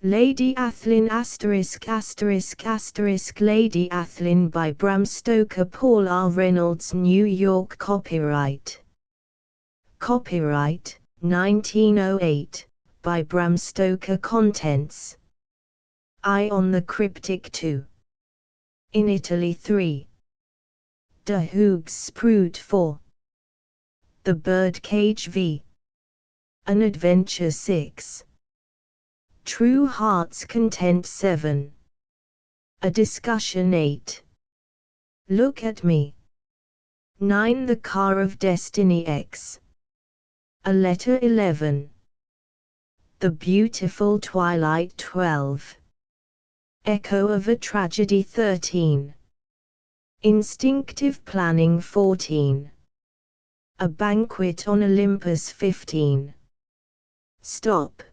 Lady Athlyne **** Lady Athlyne by Bram Stoker, Paul R. Reynolds, New York. Copyright 1908, by Bram Stoker. Contents: Eye on the Cryptic 2. In Italy 3. De Hoogsprout 4. The Birdcage v. An Adventure 6. True Heart's Content 7. A Discussion 8. Look at Me 9. The Car of Destiny X. A Letter 11. The Beautiful Twilight 12. Echo of a Tragedy 13. Instinctive Planning 14. A Banquet on Olympus 15. Stop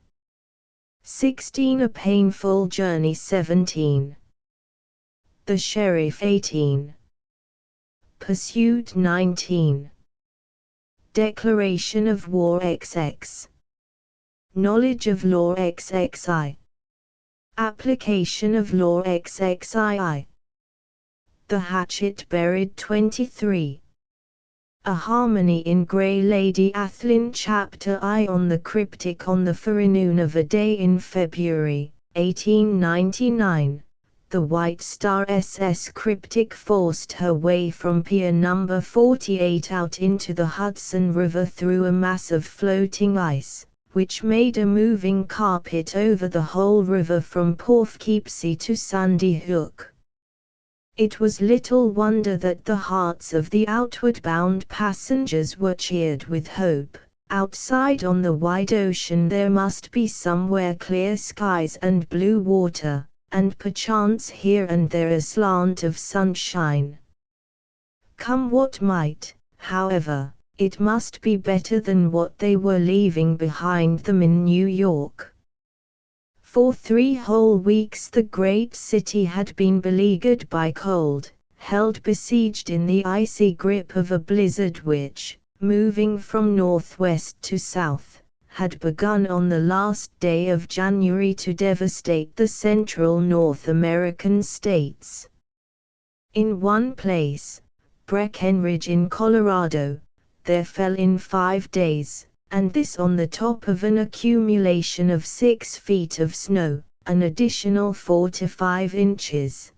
16. A Painful Journey 17. The Sheriff 18. Pursuit 19. Declaration of War XX. Knowledge of Law XXI. Application of Law XXII. The Hatchet Buried 23. A Harmony in Grey. Lady Athlyne. Chapter I. On the Cryptic. On the forenoon of a day in February, 1899, the White Star SS Cryptic forced her way from Pier No. 48 out into the Hudson River through a mass of floating ice, which made a moving carpet over the whole river from Poughkeepsie to Sandy Hook. It was little wonder that the hearts of the outward-bound passengers were cheered with hope. Outside on the wide ocean there must be somewhere clear skies and blue water, and perchance here and there a slant of sunshine. Come what might, however, it must be better than what they were leaving behind them in New York. For 3 whole weeks the great city had been beleaguered by cold, held besieged in the icy grip of a blizzard which, moving from northwest to south, had begun on the last day of January to devastate the central North American states. In one place, Breckenridge in Colorado, there fell in 5 days, and this on the top of an accumulation of 6 feet of snow, an additional 4 to 5 inches.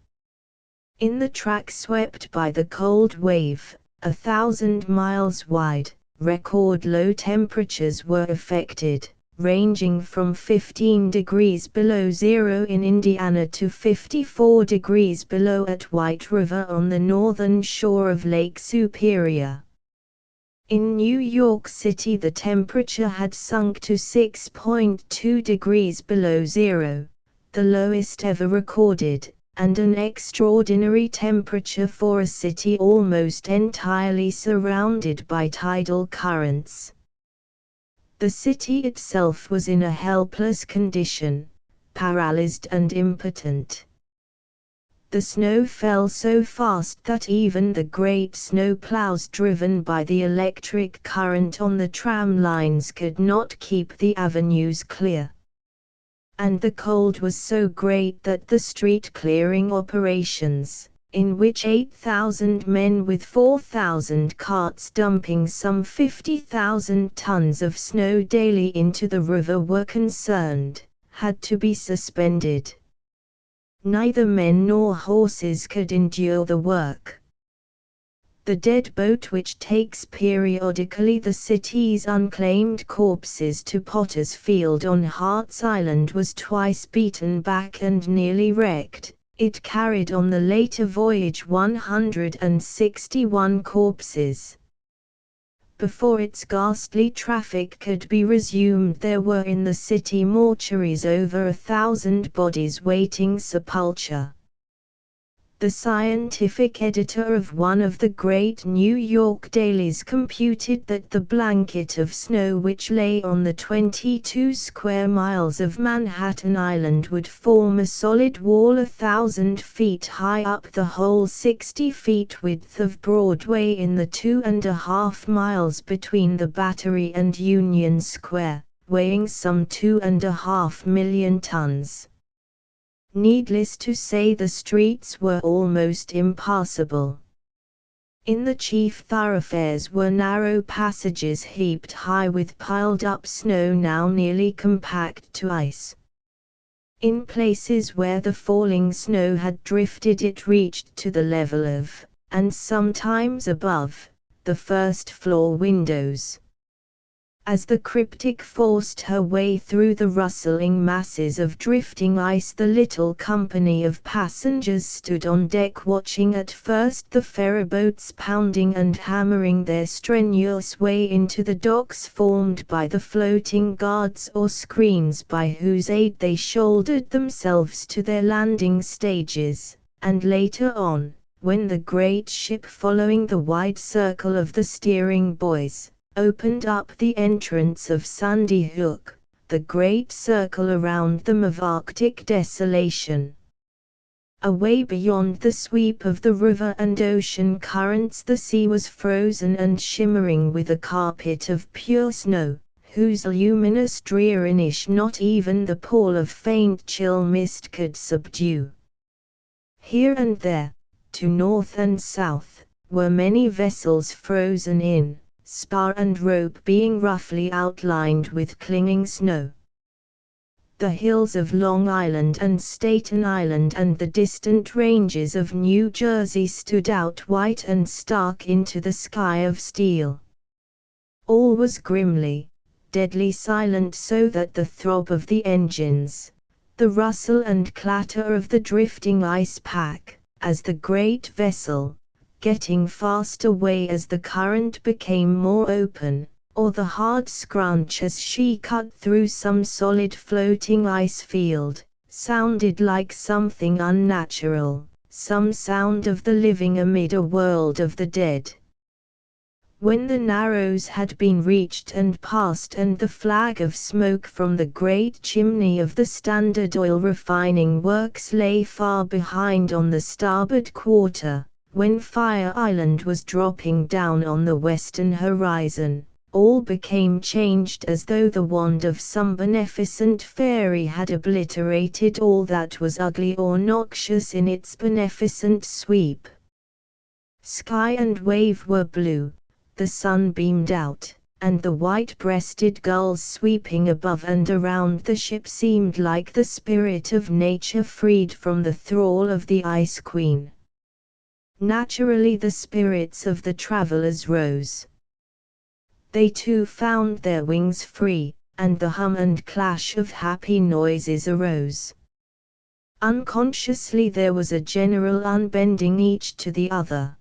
In the track swept by the cold wave, 1,000 miles wide, record low temperatures were affected, ranging from 15 degrees below zero in Indiana to 54 degrees below at White River on the northern shore of Lake Superior. In New York City the temperature had sunk to 6.2 degrees below zero, the lowest ever recorded, and an extraordinary temperature for a city almost entirely surrounded by tidal currents. The city itself was in a helpless condition, paralyzed and impotent. The snow fell so fast that even the great snow plows driven by the electric current on the tram lines could not keep the avenues clear. And the cold was so great that the street clearing operations, in which 8,000 men with 4,000 carts dumping some 50,000 tons of snow daily into the river were concerned, had to be suspended. Neither men nor horses could endure the work. The dead boat which takes periodically the city's unclaimed corpses to Potter's Field on Hart's Island was twice beaten back and nearly wrecked. It carried on the later voyage 161 corpses. Before its ghastly traffic could be resumed there were in the city mortuaries over 1,000 bodies waiting sepulture. The scientific editor of one of the great New York dailies computed that the blanket of snow which lay on the 22 square miles of Manhattan Island would form a solid wall 1,000 feet high up the whole 60 feet width of Broadway in the 2.5 miles between the Battery and Union Square, weighing some 2.5 million tons. Needless to say, the streets were almost impassable. In the chief thoroughfares were narrow passages heaped high with piled-up snow now nearly compact to ice. In places where the falling snow had drifted, it reached to the level of, and sometimes above, the first-floor windows. As the cryptic forced her way through the rustling masses of drifting ice, the little company of passengers stood on deck watching at first the ferryboats pounding and hammering their strenuous way into the docks formed by the floating guards or screens by whose aid they shouldered themselves to their landing stages, and later on, when the great ship, following the wide circle of the steering buoys, opened up the entrance of Sandy Hook, the great circle around them of Arctic desolation. Away beyond the sweep of the river and ocean currents, the sea was frozen and shimmering with a carpet of pure snow, whose luminous dreariness not even the pall of faint chill mist could subdue. Here and there, to north and south, were many vessels frozen in, spar and rope being roughly outlined with clinging snow. The hills of Long Island and Staten Island and the distant ranges of New Jersey stood out white and stark into the sky of steel. All was grimly, deadly silent, so that the throb of the engines, the rustle and clatter of the drifting ice pack, as the great vessel, getting fast away as the current became more open, or the hard scrunch as she cut through some solid floating ice field, sounded like something unnatural, some sound of the living amid a world of the dead. When the Narrows had been reached and passed, and the flag of smoke from the great chimney of the Standard Oil refining works lay far behind on the starboard quarter, when Fire Island was dropping down on the western horizon, all became changed as though the wand of some beneficent fairy had obliterated all that was ugly or noxious in its beneficent sweep. Sky and wave were blue, the sun beamed out, and the white-breasted gulls sweeping above and around the ship seemed like the spirit of nature freed from the thrall of the Ice Queen. Naturally the spirits of the travelers rose. They too found their wings free, and the hum and clash of happy noises arose. Unconsciously there was a general unbending each to the other.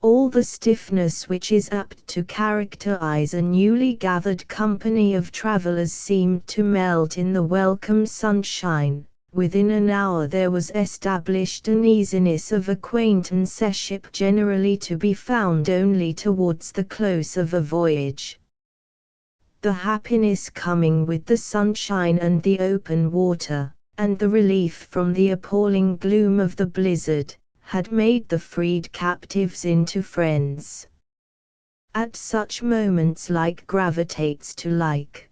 All the stiffness which is apt to characterize a newly gathered company of travelers seemed to melt in the welcome sunshine. Within an hour there was established an easiness of acquaintanceship generally to be found only towards the close of a voyage. The happiness coming with the sunshine and the open water, and the relief from the appalling gloom of the blizzard, had made the freed captives into friends. At such moments like gravitates to like.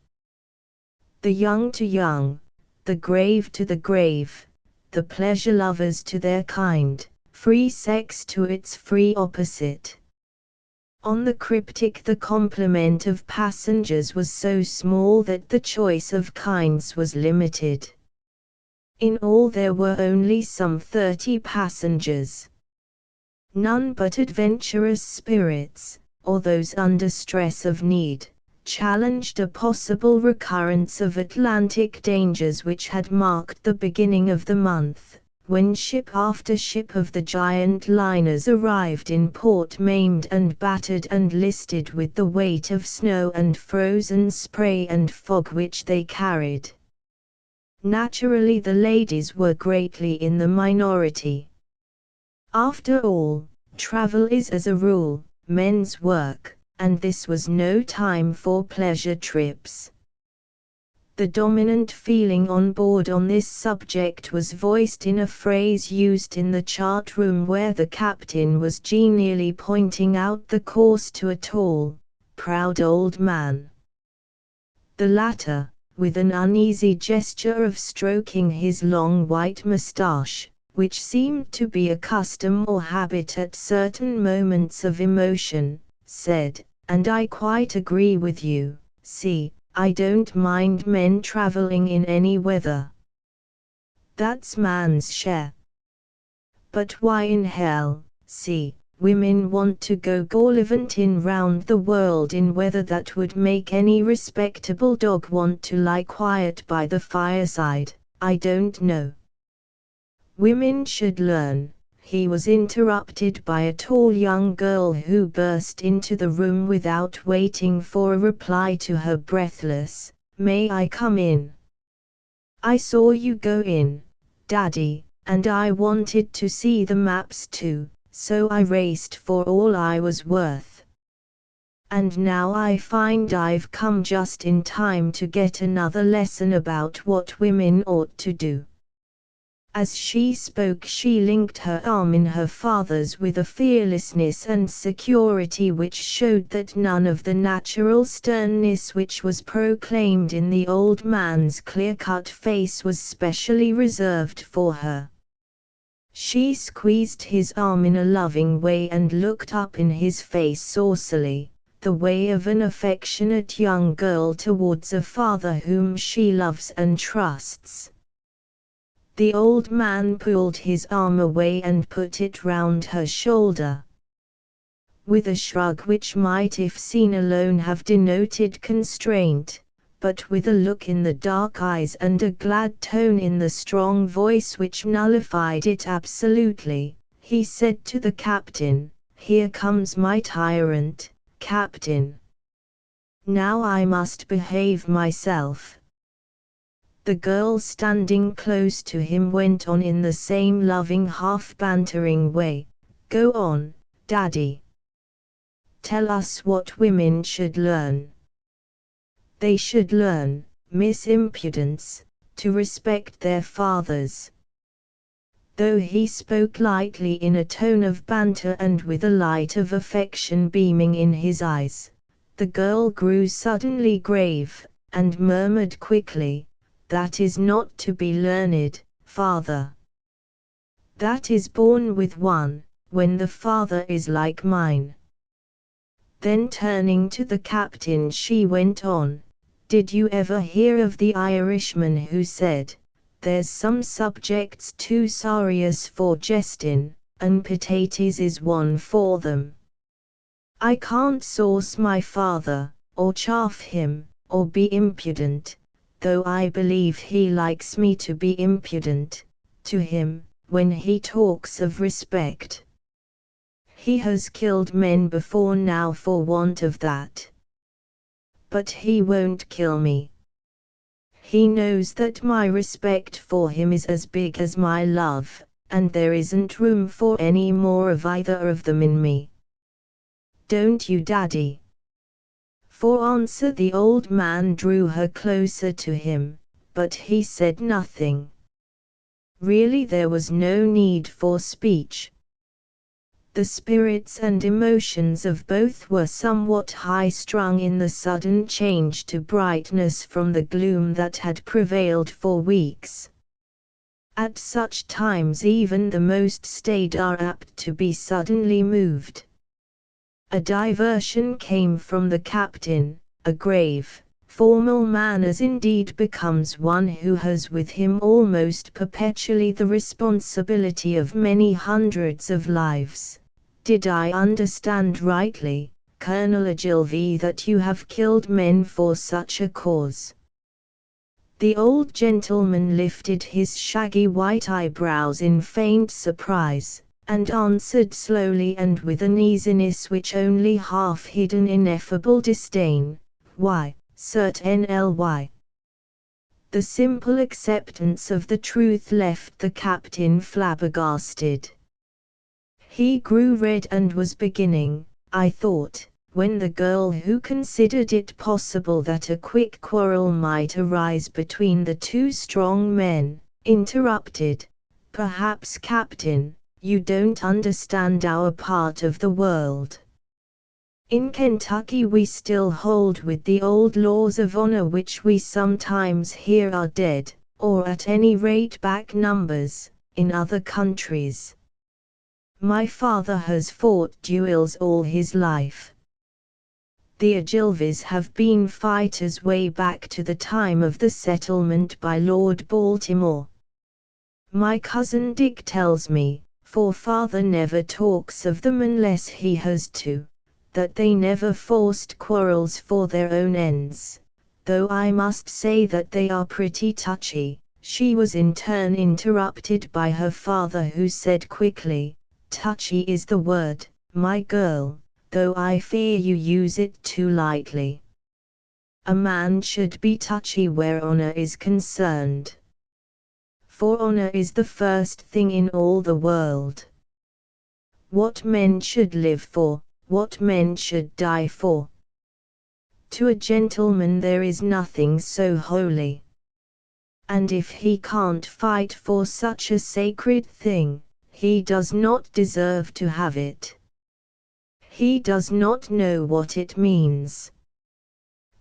The young to young, the grave to the grave, the pleasure lovers to their kind, free sex to its free opposite. On the Cryptic the complement of passengers was so small that the choice of kinds was limited. In all there were only some 30 passengers. None but adventurous spirits, or those under stress of need, challenged a possible recurrence of Atlantic dangers which had marked the beginning of the month, when ship after ship of the giant liners arrived in port maimed and battered and listed with the weight of snow and frozen spray and fog which they carried. Naturally the ladies were greatly in the minority. After all, travel is as a rule, men's work, and this was no time for pleasure trips. The dominant feeling on board on this subject was voiced in a phrase used in the chart room where the captain was genially pointing out the course to a tall, proud old man. The latter, with an uneasy gesture of stroking his long white moustache, which seemed to be a custom or habit at certain moments of emotion, said, "And I quite agree with you. See, I don't mind men traveling in any weather. That's man's share. But why in hell, see, women want to go gallivanting round the world in weather that would make any respectable dog want to lie quiet by the fireside? I don't know." "Women should learn," he was interrupted by a tall young girl who burst into the room without waiting for a reply to her breathless, "May I come in?" "I saw you go in, Daddy, and I wanted to see the maps too, so I raced for all I was worth. And now I find I've come just in time to get another lesson about what women ought to do." As she spoke, she linked her arm in her father's with a fearlessness and security which showed that none of the natural sternness which was proclaimed in the old man's clear-cut face was specially reserved for her. She squeezed his arm in a loving way and looked up in his face saucily, the way of an affectionate young girl towards a father whom she loves and trusts. The old man pulled his arm away and put it round her shoulder. With a shrug which might if seen alone have denoted constraint, but with a look in the dark eyes and a glad tone in the strong voice which nullified it absolutely, he said to the captain, "Here comes my tyrant, Captain. Now I must behave myself." The girl standing close to him went on in the same loving half-bantering way, "Go on, Daddy. Tell us what women should learn." "They should learn, Miss Impudence, to respect their fathers." Though he spoke lightly in a tone of banter and with a light of affection beaming in his eyes, the girl grew suddenly grave, and murmured quickly, "That is not to be learned, father. That is born with one, when the father is like mine." Then turning to the captain she went on, "Did you ever hear of the Irishman who said, 'There's some subjects too serious for jestin', and pataties is one for them'? I can't sauce my father, or chaff him, or be impudent, though I believe he likes me to be impudent, to him, when he talks of respect. He has killed men before now for want of that. But he won't kill me. He knows that my respect for him is as big as my love, and there isn't room for any more of either of them in me. Don't you, Daddy?" For answer the old man drew her closer to him, but he said nothing. Really there was no need for speech. The spirits and emotions of both were somewhat high-strung in the sudden change to brightness from the gloom that had prevailed for weeks. At such times even the most staid are apt to be suddenly moved. A diversion came from the captain, a grave, formal man as indeed becomes one who has with him almost perpetually the responsibility of many hundreds of lives. "Did I understand rightly, Colonel Ogilvy, that you have killed men for such a cause?" The old gentleman lifted his shaggy white eyebrows in faint surprise, and answered slowly and with an easiness which only half hid an ineffable disdain, "Why, certainly." The simple acceptance of the truth left the captain flabbergasted. He grew red and was beginning, I thought, when the girl, who considered it possible that a quick quarrel might arise between the two strong men, interrupted, "Perhaps, Captain, you don't understand our part of the world. In Kentucky we still hold with the old laws of honor which we sometimes hear are dead, or at any rate back numbers, in other countries. My father has fought duels all his life. The Ogilvies have been fighters way back to the time of the settlement by Lord Baltimore. My cousin Dick tells me, for father never talks of them unless he has to, that they never forced quarrels for their own ends, though I must say that they are pretty touchy. She was in turn interrupted by her father, who said quickly, "Touchy is the word, my girl, though I fear you use it too lightly. A man should be touchy where honor is concerned. For honor is the first thing in all the world. What men should live for, what men should die for. To a gentleman there is nothing so holy. And if he can't fight for such a sacred thing, he does not deserve to have it. He does not know what it means."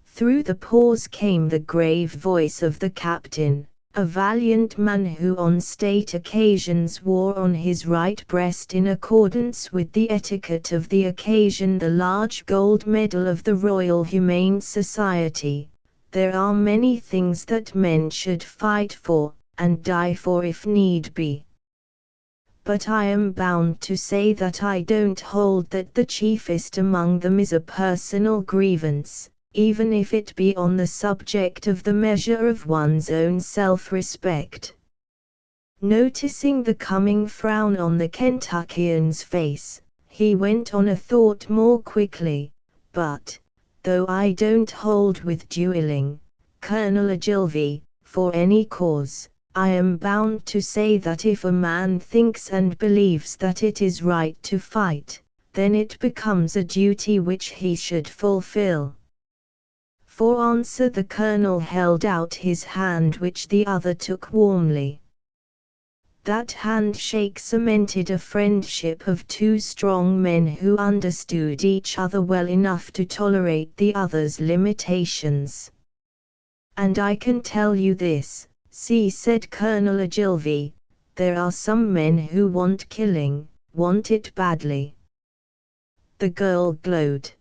Through the pause came the grave voice of the captain, a valiant man who on state occasions wore on his right breast, in accordance with the etiquette of the occasion, the large gold medal of the Royal Humane Society. "There are many things that men should fight for, and die for if need be. But I am bound to say that I don't hold that the chiefest among them is a personal grievance, even if it be on the subject of the measure of one's own self-respect." Noticing the coming frown on the Kentuckian's face, he went on a thought more quickly, "But, though I don't hold with dueling, Colonel Ogilvy, for any cause, I am bound to say that if a man thinks and believes that it is right to fight, then it becomes a duty which he should fulfill." For answer the colonel held out his hand, which the other took warmly. That handshake cemented a friendship of two strong men who understood each other well enough to tolerate the other's limitations. "And I can tell you this, see," said Colonel Ogilvy, "there are some men who want killing, want it badly." The girl glowed.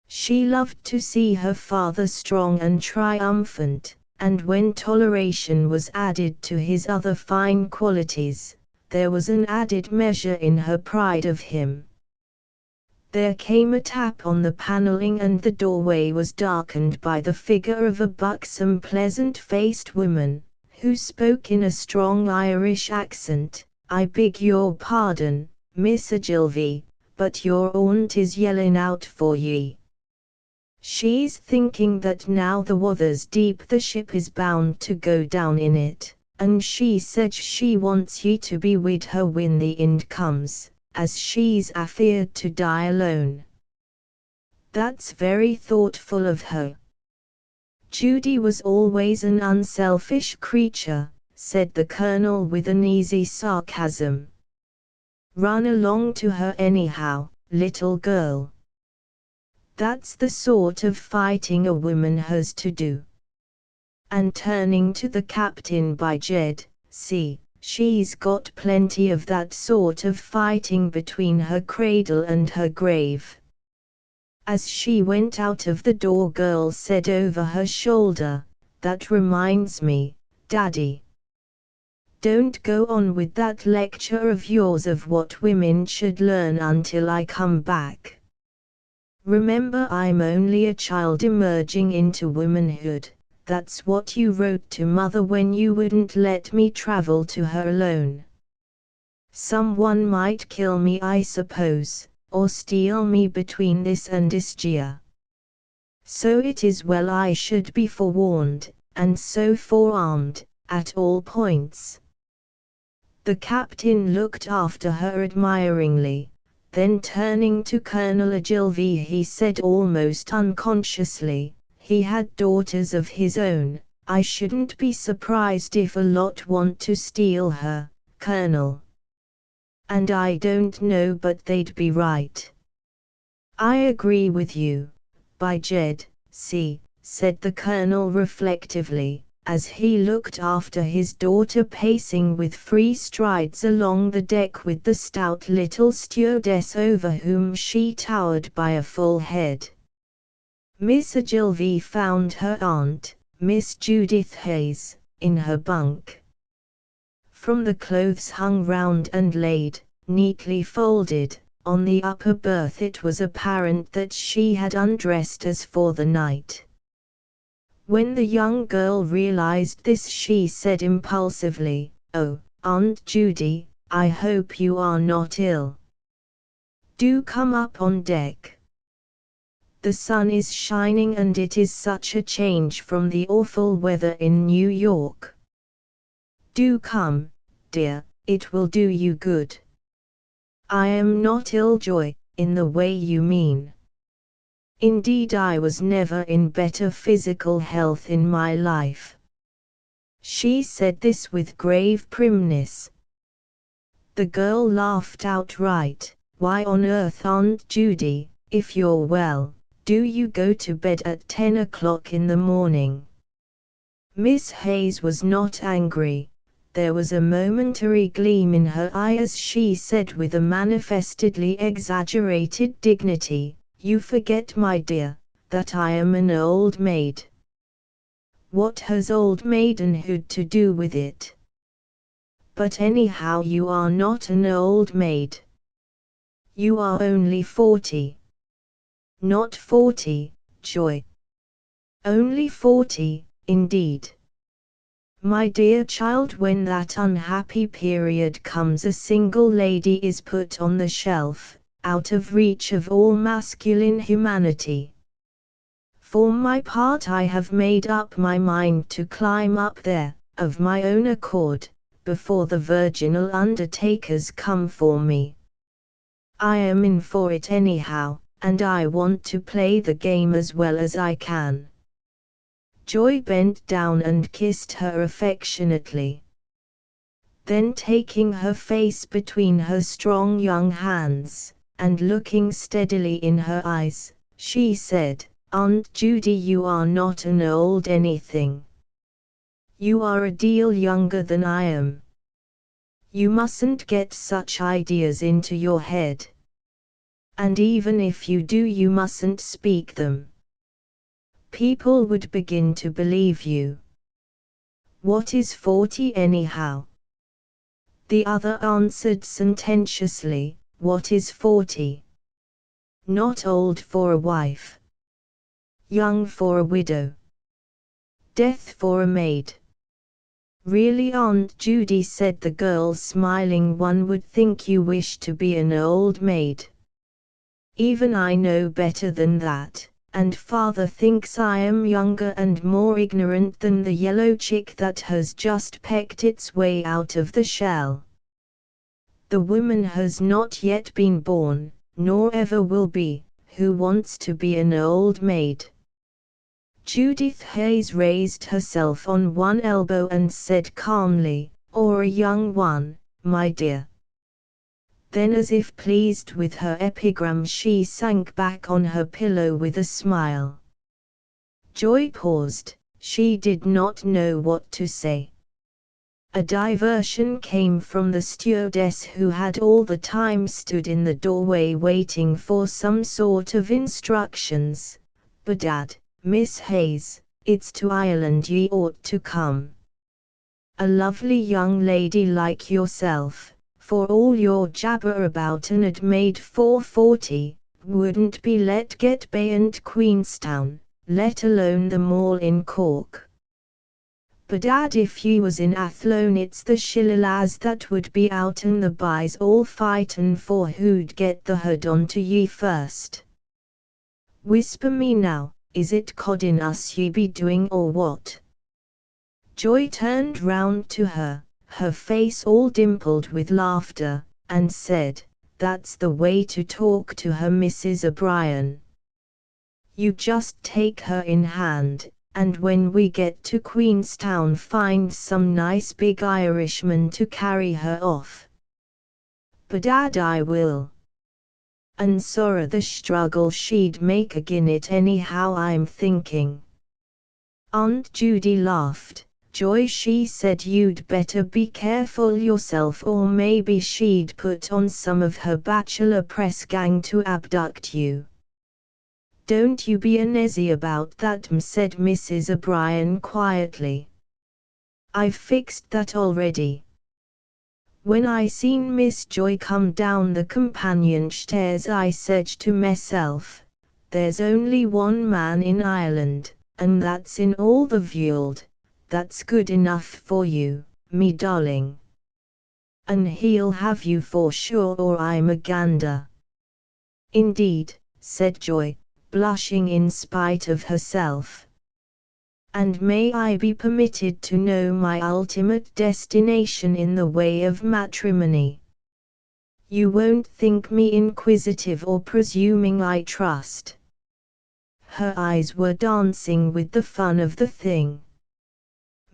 She loved to see her father strong and triumphant, and when toleration was added to his other fine qualities, there was an added measure in her pride of him. There came a tap on the paneling, and the doorway was darkened by the figure of a buxom, pleasant-faced woman, who spoke in a strong Irish accent. "I beg your pardon, Miss Ogilvy, but your aunt is yellin' out for ye. She's thinking that now the wather's deep the ship is bound to go down in it, and she said she wants ye to be wid her when the end comes, as she's afeard to die alone." "That's very thoughtful of her. Judy was always an unselfish creature," said the colonel with an easy sarcasm. "Run along to her anyhow, little girl. That's the sort of fighting a woman has to do." And turning to the captain, "By Jed, see, she's got plenty of that sort of fighting between her cradle and her grave." As she went out of the door, girl said over her shoulder, "That reminds me, Daddy. Don't go on with that lecture of yours of what women should learn until I come back. Remember, I'm only a child emerging into womanhood. That's what you wrote to Mother when you wouldn't let me travel to her alone. Someone might kill me, I suppose, or steal me between this and Ischia. So it is well I should be forewarned, and so forearmed, at all points." The captain looked after her admiringly, then turning to Colonel Ogilvy he said almost unconsciously, "He had daughters of his own. I shouldn't be surprised if a lot want to steal her, Colonel. And I don't know but they'd be right. I agree with you, by Jed, see, said the Colonel reflectively, as he looked after his daughter pacing with free strides along the deck with the stout little stewardess over whom she towered by a full head. Miss Ogilvy found her aunt, Miss Judith Hayes, in her bunk. From the clothes hung round and laid, neatly folded, on the upper berth, it was apparent that she had undressed as for the night. When the young girl realized this, she said impulsively, "Oh, Aunt Judy, I hope you are not ill. Do come up on deck. The sun is shining and it is such a change from the awful weather in New York. Do come, dear, it will do you good." "I am not ill, Joy, in the way you mean. Indeed, I was never in better physical health in my life." She said this with grave primness. The girl laughed outright. "Why on earth, Aunt Judy, if you're well, do you go to bed at 10 o'clock in the morning?" Miss Hayes was not angry. There was a momentary gleam in her eye as she said with a manifestedly exaggerated dignity, "You forget, my dear, that I am an old maid." "What has old maidenhood to do with it? But anyhow, you are not an old maid. You are only 40. Not 40, Joy. Only 40, indeed. My dear child, when that unhappy period comes, a single lady is put on the shelf, out of reach of all masculine humanity. For my part, I have made up my mind to climb up there, of my own accord, before the virginal undertakers come for me. I am in for it anyhow, and I want to play the game as well as I can." Joy bent down and kissed her affectionately. Then, taking her face between her strong young hands, and looking steadily in her eyes, she said, "Aunt Judy, you are not an old anything. You are a deal younger than I am. You mustn't get such ideas into your head. And even if you do, you mustn't speak them. People would begin to believe you. What is 40 anyhow?" The other answered sententiously, "What is 40? Not old for a wife. Young for a widow. Death for a maid." "Really, Aunt Judy," said the girl, smiling, "one would think you wish to be an old maid. Even I know better than that. And father thinks I am younger and more ignorant than the yellow chick that has just pecked its way out of the shell. The woman has not yet been born, nor ever will be, who wants to be an old maid." Judith Hayes raised herself on one elbow and said calmly, "Or a young one, my dear." Then, as if pleased with her epigram, she sank back on her pillow with a smile. Joy paused. She did not know what to say. A diversion came from the stewardess, who had all the time stood in the doorway waiting for some sort of instructions. "Bedad, Miss Hayes, it's to Ireland ye ought to come. A lovely young lady like yourself, for all your jabber about an maid for 40, wouldn't be let get beyant Queenstown, let alone the Mall in Cork. Bedad, if ye was in Athlyne, it's the shillelaghs that would be out'n the byes all fightin' for who'd get the hood onto ye first. Whisper me now, is it codding us ye be doing or what?" Joy turned round to her, her face all dimpled with laughter, and said, "That's the way to talk to her, Mrs. O'Brien. You just take her in hand, and when we get to Queenstown find some nice big Irishman to carry her off." "Bedad I will." and sorra the struggle she'd make agin it anyhow I'm thinking. Aunt Judy laughed. Joy, she said, you'd better be careful yourself, or maybe she'd put on some of her bachelor press gang to abduct you. Don't you be uneasy about that, said Mrs. O'Brien quietly. I've fixed that already. When I seen Miss Joy come down the companion stairs, I said to myself, there's only one man in Ireland, and that's in all the world, that's good enough for you, me darling. And he'll have you for sure, or I'm a gander. Indeed, said Joy, blushing in spite of herself. And may I be permitted to know my ultimate destination in the way of matrimony? You won't think me inquisitive or presuming, I trust. Her eyes were dancing with the fun of the thing.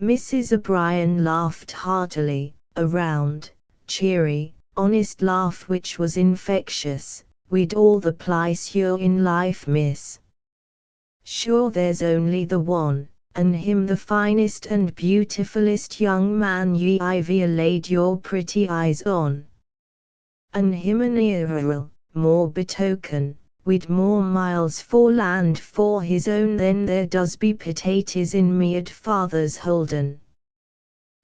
Mrs. O'Brien laughed heartily, a round, cheery, honest laugh which was infectious. We'd all the pleasure in life, miss. Sure there's only the one, and him the finest and beautifullest young man ye ever laid your pretty eyes on. And him an earl, more betoken, we'd more miles for land for his own than there does be potatoes in me at father's holden.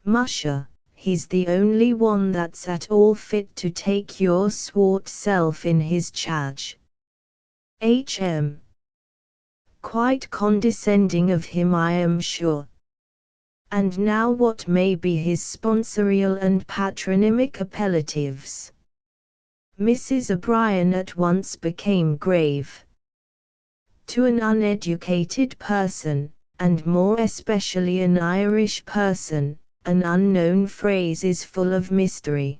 Musha, he's the only one that's at all fit to take your swart self in his charge. H.M. Quite condescending of him, I am sure. And now what may be his sponsorial and patronymic appellatives? Mrs. O'Brien at once became grave. To an uneducated person, and more especially an Irish person, an unknown phrase is full of mystery.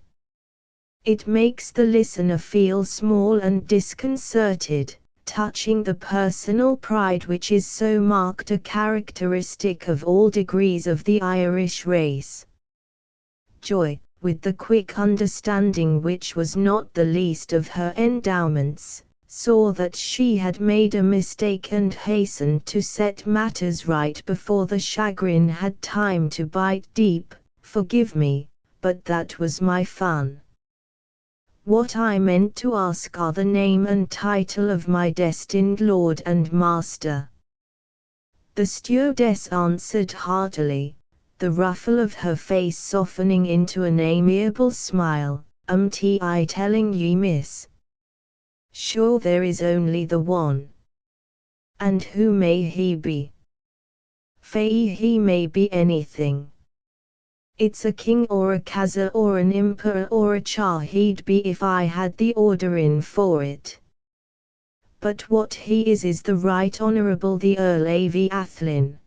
It makes the listener feel small and disconcerted, touching the personal pride which is so marked a characteristic of all degrees of the Irish race. Joy, with the quick understanding which was not the least of her endowments, saw that she had made a mistake and hastened to set matters right before the chagrin had time to bite deep. Forgive me, but that was my fun. What I meant to ask are the name and title of my destined lord and master. The stewardess answered heartily, the ruffle of her face softening into an amiable smile. I telling ye, miss. Sure there is only the one. And who may he be? Faye, he may be anything. It's a king or a kaiser or an emperor or a char he'd be if I had the order in for it. But what he is the Right Honourable the Earl av Athlyne,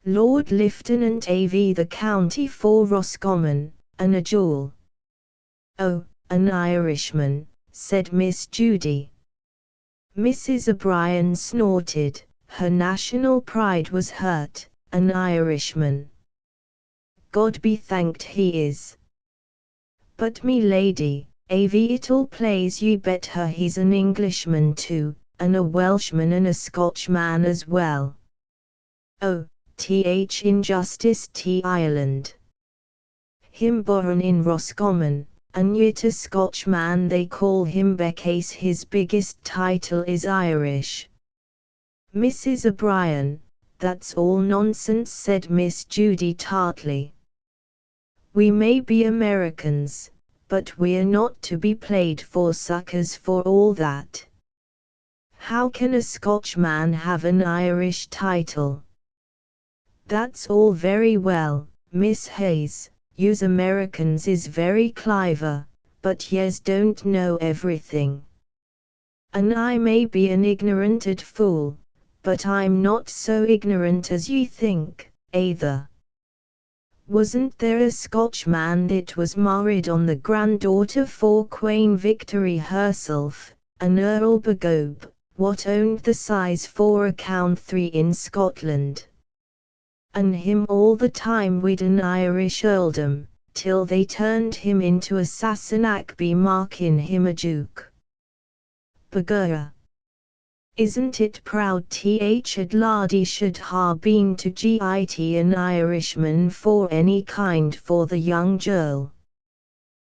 Lord Lieutenant av the County for Roscommon, and a jewel. Oh, an Irishman, said Miss Judy. Mrs. O'Brien snorted, her national pride was hurt. An Irishman. God be thanked he is. But me lady, av it'll plaise ye better he's an Englishman too, and a Welshman and a Scotchman as well. Oh, th injustice t Ireland. Him born in Roscommon, and yet a Scotchman they call him becase his biggest title is Irish. Mrs. O'Brien, that's all nonsense, said Miss Judy tartly. We may be Americans, but we're not to be played for suckers for all that. How can a Scotchman have an Irish title? That's all very well, Miss Hayes, yous Americans is very clever, but yez don't know everything. And I may be an ignoranted fool, but I'm not so ignorant as ye think, either. Wasn't there a Scotchman that was married on the granddaughter for Queen Victory herself, an Earl Bagob, what owned the size 4 account 3 in Scotland? And him all the time with an Irish earldom, till they turned him into a Sassenach be marking him a duke. Bagura. Isn't it proud Athlyne should ha been to git an Irishman for any kind for the young girl?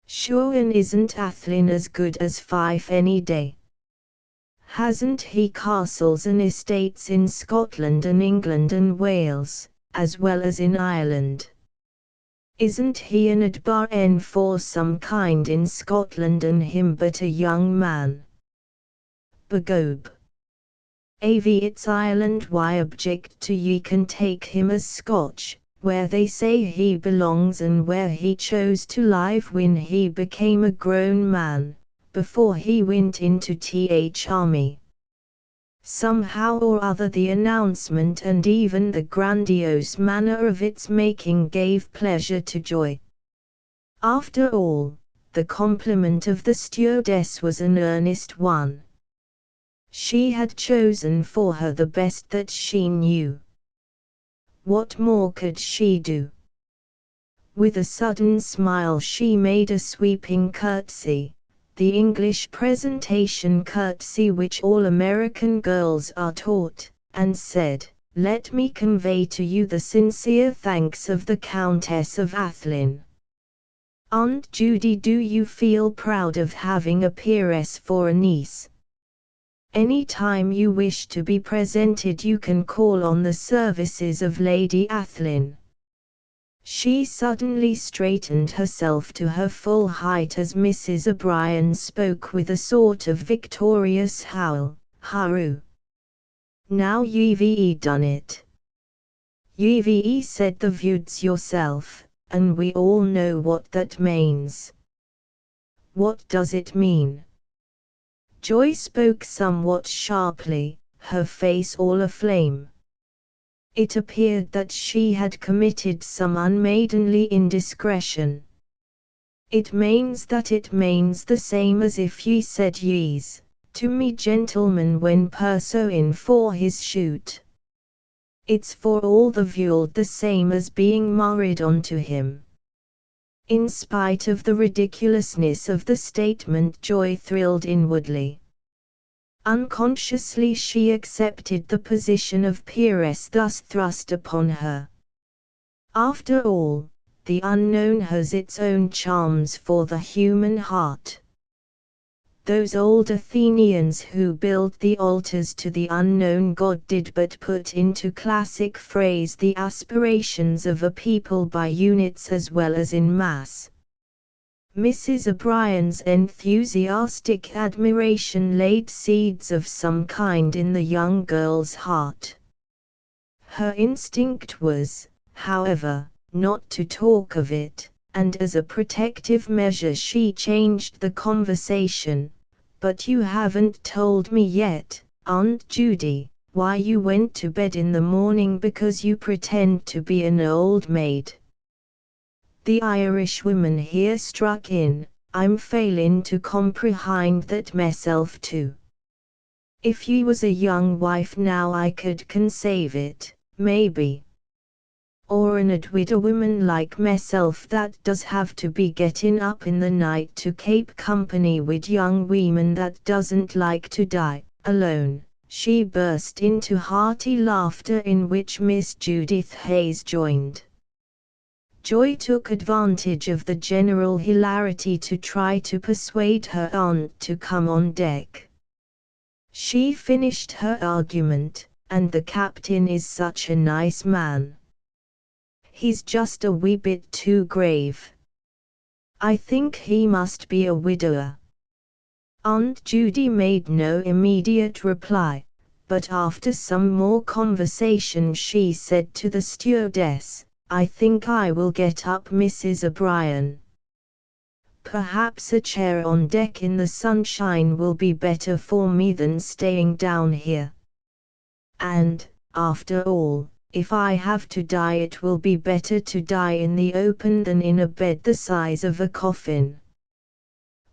Sure, and isn't Athlyne as good as Fife any day? Hasn't he castles and estates in Scotland and England and Wales, as well as in Ireland? Isn't he an adbaran for some kind in Scotland and him but a young man? Bagob. Av it's Ireland, why object to ye can take him as Scotch, where they say he belongs and where he chose to live when he became a grown man, before he went into th army. Somehow or other the announcement and even the grandiose manner of its making gave pleasure to Joy. After all, the compliment of the stewardess was an earnest one. She had chosen for her the best that she knew. What more could she do? With a sudden smile she made a sweeping curtsy, the English presentation curtsy which all American girls are taught, and said, "Let me convey to you the sincere thanks of the Countess of Athlyne. Aunt Judy, do you feel proud of having a peeress for a niece? Any time you wish to be presented you can call on the services of Lady Athlyne." She suddenly straightened herself to her full height as Mrs. O'Brien spoke with a sort of victorious howl, "Haru! Now you've done it. You've said the views yourself, and we all know what that means." "What does it mean?" Joy spoke somewhat sharply, her face all aflame. It appeared that she had committed some unmaidenly indiscretion. "It means the same as if ye said ye's, to me gentleman when pursoing for his shoot. It's for all the world the same as being married onto him." In spite of the ridiculousness of the statement, Joy thrilled inwardly. Unconsciously she accepted the position of peeress thus thrust upon her. After all, the unknown has its own charms for the human heart. Those old Athenians who built the altars to the unknown god did but put into classic phrase the aspirations of a people by units as well as in mass. Mrs. O'Brien's enthusiastic admiration laid seeds of some kind in the young girl's heart. Her instinct was, however, not to talk of it, and as a protective measure she changed the conversation. "But you haven't told me yet, Aunt Judy, why you went to bed in the morning because you pretend to be an old maid." The Irishwoman here struck in, "I'm failin' to comprehend that myself too. If ye was a young wife now I could conceive it, maybe. Or an widow woman like myself that does have to be gettin' up in the night to keep company wid young women that doesn't like to die alone." She burst into hearty laughter in which Miss Judith Hayes joined. Joy took advantage of the general hilarity to try to persuade her aunt to come on deck. She finished her argument, "And the captain is such a nice man. He's just a wee bit too grave. I think he must be a widower." Aunt Judy made no immediate reply, but after some more conversation she said to the stewardess, "I think I will get up, Mrs. O'Brien. Perhaps a chair on deck in the sunshine will be better for me than staying down here. And, after all, if I have to die it will be better to die in the open than in a bed the size of a coffin."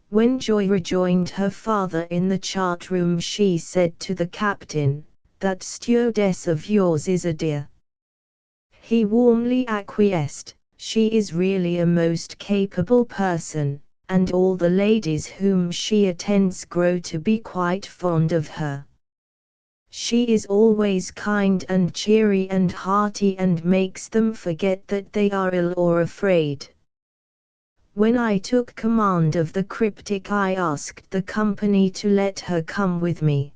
When Joy rejoined her father in the chart room she said to the captain, "That stewardess of yours is a dear." He warmly acquiesced, "She is really a most capable person, and all the ladies whom she attends grow to be quite fond of her. She is always kind and cheery and hearty and makes them forget that they are ill or afraid. When I took command of the cryptic, I asked the company to let her come with me.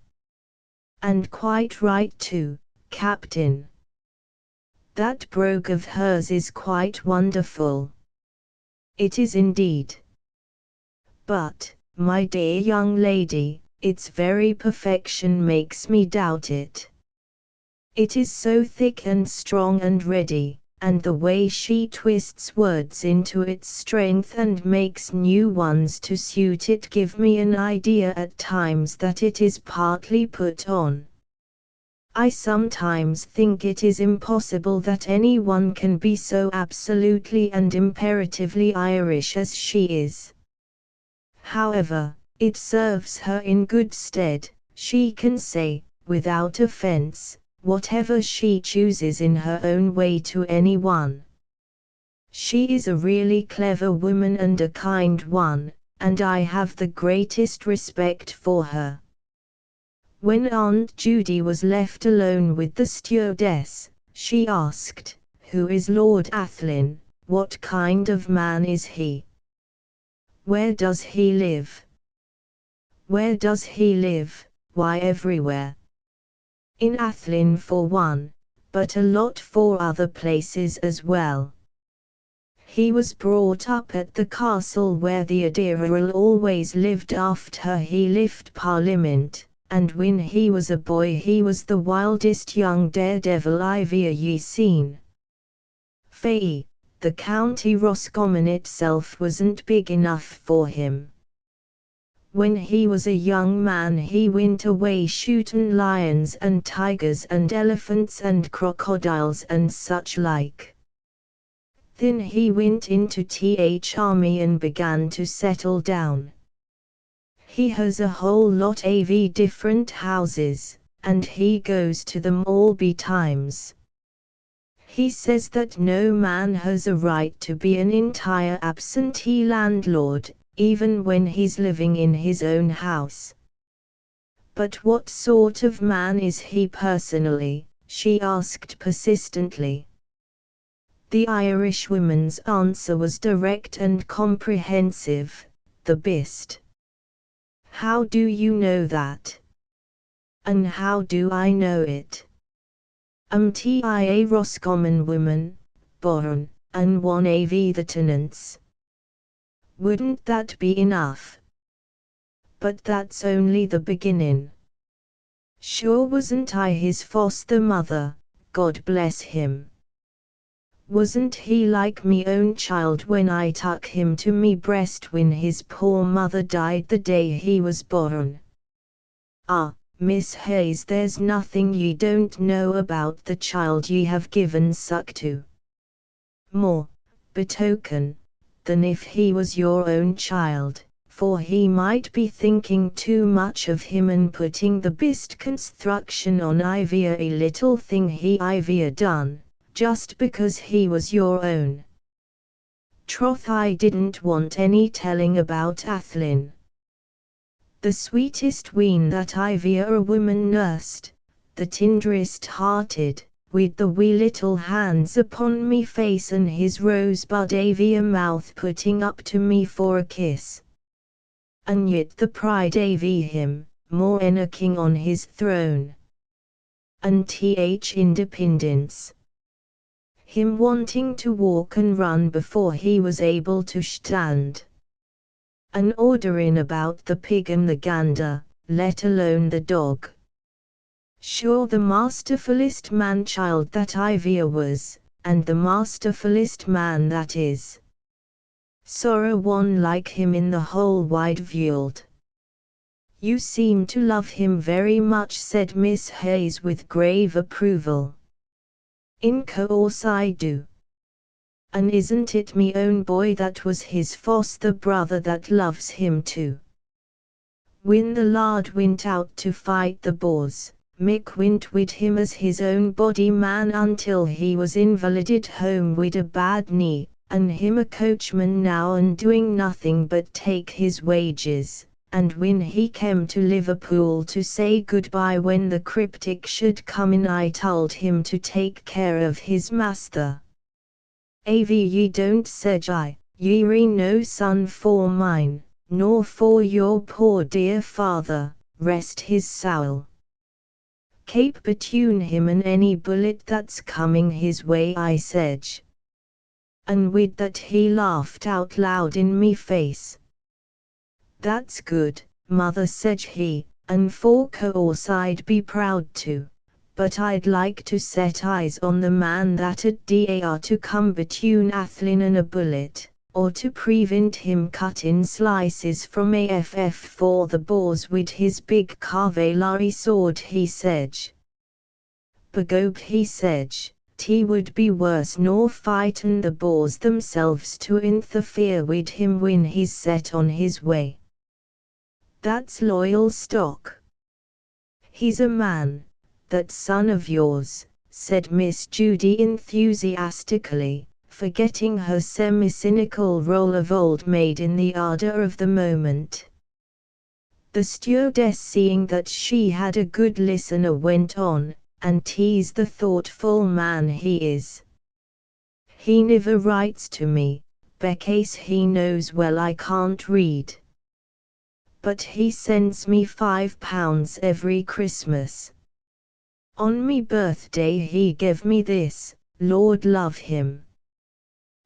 And quite right too, Captain. That brogue of hers is quite wonderful. It is indeed. But, my dear young lady, its very perfection makes me doubt it. It is so thick and strong and ready, and the way she twists words into its strength and makes new ones to suit it give me an idea at times that it is partly put on. I sometimes think it is impossible that anyone can be so absolutely and imperatively Irish as she is. However, it serves her in good stead. She can say, without offense, whatever she chooses in her own way to anyone. She is a really clever woman and a kind one, and I have the greatest respect for her. When Aunt Judy was left alone with the stewardess, she asked, "Who is Lord Athlyne? What kind of man is he? Where does he live?" "Where does he live? Why, everywhere. In Athlyne for one, but a lot for other places as well. He was brought up at the castle where the Admiral always lived after he left Parliament, and when he was a boy he was the wildest young daredevil I've ye seen. Faye, the county Roscommon itself wasn't big enough for him. When he was a young man he went away shootin' lions and tigers and elephants and crocodiles and such like. Then he went into th army and began to settle down. He has a whole lot of different houses, and he goes to them all betimes. He says that no man has a right to be an entire absentee landlord, even when he's living in his own house." "But what sort of man is he personally?" she asked persistently. The Irishwoman's answer was direct and comprehensive, "The best." "How do you know that?" "And how do I know it? A Roscommon woman, born, and one of the tenants. Wouldn't that be enough? But that's only the beginning. Sure wasn't I his foster mother, God bless him. Wasn't he like me own child when I tuck him to me breast when his poor mother died the day he was born? Ah, Miss Hayes, there's nothing ye don't know about the child ye have given suck to. More, betoken, than if he was your own child, for he might be thinking too much of him and putting the best construction on a little thing he done, just because he was your own. Troth, I didn't want any telling about Athlyne. The sweetest wean that a woman nursed, the tenderest hearted, with the wee little hands upon me face and his rosebud mouth putting up to me for a kiss. And yet the pride of him, more en a king on his throne. And independence. Him wanting to walk and run before he was able to stand. And ordering about the pig and the gander, let alone the dog. Sure, the masterfulest man-child that was, and the masterfulest man that is. Sorrow one like him in the whole wide world. You seem to love him very much, said Miss Hayes with grave approval. In course I do. And isn't it me own boy that was his foster brother that loves him too? When the lad went out to fight the Boers, Mick went with him as his own body man until he was invalided home with a bad knee, and him a coachman now and doing nothing but take his wages, and when he came to Liverpool to say goodbye when the cryptic should come in I told him to take care of his master. Av ye don't sedge I, ye re no son for mine, nor for your poor dear father, rest his soul. Cape betune him and any bullet that's coming his way I sedge. And with that he laughed out loud in me face. That's good, mother sedge he, and for course I'd be proud to, but I'd like to set eyes on the man that'd dar to come betune Athlyne and a bullet, or to prevent him cutting slices from AFF for the Boers with his big cavalry sword he sedge. Begob he sedge, "'T would be worse nor fightin' the Boers themselves to interfere wid him when he's set on his way. That's loyal stock." "He's a man, that son of yours," said Miss Judy enthusiastically, forgetting her semi-cynical role of old maid in the ardor of the moment. The stewardess, seeing that she had a good listener, went on, "And he's the thoughtful man he is. He niver writes to me, becase he knows well I can't read. But he sends me £5 every Christmas. On me birthday he gave me this, Lord love him."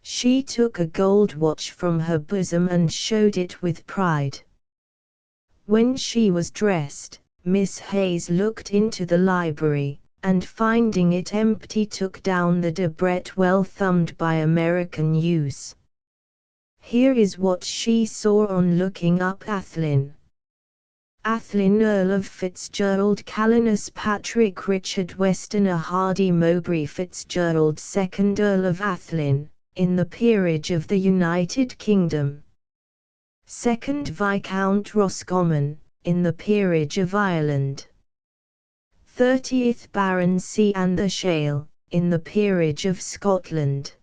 She took a gold watch from her bosom and showed it with pride. When she was dressed, Miss Hayes looked into the library, and finding it empty took down the debret well thumbed by American use. Here is what she saw on looking up Athlyne. Athlyne, Earl of Fitzgerald Calenus Patrick Richard Westerner Hardy Mowbray Fitzgerald 2nd Earl of Athlyne, in the Peerage of the United Kingdom. 2nd Viscount Roscommon, in the Peerage of Ireland. 30th Baron C. and the Shale, in the Peerage of Scotland.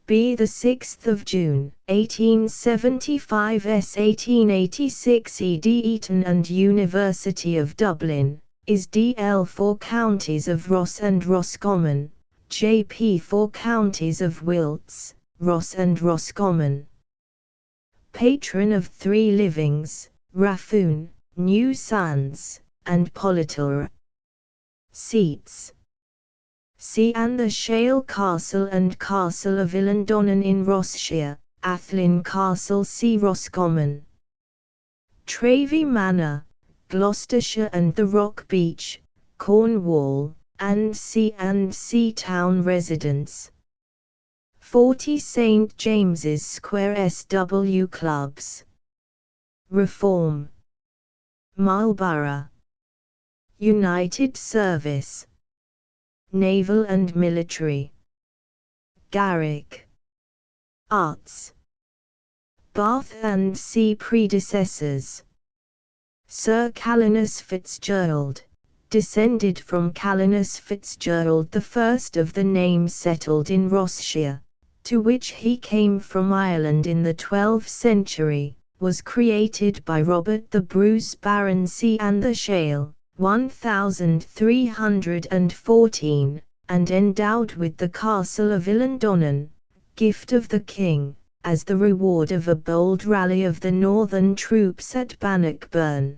B. the 6th of June, 1875 S. 1886 E. D. Eton and University of Dublin, is D.L. for counties of Ross and Roscommon, J.P. for counties of Wilts, Ross and Roscommon. Patron of three livings, Raphoon, New Sands, and Politor. Seats: C. and the Shale Castle and Castle of Illandonan in Rossshire, Athlyne Castle C. Roscommon. Travy Manor, Gloucestershire and the Rock Beach, Cornwall, and C. Town Residence. 40 St. James's Square SW Clubs. Reform. Marlborough. United Service. Naval and Military. Garrick. Arts. Bath and C. Predecessors. Sir Calenus Fitzgerald, descended from Calenus Fitzgerald, the first of the name settled in Rossshire, to which he came from Ireland in the 12th century, was created by Robert the Bruce Baron C. and the Shale, 1314, and endowed with the castle of Illandonan, gift of the king, as the reward of a bold rally of the northern troops at Bannockburn.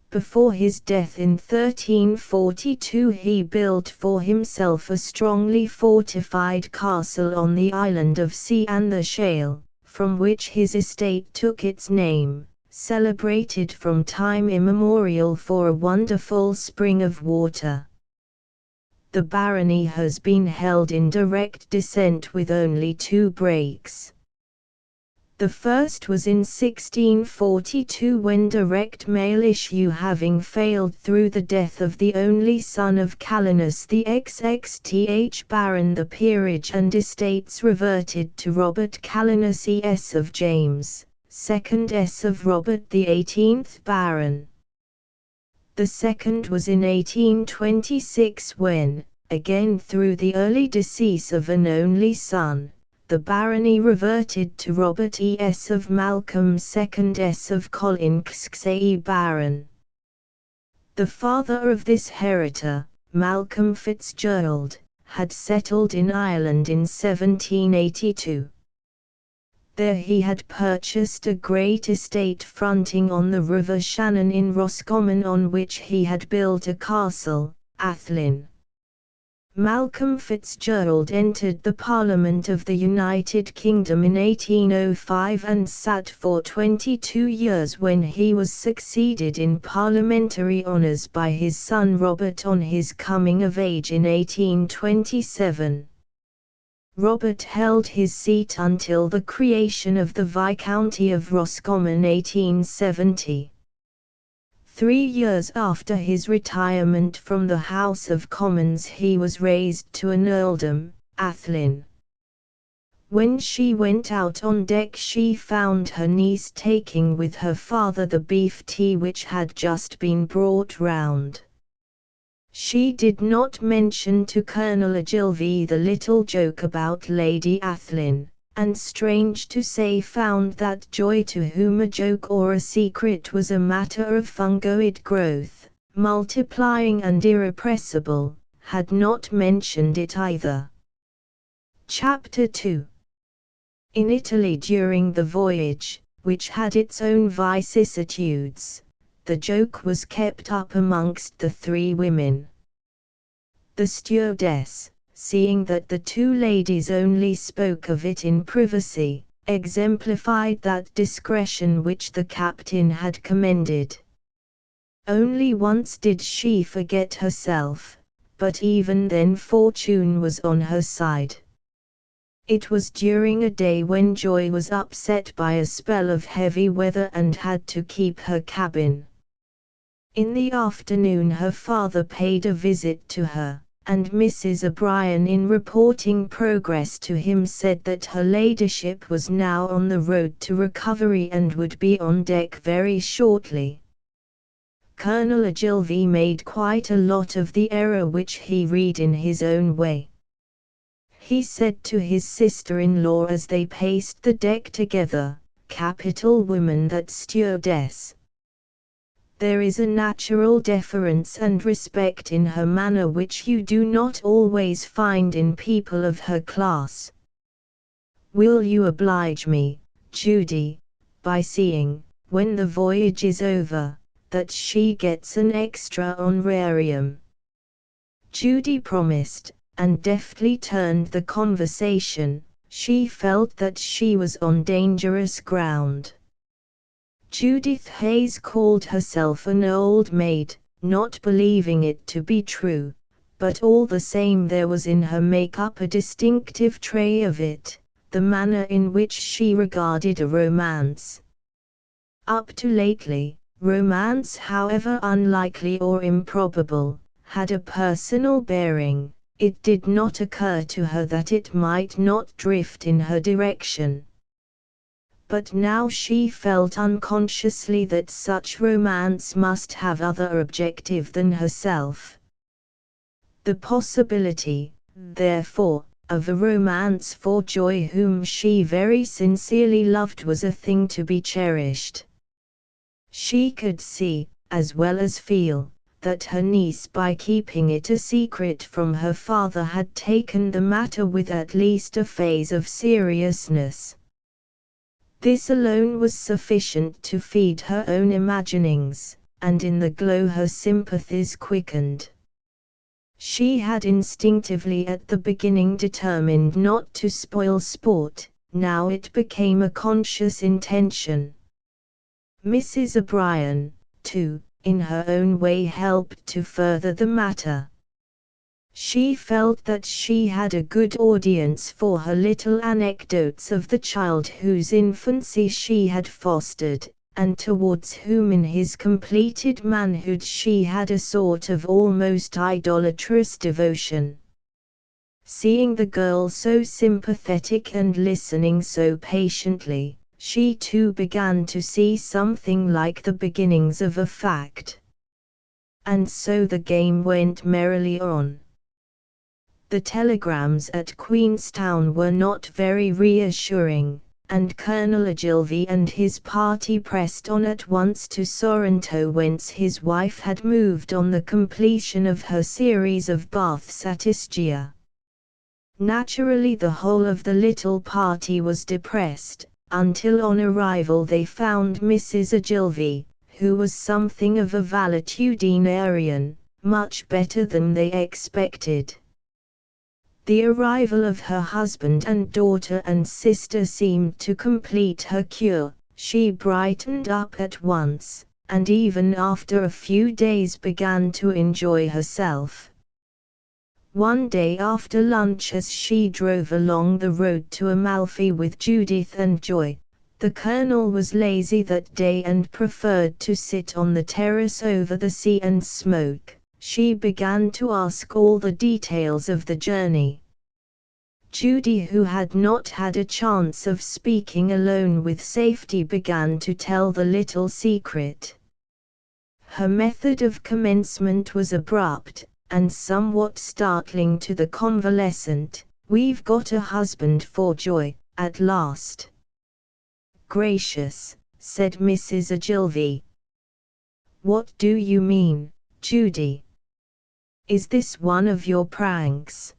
Before his death in 1342 he built for himself a strongly fortified castle on the island of C. and the Shale, from which his estate took its name, celebrated from time immemorial for a wonderful spring of water. The barony has been held in direct descent with only 2 breaks. The first was in 1642, when direct male issue having failed through the death of the only son of Calenus the XXth Baron, the peerage and estates reverted to Robert Calenus es of James, 2nd s of Robert the 18th Baron. The second was in 1826 when, again through the early decease of an only son, the barony reverted to Robert E.S. of Malcolm 2nd S. of Colin Baron. The father of this heritor, Malcolm Fitzgerald, had settled in Ireland in 1782. There he had purchased a great estate fronting on the River Shannon in Roscommon, on which he had built a castle, Athlyne. Malcolm Fitzgerald entered the Parliament of the United Kingdom in 1805 and sat for 22 years, when he was succeeded in parliamentary honours by his son Robert on his coming of age in 1827. Robert held his seat until the creation of the Viscounty of Roscommon 1870. 3 years after his retirement from the House of Commons he was raised to an earldom, Athlyne. When she went out on deck she found her niece taking with her father the beef tea which had just been brought round. She did not mention to Colonel Ogilvy the little joke about Lady Athlyne, and strange to say found that Joy, to whom a joke or a secret was a matter of fungoid growth, multiplying and irrepressible, had not mentioned it either. Chapter 2. In Italy during the voyage, which had its own vicissitudes, the joke was kept up amongst the 3 women. The stewardess, seeing that the 2 ladies only spoke of it in privacy, exemplified that discretion which the captain had commended. Only once did she forget herself, but even then fortune was on her side. It was during a day when Joy was upset by a spell of heavy weather and had to keep her cabin. In the afternoon her father paid a visit to her, and Mrs. O'Brien, in reporting progress to him, said that her ladyship was now on the road to recovery and would be on deck very shortly. Colonel Ogilvy made quite a lot of the error which he read in his own way. He said to his sister-in-law as they paced the deck together, "Capital woman that stewardess. There is a natural deference and respect in her manner which you do not always find in people of her class. Will you oblige me, Judy, by seeing, when the voyage is over, that she gets an extra honorarium?" Judy promised, and deftly turned the conversation. She felt that she was on dangerous ground. Judith Hayes called herself an old maid, not believing it to be true, but all the same there was in her make-up a distinctive trait of it, the manner in which she regarded a romance. Up to lately, romance, however unlikely or improbable, had a personal bearing. It did not occur to her that it might not drift in her direction. But now she felt unconsciously that such romance must have other objective than herself. The possibility, therefore, of a romance for Joy, whom she very sincerely loved, was a thing to be cherished. She could see, as well as feel, that her niece, by keeping it a secret from her father, had taken the matter with at least a phase of seriousness. This alone was sufficient to feed her own imaginings, and in the glow her sympathies quickened. She had instinctively at the beginning determined not to spoil sport, now it became a conscious intention. Mrs. O'Brien, too, in her own way helped to further the matter. She felt that she had a good audience for her little anecdotes of the child whose infancy she had fostered, and towards whom in his completed manhood she had a sort of almost idolatrous devotion. Seeing the girl so sympathetic and listening so patiently, she too began to see something like the beginnings of a fact. And so the game went merrily on. The telegrams at Queenstown were not very reassuring, and Colonel Ogilvy and his party pressed on at once to Sorrento, whence his wife had moved on the completion of her series of baths at Ischia. Naturally the whole of the little party was depressed, until on arrival they found Mrs. Ogilvy, who was something of a valetudinarian, much better than they expected. The arrival of her husband and daughter and sister seemed to complete her cure. She brightened up at once, and even after a few days began to enjoy herself. One day after lunch, as she drove along the road to Amalfi with Judith and Joy, the Colonel was lazy that day and preferred to sit on the terrace over the sea and smoke. She began to ask all the details of the journey. Judy, who had not had a chance of speaking alone with safety, began to tell the little secret. Her method of commencement was abrupt, and somewhat startling to the convalescent. "We've got a husband for Joy, at last." "Gracious," said Mrs. Ogilvy. "What do you mean, Judy? Is this one of your pranks?"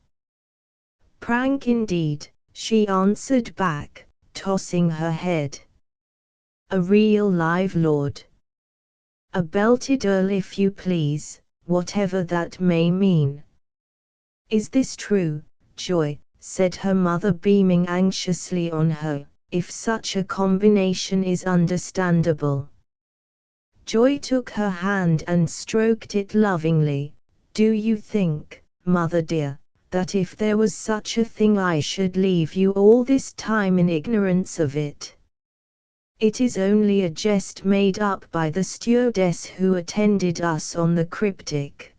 "Prank indeed," she answered back, tossing her head. "A real live lord. A belted earl, if you please, whatever that may mean." "Is this true, Joy?" said her mother, beaming anxiously on her. "If such a combination is understandable." Joy took her hand and stroked it lovingly. "Do you think, mother dear, that if there was such a thing I should leave you all this time in ignorance of it? It is only a jest made up by the stewardess who attended us on the cryptic.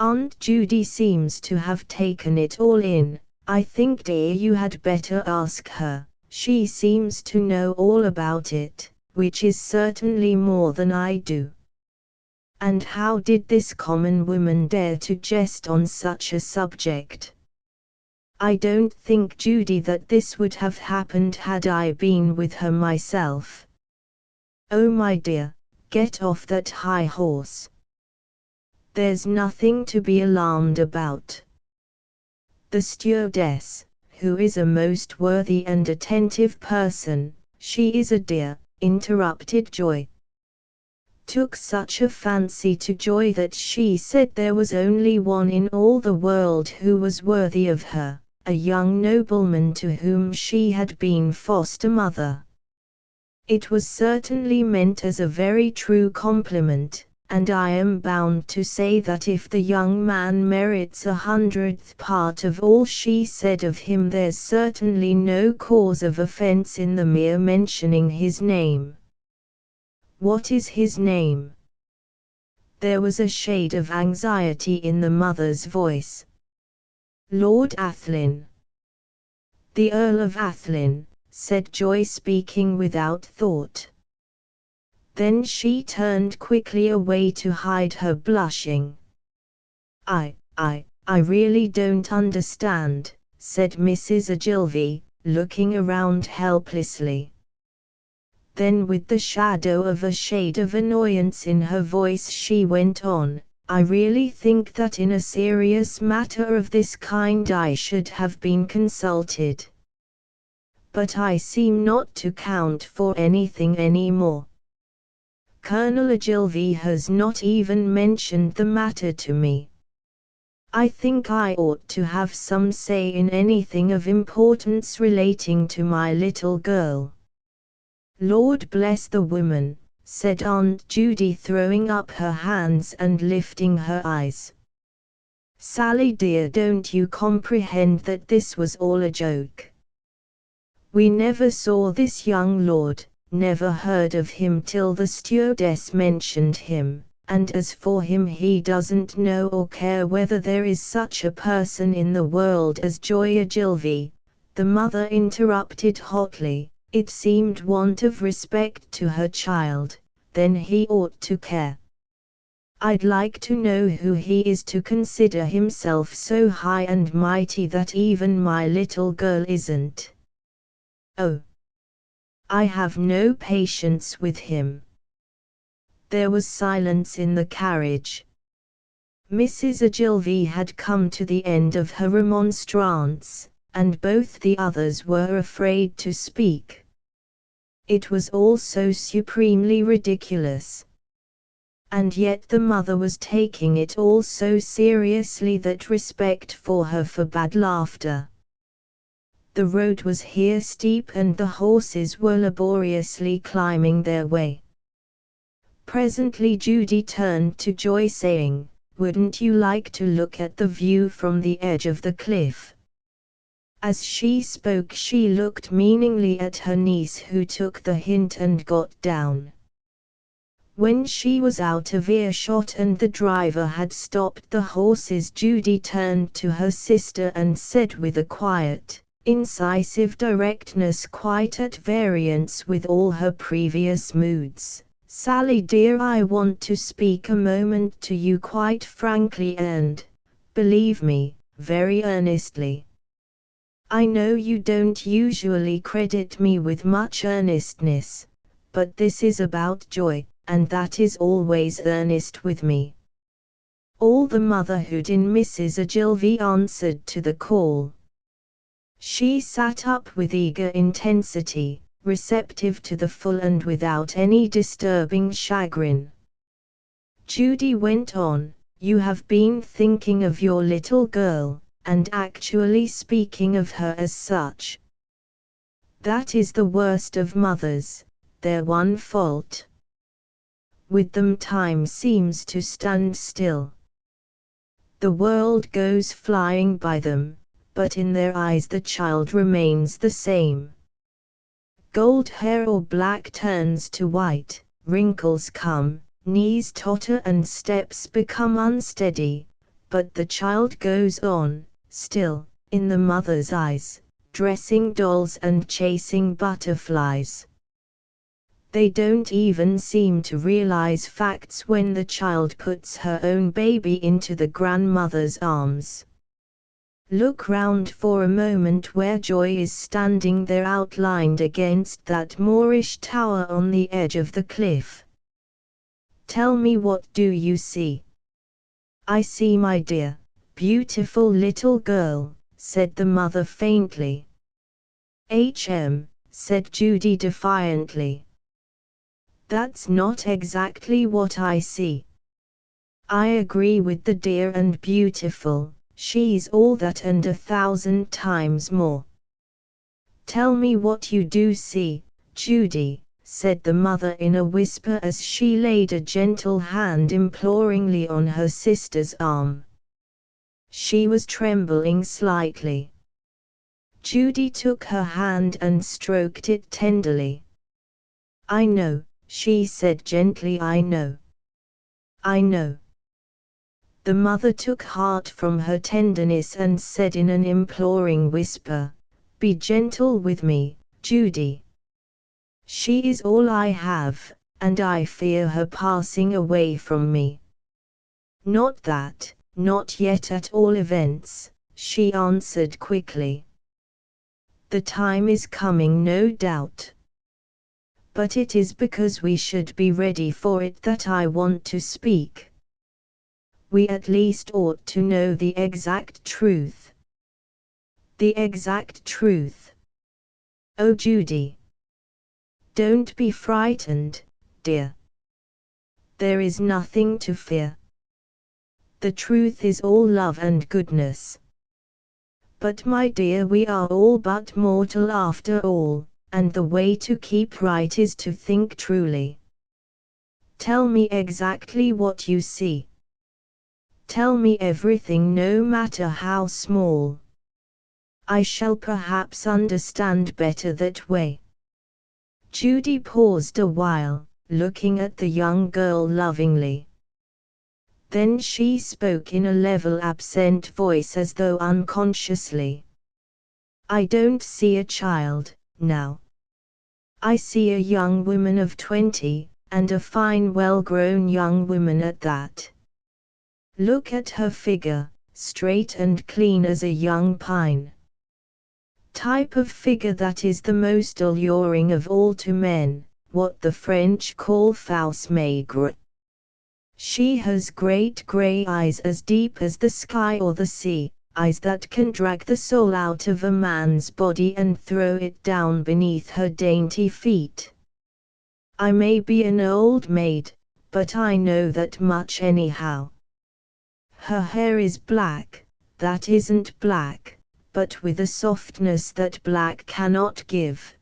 Aunt Judy seems to have taken it all in. I think, dear, you had better ask her. She seems to know all about it, which is certainly more than I do." "And how did this common woman dare to jest on such a subject?" "I don't think, Judy, that this would have happened had I been with her myself." "Oh, my dear, get off that high horse. There's nothing to be alarmed about." "The stewardess, who is a most worthy and attentive person, she is a dear," interrupted Joy, "took such a fancy to Joy that she said there was only one in all the world who was worthy of her, a young nobleman to whom she had been foster mother. It was certainly meant as a very true compliment, and I am bound to say that if the young man merits 100th part of all she said of him, there's certainly no cause of offense in the mere mentioning his name." "What is his name?" There was a shade of anxiety in the mother's voice. "Lord Athlyne." "The Earl of Athlyne," said Joy, speaking without thought. Then she turned quickly away to hide her blushing. I really don't understand," said Mrs. Ogilvy, looking around helplessly. Then, with the shadow of a shade of annoyance in her voice, she went on, "I really think that in a serious matter of this kind I should have been consulted. But I seem not to count for anything any more. Colonel Ogilvy has not even mentioned the matter to me. I think I ought to have some say in anything of importance relating to my little girl." "Lord bless the woman," said Aunt Judy, throwing up her hands and lifting her eyes. "Sally dear, don't you comprehend that this was all a joke? We never saw this young lord, never heard of him till the stewardess mentioned him, and as for him, he doesn't know or care whether there is such a person in the world as Joy Ogilvy," the mother interrupted hotly. It seemed want of respect to her child. "Then he ought to care." I'd like to know who he is to consider himself so high and mighty that even my little girl isn't. Oh, I have no patience with him." There was silence in the carriage. Mrs. Ogilvy had come to the end of her remonstrance, and both the others were afraid to speak. It was all so supremely ridiculous. And yet the mother was taking it all so seriously that respect for her forbade laughter. The road was here steep and the horses were laboriously climbing their way. Presently Judy turned to Joy saying, "Wouldn't you like to look at the view from the edge of the cliff?" As she spoke she looked meaningly at her niece, who took the hint and got down. When she was out of earshot and the driver had stopped the horses, Judy turned to her sister and said with a quiet, incisive directness quite at variance with all her previous moods, "Sally dear, I want to speak a moment to you quite frankly and, believe me, very earnestly. I know you don't usually credit me with much earnestness, but this is about Joy, and that is always earnest with me." All the motherhood in Mrs. Ogilvy answered to the call. She sat up with eager intensity, receptive to the full and without any disturbing chagrin. Judy went on, "You have been thinking of your little girl, and actually speaking of her as such. That is the worst of mothers, their one fault. With them time seems to stand still. The world goes flying by them, but in their eyes the child remains the same. Gold hair or black turns to white, wrinkles come, knees totter and steps become unsteady, but the child goes on, still, in the mother's eyes, dressing dolls and chasing butterflies. They don't even seem to realize facts when the child puts her own baby into the grandmother's arms. Look round for a moment where Joy is standing there outlined against that Moorish tower on the edge of the cliff. Tell me, what do you see?" "I see my dear, beautiful little girl," said the mother faintly. Said Judy defiantly. "That's not exactly what I see. I agree with the dear and beautiful. She's all that and 1,000 times more." "Tell me what you do see, Judy," said the mother in a whisper as she laid a gentle hand imploringly on her sister's arm. She was trembling slightly. Judy took her hand and stroked it tenderly. "I know," she said gently, "I know. I know." The mother took heart from her tenderness and said in an imploring whisper, "Be gentle with me, Judy. She is all I have, and I fear her passing away from me." "Not that, not yet at all events," she answered quickly. "The time is coming, no doubt. But it is because we should be ready for it that I want to speak. We at least ought to know the exact truth." "The exact truth? Oh Judy! Don't be frightened, dear. There is nothing to fear. The truth is all love and goodness. But my dear, we are all but mortal after all, and the way to keep right is to think truly. Tell me exactly what you see. Tell me everything, no matter how small. I shall perhaps understand better that way." Judy paused a while, looking at the young girl lovingly. Then she spoke in a level, absent voice as though unconsciously. "I don't see a child, now. I see a young woman of 20, and a fine well-grown young woman at that. Look at her figure, straight and clean as a young pine. Type of figure that is the most alluring of all to men, what the French call fausse maigre. She has great grey eyes as deep as the sky or the sea, eyes that can drag the soul out of a man's body and throw it down beneath her dainty feet. I may be an old maid, but I know that much anyhow. Her hair is black, that isn't black, but with a softness that black cannot give.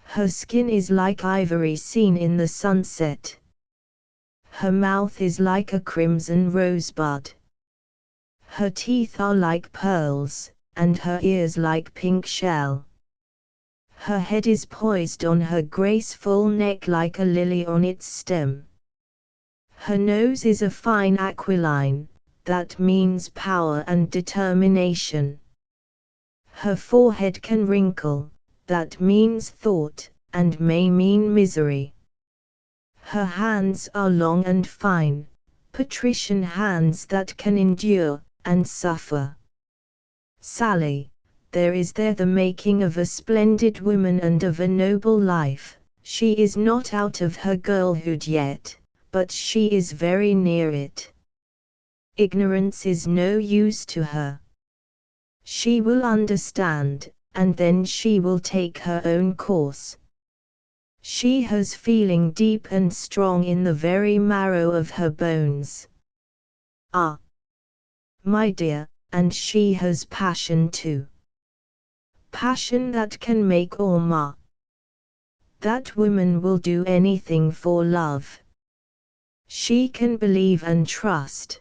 Her skin is like ivory seen in the sunset. Her mouth is like a crimson rosebud. Her teeth are like pearls, and her ears like pink shell. Her head is poised on her graceful neck like a lily on its stem. Her nose is a fine aquiline, that means power and determination. Her forehead can wrinkle, that means thought, and may mean misery. Her hands are long and fine, patrician hands that can endure, and suffer. Sally, there is there the making of a splendid woman and of a noble life. She is not out of her girlhood yet, but she is very near it. Ignorance is no use to her. She will understand, and then she will take her own course. She has feeling deep and strong in the very marrow of her bones. Ah, my dear, and she has passion too. Passion that can make or mar. That woman will do anything for love. She can believe and trust.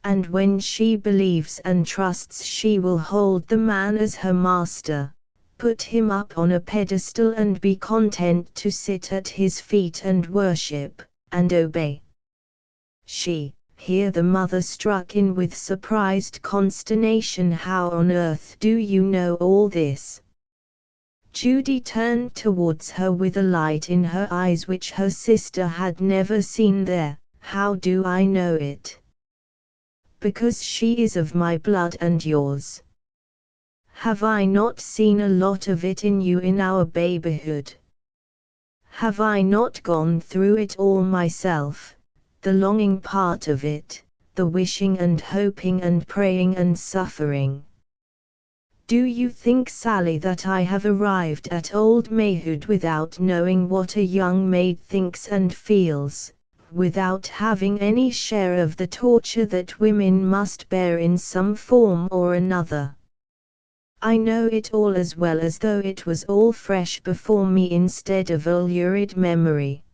And when she believes and trusts, she will hold the man as her master, put him up on a pedestal and be content to sit at his feet and worship, and obey. Here the mother struck in with surprised consternation. How on earth do you know all this? Judy turned towards her with a light in her eyes which her sister had never seen there. How do I know it? Because she is of my blood and yours. Have I not seen a lot of it in you in our babyhood? Have I not gone through it all myself, the longing part of it, the wishing and hoping and praying and suffering? Do you think, Sally, that I have arrived at old mayhood without knowing what a young maid thinks and feels, without having any share of the torture that women must bear in some form or another? I know it all as well as though it was all fresh before me instead of a lurid memory.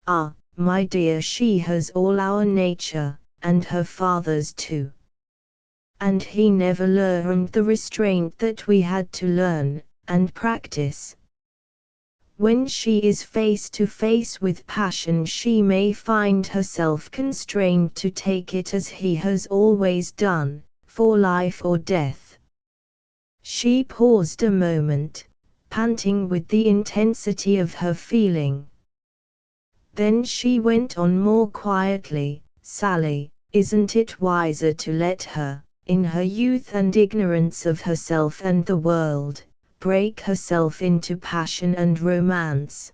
Ah, my dear, she has all our nature, and her father's too. And he never learned the restraint that we had to learn, and practice. When she is face to face with passion, she may find herself constrained to take it as he has always done, for life or death. She paused a moment, panting with the intensity of her feeling. Then she went on more quietly, Sally, isn't it wiser to let her, in her youth and ignorance of herself and the world, break herself into passion and romance?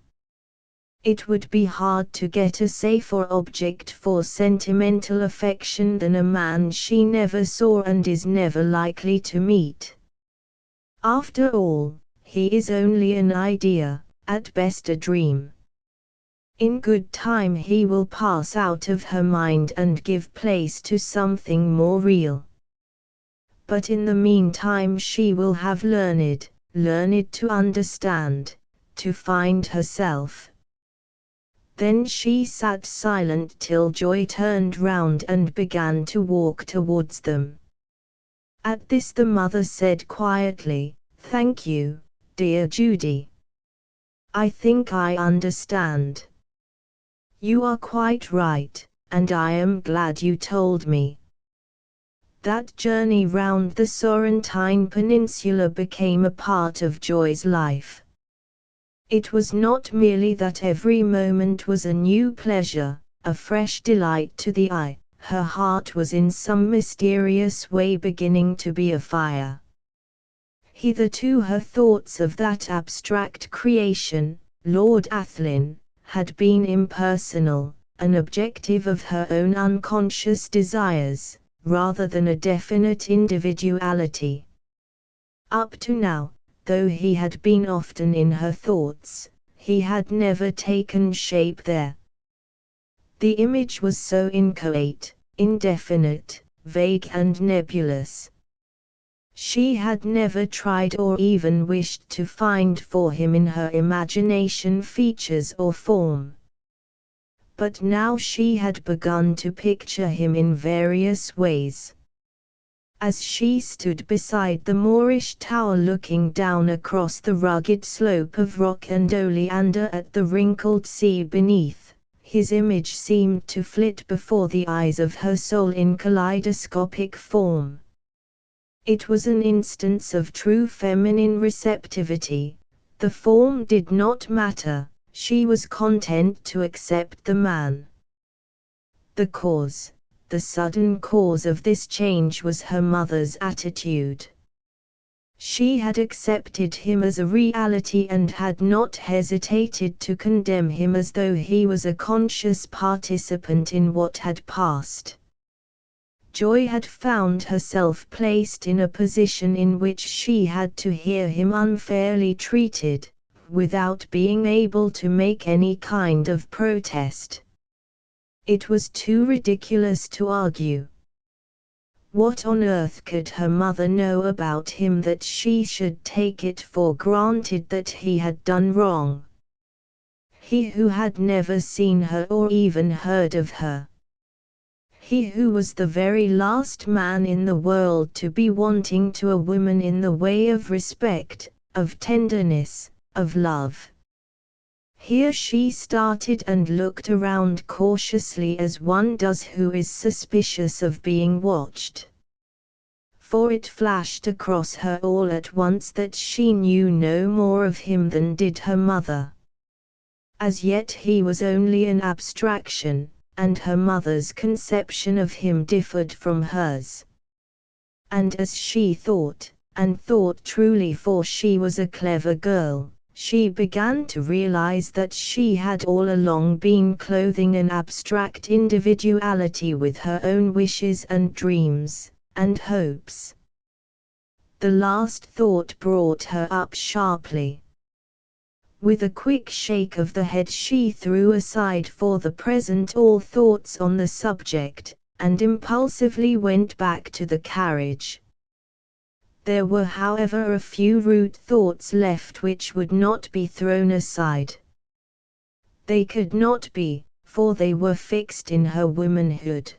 It would be hard to get a safer object for sentimental affection than a man she never saw and is never likely to meet. After all, he is only an idea, at best a dream. In good time he will pass out of her mind and give place to something more real. But in the meantime she will have learned to understand, to find herself. Then she sat silent till Joy turned round and began to walk towards them. At this the mother said quietly, "Thank you, dear Judy. I think I understand. You are quite right, and I am glad you told me." That journey round the Sorrentine Peninsula became a part of Joy's life. It was not merely that every moment was a new pleasure, a fresh delight to the eye, her heart was in some mysterious way beginning to be afire. Hitherto her thoughts of that abstract creation, Lord Athlyne, had been impersonal, an objective of her own unconscious desires, rather than a definite individuality. Up to now, though he had been often in her thoughts, he had never taken shape there. The image was so inchoate, indefinite, vague and nebulous. She had never tried or even wished to find for him in her imagination features or form. But now she had begun to picture him in various ways. As she stood beside the Moorish tower looking down across the rugged slope of rock and oleander at the wrinkled sea beneath, his image seemed to flit before the eyes of her soul in kaleidoscopic form. It was an instance of true feminine receptivity. The form did not matter, she was content to accept the man. The sudden cause of this change was her mother's attitude. She had accepted him as a reality and had not hesitated to condemn him as though he was a conscious participant in what had passed. Joy had found herself placed in a position in which she had to hear him unfairly treated, without being able to make any kind of protest. It was too ridiculous to argue. What on earth could her mother know about him that she should take it for granted that he had done wrong? He who had never seen her or even heard of her. He who was the very last man in the world to be wanting to a woman in the way of respect, of tenderness, of love. Here she started and looked around cautiously as one does who is suspicious of being watched. For it flashed across her all at once that she knew no more of him than did her mother. As yet he was only an abstraction, and her mother's conception of him differed from hers. And as she thought, and thought truly for she was a clever girl, she began to realize that she had all along been clothing an abstract individuality with her own wishes and dreams, and hopes. The last thought brought her up sharply. With a quick shake of the head she threw aside for the present all thoughts on the subject, and impulsively went back to the carriage. There were however a few root thoughts left which would not be thrown aside. They could not be, for they were fixed in her womanhood.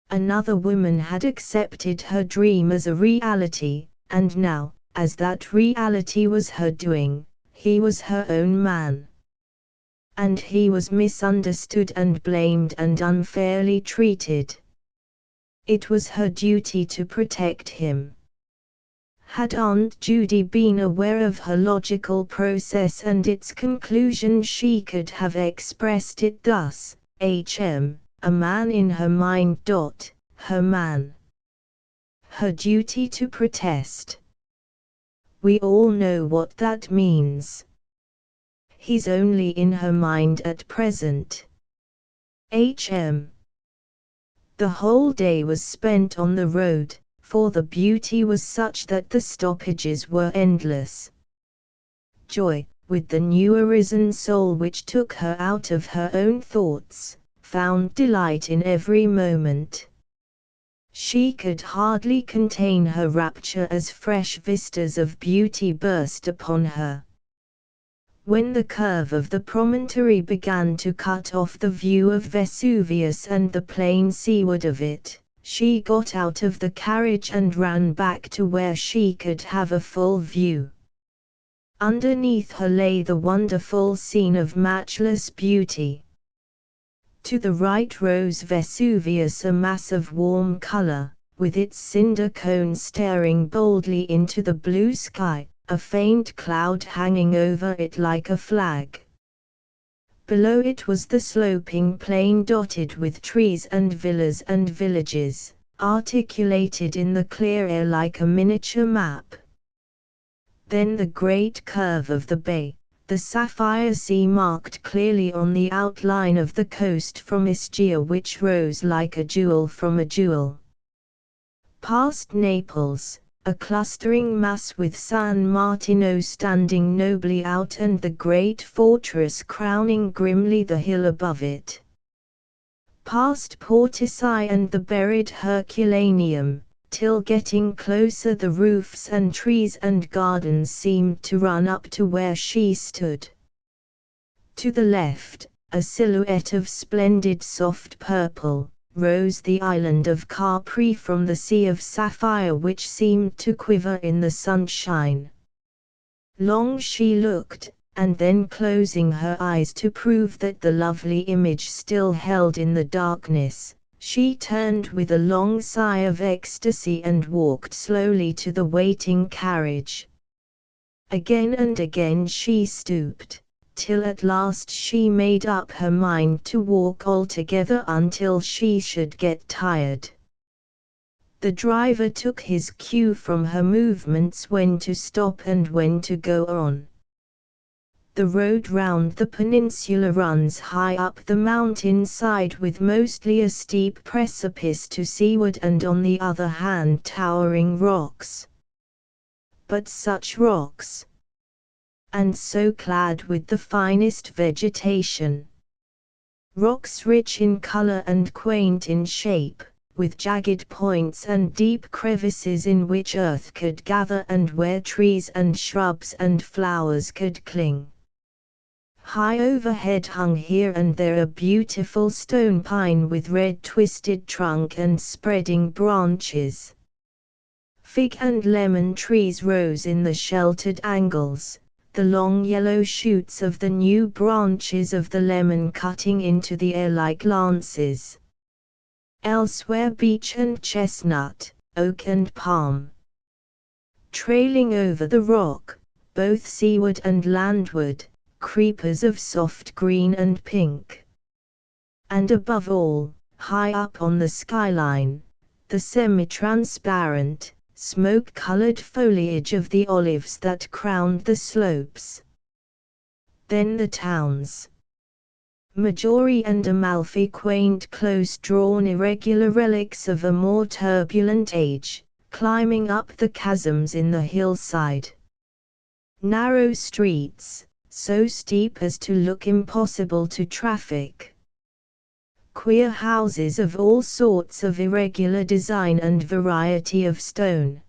Another woman had accepted her dream as a reality, and now, as that reality was her doing, he was her own man. And he was misunderstood and blamed and unfairly treated. It was her duty to protect him. Had Aunt Judy been aware of her logical process and its conclusion she could have expressed it thus: a man in her mind. Her man. Her duty to protest. We all know what that means. He's only in her mind at present. The whole day was spent on the road, for the beauty was such that the stoppages were endless. Joy, with the new arisen soul which took her out of her own thoughts, found delight in every moment. She could hardly contain her rapture as fresh vistas of beauty burst upon her. When the curve of the promontory began to cut off the view of Vesuvius and the plain seaward of it, she got out of the carriage and ran back to where she could have a full view. Underneath her lay the wonderful scene of matchless beauty. To the right rose Vesuvius, a mass of warm color, with its cinder cone staring boldly into the blue sky, a faint cloud hanging over it like a flag. Below it was the sloping plain dotted with trees and villas and villages, articulated in the clear air like a miniature map. Then the great curve of the bay, the sapphire sea marked clearly on the outline of the coast from Ischia, which rose like a jewel from a jewel. Past Naples, a clustering mass with San Martino standing nobly out and the great fortress crowning grimly the hill above it. Past Portici and the buried Herculaneum, till getting closer the roofs and trees and gardens seemed to run up to where she stood. To the left, a silhouette of splendid soft purple, rose the island of Capri from the sea of sapphire which seemed to quiver in the sunshine. Long she looked, and then closing her eyes to prove that the lovely image still held in the darkness, she turned with a long sigh of ecstasy and walked slowly to the waiting carriage. Again and again she stooped, till at last she made up her mind to walk altogether until she should get tired. The driver took his cue from her movements when to stop and when to go on. The road round the peninsula runs high up the mountain side with mostly a steep precipice to seaward and on the other hand towering rocks. But such rocks! And so clad with the finest vegetation. Rocks rich in color and quaint in shape, with jagged points and deep crevices in which earth could gather and where trees and shrubs and flowers could cling. High overhead hung here and there a beautiful stone pine with red twisted trunk and spreading branches. Fig and lemon trees rose in the sheltered angles, the long yellow shoots of the new branches of the lemon cutting into the air like lances. Elsewhere beech and chestnut, oak and palm. Trailing over the rock, both seaward and landward, creepers of soft green and pink. And above all, high up on the skyline, the semi-transparent, smoke-colored foliage of the olives that crowned the slopes. Then the towns. Maggiore and Amalfi, quaint close-drawn irregular relics of a more turbulent age, climbing up the chasms in the hillside. Narrow streets, so steep as to look impossible to traffic. Queer houses of all sorts of irregular design and variety of stone.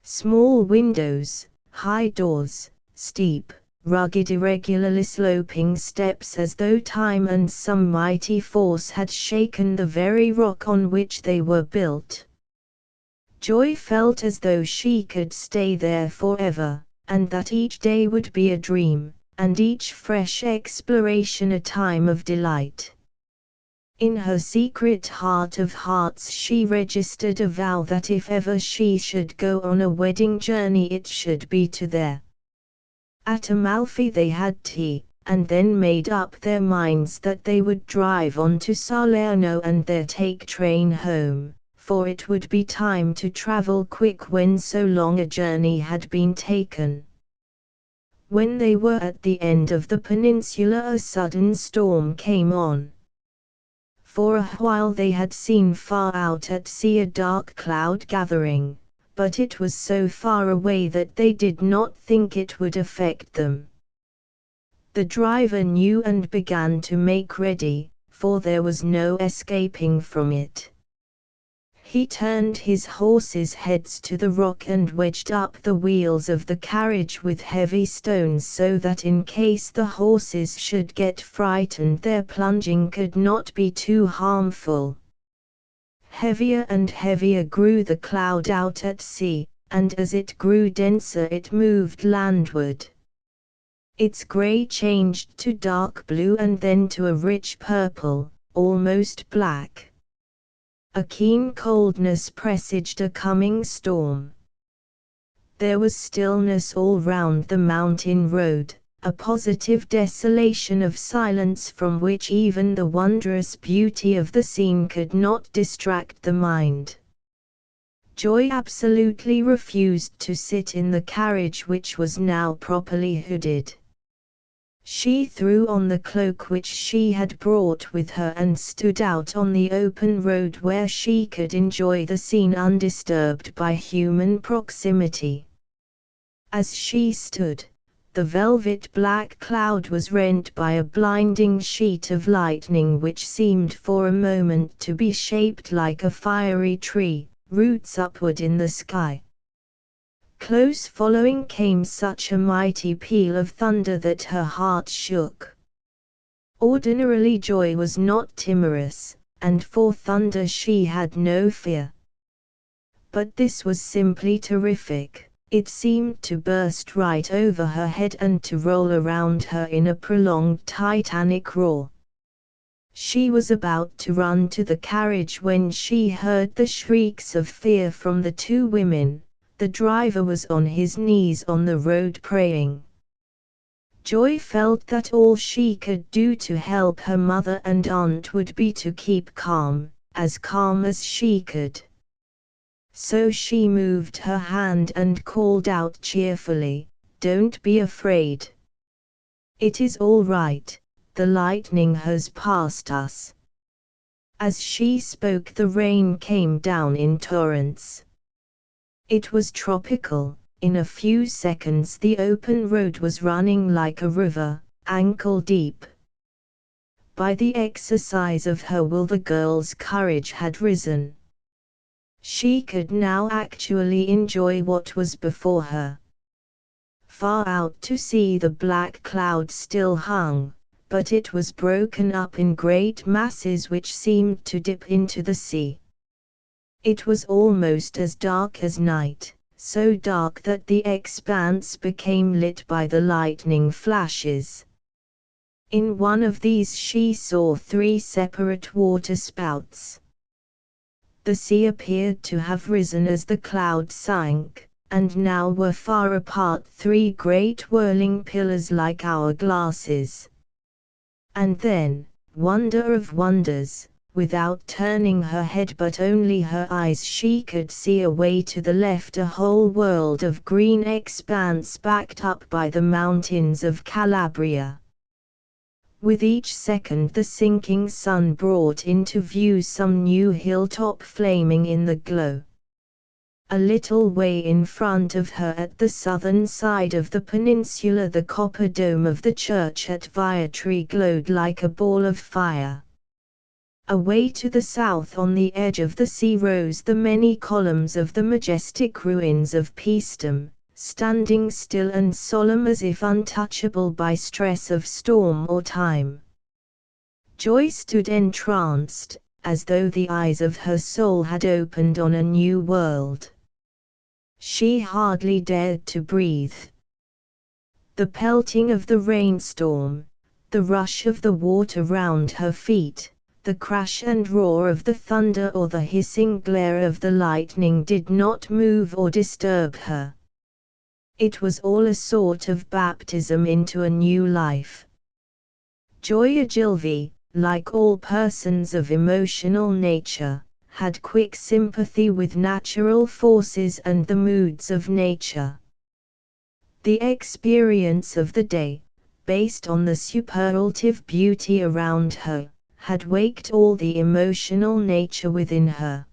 Small windows, high doors, steep, rugged irregularly sloping steps as though time and some mighty force had shaken the very rock on which they were built. Joy felt as though she could stay there forever, and that each day would be a dream, and each fresh exploration a time of delight. In her secret heart of hearts she registered a vow that if ever she should go on a wedding journey it should be to there. At Amalfi they had tea, and then made up their minds that they would drive on to Salerno and there take train home, for it would be time to travel quick when so long a journey had been taken. When they were at the end of the peninsula a sudden storm came on. For a while they had seen far out at sea a dark cloud gathering, but it was so far away that they did not think it would affect them. The driver knew and began to make ready, for there was no escaping from it. He turned his horses' heads to the rock and wedged up the wheels of the carriage with heavy stones so that in case the horses should get frightened their plunging could not be too harmful. Heavier and heavier grew the cloud out at sea, and as it grew denser it moved landward. Its grey changed to dark blue and then to a rich purple, almost black. A keen coldness presaged a coming storm. There was stillness all round the mountain road, a positive desolation of silence from which even the wondrous beauty of the scene could not distract the mind. Joy absolutely refused to sit in the carriage which was now properly hooded. She threw on the cloak which she had brought with her and stood out on the open road where she could enjoy the scene undisturbed by human proximity. As she stood, the velvet black cloud was rent by a blinding sheet of lightning which seemed for a moment to be shaped like a fiery tree, roots upward in the sky. Close following came such a mighty peal of thunder that her heart shook. Ordinarily Joy was not timorous, and for thunder she had no fear. But this was simply terrific. It seemed to burst right over her head and to roll around her in a prolonged titanic roar. She was about to run to the carriage when she heard the shrieks of fear from the two women. The driver was on his knees on the road praying. Joy felt that all she could do to help her mother and aunt would be to keep calm as she could. So she moved her hand and called out cheerfully, "Don't be afraid. It is all right, the lightning has passed us." As she spoke, the rain came down in torrents. It was tropical. In a few seconds the open road was running like a river, ankle deep. By the exercise of her will the girl's courage had risen. She could now actually enjoy what was before her. Far out to sea the black cloud still hung, but it was broken up in great masses which seemed to dip into the sea. It was almost as dark as night, so dark that the expanse became lit by the lightning flashes. In one of these she saw 3 separate waterspouts. The sea appeared to have risen as the cloud sank, and now were far apart 3 great whirling pillars like hourglasses. And then, wonder of wonders, without turning her head but only her eyes, she could see away to the left a whole world of green expanse backed up by the mountains of Calabria. With each second the sinking sun brought into view some new hilltop flaming in the glow. A little way in front of her at the southern side of the peninsula the copper dome of the church at Vietri glowed like a ball of fire. Away to the south on the edge of the sea rose the many columns of the majestic ruins of Paestum, standing still and solemn as if untouchable by stress of storm or time. Joy stood entranced, as though the eyes of her soul had opened on a new world. She hardly dared to breathe. The pelting of the rainstorm, the rush of the water round her feet, the crash and roar of the thunder or the hissing glare of the lightning did not move or disturb her. It was all a sort of baptism into a new life. Joy Ogilvy, like all persons of emotional nature, had quick sympathy with natural forces and the moods of nature. The experience of the day, based on the superlative beauty around her, had waked all the emotional nature within her.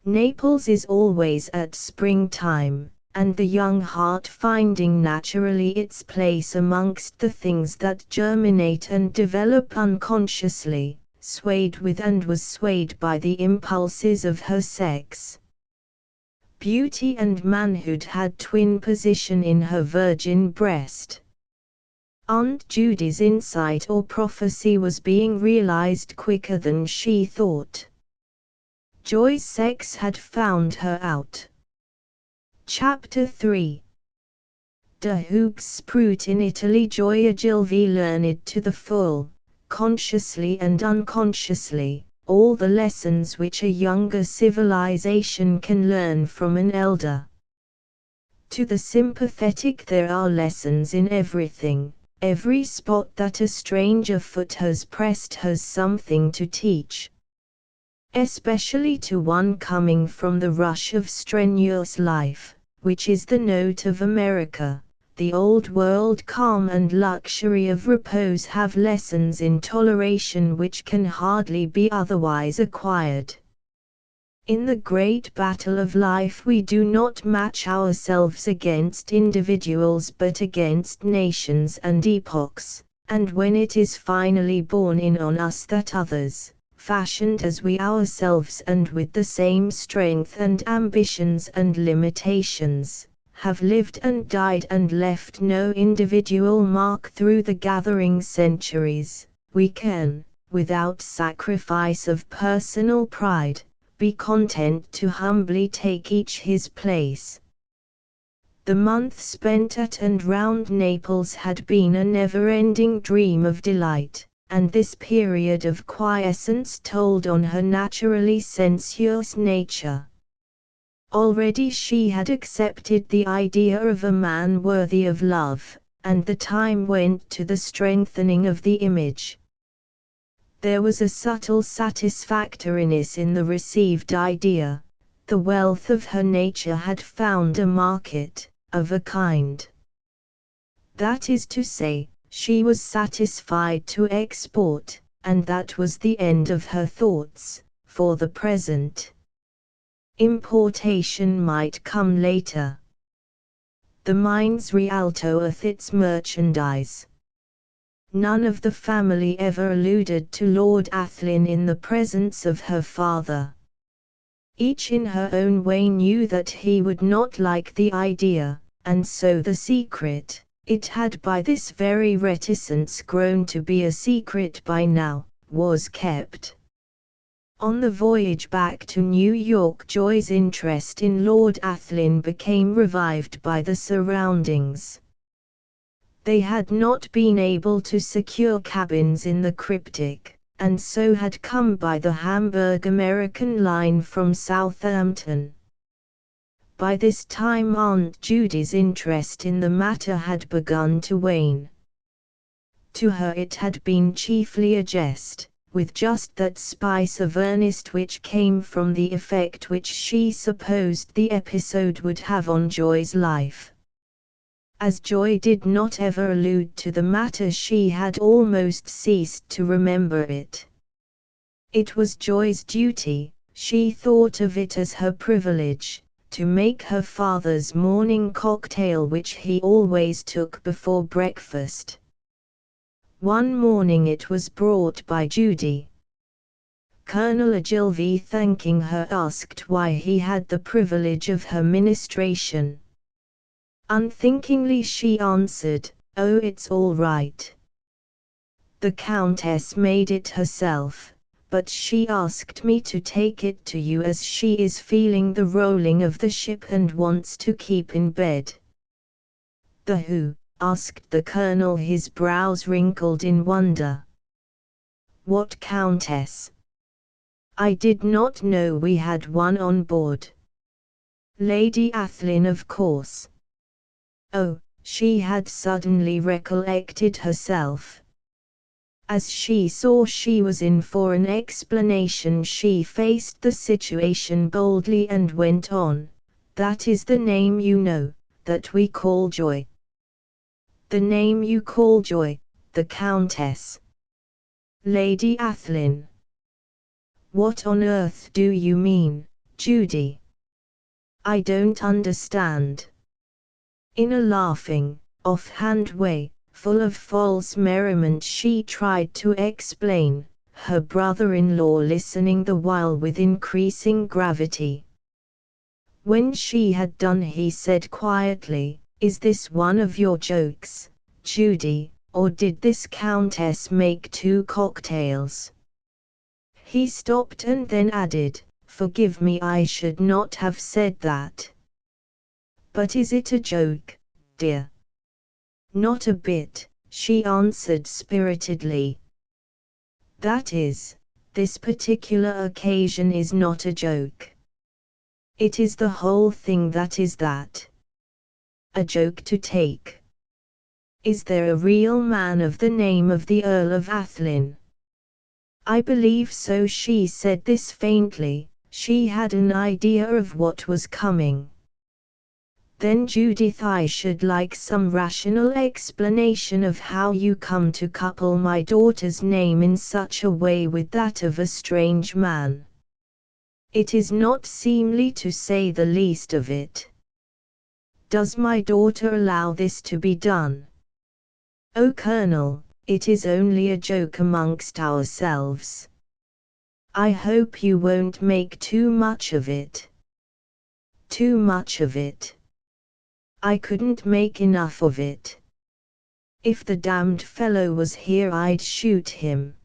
Naples is always at springtime, and the young heart finding naturally its place amongst the things that germinate and develop unconsciously, swayed with and was swayed by the impulses of her sex. Beauty and manhood had twin position in her virgin breast. Aunt Judy's insight or prophecy was being realized quicker than she thought. Joy's sex had found her out. Chapter 3. De Hoogsprout in Italy. Joy Ogilvy learned to the full, consciously and unconsciously, all the lessons which a younger civilization can learn from an elder. To the sympathetic there are lessons in everything. Every spot that a stranger foot has pressed has something to teach. Especially to one coming from the rush of strenuous life, which is the note of America. The old world calm and luxury of repose have lessons in toleration which can hardly be otherwise acquired. In the great battle of life we do not match ourselves against individuals but against nations and epochs, and when it is finally borne in on us that others, fashioned as we ourselves and with the same strength and ambitions and limitations, have lived and died and left no individual mark through the gathering centuries, we can, without sacrifice of personal pride, be content to humbly take each his place. The month spent at and round Naples had been a never-ending dream of delight, and this period of quiescence told on her naturally sensuous nature. Already she had accepted the idea of a man worthy of love, and the time went to the strengthening of the image. There was a subtle satisfactoriness in the received idea. The wealth of her nature had found a market, of a kind. That is to say, she was satisfied to export, and that was the end of her thoughts, for the present. Importation might come later. The mind's realtoeth its merchandise. None of the family ever alluded to Lord Athlyne in the presence of her father. Each in her own way knew that he would not like the idea, and so the secret, it had by this very reticence grown to be a secret by now, was kept. On the voyage back to New York, Joy's interest in Lord Athlyne became revived by the surroundings. They had not been able to secure cabins in the cryptic, and so had come by the Hamburg American line from Southampton. By this time Aunt Judy's interest in the matter had begun to wane. To her it had been chiefly a jest, with just that spice of earnest which came from the effect which she supposed the episode would have on Joy's life. As Joy did not ever allude to the matter, she had almost ceased to remember it. It was Joy's duty, she thought of it as her privilege, to make her father's morning cocktail which he always took before breakfast. One morning it was brought by Judy. Colonel Ogilvy, thanking her, asked why he had the privilege of her ministration. Unthinkingly she answered, "Oh, it's all right. The Countess made it herself, but she asked me to take it to you as she is feeling the rolling of the ship and wants to keep in bed." "The who?" asked the Colonel, his brows wrinkled in wonder. "What Countess? I did not know we had one on board." "Lady Athlyne, of course." Oh, she had suddenly recollected herself. As she saw she was in for an explanation, she faced the situation boldly and went on, "That is the name you know, that we call Joy." "The name you call Joy, the Countess? Lady Athlyne? What on earth do you mean, Judy? I don't understand." In a laughing, off-hand way, full of false merriment, she tried to explain, her brother-in-law listening the while with increasing gravity. When she had done he said quietly, "Is this one of your jokes, Judy, or did this Countess make 2 cocktails?" He stopped and then added, "Forgive me, I should not have said that. But is it a joke, dear?" "Not a bit," she answered spiritedly. "That is, this particular occasion is not a joke. It is the whole thing that is that. a joke to take. Is there a real man of the name of the Earl of Athlyne? I believe so. She said this faintly. She had an idea of what was coming. Then Judith, I should like some rational explanation of how you come to couple my daughter's name in such a way with that of a strange man. It is not seemly, to say the least of it. Does my daughter allow this to be done? Oh, Colonel, it is only a joke amongst ourselves. I hope you won't make too much of it. Too much of it? I couldn't make enough of it. If the damned fellow was here, I'd shoot him.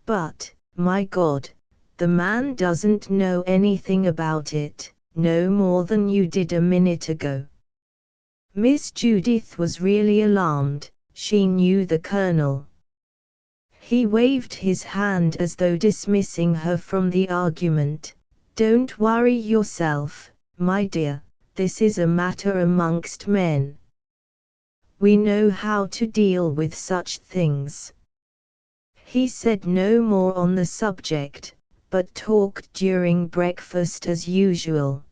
But, my God, the man doesn't know anything about it, no more than you did a minute ago. Miss Judith was really alarmed. She knew the Colonel. He waved his hand as though dismissing her from the argument. Don't worry yourself, my dear. This is a matter amongst men. We know how to deal with such things. He said no more on the subject, but talked during breakfast as usual.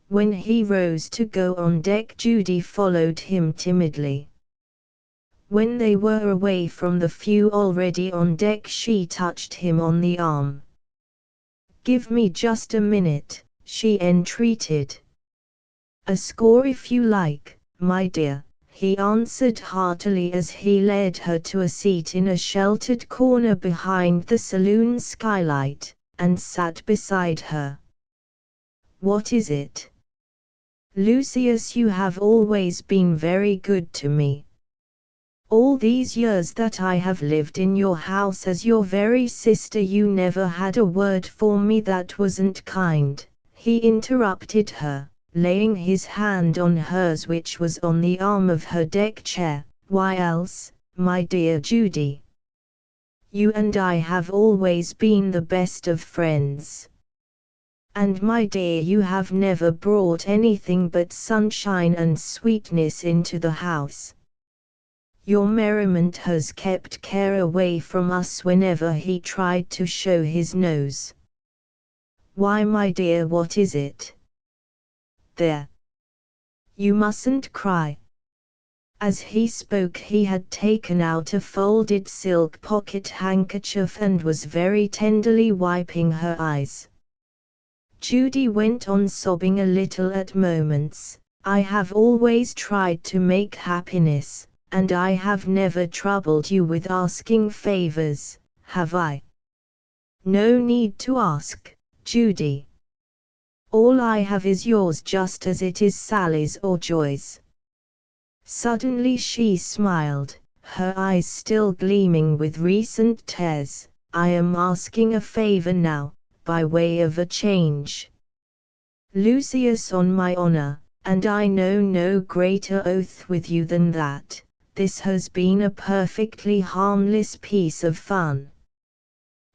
When he rose to go on deck, Judy followed him timidly. When they were away from the few already on deck, she touched him on the arm. Give me just a minute, she entreated. A score if you like, my dear, he answered heartily as he led her to a seat in a sheltered corner behind the saloon skylight, and sat beside her. What is it? Lucius, you have always been very good to me. All these years that I have lived in your house as your very sister, you never had a word for me that wasn't kind, he interrupted her, laying his hand on hers, which was on the arm of her deck chair. Why else, my dear Judy? You and I have always been the best of friends. And my dear, you have never brought anything but sunshine and sweetness into the house. Your merriment has kept care away from us whenever he tried to show his nose. Why, my dear, what is it? There. You mustn't cry. As he spoke, he had taken out a folded silk pocket handkerchief and was very tenderly wiping her eyes. Judy went on, sobbing a little at moments. I have always tried to make happiness, and I have never troubled you with asking favors, have I? No need to ask, Judy. All I have is yours, just as it is Sally's or Joy's. Suddenly she smiled, her eyes still gleaming with recent tears. I am asking a favor now, by way of a change. Lucius, on my honor, and I know no greater oath with you than that, this has been a perfectly harmless piece of fun.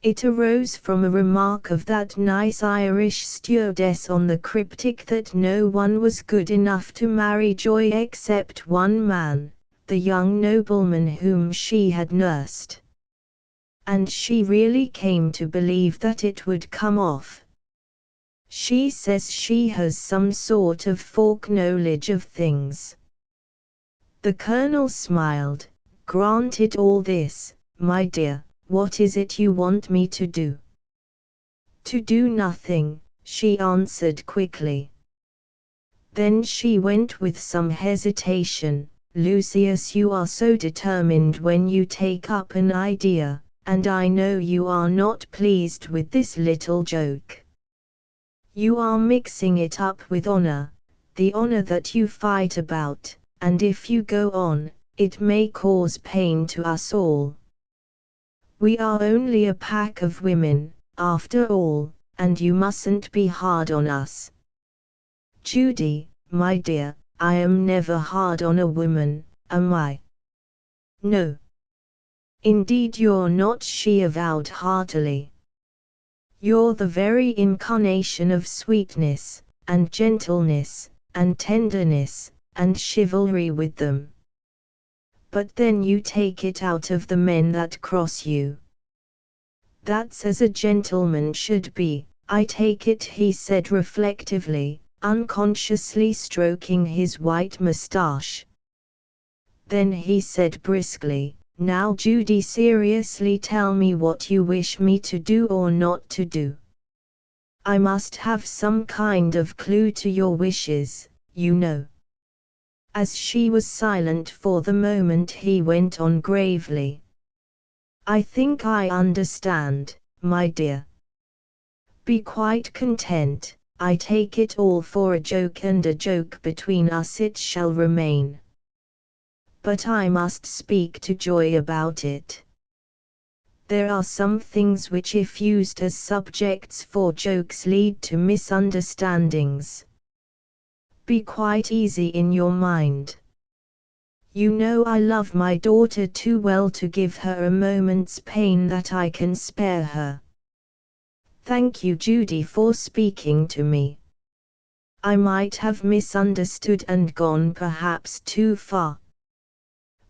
It arose from a remark of that nice Irish stewardess on the cryptic that no one was good enough to marry Joy except one man, the young nobleman whom she had nursed. And she really came to believe that it would come off. She says she has some sort of folk knowledge of things. The Colonel smiled. Granted all this, my dear. What is it you want me to do? To do nothing, she answered quickly. Then she went with some hesitation. Lucius, you are so determined when you take up an idea, and I know you are not pleased with this little joke. You are mixing it up with honor, the honor that you fight about, and if you go on, it may cause pain to us all. We are only a pack of women, after all, and you mustn't be hard on us. Judy, my dear, I am never hard on a woman, am I? No. Indeed you're not, she avowed heartily. You're the very incarnation of sweetness, and gentleness, and tenderness, and chivalry with them. But then you take it out of the men that cross you. That's as a gentleman should be, I take it, he said reflectively, unconsciously stroking his white moustache. Then he said briskly, "Now Judy, seriously tell me what you wish me to do or not to do. I must have some kind of clue to your wishes, you know." As she was silent for the moment, he went on gravely. "I think I understand, my dear. Be quite content, I take it all for a joke, and a joke between us it shall remain. But I must speak to Joy about it. There are some things which, if used as subjects for jokes, lead to misunderstandings. Be quite easy in your mind. You know I love my daughter too well to give her a moment's pain that I can spare her. Thank you, Judy, for speaking to me. I might have misunderstood and gone perhaps too far.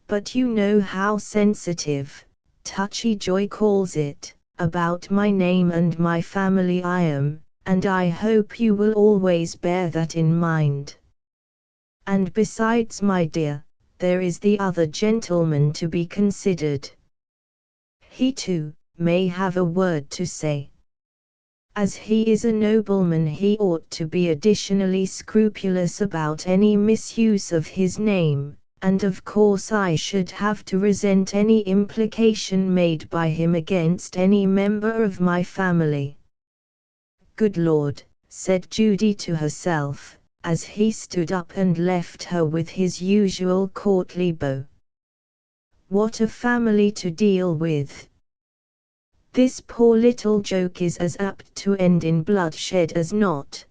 But you know how sensitive, touchy Joy calls it, about my name and my family I am, and I hope you will always bear that in mind. And besides, my dear, there is the other gentleman to be considered. He too may have a word to say. As he is a nobleman, he ought to be additionally scrupulous about any misuse of his name, and of course I should have to resent any implication made by him against any member of my family." "Good Lord," said Judy to herself, as he stood up and left her with his usual courtly bow. "What a family to deal with! This poor little joke is as apt to end in bloodshed as not.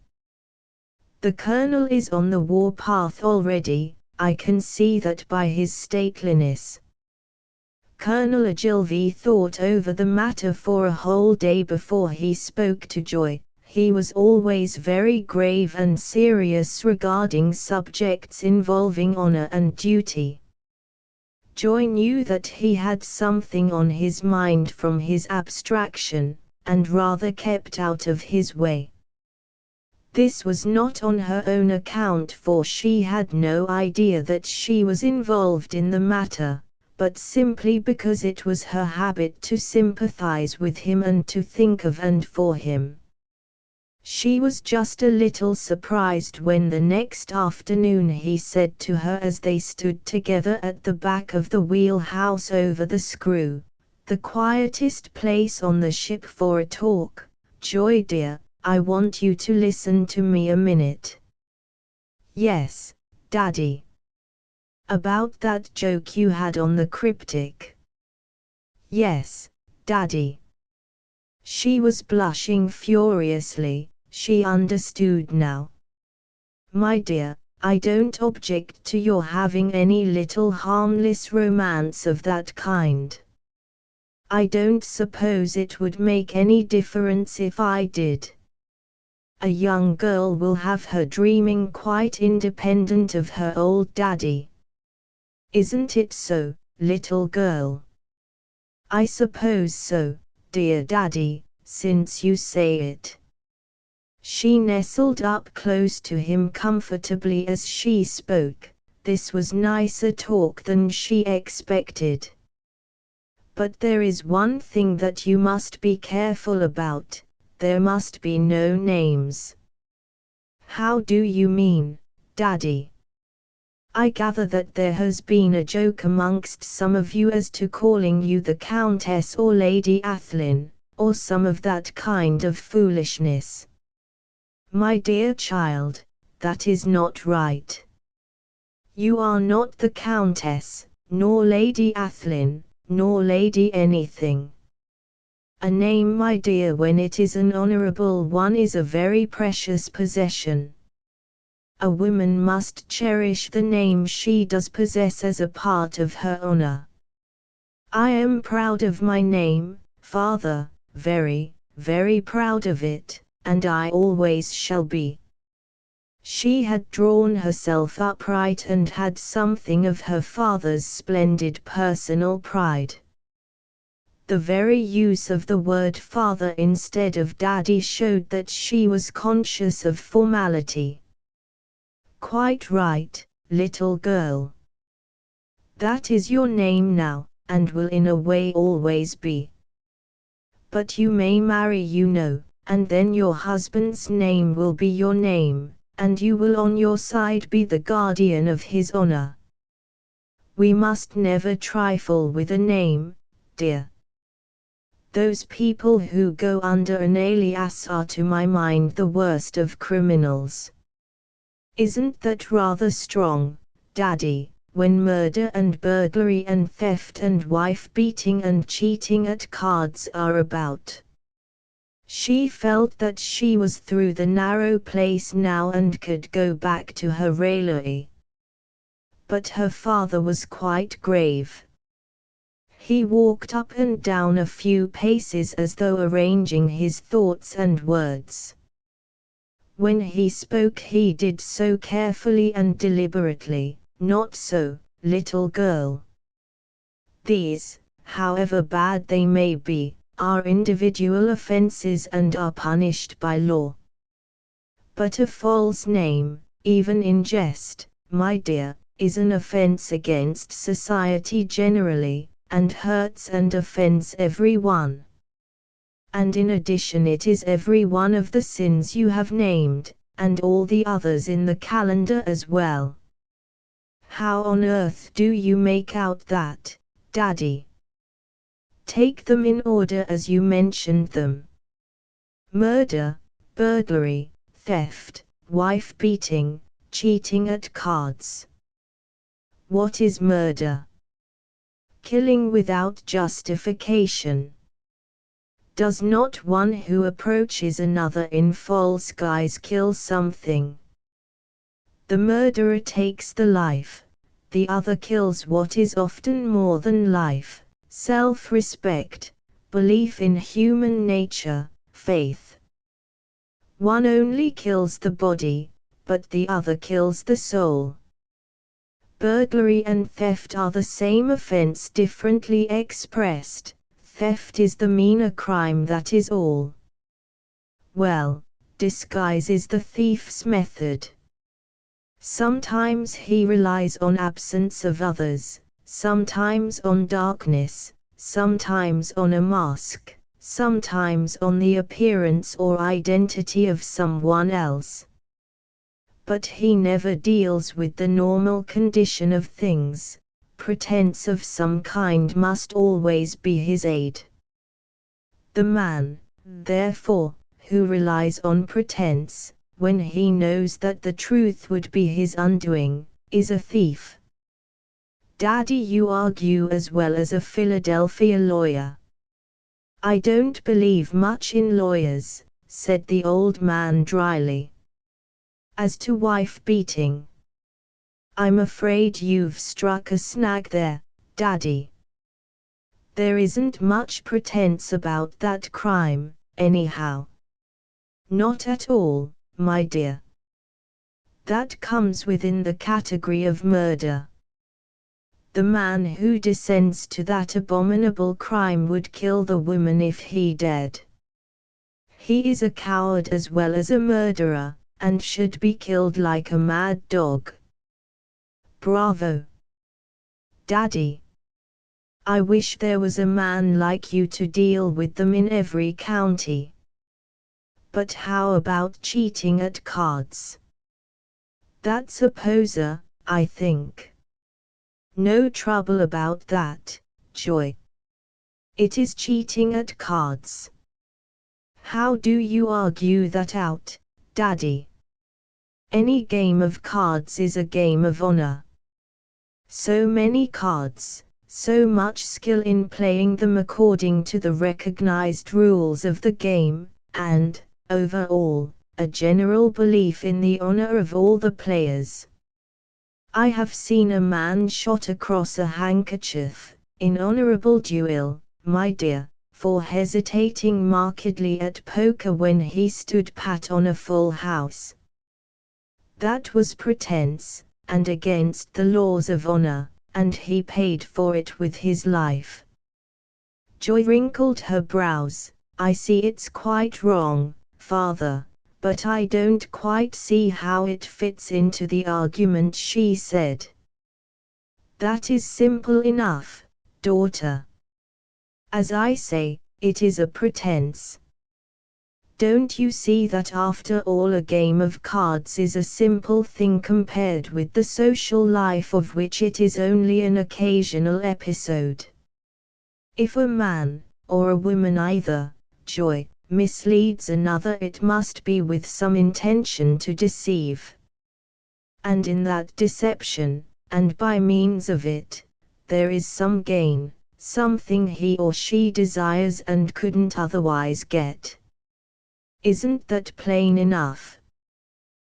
The Colonel is on the war path already, I can see that by his stateliness." Colonel Ogilvy thought over the matter for a whole day before he spoke to Joy. He was always very grave and serious regarding subjects involving honor and duty. Joy knew that he had something on his mind from his abstraction, and rather kept out of his way. This was not on her own account, for she had no idea that she was involved in the matter, but simply because it was her habit to sympathize with him and to think of and for him. She was just a little surprised when the next afternoon he said to her, as they stood together at the back of the wheelhouse over the screw, the quietest place on the ship for a talk, "Joy dear, I want you to listen to me a minute." "Yes, Daddy." "About that joke you had on the cryptic." "Yes, Daddy." She was blushing furiously. She understood now. "My dear, I don't object to your having any little harmless romance of that kind. I don't suppose it would make any difference if I did. A young girl will have her dreaming quite independent of her old daddy. Isn't it so, little girl?" "I suppose so, dear Daddy, since you say it." She nestled up close to him comfortably as she spoke. This was nicer talk than she expected. "But there is one thing that you must be careful about. There must be no names." "How do you mean, Daddy?" "I gather that there has been a joke amongst some of you as to calling you the Countess or Lady Athlyne, or some of that kind of foolishness." "My dear child, that is not right. You are not the Countess, nor Lady Athlyne, nor Lady anything. A name, my dear, when it is an honorable one, is a very precious possession. A woman must cherish the name she does possess as a part of her honor. I am proud of my name, Father, very, very proud of it, and I always shall be." She had drawn herself upright and had something of her father's splendid personal pride. The very use of the word father instead of daddy showed that she was conscious of formality. Quite right, little girl. That is your name now, and will in a way always be. But you may marry, you know, and then your husband's name will be your name, and you will on your side be the guardian of his honor. We must never trifle with a name, dear. Those people who go under an alias are to my mind the worst of criminals. Isn't that rather strong, Daddy, when murder and burglary and theft and wife-beating and cheating at cards are about? She felt that she was through the narrow place now and could go back to her raillery. But her father was quite grave. He walked up and down a few paces as though arranging his thoughts and words. When he spoke he did so carefully and deliberately. Not so, little girl. These, however bad they may be, are individual offenses and are punished by law. But a false name, even in jest, my dear, is an offense against society generally, and hurts and offends everyone. And in addition it is every one of the sins you have named, and all the others in the calendar as well. How on earth do you make out that, Daddy? Take them in order as you mentioned them. Murder, burglary, theft, wife-beating, cheating at cards. What is murder? Killing without justification. Does not one who approaches another in false guise kill something? The murderer takes the life, the other kills what is often more than life: self-respect, belief in human nature, faith. One only kills the body, but the other kills the soul. Burglary and theft are the same offense differently expressed. Theft is the meaner crime, that is all. Well, disguise is the thief's method. Sometimes he relies on absence of others, sometimes on darkness, sometimes on a mask, sometimes on the appearance or identity of someone else. But he never deals with the normal condition of things. Pretense of some kind must always be his aid. The man, therefore, who relies on pretense, when he knows that the truth would be his undoing, is a thief. Daddy, you argue as well as a Philadelphia lawyer. I don't believe much in lawyers, said the old man dryly. As to wife-beating, I'm afraid you've struck a snag there, Daddy. There isn't much pretense about that crime, anyhow. Not at all, my dear. That comes within the category of murder. The man who descends to that abominable crime would kill the woman if he dared. He is a coward as well as a murderer, and should be killed like a mad dog. Bravo! Daddy! I wish there was a man like you to deal with them in every county. But how about cheating at cards? That's a poser, I think. No trouble about that, Joy. It is cheating at cards. How do you argue that out, Daddy? Any game of cards is a game of honor. So many cards, so much skill in playing them according to the recognized rules of the game, and, over all, a general belief in the honor of all the players. I have seen a man shot across a handkerchief, in honorable duel, my dear, for hesitating markedly at poker when he stood pat on a full house. That was pretense, and against the laws of honor, and he paid for it with his life. Joy wrinkled her brows. I see it's quite wrong, father, but I don't quite see how it fits into the argument, she said. That is simple enough, daughter. As I say, it is a pretense. Don't you see that after all a game of cards is a simple thing compared with the social life of which it is only an occasional episode? If a man, or a woman either, Joy, misleads another, it must be with some intention to deceive. And in that deception, and by means of it, there is some gain, something he or she desires and couldn't otherwise get. Isn't that plain enough?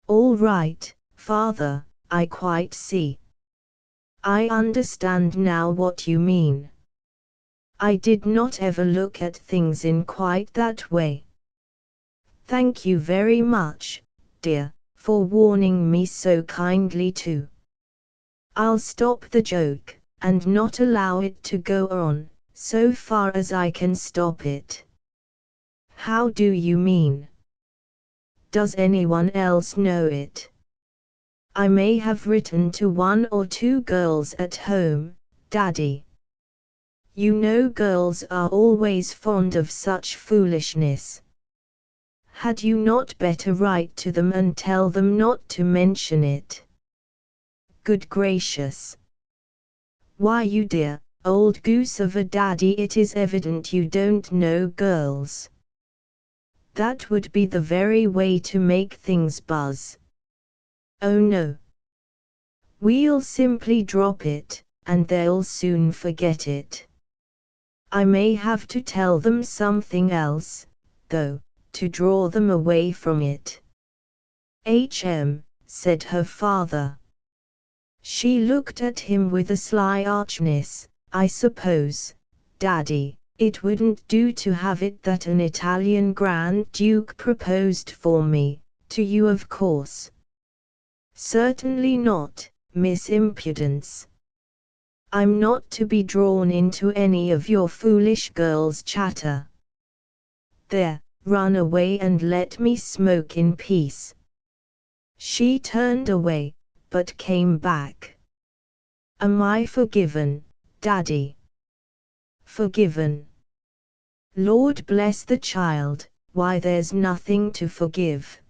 All right, father, I quite see. I understand now what you mean. I did not ever look at things in quite that way. Thank you very much, dear, for warning me so kindly too. I'll stop the joke, and not allow it to go on, so far as I can stop it. How do you mean? Does anyone else know it? I may have written to 1 or 2 girls at home, Daddy. You know girls are always fond of such foolishness. Had you not better write to them and tell them not to mention it? Good gracious! Why, you dear, old goose of a daddy, it is evident you don't know girls. That would be the very way to make things buzz. Oh no. We'll simply drop it, and they'll soon forget it. I may have to tell them something else, though, to draw them away from it. Said her father. She looked at him with a sly archness. I suppose, Daddy, it wouldn't do to have it that an Italian Grand Duke proposed for me, to you of course. Certainly not, Miss Impudence. I'm not to be drawn into any of your foolish girls' chatter. There, run away and let me smoke in peace. She turned away, but came back. Am I forgiven, Daddy? Forgiven? Lord bless the child, why there's nothing to forgive.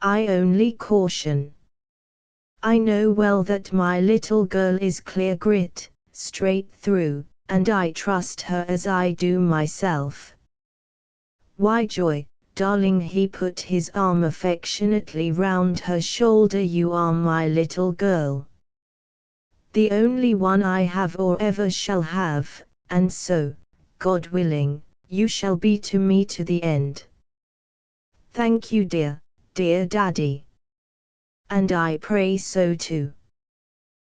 I only caution. I know well that my little girl is clear grit, straight through, and I trust her as I do myself. Why, Joy, darling, he put his arm affectionately round her shoulder, you are my little girl. The only one I have or ever shall have, and so, God willing, you shall be to me to the end. Thank you, dear, dear Daddy. And I pray so too.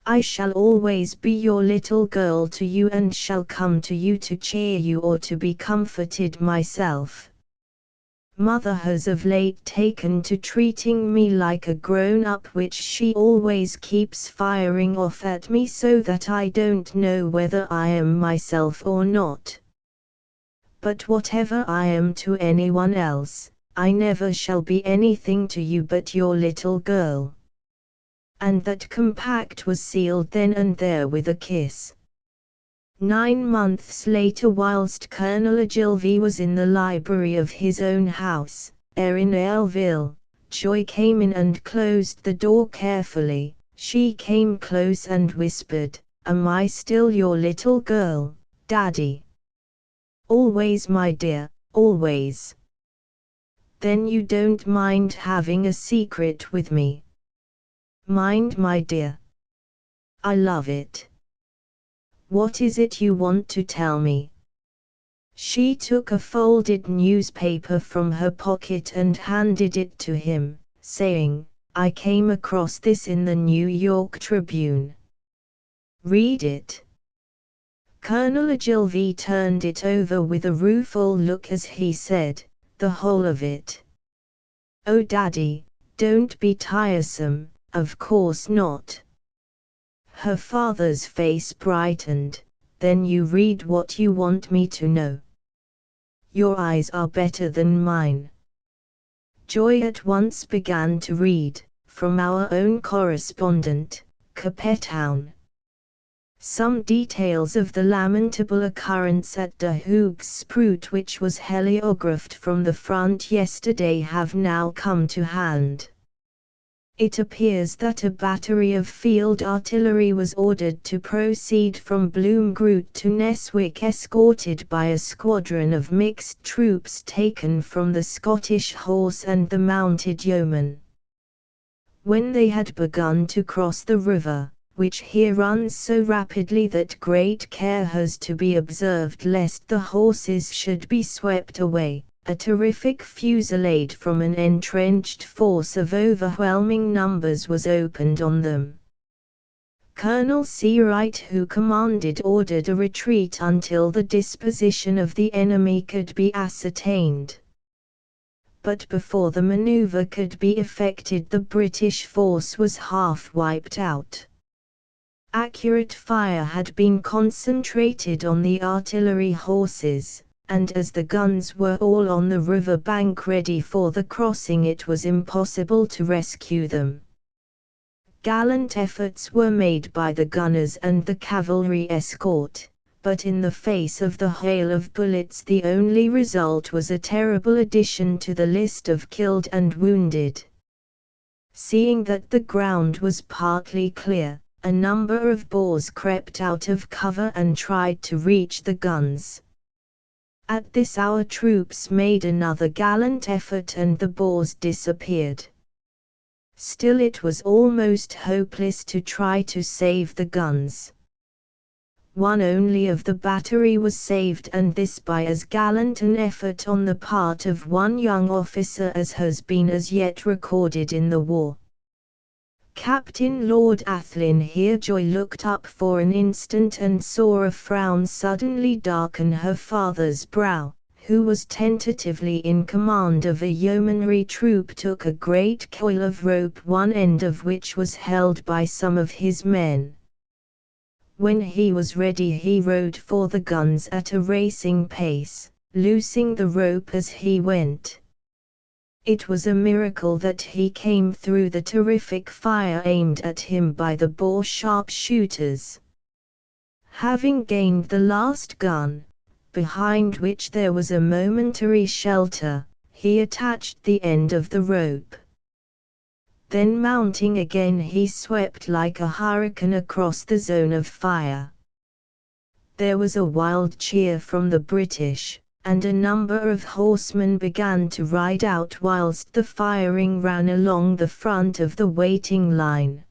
I shall always be your little girl to you and shall come to you to cheer you or to be comforted myself. Mother has of late taken to treating me like a grown-up, which she always keeps firing off at me so that I don't know whether I am myself or not. But whatever I am to anyone else, I never shall be anything to you but your little girl. And that compact was sealed then and there with a kiss. 9 months later, whilst Colonel Ogilvy was in the library of his own house, in Aylville, Joy came in and closed the door carefully. She came close and whispered, "Am I still your little girl, Daddy?" "Always, my dear, always." "Then you don't mind having a secret with me?" "Mind, my dear. I love it." "What is it you want to tell me?" She took a folded newspaper from her pocket and handed it to him, saying, "I came across this in the New York Tribune. Read it." Colonel Ogilvy turned it over with a rueful look as he said, "The whole of it?" "Oh, Daddy, Don't be tiresome, of course not. Her father's face brightened. Then you read what you want me to know. Your eyes are better than mine. Joy at once began to read, from our own correspondent, Capetown. Some details of the lamentable occurrence at De Hoog's Spruit, which was heliographed from the front yesterday, have now come to hand. It appears that a battery of field artillery was ordered to proceed from Bloomgroot to Neswick, escorted by a squadron of mixed troops taken from the Scottish Horse and the Mounted Yeomen. When they had begun to cross the river, which here runs so rapidly that great care has to be observed lest the horses should be swept away, a terrific fusillade from an entrenched force of overwhelming numbers was opened on them. Colonel C. Wright, who commanded, ordered a retreat until the disposition of the enemy could be ascertained. But before the maneuver could be effected, the British force was half wiped out. Accurate fire had been concentrated on the artillery horses, and as the guns were all on the river bank ready for the crossing, it was impossible to rescue them. Gallant efforts were made by the gunners and the cavalry escort, but in the face of the hail of bullets the only result was a terrible addition to the list of killed and wounded. Seeing that the ground was partly clear, a number of Boers crept out of cover and tried to reach the guns. At this our troops made another gallant effort and the Boers disappeared. Still it was almost hopeless to try to save the guns. One only of the battery was saved, and this by as gallant an effort on the part of one young officer as has been as yet recorded in the war. Captain Lord Athlyne here. Joy looked up for an instant and saw a frown suddenly darken her father's brow, who was tentatively in command of a yeomanry troop, took a great coil of rope, one end of which was held by some of his men. When he was ready he rode for the guns at a racing pace, loosing the rope as he went. It was a miracle that he came through the terrific fire aimed at him by the Boer sharpshooters. Having gained the last gun, behind which there was a momentary shelter, he attached the end of the rope. Then mounting again he swept like a hurricane across the zone of fire. There was a wild cheer from the British, and a number of horsemen began to ride out whilst the firing ran along the front of the waiting line.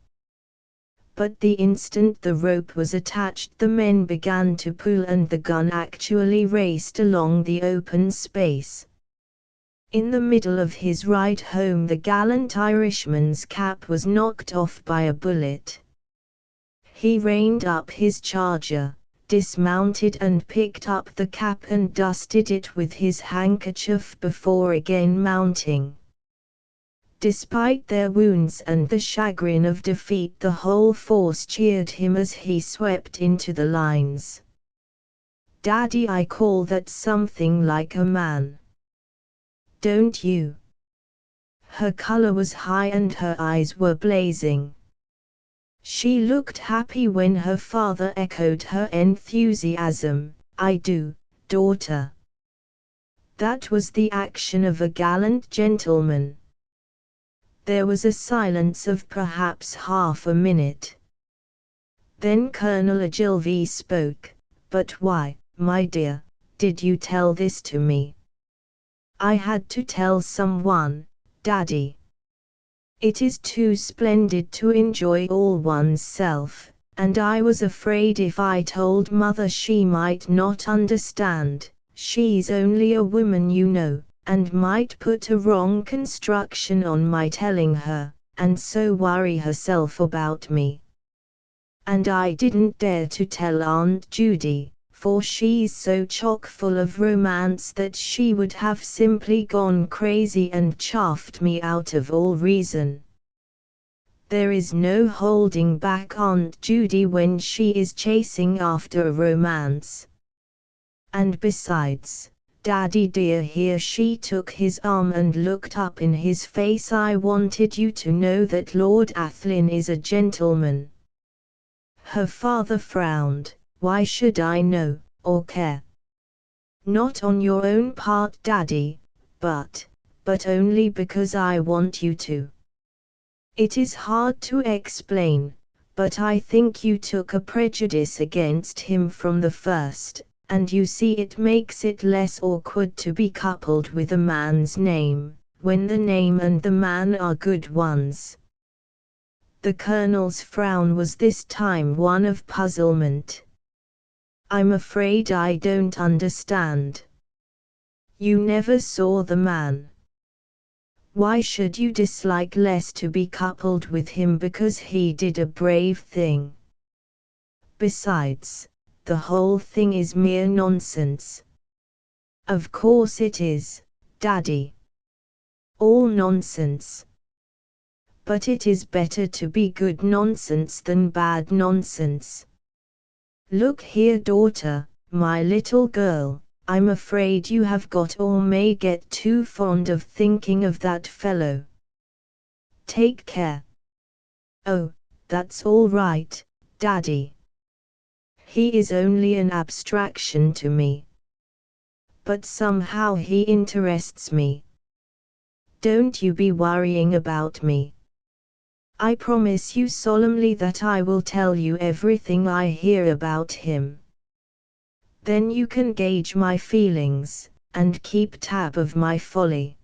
But the instant the rope was attached the men began to pull and the gun actually raced along the open space. In the middle of his ride home the gallant Irishman's cap was knocked off by a bullet. He reined up his charger, dismounted and picked up the cap and dusted it with his handkerchief before again mounting. Despite their wounds and the chagrin of defeat, the whole force cheered him as he swept into the lines. "Daddy, I call that something like a man. Don't you?" Her color was high and her eyes were blazing. She looked happy when her father echoed her enthusiasm. "I do, daughter. That was the action of a gallant gentleman." There was a silence of perhaps half a minute. Then Colonel Ogilvy spoke. "But why, my dear, did you tell this to me?" "I had to tell someone, Daddy. It is too splendid to enjoy all one's self, and I was afraid if I told Mother she might not understand. She's only a woman, you know, and might put a wrong construction on my telling her, and so worry herself about me. And I didn't dare to tell Aunt Judy, for she's so chock full of romance that she would have simply gone crazy and chaffed me out of all reason. There is no holding back Aunt Judy when she is chasing after a romance. And besides, Daddy dear, here she took his arm and looked up in his face, I wanted you to know that Lord Athlyne is a gentleman. Her father frowned. Why should I know, or care? Not on your own part, Daddy, but only because I want you to. It is hard to explain, but I think you took a prejudice against him from the first, and you see it makes it less awkward to be coupled with a man's name, when the name and the man are good ones. The Colonel's frown was this time one of puzzlement. I'm afraid I don't understand. You never saw the man. Why should you dislike less to be coupled with him because he did a brave thing? Besides, the whole thing is mere nonsense. Of course it is, Daddy. All nonsense. But it is better to be good nonsense than bad nonsense. Look here, daughter, my little girl, I'm afraid you have got or may get too fond of thinking of that fellow. Take care. Oh, that's all right, Daddy. He is only an abstraction to me. But somehow he interests me. Don't you be worrying about me. I promise you solemnly that I will tell you everything I hear about him. Then you can gauge my feelings, and keep tab of my folly.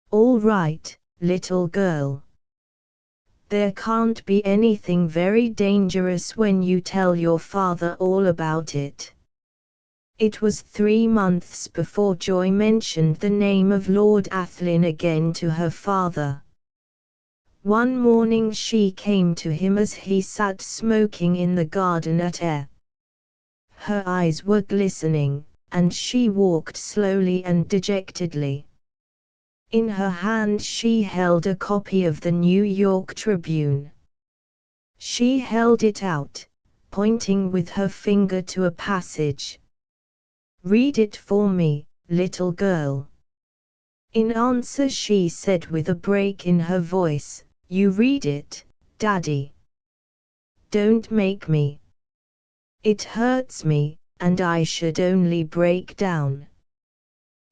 All right, little girl. There can't be anything very dangerous when you tell your father all about it. It was 3 months before Joy mentioned the name of Lord Athlyne again to her father. One morning she came to him as he sat smoking in the garden at Ayr. Her eyes were glistening, and she walked slowly and dejectedly. In her hand she held a copy of the New York Tribune. She held it out, pointing with her finger to a passage. "Read it for me, little girl." In answer she said with a break in her voice, "You read it, Daddy. Don't make me. It hurts me, and I should only break down.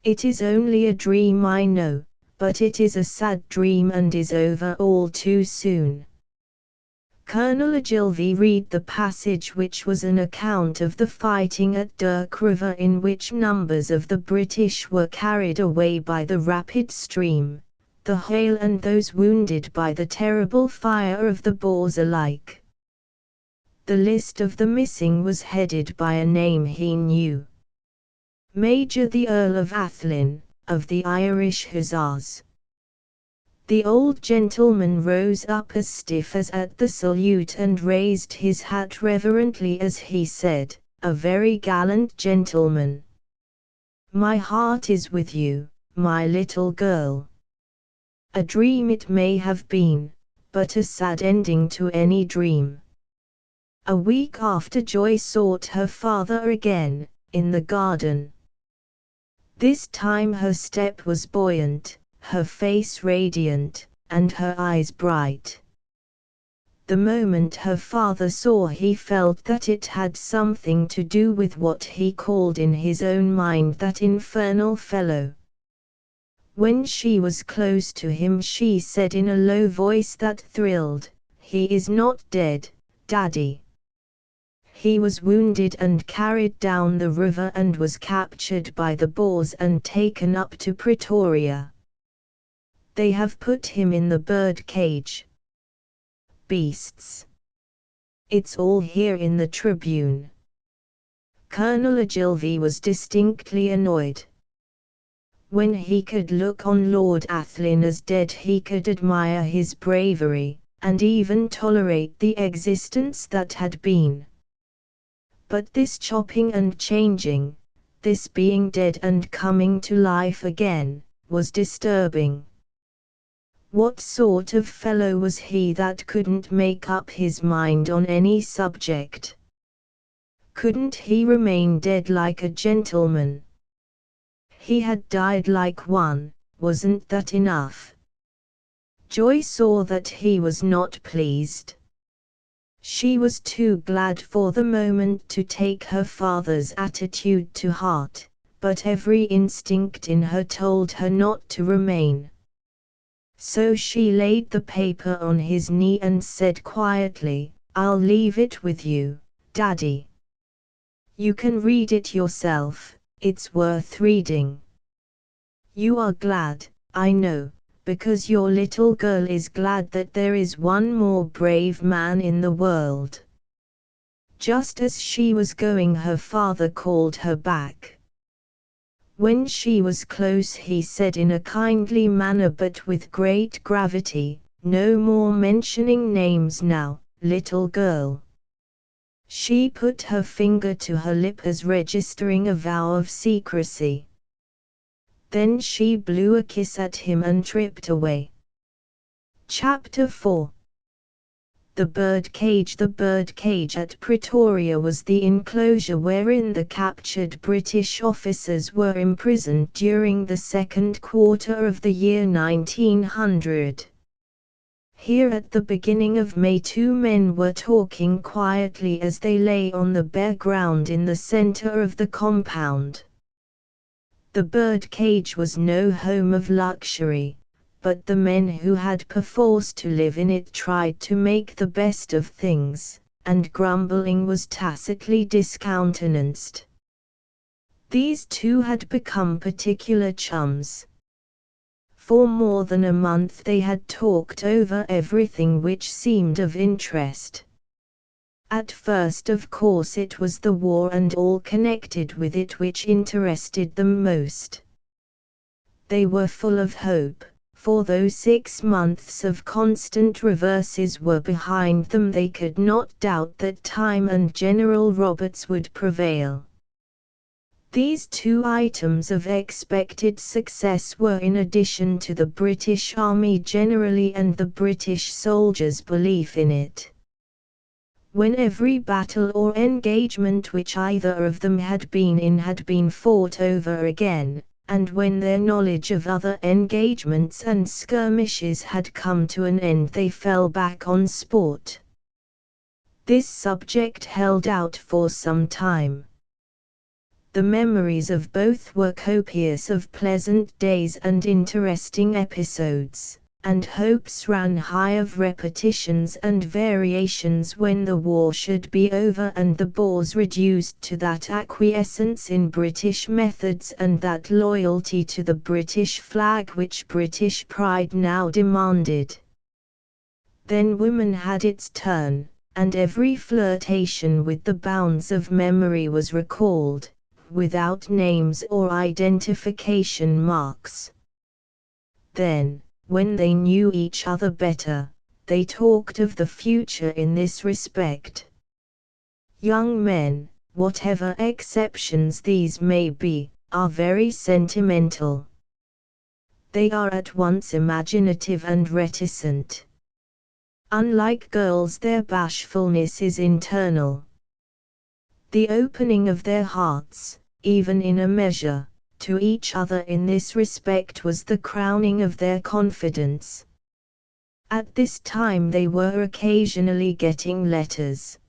It is only a dream, I know, but it is a sad dream and is over all too soon." Colonel Ogilvy read the passage, which was an account of the fighting at Dirk River, in which numbers of the British were carried away by the rapid stream, the hail, and those wounded by the terrible fire of the Boers alike. The list of the missing was headed by a name he knew. Major the Earl of Athlyne, of the Irish Hussars. The old gentleman rose up as stiff as at the salute and raised his hat reverently as he said, "A very gallant gentleman. My heart is with you, my little girl. A dream it may have been, but a sad ending to any dream." A week after, Joy sought her father again, in the garden. This time her step was buoyant, her face radiant, and her eyes bright. The moment her father saw, he felt that it had something to do with what he called in his own mind that infernal fellow. When she was close to him she said in a low voice that thrilled, "He is not dead, Daddy. He was wounded and carried down the river and was captured by the Boers and taken up to Pretoria. They have put him in the bird cage. Beasts. It's all here in the Tribune." Colonel Ogilvy was distinctly annoyed. When he could look on Lord Athlyne as dead he could admire his bravery, and even tolerate the existence that had been. But this chopping and changing, this being dead and coming to life again, was disturbing. What sort of fellow was he that couldn't make up his mind on any subject? Couldn't he remain dead like a gentleman? He had died like one, wasn't that enough? Joy saw that he was not pleased. She was too glad for the moment to take her father's attitude to heart, but every instinct in her told her not to remain. So she laid the paper on his knee and said quietly, "I'll leave it with you, Daddy. You can read it yourself, it's worth reading. You are glad, I know, because your little girl is glad that there is one more brave man in the world." Just as she was going, her father called her back. When she was close, he said in a kindly manner but with great gravity, "No more mentioning names now, little girl." She put her finger to her lip as registering a vow of secrecy. Then she blew a kiss at him and tripped away. Chapter 4. The birdcage. The birdcage at Pretoria was the enclosure wherein the captured British officers were imprisoned during the second quarter of the year 1900. Here at the beginning of May 2 men were talking quietly as they lay on the bare ground in the center of the compound. The birdcage was no home of luxury, but the men who had perforce to live in it tried to make the best of things, and grumbling was tacitly discountenanced. These two had become particular chums. For more than a month they had talked over everything which seemed of interest. At first, of course, it was the war and all connected with it which interested them most. They were full of hope, for though 6 months of constant reverses were behind them, they could not doubt that time and General Roberts would prevail. These two items of expected success were in addition to the British Army generally and the British soldiers' belief in it. When every battle or engagement which either of them had been in had been fought over again, and when their knowledge of other engagements and skirmishes had come to an end, they fell back on sport. This subject held out for some time. The memories of both were copious of pleasant days and interesting episodes, and hopes ran high of repetitions and variations when the war should be over and the Boers reduced to that acquiescence in British methods and that loyalty to the British flag which British pride now demanded. Then woman had its turn, and every flirtation with the bounds of memory was recalled, without names or identification marks. Then, when they knew each other better, they talked of the future in this respect. Young men, whatever exceptions these may be, are very sentimental. They are at once imaginative and reticent. Unlike girls, their bashfulness is internal. The opening of their hearts, even in a measure, to each other in this respect was the crowning of their confidence. At this time they were occasionally getting letters.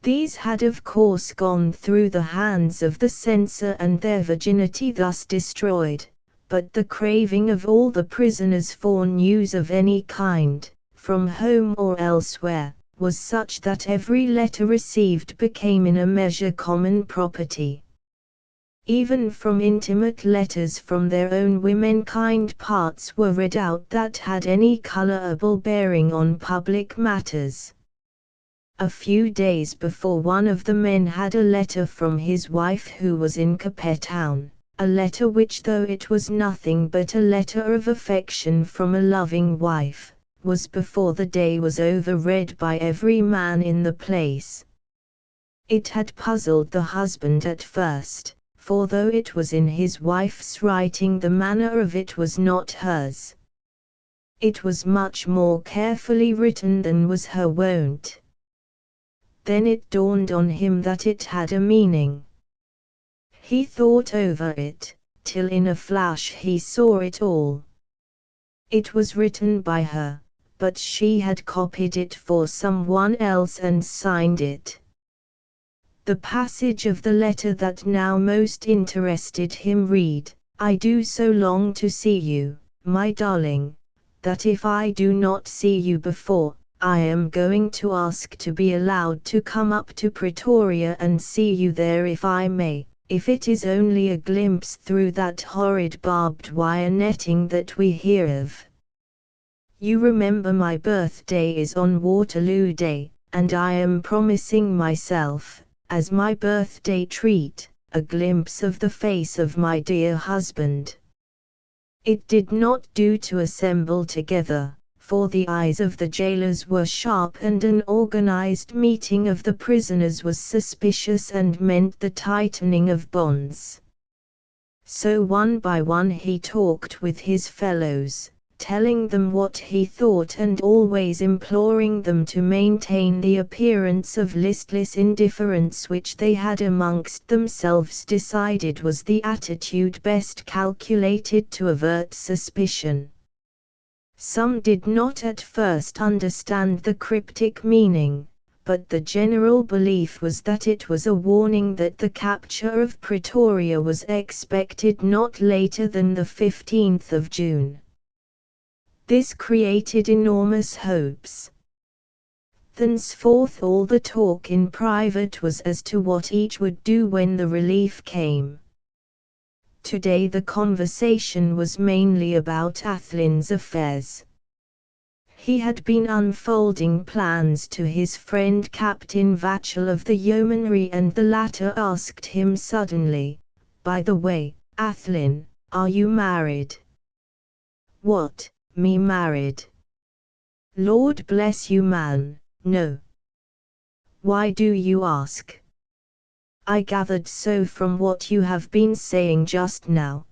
These had of course gone through the hands of the censor and their virginity thus destroyed, but the craving of all the prisoners for news of any kind, from home or elsewhere, was such that every letter received became in a measure common property. Even from intimate letters from their own womenkind parts were read out that had any colourable bearing on public matters. A few days before, one of the men had a letter from his wife who was in Cape Town, a letter which, though it was nothing but a letter of affection from a loving wife, was before the day was over read by every man in the place. It had puzzled the husband at first, for though it was in his wife's writing, the manner of it was not hers. It was much more carefully written than was her wont. Then it dawned on him that it had a meaning. He thought over it, till in a flash he saw it all. It was written by her, but she had copied it for someone else and signed it. The passage of the letter that now most interested him read, "I do so long to see you, my darling, that if I do not see you before, I am going to ask to be allowed to come up to Pretoria and see you there if I may, if it is only a glimpse through that horrid barbed wire netting that we hear of. You remember my birthday is on Waterloo Day, and I am promising myself, as my birthday treat, a glimpse of the face of my dear husband." It did not do to assemble together, for the eyes of the jailers were sharp and an organized meeting of the prisoners was suspicious and meant the tightening of bonds. So one by one he talked with his fellows, telling them what he thought and always imploring them to maintain the appearance of listless indifference which they had amongst themselves decided was the attitude best calculated to avert suspicion. Some did not at first understand the cryptic meaning, but the general belief was that it was a warning that the capture of Pretoria was expected not later than the 15th of June. This created enormous hopes. Thenceforth all the talk in private was as to what each would do when the relief came. Today the conversation was mainly about Athlyne's affairs. He had been unfolding plans to his friend Captain Vachel of the Yeomanry, and the latter asked him suddenly, "By the way, Athlyne, are you married?" "What? Me married? Lord bless you, man, no." "Why do you ask?" "I gathered so from what you have been saying just now."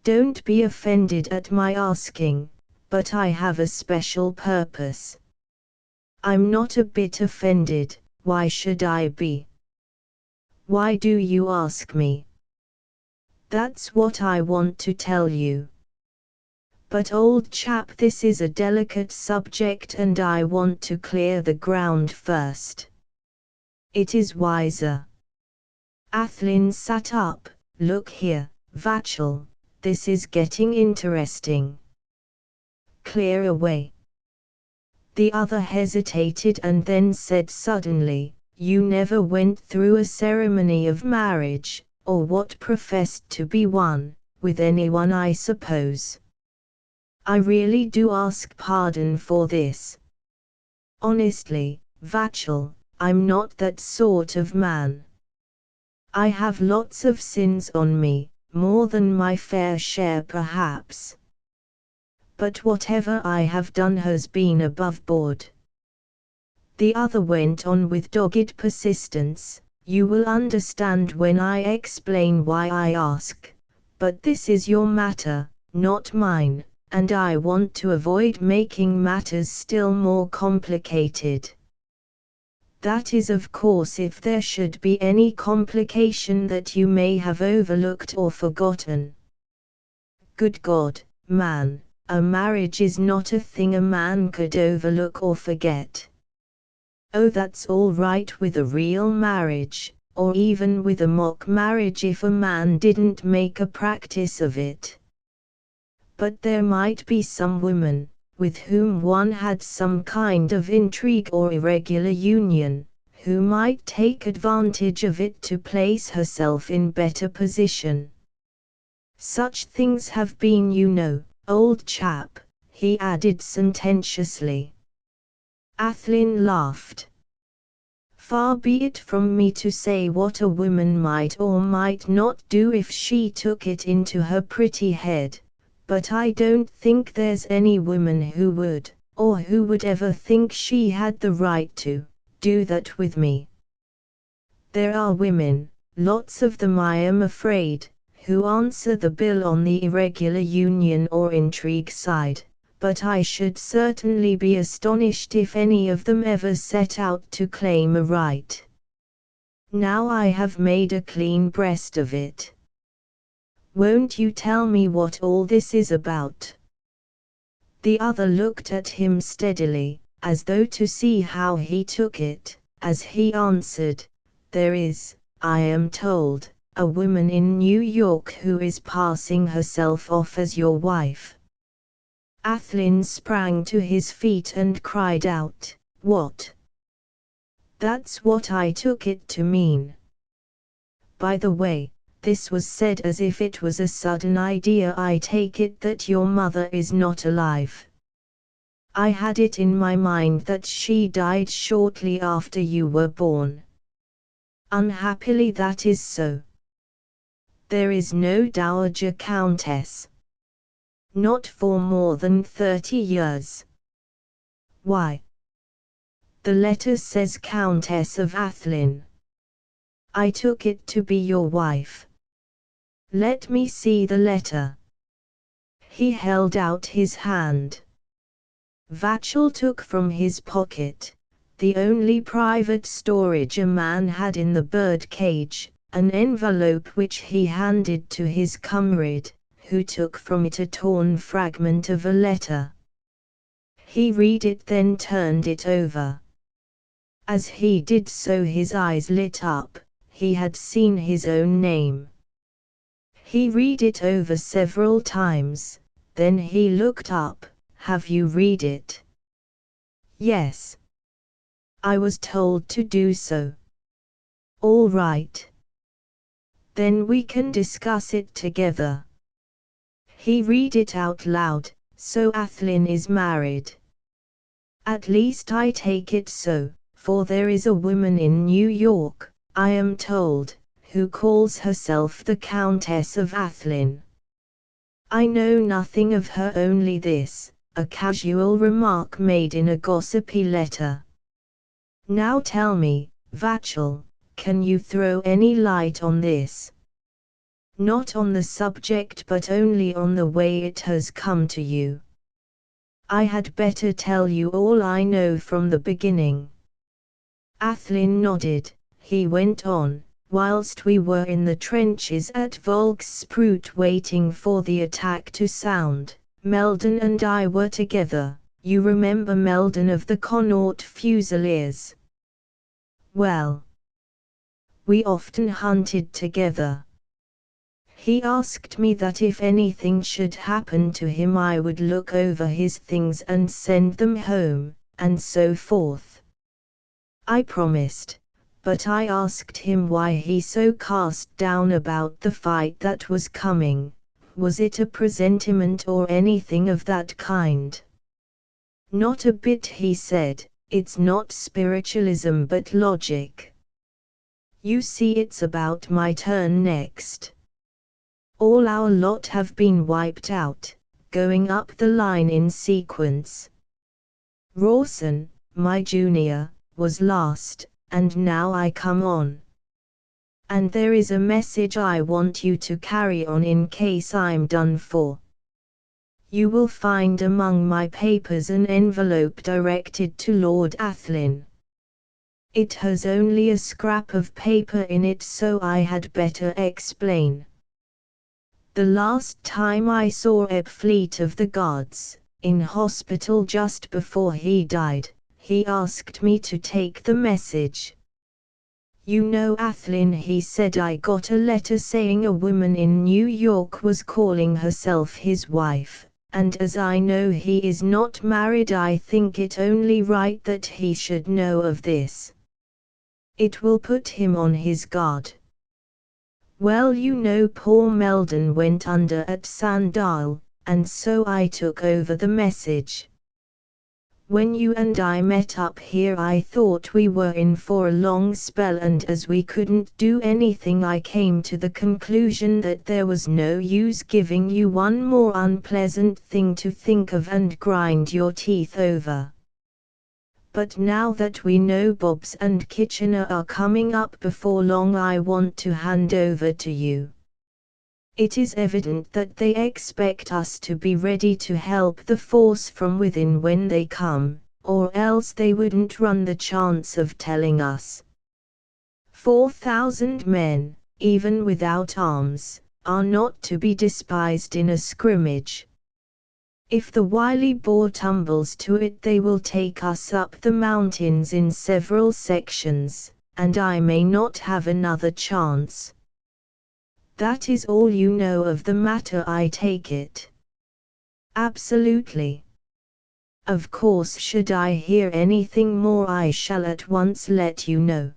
"Don't be offended at my asking, but I have a special purpose." "I'm not a bit offended, why should I be?" "Why do you ask me?" "That's what I want to tell you." "But old chap, this is a delicate subject and I want to clear the ground first." "It is wiser." Athlyne sat up. "Look here, Vachel, this is getting interesting." "Clear away." The other hesitated and then said suddenly, "You never went through a ceremony of marriage, or what professed to be one, with anyone, I suppose?" "I really do ask pardon for this. Honestly, Vachel, I'm not that sort of man. I have lots of sins on me, more than my fair share perhaps. But whatever I have done has been above board." The other went on with dogged persistence, "You will understand when I explain why I ask, but this is your matter, not mine, and I want to avoid making matters still more complicated. That is, of course, if there should be any complication that you may have overlooked or forgotten." "Good God, man, a marriage is not a thing a man could overlook or forget." "Oh, that's all right with a real marriage, or even with a mock marriage if a man didn't make a practice of it. But there might be some women, with whom one had some kind of intrigue or irregular union, who might take advantage of it to place herself in better position. Such things have been, you know, old chap," he added sententiously. Athlyne laughed. "Far be it from me to say what a woman might or might not do if she took it into her pretty head, but I don't think there's any woman who would, or who would ever think she had the right to, do that with me." There are women, lots of them I am afraid, who answer the bill on the irregular union or intrigue side, but I should certainly be astonished if any of them ever set out to claim a right. Now I have made a clean breast of it. Won't you tell me what all this is about?" The other looked at him steadily, as though to see how he took it, as he answered, "There is, I am told, a woman in New York who is passing herself off as your wife." Athlyne sprang to his feet and cried out, "What? That's what I took it to mean. By the way, this was said as if it was a sudden idea. I take it that your mother is not alive. I had it in my mind that she died shortly after you were born." "Unhappily that is so. There is no dowager countess. Not for more than 30 years. Why? The letter says Countess of Athlyne. I took it to be your wife. Let me see the letter." He held out his hand. Vachel took from his pocket, the only private storage a man had in the bird cage, an envelope which he handed to his comrade, who took from it a torn fragment of a letter. He read it, then turned it over. As he did so his eyes lit up. He had seen his own name. He read it over several times, then he looked up. "Have you read it?" "Yes. I was told to do so." "All right. Then we can discuss it together." He read it out loud. "So Athlyne is married. At least I take it so, for there is a woman in New York, I am told, who calls herself the Countess of Athlyne. I know nothing of her, only this, a casual remark made in a gossipy letter. Now tell me, Vachel, can you throw any light on this? Not on the subject but only on the way it has come to you. I had better tell you all I know from the beginning." Athlyne nodded. He went on, "Whilst we were in the trenches at Volkssprut waiting for the attack to sound, Meldon and I were together. You remember Meldon of the Connaught Fusiliers? Well, we often hunted together. He asked me that if anything should happen to him I would look over his things and send them home, and so forth. I promised. But I asked him why he so cast down about the fight that was coming. Was it a presentiment or anything of that kind? Not a bit, he said. It's not spiritualism but logic. You see, it's about my turn next. All our lot have been wiped out, going up the line in sequence. Rawson, my junior, was last. And now I come on. And there is a message I want you to carry on in case I'm done for. You will find among my papers an envelope directed to Lord Athlyne. It has only a scrap of paper in it, so I had better explain. The last time I saw a fleet of the Guards, in hospital just before he died, he asked me to take the message. You know Athlyne, he said. I got a letter saying a woman in New York was calling herself his wife, and as I know he is not married I think it only right that he should know of this. It will put him on his guard. Well, you know poor Meldon went under at Sandal, and so I took over the message. When you and I met up here I thought we were in for a long spell, and as we couldn't do anything I came to the conclusion that there was no use giving you one more unpleasant thing to think of and grind your teeth over. But now that we know Bobs and Kitchener are coming up before long, I want to hand over to you. It is evident that they expect us to be ready to help the force from within when they come, or else they wouldn't run the chance of telling us. 4,000 men, even without arms, are not to be despised in a scrimmage. If the wily boar tumbles to it, they will take us up the mountains in several sections, and I may not have another chance. That is all you know of the matter, I take it? Absolutely. Of course, should I hear anything more, I shall at once let you know.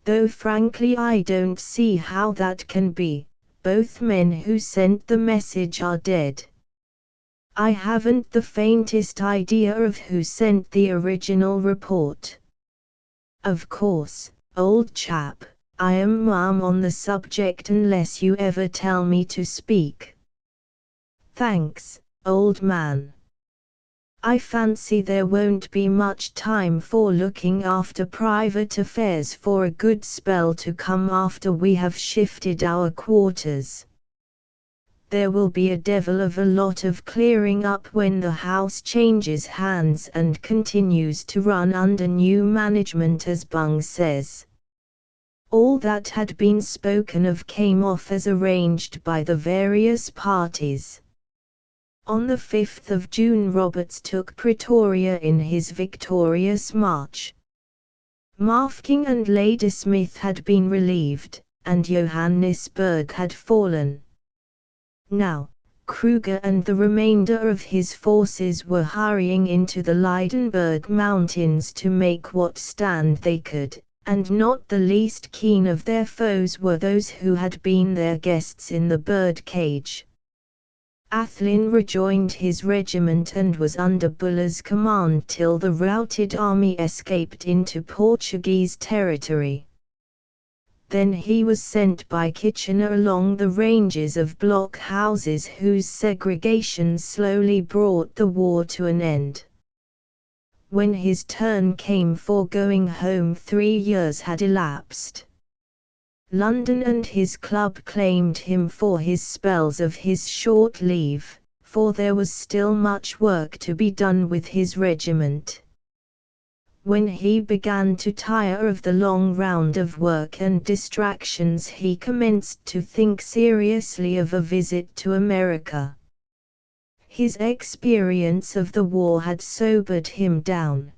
Though frankly I don't see how that can be. Both men who sent the message are dead. I haven't the faintest idea of who sent the original report. Of course, old chap, I am mum on the subject unless you ever tell me to speak. Thanks, old man. I fancy there won't be much time for looking after private affairs for a good spell to come after we have shifted our quarters. There will be a devil of a lot of clearing up when the house changes hands and continues to run under new management, as Bung says. All that had been spoken of came off as arranged by the various parties. On the 5th of June Roberts took Pretoria in his victorious march. Mafeking and Ladysmith had been relieved, and Johannesburg had fallen. Now, Kruger and the remainder of his forces were hurrying into the Lydenburg Mountains to make what stand they could, and not the least keen of their foes were those who had been their guests in the bird cage. Athlyne rejoined his regiment and was under Buller's command till the routed army escaped into Portuguese territory. Then he was sent by Kitchener along the ranges of block houses whose segregation slowly brought the war to an end. When his turn came for going home, 3 years had elapsed. London and his club claimed him for his spells of his short leave, for there was still much work to be done with his regiment. When he began to tire of the long round of work and distractions, he commenced to think seriously of a visit to America. His experience of the war had sobered him down.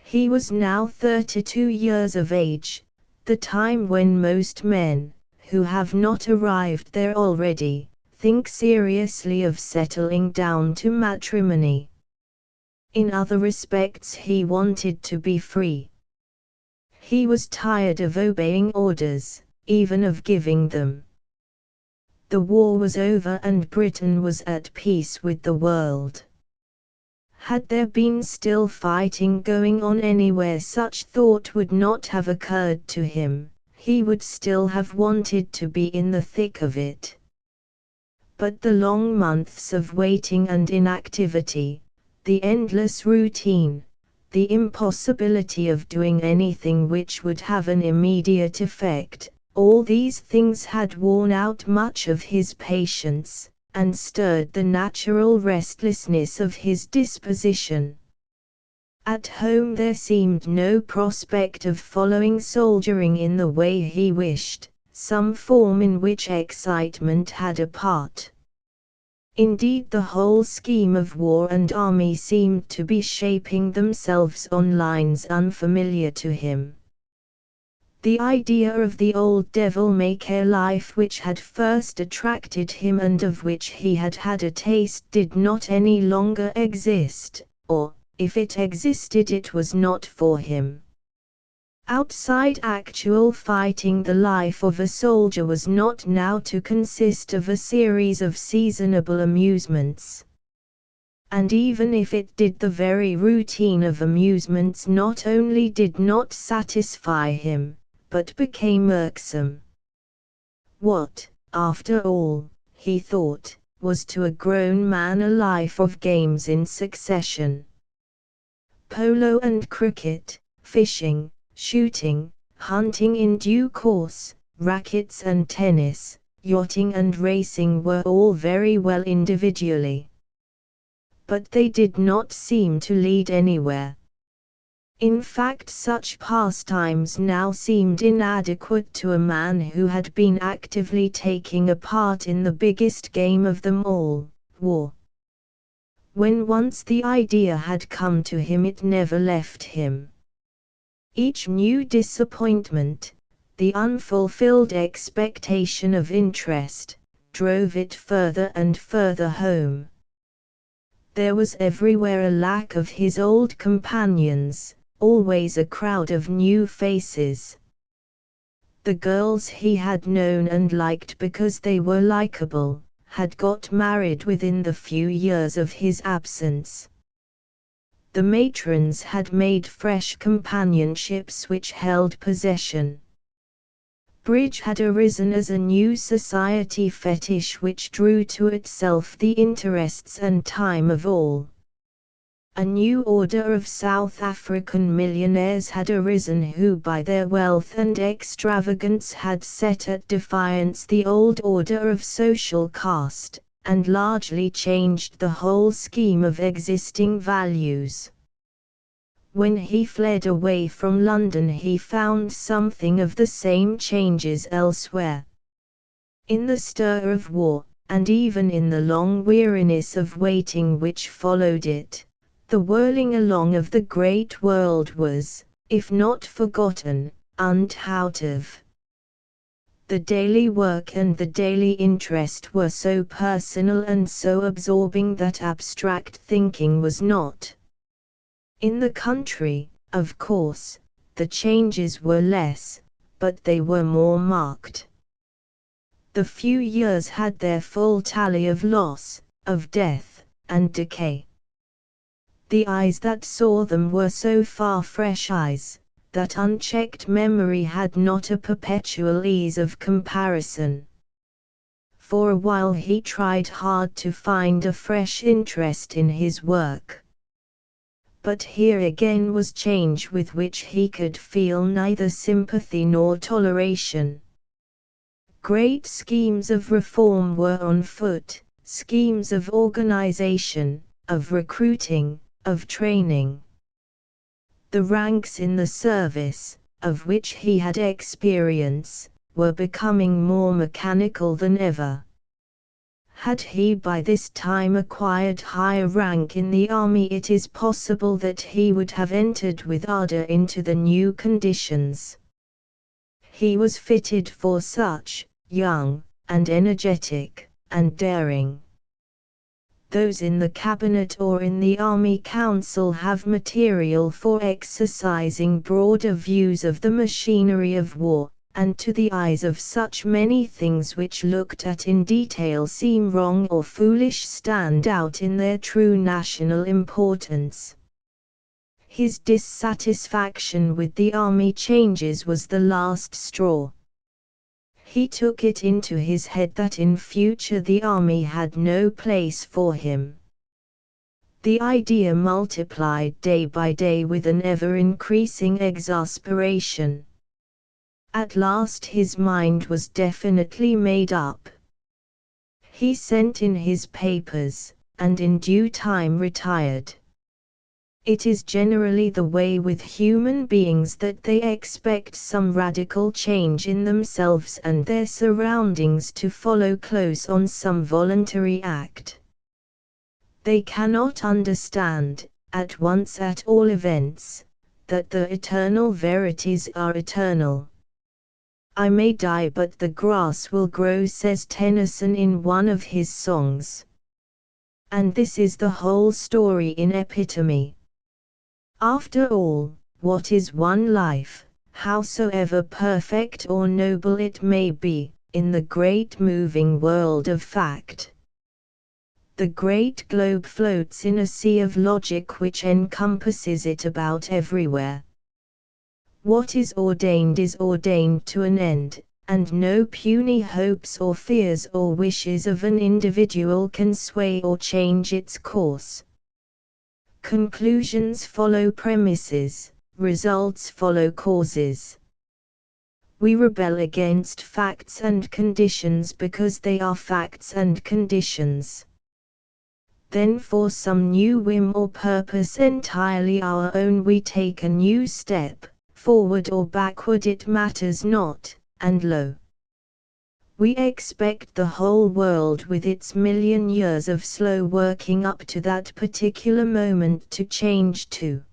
He was now 32 years of age, the time when most men, who have not arrived there already, think seriously of settling down to matrimony. In other respects he wanted to be free. He was tired of obeying orders, even of giving them. The war was over and Britain was at peace with the world. Had there been still fighting going on anywhere, such thought would not have occurred to him. He would still have wanted to be in the thick of it. But the long months of waiting and inactivity, the endless routine, the impossibility of doing anything which would have an immediate effect, all these things had worn out much of his patience, and stirred the natural restlessness of his disposition. At home there seemed no prospect of following soldiering in the way he wished, some form in which excitement had a part. Indeed, the whole scheme of war and army seemed to be shaping themselves on lines unfamiliar to him. The idea of the old devil-may-care life which had first attracted him and of which he had had a taste did not any longer exist, or, if it existed, it was not for him. Outside actual fighting, the life of a soldier was not now to consist of a series of seasonable amusements. And even if it did, the very routine of amusements not only did not satisfy him, but became irksome. What, after all, he thought, was to a grown man a life of games in succession? polo and cricket, fishing, shooting, hunting in due course, rackets and tennis, yachting and racing were all very well individually. But they did not seem to lead anywhere. In fact, such pastimes now seemed inadequate to a man who had been actively taking a part in the biggest game of them all, war. When once the idea had come to him, it never left him. Each new disappointment, the unfulfilled expectation of interest, drove it further and further home. There was everywhere a lack of his old companions, always a crowd of new faces. The girls he had known and liked because they were likable, had got married within the few years of his absence. The matrons had made fresh companionships which held possession. Bridge had arisen as a new society fetish which drew to itself the interests and time of all. A new order of South African millionaires had arisen who by their wealth and extravagance had set at defiance the old order of social caste, and largely changed the whole scheme of existing values. When he fled away from London, he found something of the same changes elsewhere. In the stir of war, and even in the long weariness of waiting which followed it, the whirling along of the great world was, if not forgotten, unthought of. The daily work and the daily interest were so personal and so absorbing that abstract thinking was not. In the country, of course, the changes were less, but they were more marked. The few years had their full tally of loss, of death, and decay. The eyes that saw them were so far fresh eyes, that unchecked memory had not a perpetual ease of comparison. For a while he tried hard to find a fresh interest in his work. But here again was change with which he could feel neither sympathy nor toleration. Great schemes of reform were on foot, schemes of organization, of recruiting, of training. The ranks in the service, of which he had experience, were becoming more mechanical than ever. Had he by this time acquired higher rank in the army, it is possible that he would have entered with ardor into the new conditions. He was fitted for such, young, and energetic, and daring. Those in the cabinet or in the army council have material for exercising broader views of the machinery of war, and to the eyes of such many things which looked at in detail seem wrong or foolish stand out in their true national importance. His dissatisfaction with the army changes was the last straw. He took it into his head that in future the army had no place for him. The idea multiplied day by day with an ever-increasing exasperation. At last his mind was definitely made up. He sent in his papers, and in due time retired. It is generally the way with human beings that they expect some radical change in themselves and their surroundings to follow close on some voluntary act. They cannot understand, at once at all events, that the eternal verities are eternal. "I may die but the grass will grow," says Tennyson in one of his songs. And this is the whole story in epitome. After all, what is one life, howsoever perfect or noble it may be, in the great moving world of fact? The great globe floats in a sea of logic which encompasses it about everywhere. What is ordained to an end, and no puny hopes or fears or wishes of an individual can sway or change its course. Conclusions follow premises, results follow causes. We rebel against facts and conditions because they are facts and conditions. Then for some new whim or purpose entirely our own we take a new step, forward or backward it matters not, and lo! We expect the whole world with its million years of slow working up to that particular moment to change too.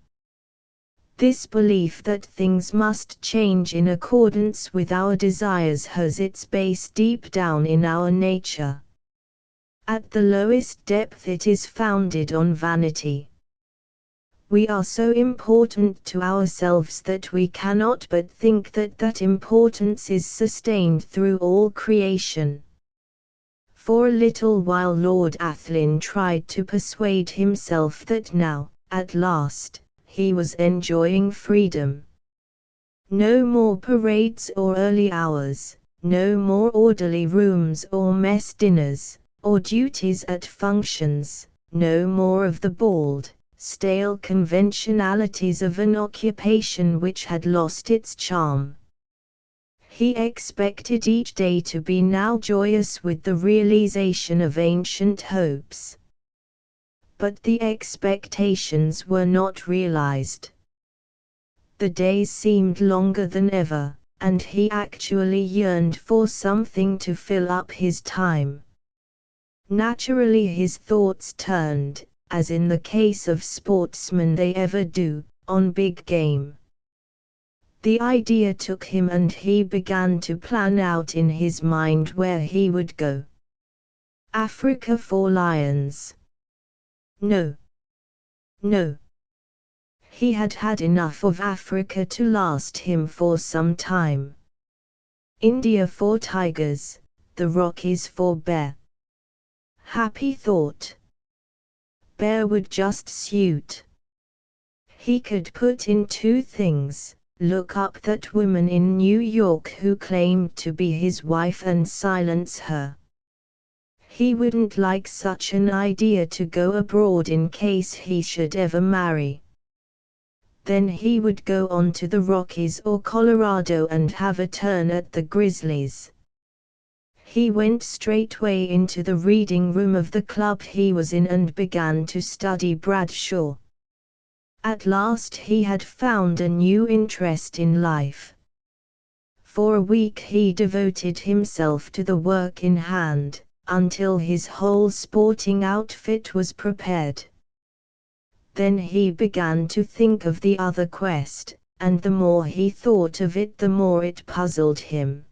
This belief that things must change in accordance with our desires has its base deep down in our nature. At the lowest depth it is founded on vanity. We are so important to ourselves that we cannot but think that that importance is sustained through all creation. For a little while Lord Athlyne tried to persuade himself that now, at last, he was enjoying freedom. No more parades or early hours, no more orderly rooms or mess dinners, or duties at functions, no more of the bald, stale conventionalities of an occupation which had lost its charm. He expected each day to be now joyous with the realization of ancient hopes. But the expectations were not realized. The days seemed longer than ever, and he actually yearned for something to fill up his time. Naturally his thoughts turned, as in the case of sportsmen they ever do, on big game. The idea took him and he began to plan out in his mind where he would go. Africa for lions. No. No. He had had enough of Africa to last him for some time. India for tigers, the Rockies for bear. Happy thought. Bear would just suit. He could put in two things, look up that woman in New York who claimed to be his wife and silence her. He wouldn't like such an idea to go abroad in case he should ever marry. Then he would go on to the Rockies or Colorado and have a turn at the Grizzlies. He went straightway into the reading room of the club he was in and began to study Bradshaw. At last he had found a new interest in life. For a week he devoted himself to the work in hand, until his whole sporting outfit was prepared. Then he began to think of the other quest, and the more he thought of it the more it puzzled him.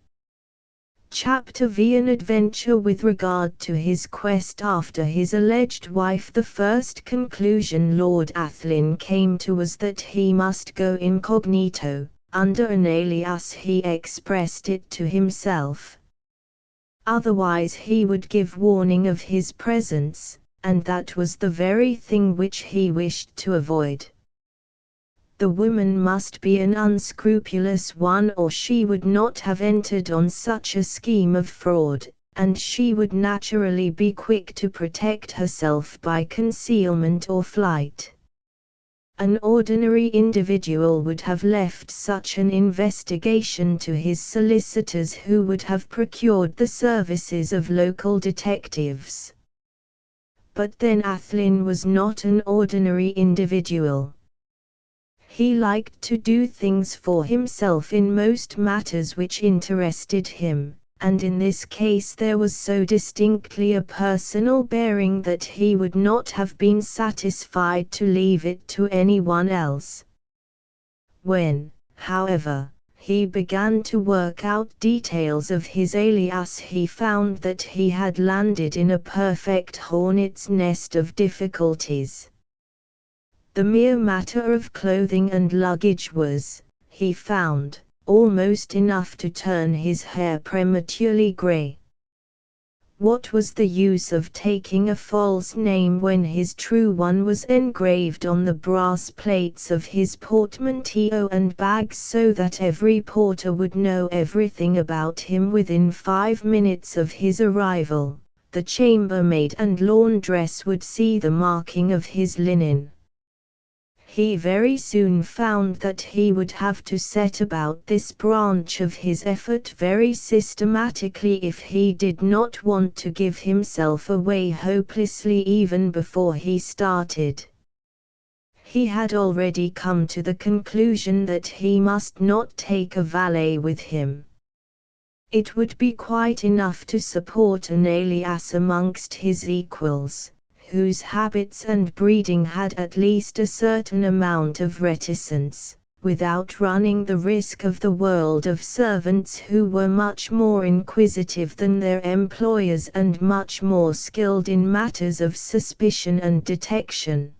Chapter V. An adventure with regard to his quest after his alleged wife. The first conclusion Lord Athlyne came to was that he must go incognito, under an alias he expressed it to himself. Otherwise he would give warning of his presence, and that was the very thing which he wished to avoid. The woman must be an unscrupulous one or she would not have entered on such a scheme of fraud, and she would naturally be quick to protect herself by concealment or flight. An ordinary individual would have left such an investigation to his solicitors who would have procured the services of local detectives. But then Athlyne was not an ordinary individual. He liked to do things for himself in most matters which interested him, and in this case there was so distinctly a personal bearing that he would not have been satisfied to leave it to anyone else. When, however, he began to work out details of his alias he found that he had landed in a perfect hornet's nest of difficulties. The mere matter of clothing and luggage was, he found, almost enough to turn his hair prematurely grey. What was the use of taking a false name when his true one was engraved on the brass plates of his portmanteau and bags so that every porter would know everything about him within 5 minutes of his arrival? The chambermaid and laundress would see the marking of his linen. He very soon found that he would have to set about this branch of his effort very systematically if he did not want to give himself away hopelessly even before he started. He had already come to the conclusion that he must not take a valet with him. It would be quite enough to support an alias amongst his equals, whose habits and breeding had at least a certain amount of reticence, without running the risk of the world of servants who were much more inquisitive than their employers and much more skilled in matters of suspicion and detection.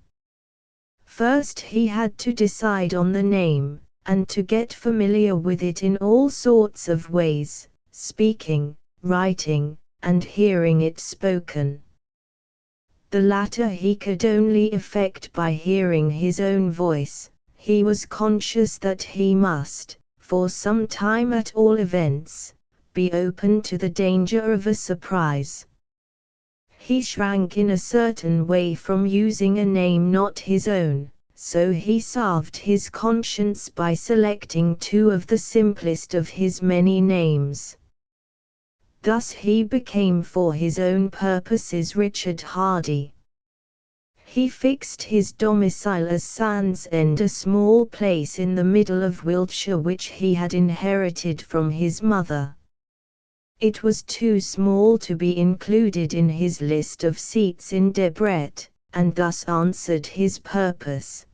First he had to decide on the name, and to get familiar with it in all sorts of ways, speaking, writing, and hearing it spoken. The latter he could only effect by hearing his own voice. He was conscious that he must, for some time at all events, be open to the danger of a surprise. He shrank in a certain way from using a name not his own, so he salved his conscience by selecting two of the simplest of his many names. Thus he became for his own purposes Richard Hardy. He fixed his domicile as Sandsend, a small place in the middle of Wiltshire which he had inherited from his mother. It was too small to be included in his list of seats in Debrett, and thus answered his purpose.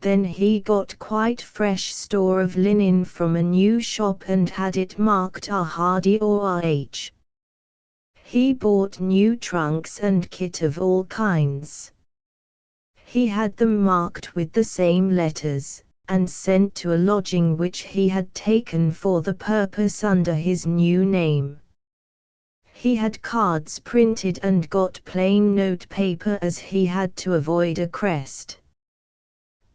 Then he got quite fresh store of linen from a new shop and had it marked R. Hardy or R.H. He bought new trunks and kit of all kinds. He had them marked with the same letters, and sent to a lodging which he had taken for the purpose under his new name. He had cards printed and got plain note paper as he had to avoid a crest.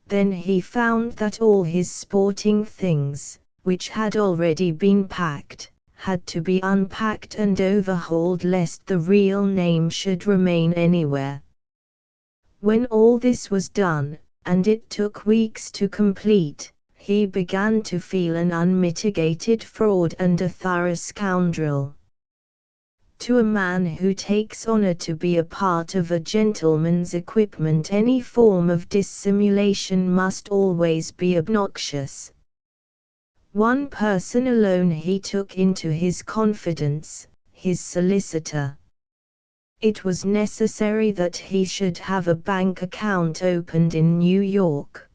Then he found that all his sporting things, which had already been packed, had to be unpacked and overhauled lest the real name should remain anywhere. When all this was done, and it took weeks to complete, he began to feel an unmitigated fraud and a thorough scoundrel. To a man who takes honor to be a part of a gentleman's equipment, any form of dissimulation must always be obnoxious. One person alone he took into his confidence, his solicitor. It was necessary that he should have a bank account opened in New York.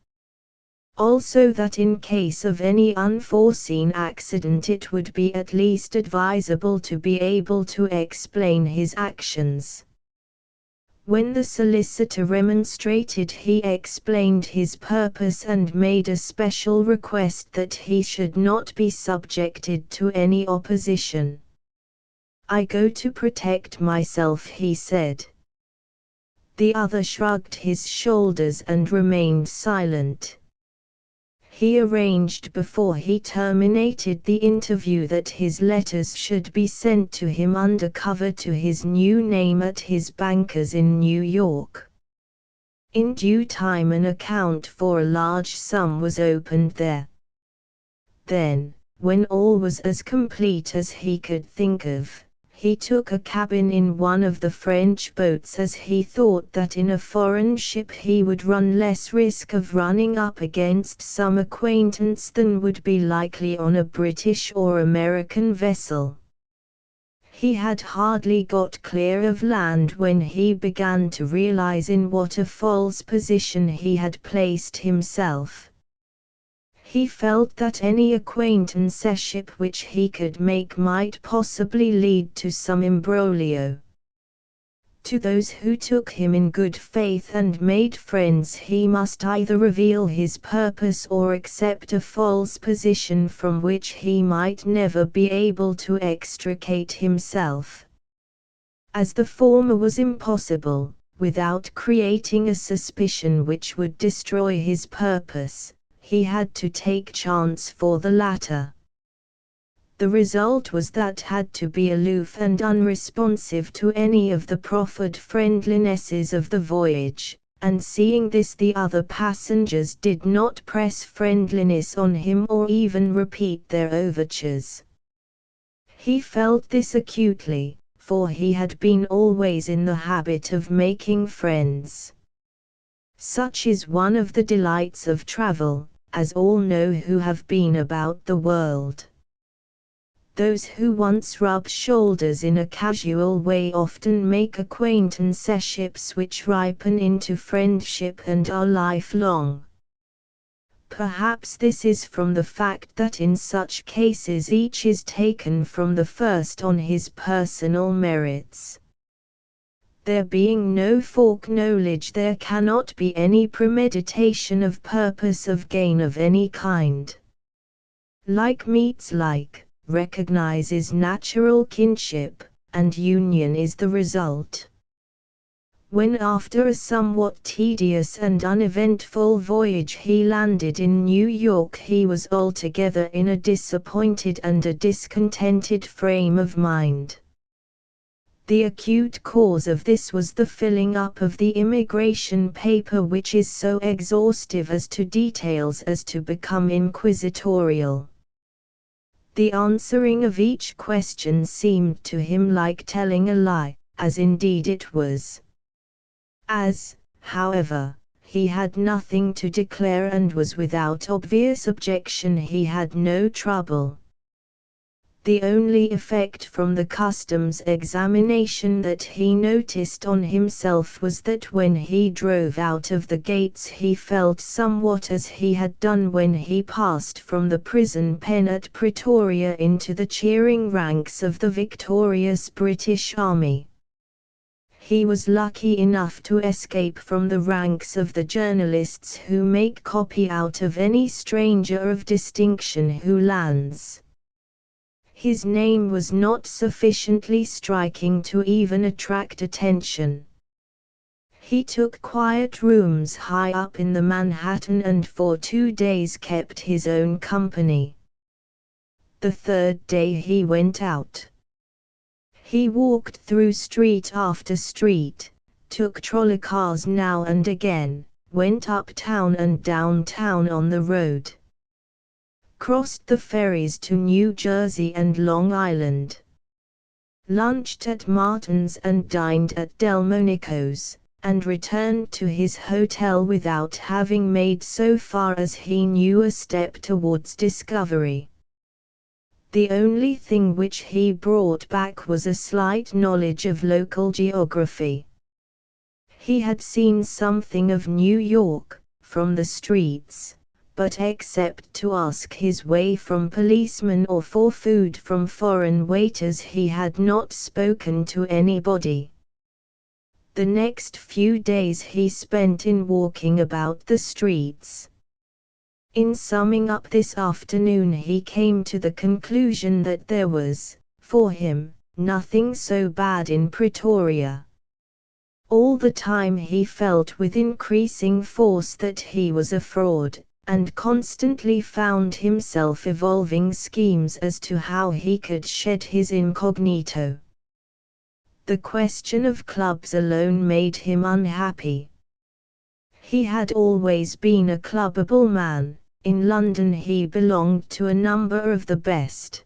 Also that in case of any unforeseen accident it would be at least advisable to be able to explain his actions. When the solicitor remonstrated, he explained his purpose and made a special request that he should not be subjected to any opposition. "I go to protect myself," he said. The other shrugged his shoulders and remained silent. He arranged before he terminated the interview that his letters should be sent to him under cover to his new name at his bankers in New York. In due time an account for a large sum was opened there. Then, when all was as complete as he could think of, he took a cabin in one of the French boats, as he thought that in a foreign ship he would run less risk of running up against some acquaintance than would be likely on a British or American vessel. He had hardly got clear of land when he began to realize in what a false position he had placed himself. He felt that any acquaintanceship which he could make might possibly lead to some imbroglio. To those who took him in good faith and made friends he must either reveal his purpose or accept a false position from which he might never be able to extricate himself. As the former was impossible, without creating a suspicion which would destroy his purpose, he had to take chance for the latter. The result was that had to be aloof and unresponsive to any of the proffered friendlinesses of the voyage, and seeing this the other passengers did not press friendliness on him or even repeat their overtures. He felt this acutely, for he had been always in the habit of making friends. Such is one of the delights of travel, as all know who have been about the world. Those who once rub shoulders in a casual way often make acquaintanceships which ripen into friendship and are lifelong. Perhaps this is from the fact that in such cases each is taken from the first on his personal merits. There being no foreknowledge, there cannot be any premeditation of purpose of gain of any kind. Like meets like, recognizes natural kinship, and union is the result. When after a somewhat tedious and uneventful voyage he landed in New York, he was altogether in a disappointed and a discontented frame of mind. The acute cause of this was the filling up of the immigration paper, which is so exhaustive as to details as to become inquisitorial. The answering of each question seemed to him like telling a lie, as indeed it was. As, however, he had nothing to declare and was without obvious objection, he had no trouble. The only effect from the customs examination that he noticed on himself was that when he drove out of the gates he felt somewhat as he had done when he passed from the prison pen at Pretoria into the cheering ranks of the victorious British Army. He was lucky enough to escape from the ranks of the journalists who make copy out of any stranger of distinction who lands. His name was not sufficiently striking to even attract attention. He took quiet rooms high up in the Manhattan and for 2 days kept his own company. The third day he went out. He walked through street after street, took trolley cars now and again, went uptown and downtown on the road. Crossed the ferries to New Jersey and Long Island. Lunched at Martin's and dined at Delmonico's, and returned to his hotel without having made so far as he knew a step towards discovery. The only thing which he brought back was a slight knowledge of local geography. He had seen something of New York, from the streets, but except to ask his way from policemen or for food from foreign waiters he had not spoken to anybody. The next few days he spent in walking about the streets. In summing up this afternoon he came to the conclusion that there was, for him, nothing so bad in Pretoria. All the time he felt with increasing force that he was a fraud, and constantly found himself evolving schemes as to how he could shed his incognito. The question of clubs alone made him unhappy. He had always been a clubbable man. In London he belonged to a number of the best.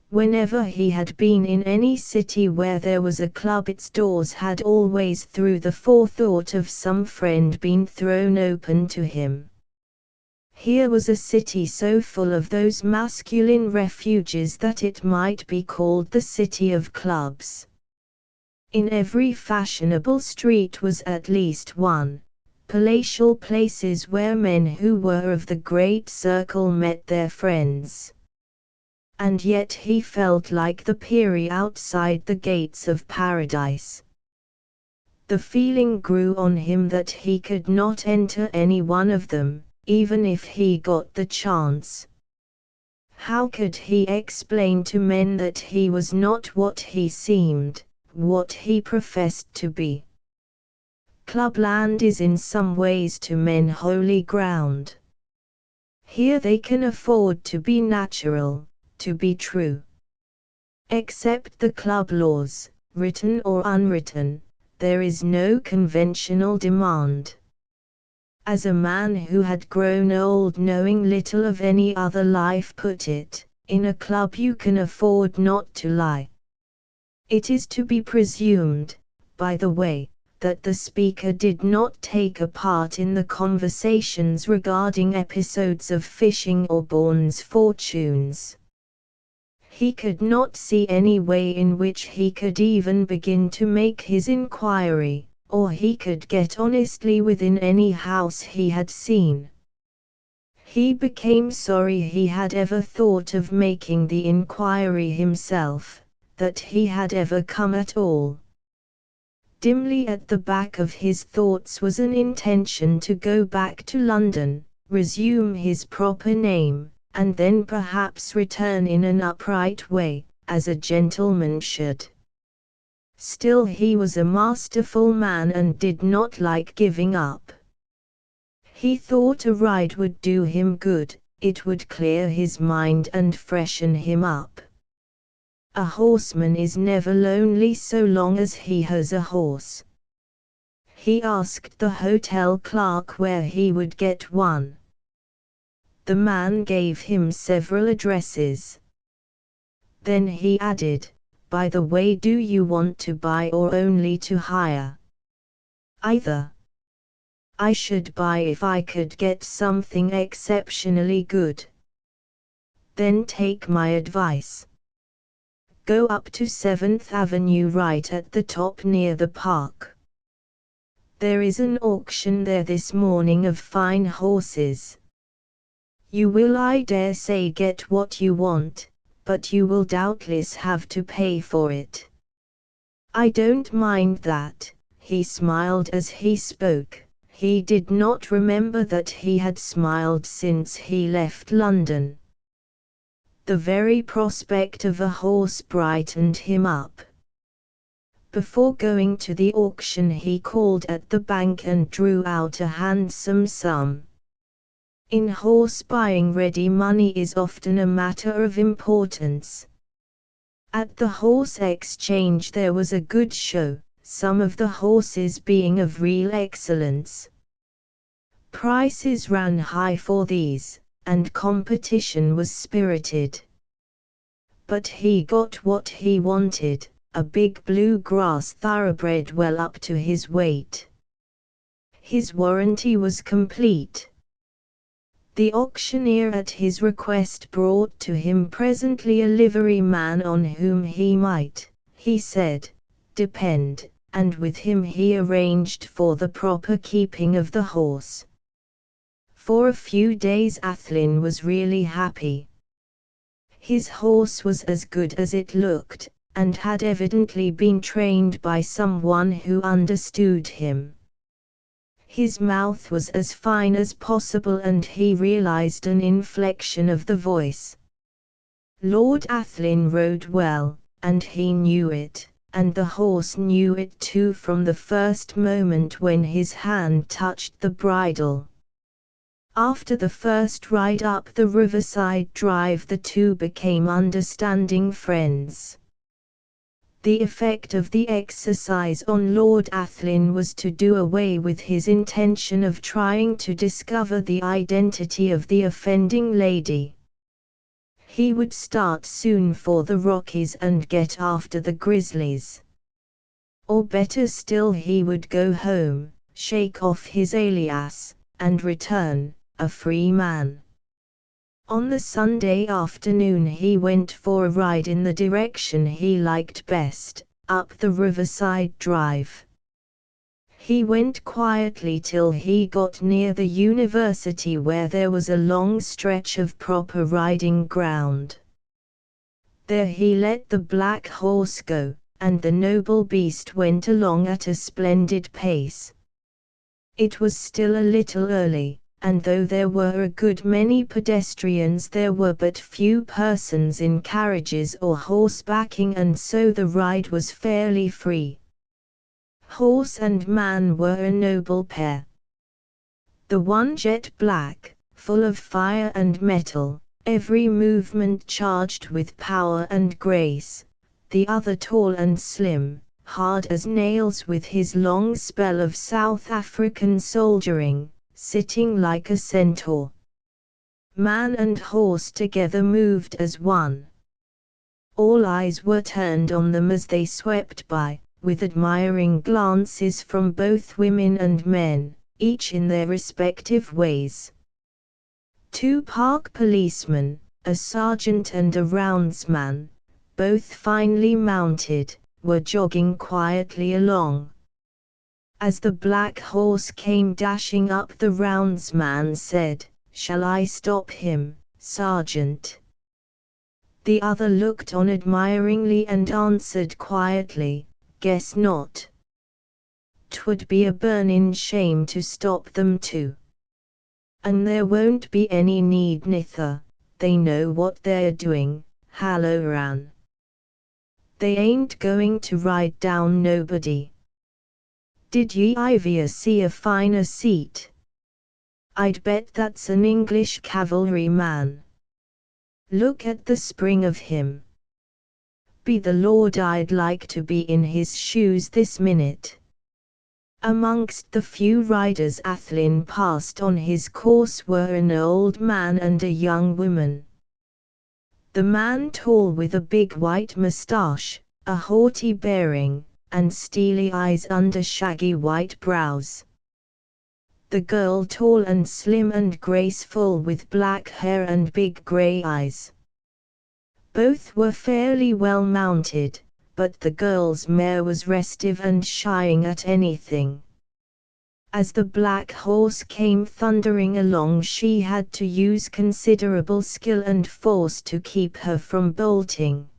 Whenever he had been in any city where there was a club, its doors had always through the forethought of some friend been thrown open to him. Here was a city so full of those masculine refuges that it might be called the city of clubs. In every fashionable street was at least one, palatial places where men who were of the great circle met their friends. And yet he felt like the Peri outside the gates of paradise. The feeling grew on him that he could not enter any one of them, even if he got the chance. How could he explain to men that he was not what he seemed, what he professed to be? Clubland is in some ways to men holy ground. Here they can afford to be natural, to be true. Except the club laws, written or unwritten, there is no conventional demand. As a man who had grown old knowing little of any other life put it, in a club you can afford not to lie. It is to be presumed, by the way, that the speaker did not take a part in the conversations regarding episodes of fishing or Bourne's fortunes. He could not see any way in which he could even begin to make his inquiry, or he could get honestly within any house he had seen. He became sorry he had ever thought of making the inquiry himself, that he had ever come at all. Dimly at the back of his thoughts was an intention to go back to London, resume his proper name, and then perhaps return in an upright way, as a gentleman should. Still he was a masterful man and did not like giving up. He thought a ride would do him good, it would clear his mind and freshen him up. A horseman is never lonely so long as he has a horse. He asked the hotel clerk where he would get one. The man gave him several addresses. Then he added, "By the way, do you want to buy or only to hire?" "Either. I should buy if I could get something exceptionally good." "Then take my advice. Go up to 7th Avenue right at the top near the park. There is an auction there this morning of fine horses. You will, I dare say, get what you want, but you will doubtless have to pay for it." "I don't mind that," he smiled as he spoke. He did not remember that he had smiled since he left London. The very prospect of a horse brightened him up. Before going to the auction he called at the bank and drew out a handsome sum. In horse buying ready money is often a matter of importance. At the horse exchange there was a good show, some of the horses being of real excellence. Prices ran high for these, and competition was spirited. But he got what he wanted, a big blue-grass thoroughbred well up to his weight. His warranty was complete. The auctioneer at his request brought to him presently a liveryman on whom he might, he said, depend, and with him he arranged for the proper keeping of the horse. For a few days Athlyne was really happy. His horse was as good as it looked, and had evidently been trained by someone who understood him. His mouth was as fine as possible and he realized an inflection of the voice. Lord Athlyne rode well, and he knew it, and the horse knew it too from the first moment when his hand touched the bridle. After the first ride up the riverside drive the two became understanding friends. The effect of the exercise on Lord Athlyne was to do away with his intention of trying to discover the identity of the offending lady. He would start soon for the Rockies and get after the grizzlies. Or better still, he would go home, shake off his alias, and return, a free man. On the Sunday afternoon he went for a ride in the direction he liked best, up the riverside drive. He went quietly till he got near the university where there was a long stretch of proper riding ground. There he let the black horse go, and the noble beast went along at a splendid pace. It was still a little early, and though there were a good many pedestrians there were but few persons in carriages or horsebacking, and so the ride was fairly free. Horse and man were a noble pair. The one jet black, full of fire and metal, every movement charged with power and grace, the other tall and slim, hard as nails with his long spell of South African soldiering, sitting like a centaur. Man and horse together moved as one. All eyes were turned on them as they swept by, with admiring glances from both women and men, each in their respective ways. 2 park policemen, a sergeant and a roundsman, both finely mounted, were jogging quietly along. As the black horse came dashing up, the roundsman said, "Shall I stop him, Sergeant?" The other looked on admiringly and answered quietly, "Guess not. 'Twould be a burnin' shame to stop them too. And there won't be any need nither, they know what they're doing, Halloran. They ain't going to ride down nobody. Did ye ever see a finer seat? I'd bet that's an English cavalry man. Look at the spring of him. Be the Lord, I'd like to be in his shoes this minute." Amongst the few riders Athlyne passed on his course were an old man and a young woman. The man tall with a big white moustache, a haughty bearing, and steely eyes under shaggy white brows. The girl tall and slim and graceful with black hair and big grey eyes. Both were fairly well mounted, but the girl's mare was restive and shying at anything. As the black horse came thundering along, she had to use considerable skill and force to keep her from bolting.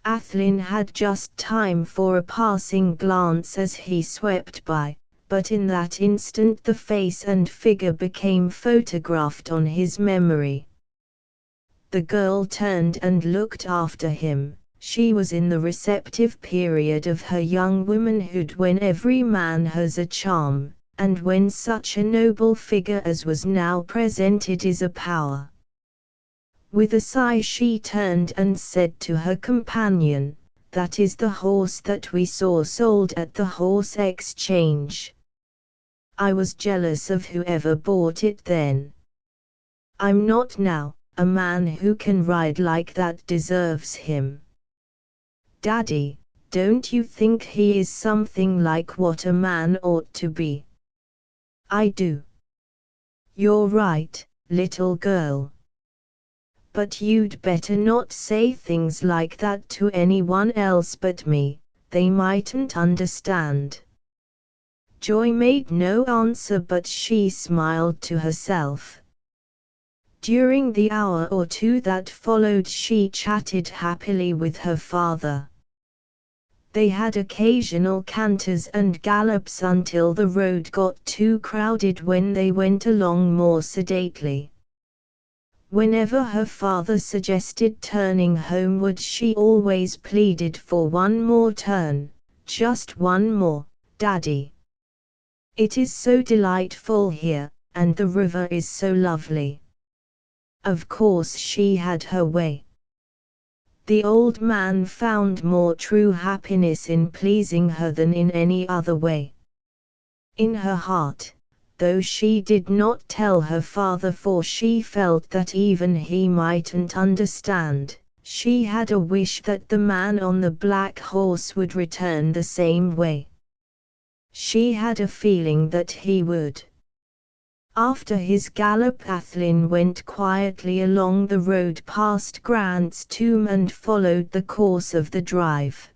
Athlyne had just time for a passing glance as he swept by, but in that instant the face and figure became photographed on his memory. The girl turned and looked after him. She was in the receptive period of her young womanhood, when every man has a charm, and when such a noble figure as was now presented is a power. With a sigh she turned and said to her companion, "That is the horse that we saw sold at the horse exchange. I was jealous of whoever bought it then. I'm not now. A man who can ride like that deserves him. Daddy, don't you think he is something like what a man ought to be?" "I do." "You're right, little girl. But you'd better not say things like that to anyone else but me, they mightn't understand." Joy made no answer, but she smiled to herself. During the hour or two that followed she chatted happily with her father. They had occasional canters and gallops until the road got too crowded, when they went along more sedately. Whenever her father suggested turning homeward, she always pleaded for one more turn, just one more, Daddy. It is so delightful here, and the river is so lovely. Of course she had her way. The old man found more true happiness in pleasing her than in any other way. In her heart, though she did not tell her father, for she felt that even he mightn't understand, she had a wish that the man on the black horse would return the same way. She had a feeling that he would. After his gallop Athlyne went quietly along the road past Grant's tomb and followed the course of the drive.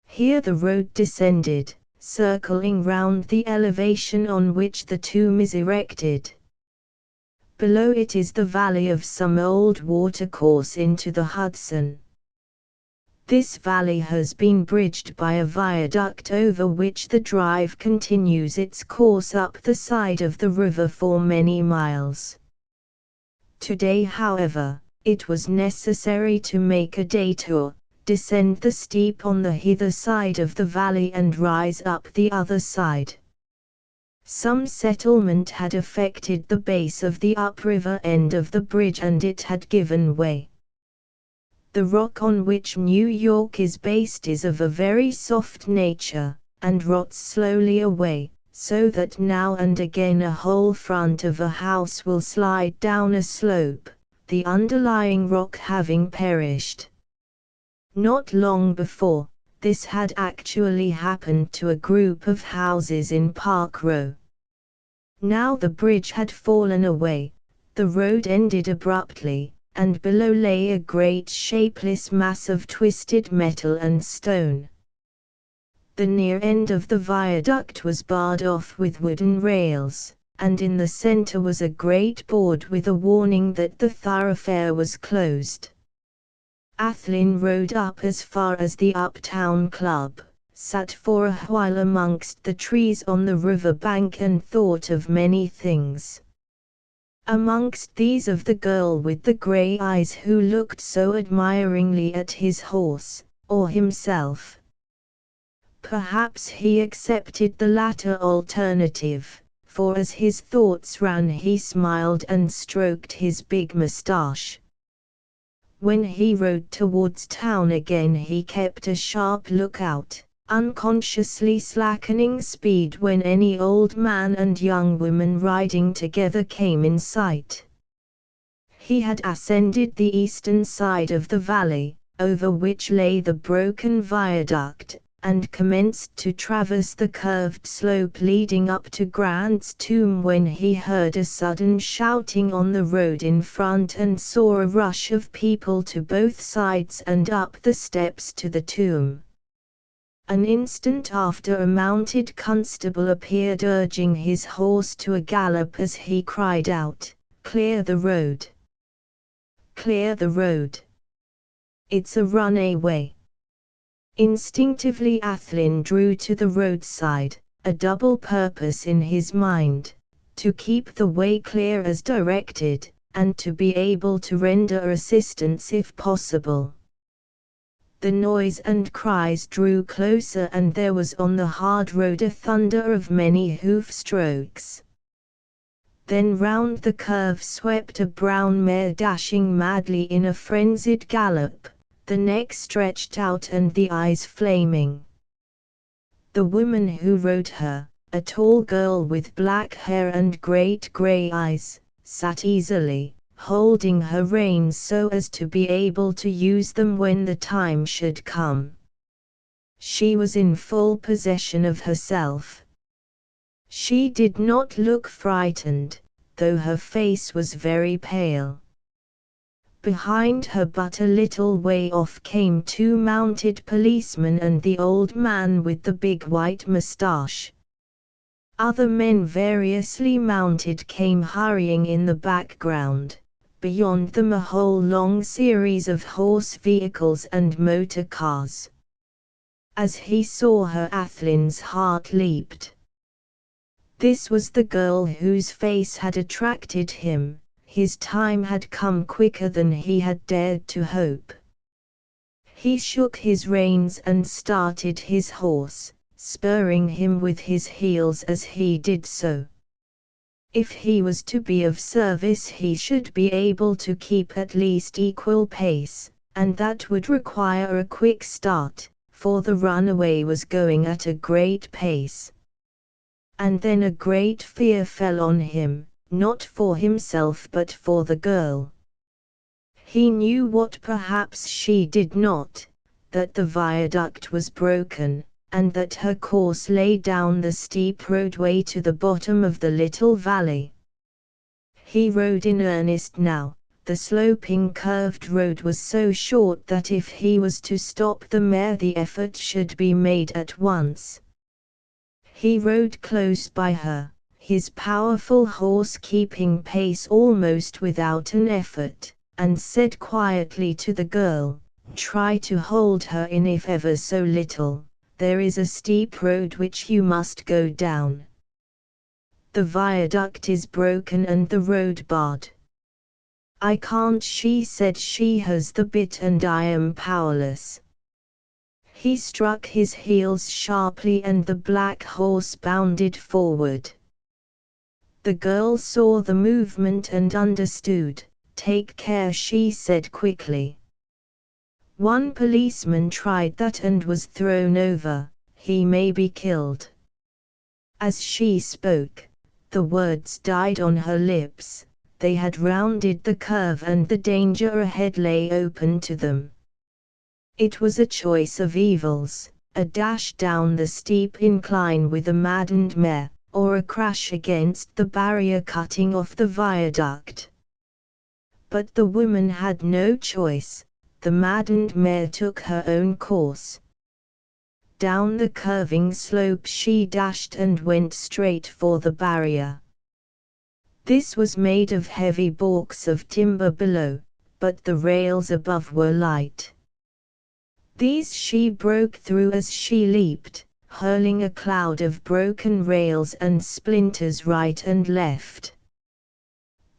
Here the road descended, circling round the elevation on which the tomb is erected. Below it is the valley of some old watercourse into the Hudson. This valley has been bridged by a viaduct over which the drive continues its course up the side of the river for many miles. Today, however, it was necessary to make a detour, descend the steep on the hither side of the valley and rise up the other side. Some settlement had affected the base of the upriver end of the bridge and it had given way. The rock on which New York is based is of a very soft nature, and rots slowly away, so that now and again a whole front of a house will slide down a slope, the underlying rock having perished. Not long before, this had actually happened to a group of houses in Park Row. Now the bridge had fallen away, the road ended abruptly, and below lay a great shapeless mass of twisted metal and stone. The near end of the viaduct was barred off with wooden rails, and in the center was a great board with a warning that the thoroughfare was closed. Athlyne rode up as far as the Uptown Club, sat for a while amongst the trees on the river bank and thought of many things. Amongst these of the girl with the grey eyes who looked so admiringly at his horse, or himself. Perhaps he accepted the latter alternative, for as his thoughts ran he smiled and stroked his big moustache. When he rode towards town again he kept a sharp lookout, unconsciously slackening speed when any old man and young woman riding together came in sight. He had ascended the eastern side of the valley, over which lay the broken viaduct, and commenced to traverse the curved slope leading up to Grant's tomb when he heard a sudden shouting on the road in front and saw a rush of people to both sides and up the steps to the tomb. An instant after a mounted constable appeared urging his horse to a gallop as he cried out, "Clear the road! Clear the road! It's a runaway!" Instinctively Athlyne drew to the roadside, a double purpose in his mind: to keep the way clear as directed, and to be able to render assistance if possible. The noise and cries drew closer and there was on the hard road a thunder of many hoof strokes. Then round the curve swept a brown mare dashing madly in a frenzied gallop, the neck stretched out and the eyes flaming. The woman who rode her, a tall girl with black hair and great grey eyes, sat easily, holding her reins so as to be able to use them when the time should come. She was in full possession of herself. She did not look frightened, though her face was very pale. Behind her but a little way off came two mounted policemen and the old man with the big white moustache. Other men variously mounted came hurrying in the background, beyond them a whole long series of horse vehicles and motor cars. As he saw her Athlyne's heart leaped. This was the girl whose face had attracted him. His time had come quicker than he had dared to hope. He shook his reins and started his horse, spurring him with his heels as he did so. If he was to be of service he should be able to keep at least equal pace, and that would require a quick start, for the runaway was going at a great pace. And then a great fear fell on him. Not for himself but for the girl. He knew what perhaps she did not, that the viaduct was broken, and that her course lay down the steep roadway to the bottom of the little valley. He rode in earnest now. The sloping curved road was so short that if he was to stop the mare the effort should be made at once. He rode close by her, his powerful horse keeping pace almost without an effort, and said quietly to the girl, "Try to hold her in if ever so little, there is a steep road which you must go down. The viaduct is broken and the road barred." "I can't," she said. "She has the bit and I am powerless." He struck his heels sharply and the black horse bounded forward. The girl saw the movement and understood. "Take care," she said quickly. One policeman tried that and was thrown over. He may be killed. As she spoke, the words died on her lips. They had rounded the curve and the danger ahead lay open to them. It was a choice of evils, a dash down the steep incline with a maddened mare, or a crash against the barrier cutting off the viaduct. But the woman had no choice. The maddened mare took her own course. Down the curving slope she dashed and went straight for the barrier. This was made of heavy balks of timber below, but the rails above were light. These she broke through as she leaped, hurling a cloud of broken rails and splinters right and left.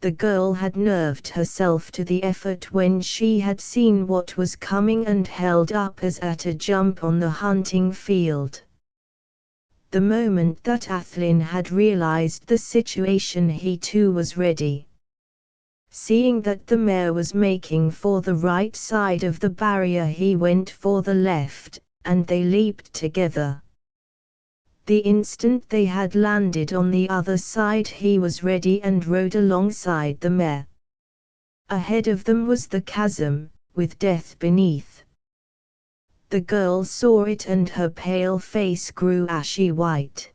The girl had nerved herself to the effort when she had seen what was coming and held up as at a jump on the hunting field. The moment that Athlyne had realized the situation, he too was ready. Seeing that the mare was making for the right side of the barrier, he went for the left, and they leaped together. The instant they had landed on the other side, he was ready and rode alongside the mare. Ahead of them was the chasm, with death beneath. The girl saw it and her pale face grew ashy white.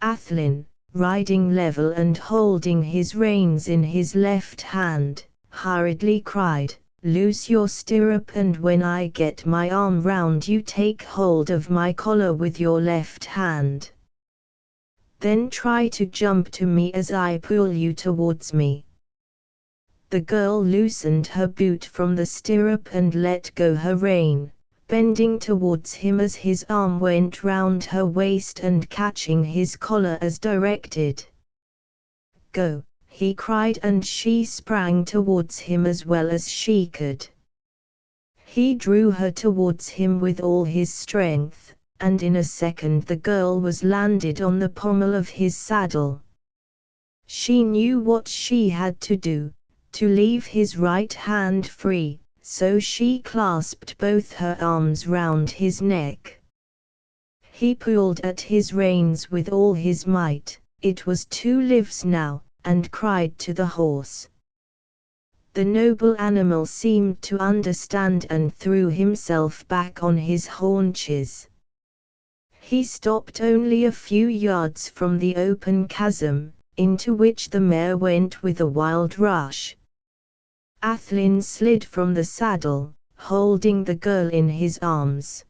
Athlyne, riding level and holding his reins in his left hand, hurriedly cried, "Loose your stirrup, and when I get my arm round you, take hold of my collar with your left hand. Then try to jump to me as I pull you towards me." The girl loosened her boot from the stirrup and let go her rein, bending towards him as his arm went round her waist and catching his collar as directed. "Go," he cried, and she sprang towards him as well as she could. He drew her towards him with all his strength, and in a second the girl was landed on the pommel of his saddle. She knew what she had to do, to leave his right hand free, so she clasped both her arms round his neck. He pulled at his reins with all his might, it was 2 lives now, and cried to the horse. The noble animal seemed to understand and threw himself back on his haunches. He stopped only a few yards from the open chasm, into which the mare went with a wild rush. Athlyne slid from the saddle, holding the girl in his arms.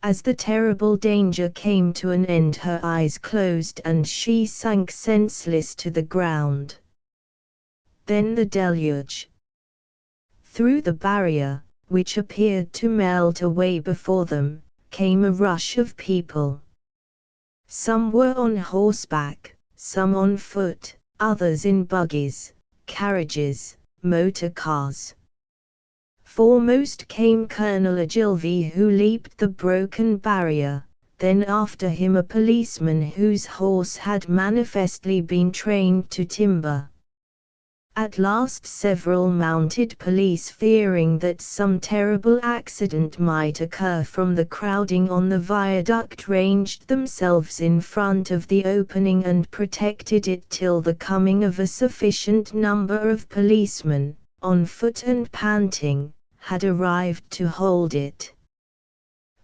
As the terrible danger came to an end, her eyes closed and she sank senseless to the ground. Then the deluge. Through the barrier, which appeared to melt away before them, came a rush of people. Some were on horseback, some on foot, others in buggies, carriages, motor cars. Foremost came Colonel Ogilvy, who leaped the broken barrier, then after him a policeman whose horse had manifestly been trained to timber. At last several mounted police, fearing that some terrible accident might occur from the crowding on the viaduct, ranged themselves in front of the opening and protected it till the coming of a sufficient number of policemen, on foot and panting, had arrived to hold it.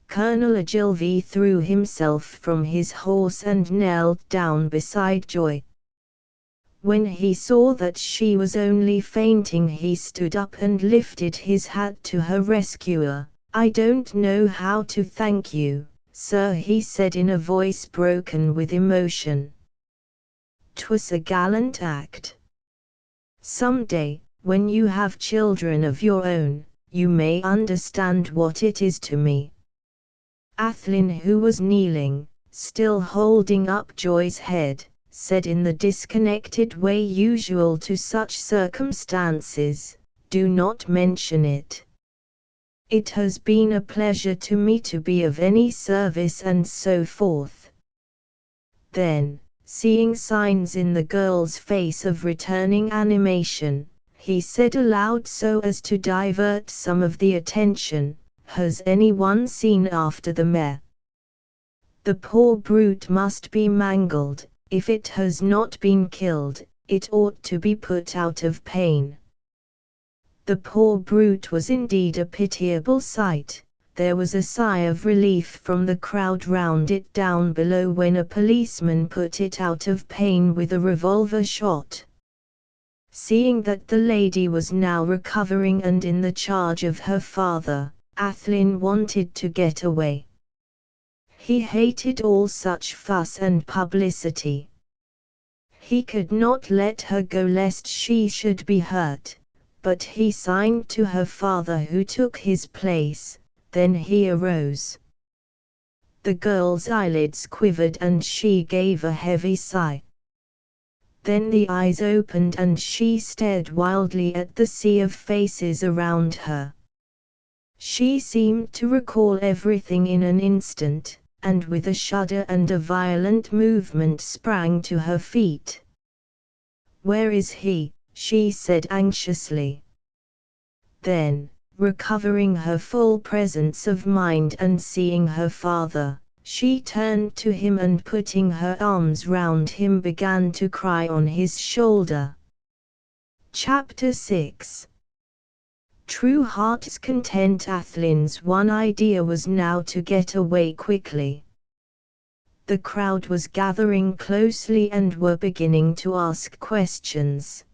Colonel Ogilvy threw himself from his horse and knelt down beside Joy. When he saw that she was only fainting, he stood up and lifted his hat to her rescuer. "I don't know how to thank you, sir," he said in a voice broken with emotion. "'Twas a gallant act. Some day, when you have children of your own, you may understand what it is to me." Athlyne, who was kneeling, still holding up Joy's head, said in the disconnected way usual to such circumstances, "Do not mention it. It has been a pleasure to me to be of any service," and so forth. Then, seeing signs in the girl's face of returning animation, he said aloud so as to divert some of the attention. Has anyone seen after the mare? The poor brute must be mangled. If it has not been killed, it ought to be put out of pain. The poor brute was indeed a pitiable sight. There was a sigh of relief from the crowd round it down below when a policeman put it out of pain with a revolver shot. Seeing that the lady was now recovering and in the charge of her father, Athlyne wanted to get away. He hated all such fuss and publicity. He could not let her go lest she should be hurt, but he signed to her father who took his place. Then he arose. The girl's eyelids quivered and she gave a heavy sigh. Then the eyes opened and she stared wildly at the sea of faces around her. She seemed to recall everything in an instant, and with a shudder and a violent movement sprang to her feet. "Where is he?" she said anxiously. Then, recovering her full presence of mind and seeing her father, she turned to him and putting her arms round him began to cry on his shoulder. Chapter 6. True heart's content. Athlyne's one idea was now to get away quickly. The crowd was gathering closely and were beginning to ask questions.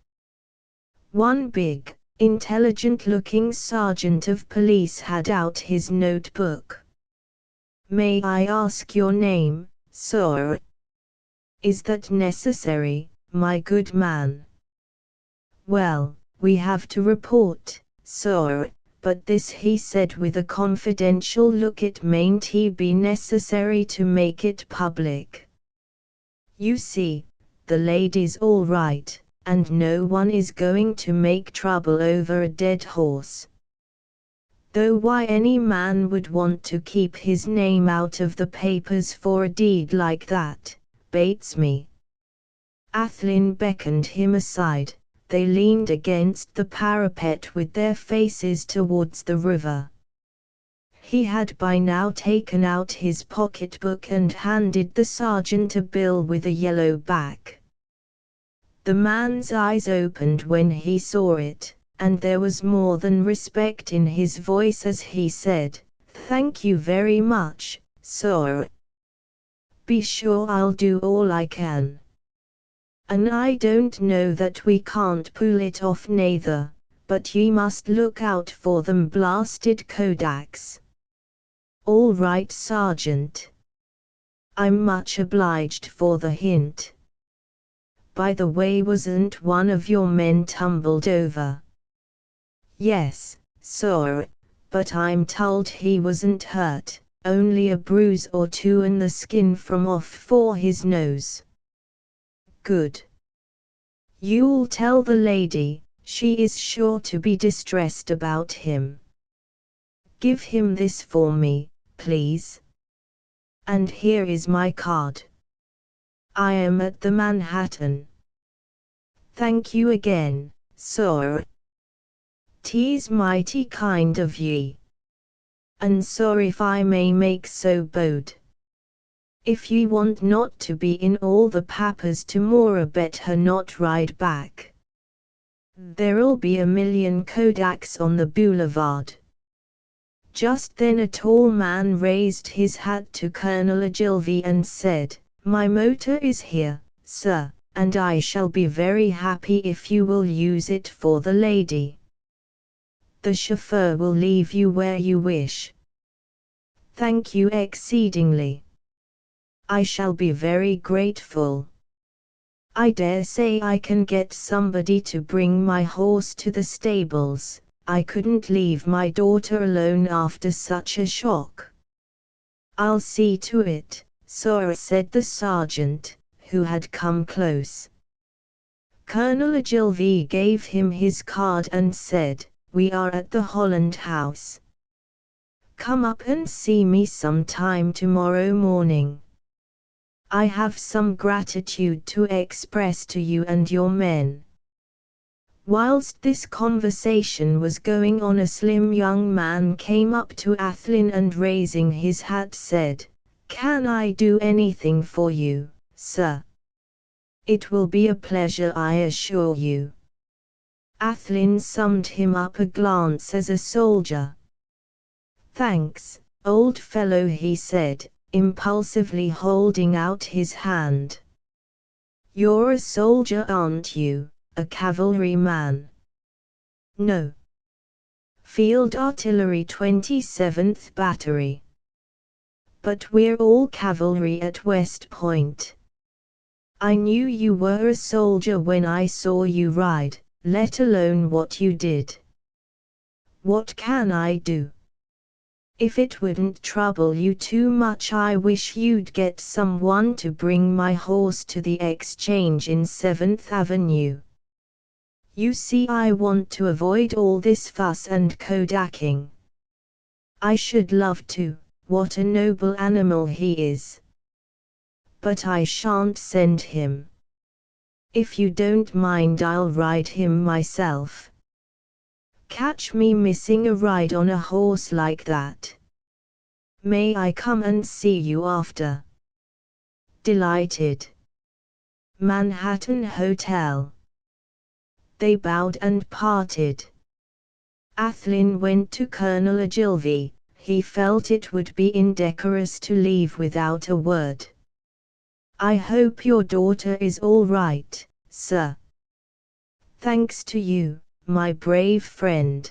One big, intelligent-looking sergeant of police had out his notebook. "May I ask your name, sir?" "Is that necessary, my good man?" "Well, we have to report, sir, but this," he said with a confidential look, "it mayn't he be necessary to make it public. You see, the lady's all right, and no one is going to make trouble over a dead horse. Though why any man would want to keep his name out of the papers for a deed like that, bates me." Athlyne beckoned him aside. They leaned against the parapet with their faces towards the river. He had by now taken out his pocketbook and handed the sergeant a bill with a yellow back. The man's eyes opened when he saw it, and there was more than respect in his voice as he said, "Thank you very much, sir. Be sure I'll do all I can. And I don't know that we can't pull it off neither, but ye must look out for them blasted Kodaks." "All right, Sergeant. I'm much obliged for the hint. By the way, wasn't one of your men tumbled over?" "Yes, sir, but I'm told he wasn't hurt, only a bruise or two and the skin from off for his nose." "Good. You'll tell the lady, she is sure to be distressed about him. Give him this for me, please. And here is my card. I am at the Manhattan." "Thank you again, sir. 'Tis mighty kind of ye. And sorry if I may make so bold. If ye want not to be in all the papers tomorrow, better not ride back. There'll be a million Kodaks on the boulevard." Just then a tall man raised his hat to Colonel Ogilvy and said, "My motor is here, sir, and I shall be very happy if you will use it for the lady. The chauffeur will leave you where you wish." "Thank you exceedingly. I shall be very grateful. I dare say I can get somebody to bring my horse to the stables. I couldn't leave my daughter alone after such a shock." "I'll see to it, sir," said the sergeant, who had come close. Colonel Ogilvy gave him his card and said, "We are at the Holland House. Come up and see me sometime tomorrow morning. I have some gratitude to express to you and your men." Whilst this conversation was going on, a slim young man came up to Athlyne and raising his hat said, "Can I do anything for you, sir?" "It will be a pleasure, I assure you." Athlyne summed him up a glance as a soldier. "Thanks, old fellow," he said, impulsively holding out his hand. "You're a soldier, aren't you? A cavalryman?" "No. Field Artillery 27th Battery. But we're all cavalry at West Point." "I knew you were a soldier when I saw you ride, let alone what you did." "What can I do?" "If it wouldn't trouble you too much, I wish you'd get someone to bring my horse to the exchange in 7th Avenue. You see, I want to avoid all this fuss and kodacking." "I should love to, what a noble animal he is. But I shan't send him. If you don't mind, I'll ride him myself." "Catch me missing a ride on a horse like that." "May I come and see you after?" "Delighted." Manhattan Hotel. They bowed and parted. Athlyne went to Colonel Ogilvy. He felt it would be indecorous to leave without a word. "I hope your daughter is all right, sir." "Thanks to you, my brave friend.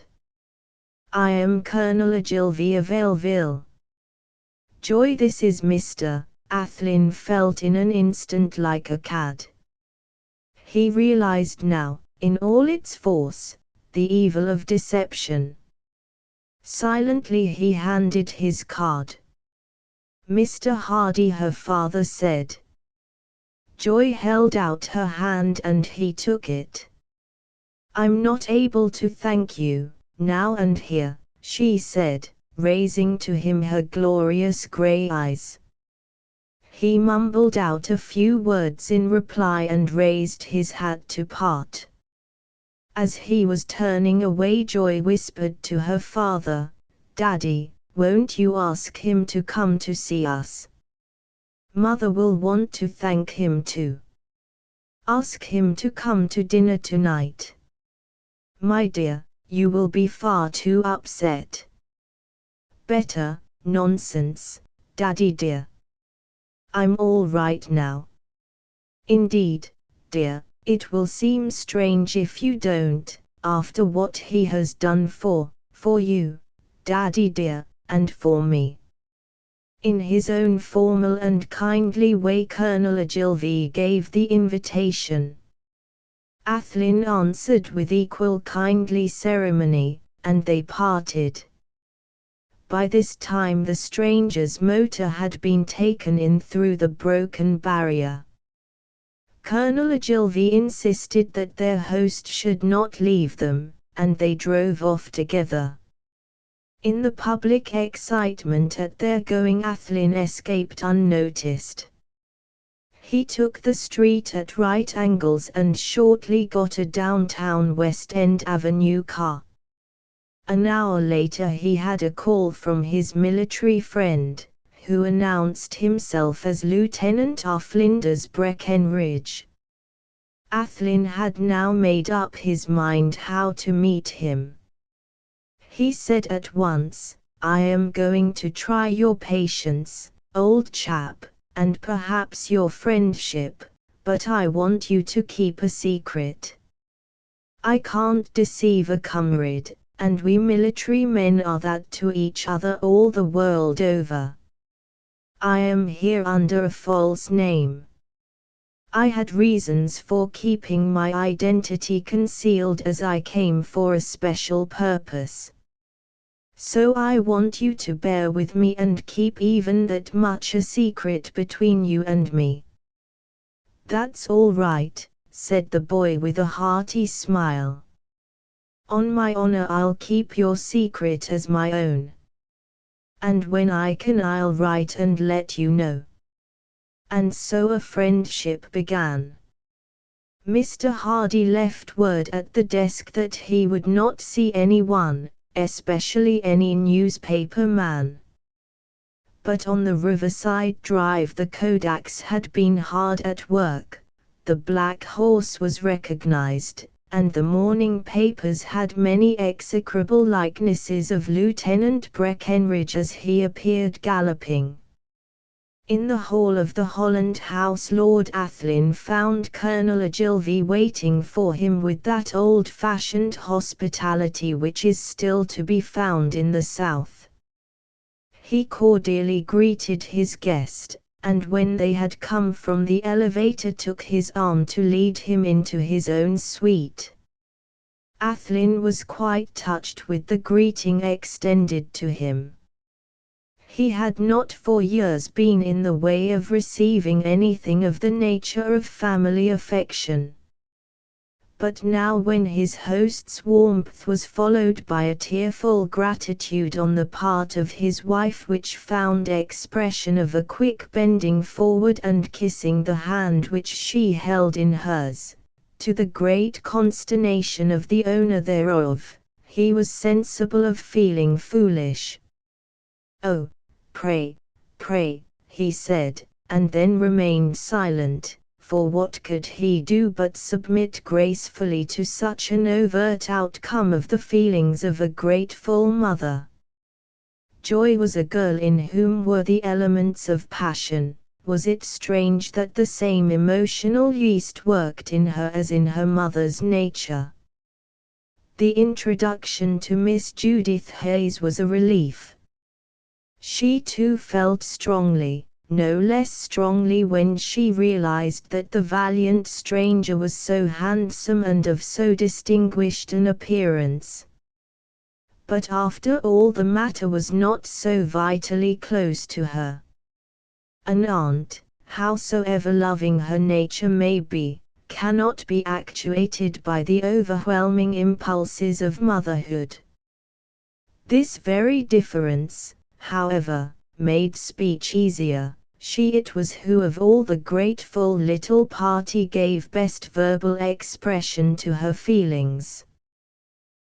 I am Colonel Ogilvy of Elville." "Joy, this is Mr." Athlyne felt in an instant like a cad. He realized now, in all its force, the evil of deception. Silently he handed his card. "Mr. Hardy," her father said. Joy held out her hand and he took it. "I'm not able to thank you, now and here," she said, raising to him her glorious grey eyes. He mumbled out a few words in reply and raised his hat to part. As he was turning away, Joy whispered to her father, "Daddy, won't you ask him to come to see us? Mother will want to thank him too. Ask him to come to dinner tonight." "My dear, you will be far too upset." "Better, nonsense, Daddy dear. I'm all right now." "Indeed, dear, it will seem strange if you don't, after what he has done for you, Daddy dear, and for me." In his own formal and kindly way, Colonel Ogilvy gave the invitation. Athlyne answered with equal kindly ceremony, and they parted. By this time the stranger's motor had been taken in through the broken barrier. Colonel Ogilvy insisted that their host should not leave them, and they drove off together. In the public excitement at their going, Athlyne escaped unnoticed. He took the street at right angles and shortly got a downtown West End Avenue car. An hour later he had a call from his military friend, who announced himself as Lieutenant Flinders Breckenridge. Athlyne had now made up his mind how to meet him. He said at once, "I am going to try your patience, old chap, and perhaps your friendship, but I want you to keep a secret. I can't deceive a comrade, and we military men are that to each other all the world over. I am here under a false name. I had reasons for keeping my identity concealed as I came for a special purpose. So I want you to bear with me and keep even that much a secret between you and me." "That's all right," said the boy with a hearty smile. "On my honor I'll keep your secret as my own. And when I can I'll write and let you know." And so a friendship began. Mr. Hardy left word at the desk that he would not see anyone, especially any newspaper man. But on the Riverside Drive the Kodaks had been hard at work, the Black Horse was recognized, and the morning papers had many execrable likenesses of Lieutenant Breckenridge as he appeared galloping. In the hall of the Holland House Lord Athlyne found Colonel Ogilvy waiting for him with that old-fashioned hospitality which is still to be found in the South. He cordially greeted his guest, and when they had come from the elevator took his arm to lead him into his own suite. Athlyne was quite touched with the greeting extended to him. He had not for years been in the way of receiving anything of the nature of family affection. But now when his host's warmth was followed by a tearful gratitude on the part of his wife which found expression of a quick bending forward and kissing the hand which she held in hers, to the great consternation of the owner thereof, he was sensible of feeling foolish. "Oh, pray, pray," he said, and then remained silent, for what could he do but submit gracefully to such an overt outcome of the feelings of a grateful mother? Joy was a girl in whom were the elements of passion. Was it strange that the same emotional yeast worked in her as in her mother's nature? The introduction to Miss Judith Hayes was a relief. She too felt strongly, no less strongly when she realized that the valiant stranger was so handsome and of so distinguished an appearance. But after all the matter was not so vitally close to her. An aunt, howsoever loving her nature may be, cannot be actuated by the overwhelming impulses of motherhood. This very difference, however, made speech easier. She it was who of all the grateful little party gave best verbal expression to her feelings.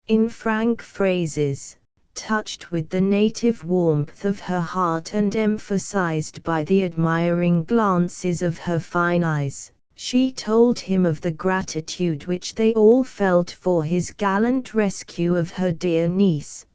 In frank phrases, touched with the native warmth of her heart and emphasized by the admiring glances of her fine eyes, she told him of the gratitude which they all felt for his gallant rescue of her dear niece.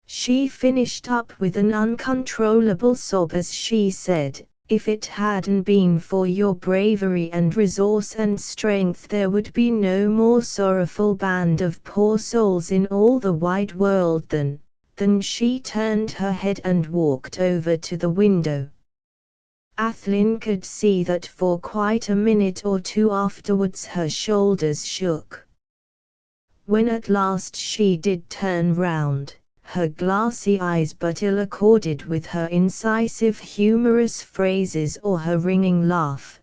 She finished up with an uncontrollable sob as she said, "If it hadn't been for your bravery and resource and strength there would be no more sorrowful band of poor souls in all the wide world than." Then she turned her head and walked over to the window. Athlyne could see that for quite a minute or two afterwards her shoulders shook. When at last she did turn round, her glassy eyes but ill accorded with her incisive humorous phrases or her ringing laugh.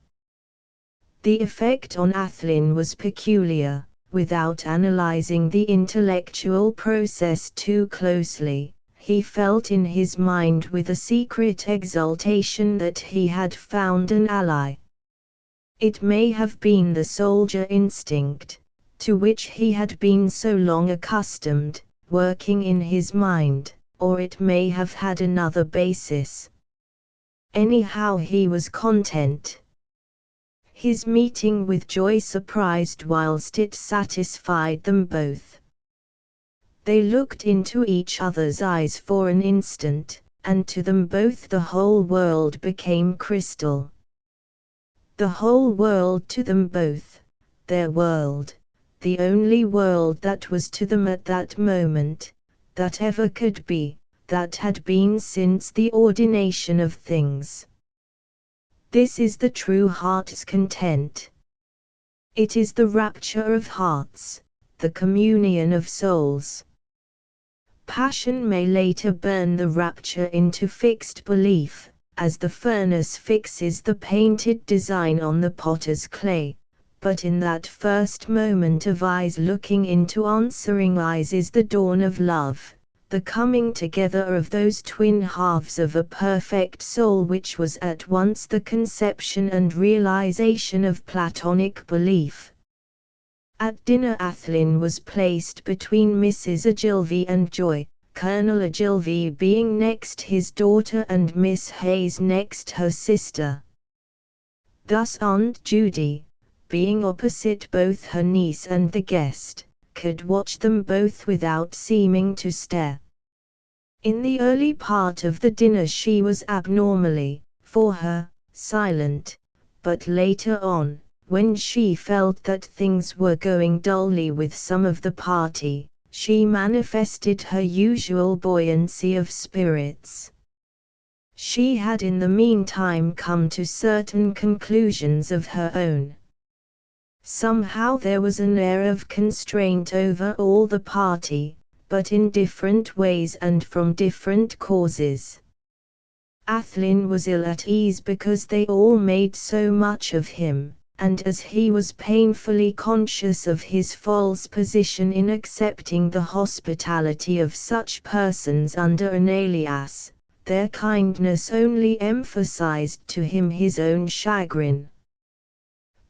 The effect on Athlyne was peculiar. Without analyzing the intellectual process too closely, he felt in his mind with a secret exultation that he had found an ally. It may have been the soldier instinct, to which he had been so long accustomed, working in his mind, or it may have had another basis. Anyhow he was content. His meeting with Joy surprised whilst it satisfied them both. They looked into each other's eyes for an instant, and to them both the whole world became crystal. The whole world to them both, their world, the only world that was to them at that moment, that ever could be, that had been since the ordination of things. This is the true heart's content. It is the rapture of hearts, the communion of souls. Passion may later burn the rapture into fixed belief, as the furnace fixes the painted design on the potter's clay. But in that first moment of eyes looking into answering eyes is the dawn of love, the coming together of those twin halves of a perfect soul which was at once the conception and realization of Platonic belief. At dinner Athlyne was placed between Mrs. Ogilvy and Joy, Colonel Ogilvy being next his daughter and Miss Hayes next her sister. Thus Aunt Judy, being opposite both her niece and the guest, could watch them both without seeming to stare. In the early part of the dinner she was abnormally, for her, silent, but later on, when she felt that things were going dully with some of the party, she manifested her usual buoyancy of spirits. She had in the meantime come to certain conclusions of her own. Somehow there was an air of constraint over all the party, but in different ways and from different causes. Athlyne was ill at ease because they all made so much of him, and as he was painfully conscious of his false position in accepting the hospitality of such persons under an alias, their kindness only emphasized to him his own chagrin.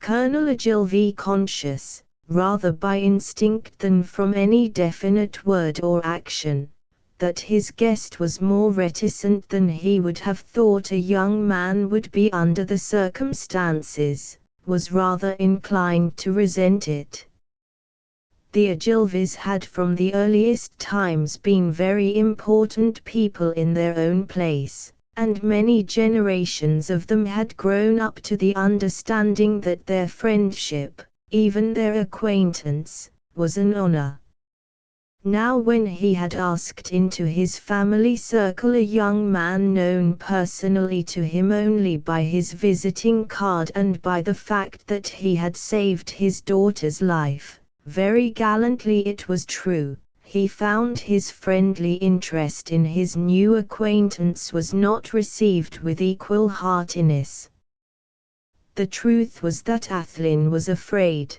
Colonel Ogilvy, conscious, rather by instinct than from any definite word or action, that his guest was more reticent than he would have thought a young man would be under the circumstances, was rather inclined to resent it. The Ogilvys had from the earliest times been very important people in their own place, and many generations of them had grown up to the understanding that their friendship, even their acquaintance, was an honor. Now when he had asked into his family circle a young man known personally to him only by his visiting card and by the fact that he had saved his daughter's life, very gallantly it was true, he found his friendly interest in his new acquaintance was not received with equal heartiness. The truth was that Athlyne was afraid.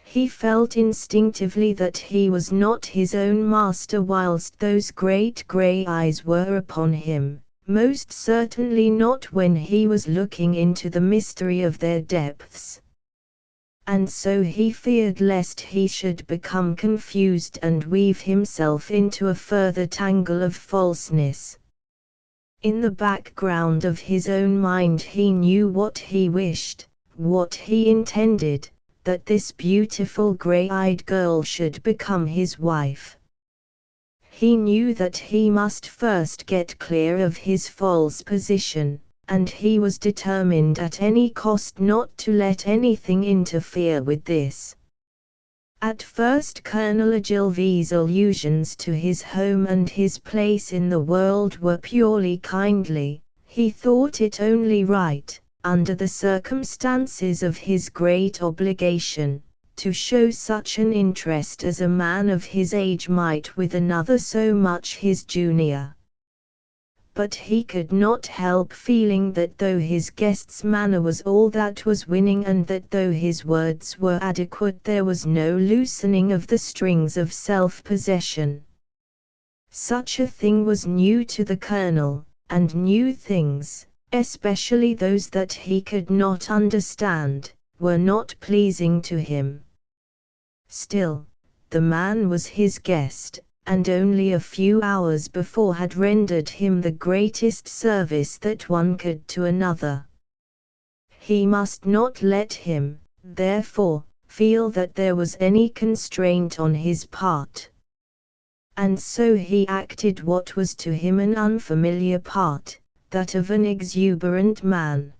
He felt instinctively that he was not his own master whilst those great grey eyes were upon him, most certainly not when he was looking into the mystery of their depths. And so he feared lest he should become confused and weave himself into a further tangle of falseness. In the background of his own mind he knew what he wished, what he intended, that this beautiful grey-eyed girl should become his wife. He knew that he must first get clear of his false position, and he was determined at any cost not to let anything interfere with this. At first Colonel Ogilvy's allusions to his home and his place in the world were purely kindly. He thought it only right, under the circumstances of his great obligation, to show such an interest as a man of his age might with another so much his junior. But he could not help feeling that though his guest's manner was all that was winning and that though his words were adequate there was no loosening of the strings of self-possession. Such a thing was new to the Colonel, and new things, especially those that he could not understand, were not pleasing to him. Still, the man was his guest, and only a few hours before had rendered him the greatest service that one could to another. He must not let him, therefore, feel that there was any constraint on his part. And so he acted what was to him an unfamiliar part, that of an exuberant man.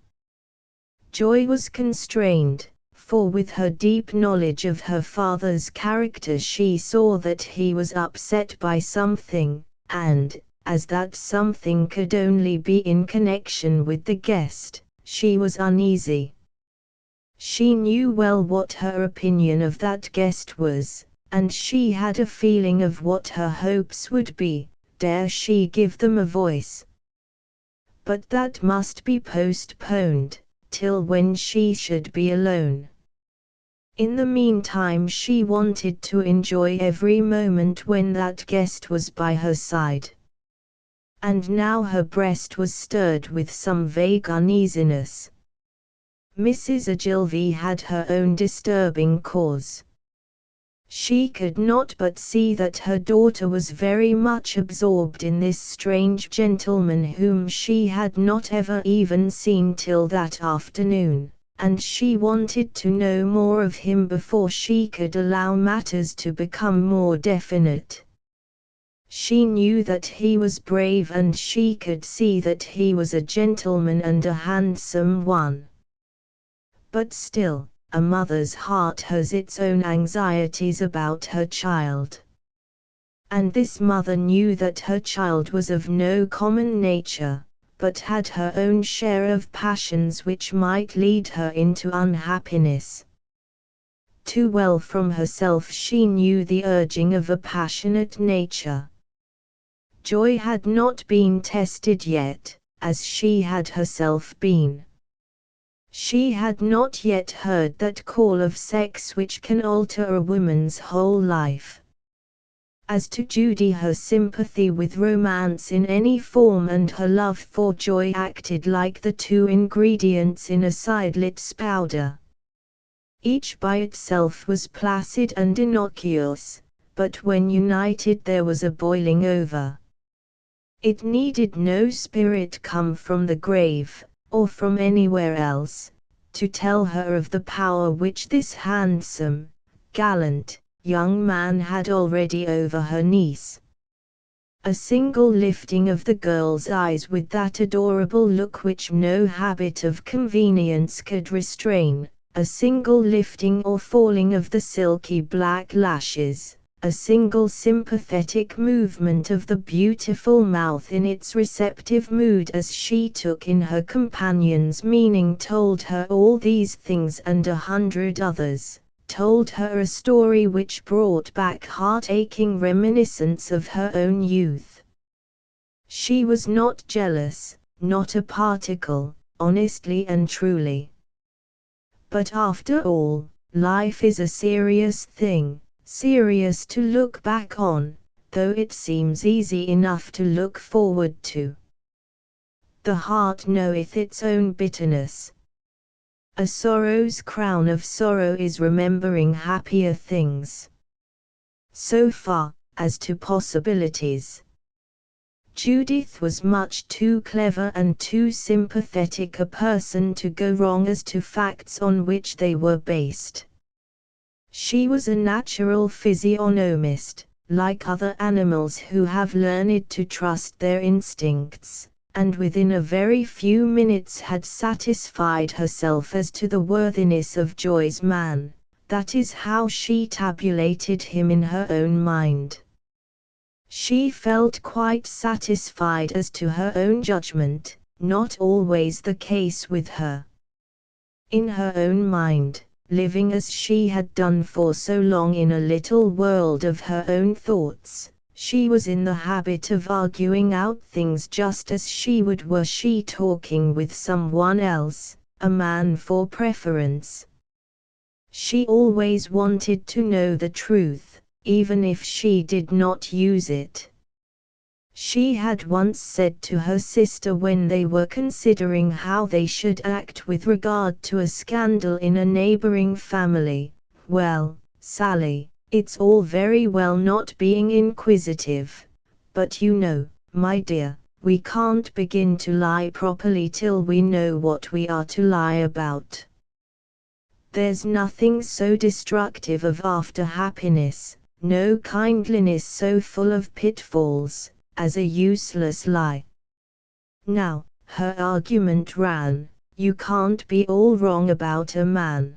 Joy was constrained, for with her deep knowledge of her father's character she saw that he was upset by something, and, as that something could only be in connection with the guest, she was uneasy. She knew well what her opinion of that guest was, and she had a feeling of what her hopes would be, dare she give them a voice. But that must be postponed, till when she should be alone. In the meantime she wanted to enjoy every moment when that guest was by her side. And now her breast was stirred with some vague uneasiness. Mrs. Ogilvy had her own disturbing cause. She could not but see that her daughter was very much absorbed in this strange gentleman whom she had not ever even seen till that afternoon, and she wanted to know more of him before she could allow matters to become more definite. She knew that he was brave and she could see that he was a gentleman and a handsome one. But still, a mother's heart has its own anxieties about her child. And this mother knew that her child was of no common nature, but had her own share of passions which might lead her into unhappiness. Too well from herself she knew the urging of a passionate nature. Joy had not been tested yet, as she had herself been. She had not yet heard that call of sex which can alter a woman's whole life. As to Judy, her sympathy with romance in any form and her love for joy acted like the two ingredients in a seidlitz powder. Each by itself was placid and innocuous, but when united there was a boiling over. It needed no spirit come from the grave, or from anywhere else, to tell her of the power which this handsome, gallant, young man had already over her niece. A single lifting of the girl's eyes with that adorable look which no habit of convenience could restrain, a single lifting or falling of the silky black lashes, a single sympathetic movement of the beautiful mouth in its receptive mood as she took in her companion's meaning told her all these things and 100 others, told her a story which brought back heart-aching reminiscence of her own youth. She was not jealous, not a particle, honestly and truly. But after all, life is a serious thing. Serious to look back on, though it seems easy enough to look forward to. The heart knoweth its own bitterness. A sorrow's crown of sorrow is remembering happier things. So far, as to possibilities, Judith was much too clever and too sympathetic a person to go wrong as to facts on which they were based. She was a natural physiognomist, like other animals who have learned to trust their instincts, and within a very few minutes had satisfied herself as to the worthiness of Joy's man. That is how she tabulated him in her own mind. She felt quite satisfied as to her own judgment, not always the case with her. In her own mind, living as she had done for so long in a little world of her own thoughts, she was in the habit of arguing out things just as she would were she talking with someone else, a man for preference. She always wanted to know the truth, even if she did not use it. She had once said to her sister when they were considering how they should act with regard to a scandal in a neighboring family, "Well, Sally, it's all very well not being inquisitive, but you know, my dear, we can't begin to lie properly till we know what we are to lie about. There's nothing so destructive of after happiness, no kindliness so full of pitfalls, as a useless lie." Now, her argument ran, you can't be all wrong about a man.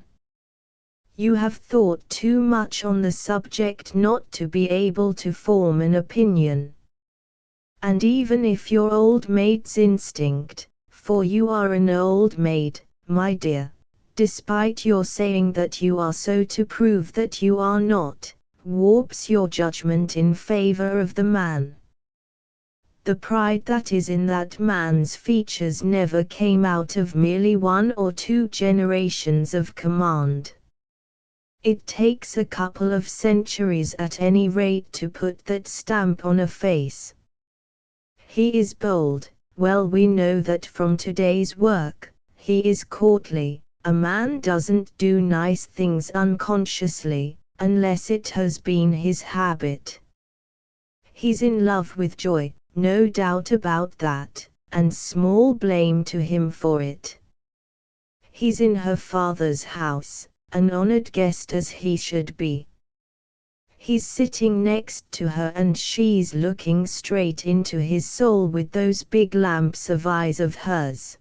You have thought too much on the subject not to be able to form an opinion. And even if your old maid's instinct, for you are an old maid, my dear, despite your saying that you are so to prove that you are not, warps your judgment in favor of the man. The pride that is in that man's features never came out of merely 1 or 2 generations of command. It takes a couple of centuries at any rate to put that stamp on a face. He is bold, well we know that from today's work. He is courtly, a man doesn't do nice things unconsciously, unless it has been his habit. He's in love with Joy, no doubt about that, and small blame to him for it. He's in her father's house, an honored guest as he should be. He's sitting next to her and she's looking straight into his soul with those big lamps of eyes of hers.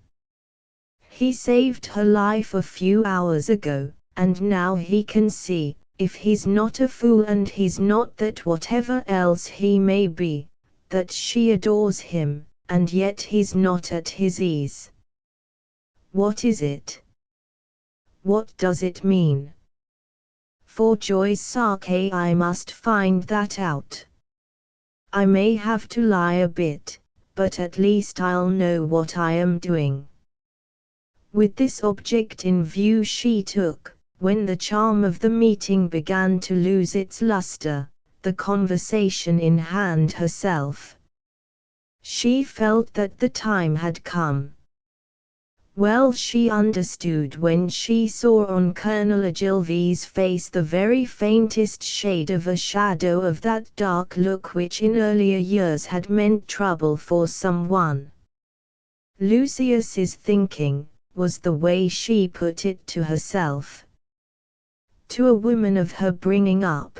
He saved her life a few hours ago, and now he can see, if he's not a fool and he's not that whatever else he may be, that she adores him, and yet he's not at his ease. What is it? What does it mean? For Joy's sake I must find that out. I may have to lie a bit, but at least I'll know what I am doing. With this object in view she took, when the charm of the meeting began to lose its luster, the conversation in hand herself. She felt that the time had come. Well she understood when she saw on Colonel Ogilvy's face the very faintest shade of a shadow of that dark look which in earlier years had meant trouble for someone. Lucius's thinking, was the way she put it to herself. To a woman of her bringing up,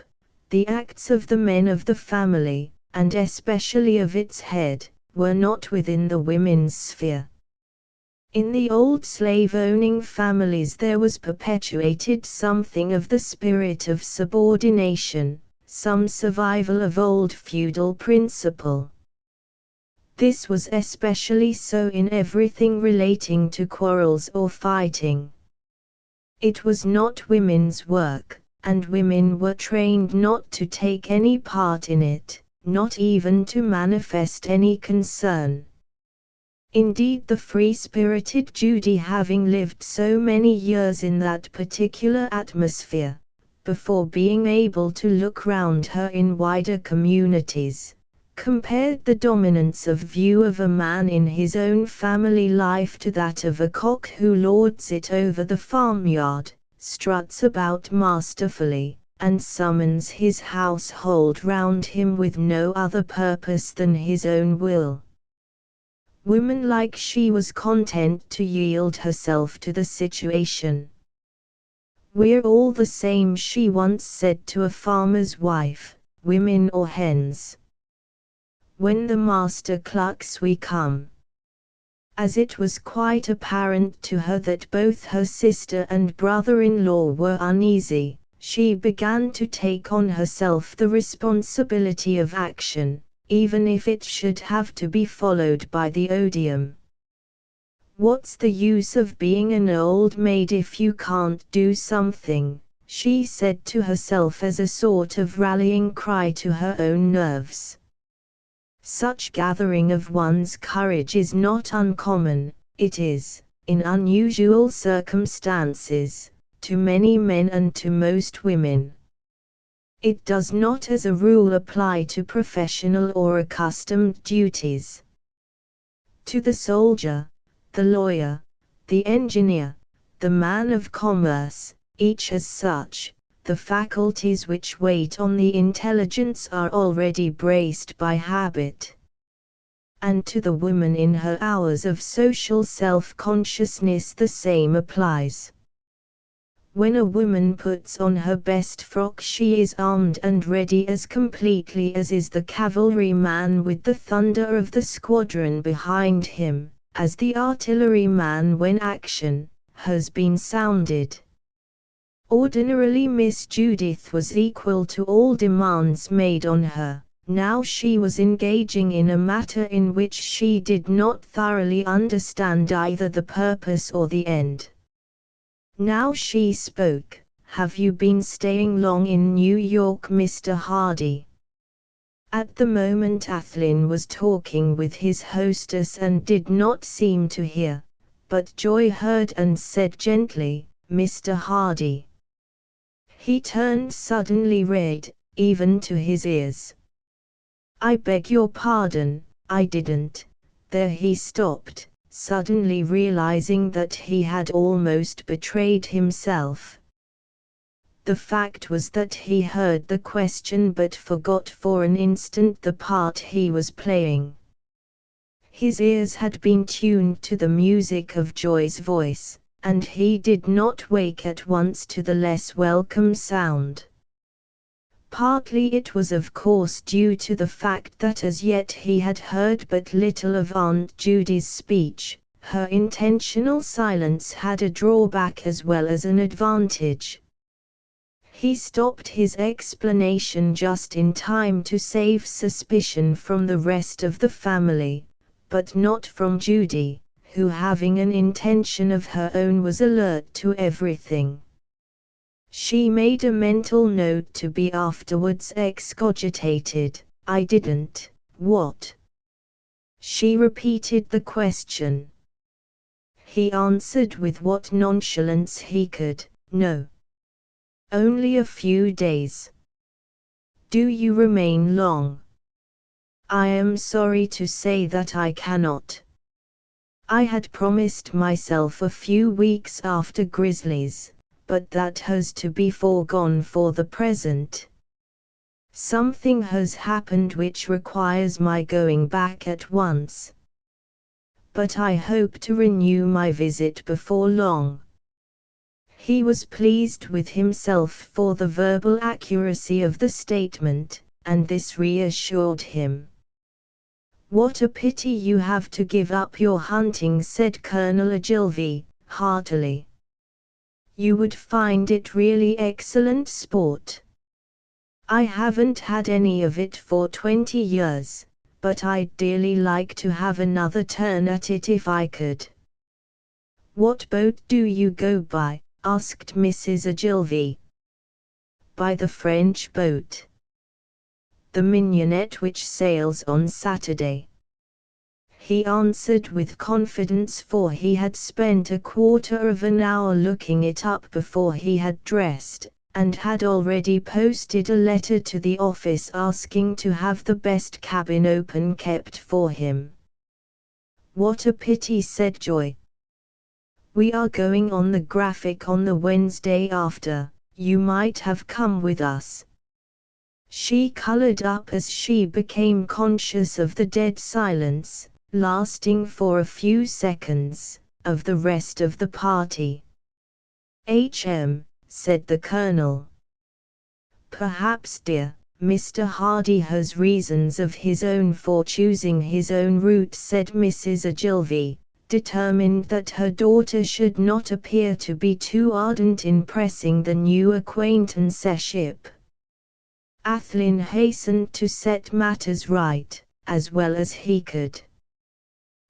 the acts of the men of the family, and especially of its head, were not within the women's sphere. In the old slave-owning families there was perpetuated something of the spirit of subordination, some survival of old feudal principle. This was especially so in everything relating to quarrels or fighting. It was not women's work, and women were trained not to take any part in it, not even to manifest any concern. Indeed, the free-spirited Judy, having lived so many years in that particular atmosphere, before being able to look round her in wider communities, compared the dominance of view of a man in his own family life to that of a cock who lords it over the farmyard, struts about masterfully, and summons his household round him with no other purpose than his own will. Woman-like, she was content to yield herself to the situation. "We're all the same," she once said to a farmer's wife, "women or hens. When the master clucks we come." As it was quite apparent to her that both her sister and brother-in-law were uneasy, she began to take on herself the responsibility of action, even if it should have to be followed by the odium. "What's the use of being an old maid if you can't do something?" she said to herself as a sort of rallying cry to her own nerves. Such gathering of one's courage is not uncommon. It is, in unusual circumstances, to many men and to most women. It does not as a rule apply to professional or accustomed duties. To the soldier, the lawyer, the engineer, the man of commerce, each as such, the faculties which wait on the intelligence are already braced by habit. And to the woman in her hours of social self-consciousness the same applies. When a woman puts on her best frock she is armed and ready as completely as is the cavalryman with the thunder of the squadron behind him, as the artilleryman when action has been sounded. Ordinarily Miss Judith was equal to all demands made on her. Now she was engaging in a matter in which she did not thoroughly understand either the purpose or the end. Now she spoke. "Have you been staying long in New York, Mr. Hardy?" At the moment Athlyne was talking with his hostess and did not seem to hear, but Joy heard and said gently, "Mr. Hardy." He turned suddenly red, even to his ears. "I beg your pardon, I didn't." There he stopped, suddenly realizing that he had almost betrayed himself. The fact was that he heard the question but forgot for an instant the part he was playing. His ears had been tuned to the music of Joy's voice, and he did not wake at once to the less welcome sound. Partly it was of course due to the fact that as yet he had heard but little of Aunt Judy's speech. Her intentional silence had a drawback as well as an advantage. He stopped his explanation just in time to save suspicion from the rest of the family, but not from Judy, who, having an intention of her own, was alert to everything. She made a mental note to be afterwards excogitated. "I didn't, what?" She repeated the question. He answered with what nonchalance he could, "No. Only a few days." "Do you remain long?" "I am sorry to say that I cannot. I had promised myself a few weeks after Grizzlies, but that has to be foregone for the present. Something has happened which requires my going back at once. But I hope to renew my visit before long." He was pleased with himself for the verbal accuracy of the statement, and this reassured him. "What a pity you have to give up your hunting," said Colonel Ogilvy, heartily. "You would find it really excellent sport." "I haven't had any of it for 20 years, but I'd dearly like to have another turn at it if I could." "What boat do you go by?" asked Mrs. Ogilvy. "By the French boat. The Mignonette, which sails on Saturday," he answered with confidence, for he had spent a quarter of an hour looking it up before he had dressed, and had already posted a letter to the office asking to have the best cabin open kept for him. "What a pity," said Joy. "We are going on the Graphic on the Wednesday after. You might have come with us." She colored up as she became conscious of the dead silence, lasting for a few seconds, of the rest of the party. Said the Colonel. "Perhaps, dear, Mr. Hardy has reasons of his own for choosing his own route," said Mrs. Ogilvy, determined that her daughter should not appear to be too ardent in pressing the new acquaintanceship. Athlyne hastened to set matters right, as well as he could.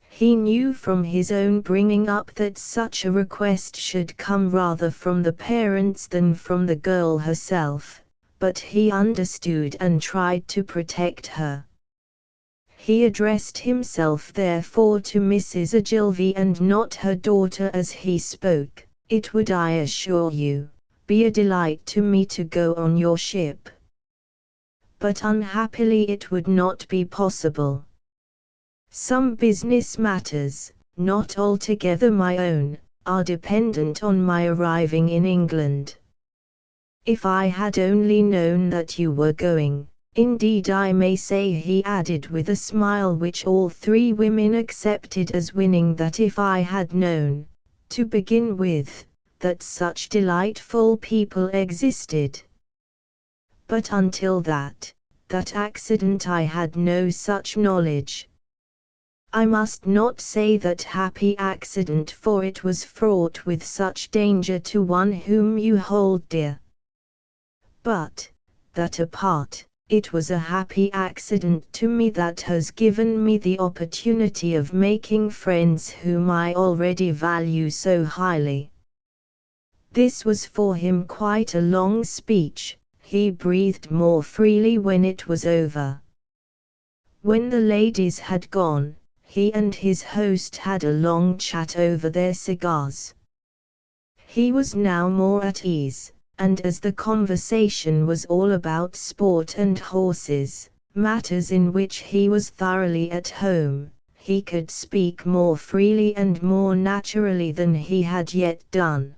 He knew from his own bringing up that such a request should come rather from the parents than from the girl herself, but he understood and tried to protect her. He addressed himself therefore to Mrs. Ogilvy and not her daughter as he spoke. "It would, I assure you, be a delight to me to go on your ship. But unhappily it would not be possible. Some business matters, not altogether my own, are dependent on my arriving in England. If I had only known that you were going, indeed I may say," he added with a smile which all three women accepted as winning, "that if I had known, to begin with, that such delightful people existed. But until that accident I had no such knowledge. I must not say that happy accident, for it was fraught with such danger to one whom you hold dear. But, that apart, it was a happy accident to me that has given me the opportunity of making friends whom I already value so highly." This was for him quite a long speech. He breathed more freely when it was over. When the ladies had gone, he and his host had a long chat over their cigars. He was now more at ease, and as the conversation was all about sport and horses, matters in which he was thoroughly at home, he could speak more freely and more naturally than he had yet done.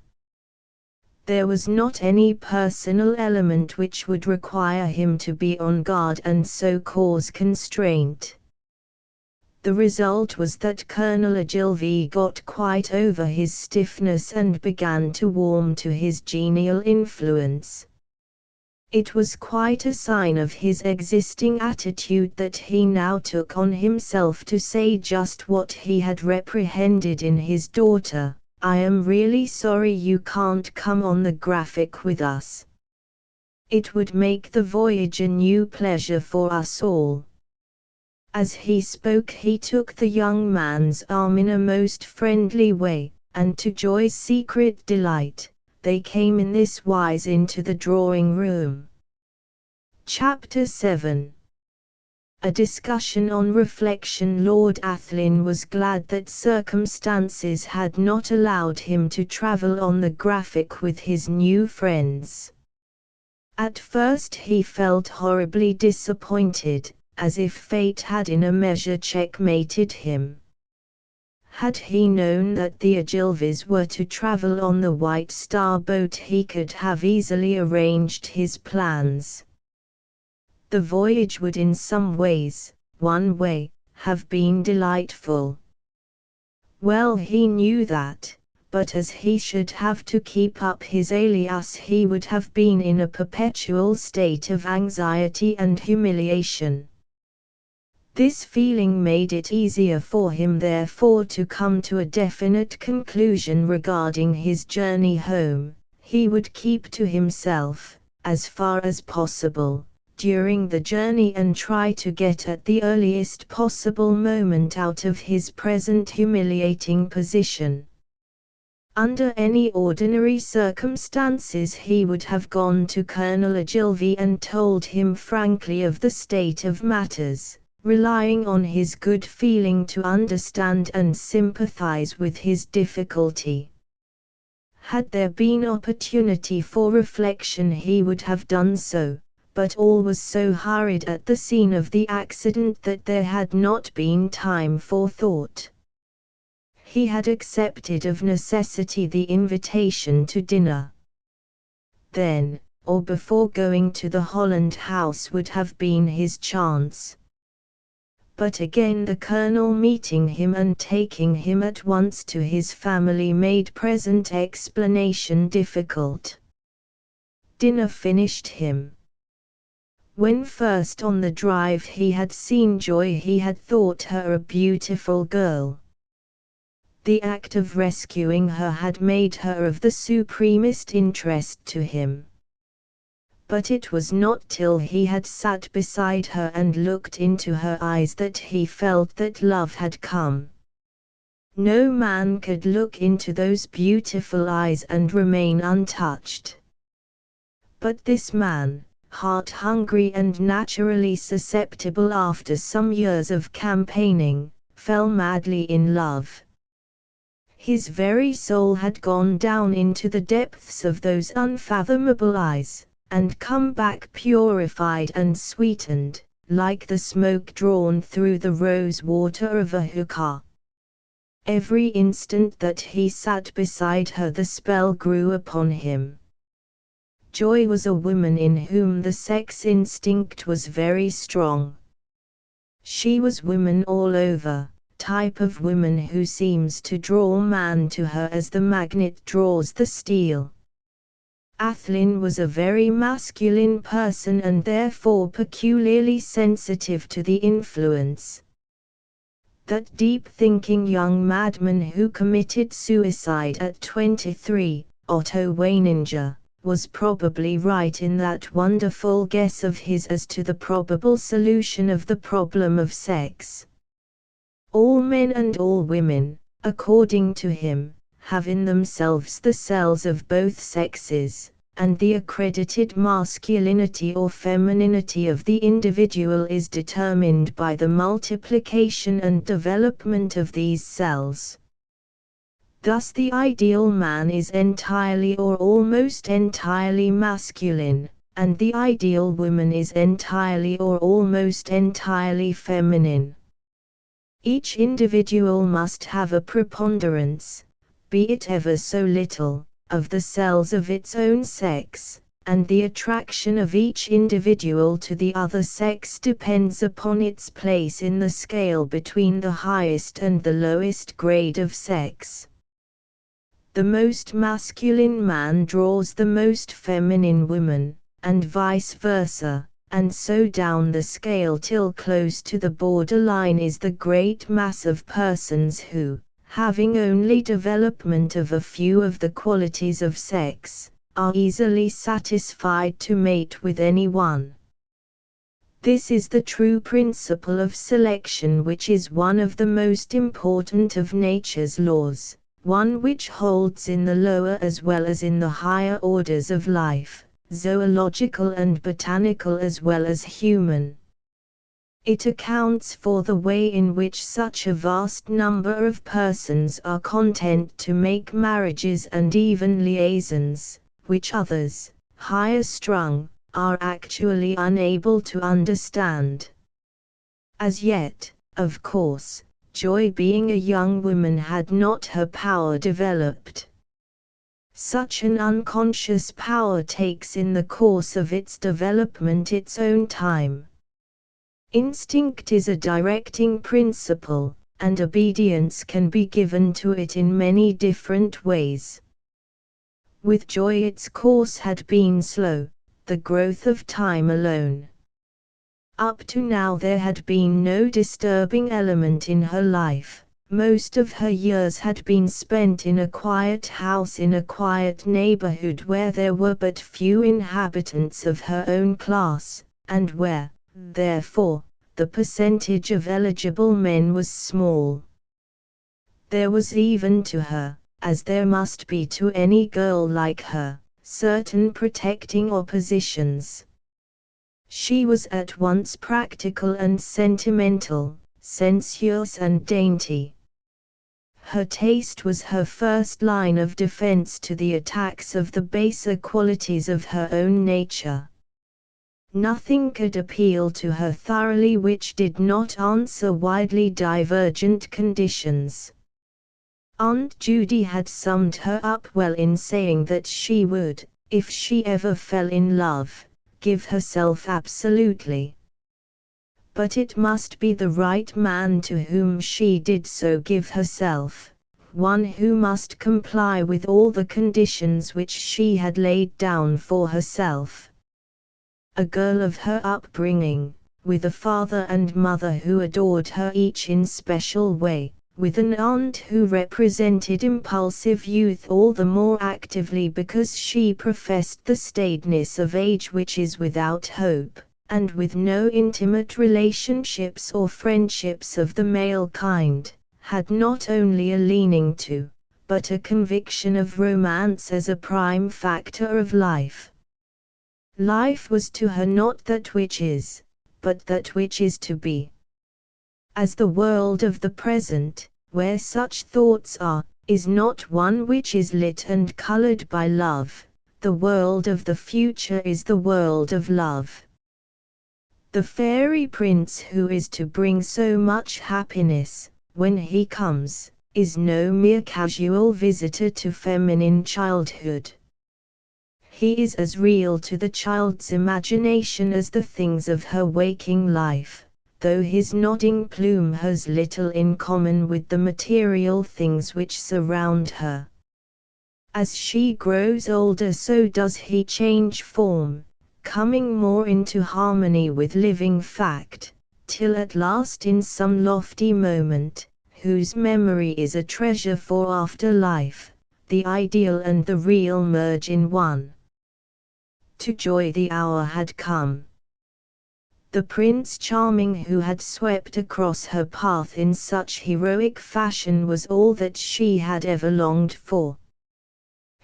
There was not any personal element which would require him to be on guard and so cause constraint. The result was that Colonel Ogilvy got quite over his stiffness and began to warm to his genial influence. It was quite a sign of his existing attitude that he now took on himself to say just what he had reprehended in his daughter. "I am really sorry you can't come on the Graphic with us. It would make the voyage a new pleasure for us all." As he spoke he took the young man's arm in a most friendly way, and to Joy's secret delight, they came in this wise into the drawing-room. Chapter 7. A discussion on reflection. Lord Athlyne was glad that circumstances had not allowed him to travel on the Graphic with his new friends. At first he felt horribly disappointed, as if fate had in a measure checkmated him. Had he known that the Ogilvies were to travel on the White Star boat he could have easily arranged his plans. The voyage would in some ways, one way, have been delightful. Well he knew that, but as he should have to keep up his alias he would have been in a perpetual state of anxiety and humiliation. This feeling made it easier for him therefore to come to a definite conclusion regarding his journey home. He would keep to himself, as far as possible, during the journey and try to get at the earliest possible moment out of his present humiliating position. Under any ordinary circumstances he would have gone to Colonel Ogilvy and told him frankly of the state of matters, relying on his good feeling to understand and sympathize with his difficulty. Had there been opportunity for reflection he would have done so, but all was so hurried at the scene of the accident that there had not been time for thought. He had accepted of necessity the invitation to dinner. Then, or before going to the Holland House would have been his chance. But again the Colonel meeting him and taking him at once to his family made present explanation difficult. Dinner finished him. When first on the drive he had seen Joy he had thought her a beautiful girl. The act of rescuing her had made her of the supremest interest to him. But it was not till he had sat beside her and looked into her eyes that he felt that love had come. No man could look into those beautiful eyes and remain untouched. But this man, heart-hungry and naturally susceptible after some years of campaigning, fell madly in love. His very soul had gone down into the depths of those unfathomable eyes, and come back purified and sweetened, like the smoke drawn through the rose water of a hookah. Every instant that he sat beside her the spell grew upon him. Joy was a woman in whom the sex instinct was very strong. She was woman all over, type of woman who seems to draw man to her as the magnet draws the steel. Athlyne was a very masculine person and therefore peculiarly sensitive to the influence. That deep-thinking young madman who committed suicide at 23, Otto Weininger, was probably right in that wonderful guess of his as to the probable solution of the problem of sex. All men and all women, according to him, have in themselves the cells of both sexes, and the accredited masculinity or femininity of the individual is determined by the multiplication and development of these cells. Thus the ideal man is entirely or almost entirely masculine, and the ideal woman is entirely or almost entirely feminine. Each individual must have a preponderance, be it ever so little, of the cells of its own sex, and the attraction of each individual to the other sex depends upon its place in the scale between the highest and the lowest grade of sex. The most masculine man draws the most feminine woman, and vice versa, and so down the scale till close to the borderline is the great mass of persons who, having only development of a few of the qualities of sex, are easily satisfied to mate with anyone. This is the true principle of selection, which is one of the most important of nature's laws, one which holds in the lower as well as in the higher orders of life, zoological and botanical as well as human. It accounts for the way in which such a vast number of persons are content to make marriages and even liaisons, which others, higher strung, are actually unable to understand. As yet, of course, Joy, being a young woman, had not her power developed. Such an unconscious power takes in the course of its development its own time. Instinct is a directing principle, and obedience can be given to it in many different ways. With Joy its course had been slow, the growth of time alone. Up to now there had been no disturbing element in her life. Most of her years had been spent in a quiet house in a quiet neighborhood where there were but few inhabitants of her own class, and where, therefore, the percentage of eligible men was small. There was even to her, as there must be to any girl like her, certain protecting oppositions. She was at once practical and sentimental, sensuous and dainty. Her taste was her first line of defense to the attacks of the baser qualities of her own nature. Nothing could appeal to her thoroughly which did not answer widely divergent conditions. Aunt Judy had summed her up well in saying that she would, if she ever fell in love, give herself absolutely. But it must be the right man to whom she did so give herself, one who must comply with all the conditions which she had laid down for herself. A girl of her upbringing, with a father and mother who adored her each in special way, with an aunt who represented impulsive youth all the more actively because she professed the staidness of age which is without hope, and with no intimate relationships or friendships of the male kind, had not only a leaning to, but a conviction of romance as a prime factor of life. Life was to her not that which is, but that which is to be. As the world of the present, where such thoughts are, is not one which is lit and colored by love, the world of the future is the world of love. The fairy prince who is to bring so much happiness, when he comes, is no mere casual visitor to feminine childhood. He is as real to the child's imagination as the things of her waking life, though his nodding plume has little in common with the material things which surround her. As she grows older so does he change form, coming more into harmony with living fact, till at last in some lofty moment, whose memory is a treasure for after life, the ideal and the real merge in one. To Joy the hour had come. The Prince Charming who had swept across her path in such heroic fashion was all that she had ever longed for.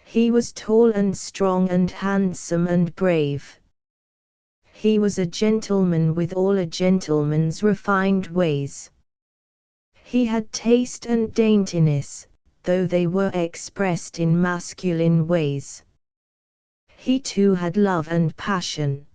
He was tall and strong and handsome and brave. He was a gentleman with all a gentleman's refined ways. He had taste and daintiness, though they were expressed in masculine ways. He too had love and passion.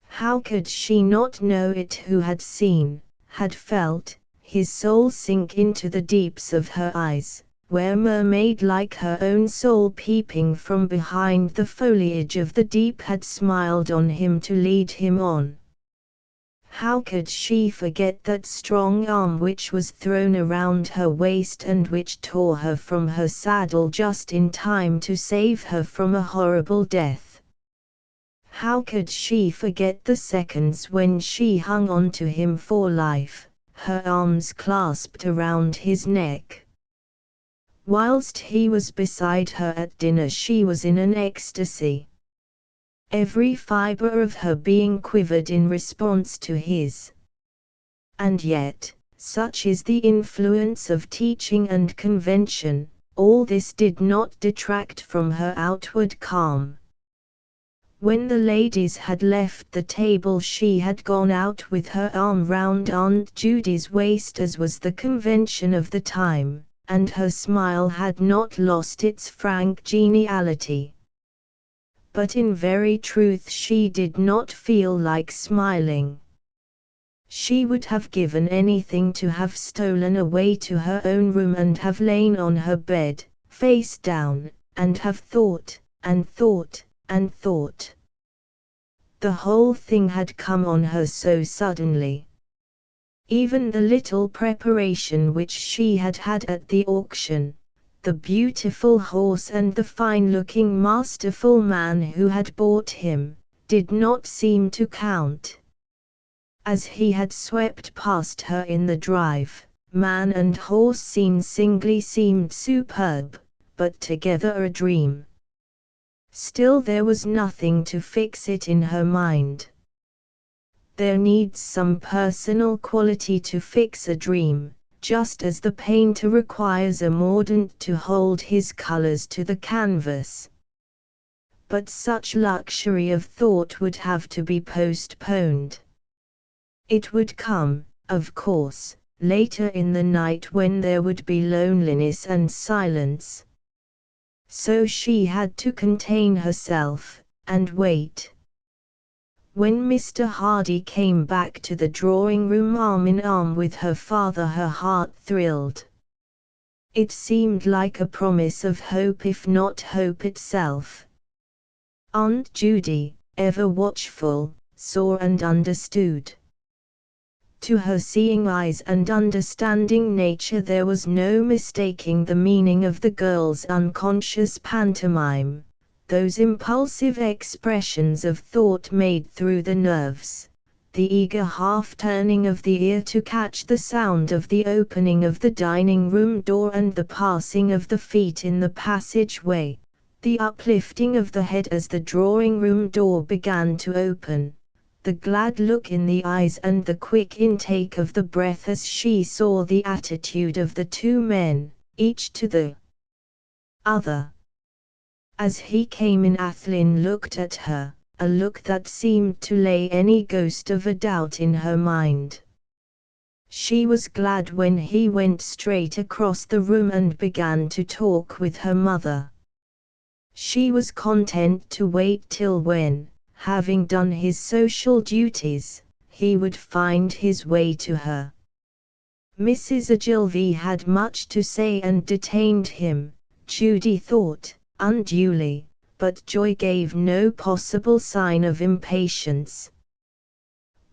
How could she not know it who had seen, had felt, his soul sink into the deeps of her eyes, where mermaid-like her own soul peeping from behind the foliage of the deep had smiled on him to lead him on? How could she forget that strong arm which was thrown around her waist and which tore her from her saddle just in time to save her from a horrible death? How could she forget the seconds when she hung on to him for life, her arms clasped around his neck? Whilst he was beside her at dinner she was in an ecstasy. Every fibre of her being quivered in response to his. And yet, such is the influence of teaching and convention, all this did not detract from her outward calm. When the ladies had left the table she had gone out with her arm round Aunt Judy's waist as was the convention of the time, and her smile had not lost its frank geniality. But in very truth she did not feel like smiling. She would have given anything to have stolen away to her own room and have lain on her bed, face down, and have thought, and thought, and thought. The whole thing had come on her so suddenly. Even the little preparation which she had had at the auction, the beautiful horse and the fine-looking masterful man who had bought him, did not seem to count. As he had swept past her in the drive, man and horse singly seemed superb, but together a dream. Still there was nothing to fix it in her mind. There needs some personal quality to fix a dream, just as the painter requires a mordant to hold his colors to the canvas. But such luxury of thought would have to be postponed. It would come, of course, later in the night when there would be loneliness and silence. So she had to contain herself, and wait. When Mr. Hardy came back to the drawing-room arm in arm with her father her heart thrilled. It seemed like a promise of hope if not hope itself. Aunt Judy, ever watchful, saw and understood. To her seeing eyes and understanding nature there was no mistaking the meaning of the girl's unconscious pantomime. Those impulsive expressions of thought made through the nerves, the eager half-turning of the ear to catch the sound of the opening of the dining-room door and the passing of the feet in the passageway, the uplifting of the head as the drawing-room door began to open, the glad look in the eyes and the quick intake of the breath as she saw the attitude of the two men, each to the other. As he came in Athlyne looked at her, a look that seemed to lay any ghost of a doubt in her mind. She was glad when he went straight across the room and began to talk with her mother. She was content to wait till when, having done his social duties, he would find his way to her. Mrs. Ogilvy had much to say and detained him, Judy thought, unduly, but Joy gave no possible sign of impatience.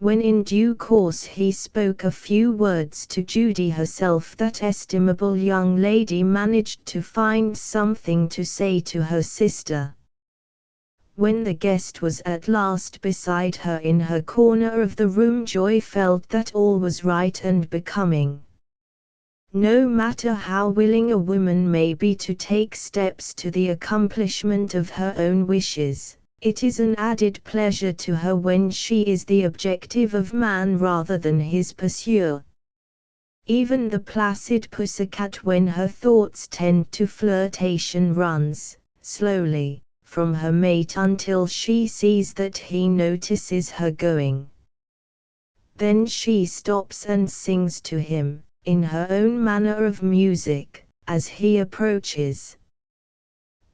When in due course he spoke a few words to Judy herself, that estimable young lady managed to find something to say to her sister. When the guest was at last beside her in her corner of the room, Joy felt that all was right and becoming. No matter how willing a woman may be to take steps to the accomplishment of her own wishes, it is an added pleasure to her when she is the objective of man rather than his pursuer. Even the placid pussycat, when her thoughts tend to flirtation, runs, slowly, from her mate until she sees that he notices her going. Then she stops and sings to him, in her own manner of music, as he approaches.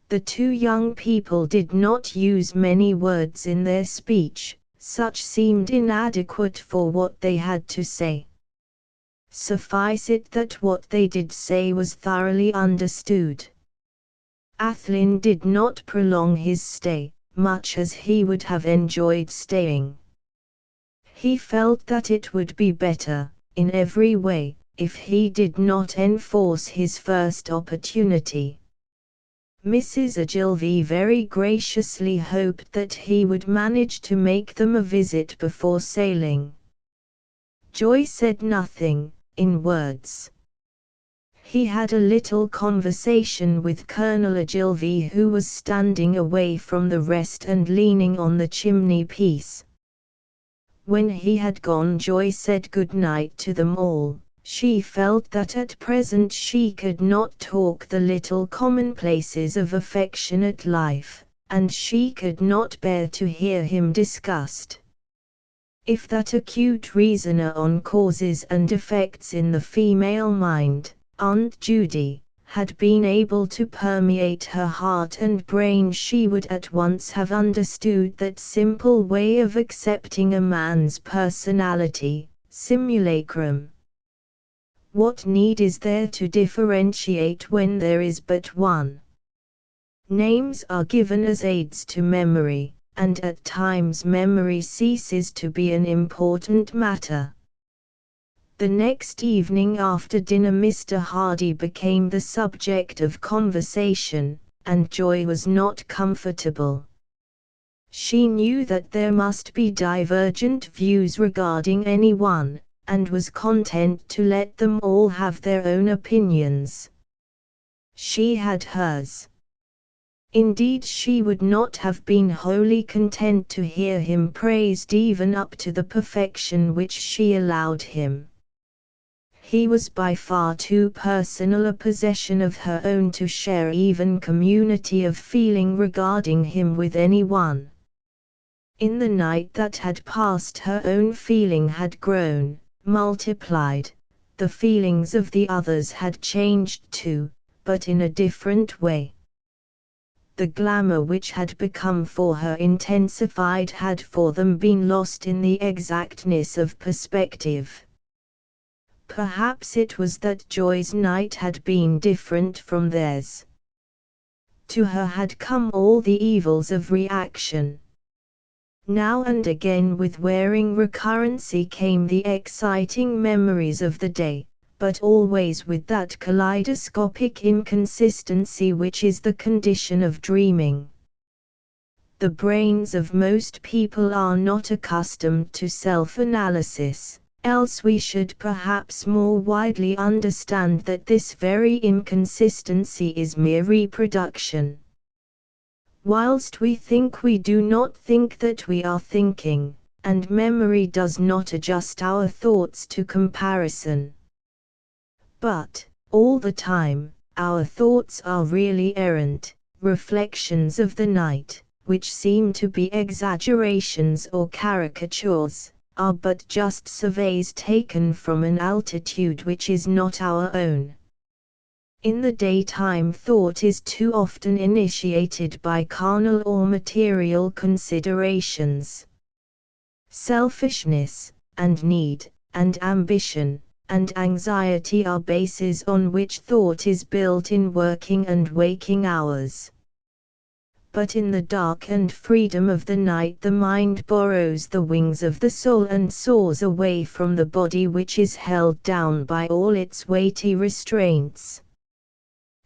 The two young people did not use many words in their speech, such seemed inadequate for what they had to say. Suffice it that what they did say was thoroughly understood. Athlyne did not prolong his stay, much as he would have enjoyed staying. He felt that it would be better, in every way, if he did not enforce his first opportunity. Mrs. Ogilvy very graciously hoped that he would manage to make them a visit before sailing. Joy said nothing, in words. He had a little conversation with Colonel Ogilvy, who was standing away from the rest and leaning on the chimney-piece. When he had gone, Joy said good night to them all. She felt that at present she could not talk the little commonplaces of affectionate life, and she could not bear to hear him discussed. If that acute reasoner on causes and effects in the female mind, Aunt Judy, had been able to permeate her heart and brain, she would at once have understood that simple way of accepting a man's personality, simulacrum. What need is there to differentiate when there is but one? Names are given as aids to memory, and at times memory ceases to be an important matter. The next evening after dinner Mr. Hardy became the subject of conversation, and Joy was not comfortable. She knew that there must be divergent views regarding anyone, and was content to let them all have their own opinions. She had hers. Indeed, she would not have been wholly content to hear him praised even up to the perfection which she allowed him. He was by far too personal a possession of her own to share even community of feeling regarding him with anyone. In the night that had passed, her own feeling had grown, multiplied. The feelings of the others had changed too, but in a different way. The glamour which had become for her intensified had for them been lost in the exactness of perspective. Perhaps it was that Joy's night had been different from theirs. To her had come all the evils of reaction. Now and again with wearing recurrency came the exciting memories of the day, but always with that kaleidoscopic inconsistency which is the condition of dreaming. The brains of most people are not accustomed to self-analysis, else we should perhaps more widely understand that this very inconsistency is mere reproduction. Whilst we think, we do not think that we are thinking, and memory does not adjust our thoughts to comparison. But, all the time, our thoughts are really errant, reflections of the night, which seem to be exaggerations or caricatures, are but just surveys taken from an altitude which is not our own. In the daytime thought is too often initiated by carnal or material considerations. Selfishness, and need, and ambition, and anxiety are bases on which thought is built in working and waking hours. But in the dark and freedom of the night the mind borrows the wings of the soul and soars away from the body which is held down by all its weighty restraints.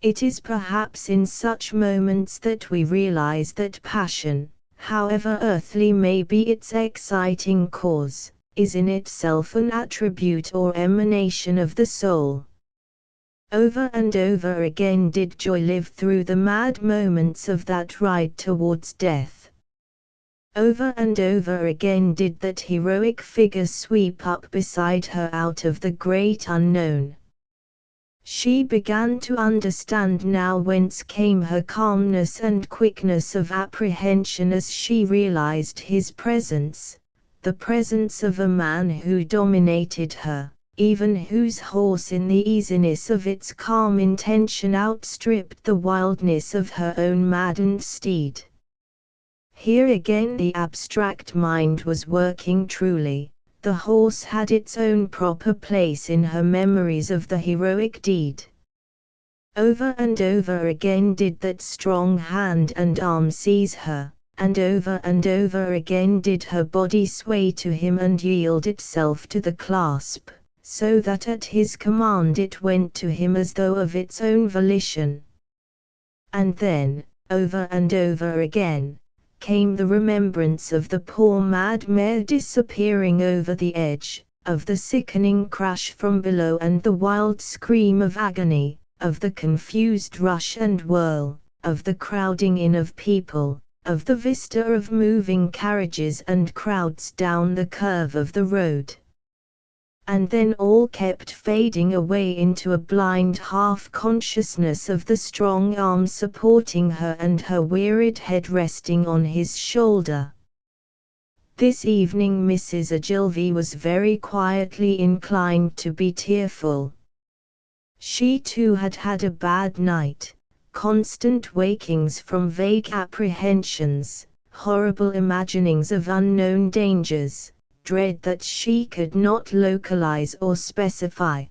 It is perhaps in such moments that we realize that passion, however earthly may be its exciting cause, is in itself an attribute or emanation of the soul. Over and over again did Joy live through the mad moments of that ride towards death. Over and over again did that heroic figure sweep up beside her out of the great unknown. She began to understand now whence came her calmness and quickness of apprehension as she realized his presence, the presence of a man who dominated her, even whose horse in the easiness of its calm intention outstripped the wildness of her own maddened steed. Here again the abstract mind was working truly. The horse had its own proper place in her memories of the heroic deed. Over and over again did that strong hand and arm seize her, and over again did her body sway to him and yield itself to the clasp, so that at his command it went to him as though of its own volition. And then, over and over again, came the remembrance of the poor mad mare disappearing over the edge, of the sickening crash from below and the wild scream of agony, of the confused rush and whirl, of the crowding in of people, of the vista of moving carriages and crowds down the curve of the road. And then all kept fading away into a blind half-consciousness of the strong arm supporting her and her wearied head resting on his shoulder. This evening Mrs. Ogilvy was very quietly inclined to be tearful. She too had had a bad night, constant wakings from vague apprehensions, horrible imaginings of unknown dangers, dread that she could not localize or specify.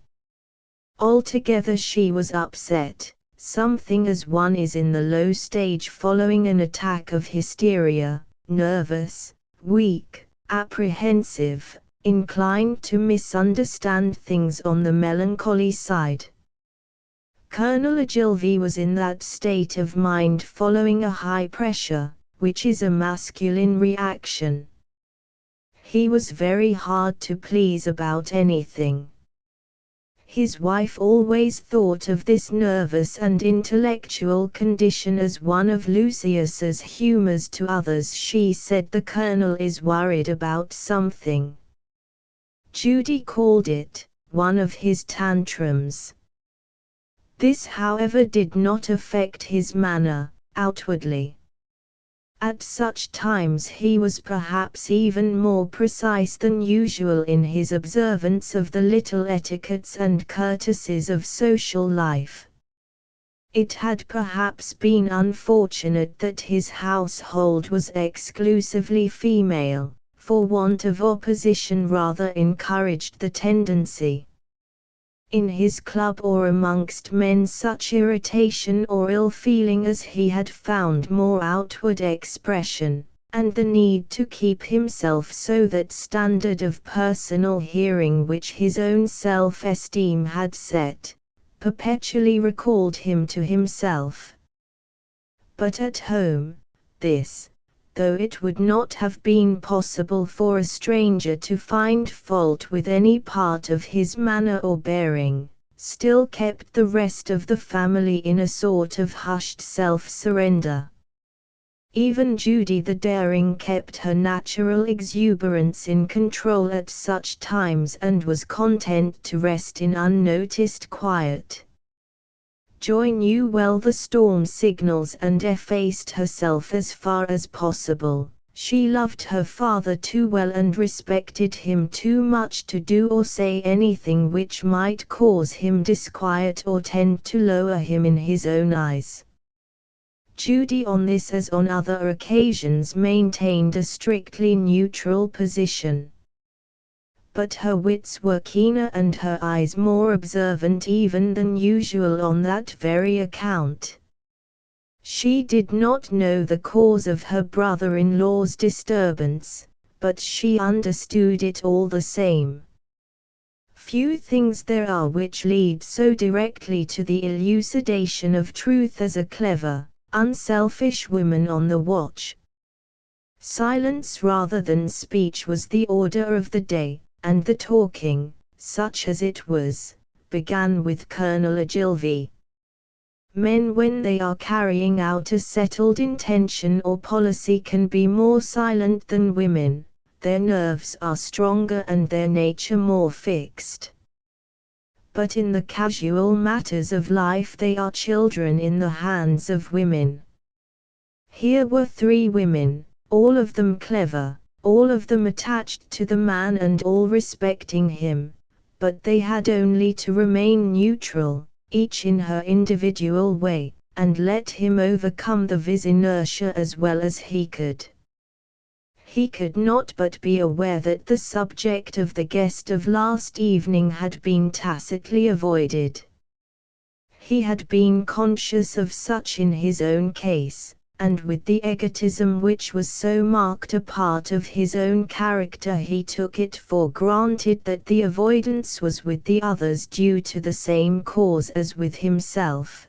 Altogether she was upset, something as one is in the low stage following an attack of hysteria, nervous, weak, apprehensive, inclined to misunderstand things on the melancholy side. Colonel Ogilvy was in that state of mind following a high pressure, which is a masculine reaction. He was very hard to please about anything. His wife always thought of this nervous and intellectual condition as one of Lucius's humors to others. She said the Colonel is worried about something. Judy called it one of his tantrums. This, however, did not affect his manner, outwardly. At such times he was perhaps even more precise than usual in his observance of the little etiquettes and courtesies of social life. It had perhaps been unfortunate that his household was exclusively female, for want of opposition rather encouraged the tendency. In his club or amongst men such irritation or ill-feeling as he had found more outward expression, and the need to keep himself so that standard of personal hearing which his own self-esteem had set, perpetually recalled him to himself. But at home, this, though it would not have been possible for a stranger to find fault with any part of his manner or bearing, still kept the rest of the family in a sort of hushed self-surrender. Even Judy the daring kept her natural exuberance in control at such times and was content to rest in unnoticed quiet. Joy knew well the storm signals and effaced herself as far as possible. She loved her father too well and respected him too much to do or say anything which might cause him disquiet or tend to lower him in his own eyes. Judy on this as on other occasions maintained a strictly neutral position. But her wits were keener and her eyes more observant even than usual on that very account. She did not know the cause of her brother-in-law's disturbance, but she understood it all the same. Few things there are which lead so directly to the elucidation of truth as a clever, unselfish woman on the watch. Silence rather than speech was the order of the day, and the talking, such as it was, began with Colonel Ogilvy. Men when they are carrying out a settled intention or policy can be more silent than women, their nerves are stronger and their nature more fixed. But in the casual matters of life they are children in the hands of women. Here were 3 women, all of them clever, all of them attached to the man and all respecting him, but they had only to remain neutral, each in her individual way, and let him overcome the vis inertia as well as he could. He could not but be aware that the subject of the guest of last evening had been tacitly avoided. He had been conscious of such in his own case, and with the egotism which was so marked a part of his own character he took it for granted that the avoidance was with the others due to the same cause as with himself.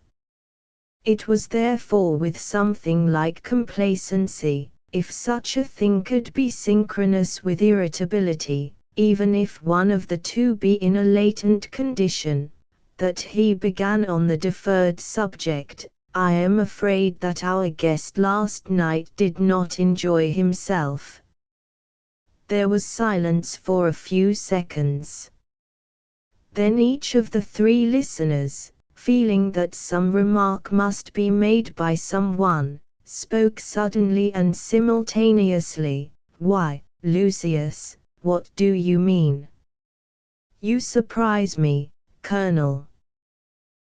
It was therefore with something like complacency, if such a thing could be synchronous with irritability, even if one of the two be in a latent condition, that he began on the deferred subject. I am afraid that our guest last night did not enjoy himself. There was silence for a few seconds. Then each of the three listeners, feeling that some remark must be made by someone, spoke suddenly and simultaneously. Why, Lucius, what do you mean? You surprise me, Colonel.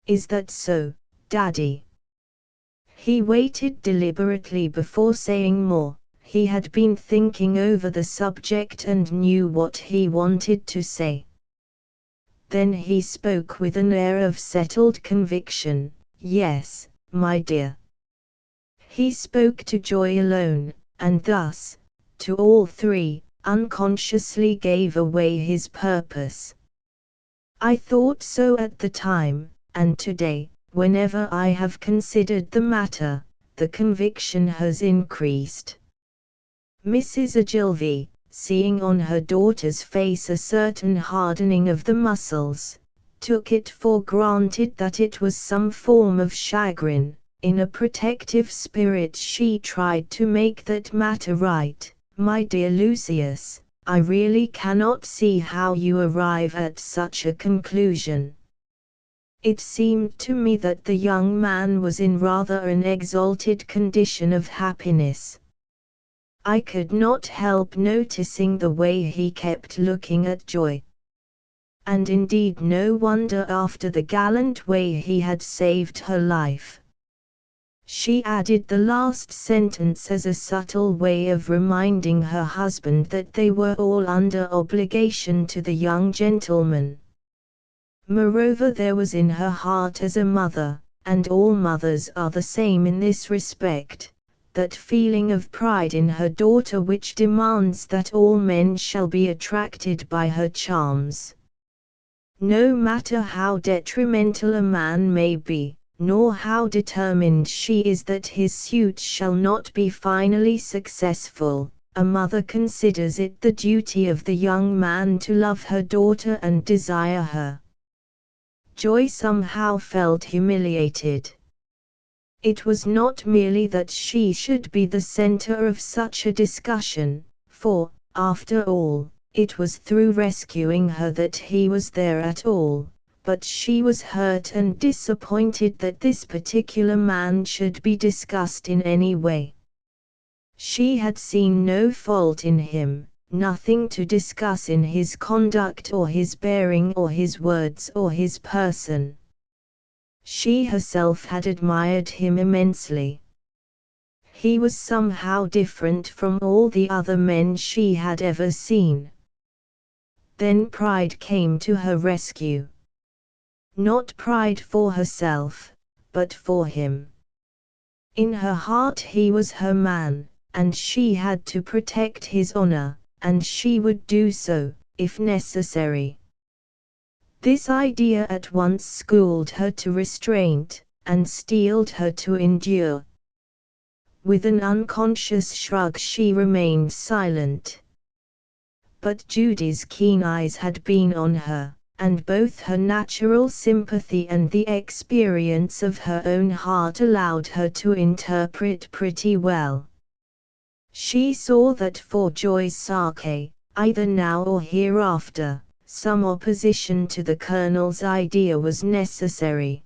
Is that so, Daddy? He waited deliberately before saying more. He had been thinking over the subject and knew what he wanted to say. Then he spoke with an air of settled conviction. Yes, my dear. He spoke to Joy alone, and thus, to all three, unconsciously gave away his purpose. I thought so at the time, and today, whenever I have considered the matter, the conviction has increased. Mrs. Ogilvy, seeing on her daughter's face a certain hardening of the muscles, took it for granted that it was some form of chagrin. In a protective spirit she tried to make that matter right. My dear Lucius, I really cannot see how you arrive at such a conclusion. It seemed to me that the young man was in rather an exalted condition of happiness. I could not help noticing the way he kept looking at Joy. And indeed no wonder after the gallant way he had saved her life. She added the last sentence as a subtle way of reminding her husband that they were all under obligation to the young gentleman. Moreover, there was in her heart as a mother, and all mothers are the same in this respect, that feeling of pride in her daughter which demands that all men shall be attracted by her charms. No matter how detrimental a man may be, nor how determined she is that his suit shall not be finally successful, a mother considers it the duty of the young man to love her daughter and desire her. Joy somehow felt humiliated. It was not merely that she should be the center of such a discussion, for, after all, it was through rescuing her that he was there at all, but she was hurt and disappointed that this particular man should be discussed in any way. She had seen no fault in him, nothing to discuss in his conduct or his bearing or his words or his person. She herself had admired him immensely. He was somehow different from all the other men she had ever seen. Then pride came to her rescue. Not pride for herself, but for him. In her heart he was her man, and she had to protect his honor, and she would do so, if necessary. This idea at once schooled her to restraint, and steeled her to endure. With an unconscious shrug she remained silent. But Judy's keen eyes had been on her, and both her natural sympathy and the experience of her own heart allowed her to interpret pretty well. She saw that for Joy's sake, either now or hereafter, some opposition to the Colonel's idea was necessary.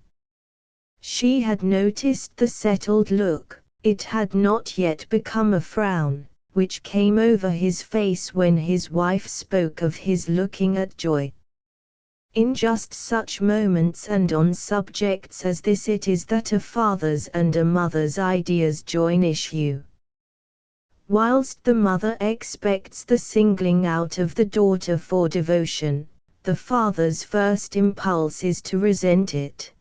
She had noticed the settled look, it had not yet become a frown, which came over his face when his wife spoke of his looking at Joy. In just such moments and on subjects as this it is that a father's and a mother's ideas join issue. Whilst the mother expects the singling out of the daughter for devotion, the father's first impulse is to resent it.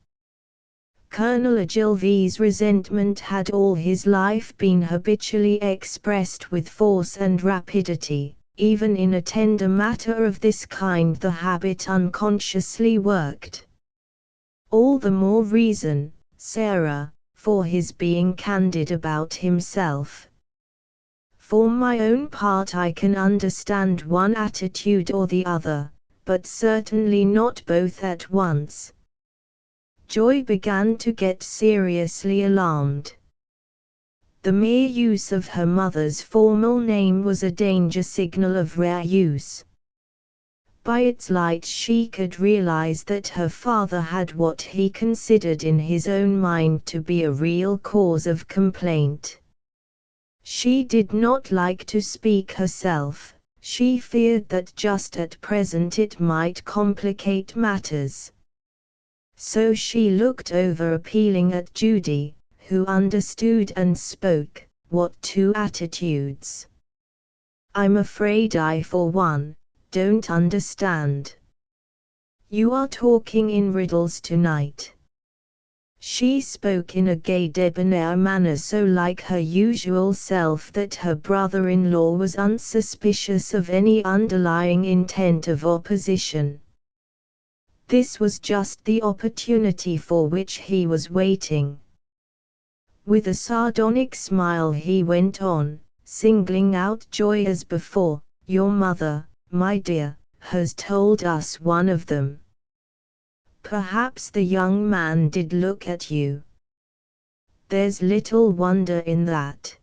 Colonel Ogilvy's resentment had all his life been habitually expressed with force and rapidity. Even in a tender matter of this kind the habit unconsciously worked. All the more reason, Sarah, for his being candid about himself. For my own part I can understand one attitude or the other, but certainly not both at once. Joy began to get seriously alarmed. The mere use of her mother's formal name was a danger signal of rare use. By its light she could realize that her father had what he considered in his own mind to be a real cause of complaint. She did not like to speak herself, she feared that just at present it might complicate matters. So she looked over appealing at Judy, who understood and spoke. What two attitudes! I'm afraid I for one, don't understand. You are talking in riddles tonight. She spoke in a gay debonair manner so like her usual self that her brother-in-law was unsuspicious of any underlying intent of opposition. This was just the opportunity for which he was waiting. With a sardonic smile he went on, singling out Joy as before. Your mother, my dear, has told us one of them. Perhaps the young man did look at you. There's little wonder in that.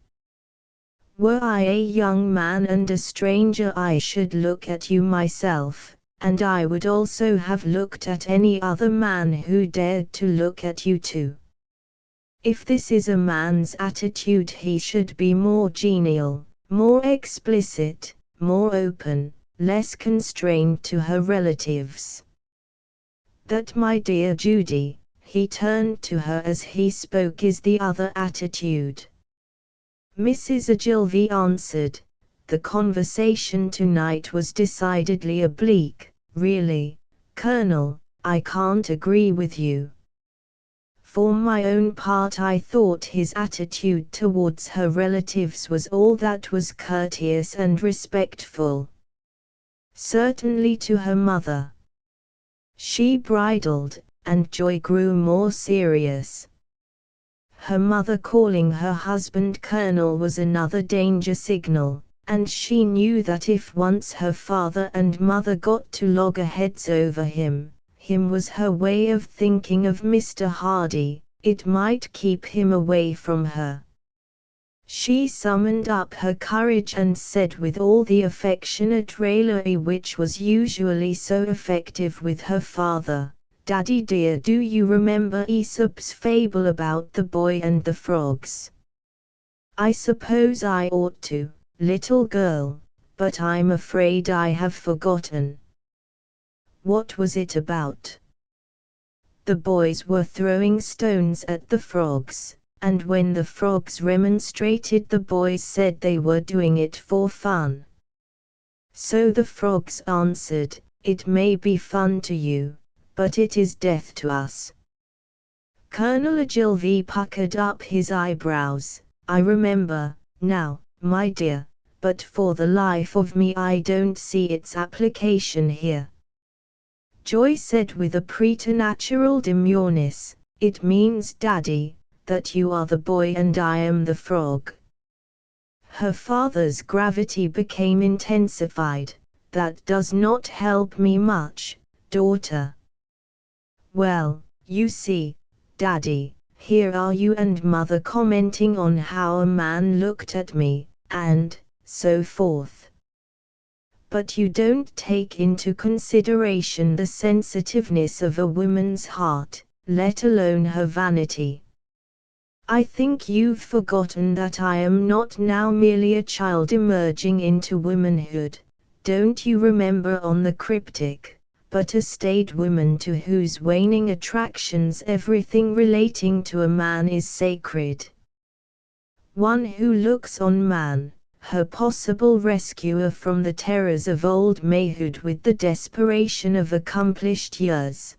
Were I a young man and a stranger I should look at you myself, and I would also have looked at any other man who dared to look at you too. If this is a man's attitude he should be more genial, more explicit, more open, less constrained to her relatives. That, my dear Judy, he turned to her as he spoke, is the other attitude. Mrs. Ogilvy answered. The conversation tonight was decidedly oblique. Really, Colonel, I can't agree with you. For my own part I thought his attitude towards her relatives was all that was courteous and respectful. Certainly to her mother. She bridled, and Joy grew more serious. Her mother calling her husband Colonel was another danger signal, and she knew that if once her father and mother got to loggerheads over him was her way of thinking of Mr. Hardy, it might keep him away from her. She summoned up her courage and said with all the affectionate raillery which was usually so effective with her father, Daddy dear, do you remember Aesop's fable about the boy and the frogs? I suppose I ought to, little girl, but I'm afraid I have forgotten. What was it about? The boys were throwing stones at the frogs, and when the frogs remonstrated the boys said they were doing it for fun. So the frogs answered, it may be fun to you, but it is death to us. Colonel Ogilvy puckered up his eyebrows. I remember, now, my dear, but for the life of me I don't see its application here. Joy said with a preternatural demureness, it means, Daddy, that you are the boy and I am the frog. Her father's gravity became intensified. That does not help me much, daughter. Well, you see, Daddy, here are you and Mother commenting on how a man looked at me, and so forth. But you don't take into consideration the sensitiveness of a woman's heart, let alone her vanity. I think you've forgotten that I am not now merely a child emerging into womanhood. Don't you remember on the cryptic, but a staid woman to whose waning attractions everything relating to a man is sacred. One who looks on man, her possible rescuer from the terrors of old maihood, with the desperation of accomplished years.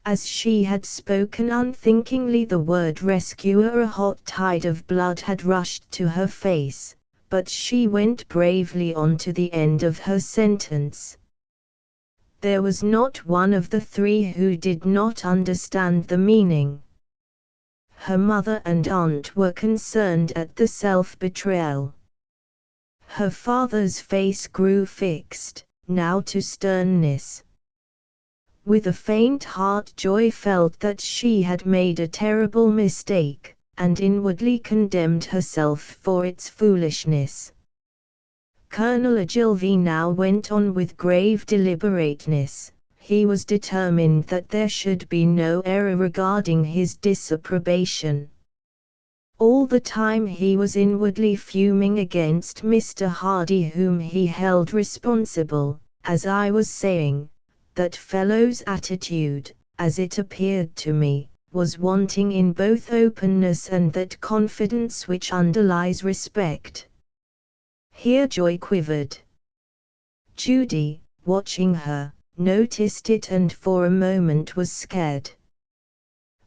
As she had spoken unthinkingly the word rescuer, a hot tide of blood had rushed to her face, but she went bravely on to the end of her sentence. There was not one of the three who did not understand the meaning. Her mother and aunt were concerned at the self-betrayal. Her father's face grew fixed, now to sternness. With a faint heart Joy felt that she had made a terrible mistake, and inwardly condemned herself for its foolishness. Colonel Ogilvy now went on with grave deliberateness. He was determined that there should be no error regarding his disapprobation. All the time he was inwardly fuming against Mr. Hardy, whom he held responsible. As I was saying, that fellow's attitude, as it appeared to me, was wanting in both openness and that confidence which underlies respect. Here Joy quivered. Judy, watching her, noticed it and for a moment was scared.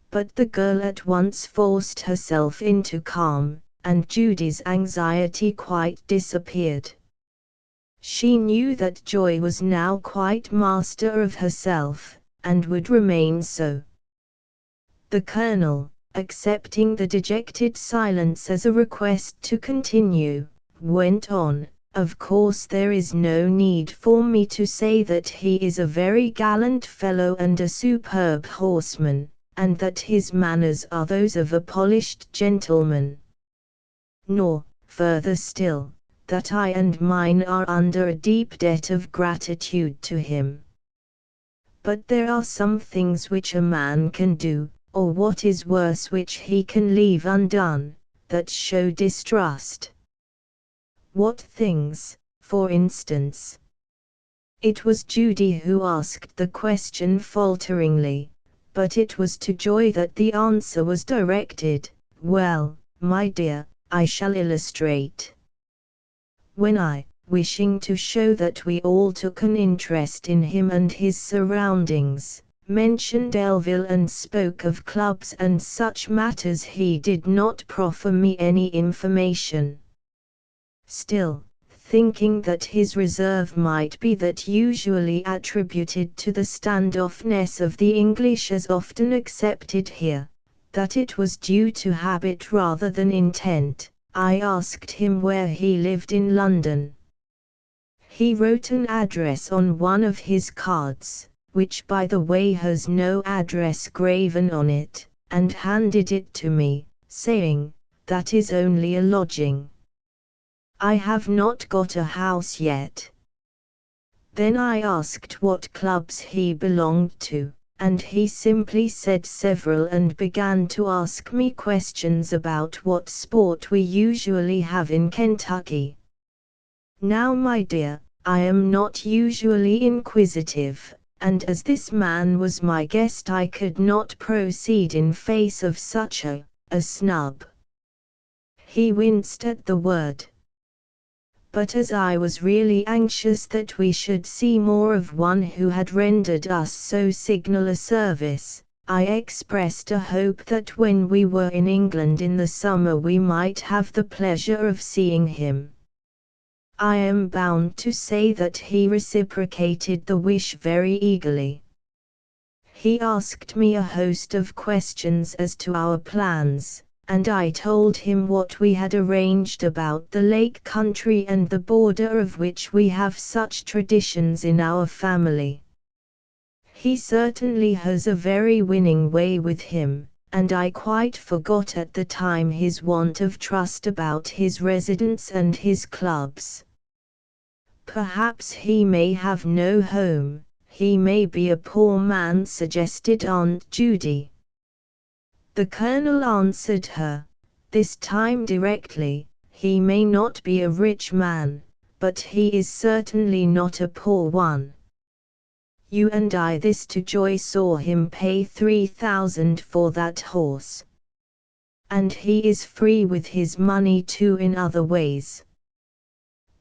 But the girl at once forced herself into calm, and Judy's anxiety quite disappeared. She knew that Joy was now quite master of herself, and would remain so. The Colonel, accepting the dejected silence as a request to continue, went on, "Of course there is no need for me to say that he is a very gallant fellow and a superb horseman, and that his manners are those of a polished gentleman. Nor, further still, that I and mine are under a deep debt of gratitude to him. But there are some things which a man can do, or what is worse which he can leave undone, that show distrust." "What things, for instance?" It was Judy who asked the question falteringly, but it was to Joy that the answer was directed. "Well, my dear, I shall illustrate. When I, wishing to show that we all took an interest in him and his surroundings, mentioned Elville and spoke of clubs and such matters, he did not proffer me any information. Still, thinking that his reserve might be that usually attributed to the standoffness of the English as often accepted here, that it was due to habit rather than intent, I asked him where he lived in London. He wrote an address on one of his cards, which by the way has no address graven on it, and handed it to me, saying, 'That is only a lodging. I have not got a house yet.' Then I asked what clubs he belonged to, and he simply said several and began to ask me questions about what sport we usually have in Kentucky. Now, my dear, I am not usually inquisitive, and as this man was my guest I could not proceed in face of such a snub." He winced at the word. "But as I was really anxious that we should see more of one who had rendered us so signal a service, I expressed a hope that when we were in England in the summer we might have the pleasure of seeing him. I am bound to say that he reciprocated the wish very eagerly. He asked me a host of questions as to our plans, and I told him what we had arranged about the lake country and the border of which we have such traditions in our family. He certainly has a very winning way with him, and I quite forgot at the time his want of trust about his residence and his clubs. Perhaps he may have no home, he may be a poor man," suggested Aunt Judy. The Colonel answered her, this time directly, "He may not be a rich man, but he is certainly not a poor one. You and I this to Joy saw him pay $3,000 for that horse. And he is free with his money too in other ways.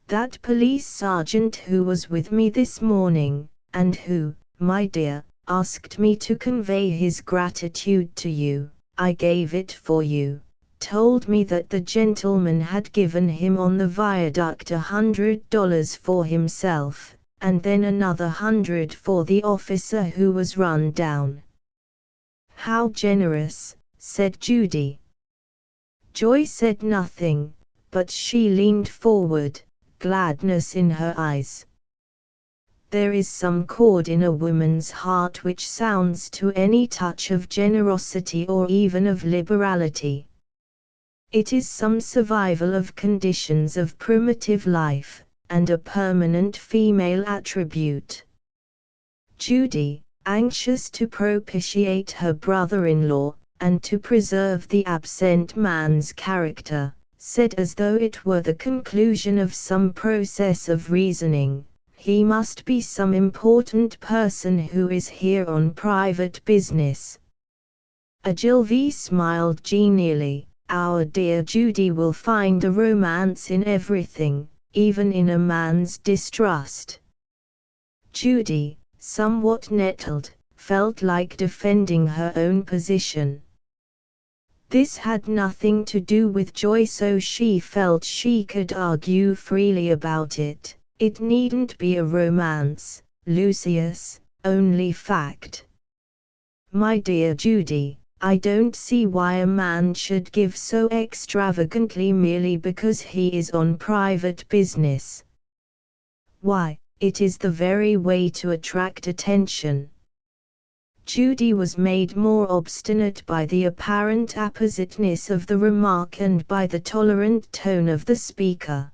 That police sergeant who was with me this morning, and who, my dear, asked me to convey his gratitude to you, I gave it for you, told me that the gentleman had given him on the viaduct $100 for himself, and then another $100 for the officer who was run down. How generous, said Judy. Joy said nothing, but she leaned forward, gladness in her eyes. There is some chord in a woman's heart which sounds to any touch of generosity or even of liberality. It is some survival of conditions of primitive life, and a permanent female attribute. Judy, anxious to propitiate her brother-in-law, and to preserve the absent man's character, said as though it were the conclusion of some process of reasoning, "He must be some important person who is here on private business." Ogilvy smiled genially. "Our dear Judy will find a romance in everything, even in a man's distrust." Judy, somewhat nettled, felt like defending her own position. This had nothing to do with Joy, so she felt she could argue freely about it. It needn't be a romance, Lucius, only fact. "My dear Judy, I don't see why a man should give so extravagantly merely because he is on private business. Why, it is the very way to attract attention." Judy was made more obstinate by the apparent appositeness of the remark and by the tolerant tone of the speaker.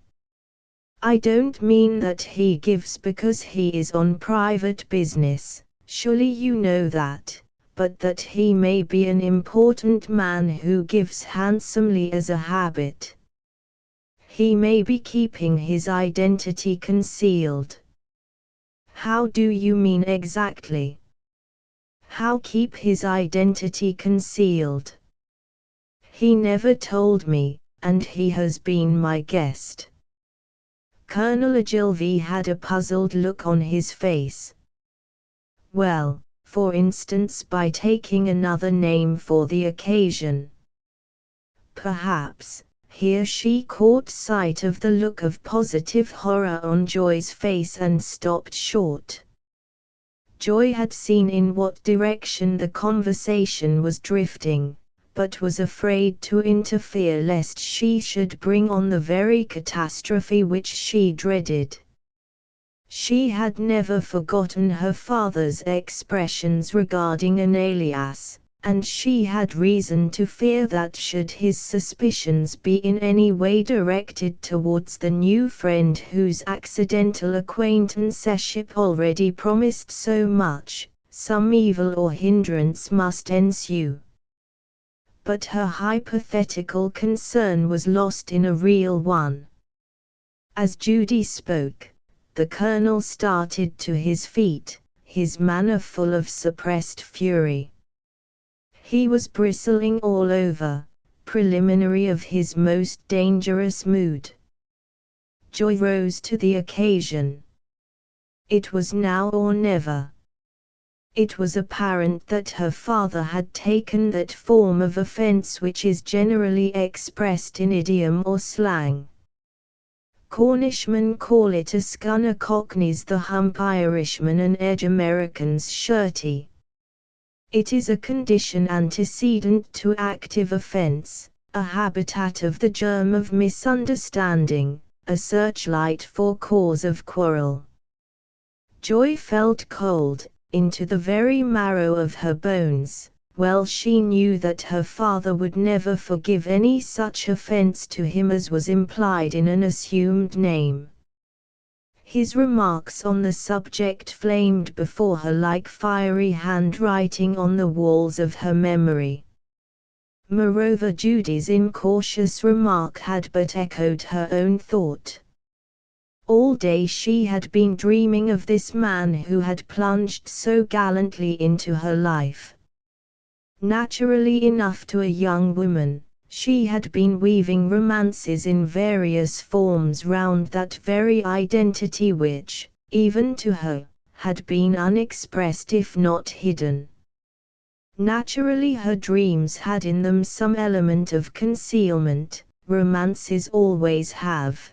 "I don't mean that he gives because he is on private business, surely you know that, but that he may be an important man who gives handsomely as a habit. He may be keeping his identity concealed." "How do you mean exactly?" "How keep his identity concealed?" "He never told me, and he has been my guest." Colonel Ogilvy had a puzzled look on his face. "Well, for instance by taking another name for the occasion." "Perhaps." Here she caught sight of the look of positive horror on Joy's face and stopped short. Joy had seen in what direction the conversation was drifting, but was afraid to interfere lest she should bring on the very catastrophe which she dreaded. She had never forgotten her father's expressions regarding an alias, and she had reason to fear that should his suspicions be in any way directed towards the new friend whose accidental acquaintanceship already promised so much, some evil or hindrance must ensue. But her hypothetical concern was lost in a real one. As Judy spoke, the colonel started to his feet, his manner full of suppressed fury. He was bristling all over, preliminary of his most dangerous mood. Joy rose to the occasion. It was now or never. It was apparent that her father had taken that form of offense which is generally expressed in idiom or slang. Cornishmen call it a scunner, Cockneys the hump, Irishmen and Edge Americans shirty. It is a condition antecedent to active offense, a habitat of the germ of misunderstanding, a searchlight for cause of quarrel. Joy felt cold, into the very marrow of her bones. Well she knew that her father would never forgive any such offense to him as was implied in an assumed name. His remarks on the subject flamed before her like fiery handwriting on the walls of her memory. Moreover, Judy's incautious remark had but echoed her own thought. All day she had been dreaming of this man who had plunged so gallantly into her life. Naturally enough to a young woman, she had been weaving romances in various forms round that very identity which, even to her, had been unexpressed if not hidden. Naturally her dreams had in them some element of concealment, romances always have.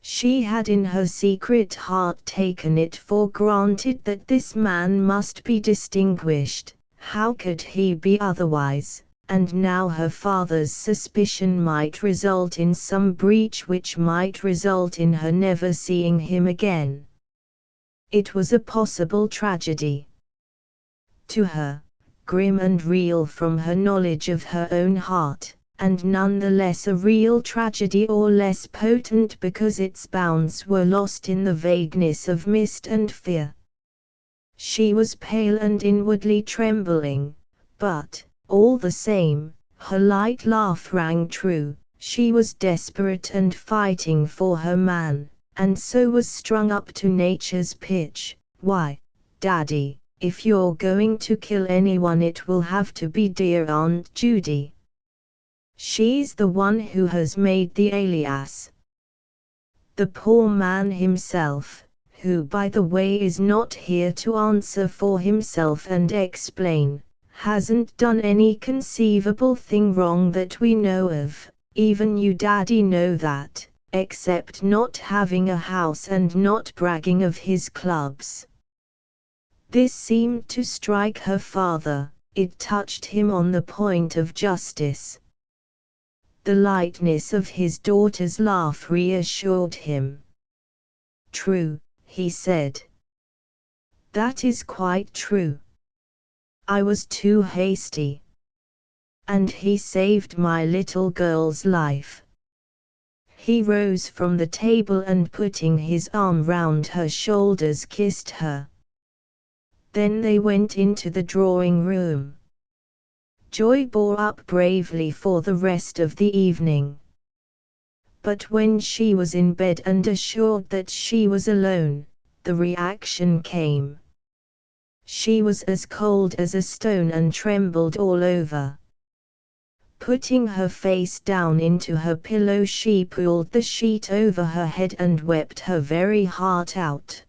She had in her secret heart taken it for granted that this man must be distinguished, how could he be otherwise, and now her father's suspicion might result in some breach which might result in her never seeing him again. It was a possible tragedy. To her, grim and real from her knowledge of her own heart, and none the less a real tragedy or less potent because its bounds were lost in the vagueness of mist and fear. She was pale and inwardly trembling, but, all the same, her light laugh rang true. She was desperate and fighting for her man, and so was strung up to nature's pitch. Why, Daddy, if you're going to kill anyone it will have to be dear Aunt Judy. She's the one who has made the alias. The poor man himself, who by the way is not here to answer for himself and explain, hasn't done any conceivable thing wrong that we know of, even you Daddy know that, except not having a house and not bragging of his clubs. This seemed to strike her father, it touched him on the point of justice. The lightness of his daughter's laugh reassured him. True, he said. That is quite true. I was too hasty. And he saved my little girl's life. He rose from the table and putting his arm round her shoulders kissed her. Then they went into the drawing room. Joy bore up bravely for the rest of the evening. But when she was in bed and assured that she was alone, the reaction came. She was as cold as a stone and trembled all over. Putting her face down into her pillow she pulled the sheet over her head and wept her very heart out.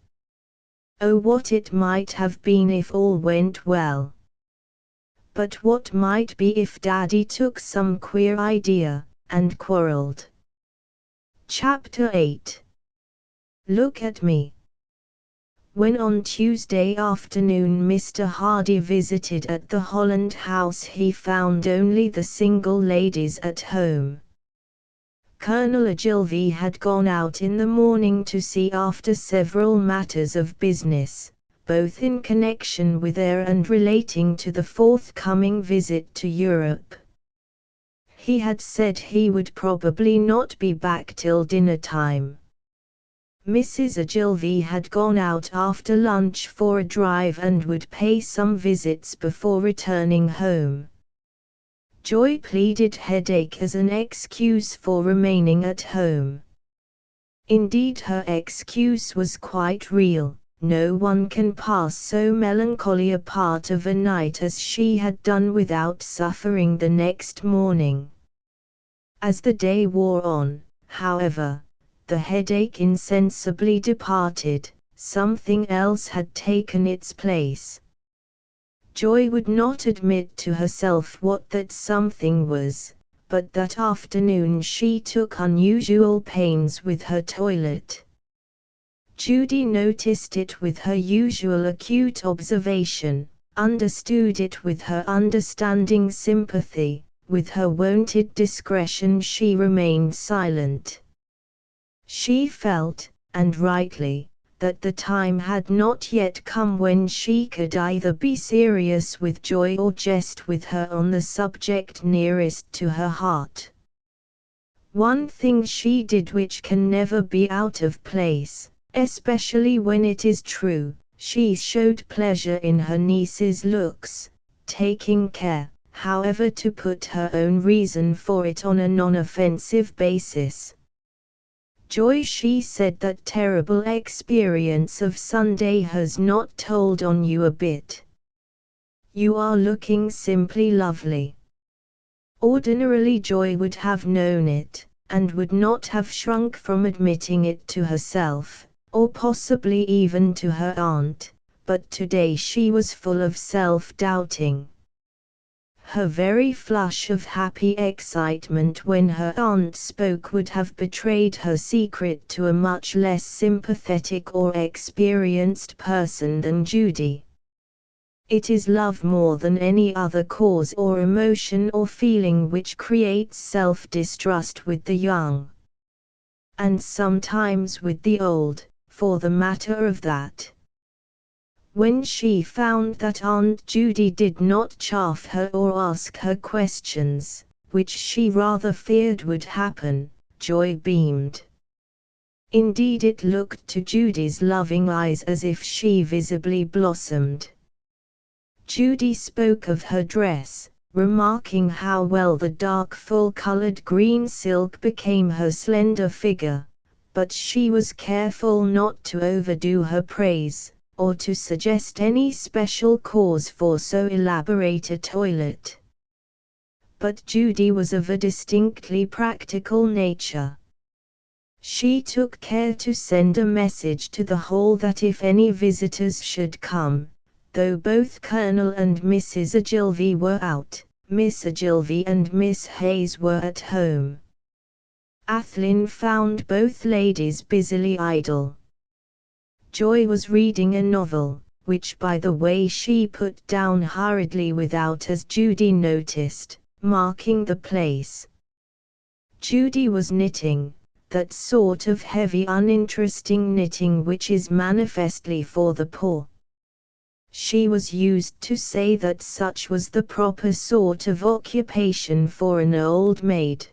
Oh, what it might have been if all went well. But what might be if Daddy took some queer idea, and quarreled. Chapter 8. Look at me. When on Tuesday afternoon Mr. Hardy visited at the Holland House he found only the single ladies at home. Colonel Ogilvy had gone out in the morning to see after several matters of business, both in connection with air and relating to the forthcoming visit to Europe. He had said he would probably not be back till dinner time. Mrs. Ogilvy had gone out after lunch for a drive and would pay some visits before returning home. Joy pleaded headache as an excuse for remaining at home. Indeed, her excuse was quite real. No one can pass so melancholy a part of a night as she had done without suffering the next morning. As the day wore on, however, the headache insensibly departed, something else had taken its place. Joy would not admit to herself what that something was, but that afternoon she took unusual pains with her toilet. Judy noticed it with her usual acute observation, understood it with her understanding sympathy, with her wonted discretion she remained silent. She felt, and rightly, that the time had not yet come when she could either be serious with Joy or jest with her on the subject nearest to her heart. One thing she did which can never be out of place, especially when it is true, she showed pleasure in her niece's looks, taking care, however, to put her own reason for it on a non-offensive basis. Joy, she said, that terrible experience of Sunday has not told on you a bit. You are looking simply lovely. Ordinarily Joy would have known it, and would not have shrunk from admitting it to herself, or possibly even to her aunt, but today she was full of self-doubting. Her very flush of happy excitement when her aunt spoke would have betrayed her secret to a much less sympathetic or experienced person than Judy. It is love more than any other cause or emotion or feeling which creates self-distrust with the young. And sometimes with the old, for the matter of that. When she found that Aunt Judy did not chaff her or ask her questions, which she rather feared would happen, Joy beamed. Indeed, it looked to Judy's loving eyes as if she visibly blossomed. Judy spoke of her dress, remarking how well the dark full-colored green silk became her slender figure, but she was careful not to overdo her praise, or to suggest any special cause for so elaborate a toilet. But Judy was of a distinctly practical nature. She took care to send a message to the hall that if any visitors should come, though both Colonel and Mrs. Ogilvy were out, Miss Ogilvy and Miss Hayes were at home. Athlyne found both ladies busily idle. Joy was reading a novel, which by the way she put down hurriedly without, as Judy noticed, marking the place. Judy was knitting, that sort of heavy uninteresting knitting which is manifestly for the poor. She was used to say that such was the proper sort of occupation for an old maid.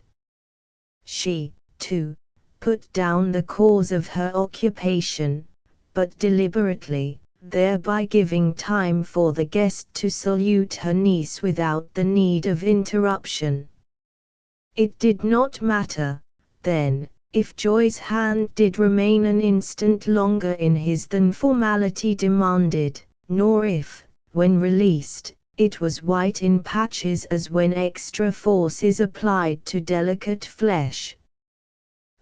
She, too, put down the cause of her occupation, but deliberately, thereby giving time for the guest to salute her niece without the need of interruption. It did not matter, then, if Joy's hand did remain an instant longer in his than formality demanded, nor if, when released, it was white in patches as when extra force is applied to delicate flesh.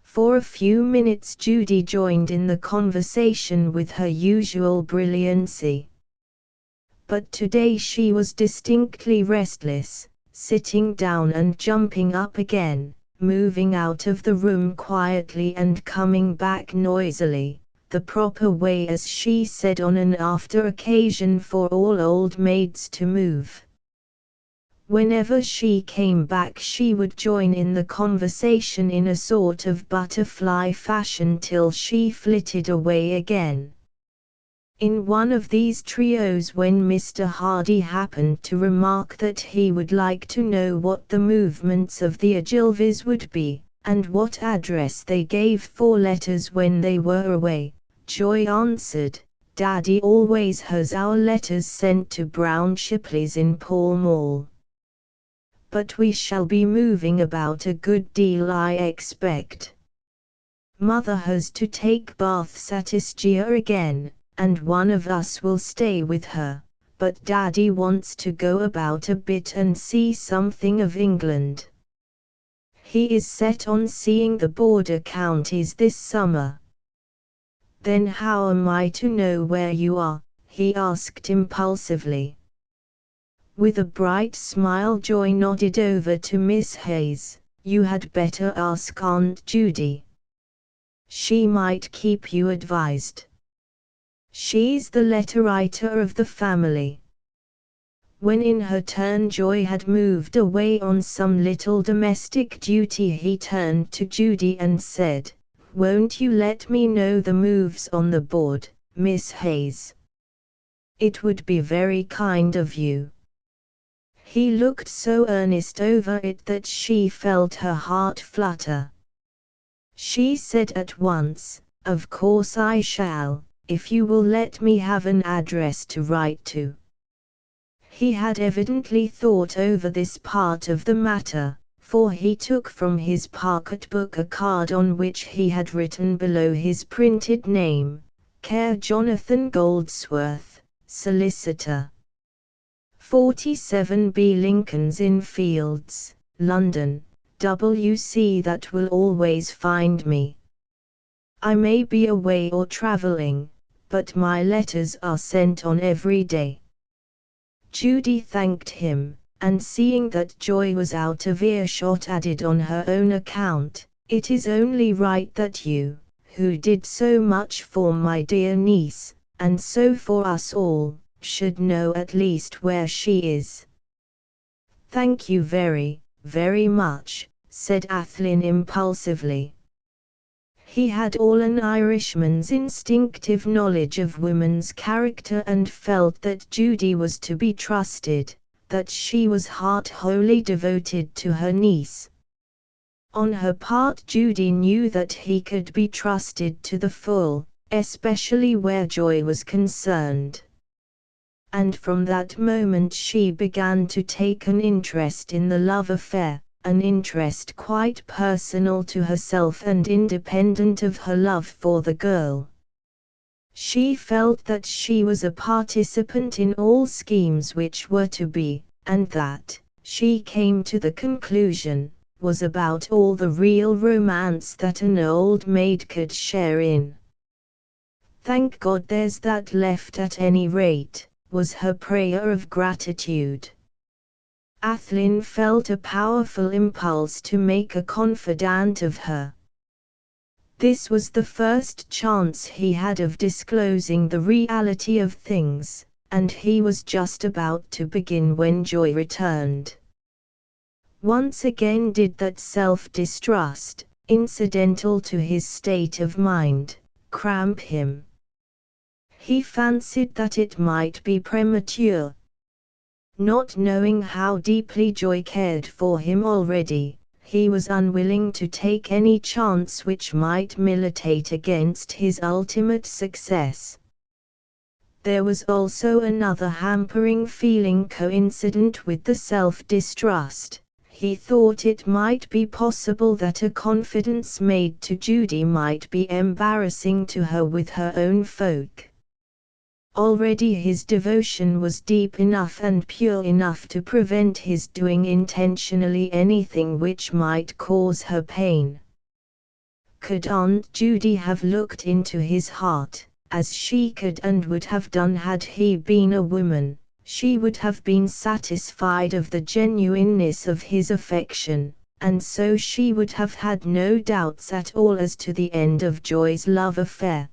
For a few minutes Judy joined in the conversation with her usual brilliancy. But today she was distinctly restless, sitting down and jumping up again, moving out of the room quietly and coming back noisily, the proper way, as she said on an after occasion, for all old maids to move. Whenever she came back she would join in the conversation in a sort of butterfly fashion till she flitted away again. In one of these trios, when Mr. Hardy happened to remark that he would like to know what the movements of the Ogilvies would be, and what address they gave for letters when they were away, Joy answered, "Daddy always has our letters sent to Brown Shipley's in Pall Mall. But we shall be moving about a good deal, I expect. Mother has to take baths at Ischia again, and one of us will stay with her, but Daddy wants to go about a bit and see something of England. He is set on seeing the border counties this summer." "Then how am I to know where you are?" he asked impulsively. With a bright smile Joy nodded over to Miss Hayes. "You had better ask Aunt Judy. She might keep you advised. She's the letter writer of the family." When in her turn Joy had moved away on some little domestic duty, he turned to Judy and said, "Won't you let me know the moves on the board, Miss Hayes? It would be very kind of you." He looked so earnest over it that she felt her heart flutter. She said at once, "Of course I shall, if you will let me have an address to write to." He had evidently thought over this part of the matter, for he took from his pocketbook a card on which he had written below his printed name, Care Jonathan Goldsworth, Solicitor. 47B Lincoln's Inn Fields, London, WC. That will always find me. I may be away or travelling, but my letters are sent on every day. Judy thanked him, and seeing that Joy was out of earshot added on her own account, "It is only right that you, who did so much for my dear niece, and so for us all, should know at least where she is." "Thank you very, very much," said Athlyne impulsively. He had all an Irishman's instinctive knowledge of woman's character and felt that Judy was to be trusted, that she was heart-wholly devoted to her niece. On her part Judy knew that he could be trusted to the full, especially where Joy was concerned. And from that moment she began to take an interest in the love affair, an interest quite personal to herself and independent of her love for the girl. She felt that she was a participant in all schemes which were to be, and that, she came to the conclusion, was about all the real romance that an old maid could share in. "Thank God there's that left at any rate," was her prayer of gratitude. Athlyne felt a powerful impulse to make a confidant of her. This was the first chance he had of disclosing the reality of things, and he was just about to begin when Joy returned. Once again did that self-distrust, incidental to his state of mind, cramp him. He fancied that it might be premature. Not knowing how deeply Joy cared for him already, he was unwilling to take any chance which might militate against his ultimate success. There was also another hampering feeling coincident with the self-distrust. He thought it might be possible that a confidence made to Judy might be embarrassing to her with her own folk. Already his devotion was deep enough and pure enough to prevent his doing intentionally anything which might cause her pain. Could Aunt Judy have looked into his heart, as she could and would have done had he been a woman, she would have been satisfied of the genuineness of his affection, and so she would have had no doubts at all as to the end of Joy's love affair.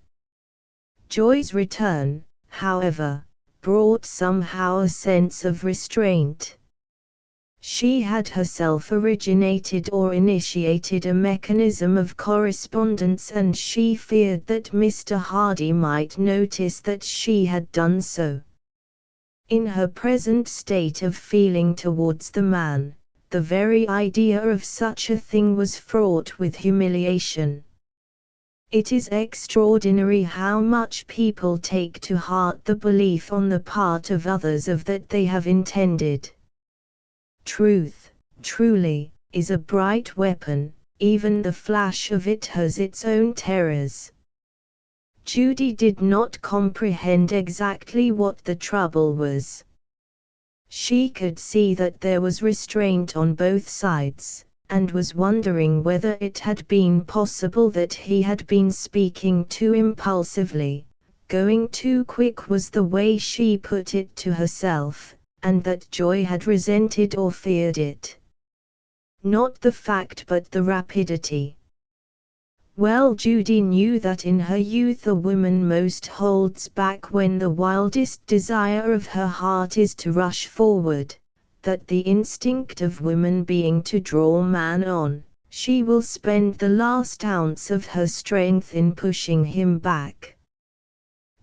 Joy's return, however, brought somehow a sense of restraint. She had herself originated or initiated a mechanism of correspondence, and she feared that Mr. Hardy might notice that she had done so. In her present state of feeling towards the man, the very idea of such a thing was fraught with humiliation. It is extraordinary how much people take to heart the belief on the part of others of that they have intended. Truth, truly, is a bright weapon, even the flash of it has its own terrors. Judy did not comprehend exactly what the trouble was. She could see that there was restraint on both sides, and was wondering whether it had been possible that he had been speaking too impulsively, going too quick was the way she put it to herself, and that Joy had resented or feared it. Not the fact but the rapidity. Well, Judy knew that in her youth a woman most holds back when the wildest desire of her heart is to rush forward, that the instinct of woman being to draw man on, she will spend the last ounce of her strength in pushing him back.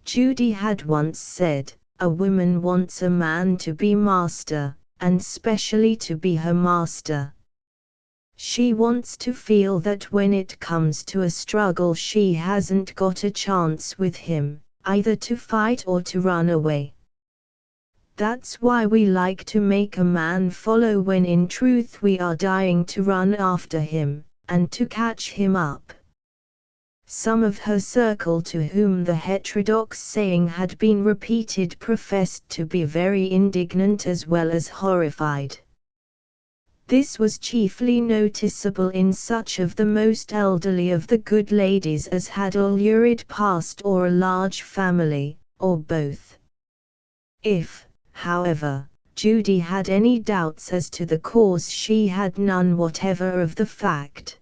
Judy had once said, a woman wants a man to be master, and specially to be her master. She wants to feel that when it comes to a struggle she hasn't got a chance with him, either to fight or to run away. That's why we like to make a man follow when in truth we are dying to run after him, and to catch him up. Some of her circle to whom the heterodox saying had been repeated professed to be very indignant as well as horrified. This was chiefly noticeable in such of the most elderly of the good ladies as had a lurid past or a large family, or both. If, however, Judy had any doubts as to the cause, she had none whatever of the fact.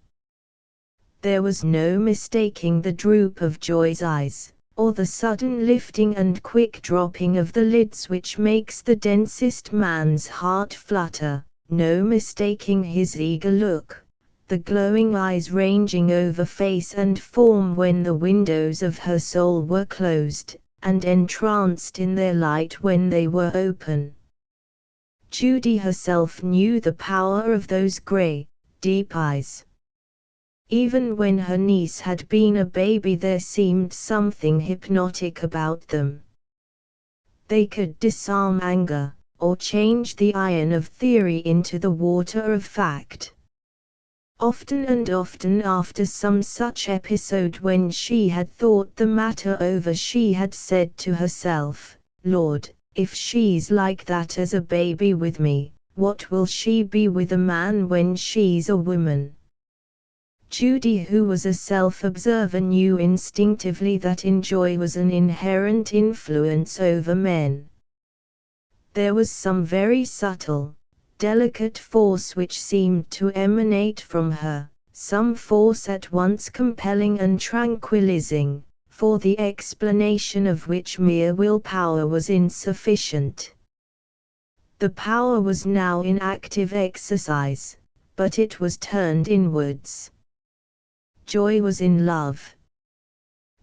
There was no mistaking the droop of Joy's eyes, or the sudden lifting and quick dropping of the lids which makes the densest man's heart flutter, no mistaking his eager look, the glowing eyes ranging over face and form when the windows of her soul were closed, and entranced in their light when they were open. Judy herself knew the power of those grey, deep eyes. Even when her niece had been a baby there seemed something hypnotic about them. They could disarm anger, or change the iron of theory into the water of fact. Often and often after some such episode when she had thought the matter over she had said to herself, "Lord, if she's like that as a baby with me, what will she be with a man when she's a woman?" Judy, who was a self-observer, knew instinctively that in Joy was an inherent influence over men. There was some very subtle, delicate force which seemed to emanate from her, some force at once compelling and tranquilizing, for the explanation of which mere willpower was insufficient. The power was now in active exercise, but it was turned inwards. Joy was in love.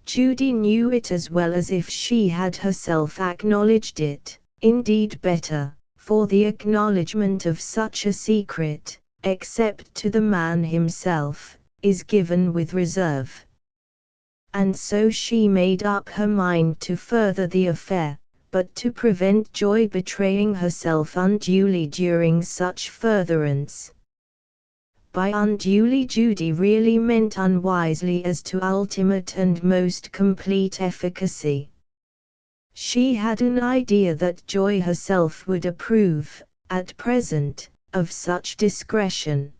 Judy knew it as well as if she had herself acknowledged it, indeed better, for the acknowledgment of such a secret, except to the man himself, is given with reserve. And so she made up her mind to further the affair, but to prevent Joy betraying herself unduly during such furtherance. By unduly Judy really meant unwisely as to ultimate and most complete efficacy. She had an idea that Joy herself would approve, at present, of such discretion.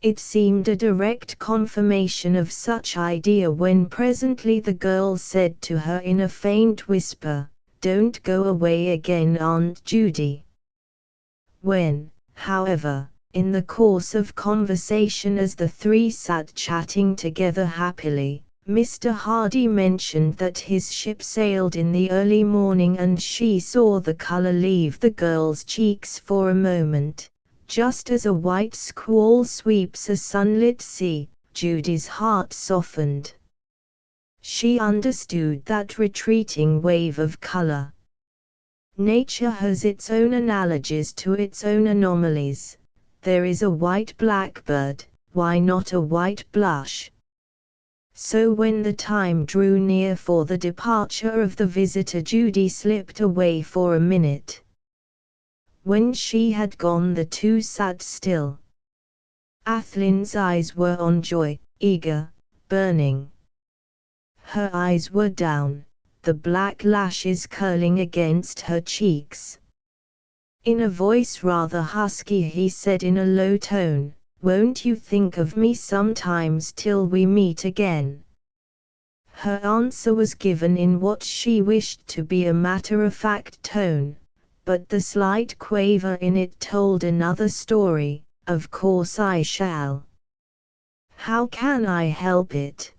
It seemed a direct confirmation of such idea when presently the girl said to her in a faint whisper, "Don't go away again, Aunt Judy." When, however, in the course of conversation as the three sat chatting together happily, Mr. Hardy mentioned that his ship sailed in the early morning and she saw the color leave the girl's cheeks for a moment, just as a white squall sweeps a sunlit sea, Judy's heart softened. She understood that retreating wave of color. Nature has its own analogies to its own anomalies. There is a white blackbird, why not a white blush? So when the time drew near for the departure of the visitor, Judy slipped away for a minute. When she had gone the two sat still. Athlyne's eyes were on Joy, eager, burning. Her eyes were down, the black lashes curling against her cheeks. In a voice rather husky he said in a low tone, "Won't you think of me sometimes till we meet again?" Her answer was given in what she wished to be a matter-of-fact tone, but the slight quaver in it told another story. "Of course I shall. How can I help it?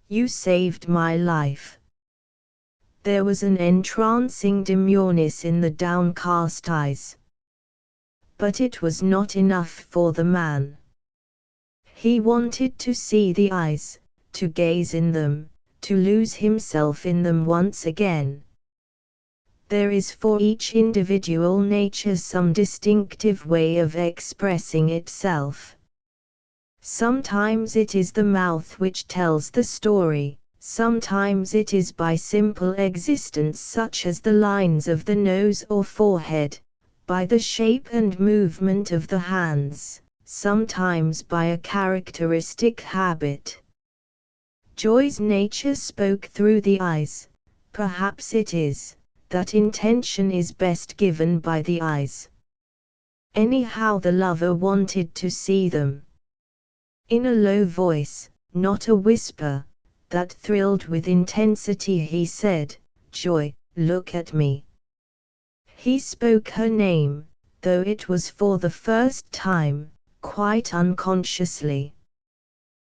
You saved my life." There was an entrancing demureness in the downcast eyes. But it was not enough for the man. He wanted to see the eyes, to gaze in them, to lose himself in them once again. There is for each individual nature some distinctive way of expressing itself. Sometimes it is the mouth which tells the story, sometimes it is by simple existence such as the lines of the nose or forehead, by the shape and movement of the hands, sometimes by a characteristic habit. Joy's nature spoke through the eyes. Perhaps it is that intention is best given by the eyes. Anyhow, the lover wanted to see them. In a low voice, not a whisper, that thrilled with intensity, he said, "Joy, look at me." He spoke her name, though it was for the first time, quite unconsciously.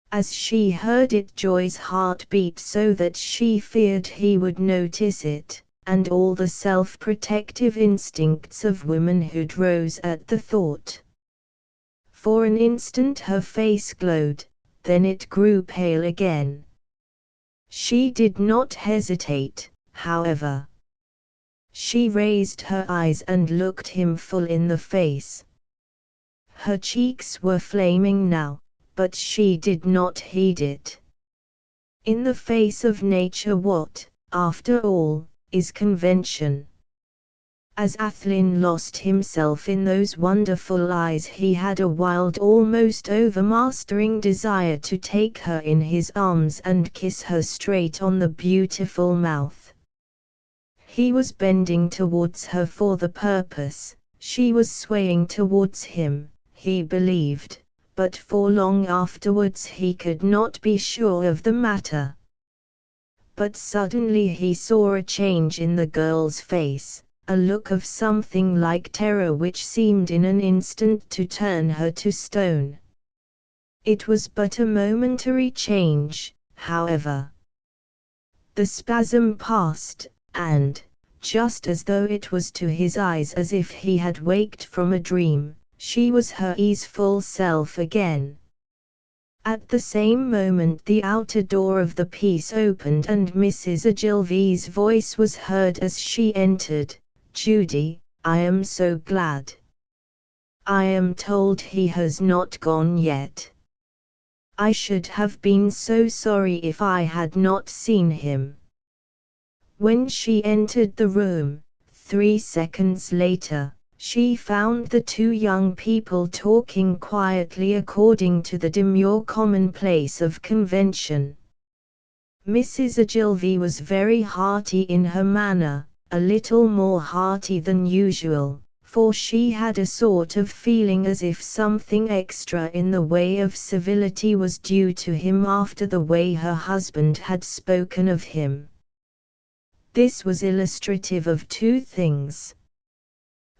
As she heard it, Joy's heart beat so that she feared he would notice it, and all the self-protective instincts of womanhood rose at the thought. For an instant her face glowed, then it grew pale again. She did not hesitate, however. She raised her eyes and looked him full in the face. Her cheeks were flaming now, but she did not heed it. In the face of nature, what, after all, is convention? As Athlyne lost himself in those wonderful eyes, he had a wild, almost overmastering desire to take her in his arms and kiss her straight on the beautiful mouth. He was bending towards her for the purpose, she was swaying towards him, he believed, but for long afterwards he could not be sure of the matter. But suddenly he saw a change in the girl's face, a look of something like terror which seemed in an instant to turn her to stone. It was but a momentary change, however. The spasm passed, and, just as though it was to his eyes as if he had waked from a dream, she was her easeful self again. At the same moment the outer door of the piece opened and Mrs. Ogilvy's voice was heard as she entered. "Judy, I am so glad. I am told he has not gone yet. I should have been so sorry if I had not seen him." When she entered the room, 3 seconds later, she found the two young people talking quietly according to the demure commonplace of convention. Mrs. Ogilvy was very hearty in her manner, a little more hearty than usual, for she had a sort of feeling as if something extra in the way of civility was due to him after the way her husband had spoken of him. This was illustrative of two things.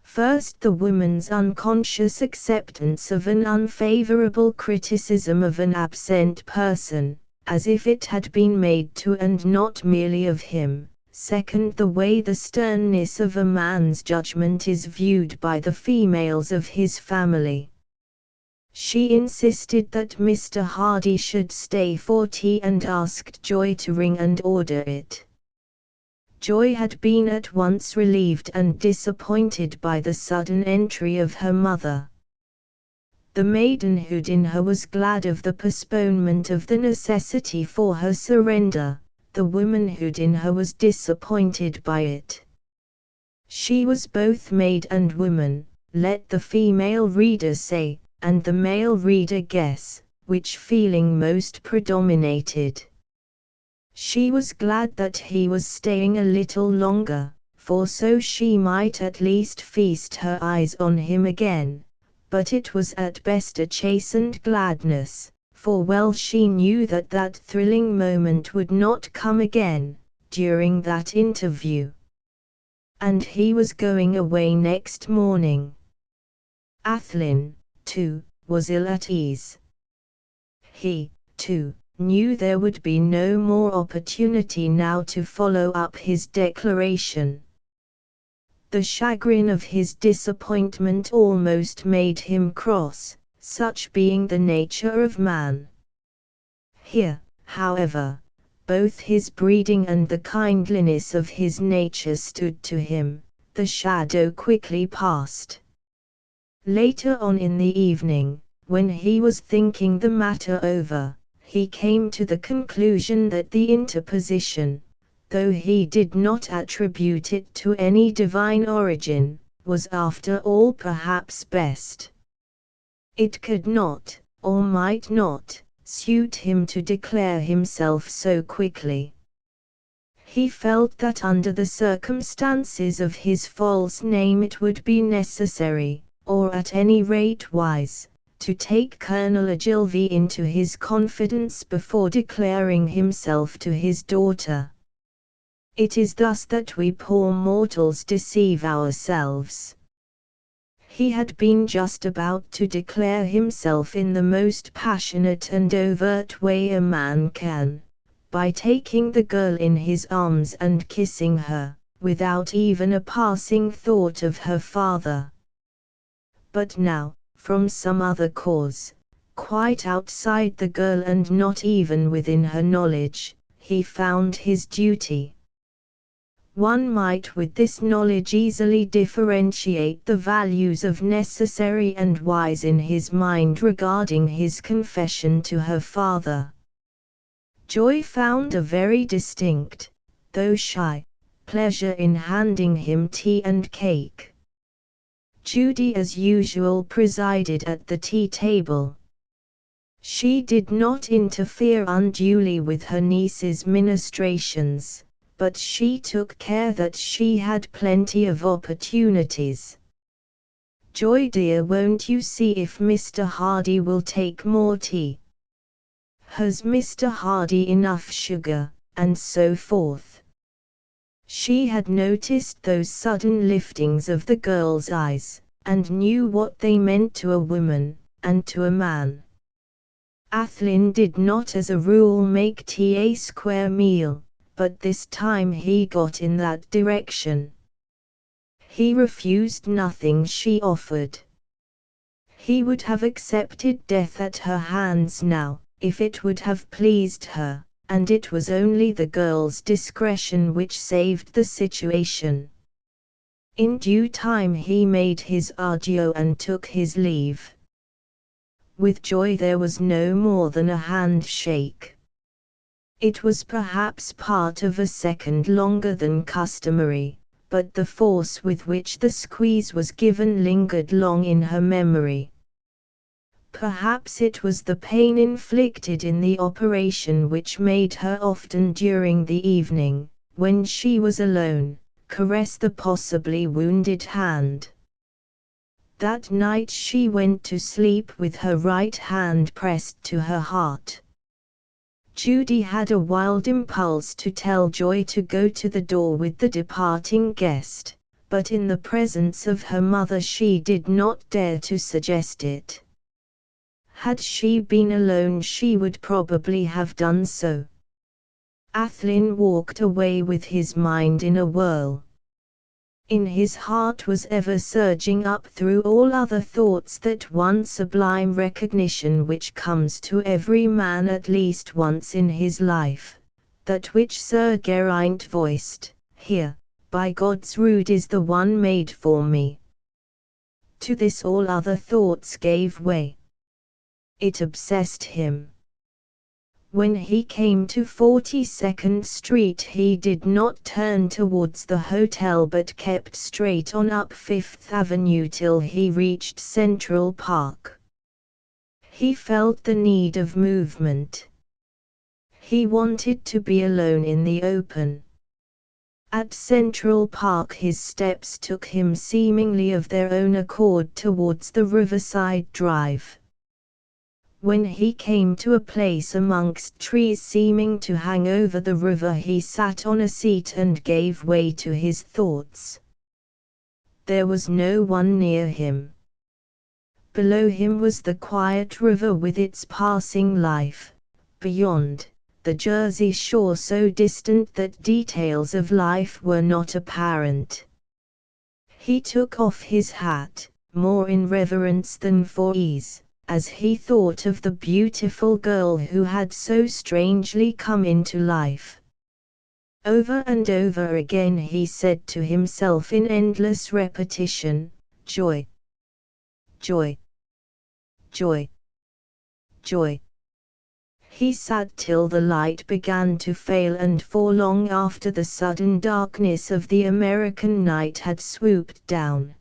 First, the woman's unconscious acceptance of an unfavorable criticism of an absent person, as if it had been made to and not merely of him. Second, the way the sternness of a man's judgment is viewed by the females of his family. She insisted that Mr. Hardy should stay for tea and asked Joy to ring and order it. Joy had been at once relieved and disappointed by the sudden entry of her mother. The maidenhood in her was glad of the postponement of the necessity for her surrender, the womanhood in her was disappointed by it. She was both maid and woman, let the female reader say, and the male reader guess, which feeling most predominated. She was glad that he was staying a little longer, for so she might at least feast her eyes on him again, but it was at best a chastened gladness, for well she knew that that thrilling moment would not come again, during that interview. And he was going away next morning. Athlyne, too, was ill at ease. He, too, knew there would be no more opportunity now to follow up his declaration. The chagrin of his disappointment almost made him cross, such being the nature of man. Here, however, both his breeding and the kindliness of his nature stood to him. The shadow quickly passed. Later on in the evening, when he was thinking the matter over, he came to the conclusion that the interposition, though he did not attribute it to any divine origin, was after all perhaps best. It could not, or might not, suit him to declare himself so quickly. He felt that under the circumstances of his false name it would be necessary, or at any rate wise, to take Colonel Ogilvy into his confidence before declaring himself to his daughter. It is thus that we poor mortals deceive ourselves. He had been just about to declare himself in the most passionate and overt way a man can, by taking the girl in his arms and kissing her, without even a passing thought of her father. But now, from some other cause, quite outside the girl and not even within her knowledge, he found his duty. One might with this knowledge easily differentiate the values of necessary and wise in his mind regarding his confession to her father. Joy found a very distinct, though shy, pleasure in handing him tea and cake. Judy as usual presided at the tea table. She did not interfere unduly with her niece's ministrations, but she took care that she had plenty of opportunities. "Joy dear, won't you see if Mr. Hardy will take more tea? Has Mr. Hardy enough sugar?" and so forth. She had noticed those sudden liftings of the girl's eyes, and knew what they meant to a woman, and to a man. Athlyne did not as a rule make tea a square meal, but this time he got in that direction. He refused nothing she offered. He would have accepted death at her hands now, if it would have pleased her, and it was only the girl's discretion which saved the situation. In due time he made his adieu and took his leave. With Joy there was no more than a handshake. It was perhaps part of a second longer than customary, but the force with which the squeeze was given lingered long in her memory. Perhaps it was the pain inflicted in the operation which made her often during the evening, when she was alone, caress the possibly wounded hand. That night she went to sleep with her right hand pressed to her heart. Judy had a wild impulse to tell Joy to go to the door with the departing guest, but in the presence of her mother she did not dare to suggest it. Had she been alone she would probably have done so. Athlyne walked away with his mind in a whirl. In his heart was ever surging up through all other thoughts that one sublime recognition which comes to every man at least once in his life, that which Sir Geraint voiced, "Here, by God's rood is the one made for me." To this all other thoughts gave way. It obsessed him. When he came to 42nd Street he did not turn towards the hotel but kept straight on up Fifth Avenue till he reached Central Park. He felt the need of movement. He wanted to be alone in the open. At Central Park his steps took him seemingly of their own accord towards the Riverside Drive. When he came to a place amongst trees seeming to hang over the river he sat on a seat and gave way to his thoughts. There was no one near him. Below him was the quiet river with its passing life, beyond, the Jersey shore so distant that details of life were not apparent. He took off his hat, more in reverence than for ease, as he thought of the beautiful girl who had so strangely come into life. Over and over again he said to himself in endless repetition, "Joy, joy, joy, joy." He sat till the light began to fail, and for long after the sudden darkness of the American night had swooped down.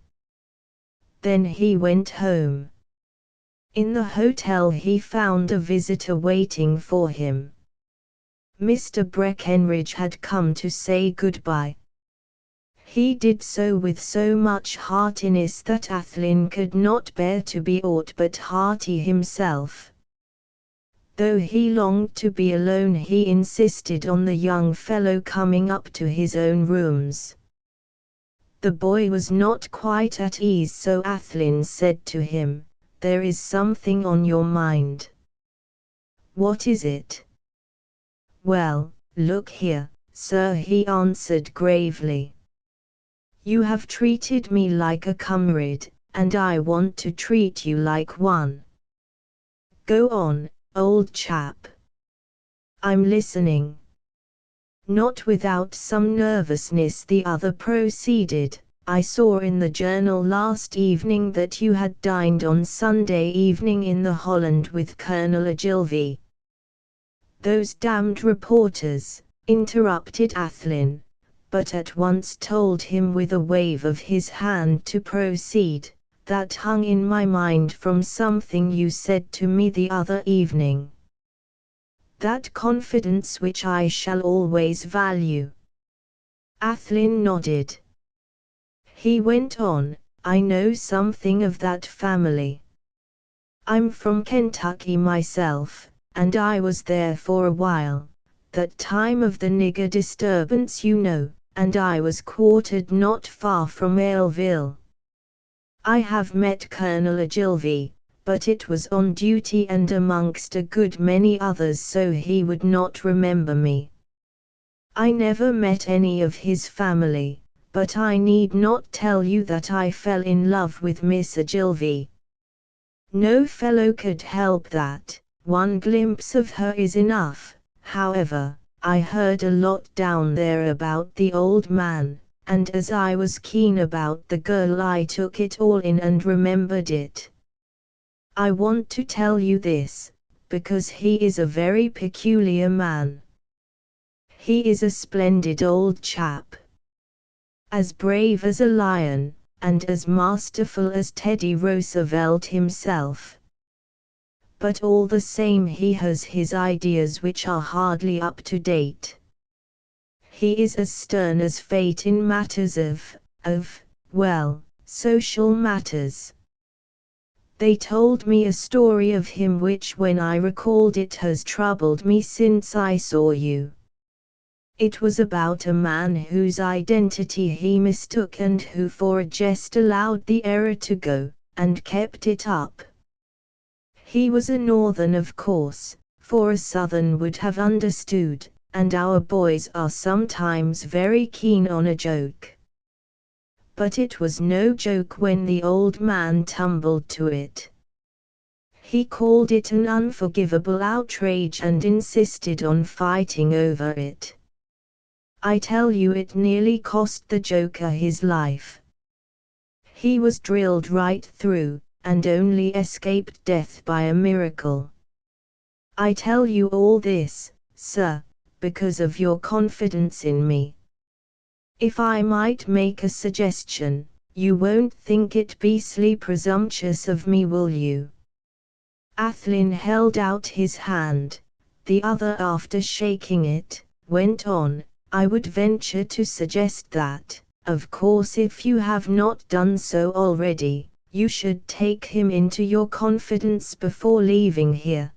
Then he went home. In the hotel he found a visitor waiting for him. Mr. Breckenridge had come to say goodbye. He did so with so much heartiness that Athlyne could not bear to be aught but hearty himself. Though he longed to be alone, he insisted on the young fellow coming up to his own rooms. The boy was not quite at ease, so Athlyne said to him, "There is something on your mind." "What is it?" "Well, look here, sir," he answered gravely. "You have treated me like a comrade, and I want to treat you like one." "Go on, old chap. I'm listening." Not without some nervousness the other proceeded. "I saw in the journal last evening that you had dined on Sunday evening in the Holland with Colonel Ogilvy." "Those damned reporters," interrupted Athlyne, but at once told him with a wave of his hand to proceed, "that hung in my mind from something you said to me the other evening. That confidence which I shall always value." Athlyne nodded. He went on, "I know something of that family. I'm from Kentucky myself, and I was there for a while, that time of the nigger disturbance, you know, and I was quartered not far from Ailville. I have met Colonel Ogilvy, but it was on duty and amongst a good many others, so he would not remember me. I never met any of his family, but I need not tell you that I fell in love with Miss Ogilvy. No fellow could help that, one glimpse of her is enough. However, I heard a lot down there about the old man, and as I was keen about the girl I took it all in and remembered it. I want to tell you this, because he is a very peculiar man. He is a splendid old chap. As brave as a lion, and as masterful as Teddy Roosevelt himself. But all the same he has his ideas which are hardly up to date. He is as stern as fate in matters well, social matters. They told me a story of him which when I recalled it has troubled me since I saw you. It was about a man whose identity he mistook and who for a jest allowed the error to go, and kept it up. He was a Northern, of course, for a Southern would have understood, and our boys are sometimes very keen on a joke. But it was no joke when the old man tumbled to it. He called it an unforgivable outrage and insisted on fighting over it. I tell you it nearly cost the joker his life. He was drilled right through, and only escaped death by a miracle. I tell you all this, sir, because of your confidence in me. If I might make a suggestion, you won't think it beastly presumptuous of me, will you?" Athlyne held out his hand. The other, after shaking it, went on, "I would venture to suggest that, of course if you have not done so already, you should take him into your confidence before leaving here.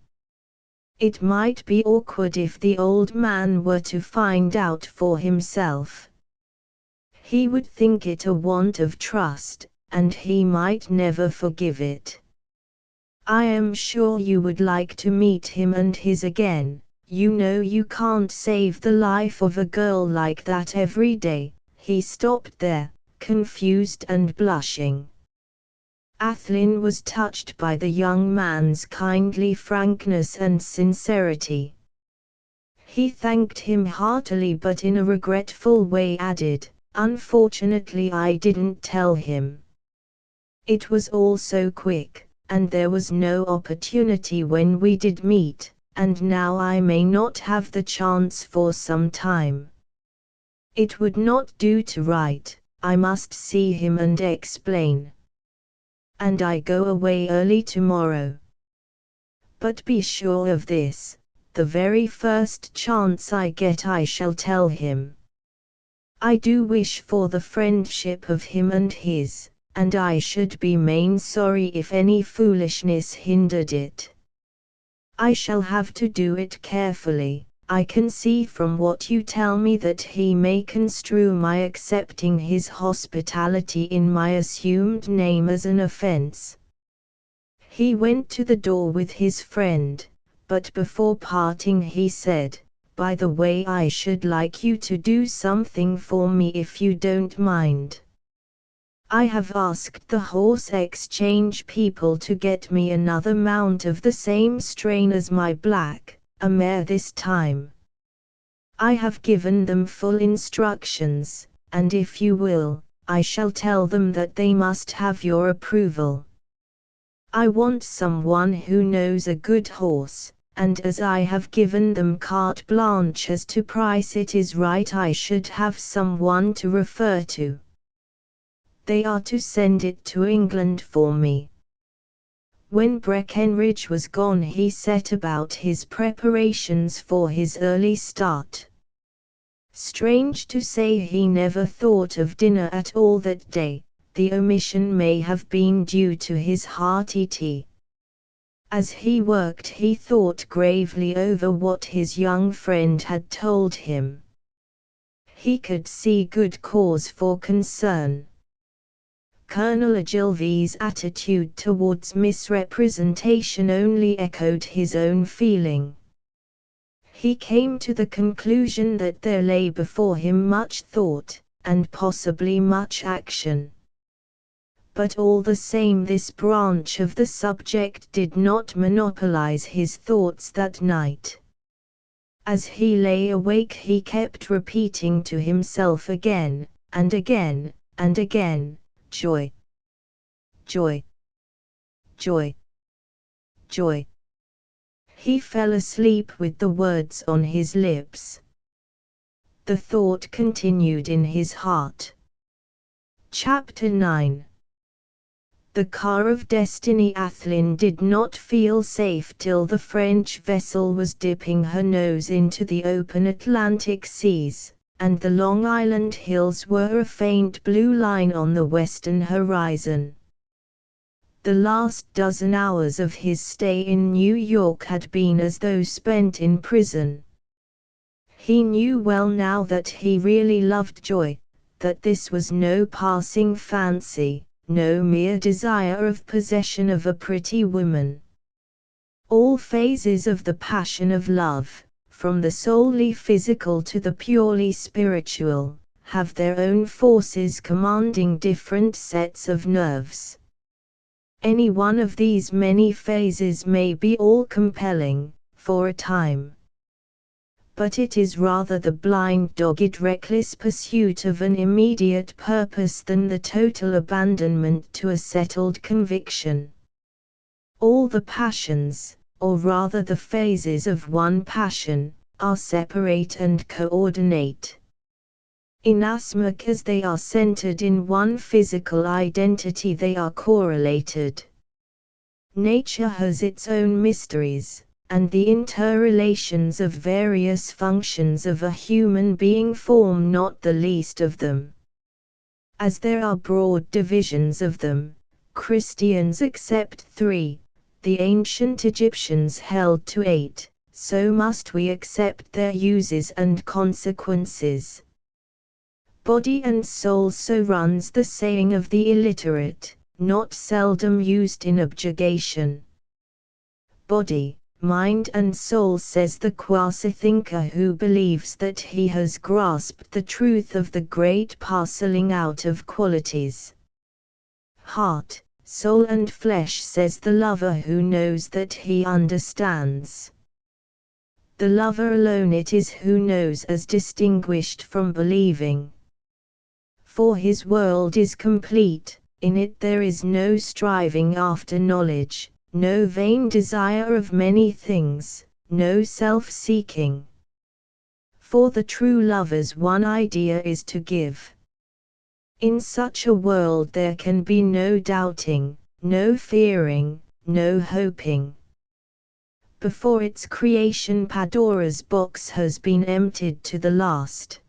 It might be awkward if the old man were to find out for himself. He would think it a want of trust, and he might never forgive it. I am sure you would like to meet him and his again. You know you can't save the life of a girl like that every day." He stopped there, confused and blushing. Athlyne was touched by the young man's kindly frankness and sincerity. He thanked him heartily, but in a regretful way added, "Unfortunately I didn't tell him. It was all so quick, and there was no opportunity when we did meet, and now I may not have the chance for some time. It would not do to write, I must see him and explain. And I go away early tomorrow. But be sure of this, the very first chance I get I shall tell him. I do wish for the friendship of him and his, and I should be main sorry if any foolishness hindered it. I shall have to do it carefully. I can see from what you tell me that he may construe my accepting his hospitality in my assumed name as an offense. He went to the door with his friend, but before parting he said, by the way, I should like you to do something for me if you don't mind. I have asked the horse exchange people to get me another mount of the same strain as my black, a mare this time. I have given them full instructions, and if you will, I shall tell them that they must have your approval. I want someone who knows a good horse, and as I have given them carte blanche as to price, it is right I should have someone to refer to. They are to send it to England for me. When Breckenridge was gone he set about his preparations for his early start. Strange to say, he never thought of dinner at all that day. The omission may have been due to his hearty tea. As he worked he thought gravely over what his young friend had told him. He could see good cause for concern. Colonel Ogilvy's attitude towards misrepresentation only echoed his own feeling. He came to the conclusion that there lay before him much thought, and possibly much action. But all the same this branch of the subject did not monopolize his thoughts that night. As he lay awake he kept repeating to himself again, and again, and again, joy, joy, joy, joy. He fell asleep with the words on his lips. The thought continued in his heart. Chapter 9. The car of destiny. Athlyne did not feel safe till the French vessel was dipping her nose into the open Atlantic seas, and the Long Island hills were a faint blue line on the western horizon. The last dozen hours of his stay in New York had been as though spent in prison. He knew well now that he really loved Joy, that this was no passing fancy, no mere desire of possession of a pretty woman. All phases of the passion of love, from the solely physical to the purely spiritual, have their own forces commanding different sets of nerves. Any one of these many phases may be all-compelling, for a time. But it is rather the blind, dogged, reckless pursuit of an immediate purpose than the total abandonment to a settled conviction. All the passions, or rather the phases of one passion, are separate and coordinate. Inasmuch as they are centered in one physical identity, they are correlated. Nature has its own mysteries, and the interrelations of various functions of a human being form not the least of them. As there are broad divisions of them, Christians accept 3, the ancient Egyptians held to 8, so must we accept their uses and consequences. Body and soul, so runs the saying of the illiterate, not seldom used in objurgation. Body, mind and soul, says the quasi-thinker who believes that he has grasped the truth of the great parceling out of qualities. Heart, soul and flesh, says the lover who knows that he understands. The lover alone it is who knows as distinguished from believing. For his world is complete, in it there is no striving after knowledge, no vain desire of many things, no self-seeking. For the true lover's one idea is to give. In such a world there can be no doubting, no fearing, no hoping. Before its creation Pandora's box has been emptied to the last.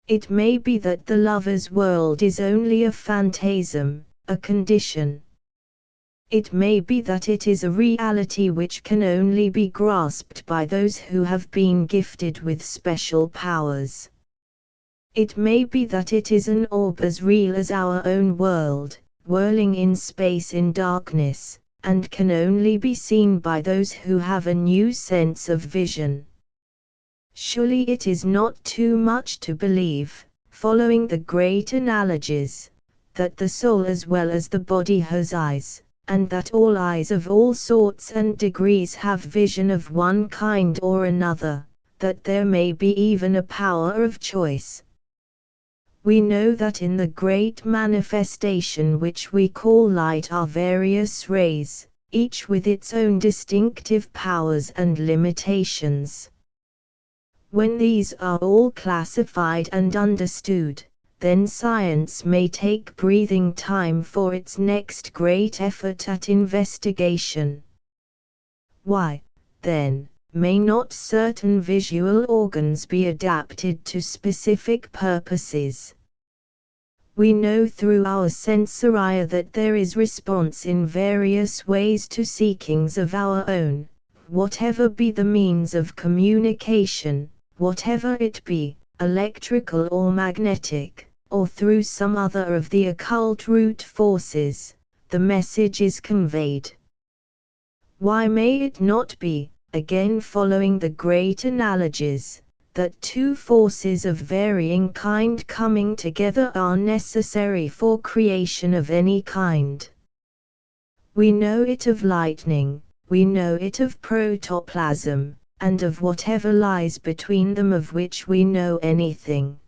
It may be that the lover's world is only a phantasm, a condition. It may be that it is a reality which can only be grasped by those who have been gifted with special powers. It may be that it is an orb as real as our own world, whirling in space in darkness, and can only be seen by those who have a new sense of vision. Surely it is not too much to believe, following the great analogies, that the soul as well as the body has eyes, and that all eyes of all sorts and degrees have vision of one kind or another, that there may be even a power of choice. We know that in the great manifestation which we call light are various rays, each with its own distinctive powers and limitations. When these are all classified and understood, then science may take breathing time for its next great effort at investigation. Why, then, may not certain visual organs be adapted to specific purposes? We know through our sensoria that there is response in various ways to seekings of our own, whatever be the means of communication, whatever it be, electrical or magnetic, or through some other of the occult root forces, the message is conveyed. Why may it not be, again following the great analogies, that two forces of varying kind coming together are necessary for creation of any kind? We know it of lightning, we know it of protoplasm, and of whatever lies between them of which we know anything.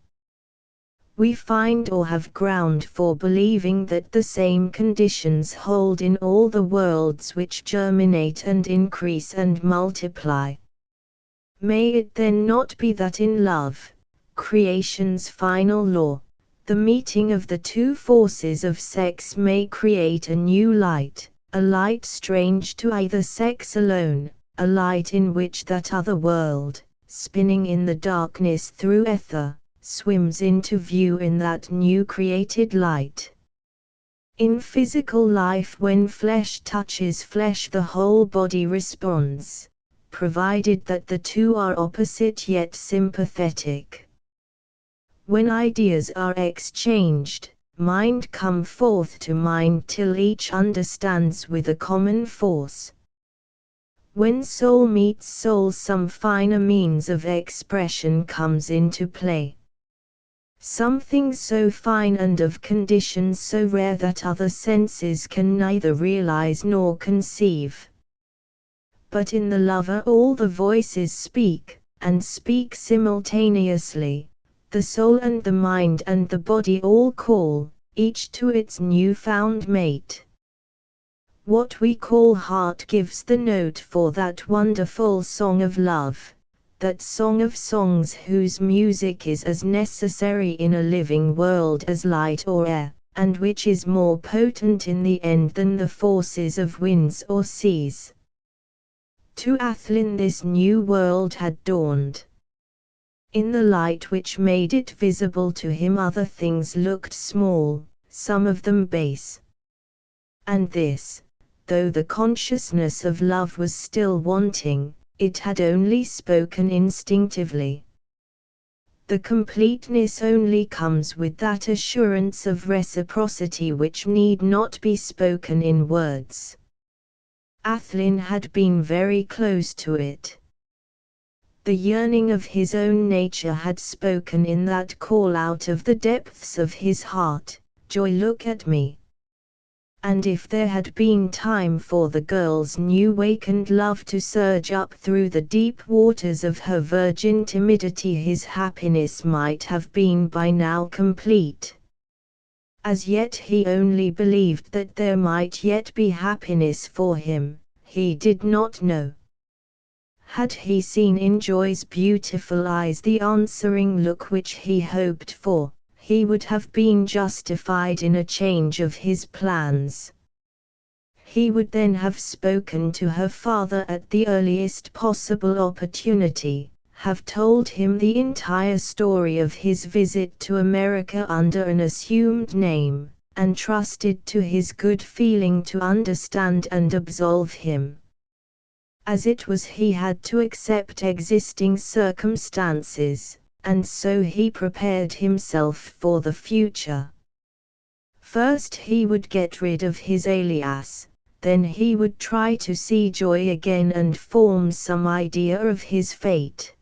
We find or have ground for believing that the same conditions hold in all the worlds which germinate and increase and multiply. May it then not be that in love, creation's final law, the meeting of the two forces of sex may create a new light, a light strange to either sex alone, a light in which that other world, spinning in the darkness through ether, swims into view in that new created light. In physical life, when flesh touches flesh, the whole body responds, provided that the two are opposite yet sympathetic. When ideas are exchanged, mind come forth to mind till each understands with a common force. When soul meets soul, some finer means of expression comes into play. Something so fine and of conditions so rare that other senses can neither realize nor conceive. But in the lover all the voices speak, and speak simultaneously. The soul and the mind and the body all call, each to its new-found mate. What we call heart gives the note for that wonderful song of love, that song of songs whose music is as necessary in a living world as light or air, and which is more potent in the end than the forces of winds or seas. To Athlyne this new world had dawned. In the light which made it visible to him other things looked small, some of them base. And this, though the consciousness of love was still wanting, it had only spoken instinctively. The completeness only comes with that assurance of reciprocity which need not be spoken in words. Athlyne had been very close to it. The yearning of his own nature had spoken in that call out of the depths of his heart, "Joy, look at me." And if there had been time for the girl's new-wakened love to surge up through the deep waters of her virgin timidity, his happiness might have been by now complete. As yet he only believed that there might yet be happiness for him, he did not know Had he seen in Joy's beautiful eyes the answering look which he hoped for, he would have been justified in a change of his plans. He would then have spoken to her father at the earliest possible opportunity, have told him the entire story of his visit to America under an assumed name, and trusted to his good feeling to understand and absolve him. As it was, he had to accept existing circumstances, and so he prepared himself for the future. First he would get rid of his alias, then he would try to see Joy again and form some idea of his fate.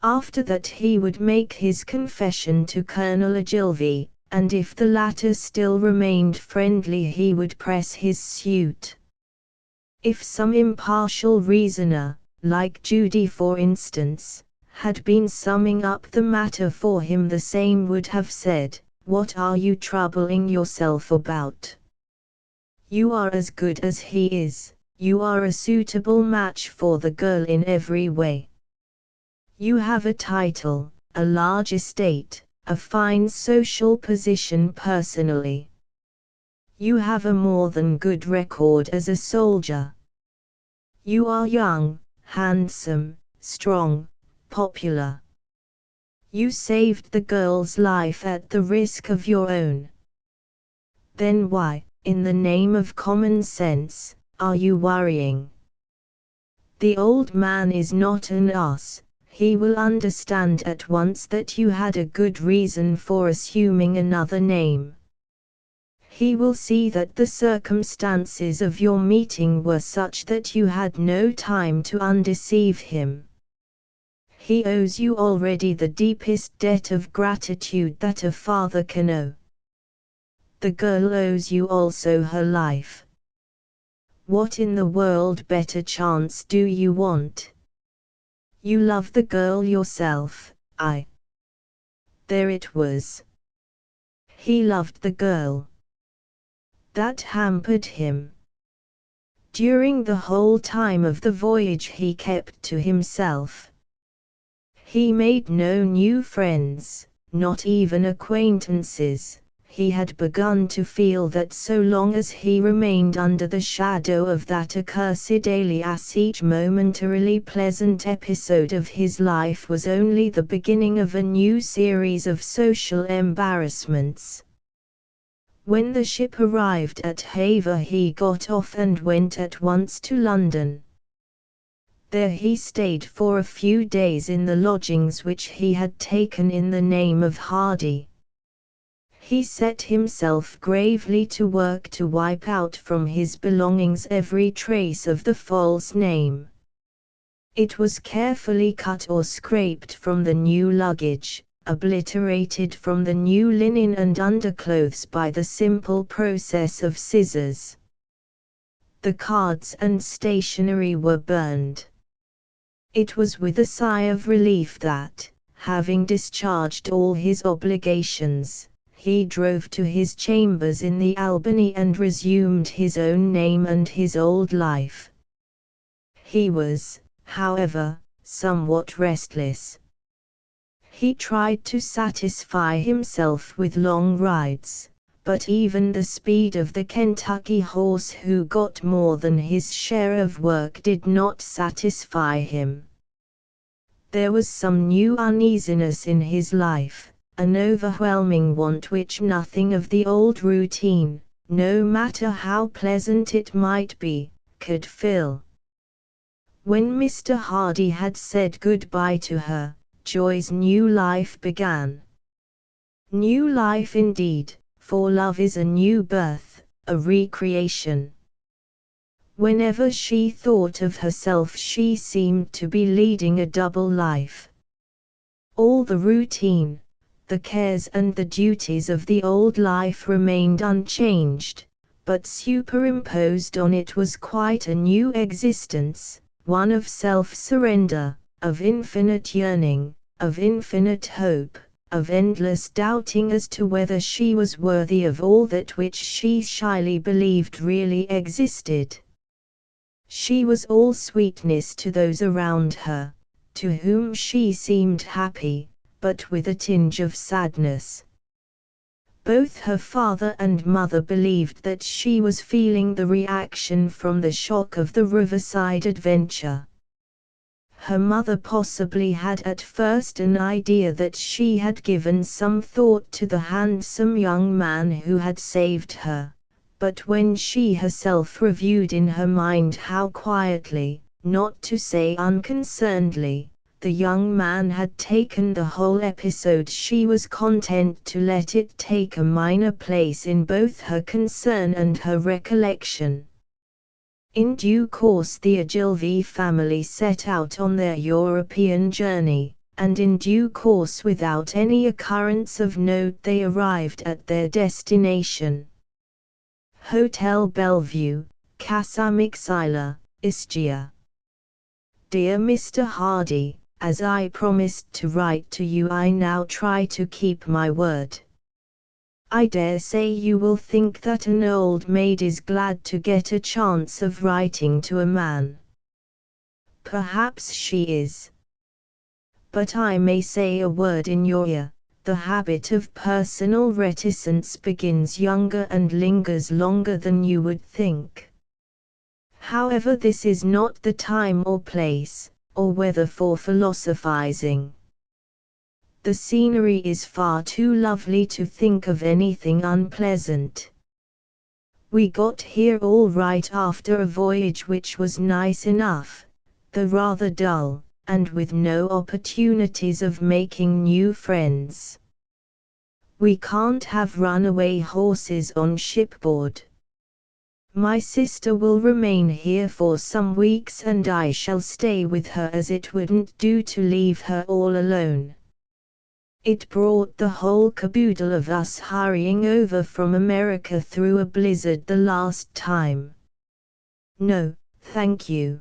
After that he would make his confession to Colonel Ogilvy, and if the latter still remained friendly he would press his suit. If some impartial reasoner, like Judy for instance, had been summing up the matter for him, the same would have said, "What are you troubling yourself about? You are as good as he is, you are a suitable match for the girl in every way. You have a title, a large estate, a fine social position personally. You have a more than good record as a soldier. You are young, handsome, strong, popular. You saved the girl's life at the risk of your own. Then why, in the name of common sense, are you worrying? The old man is not an ass. He will understand at once that you had a good reason for assuming another name. He will see that the circumstances of your meeting were such that you had no time to undeceive him. He owes you already the deepest debt of gratitude that a father can owe. The girl owes you also her life. What in the world better chance do you want? You love the girl yourself, There it was. He loved the girl. That hampered him. During the whole time of the voyage he kept to himself. He made no new friends, not even acquaintances. He had begun to feel that so long as he remained under the shadow of that accursed alias, each momentarily pleasant episode of his life was only the beginning of a new series of social embarrassments. When the ship arrived at Havre he got off and went at once to London. There he stayed for a few days in the lodgings which he had taken in the name of Hardy. He set himself gravely to work to wipe out from his belongings every trace of the false name. It was carefully cut or scraped from the new luggage, obliterated from the new linen and underclothes by the simple process of scissors. The cards and stationery were burned. It was with a sigh of relief that, having discharged all his obligations, he drove to his chambers in the Albany and resumed his own name and his old life. He was, however, somewhat restless. He tried to satisfy himself with long rides, but even the speed of the Kentucky horse who got more than his share of work did not satisfy him. There was some new uneasiness in his life, an overwhelming want which nothing of the old routine, no matter how pleasant it might be, could fill. When Mr. Hardy had said goodbye to her, Joy's new life began. New life indeed, for love is a new birth, a recreation. Whenever she thought of herself she seemed to be leading a double life. All the routine, the cares and the duties of the old life remained unchanged, but superimposed on it was quite a new existence, one of self-surrender, of infinite yearning, of infinite hope, of endless doubting as to whether she was worthy of all that which she shyly believed really existed. She was all sweetness to those around her, to whom she seemed happy, but with a tinge of sadness. Both her father and mother believed that she was feeling the reaction from the shock of the riverside adventure. Her mother possibly had at first an idea that she had given some thought to the handsome young man who had saved her, but when she herself reviewed in her mind how quietly, not to say unconcernedly, the young man had taken the whole episode, she was content to let it take a minor place in both her concern and her recollection. In due course the Ogilvy family set out on their European journey, and in due course without any occurrence of note they arrived at their destination. Hotel Bellevue, Casamiccilla, Ischia. Dear Mr. Hardy, as I promised to write to you, I now try to keep my word. I dare say you will think that an old maid is glad to get a chance of writing to a man. Perhaps she is. But I may say a word in your ear. The habit of personal reticence begins younger and lingers longer than you would think. However, this is not the time or place, or weather for philosophizing. The scenery is far too lovely to think of anything unpleasant. We got here all right after a voyage which was nice enough, though rather dull, and with no opportunities of making new friends. We can't have runaway horses on shipboard. My sister will remain here for some weeks and I shall stay with her, as it wouldn't do to leave her all alone. It brought the whole caboodle of us hurrying over from America through a blizzard the last time. No, thank you.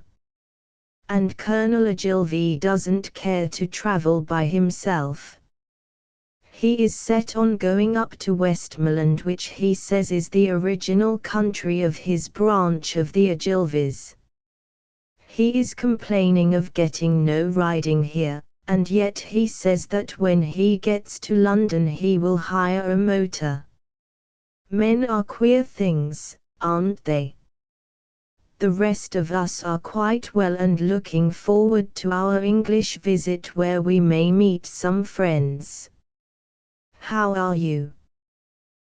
And Colonel Ogilvy doesn't care to travel by himself. He is set on going up to Westmoreland, which he says is the original country of his branch of the Ogilvies. He is complaining of getting no riding here, and yet he says that when he gets to London he will hire a motor. Men are queer things, aren't they? The rest of us are quite well and looking forward to our English visit, where we may meet some friends. How are you?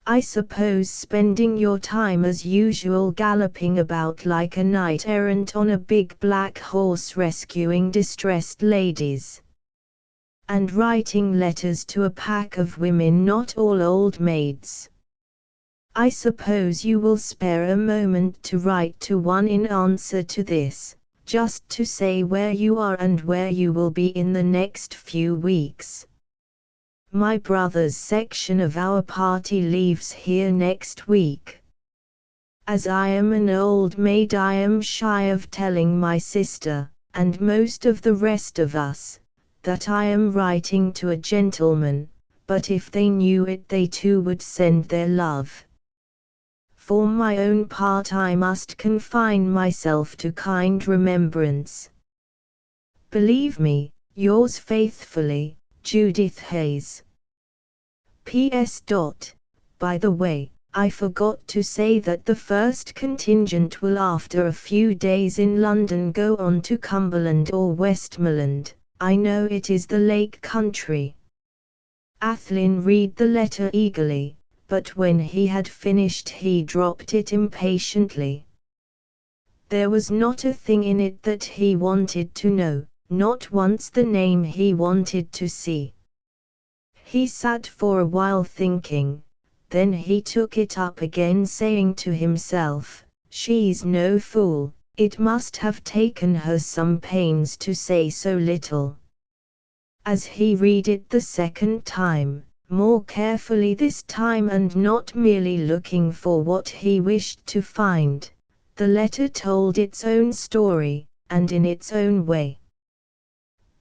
I suppose spending your time as usual galloping about like a knight-errant on a big black horse rescuing distressed ladies. And writing letters to a pack of women, not all old maids. I suppose you will spare a moment to write to one in answer to this, just to say where you are and where you will be in the next few weeks. My brother's section of our party leaves here next week. As I am an old maid, I am shy of telling my sister, and most of the rest of us, that I am writing to a gentleman, but if they knew it they too would send their love. For my own part I must confine myself to kind remembrance. Believe me, yours faithfully, Judith Hayes. P.S. By the way, I forgot to say that the first contingent will after a few days in London go on to Cumberland or Westmoreland. I know it is the Lake Country. Athlyne read the letter eagerly, but when he had finished he dropped it impatiently. There was not a thing in it that he wanted to know, not once the name he wanted to see. He sat for a while thinking, then he took it up again, saying to himself, "She's no fool, it must have taken her some pains to say so little." As he read it the second time, more carefully this time and not merely looking for what he wished to find, the letter told its own story, and in its own way.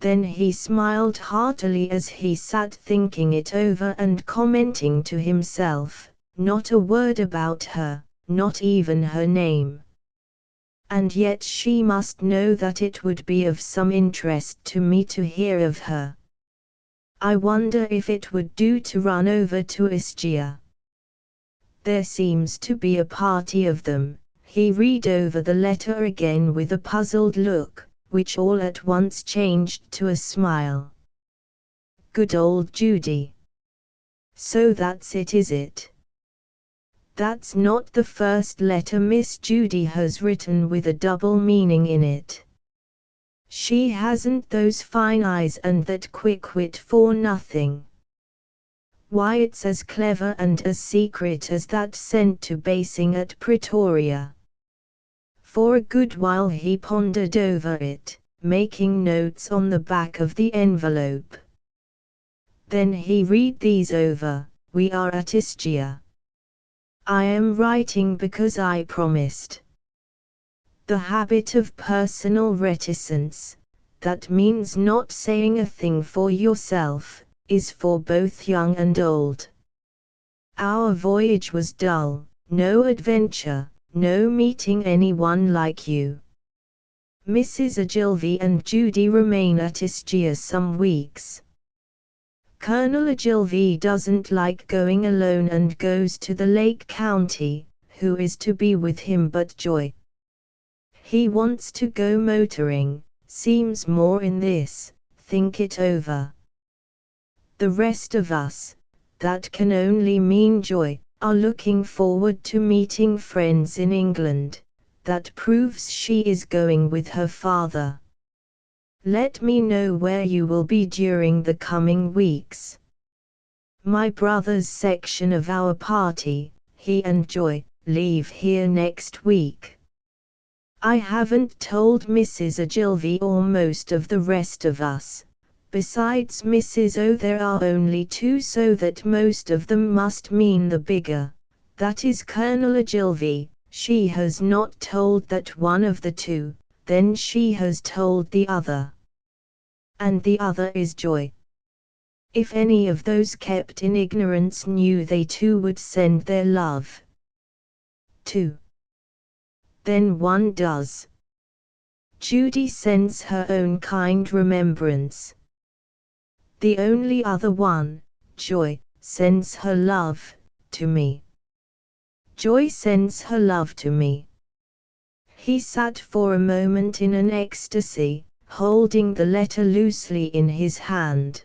Then he smiled heartily as he sat thinking it over and commenting to himself, not a word about her, not even her name. and yet she must know that it would be of some interest to me to hear of her. I wonder if it would do to run over to Ischia. There seems to be a party of them. He read over the letter again with a puzzled look, which all at once changed to a smile. Good old Judy. So that's it, is it? That's not the first letter Miss Judy has written with a double meaning in it. She hasn't those fine eyes and that quick wit for nothing. Why, it's as clever and as secret as that sent to Basing at Pretoria. For a good while he pondered over it, making notes on the back of the envelope. Then he read these over. We are at Ischia. I am writing because I promised. The habit of personal reticence, that means not saying a thing for yourself, is for both young and old. Our voyage was dull, no adventure, no meeting anyone like you. Mrs. Ogilvy and Judy remain at Ischia some weeks. Colonel Ogilvy doesn't like going alone and goes to the Lake County. Who is to be with him but Joy? He wants to go motoring, seems more in this, think it over. The rest of us, that can only mean Joy, are looking forward to meeting friends in England. That proves she is going with her father. Let me know where you will be during the coming weeks. My brother's section of our party, he and Joy, leave here next week. I haven't told Mrs. Ogilvy or most of the rest of us. Besides Mrs. O, there are only two, so that most of them must mean the bigger. That is Colonel Ogilvy. She has not told that one of the two, then she has told the other. And the other is Joy. If any of those kept in ignorance knew, they too would send their love. 2. Then one does. Judy sends her own kind remembrance. The only other one, Joy, sends her love to me. Joy sends her love to me. He sat for a moment in an ecstasy, holding the letter loosely in his hand.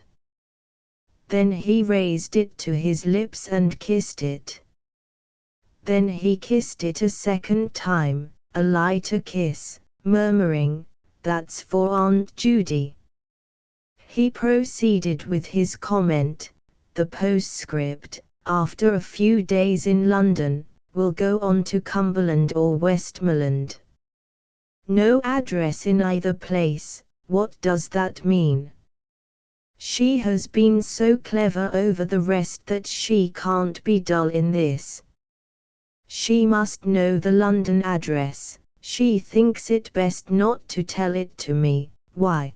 Then he raised it to his lips and kissed it. Then he kissed it a second time, a lighter kiss, murmuring, "That's for Aunt Judy." He proceeded with his comment, "The postscript, after a few days in London, will go on to Cumberland or Westmoreland. No address in either place. What does that mean? She has been so clever over the rest that she can't be dull in this. She must know the London address. She thinks it best not to tell it to me. Why?"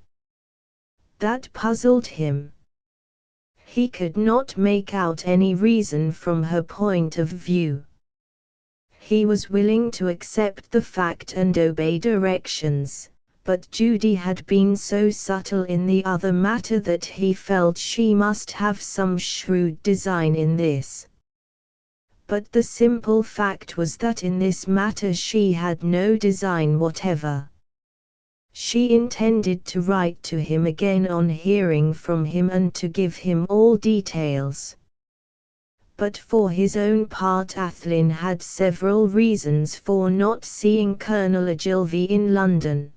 That puzzled him. He could not make out any reason from her point of view. He was willing to accept the fact and obey directions, but Judy had been so subtle in the other matter that he felt she must have some shrewd design in this. But the simple fact was that in this matter she had no design whatever. She intended to write to him again on hearing from him and to give him all details. But for his own part, Athlyne had several reasons for not seeing Colonel Ogilvy in London.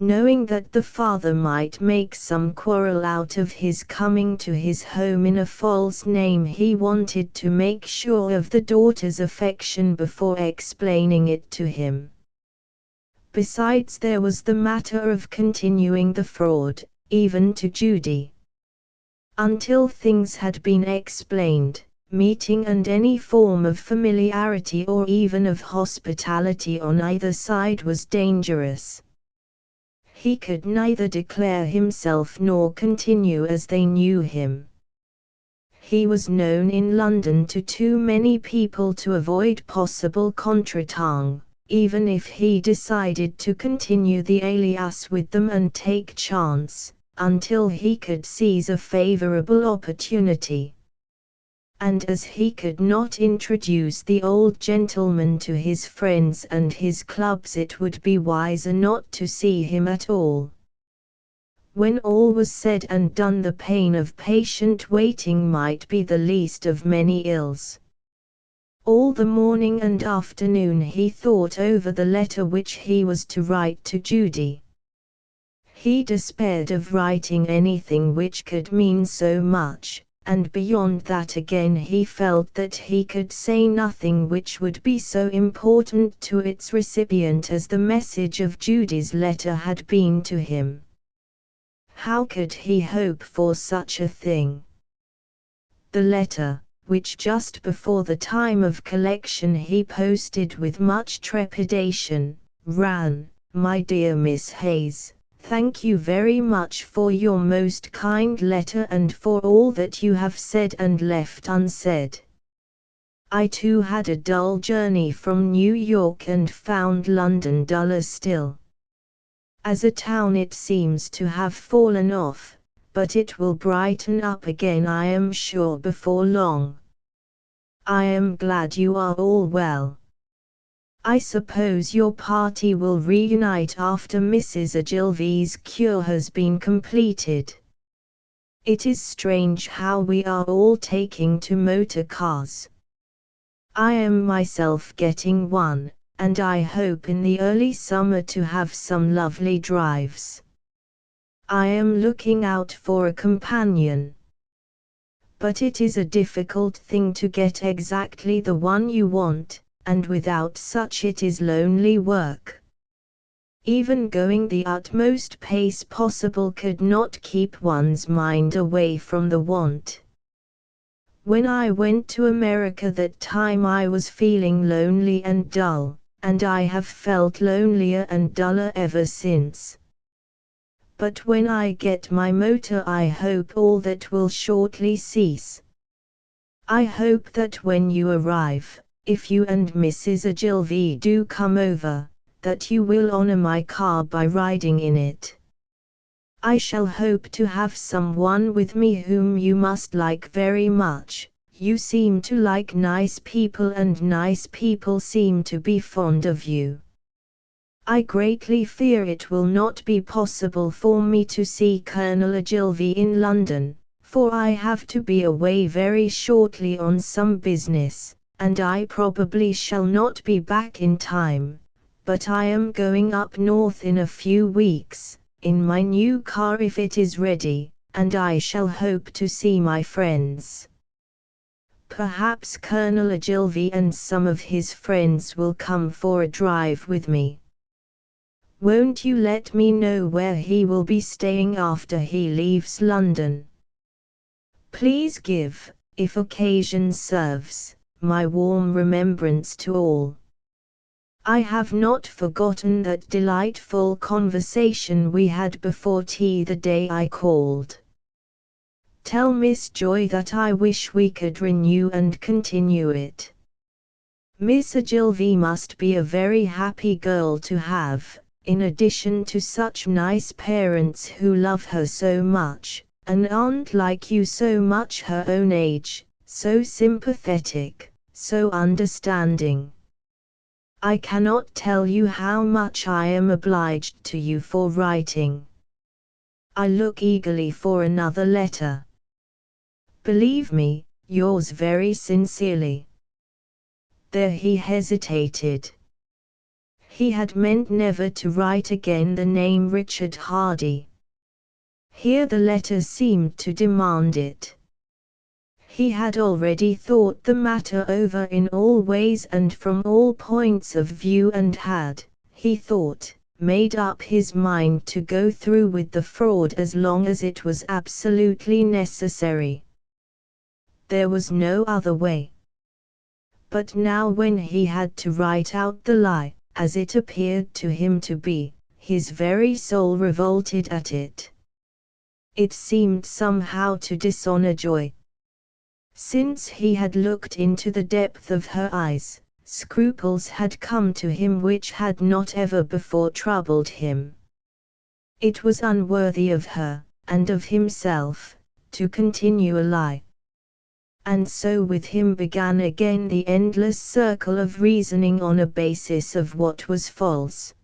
Knowing that the father might make some quarrel out of his coming to his home in a false name, he wanted to make sure of the daughter's affection before explaining it to him. Besides, there was the matter of continuing the fraud, even to Judy. Until things had been explained, meeting and any form of familiarity or even of hospitality on either side was dangerous. He could neither declare himself nor continue as they knew him. He was known in London to too many people to avoid possible contretemps, even if he decided to continue the alias with them and take chance, until he could seize a favorable opportunity. And as he could not introduce the old gentleman to his friends and his clubs, it would be wiser not to see him at all. When all was said and done, the pain of patient waiting might be the least of many ills. All the morning and afternoon he thought over the letter which he was to write to Judy. He despaired of writing anything which could mean so much, and beyond that again he felt that he could say nothing which would be so important to its recipient as the message of Judy's letter had been to him. How could he hope for such a thing? The letter, which just before the time of collection he posted with much trepidation, ran, "My dear Miss Hayes, thank you very much for your most kind letter and for all that you have said and left unsaid. I too had a dull journey from New York and found London duller still. As a town it seems to have fallen off, but it will brighten up again, I am sure, before long. I am glad you are all well. I suppose your party will reunite after Mrs. Ogilvy's cure has been completed. It is strange how we are all taking to motor cars. I am myself getting one, and I hope in the early summer to have some lovely drives. I am looking out for a companion. But it is a difficult thing to get exactly the one you want, and without such it is lonely work. Even going the utmost pace possible could not keep one's mind away from the want. When I went to America that time I was feeling lonely and dull, and I have felt lonelier and duller ever since. But when I get my motor I hope all that will shortly cease. I hope that when you arrive, if you and Mrs. Ogilvy do come over, that you will honor my car by riding in it. I shall hope to have someone with me whom you must like very much. You seem to like nice people and nice people seem to be fond of you. I greatly fear it will not be possible for me to see Colonel Ogilvy in London, for I have to be away very shortly on some business, and I probably shall not be back in time, but I am going up north in a few weeks, in my new car if it is ready, and I shall hope to see my friends. Perhaps Colonel Ogilvy and some of his friends will come for a drive with me. Won't you let me know where he will be staying after he leaves London? Please give, if occasion serves, my warm remembrance to all. I have not forgotten that delightful conversation we had before tea the day I called. Tell Miss Joy that I wish we could renew and continue it. Miss Ogilvy must be a very happy girl to have, in addition to such nice parents who love her so much, an aunt like you so much her own age, so sympathetic, so understanding. I cannot tell you how much I am obliged to you for writing. I look eagerly for another letter. Believe me, yours very sincerely. There he hesitated. He had meant never to write again the name Richard Hardy. Here the letter seemed to demand it. He had already thought the matter over in all ways and from all points of view and had, he thought, made up his mind to go through with the fraud as long as it was absolutely necessary. There was no other way. But now when he had to write out the lie, as it appeared to him to be, his very soul revolted at it. It seemed somehow to dishonor Joy. Since he had looked into the depth of her eyes, scruples had come to him which had not ever before troubled him. It was unworthy of her, and of himself, to continue a lie. And so with him began again the endless circle of reasoning on a basis of what was false.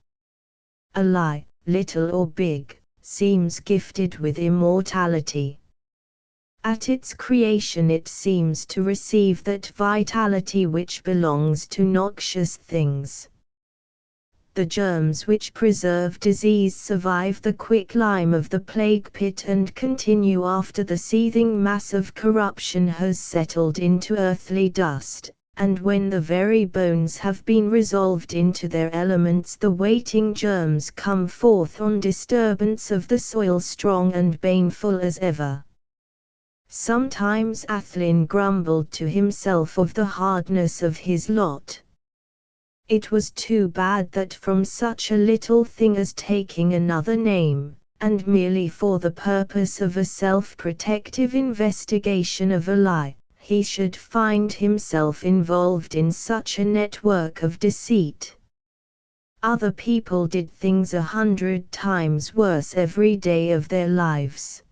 A lie, little or big, seems gifted with immortality. At its creation it seems to receive that vitality which belongs to noxious things. The germs which preserve disease survive the quicklime of the plague pit and continue after the seething mass of corruption has settled into earthly dust, and when the very bones have been resolved into their elements the waiting germs come forth on disturbance of the soil strong and baneful as ever. Sometimes Athlyne grumbled to himself of the hardness of his lot. It was too bad that from such a little thing as taking another name, and merely for the purpose of a self-protective investigation of a lie, he should find himself involved in such a network of deceit. Other people did things 100 times worse every day of their lives.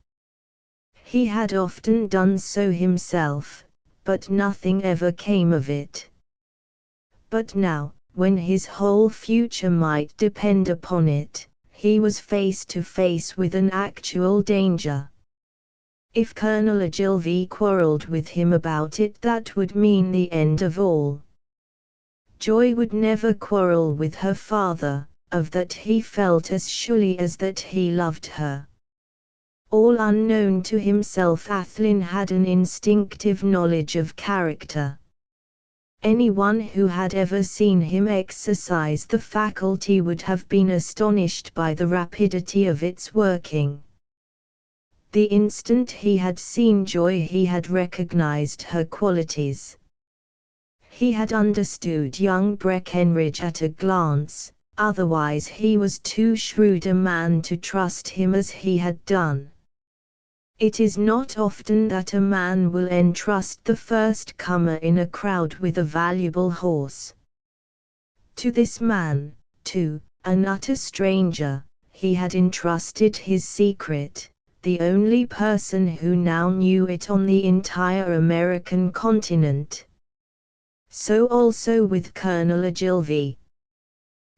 He had often done so himself, but nothing ever came of it. But now, when his whole future might depend upon it, he was face to face with an actual danger. If Colonel Ogilvy quarrelled with him about it, that would mean the end of all. Joy would never quarrel with her father, of that he felt as surely as that he loved her. All unknown to himself, Athlyne had an instinctive knowledge of character. Anyone who had ever seen him exercise the faculty would have been astonished by the rapidity of its working. The instant he had seen Joy he had recognized her qualities. He had understood young Breckenridge at a glance, otherwise he was too shrewd a man to trust him as he had done. It is not often that a man will entrust the first comer in a crowd with a valuable horse. To this man, too, an utter stranger, he had entrusted his secret, the only person who now knew it on the entire American continent. So also with Colonel Ogilvy.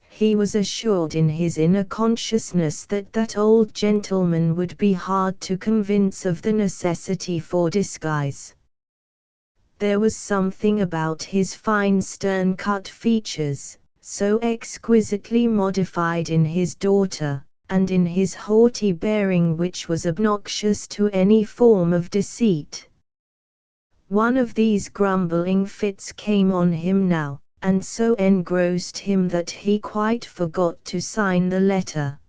He was assured in his inner consciousness that that old gentleman would be hard to convince of the necessity for disguise. There was something about his fine stern-cut features, so exquisitely modified in his daughter, and in his haughty bearing which was obnoxious to any form of deceit. One of these grumbling fits came on him now, and so engrossed him that he quite forgot to sign the letter.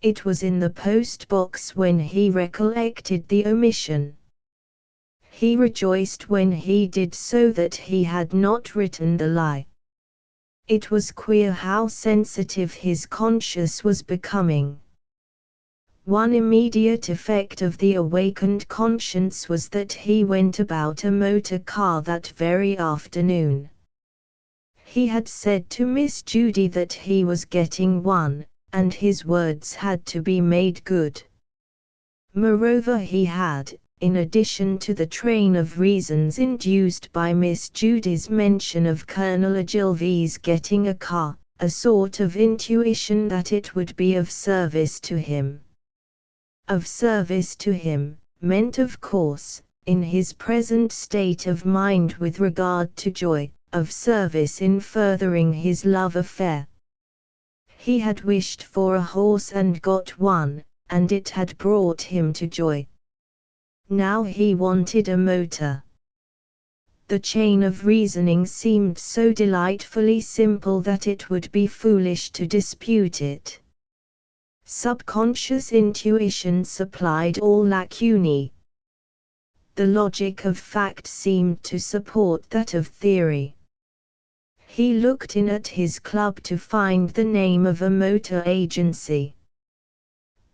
It was in the post-box when he recollected the omission. He rejoiced when he did so that he had not written the lie. It was queer how sensitive his conscience was becoming. One immediate effect of the awakened conscience was that he went about a motor car that very afternoon. He had said to Miss Judy that he was getting one, and his words had to be made good. Moreover, he had, in addition to the train of reasons induced by Miss Judy's mention of Colonel Ogilvy's getting a car, a sort of intuition that it would be of service to him. Of service to him, meant of course, in his present state of mind with regard to Joy, of service in furthering his love affair. He had wished for a horse and got one, and it had brought him to Joy. Now he wanted a motor. The chain of reasoning seemed so delightfully simple that it would be foolish to dispute it. Subconscious intuition supplied all lacunae. The logic of fact seemed to support that of theory. He looked in at his club to find the name of a motor agency.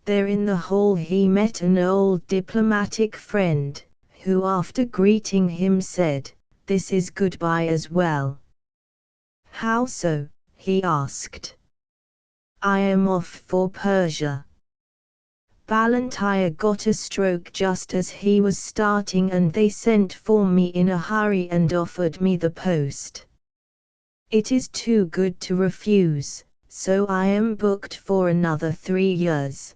There in the hall he met an old diplomatic friend, who after greeting him said, "This is goodbye as well." "How so?" he asked. "I am off for Persia." Ballantyre got a stroke just as he was starting, and they sent for me in a hurry and offered me the post. It is too good to refuse, so I am booked for another 3 years.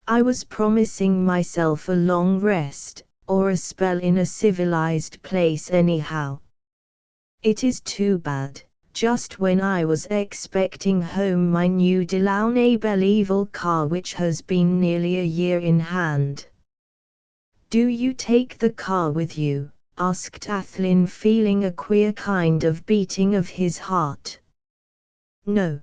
I was promising myself a long rest, or a spell in a civilized place anyhow. It is too bad, just when I was expecting home my new Delaunay Belleville car, which has been nearly a year in hand. "Do you take the car with you?" asked Athlyne, feeling a queer kind of beating of his heart. "No.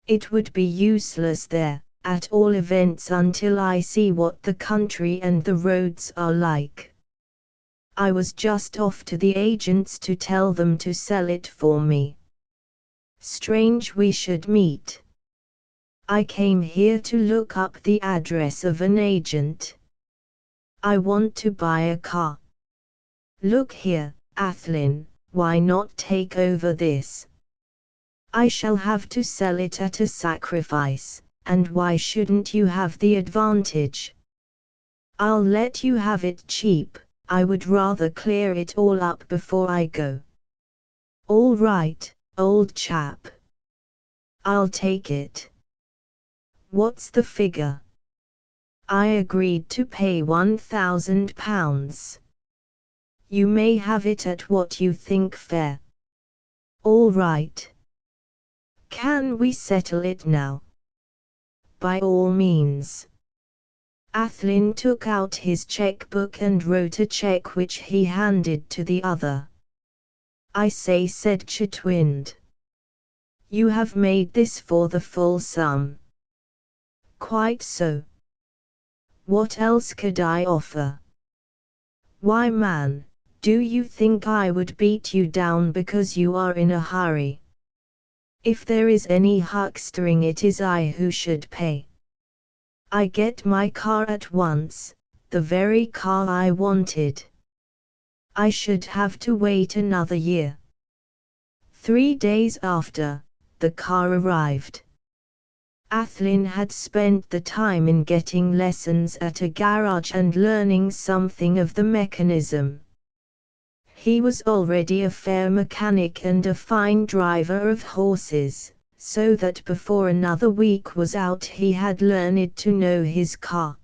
It would be useless there, at all events until I see what the country and the roads are like. I was just off to the agents to tell them to sell it for me. Strange we should meet. I came here to look up the address of an agent. I want to buy a car. Look here, Athlyne, why not take over this? I shall have to sell it at a sacrifice, and why shouldn't you have the advantage? I'll let you have it cheap. I would rather clear it all up before I go." "All right, old chap. I'll take it. What's the figure?" "I agreed to pay £1,000. You may have it at what you think fair." "All right. Can we settle it now?" "By all means." Athlyne took out his checkbook and wrote a check which he handed to the other. "I say," said Chetwynd. "You have made this for the full sum?" "Quite so. What else could I offer?" "Why, man, do you think I would beat you down because you are in a hurry? If there is any huckstering, it is I who should pay. I get my car at once, the very car I wanted. I should have to wait another year." 3 days after, the car arrived. Athlyne had spent the time in getting lessons at a garage and learning something of the mechanism. He was already a fair mechanic and a fine driver of horses, so that before another week was out he had learned to know his car.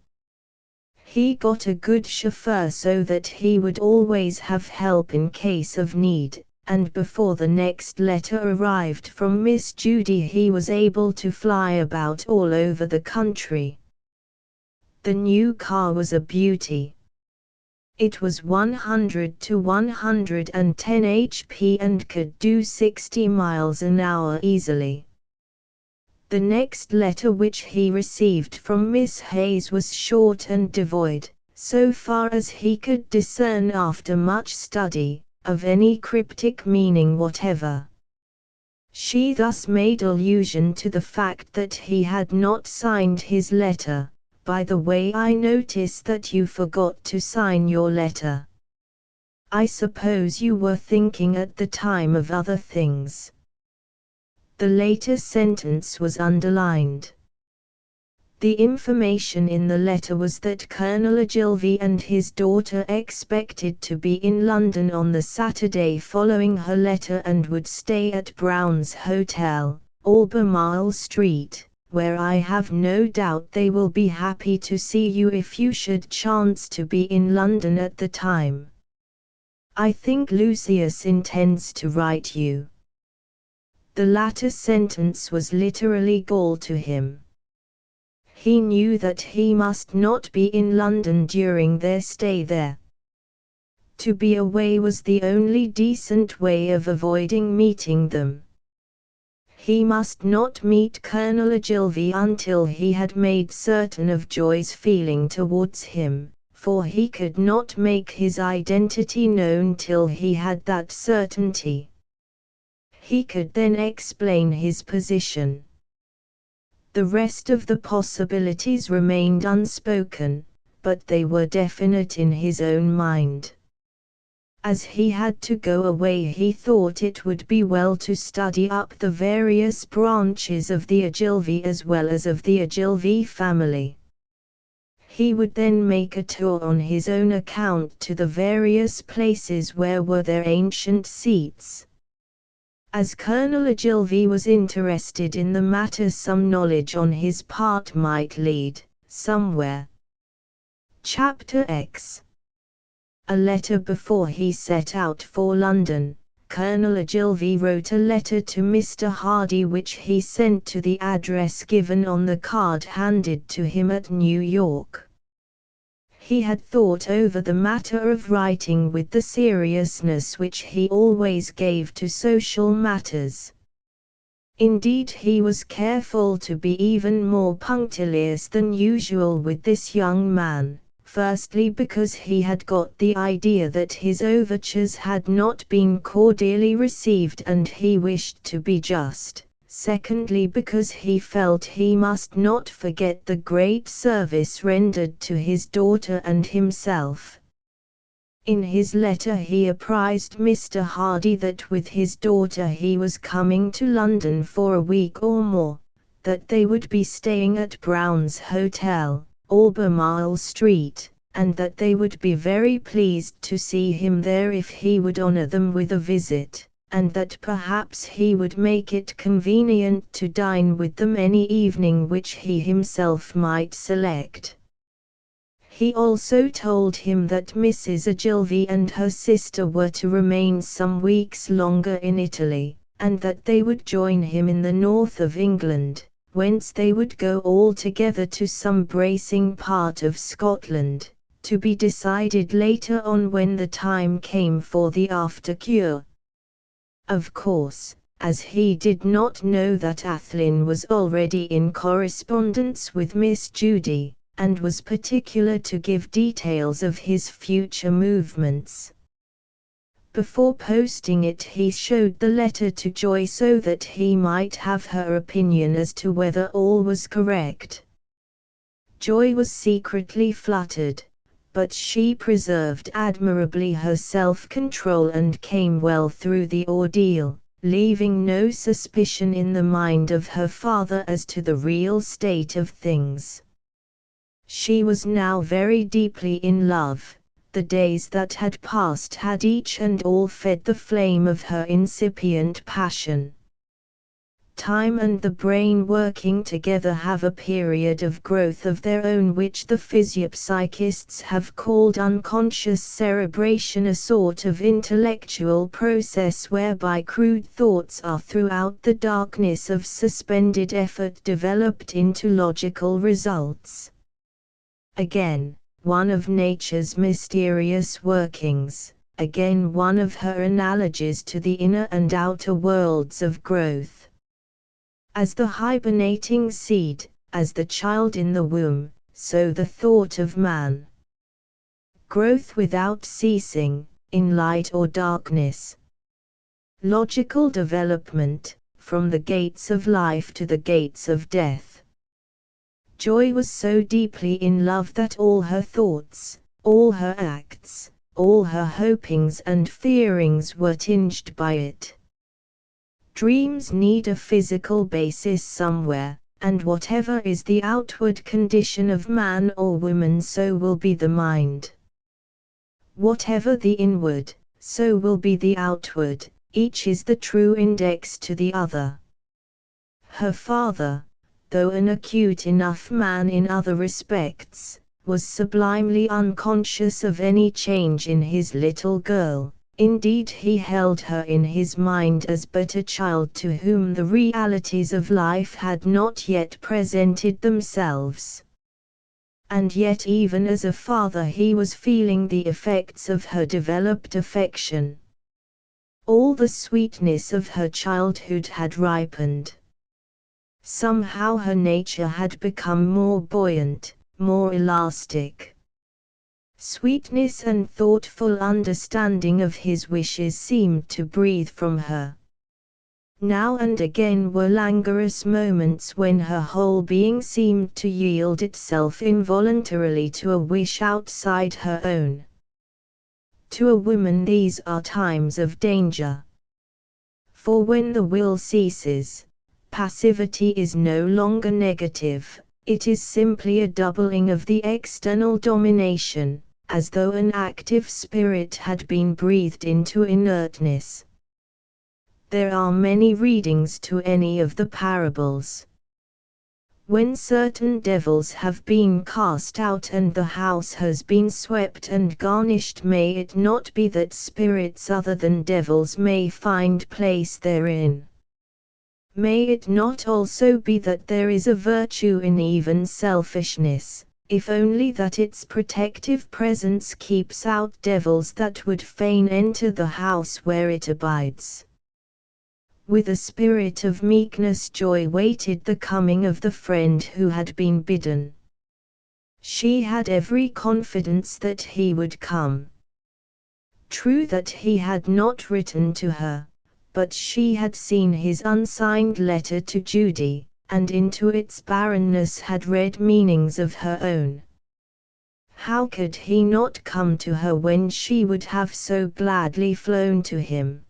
He got a good chauffeur so that he would always have help in case of need, and before the next letter arrived from Miss Judy he was able to fly about all over the country. The new car was a beauty. It was 100 to 110 HP and could do 60 miles an hour easily. The next letter which he received from Miss Hayes was short and devoid, so far as he could discern after much study, of any cryptic meaning whatever. She thus made allusion to the fact that he had not signed his letter. "By the way, I notice that you forgot to sign your letter. I suppose you were thinking at the time of other things." The later sentence was underlined. The information in the letter was that Colonel Ogilvy and his daughter expected to be in London on the Saturday following her letter and would stay at Brown's Hotel, Albemarle Street, where I have no doubt they will be happy to see you if you should chance to be in London at the time. I think Lucius intends to write you. The latter sentence was literally gall to him. He knew that he must not be in London during their stay there. To be away was the only decent way of avoiding meeting them. He must not meet Colonel Ogilvy until he had made certain of Joy's feeling towards him, for he could not make his identity known till he had that certainty. He could then explain his position. The rest of the possibilities remained unspoken, but they were definite in his own mind. As he had to go away, he thought it would be well to study up the various branches of the Ogilvy as well as of the Ogilvy family. He would then make a tour on his own account to the various places where were their ancient seats. As Colonel Ogilvy was interested in the matter, some knowledge on his part might lead somewhere. Chapter X. A letter before he set out for London, Colonel Ogilvy wrote a letter to Mr. Hardy which he sent to the address given on the card handed to him at New York. He had thought over the matter of writing with the seriousness which he always gave to social matters. Indeed, he was careful to be even more punctilious than usual with this young man. Firstly, because he had got the idea that his overtures had not been cordially received and he wished to be just. Secondly, because he felt he must not forget the great service rendered to his daughter and himself. In his letter he apprised Mr. Hardy that with his daughter he was coming to London for a week or more, that they would be staying at Brown's Hotel, Albemarle Street, and that they would be very pleased to see him there if he would honor them with a visit, and that perhaps he would make it convenient to dine with them any evening which he himself might select. He also told him that Mrs. Ogilvy and her sister were to remain some weeks longer in Italy, and that they would join him in the north of England, whence they would go all together to some bracing part of Scotland, to be decided later on when the time came for the after-cure. Of course, as he did not know that Athlyne was already in correspondence with Miss Judy, and was particular to give details of his future movements. Before posting it, he showed the letter to Joy so that he might have her opinion as to whether all was correct. Joy was secretly fluttered, but she preserved admirably her self-control and came well through the ordeal, leaving no suspicion in the mind of her father as to the real state of things. She was now very deeply in love. The days that had passed had each and all fed the flame of her incipient passion. Time and the brain working together have a period of growth of their own which the physiopsychists have called unconscious cerebration, a sort of intellectual process whereby crude thoughts are throughout the darkness of suspended effort developed into logical results. Again, one of nature's mysterious workings, again one of her analogies to the inner and outer worlds of growth. As the hibernating seed, as the child in the womb, so the thought of man. Growth without ceasing, in light or darkness. Logical development, from the gates of life to the gates of death. Joy was so deeply in love that all her thoughts, all her acts, all her hopings and fearings were tinged by it. Dreams need a physical basis somewhere, and whatever is the outward condition of man or woman, so will be the mind. Whatever the inward, so will be the outward, each is the true index to the other. Her father, though an acute enough man in other respects, was sublimely unconscious of any change in his little girl. Indeed, he held her in his mind as but a child to whom the realities of life had not yet presented themselves. And yet even as a father he was feeling the effects of her developed affection. All the sweetness of her childhood had ripened. Somehow her nature had become more buoyant, more elastic. Sweetness and thoughtful understanding of his wishes seemed to breathe from her. Now and again were languorous moments when her whole being seemed to yield itself involuntarily to a wish outside her own. To a woman these are times of danger. For when the will ceases, passivity is no longer negative, it is simply a doubling of the external domination, as though an active spirit had been breathed into inertness. There are many readings to any of the parables. When certain devils have been cast out and the house has been swept and garnished, may it not be that spirits other than devils may find place therein? May it not also be that there is a virtue in even selfishness, if only that its protective presence keeps out devils that would fain enter the house where it abides? With a spirit of meekness Joy waited the coming of the friend who had been bidden. She had every confidence that he would come. True that he had not written to her, but she had seen his unsigned letter to Judy, and into its barrenness had read meanings of her own. How could he not come to her when she would have so gladly flown to him?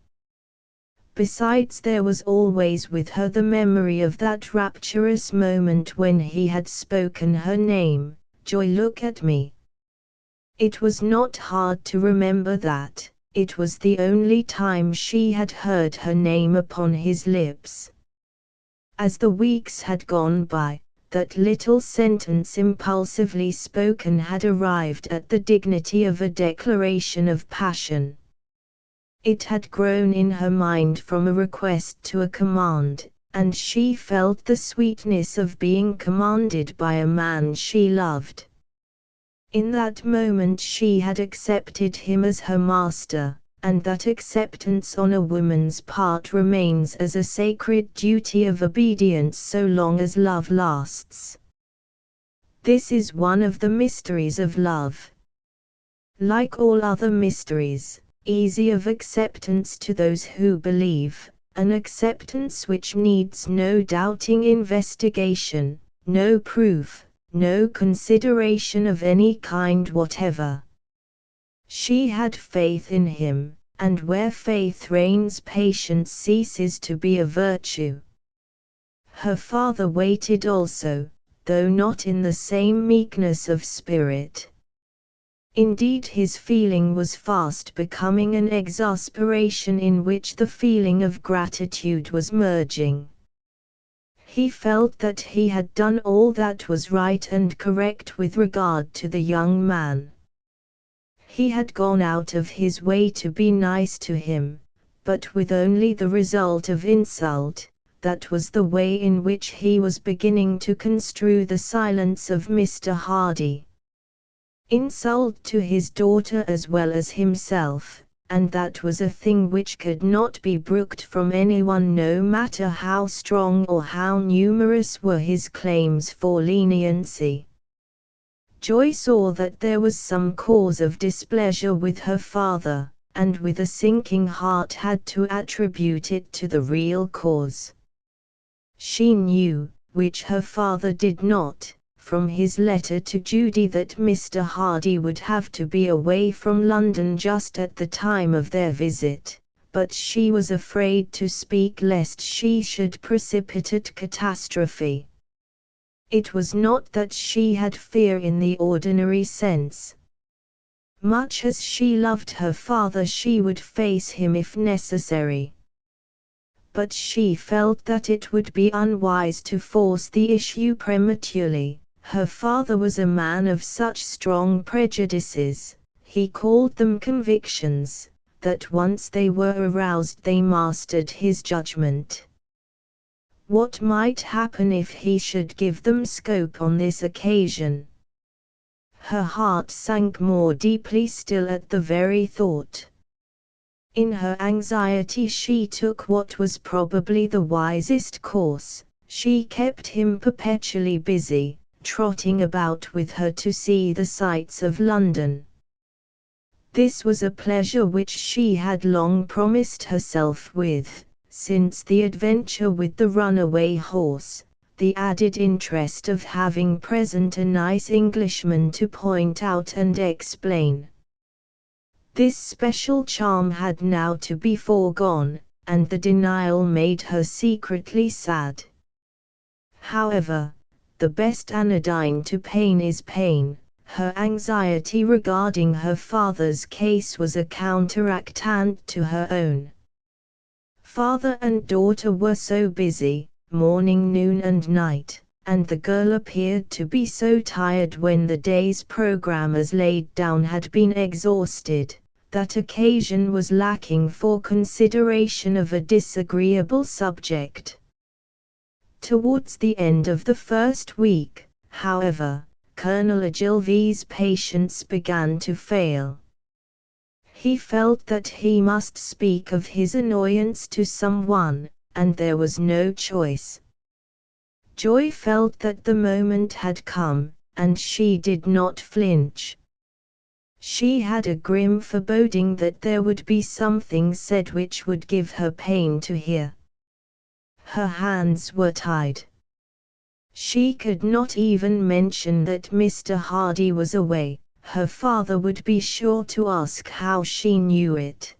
Besides, there was always with her the memory of that rapturous moment when he had spoken her name, "Joy, look at me." It was not hard to remember that. It was the only time she had heard her name upon his lips. As the weeks had gone by, that little sentence impulsively spoken had arrived at the dignity of a declaration of passion. It had grown in her mind from a request to a command, and she felt the sweetness of being commanded by a man she loved. In that moment she had accepted him as her master, and that acceptance on a woman's part remains as a sacred duty of obedience so long as love lasts. This is one of the mysteries of love. Like all other mysteries, easy of acceptance to those who believe, an acceptance which needs no doubting investigation, no proof, no consideration of any kind whatever. She had faith in him, and where faith reigns, patience ceases to be a virtue. Her father waited also, though not in the same meekness of spirit. Indeed, his feeling was fast becoming an exasperation in which the feeling of gratitude was merging. He felt that he had done all that was right and correct with regard to the young man. He had gone out of his way to be nice to him, but with only the result of insult. That was the way in which he was beginning to construe the silence of Mr. Hardy. Insult to his daughter as well as himself, and that was a thing which could not be brooked from anyone, no matter how strong or how numerous were his claims for leniency. Joy saw that there was some cause of displeasure with her father, and with a sinking heart had to attribute it to the real cause. She knew, which her father did not, from his letter to Judy, that Mr. Hardy would have to be away from London just at the time of their visit, but she was afraid to speak lest she should precipitate catastrophe. It was not that she had fear in the ordinary sense. Much as she loved her father, she would face him if necessary. But she felt that it would be unwise to force the issue prematurely. Her father was a man of such strong prejudices, he called them convictions, that once they were aroused they mastered his judgment. What might happen if he should give them scope on this occasion? Her heart sank more deeply still at the very thought. In her anxiety she took what was probably the wisest course. She kept him perpetually busy, trotting about with her to see the sights of London. This was a pleasure which she had long promised herself with, since the adventure with the runaway horse, the added interest of having present a nice Englishman to point out and explain. This special charm had now to be foregone, and the denial made her secretly sad. However, the best anodyne to pain is pain. Her anxiety regarding her father's case was a counteractant to her own. Father and daughter were so busy, morning, noon and night, and the girl appeared to be so tired when the day's program as laid down had been exhausted, that occasion was lacking for consideration of a disagreeable subject. Towards the end of the first week, however, Colonel Ogilvy's patience began to fail. He felt that he must speak of his annoyance to someone, and there was no choice. Joy felt that the moment had come, and she did not flinch. She had a grim foreboding that there would be something said which would give her pain to hear. Her hands were tied. She could not even mention that Mr. Hardy was away. Her father would be sure to ask how she knew it.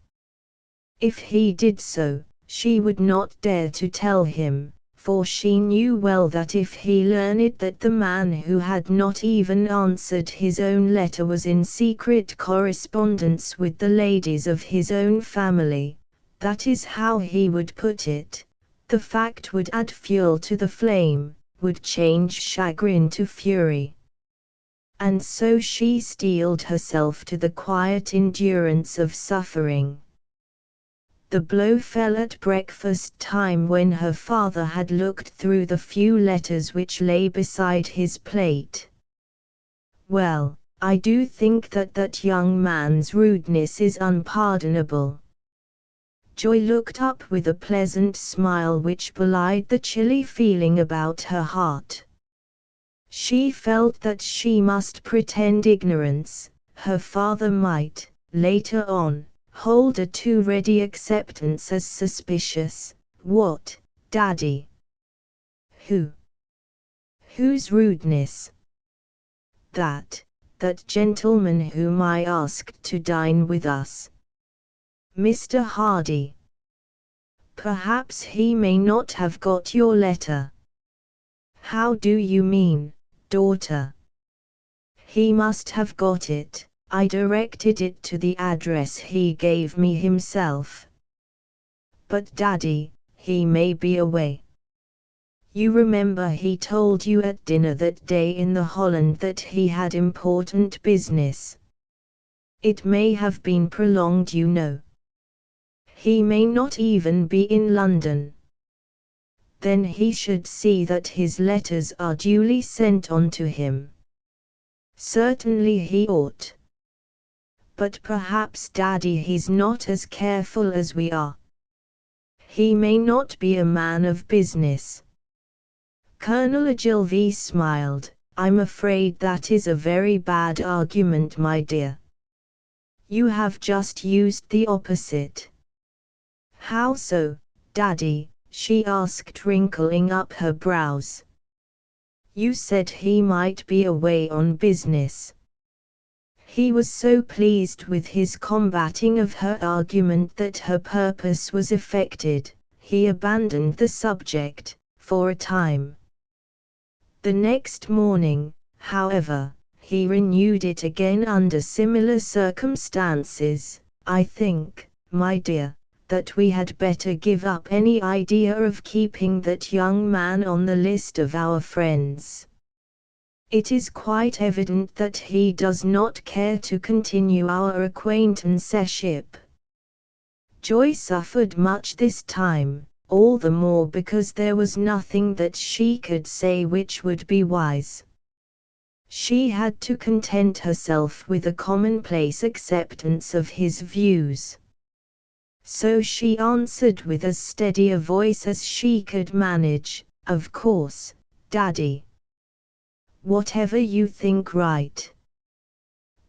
If he did so, she would not dare to tell him, for she knew well that if he learned that the man who had not even answered his own letter was in secret correspondence with the ladies of his own family, that is how he would put it, the fact would add fuel to the flame, would change chagrin to fury. And so she steeled herself to the quiet endurance of suffering. The blow fell at breakfast time when her father had looked through the few letters which lay beside his plate. "Well, I do think that young man's rudeness is unpardonable." Joy looked up with a pleasant smile which belied the chilly feeling about her heart. She felt that she must pretend ignorance. Her father might, later on, hold a too ready acceptance as suspicious. What, Daddy? Whose rudeness? That gentleman whom I asked to dine with us. Mr. Hardy. Perhaps he may not have got your letter. How do you mean, daughter? He must have got it. I directed it to the address he gave me himself. But Daddy, he may be away. You remember he told you at dinner that day in the Holland that he had important business. It may have been prolonged, you know. He may not even be in London. Then he should see that his letters are duly sent on to him. Certainly he ought. But perhaps, Daddy, he's not as careful as we are. He may not be a man of business. Colonel Ogilvy smiled. I'm afraid that is a very bad argument, my dear. You have just used the opposite. How so, Daddy? She asked, wrinkling up her brows. You said he might be away on business. He was so pleased with his combating of her argument that her purpose was effected. He abandoned the subject, for a time. The next morning, however, he renewed it again under similar circumstances. I think, my dear, that we had better give up any idea of keeping that young man on the list of our friends. It is quite evident that he does not care to continue our acquaintanceship. Joy suffered much this time, all the more because there was nothing that she could say which would be wise. She had to content herself with a commonplace acceptance of his views. So she answered with as steady a voice as she could manage, "Of course, Daddy. Whatever you think right."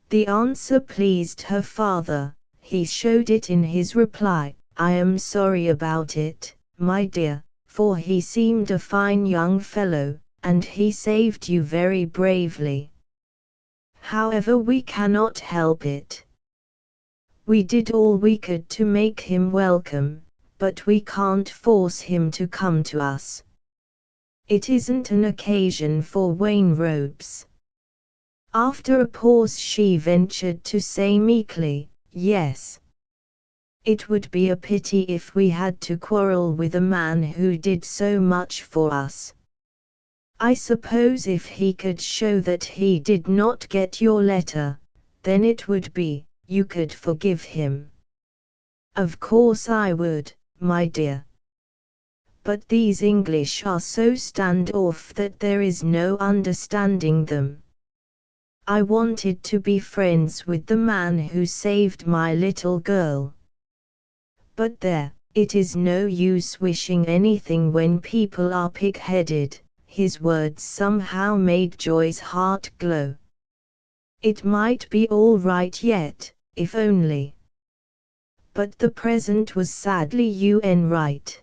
The answer pleased her father. He showed it in his reply. "I am sorry about it, my dear, for he seemed a fine young fellow, and he saved you very bravely. However, we cannot help it. We did all we could to make him welcome, but we can't force him to come to us. It isn't an occasion for wan robes." After a pause she ventured to say meekly, "Yes. It would be a pity if we had to quarrel with a man who did so much for us. I suppose if he could show that he did not get your letter, then it would be, you could forgive him." "Of course I would, my dear. But these English are so stand-off that there is no understanding them. I wanted to be friends with the man who saved my little girl. But there, it is no use wishing anything when people are pig-headed." His words somehow made Joy's heart glow. It might be all right yet, if only. But the present was sadly right.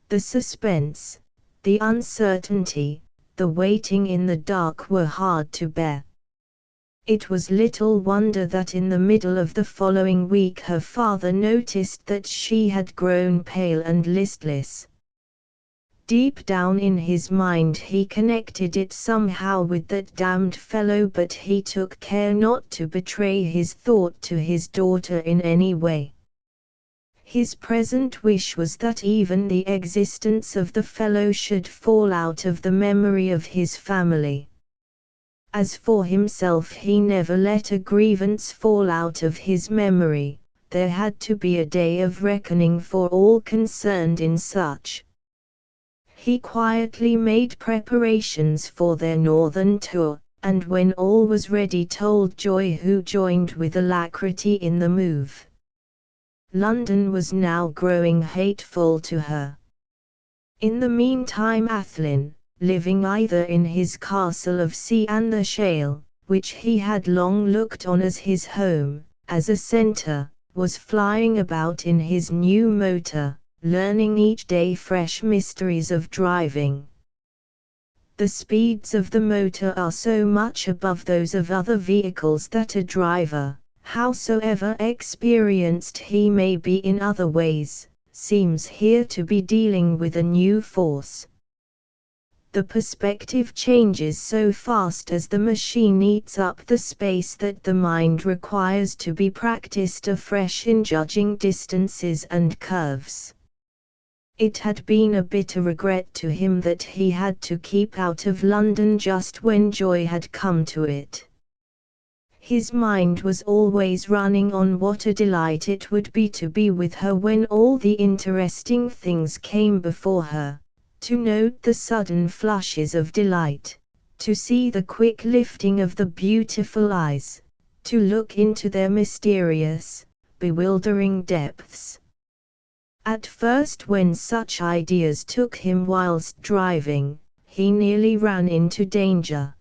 The suspense, the uncertainty, the waiting in the dark were hard to bear. It was little wonder that in the middle of the following week her father noticed that she had grown pale and listless. Deep down in his mind he connected it somehow with that damned fellow, but he took care not to betray his thought to his daughter in any way. His present wish was that even the existence of the fellow should fall out of the memory of his family. As for himself, he never let a grievance fall out of his memory. There had to be a day of reckoning for all concerned in such. He quietly made preparations for their northern tour, and when all was ready told Joy, who joined with alacrity in the move. London was now growing hateful to her. In the meantime Athlyne, living either in his castle of sea and the Shale, which he had long looked on as his home, as a centre, was flying about in his new motor, learning each day fresh mysteries of driving. The speeds of the motor are so much above those of other vehicles that a driver, howsoever experienced he may be in other ways, seems here to be dealing with a new force. The perspective changes so fast as the machine eats up the space that the mind requires to be practiced afresh in judging distances and curves. It had been a bitter regret to him that he had to keep out of London just when Joy had come to it. His mind was always running on what a delight it would be to be with her when all the interesting things came before her, to note the sudden flushes of delight, to see the quick lifting of the beautiful eyes, to look into their mysterious, bewildering depths. At first, when such ideas took him whilst driving, he nearly ran into danger.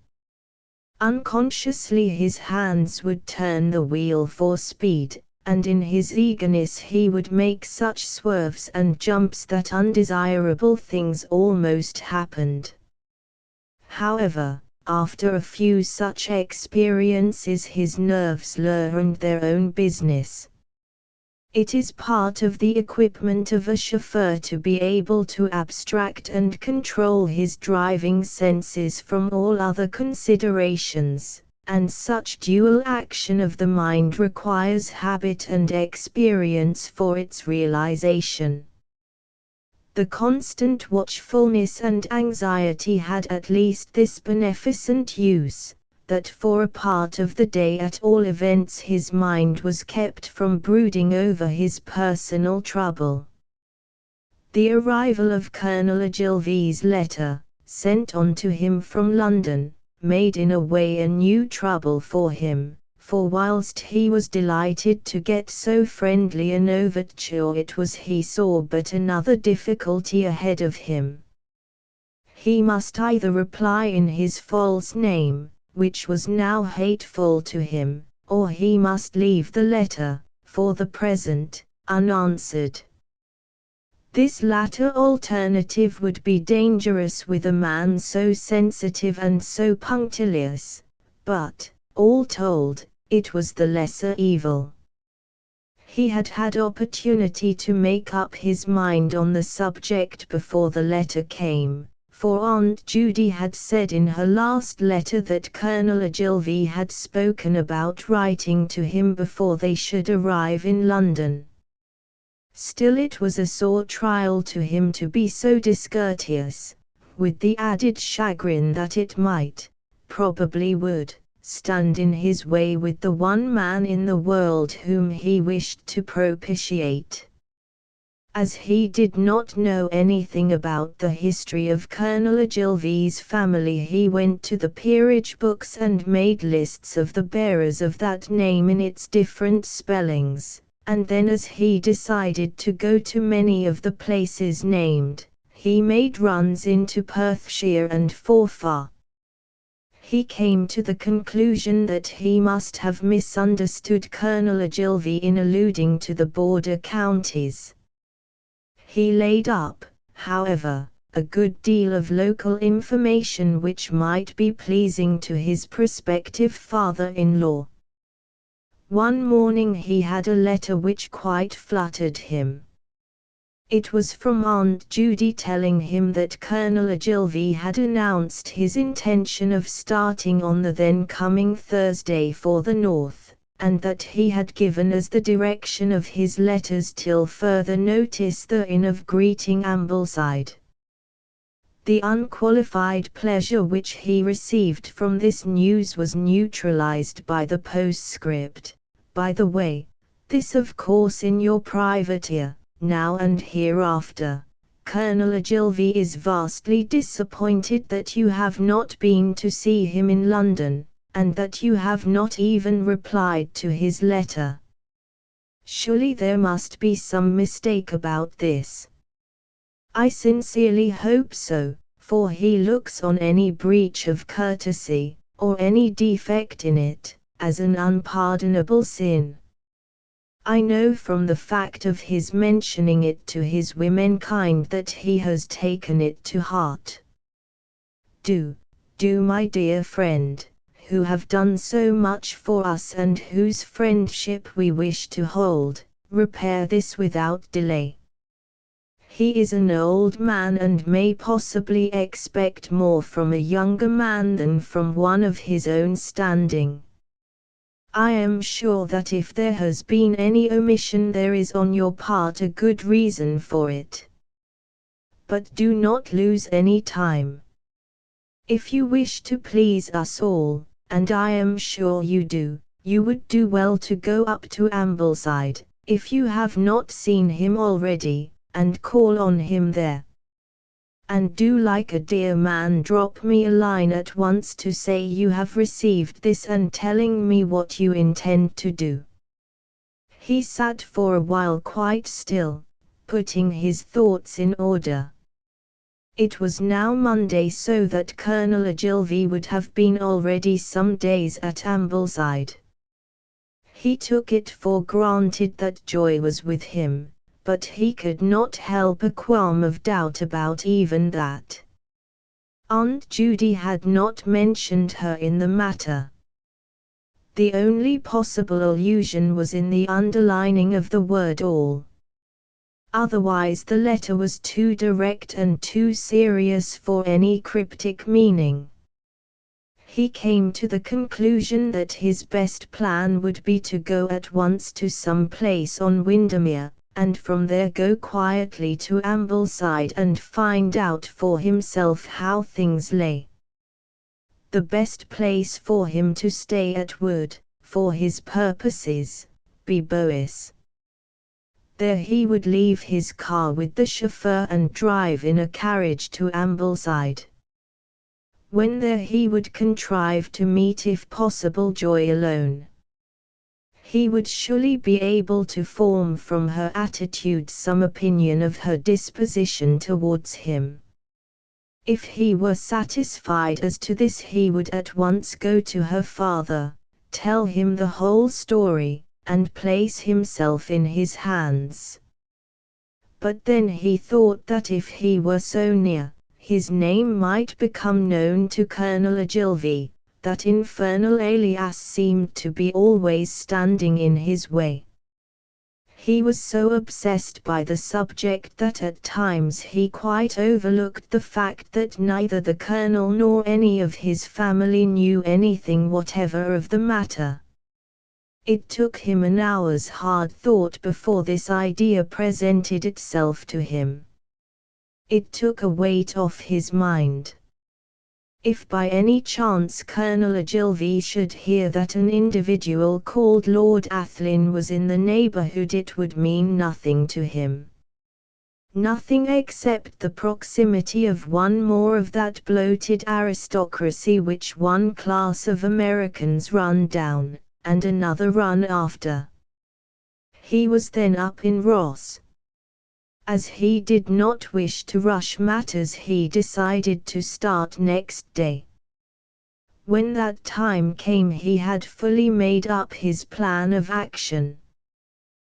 Unconsciously his hands would turn the wheel for speed, and in his eagerness he would make such swerves and jumps that undesirable things almost happened. However, after a few such experiences his nerves learned their own business. It is part of the equipment of a chauffeur to be able to abstract and control his driving senses from all other considerations, and such dual action of the mind requires habit and experience for its realization. The constant watchfulness and anxiety had at least this beneficent use, that for a part of the day at all events his mind was kept from brooding over his personal trouble. The arrival of Colonel Ogilvy's letter, sent on to him from London, made in a way a new trouble for him, for whilst he was delighted to get so friendly an overture, it was he saw but another difficulty ahead of him. He must either reply in his false name, which was now hateful to him, or he must leave the letter, for the present, unanswered. This latter alternative would be dangerous with a man so sensitive and so punctilious, but, all told, it was the lesser evil. He had had opportunity to make up his mind on the subject before the letter came, for Aunt Judy had said in her last letter that Colonel Ogilvy had spoken about writing to him before they should arrive in London. Still, it was a sore trial to him to be so discourteous, with the added chagrin that it might, probably would, stand in his way with the one man in the world whom he wished to propitiate. As he did not know anything about the history of Colonel Ogilvy's family, he went to the peerage books and made lists of the bearers of that name in its different spellings, and then, as he decided to go to many of the places named, he made runs into Perthshire and Forfar. He came to the conclusion that he must have misunderstood Colonel Ogilvy in alluding to the border counties. He laid up, however, a good deal of local information which might be pleasing to his prospective father-in-law. One morning he had a letter which quite fluttered him. It was from Aunt Judy telling him that Colonel Ogilvy had announced his intention of starting on the then coming Thursday for the north, and that he had given as the direction of his letters till further notice the Inn of Greeting, Ambleside. The unqualified pleasure which he received from this news was neutralized by the postscript: "By the way, this of course in your private ear. Now and hereafter, Colonel Ogilvy is vastly disappointed that you have not been to see him in London, and that you have not even replied to his letter. Surely there must be some mistake about this. I sincerely hope so, for he looks on any breach of courtesy, or any defect in it, as an unpardonable sin. I know from the fact of his mentioning it to his womenkind that he has taken it to heart. Do, my dear friend, who have done so much for us and whose friendship we wish to hold, repair this without delay. He is an old man and may possibly expect more from a younger man than from one of his own standing. I am sure that if there has been any omission there is on your part a good reason for it. But do not lose any time. If you wish to please us all, and I am sure you do, you would do well to go up to Ambleside, if you have not seen him already, and call on him there. And do, like a dear man, drop me a line at once to say you have received this and telling me what you intend to do." He sat for a while quite still, putting his thoughts in order. It was now Monday, so that Colonel Ogilvy would have been already some days at Ambleside. He took it for granted that Joy was with him, but he could not help a qualm of doubt about even that. Aunt Judy had not mentioned her in the matter. The only possible allusion was in the underlining of the word all. Otherwise the letter was too direct and too serious for any cryptic meaning. He came to the conclusion that his best plan would be to go at once to some place on Windermere, and from there go quietly to Ambleside and find out for himself how things lay. The best place for him to stay at would, for his purposes, be Bois. There he would leave his car with the chauffeur and drive in a carriage to Ambleside. When there he would contrive to meet if possible Joy alone. He would surely be able to form from her attitude some opinion of her disposition towards him. If he were satisfied as to this he would at once go to her father, tell him the whole story, and place himself in his hands. But then he thought that if he were so near, his name might become known to Colonel Ogilvy. That infernal alias seemed to be always standing in his way. He was so obsessed by the subject that at times he quite overlooked the fact that neither the colonel nor any of his family knew anything whatever of the matter. It took him an hour's hard thought before this idea presented itself to him. It took a weight off his mind. If by any chance Colonel Ogilvy should hear that an individual called Lord Athlyne was in the neighbourhood, it would mean nothing to him. Nothing except the proximity of one more of that bloated aristocracy which one class of Americans run down, and another run after. He was then up in Ross. As he did not wish to rush matters, he decided to start next day. When that time came, he had fully made up his plan of action.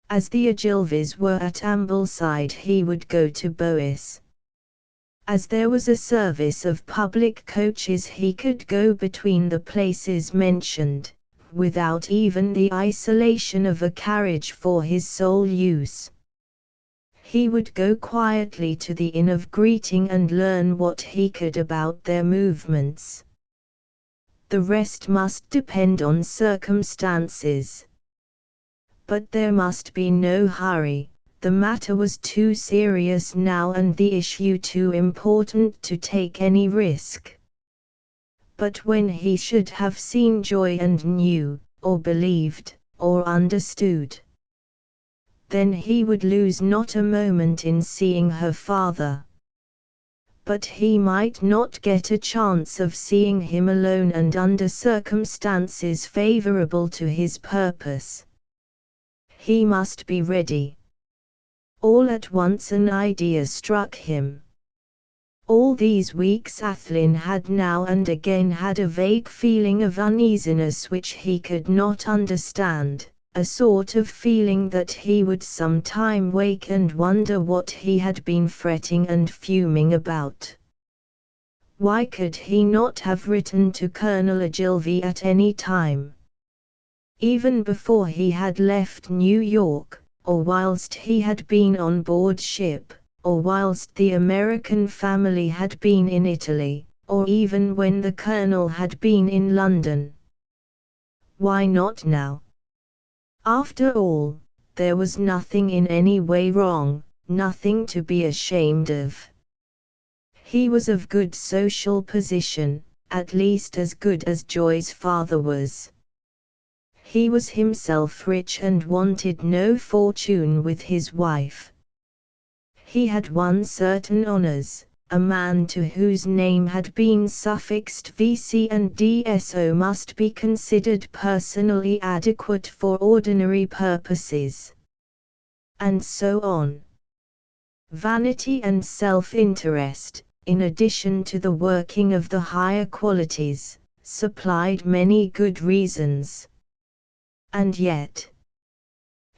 As the Ogilvies were at Ambleside, he would go to Bois. As there was a service of public coaches, he could go between the places mentioned, without even the isolation of a carriage for his sole use. He would go quietly to the Inn of Greeting and learn what he could about their movements. The rest must depend on circumstances. But there must be no hurry. The matter was too serious now and the issue too important to take any risk. But when he should have seen Joy and knew, or believed, or understood, then he would lose not a moment in seeing her father. But he might not get a chance of seeing him alone and under circumstances favorable to his purpose. He must be ready. All at once an idea struck him. All these weeks Athlyne had now and again had a vague feeling of uneasiness which he could not understand. A sort of feeling that he would some time wake and wonder what he had been fretting and fuming about. Why could he not have written to Colonel Ogilvy at any time? Even before he had left New York, or whilst he had been on board ship, or whilst the American family had been in Italy, or even when the Colonel had been in London. Why not now? After all, there was nothing in any way wrong, nothing to be ashamed of. He was of good social position, at least as good as Joy's father was. He was himself rich and wanted no fortune with his wife. He had won certain honors. A man to whose name had been suffixed VC and DSO must be considered personally adequate for ordinary purposes. And so on. Vanity and self-interest, in addition to the working of the higher qualities, supplied many good reasons. And yet,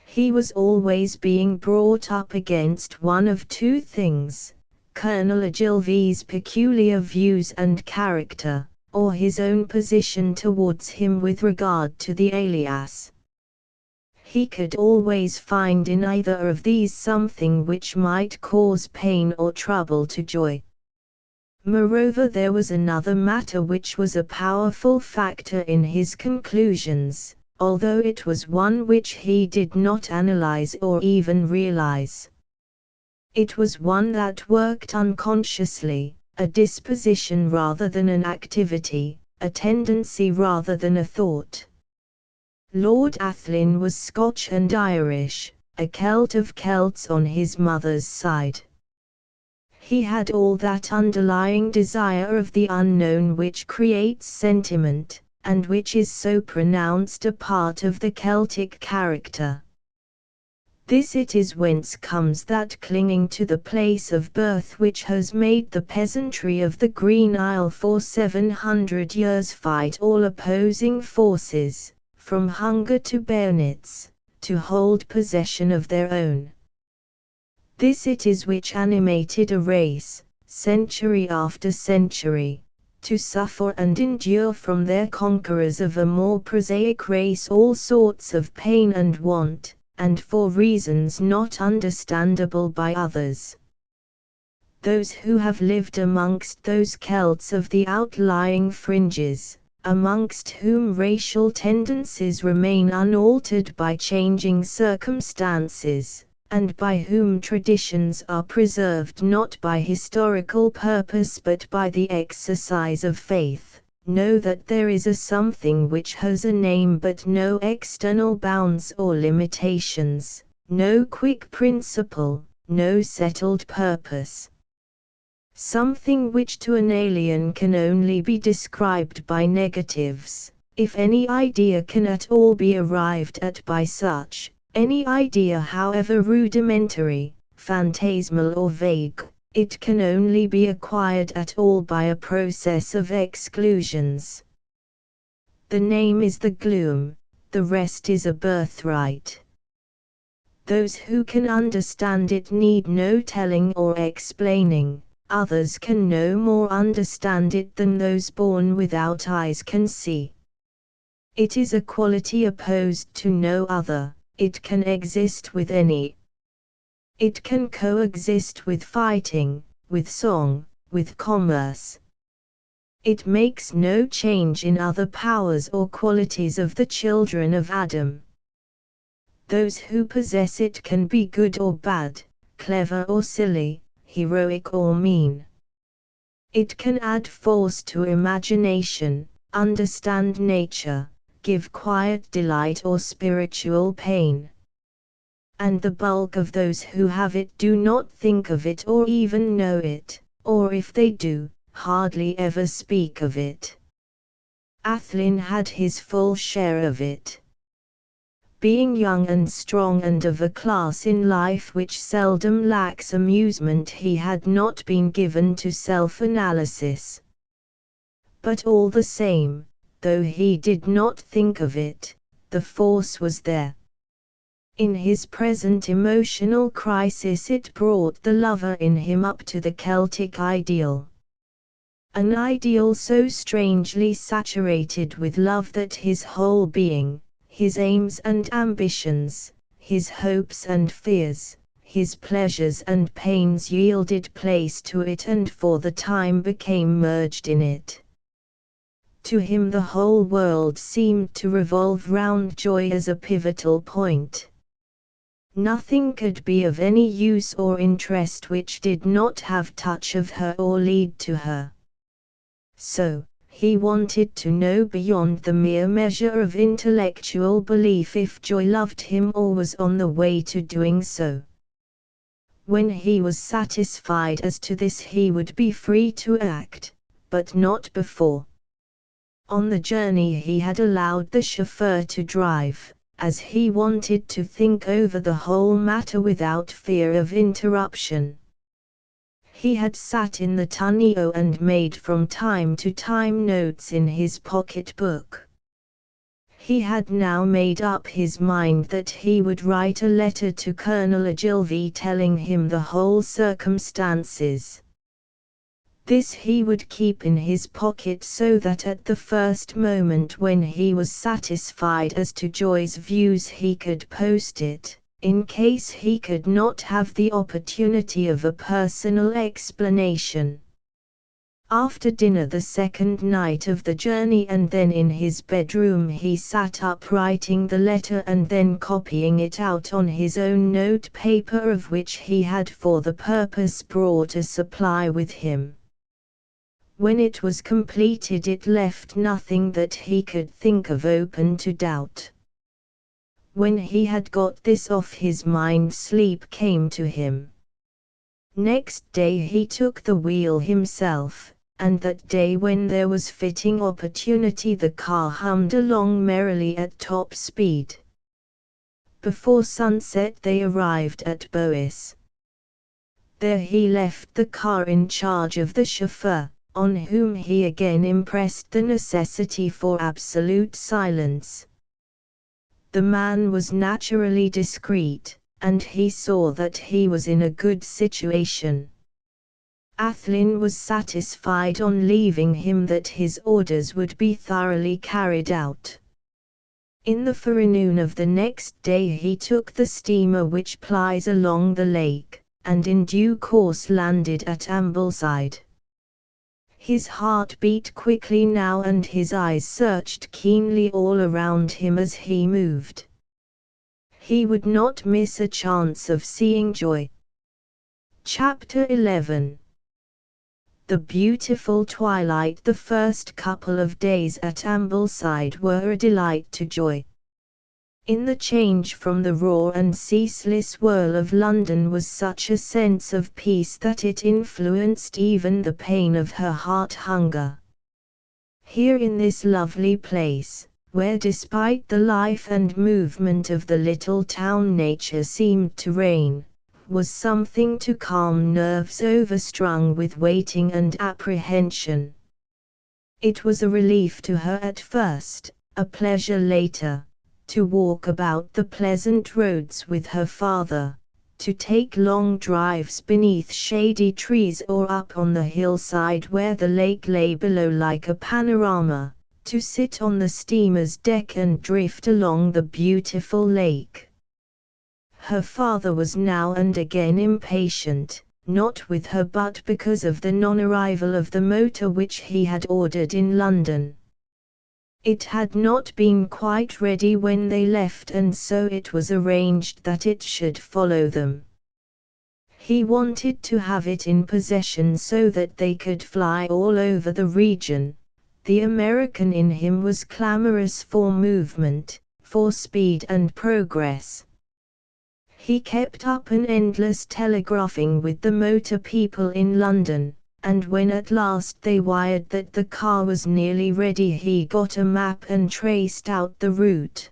he was always being brought up against one of two things: Colonel Ogilvy's peculiar views and character, or his own position towards him with regard to the alias. He could always find in either of these something which might cause pain or trouble to Joy. Moreover, there was another matter which was a powerful factor in his conclusions, although it was one which he did not analyze or even realize. It was one that worked unconsciously, a disposition rather than an activity, a tendency rather than a thought. Lord Athlyne was Scotch and Irish, a Celt of Celts on his mother's side. He had all that underlying desire of the unknown which creates sentiment, and which is so pronounced a part of the Celtic character. This it is whence comes that clinging to the place of birth which has made the peasantry of the Green Isle for 700 years fight all opposing forces, from hunger to bayonets, to hold possession of their own. This it is which animated a race, century after century, to suffer and endure from their conquerors of a more prosaic race all sorts of pain and want, and for reasons not understandable by others. Those who have lived amongst those Celts of the outlying fringes, amongst whom racial tendencies remain unaltered by changing circumstances, and by whom traditions are preserved not by historical purpose but by the exercise of faith, know that there is a something which has a name but no external bounds or limitations, no quick principle, no settled purpose. Something which to an alien can only be described by negatives, if any idea can at all be arrived at by such, any idea however rudimentary, phantasmal or vague, it can only be acquired at all by a process of exclusions. The name is the gloom, the rest is a birthright. Those who can understand it need no telling or explaining. Others can no more understand it than those born without eyes can see. It is a quality opposed to no other, it can exist with any. It can coexist with fighting, with song, with commerce. It makes no change in other powers or qualities of the children of Adam. Those who possess it can be good or bad, clever or silly, heroic or mean. It can add force to imagination, understand nature, give quiet delight or spiritual pain. And the bulk of those who have it do not think of it or even know it, or if they do, hardly ever speak of it. Athlyne had his full share of it. Being young and strong and of a class in life which seldom lacks amusement, he had not been given to self-analysis. But all the same, though he did not think of it, the force was there. In his present emotional crisis it brought the lover in him up to the Celtic ideal. An ideal so strangely saturated with love that his whole being, his aims and ambitions, his hopes and fears, his pleasures and pains yielded place to it and for the time became merged in it. To him the whole world seemed to revolve round joy as a pivotal point. Nothing could be of any use or interest which did not have touch of her or lead to her. So, he wanted to know beyond the mere measure of intellectual belief if joy loved him or was on the way to doing so. When he was satisfied as to this he would be free to act, but not before. On the journey he had allowed the chauffeur to drive, as he wanted to think over the whole matter without fear of interruption. He had sat in the tonneau and made from time to time notes in his pocket-book. He had now made up his mind that he would write a letter to Colonel Ogilvy telling him the whole circumstances. This he would keep in his pocket so that at the first moment when he was satisfied as to Joy's views he could post it, in case he could not have the opportunity of a personal explanation. After dinner the second night of the journey and then in his bedroom he sat up writing the letter and then copying it out on his own note paper of which he had for the purpose brought a supply with him. When it was completed it left nothing that he could think of open to doubt. When he had got this off his mind sleep came to him. Next day he took the wheel himself, and that day when there was fitting opportunity the car hummed along merrily at top speed. Before sunset they arrived at Bois. There he left the car in charge of the chauffeur, on whom he again impressed the necessity for absolute silence. The man was naturally discreet, and he saw that he was in a good situation. Athlyne was satisfied on leaving him that his orders would be thoroughly carried out. In the forenoon of the next day he took the steamer which plies along the lake, and in due course landed at Ambleside. His heart beat quickly now and his eyes searched keenly all around him as he moved. He would not miss a chance of seeing Joy. Chapter 11. The beautiful twilight. The first couple of days at Ambleside were a delight to Joy. In the change from the raw and ceaseless whirl of London was such a sense of peace that it influenced even the pain of her heart hunger. Here in this lovely place, where despite the life and movement of the little town nature seemed to reign, was something to calm nerves overstrung with waiting and apprehension. It was a relief to her at first, a pleasure later, to walk about the pleasant roads with her father, to take long drives beneath shady trees or up on the hillside where the lake lay below like a panorama, to sit on the steamer's deck and drift along the beautiful lake. Her father was now and again impatient, not with her but because of the non-arrival of the motor which he had ordered in London. It had not been quite ready when they left and so it was arranged that it should follow them. He wanted to have it in possession so that they could fly all over the region. The American in him was clamorous for movement, for speed and progress. He kept up an endless telegraphing with the motor people in London, and when at last they wired that the car was nearly ready he got a map and traced out the route.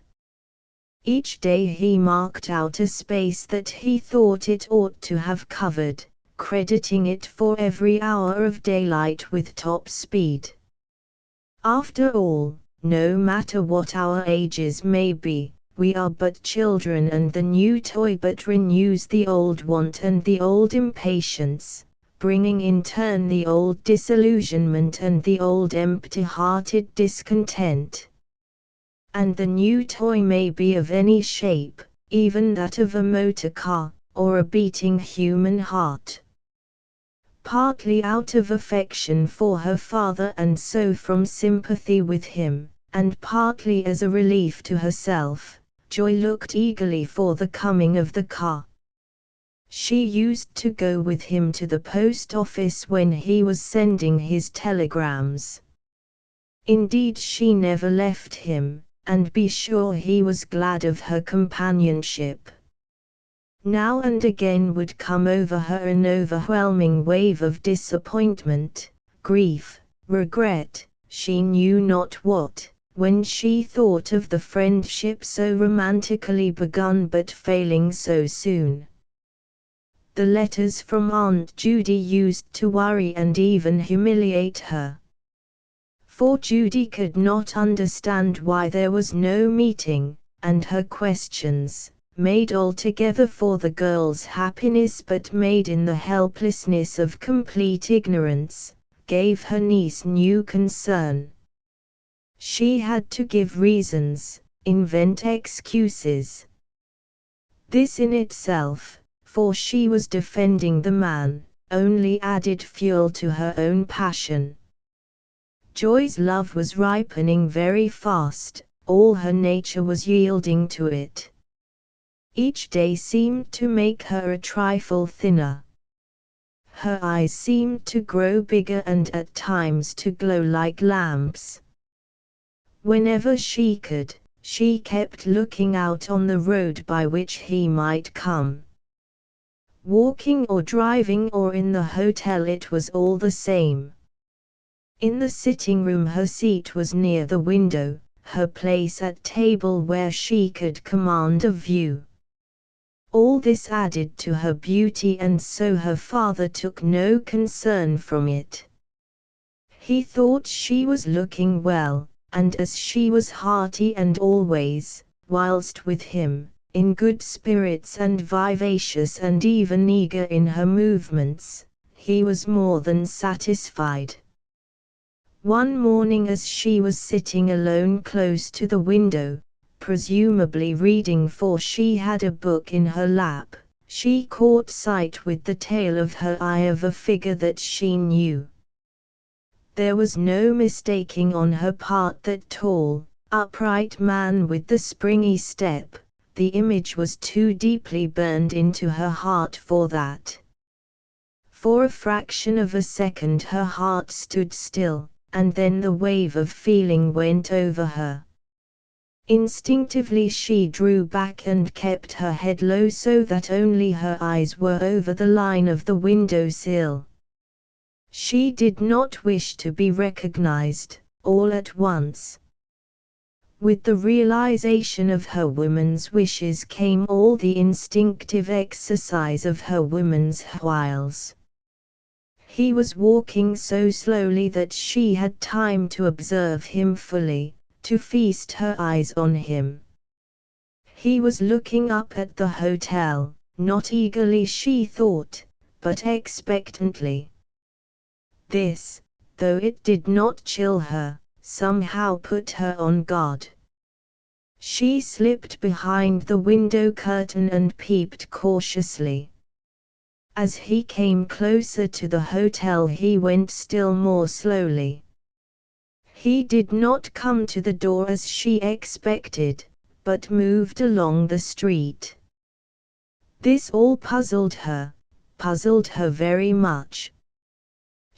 Each day he marked out a space that he thought it ought to have covered, crediting it for every hour of daylight with top speed. After all, no matter what our ages may be, we are but children and the new toy but renews the old want and the old impatience, bringing in turn the old disillusionment and the old empty-hearted discontent. And the new toy may be of any shape, even that of a motor car, or a beating human heart. Partly out of affection for her father and so from sympathy with him, and partly as a relief to herself, Joy looked eagerly for the coming of the car. She used to go with him to the post office when he was sending his telegrams. Indeed, she never left him, and be sure he was glad of her companionship. Now and again would come over her an overwhelming wave of disappointment, grief, regret, she knew not what, when she thought of the friendship so romantically begun but failing so soon. The letters from Aunt Judy used to worry and even humiliate her. For Judy could not understand why there was no meeting, and her questions, made altogether for the girl's happiness but made in the helplessness of complete ignorance, gave her niece new concern. She had to give reasons, invent excuses. This in itself, for she was defending the man, only added fuel to her own passion. Joy's love was ripening very fast, all her nature was yielding to it. Each day seemed to make her a trifle thinner. Her eyes seemed to grow bigger and at times to glow like lamps. Whenever she could, she kept looking out on the road by which he might come. Walking or driving or in the hotel, it was all the same. In the sitting room her seat was near the window, her place at table where she could command a view. All this added to her beauty and so her father took no concern from it. He thought she was looking well, and as she was hearty and always, whilst with him, in good spirits and vivacious and even eager in her movements, he was more than satisfied. One morning as she was sitting alone close to the window, presumably reading, for she had a book in her lap, she caught sight with the tail of her eye of a figure that she knew. There was no mistaking on her part that tall, upright man with the springy step. The image was too deeply burned into her heart for that. For a fraction of a second her heart stood still, and then the wave of feeling went over her. Instinctively she drew back and kept her head low so that only her eyes were over the line of the window sill. She did not wish to be recognized, all at once. With the realization of her woman's wishes came all the instinctive exercise of her woman's wiles. He was walking so slowly that she had time to observe him fully, to feast her eyes on him. He was looking up at the hotel, not eagerly she thought, but expectantly. This, though it did not chill her, somehow put her on guard. She slipped behind the window curtain and peeped cautiously. As he came closer to the hotel he went still more slowly. He did not come to the door as she expected, but moved along the street. This all puzzled her very much.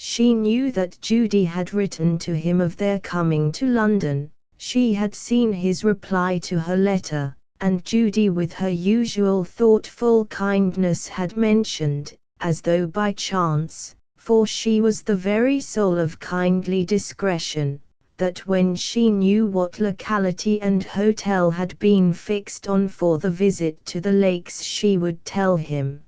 She knew that Judy had written to him of their coming to London, she had seen his reply to her letter, and Judy with her usual thoughtful kindness had mentioned, as though by chance, for she was the very soul of kindly discretion, that when she knew what locality and hotel had been fixed on for the visit to the lakes she would tell him.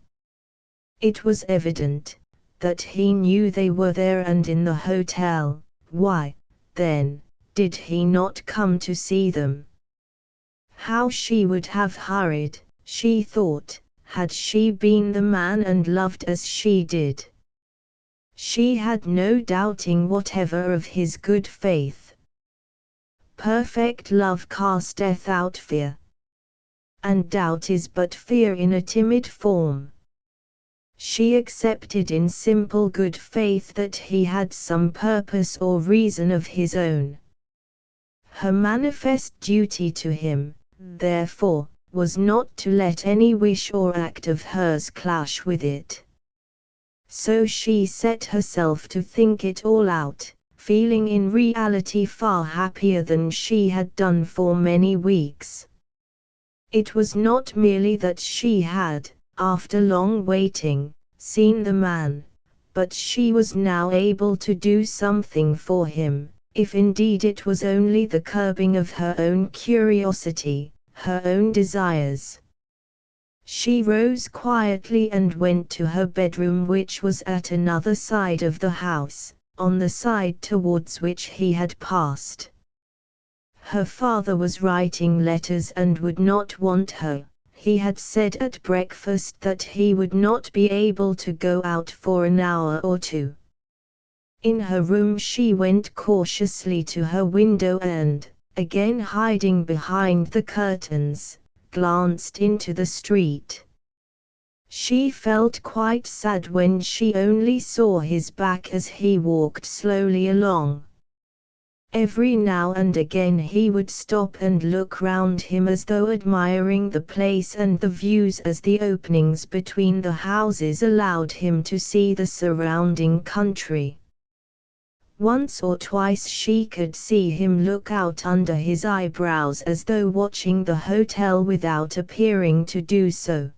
It was evident that he knew they were there and in the hotel. Why, then, did he not come to see them? How she would have hurried, she thought, had she been the man and loved as she did. She had no doubting whatever of his good faith. Perfect love casteth out fear. And doubt is but fear in a timid form. She accepted in simple good faith that he had some purpose or reason of his own. Her manifest duty to him, therefore, was not to let any wish or act of hers clash with it. So she set herself to think it all out, feeling in reality far happier than she had done for many weeks. It was not merely that she had, after long waiting, seen the man, but she was now able to do something for him, if indeed it was only the curbing of her own curiosity, her own desires. She rose quietly and went to her bedroom, which was at another side of the house, on the side towards which he had passed. Her father was writing letters and would not want her. He had said at breakfast that he would not be able to go out for an hour or two. In her room she went cautiously to her window and, again hiding behind the curtains, glanced into the street. She felt quite sad when she only saw his back as he walked slowly along. Every now and again he would stop and look round him as though admiring the place and the views as the openings between the houses allowed him to see the surrounding country. Once or twice she could see him look out under his eyebrows as though watching the hotel without appearing to do so.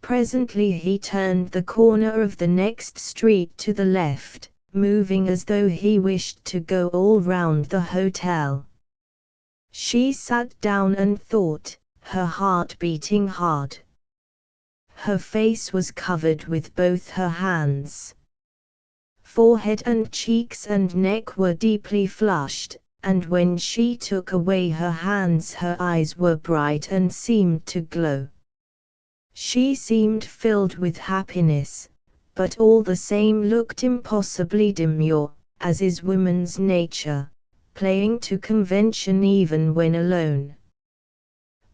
Presently he turned the corner of the next street to the left, moving as though he wished to go all round the hotel. She sat down and thought, her heart beating hard. Her face was covered with both her hands. Forehead and cheeks and neck were deeply flushed, and when she took away her hands her eyes were bright and seemed to glow. She seemed filled with happiness, but all the same looked impossibly demure, as is woman's nature, playing to convention even when alone.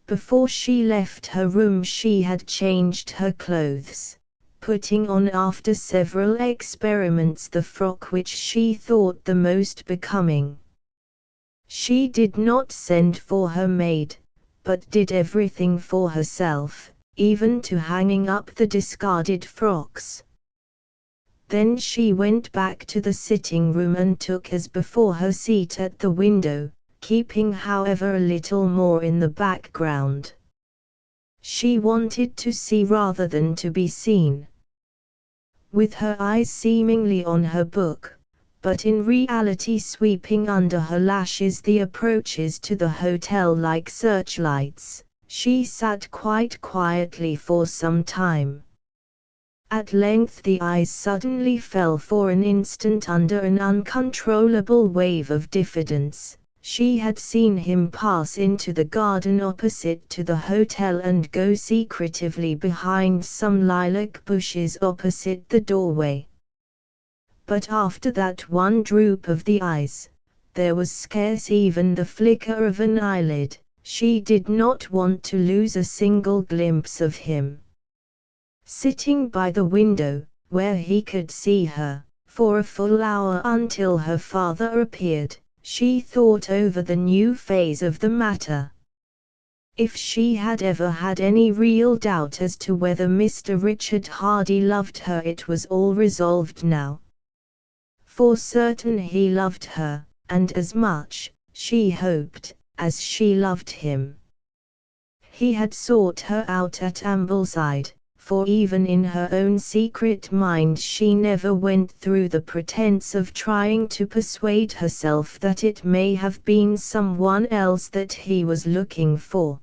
Before she left her room she had changed her clothes, putting on after several experiments the frock which she thought the most becoming. She did not send for her maid, but did everything for herself, even to hanging up the discarded frocks. Then she went back to the sitting room and took as before her seat at the window, keeping however a little more in the background. She wanted to see rather than to be seen. With her eyes seemingly on her book, but in reality sweeping under her lashes the approaches to the hotel like searchlights, she sat quite quietly for some time. At length the eyes suddenly fell for an instant under an uncontrollable wave of diffidence. She had seen him pass into the garden opposite to the hotel and go secretively behind some lilac bushes opposite the doorway. But after that one droop of the eyes, there was scarce even the flicker of an eyelid. She did not want to lose a single glimpse of him. Sitting by the window, where he could see her, for a full hour until her father appeared, she thought over the new phase of the matter. If she had ever had any real doubt as to whether Mr. Richard Hardy loved her, it was all resolved now. For certain he loved her, and as much, she hoped, as she loved him. He had sought her out at Ambleside, for even in her own secret mind she never went through the pretense of trying to persuade herself that it may have been someone else that he was looking for.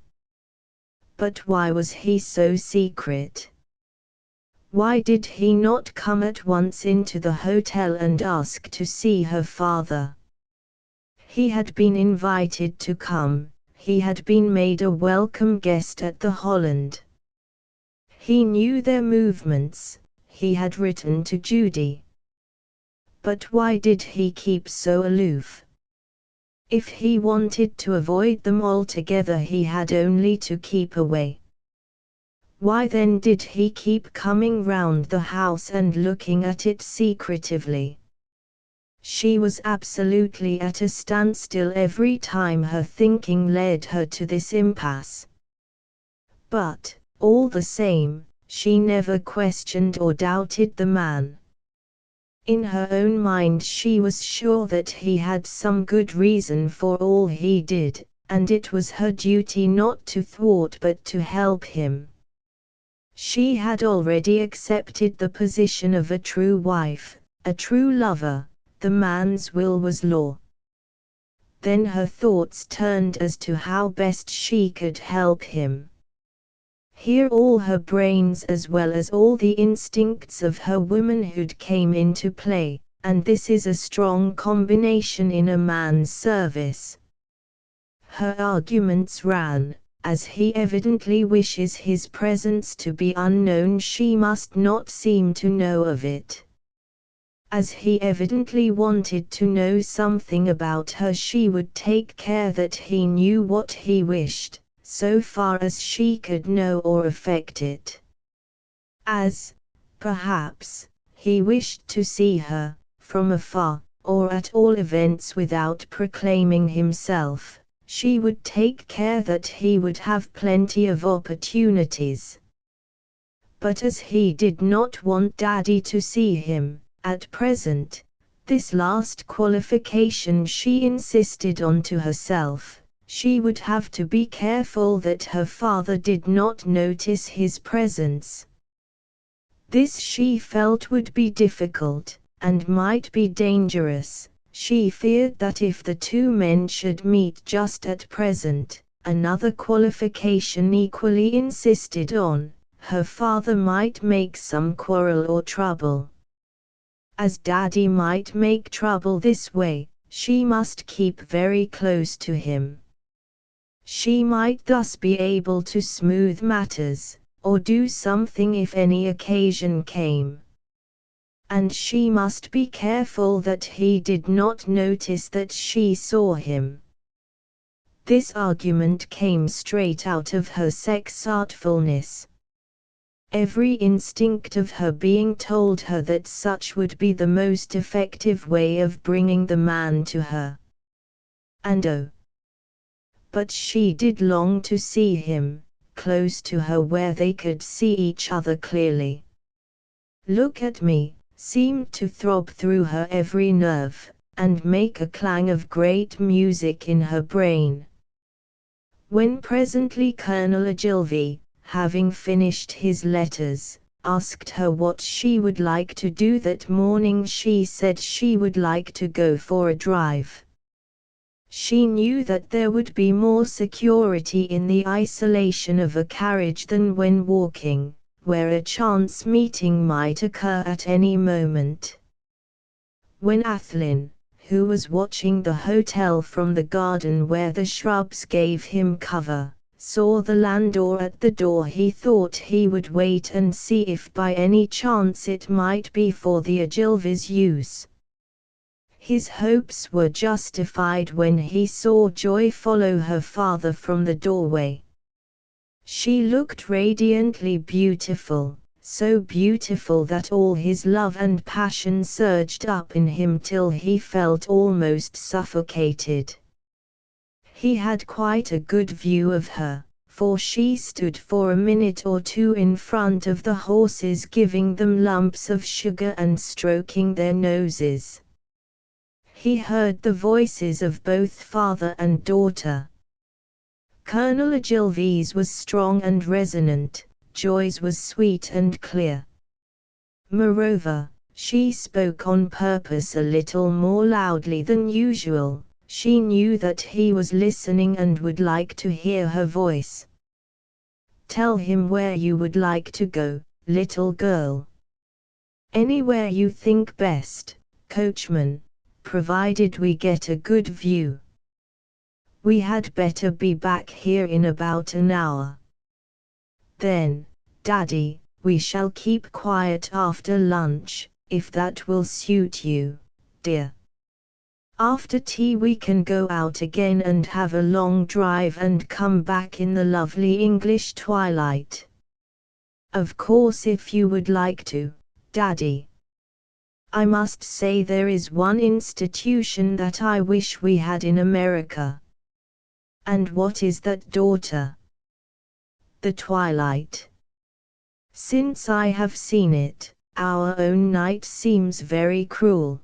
But why was he so secret? Why did he not come at once into the hotel and ask to see her father? He had been invited to come, he had been made a welcome guest at the Holland. He knew their movements, he had written to Judy. But why did he keep so aloof? If he wanted to avoid them altogether he had only to keep away. Why then did he keep coming round the house and looking at it secretively? She was absolutely at a standstill every time her thinking led her to this impasse. But, all the same, she never questioned or doubted the man. In her own mind she was sure that he had some good reason for all he did, and it was her duty not to thwart but to help him. She had already accepted the position of a true wife, a true lover, the man's will was law. Then her thoughts turned as to how best she could help him. Here all her brains as well as all the instincts of her womanhood came into play, and this is a strong combination in a man's service. Her arguments ran, as he evidently wishes his presence to be unknown, she must not seem to know of it. As he evidently wanted to know something about her, she would take care that he knew what he wished, so far as she could know or affect it. As, perhaps, he wished to see her, from afar, or at all events without proclaiming himself, she would take care that he would have plenty of opportunities. But as he did not want Daddy to see him, at present, this last qualification she insisted on to herself. She would have to be careful that her father did not notice his presence. This she felt would be difficult, and might be dangerous. She feared that if the two men should meet just at present, another qualification equally insisted on, her father might make some quarrel or trouble. As Daddy might make trouble this way, she must keep very close to him. She might thus be able to smooth matters, or do something if any occasion came. And she must be careful that he did not notice that she saw him. This argument came straight out of her sex artfulness. Every instinct of her being told her that such would be the most effective way of bringing the man to her. And oh, but she did long to see him, close to her where they could see each other clearly. "Look at me," seemed to throb through her every nerve, and make a clang of great music in her brain. When presently Colonel Ogilvy, having finished his letters, asked her what she would like to do that morning, she said she would like to go for a drive. She knew that there would be more security in the isolation of a carriage than when walking, where a chance meeting might occur at any moment. When Athlyne, who was watching the hotel from the garden where the shrubs gave him cover, saw the landau at the door, he thought he would wait and see if by any chance it might be for the Ogilvy's use. His hopes were justified when he saw Joy follow her father from the doorway. She looked radiantly beautiful, so beautiful that all his love and passion surged up in him till he felt almost suffocated. He had quite a good view of her, for she stood for a minute or two in front of the horses, giving them lumps of sugar and stroking their noses. He heard the voices of both father and daughter. Colonel Ogilvy's was strong and resonant, Joy's was sweet and clear. Moreover, she spoke on purpose a little more loudly than usual. She knew that he was listening and would like to hear her voice. "Tell him where you would like to go, little girl." "Anywhere you think best, coachman, provided we get a good view." "We had better be back here in about an hour." "Then, Daddy, we shall keep quiet after lunch, if that will suit you, dear. After tea we can go out again and have a long drive and come back in the lovely English twilight." "Of course, if you would like to, Daddy. I must say there is one institution that I wish we had in America." "And what is that, daughter?" "The twilight. Since I have seen it, our own night seems very cruel.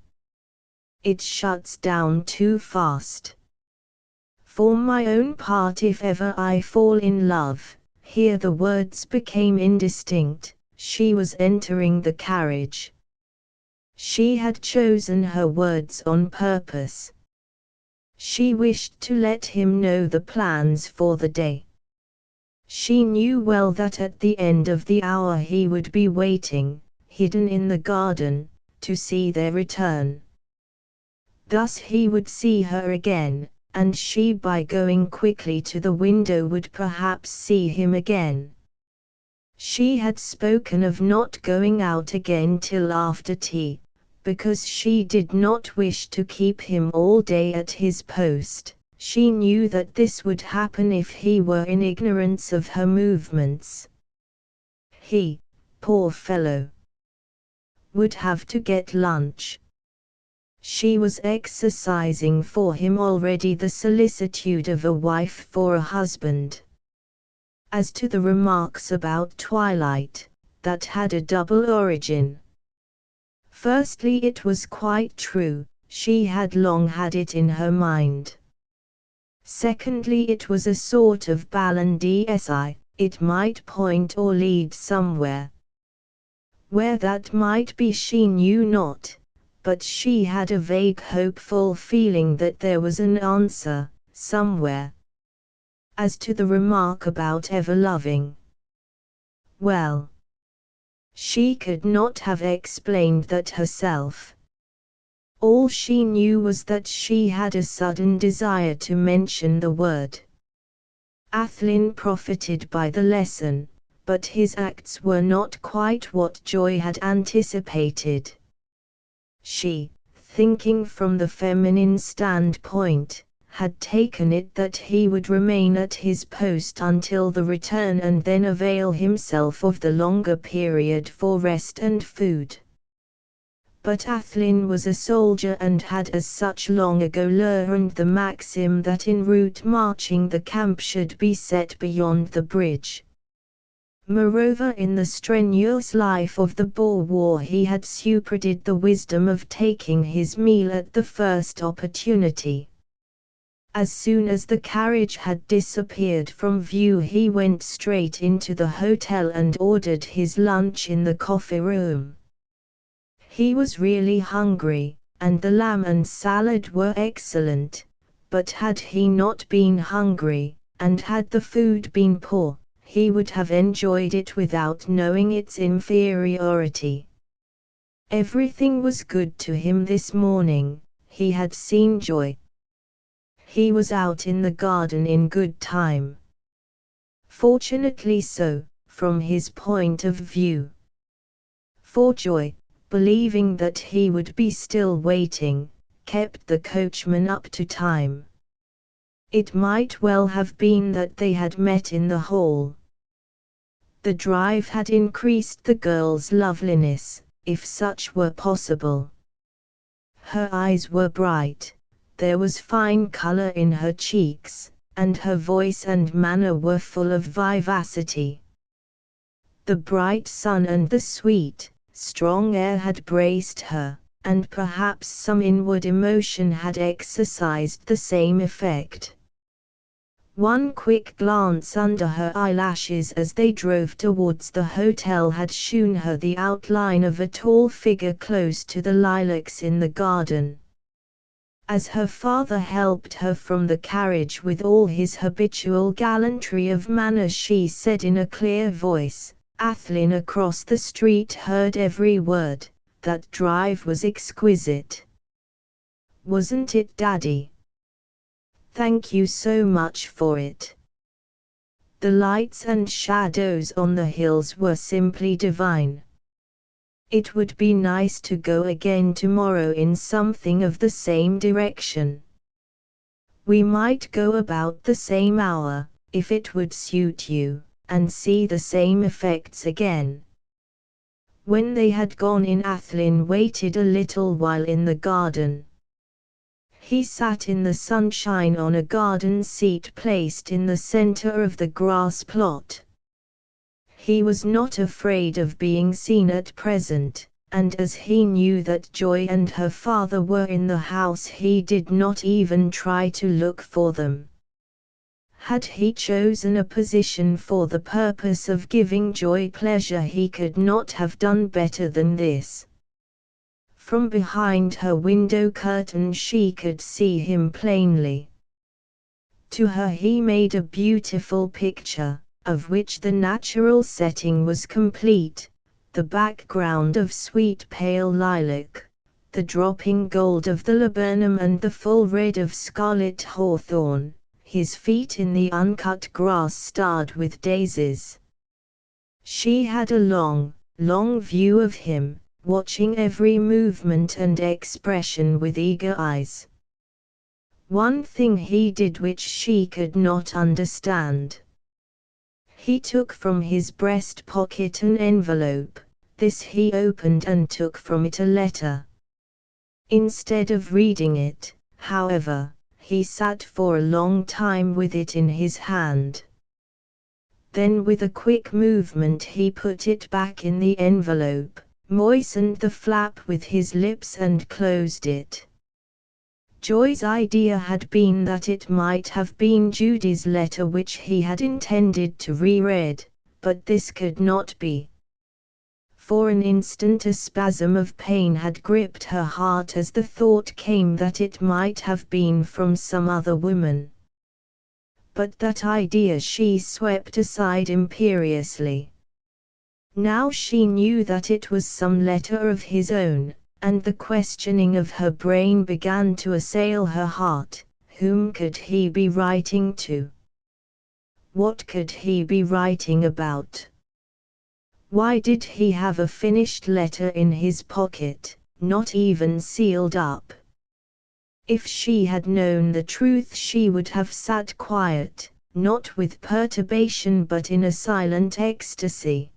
It shuts down too fast. For my own part, if ever I fall in love," here the words became indistinct. She was entering the carriage. She had chosen her words on purpose. She wished to let him know the plans for the day. She knew well that at the end of the hour he would be waiting, hidden in the garden, to see their return. Thus he would see her again, and she by going quickly to the window would perhaps see him again. She had spoken of not going out again till after tea, because she did not wish to keep him all day at his post. She knew that this would happen if he were in ignorance of her movements. He, poor fellow, would have to get lunch. She was exercising for him already the solicitude of a wife for a husband. As to the remarks about twilight, that had a double origin. Firstly, it was quite true, she had long had it in her mind. Secondly, it was a sort of balance, it might point or lead somewhere. Where that might be she knew not, but she had a vague hopeful feeling that there was an answer, somewhere. As to the remark about ever loving, well, she could not have explained that herself. All she knew was that she had a sudden desire to mention the word. Athlyne profited by the lesson, but his acts were not quite what Joy had anticipated. She, thinking from the feminine standpoint, had taken it that he would remain at his post until the return and then avail himself of the longer period for rest and food. But Athlyne was a soldier and had as such long ago learned the maxim that in route marching the camp should be set beyond the bridge. Moreover, in the strenuous life of the Boer War he had superadded the wisdom of taking his meal at the first opportunity. As soon as the carriage had disappeared from view he went straight into the hotel and ordered his lunch in the coffee room. He was really hungry, and the lamb and salad were excellent, but had he not been hungry, and had the food been poor, he would have enjoyed it without knowing its inferiority. Everything was good to him this morning. He had seen Joy. He was out in the garden in good time. Fortunately so, from his point of view. For Joy, believing that he would be still waiting, kept the coachman up to time. It might well have been that they had met in the hall. The drive had increased the girl's loveliness, if such were possible. Her eyes were bright, there was fine color in her cheeks, and her voice and manner were full of vivacity. The bright sun and the sweet, strong air had braced her, and perhaps some inward emotion had exercised the same effect. One quick glance under her eyelashes as they drove towards the hotel had shewn her the outline of a tall figure close to the lilacs in the garden. As her father helped her from the carriage with all his habitual gallantry of manner, she said in a clear voice, Athlyne across the street heard every word, "That drive was exquisite. Wasn't it, Daddy? Thank you so much for it. The lights and shadows on the hills were simply divine. It would be nice to go again tomorrow in something of the same direction. We might go about the same hour, if it would suit you, and see the same effects again." When they had gone in, Athlyne waited a little while in the garden. He sat in the sunshine on a garden seat placed in the center of the grass plot. He was not afraid of being seen at present, and as he knew that Joy and her father were in the house he did not even try to look for them. Had he chosen a position for the purpose of giving Joy pleasure he could not have done better than this. From behind her window curtain she could see him plainly. To her he made a beautiful picture, of which the natural setting was complete, the background of sweet pale lilac, the dropping gold of the laburnum and the full red of scarlet hawthorn, his feet in the uncut grass starred with daisies. She had a long, long view of him, watching every movement and expression with eager eyes. One thing he did which she could not understand. He took from his breast pocket an envelope. This he opened and took from it a letter. Instead of reading it, however, he sat for a long time with it in his hand. Then with a quick movement he put it back in the envelope, moistened the flap with his lips and closed it. Joy's idea had been that it might have been Judy's letter which he had intended to reread, but this could not be. For an instant a spasm of pain had gripped her heart as the thought came that it might have been from some other woman. But that idea she swept aside imperiously. Now she knew that it was some letter of his own, and the questioning of her brain began to assail her heart. Whom could he be writing to? What could he be writing about? Why did he have a finished letter in his pocket, not even sealed up? If she had known the truth, she would have sat quiet, not with perturbation but in a silent ecstasy.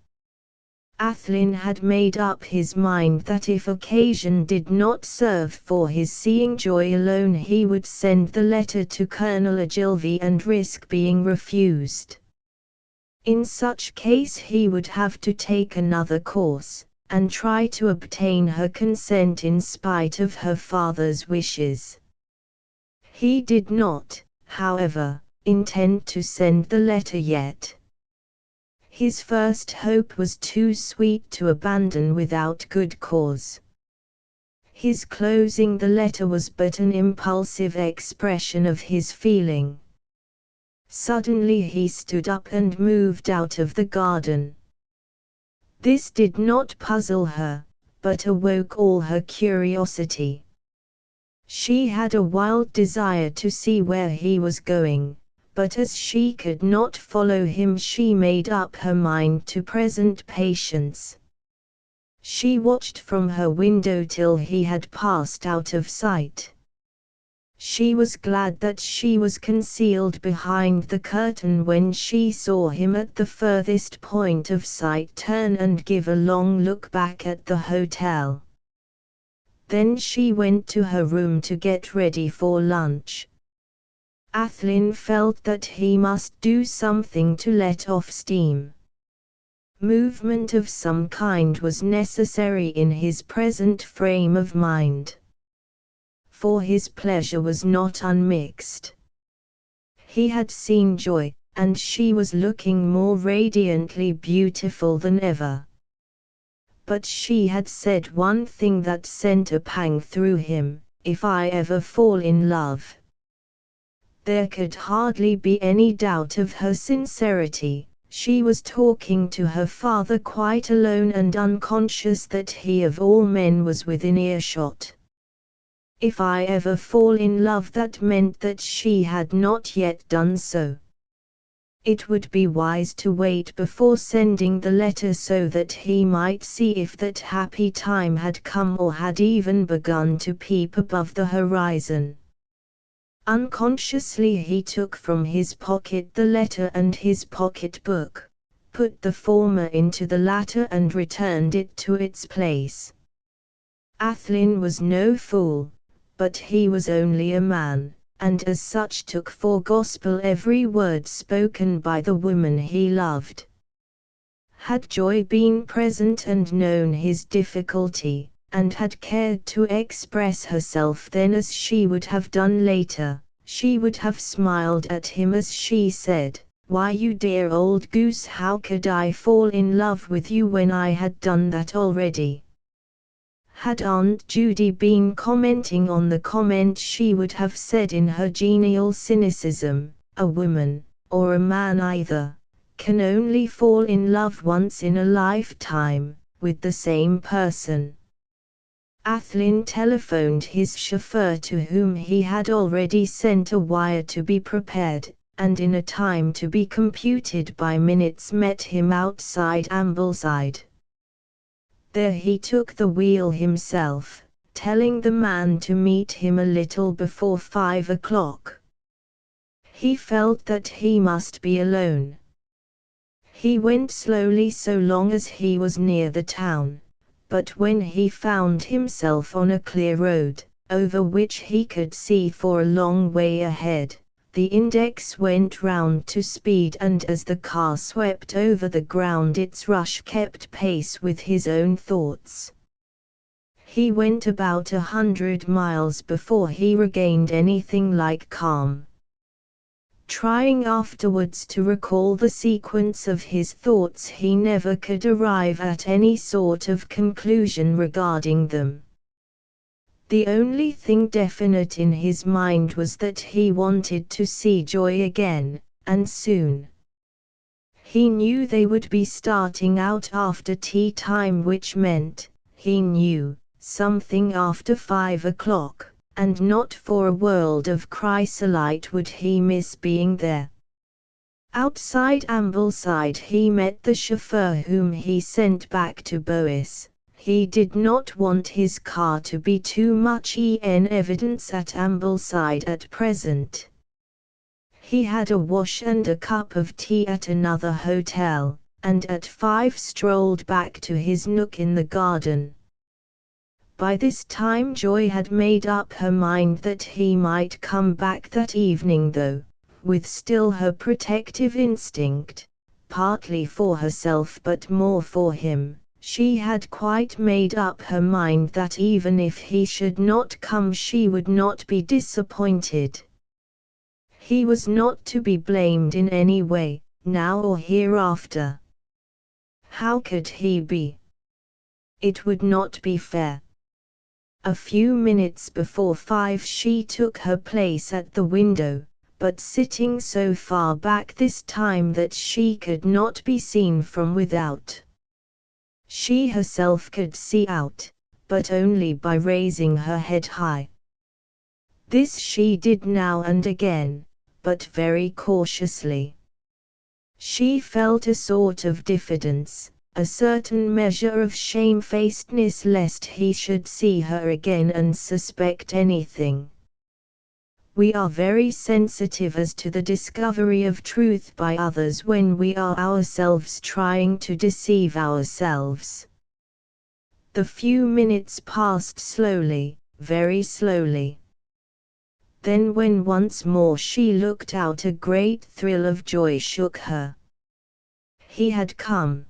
Athlyne had made up his mind that if occasion did not serve for his seeing Joy alone, he would send the letter to Colonel Ogilvy and risk being refused. In such case he would have to take another course, and try to obtain her consent in spite of her father's wishes. He did not, however, intend to send the letter yet. His first hope was too sweet to abandon without good cause. His closing the letter was but an impulsive expression of his feeling. Suddenly he stood up and moved out of the garden. This did not puzzle her, but awoke all her curiosity. She had a wild desire to see where he was going, but as she could not follow him, she made up her mind to present patience. She watched from her window till he had passed out of sight. She was glad that she was concealed behind the curtain when she saw him at the furthest point of sight turn and give a long look back at the hotel. Then she went to her room to get ready for lunch. Athlyne felt that he must do something to let off steam. Movement of some kind was necessary in his present frame of mind. For his pleasure was not unmixed. He had seen Joy, and she was looking more radiantly beautiful than ever. But she had said one thing that sent a pang through him: "If I ever fall in love." There could hardly be any doubt of her sincerity. She was talking to her father quite alone and unconscious that he of all men was within earshot. If I ever fall in love, that meant that she had not yet done so. It would be wise to wait before sending the letter so that he might see if that happy time had come or had even begun to peep above the horizon. Unconsciously he took from his pocket the letter and his pocket-book, put the former into the latter and returned it to its place. Athlyne was no fool, but he was only a man, and as such took for gospel every word spoken by the woman he loved. Had Joy been present and known his difficulty, and had cared to express herself then as she would have done later, she would have smiled at him as she said, "Why, you dear old goose, how could I fall in love with you when I had done that already?" Had Aunt Judy been commenting on the comment, she would have said in her genial cynicism, "A woman, or a man either, can only fall in love once in a lifetime, with the same person." Athlyne telephoned his chauffeur, to whom he had already sent a wire to be prepared, and in a time to be computed by minutes met him outside Ambleside. There he took the wheel himself, telling the man to meet him a little before 5 o'clock. He felt that he must be alone. He went slowly so long as he was near the town, but when he found himself on a clear road, over which he could see for a long way ahead, the index went round to speed, and as the car swept over the ground its rush kept pace with his own thoughts. He went about 100 miles before he regained anything like calm. Trying afterwards to recall the sequence of his thoughts, he never could arrive at any sort of conclusion regarding them. The only thing definite in his mind was that he wanted to see Joy again, and soon. He knew they would be starting out after tea time, which meant, he knew, something after 5 o'clock. And not for a world of chrysolite would he miss being there. Outside Ambleside he met the chauffeur whom he sent back to Bois. He did not want his car to be too much in evidence at Ambleside at present. He had a wash and a cup of tea at another hotel, and at 5 strolled back to his nook in the garden. By this time Joy had made up her mind that he might come back that evening, though, with still her protective instinct, partly for herself but more for him. She had quite made up her mind that even if he should not come she would not be disappointed. He was not to be blamed in any way, now or hereafter. How could he be? It would not be fair. A few minutes before 5 she took her place at the window, but sitting so far back this time that she could not be seen from without. She herself could see out, but only by raising her head high. This she did now and again, but very cautiously. She felt a sort of diffidence, a certain measure of shamefacedness lest he should see her again and suspect anything. We are very sensitive as to the discovery of truth by others when we are ourselves trying to deceive ourselves. The few minutes passed slowly, very slowly. Then when once more she looked out, a great thrill of joy shook her. He had come.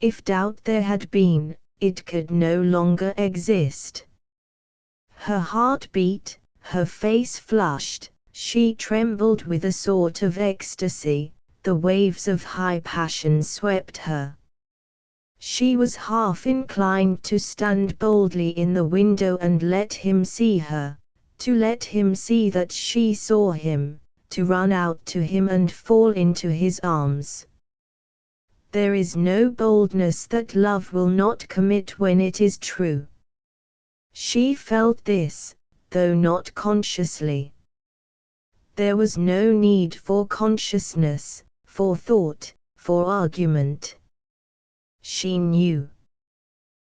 If doubt there had been, it could no longer exist. Her heart beat, her face flushed, she trembled with a sort of ecstasy, the waves of high passion swept her. She was half inclined to stand boldly in the window and let him see her, to let him see that she saw him, to run out to him and fall into his arms. There is no boldness that love will not commit when it is true. She felt this, though not consciously. There was no need for consciousness, for thought, for argument. She knew.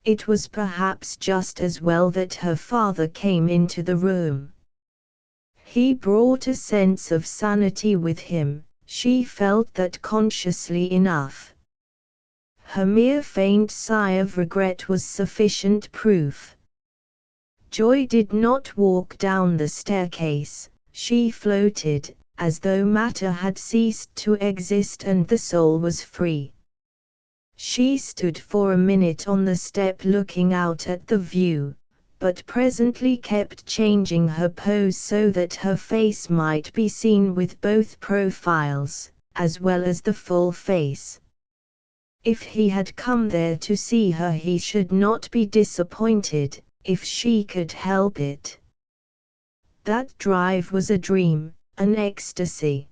It was perhaps just as well that her father came into the room. He brought a sense of sanity with him, she felt that consciously enough. Her mere faint sigh of regret was sufficient proof. Joy did not walk down the staircase, she floated, as though matter had ceased to exist and the soul was free. She stood for a minute on the step looking out at the view, but presently kept changing her pose so that her face might be seen with both profiles, as well as the full face. If he had come there to see her he should not be disappointed, if she could help it. That drive was a dream, an ecstasy.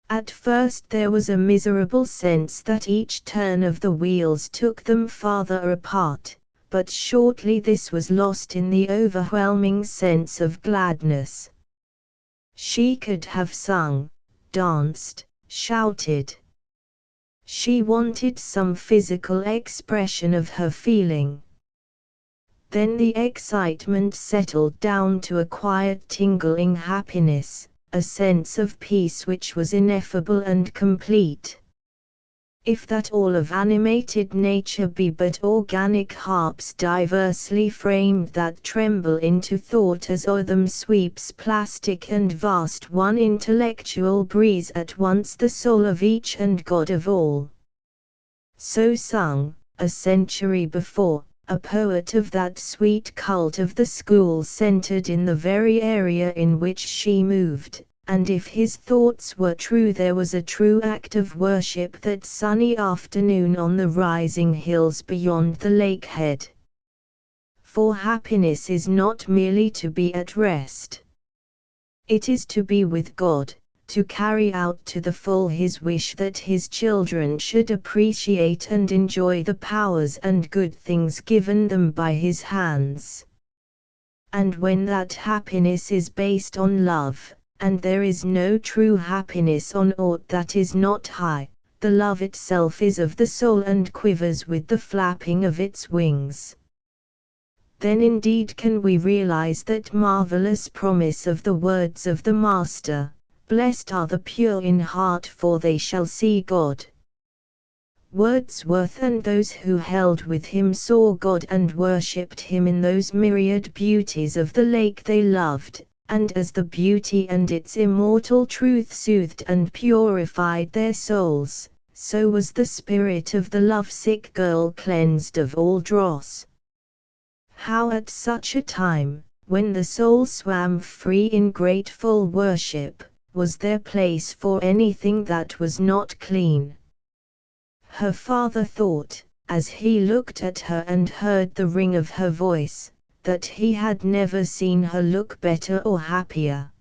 At first there was a miserable sense that each turn of the wheels took them farther apart, but shortly this was lost in the overwhelming sense of gladness. She could have sung, danced, shouted. She wanted some physical expression of her feeling. Then the excitement settled down to a quiet tingling happiness, a sense of peace which was ineffable and complete. If that all of animated nature be but organic harps diversely framed that tremble into thought as o'er them sweeps plastic and vast one intellectual breeze at once the soul of each and God of all. So sung, a century before, a poet of that sweet cult of the school centered in the very area in which she moved, and if his thoughts were true there was a true act of worship that sunny afternoon on the rising hills beyond the lake head. For happiness is not merely to be at rest. It is to be with God, to carry out to the full his wish that his children should appreciate and enjoy the powers and good things given them by his hands. And when that happiness is based on love, and there is no true happiness on aught that is not high, the love itself is of the soul and quivers with the flapping of its wings. Then indeed can we realize that marvelous promise of the words of the Master, "Blessed are the pure in heart, for they shall see God." Wordsworth and those who held with him saw God and worshipped him in those myriad beauties of the lake they loved, and as the beauty and its immortal truth soothed and purified their souls, so was the spirit of the lovesick girl cleansed of all dross. How at such a time, when the soul swam free in grateful worship, was there place for anything that was not clean? Her father thought, as he looked at her and heard the ring of her voice, that he had never seen her look better or happier.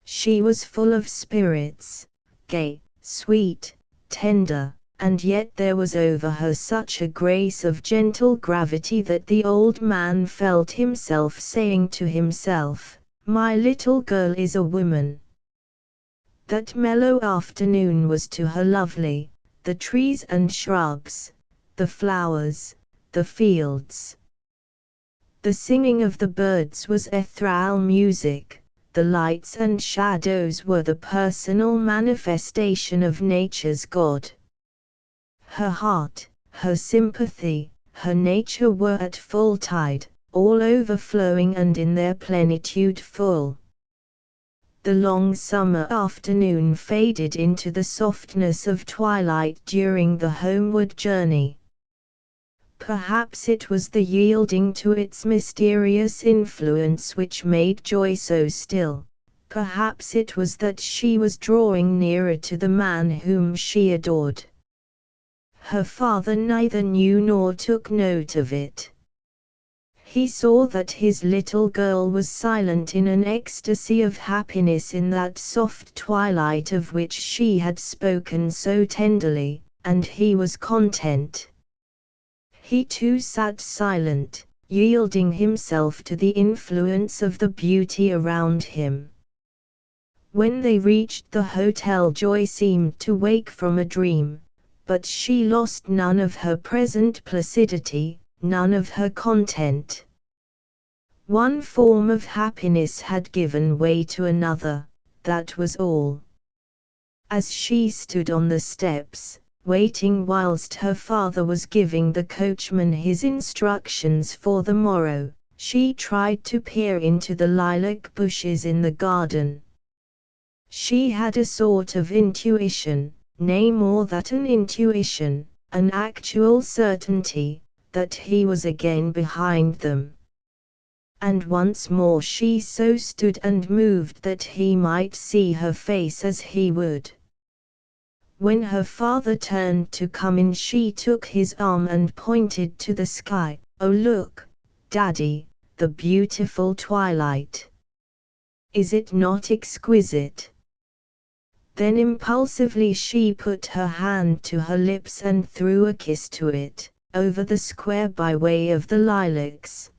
She was full of spirits, gay, sweet, tender, and yet there was over her such a grace of gentle gravity that the old man felt himself saying to himself, "My little girl is a woman." That mellow afternoon was to her lovely, the trees and shrubs, the flowers, the fields. The singing of the birds was ethereal music, the lights and shadows were the personal manifestation of nature's God. Her heart, her sympathy, her nature were at full tide, all overflowing and in their plenitude full. The long summer afternoon faded into the softness of twilight during the homeward journey. Perhaps it was the yielding to its mysterious influence which made joy so still. Perhaps it was that she was drawing nearer to the man whom she adored. Her father neither knew nor took note of it. He saw that his little girl was silent in an ecstasy of happiness in that soft twilight of which she had spoken so tenderly, and he was content. He too sat silent, yielding himself to the influence of the beauty around him. When they reached the hotel, Joy seemed to wake from a dream, but she lost none of her present placidity, none of her content. One form of happiness had given way to another, that was all. As she stood on the steps, waiting whilst her father was giving the coachman his instructions for the morrow, she tried to peer into the lilac bushes in the garden. She had a sort of intuition, nay more than an intuition, an actual certainty, that he was again behind them. And once more she so stood and moved that he might see her face as he would. When her father turned to come in, she took his arm and pointed to the sky. "Oh look, Daddy, the beautiful twilight. Is it not exquisite?" Then impulsively she put her hand to her lips and threw a kiss to it, over the square by way of the lilacs.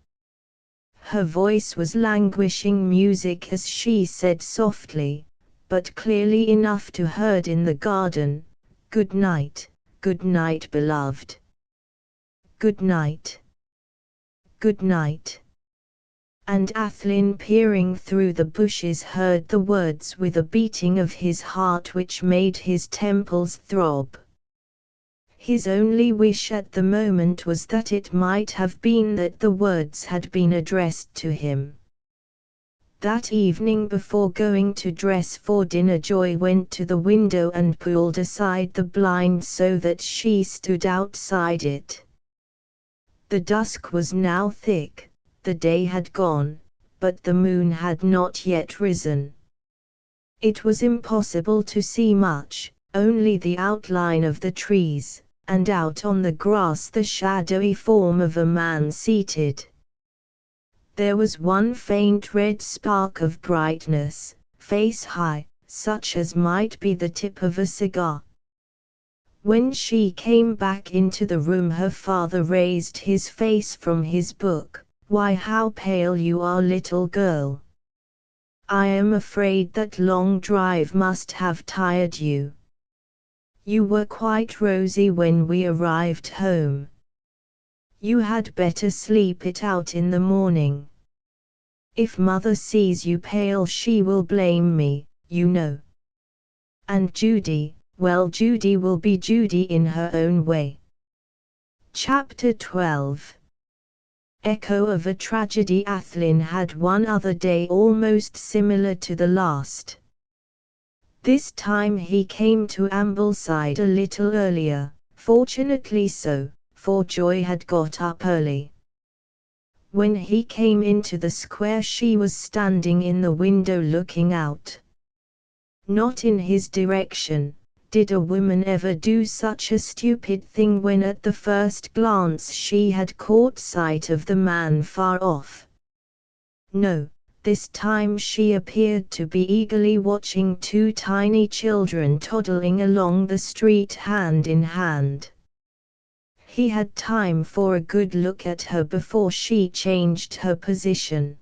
Her voice was languishing music as she said softly, but clearly enough to heard in the garden, good night, beloved. Good night. Good night." And Athlyne, peering through the bushes, heard the words with a beating of his heart which made his temples throb. His only wish at the moment was that it might have been that the words had been addressed to him. That evening, before going to dress for dinner, Joy went to the window and pulled aside the blind so that she stood outside it. The dusk was now thick, the day had gone, but the moon had not yet risen. It was impossible to see much, only the outline of the trees, and out on the grass the shadowy form of a man seated. There was one faint red spark of brightness, face high, such as might be the tip of a cigar. When she came back into the room, her father raised his face from his book. "Why, how pale you are, little girl! I am afraid that long drive must have tired you." You were quite rosy when we arrived home. You had better sleep it out in the morning. If mother sees you pale she will blame me, you know. And Judy, well, Judy will be Judy in her own way. Chapter 12. Echo of a tragedy. Athlyne had one other day almost similar to the last. This time he came to Ambleside a little earlier, fortunately so, for Joy had got up early. When he came into the square she was standing in the window looking out. Not in his direction. Did a woman ever do such a stupid thing when at the first glance she had caught sight of the man far off? No, this time she appeared to be eagerly watching two tiny children toddling along the street hand in hand. He had time for a good look at her before she changed her position.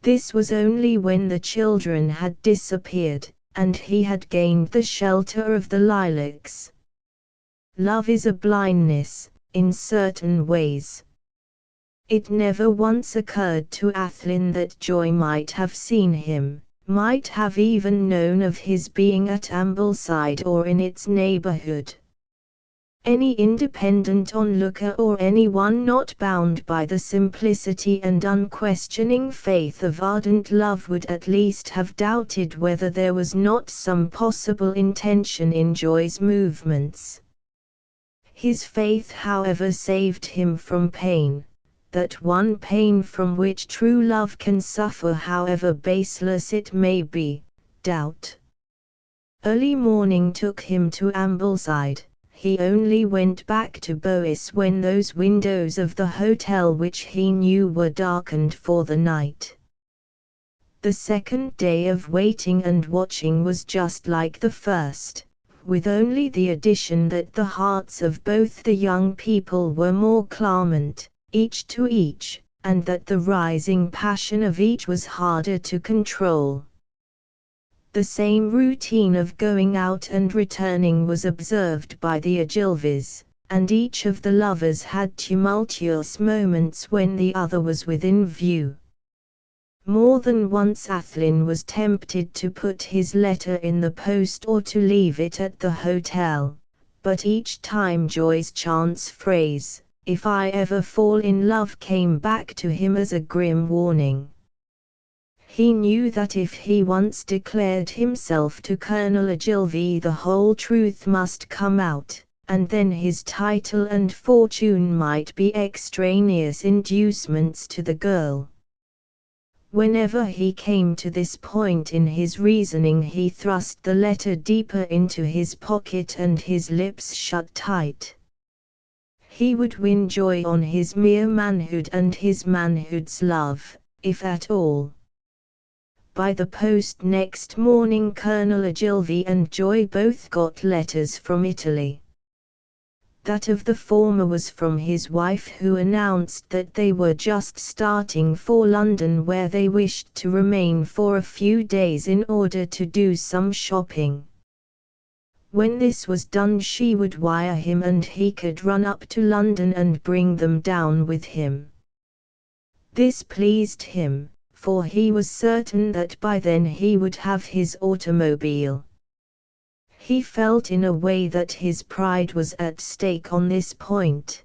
This was only when the children had disappeared, and he had gained the shelter of the lilacs. Love is a blindness, in certain ways. It never once occurred to Athlyne that Joy might have seen him, might have even known of his being at Ambleside or in its neighborhood. Any independent onlooker or anyone not bound by the simplicity and unquestioning faith of ardent love would at least have doubted whether there was not some possible intention in Joy's movements. His faith, however, saved him from pain, that one pain from which true love can suffer however baseless it may be, doubt. Early morning took him to Ambleside. He only went back to Bois when those windows of the hotel which he knew were darkened for the night. The second day of waiting and watching was just like the first, with only the addition that the hearts of both the young people were more clamant, each to each, and that the rising passion of each was harder to control. The same routine of going out and returning was observed by the Ogilvies, and each of the lovers had tumultuous moments when the other was within view. More than once Athlyne was tempted to put his letter in the post or to leave it at the hotel, but each time Joy's chance phrase, "If I ever fall in love," came back to him as a grim warning. He knew that if he once declared himself to Colonel Ogilvy the whole truth must come out, and then his title and fortune might be extraneous inducements to the girl. Whenever he came to this point in his reasoning he thrust the letter deeper into his pocket and his lips shut tight. He would win Joy on his mere manhood and his manhood's love, if at all. By the post next morning Colonel Ogilvy and Joy both got letters from Italy. That of the former was from his wife, who announced that they were just starting for London, where they wished to remain for a few days in order to do some shopping. When this was done she would wire him and he could run up to London and bring them down with him. This pleased him, for he was certain that by then he would have his automobile. He felt in a way that his pride was at stake on this point.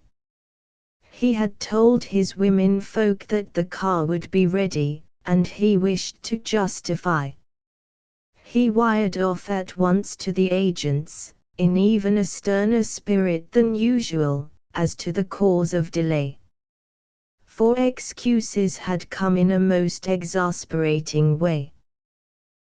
He had told his women folk that the car would be ready, and he wished to justify. He wired off at once to the agents, in even a sterner spirit than usual, as to the cause of delay. For excuses had come in a most exasperating way.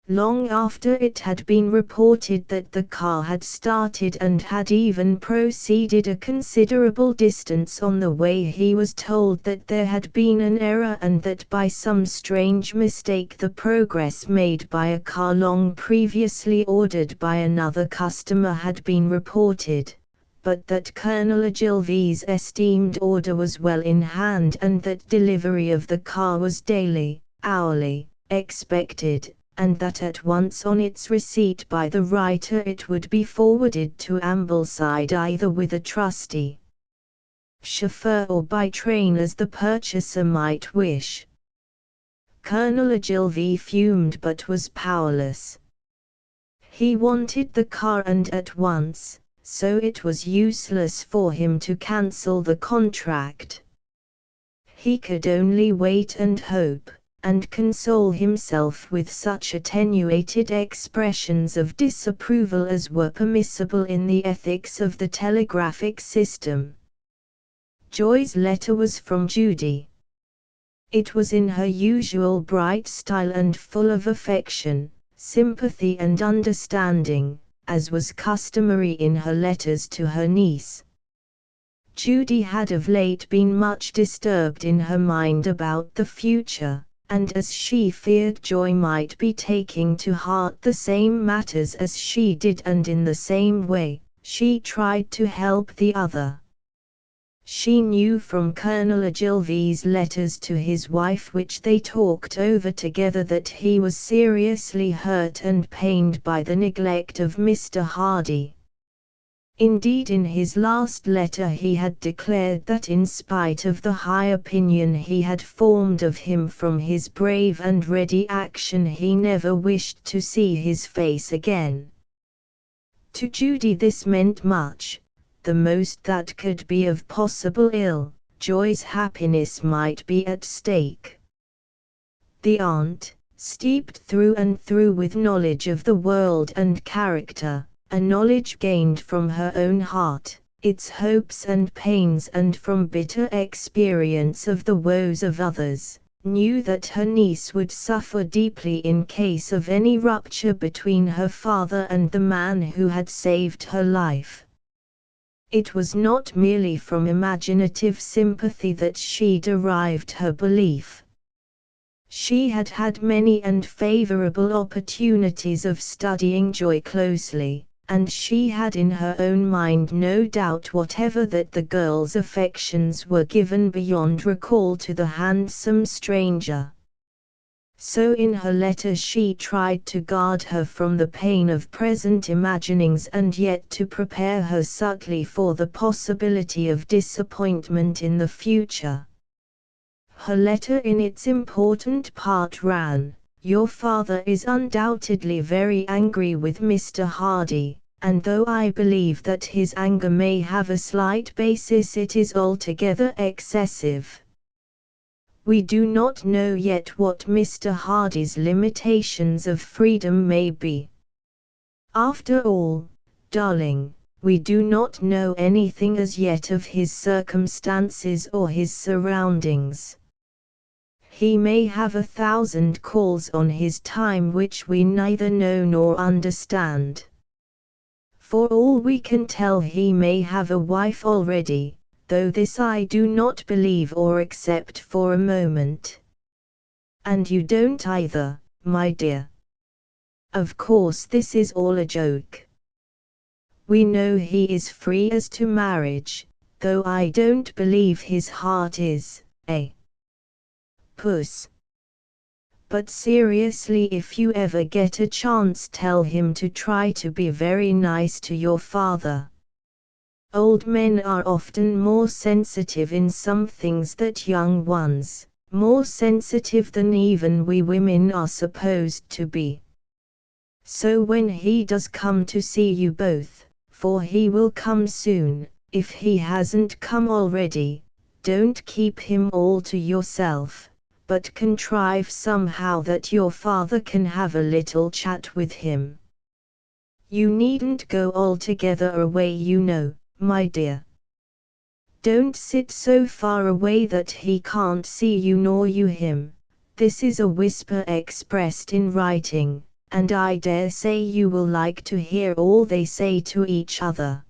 Long after it had been reported that the car had started and had even proceeded a considerable distance on the way, he was told that there had been an error and that by some strange mistake the progress made by a car long previously ordered by another customer had been reported, but that Colonel Ogilvy's esteemed order was well in hand and that delivery of the car was daily, hourly, expected, and that at once on its receipt by the writer it would be forwarded to Ambleside either with a trusty chauffeur or by train as the purchaser might wish. Colonel Ogilvy fumed but was powerless. He wanted the car and at once, so it was useless for him to cancel the contract. He could only wait and hope, and console himself with such attenuated expressions of disapproval as were permissible in the ethics of the telegraphic system. Joy's letter was from Judy. It was in her usual bright style and full of affection, sympathy and understanding, as was customary in her letters to her niece. Judy had of late been much disturbed in her mind about the future, and as she feared Joy might be taking to heart the same matters as she did and in the same way, she tried to help the other. She knew from Colonel Ogilvy's letters to his wife which they talked over together that he was seriously hurt and pained by the neglect of Mr. Hardy. Indeed, in his last letter he had declared that in spite of the high opinion he had formed of him from his brave and ready action he never wished to see his face again. To Judy this meant much. The most that could be of possible ill, Joy's happiness might be at stake. The aunt, steeped through and through with knowledge of the world and character, a knowledge gained from her own heart, its hopes and pains and from bitter experience of the woes of others, knew that her niece would suffer deeply in case of any rupture between her father and the man who had saved her life. It was not merely from imaginative sympathy that she derived her belief. She had had many and favorable opportunities of studying Joy closely, and she had in her own mind no doubt whatever that the girl's affections were given beyond recall to the handsome stranger. So in her letter she tried to guard her from the pain of present imaginings and yet to prepare her subtly for the possibility of disappointment in the future. Her letter in its important part ran, "Your father is undoubtedly very angry with Mr. Hardy, and though I believe that his anger may have a slight basis it is altogether excessive. We do not know yet what Mr. Hardy's limitations of freedom may be. After all, darling, we do not know anything as yet of his circumstances or his surroundings. He may have 1,000 calls on his time which we neither know nor understand. For all we can tell he may have a wife already, though this I do not believe or accept for a moment. And you don't either, my dear. Of course this is all a joke. We know he is free as to marriage, though I don't believe his heart is, puss. But seriously, if you ever get a chance tell him to try to be very nice to your father. Old men are often more sensitive in some things than young ones, more sensitive than even we women are supposed to be. So when he does come to see you both, for he will come soon, if he hasn't come already, don't keep him all to yourself, but contrive somehow that your father can have a little chat with him. You needn't go altogether away, you know, my dear. Don't sit so far away that he can't see you nor you him. This is a whisper expressed in writing, and I dare say you will like to hear all they say to each other.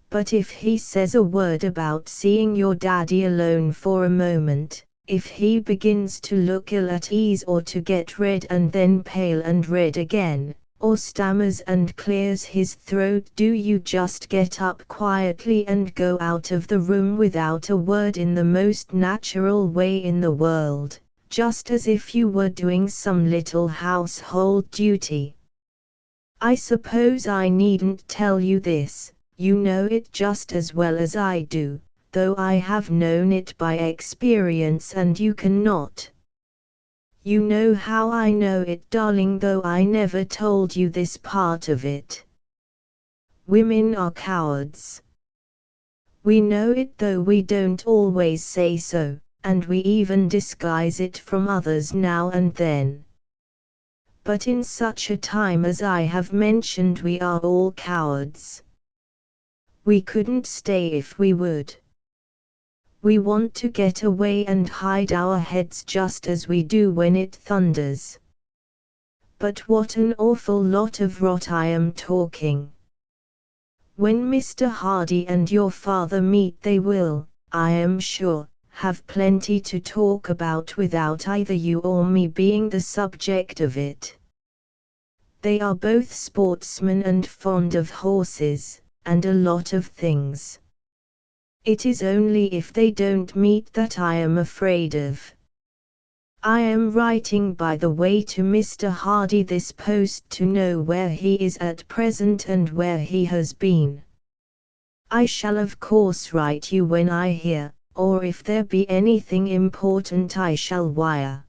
But if he says a word about seeing your daddy alone for a moment, if he begins to look ill at ease or to get red and then pale and red again, or stammers and clears his throat, do you just get up quietly and go out of the room without a word in the most natural way in the world, just as if you were doing some little household duty. I suppose I needn't tell you this, you know it just as well as I do, though I have known it by experience and you cannot. You know how I know it, darling, though I never told you this part of it. Women are cowards. We know it, though we don't always say so, and we even disguise it from others now and then. But in such a time as I have mentioned, we are all cowards. We couldn't stay if we would. We want to get away and hide our heads just as we do when it thunders. But what an awful lot of rot I am talking. When Mr. Hardy and your father meet, they will, I am sure, have plenty to talk about without either you or me being the subject of it. They are both sportsmen and fond of horses, and a lot of things. It is only if they don't meet that I am afraid of. I am writing, by the way, to Mr. Hardy this post to know where he is at present and where he has been. I shall of course write you when I hear, or if there be anything important I shall wire.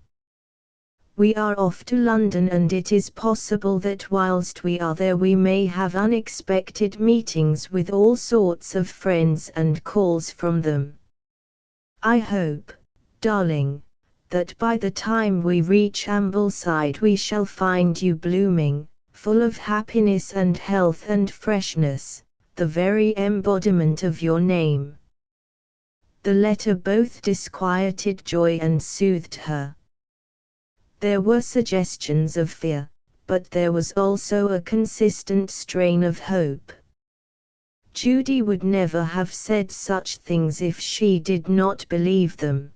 We are off to London, and it is possible that whilst we are there we may have unexpected meetings with all sorts of friends and calls from them. I hope, darling, that by the time we reach Ambleside we shall find you blooming, full of happiness and health and freshness, the very embodiment of your name. The letter both disquieted Joy and soothed her. There were suggestions of fear, but there was also a consistent strain of hope. Judy would never have said such things if she did not believe them.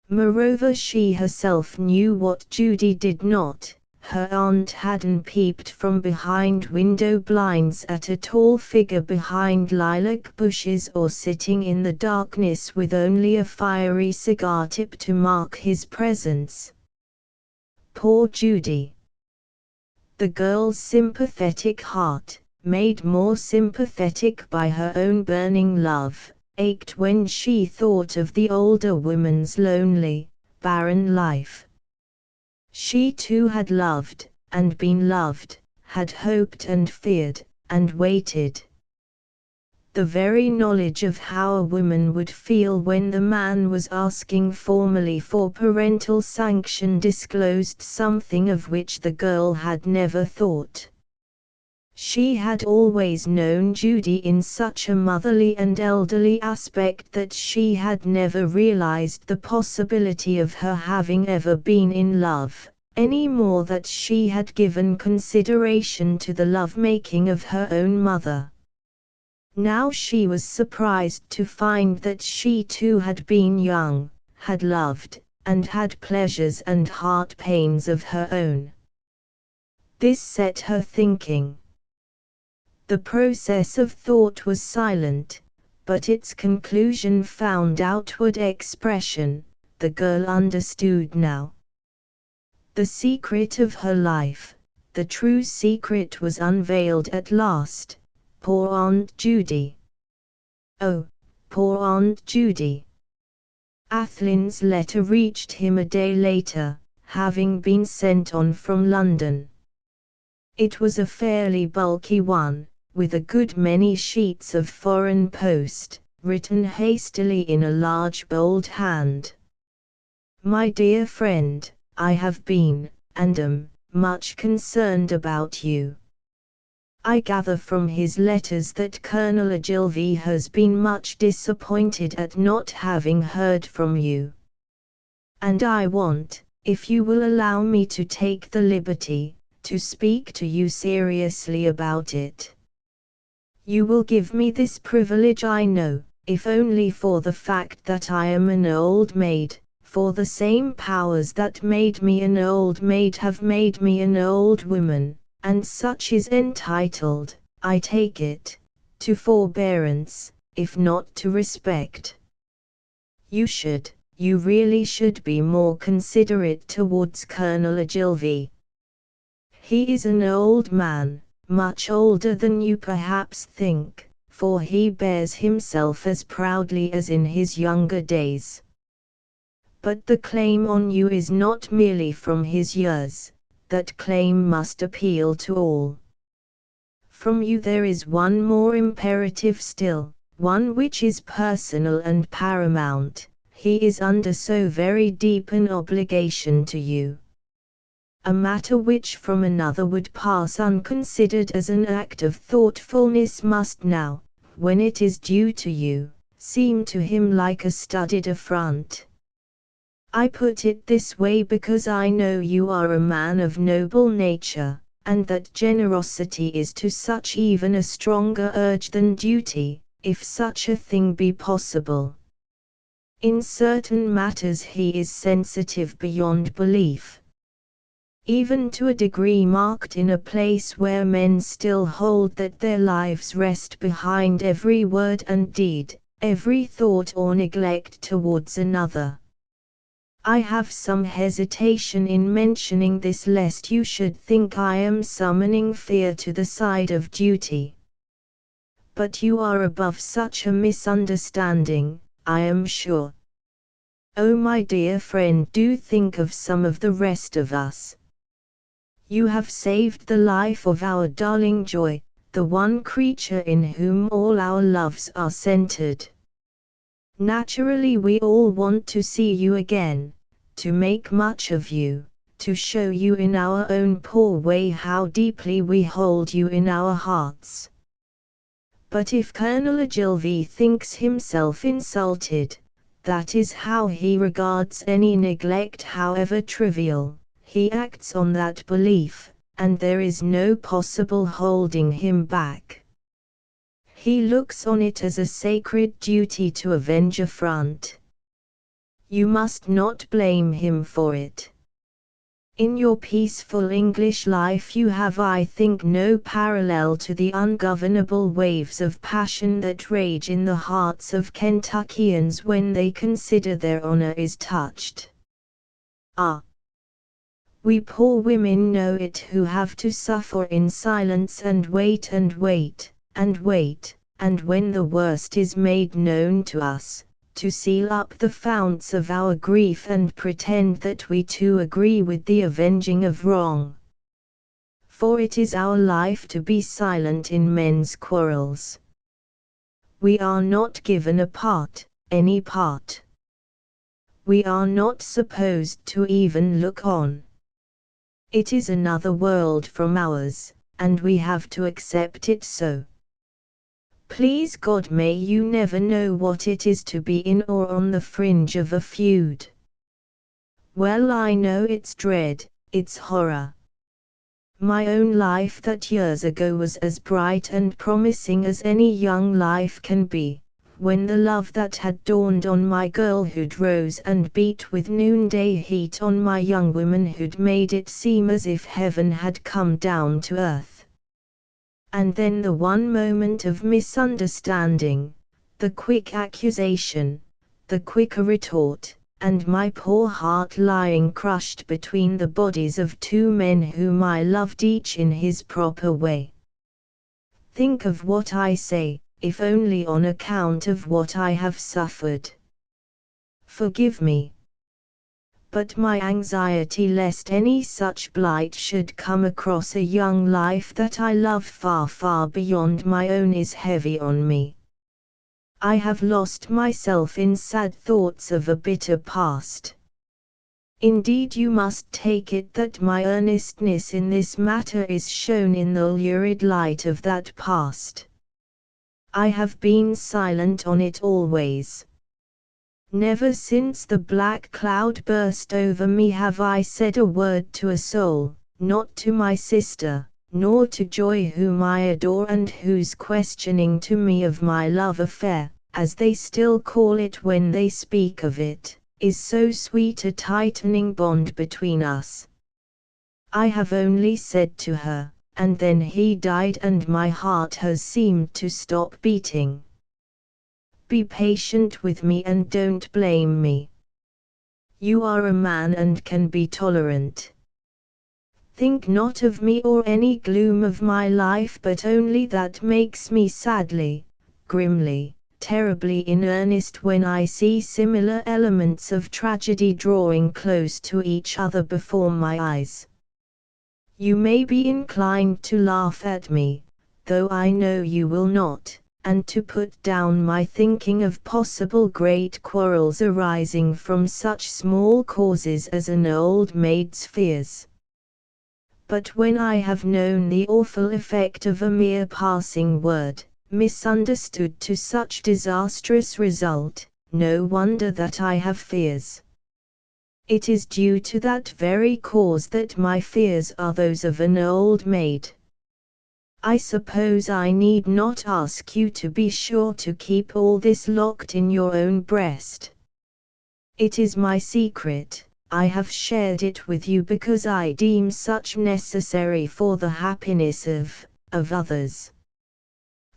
Moreover, she herself knew what Judy did not. Her aunt hadn't peeped from behind window blinds at a tall figure behind lilac bushes, or sitting in the darkness with only a fiery cigar tip to mark his presence. Poor Judy! The girl's sympathetic heart, made more sympathetic by her own burning love, ached when she thought of the older woman's lonely, barren life. She too had loved, and been loved, had hoped and feared, and waited. The very knowledge of how a woman would feel when the man was asking formally for parental sanction disclosed something of which the girl had never thought. She had always known Judy in such a motherly and elderly aspect that she had never realized the possibility of her having ever been in love, any more than she had given consideration to the love-making of her own mother. Now she was surprised to find that she too had been young, had loved, and had pleasures and heart pains of her own. This set her thinking. The process of thought was silent, but its conclusion found outward expression. The girl understood now. The secret of her life, the true secret, was unveiled at last. Poor Aunt Judy. Oh, poor Aunt Judy. Athlyne's letter reached him a day later, having been sent on from London. It was a fairly bulky one, with a good many sheets of foreign post, written hastily in a large bold hand. My dear friend, I have been, and am, much concerned about you. I gather from his letters that Colonel Ogilvy has been much disappointed at not having heard from you. And I want, if you will allow me to take the liberty, to speak to you seriously about it. You will give me this privilege, I know, if only for the fact that I am an old maid, for the same powers that made me an old maid have made me an old woman. And such is entitled, I take it, to forbearance, if not to respect. You should, you really should be more considerate towards Colonel Ogilvy. He is an old man, much older than you perhaps think, for he bears himself as proudly as in his younger days. But the claim on you is not merely from his years, that claim must appeal to all. From you there is one more imperative still, one which is personal and paramount. He is under so very deep an obligation to you. A matter which from another would pass unconsidered as an act of thoughtfulness must now, when it is due to you, seem to him like a studied affront. I put it this way because I know you are a man of noble nature, and that generosity is to such even a stronger urge than duty, if such a thing be possible. In certain matters he is sensitive beyond belief. Even to a degree marked in a place where men still hold that their lives rest behind every word and deed, every thought or neglect towards another. I have some hesitation in mentioning this lest you should think I am summoning fear to the side of duty. But you are above such a misunderstanding, I am sure. Oh my dear friend, do think of some of the rest of us. You have saved the life of our darling Joy, the one creature in whom all our loves are centered. Naturally we all want to see you again, to make much of you, to show you in our own poor way how deeply we hold you in our hearts. But if Colonel Ogilvy thinks himself insulted, that is how he regards any neglect however trivial, he acts on that belief, and there is no possible holding him back. He looks on it as a sacred duty to avenge affront. You must not blame him for it. In your peaceful English life you have, I think, no parallel to the ungovernable waves of passion that rage in the hearts of Kentuckians when they consider their honor is touched. Ah! We poor women know it who have to suffer in silence and wait and wait, and wait, and when the worst is made known to us, to seal up the founts of our grief and pretend that we too agree with the avenging of wrong. For it is our life to be silent in men's quarrels. We are not given a part, any part. We are not supposed to even look on. It is another world from ours, and we have to accept it so. Please God, may you never know what it is to be in or on the fringe of a feud. Well, I know its dread, its horror. My own life that years ago was as bright and promising as any young life can be, when the love that had dawned on my girlhood rose and beat with noonday heat on my young womanhood made it seem as if heaven had come down to earth. And then the one moment of misunderstanding, the quick accusation, the quicker retort, and my poor heart lying crushed between the bodies of two men whom I loved each in his proper way. Think of what I say, if only on account of what I have suffered. Forgive me. But my anxiety lest any such blight should come across a young life that I love far, far beyond my own is heavy on me. I have lost myself in sad thoughts of a bitter past. Indeed, you must take it that my earnestness in this matter is shown in the lurid light of that past. I have been silent on it always. Never since the black cloud burst over me have I said a word to a soul, not to my sister, nor to Joy whom I adore and whose questioning to me of my love affair, as they still call it when they speak of it, is so sweet a tightening bond between us. I have only said to her, and then he died and my heart has seemed to stop beating. Be patient with me and don't blame me. You are a man and can be tolerant. Think not of me or any gloom of my life, but only that makes me sadly, grimly, terribly in earnest when I see similar elements of tragedy drawing close to each other before my eyes. You may be inclined to laugh at me, though I know you will not, and to put down my thinking of possible great quarrels arising from such small causes as an old maid's fears. But when I have known the awful effect of a mere passing word, misunderstood to such disastrous result, no wonder that I have fears. It is due to that very cause that my fears are those of an old maid. I suppose I need not ask you to be sure to keep all this locked in your own breast. It is my secret. I have shared it with you because I deem such necessary for the happiness of others.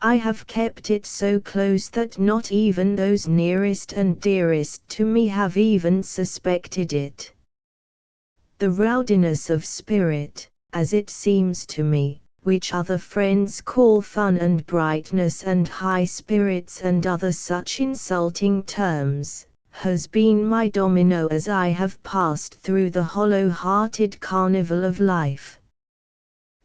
I have kept it so close that not even those nearest and dearest to me have even suspected it. The rowdiness of spirit, as it seems to me, which other friends call fun and brightness and high spirits and other such insulting terms, has been my domino as I have passed through the hollow-hearted carnival of life.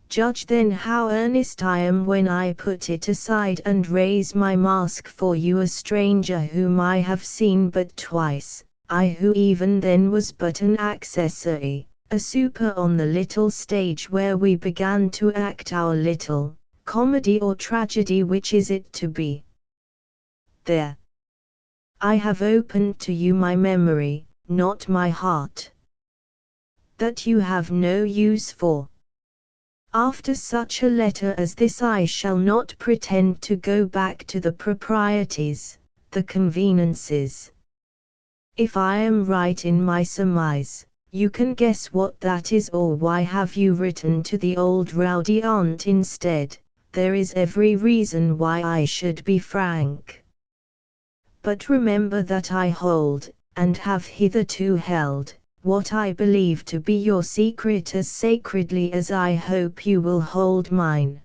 Judge then how earnest I am when I put it aside and raise my mask for you, a stranger whom I have seen but twice, I who even then was but an accessory, a super on the little stage where we began to act our little comedy or tragedy, which is it to be. There. I have opened to you my memory, not my heart. That you have no use for. After such a letter as this I shall not pretend to go back to the proprieties, the conveniences. If I am right in my surmise, you can guess what that is, or why have you written to the old rowdy aunt instead. There is every reason why I should be frank. But remember that I hold, and have hitherto held, what I believe to be your secret as sacredly as I hope you will hold mine.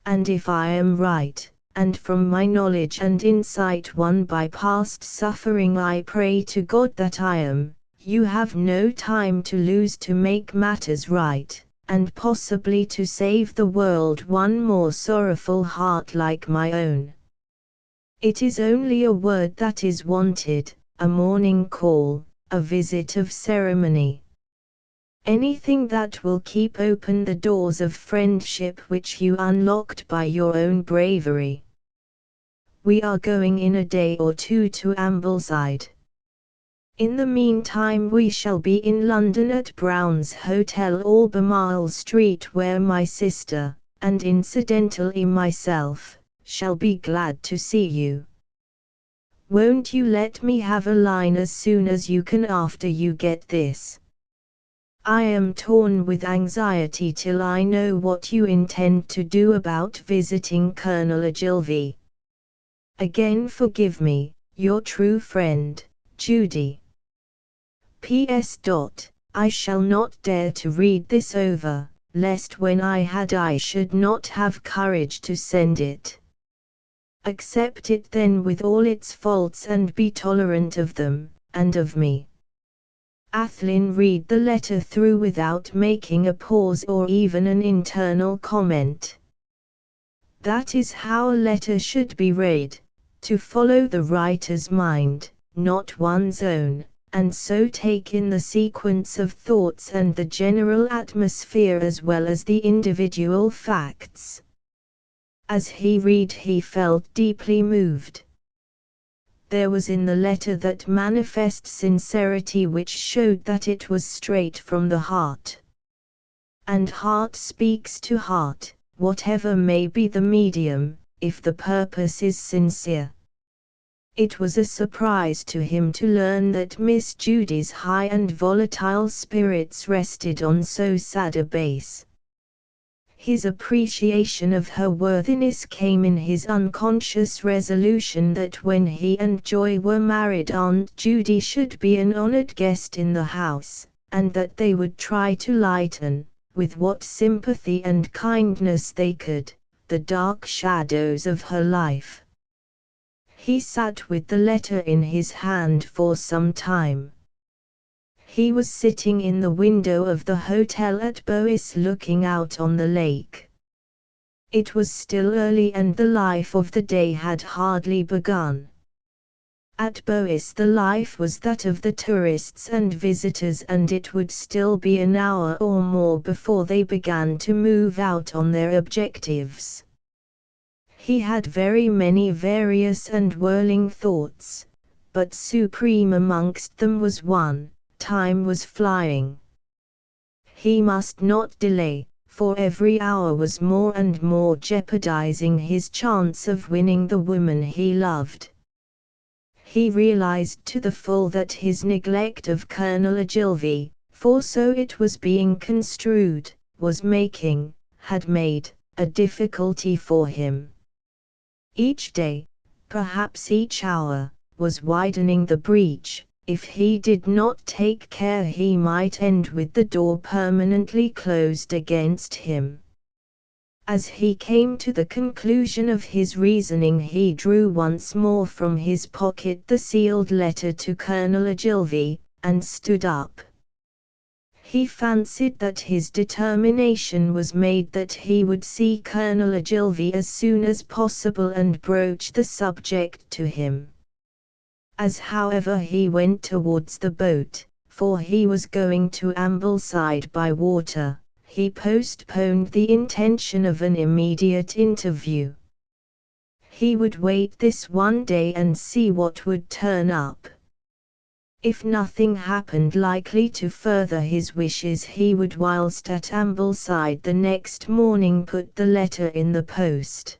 And if I am right, and from my knowledge and insight won by past suffering I pray to God that I am, you have no time to lose to make matters right, and possibly to save the world one more sorrowful heart like my own. It is only a word that is wanted, a morning call, a visit of ceremony. Anything that will keep open the doors of friendship which you unlocked by your own bravery. We are going in a day or two to Ambleside. In the meantime we shall be in London at Brown's Hotel, Albemarle Street, where my sister, and incidentally myself, shall be glad to see you. Won't you let me have a line as soon as you can after you get this? I am torn with anxiety till I know what you intend to do about visiting Colonel Ogilvy. Again forgive me, your true friend, Judy. P.S. I shall not dare to read this over, lest when I had I should not have courage to send it. Accept it then with all its faults and be tolerant of them, and of me. Athlyne read the letter through without making a pause or even an internal comment. That is how a letter should be read, to follow the writer's mind, not one's own, and so take in the sequence of thoughts and the general atmosphere as well as the individual facts. As he read he felt deeply moved. There was in the letter that manifest sincerity which showed that it was straight from the heart. And heart speaks to heart, whatever may be the medium, if the purpose is sincere. It was a surprise to him to learn that Miss Judy's high and volatile spirits rested on so sad a base. His appreciation of her worthiness came in his unconscious resolution that when he and Joy were married, Aunt Judy should be an honored guest in the house, and that they would try to lighten, with what sympathy and kindness they could, the dark shadows of her life. He sat with the letter in his hand for some time. He was sitting in the window of the hotel at Bois looking out on the lake. It was still early and the life of the day had hardly begun. At Bois the life was that of the tourists and visitors, and it would still be an hour or more before they began to move out on their objectives. He had very many various and whirling thoughts, but supreme amongst them was one: time was flying. He must not delay, for every hour was more and more jeopardizing his chance of winning the woman he loved. He realized to the full that his neglect of Colonel Ogilvy, for so it was being construed, had made, a difficulty for him. Each day, perhaps each hour, was widening the breach. If he did not take care, he might end with the door permanently closed against him. As he came to the conclusion of his reasoning, he drew once more from his pocket the sealed letter to Colonel Ogilvy, and stood up. He fancied that his determination was made that he would see Colonel Ogilvy as soon as possible and broach the subject to him. As however he went towards the boat, for he was going to Ambleside by water, he postponed the intention of an immediate interview. He would wait this one day and see what would turn up. If nothing happened likely to further his wishes, he would whilst at Ambleside the next morning put the letter in the post.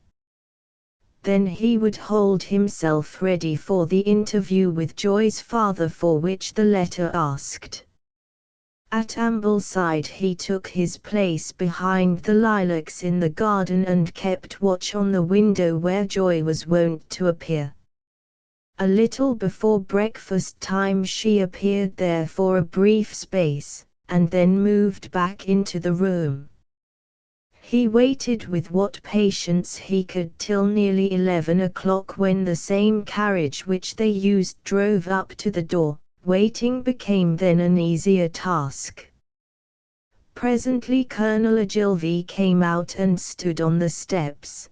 Then he would hold himself ready for the interview with Joy's father for which the letter asked. At Ambleside he took his place behind the lilacs in the garden and kept watch on the window where Joy was wont to appear. A little before breakfast time she appeared there for a brief space, and then moved back into the room. He waited with what patience he could till nearly 11 o'clock, when the same carriage which they used drove up to the door. Waiting became then an easier task. Presently Colonel Ogilvy came out and stood on the steps.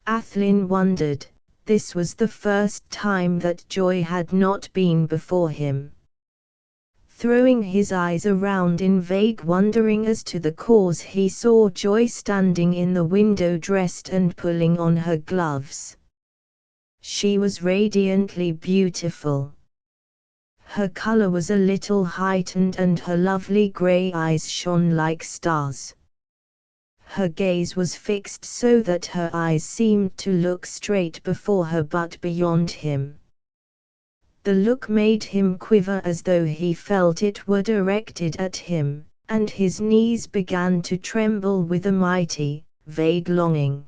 Athlyne wondered. This was the first time that Joy had not been before him. Throwing his eyes around in vague wondering as to the cause, he saw Joy standing in the window dressed and pulling on her gloves. She was radiantly beautiful. Her color was a little heightened and her lovely grey eyes shone like stars. Her gaze was fixed so that her eyes seemed to look straight before her but beyond him. The look made him quiver as though he felt it were directed at him, and his knees began to tremble with a mighty, vague longing.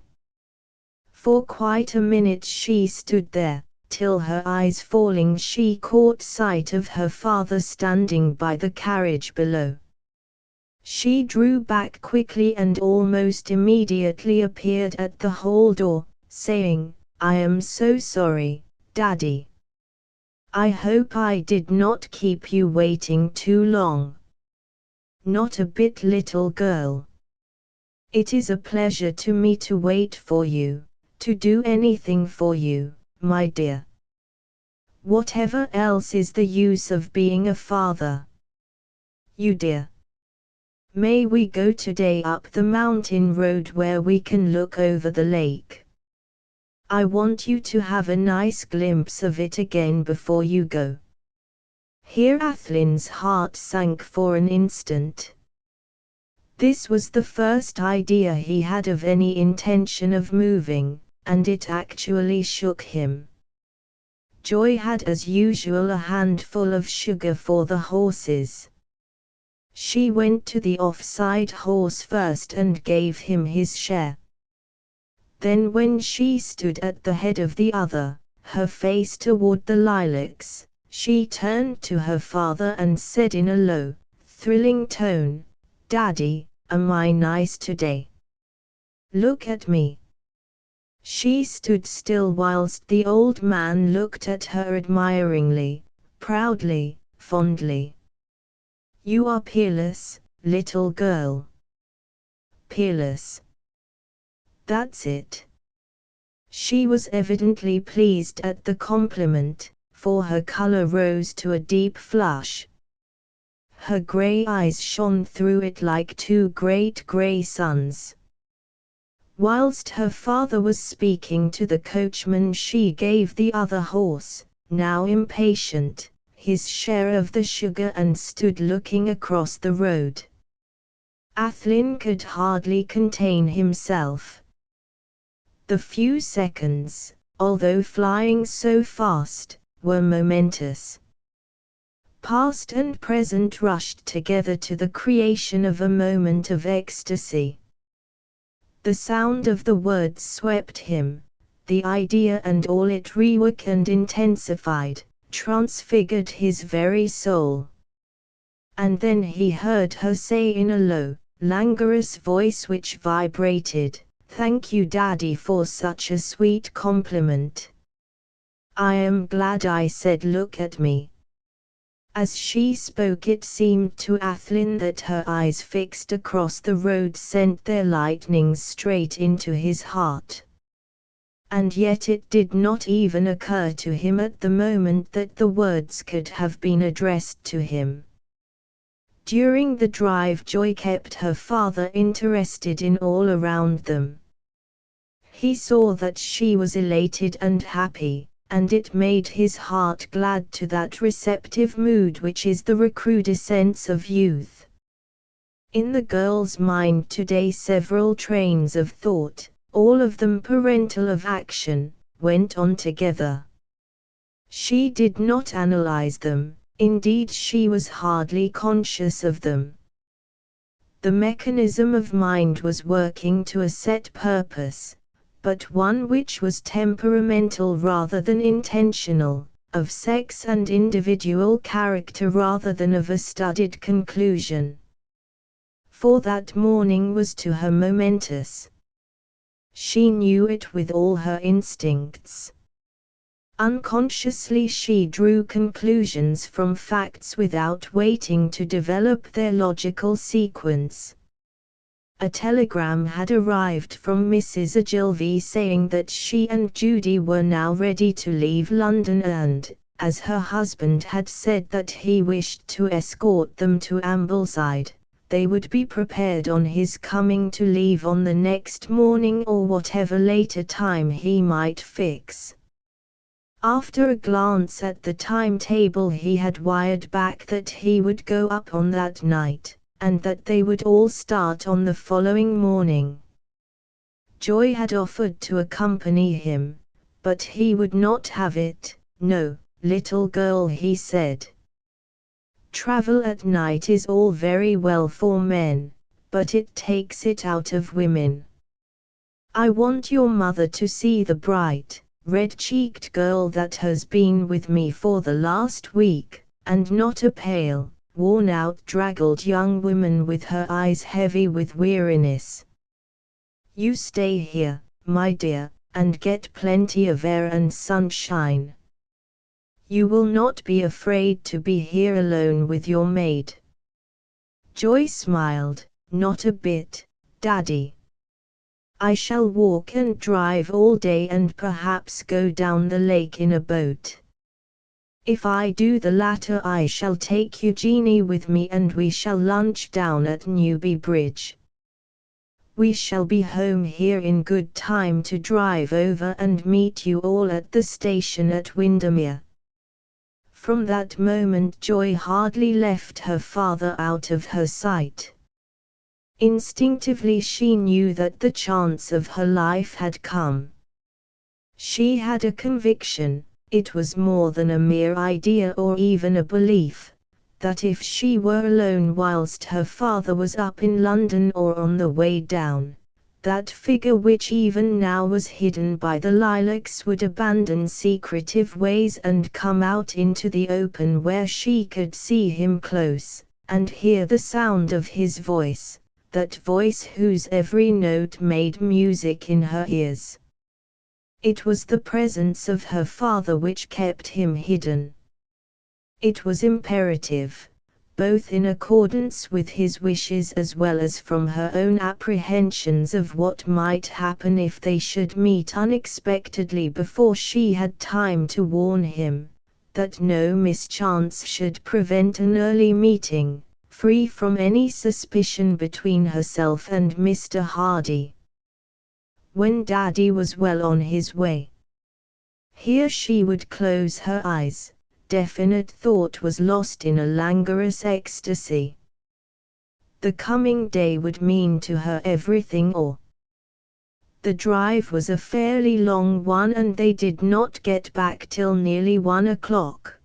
For quite a minute she stood there, till her eyes falling she caught sight of her father standing by the carriage below. She drew back quickly and almost immediately appeared at the hall door, saying, "I am so sorry, Daddy. I hope I did not keep you waiting too long." "Not a bit, little girl. It is a pleasure to me to wait for you, to do anything for you, my dear. Whatever else is the use of being a father? You dear. May we go today up the mountain road where we can look over the lake? I want you to have a nice glimpse of it again before you go." Here Athlyne's heart sank for an instant. This was the first idea he had of any intention of moving, and it actually shook him. Joy had as usual a handful of sugar for the horses. She went to the offside horse first and gave him his share. Then when she stood at the head of the other, her face toward the lilacs, she turned to her father and said in a low, thrilling tone, "Daddy, am I nice today? Look at me." She stood still whilst the old man looked at her admiringly, proudly, fondly. "You are peerless, little girl. Peerless. That's it." She was evidently pleased at the compliment, for her color rose to a deep flush. Her gray eyes shone through it like two great gray suns. Whilst her father was speaking to the coachman, she gave the other horse, now impatient, his share of the sugar and stood looking across the road. Athlyne could hardly contain himself. The few seconds, although flying so fast, were momentous. Past and present rushed together to the creation of a moment of ecstasy. The sound of the words swept him, the idea and all it reworked and intensified, transfigured his very soul. And then he heard her say in a low, languorous voice which vibrated, "Thank you, Daddy, for such a sweet compliment. I am glad I said look at me." As she spoke, it seemed to Athlyne that her eyes fixed across the road sent their lightnings straight into his heart. And yet it did not even occur to him at the moment that the words could have been addressed to him. During the drive, Joy kept her father interested in all around them. He saw that she was elated and happy, and it made his heart glad to that receptive mood which is the recrudescence of youth. In the girl's mind today several trains of thought, all of them parental of action, went on together. She did not analyze them, indeed she was hardly conscious of them. The mechanism of mind was working to a set purpose, but one which was temperamental rather than intentional, of sex and individual character rather than of a studied conclusion. For that morning was to her momentous. She knew it with all her instincts. Unconsciously she drew conclusions from facts without waiting to develop their logical sequence. A telegram had arrived from Mrs. Ogilvy saying that she and Judy were now ready to leave London and, as her husband had said that he wished to escort them to Ambleside, they would be prepared on his coming to leave on the next morning or whatever later time he might fix. After a glance at the timetable, he had wired back that he would go up on that night, and that they would all start on the following morning. Joy had offered to accompany him, but he would not have it. "No, little girl," he said. "Travel at night is all very well for men, but it takes it out of women. I want your mother to see the bright, red-cheeked girl that has been with me for the last week, and not a pale, worn-out, draggled young woman with her eyes heavy with weariness. You stay here, my dear, and get plenty of air and sunshine. You will not be afraid to be here alone with your maid." Joy smiled. "Not a bit, Daddy. I shall walk and drive all day and perhaps go down the lake in a boat. If I do the latter, I shall take Eugenie with me and we shall lunch down at Newby Bridge. We shall be home here in good time to drive over and meet you all at the station at Windermere." From that moment Joy hardly left her father out of her sight. Instinctively she knew that the chance of her life had come. She had a conviction. It was more than a mere idea or even a belief, that if she were alone whilst her father was up in London or on the way down, that figure which even now was hidden by the lilacs would abandon secretive ways and come out into the open where she could see him close, and hear the sound of his voice, that voice whose every note made music in her ears. It was the presence of her father which kept him hidden. It was imperative, both in accordance with his wishes as well as from her own apprehensions of what might happen if they should meet unexpectedly before she had time to warn him, that no mischance should prevent an early meeting, free from any suspicion between herself and Mr. Hardy. When Daddy was well on his way, here she would close her eyes. Definite thought was lost in a languorous ecstasy. The coming day would mean to her everything or. The drive was a fairly long one and they did not get back till nearly 1 o'clock.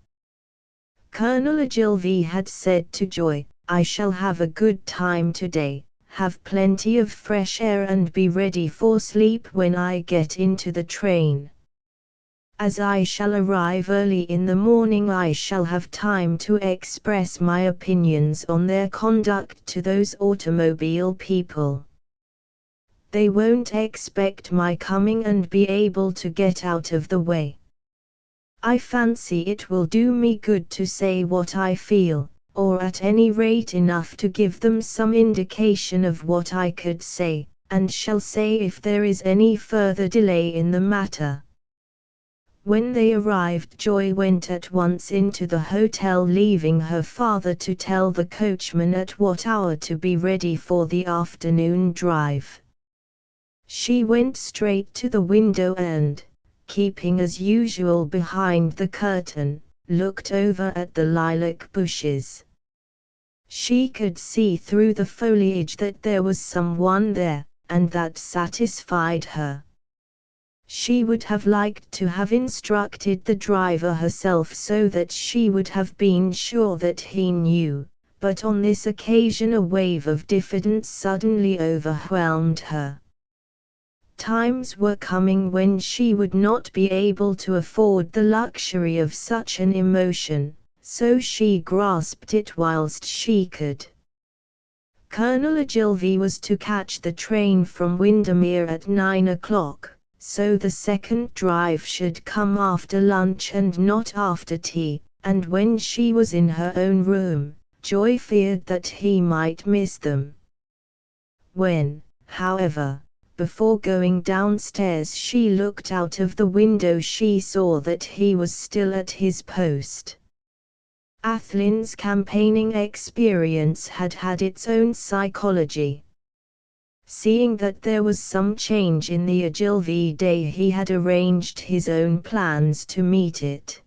Colonel Ogilvy had said to Joy, "I shall have a good time today, have plenty of fresh air and be ready for sleep when I get into the train. As I shall arrive early in the morning I shall have time to express my opinions on their conduct to those automobile people. They won't expect my coming and be able to get out of the way. I fancy it will do me good to say what I feel, or at any rate enough to give them some indication of what I could say, and shall say if there is any further delay in the matter." When they arrived, Joy went at once into the hotel, leaving her father to tell the coachman at what hour to be ready for the afternoon drive. She went straight to the window and, keeping as usual behind the curtain, looked over at the lilac bushes. She could see through the foliage that there was someone there, and that satisfied her. She would have liked to have instructed the driver herself so that she would have been sure that he knew, but on this occasion a wave of diffidence suddenly overwhelmed her. Times were coming when she would not be able to afford the luxury of such an emotion, so she grasped it whilst she could. Colonel Ogilvy was to catch the train from Windermere at 9 o'clock. So the second drive should come after lunch and not after tea, and when she was in her own room, Joy feared that he might miss them. When, however, before going downstairs she looked out of the window, she saw that he was still at his post. Athlyne's campaigning experience had had its own psychology. Seeing that there was some change in the Ogilvy day, he had arranged his own plans to meet it.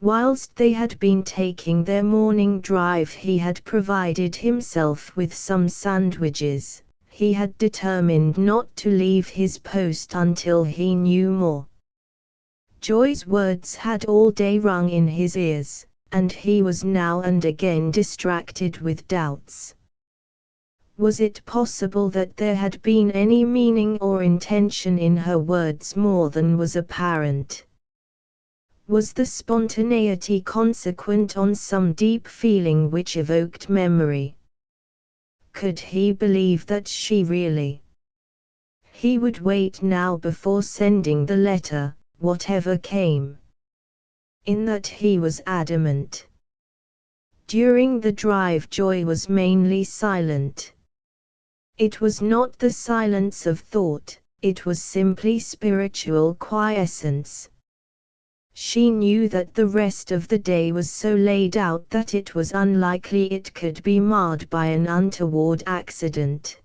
Whilst they had been taking their morning drive he had provided himself with some sandwiches. He had determined not to leave his post until he knew more. Joy's words had all day rung in his ears, and he was now and again distracted with doubts. Was it possible that there had been any meaning or intention in her words more than was apparent? Was the spontaneity consequent on some deep feeling which evoked memory? Could he believe that she really? He would wait now before sending the letter, whatever came. In that he was adamant. During the drive Joy was mainly silent. It was not the silence of thought, it was simply spiritual quiescence. She knew that the rest of the day was so laid out that it was unlikely it could be marred by an untoward accident.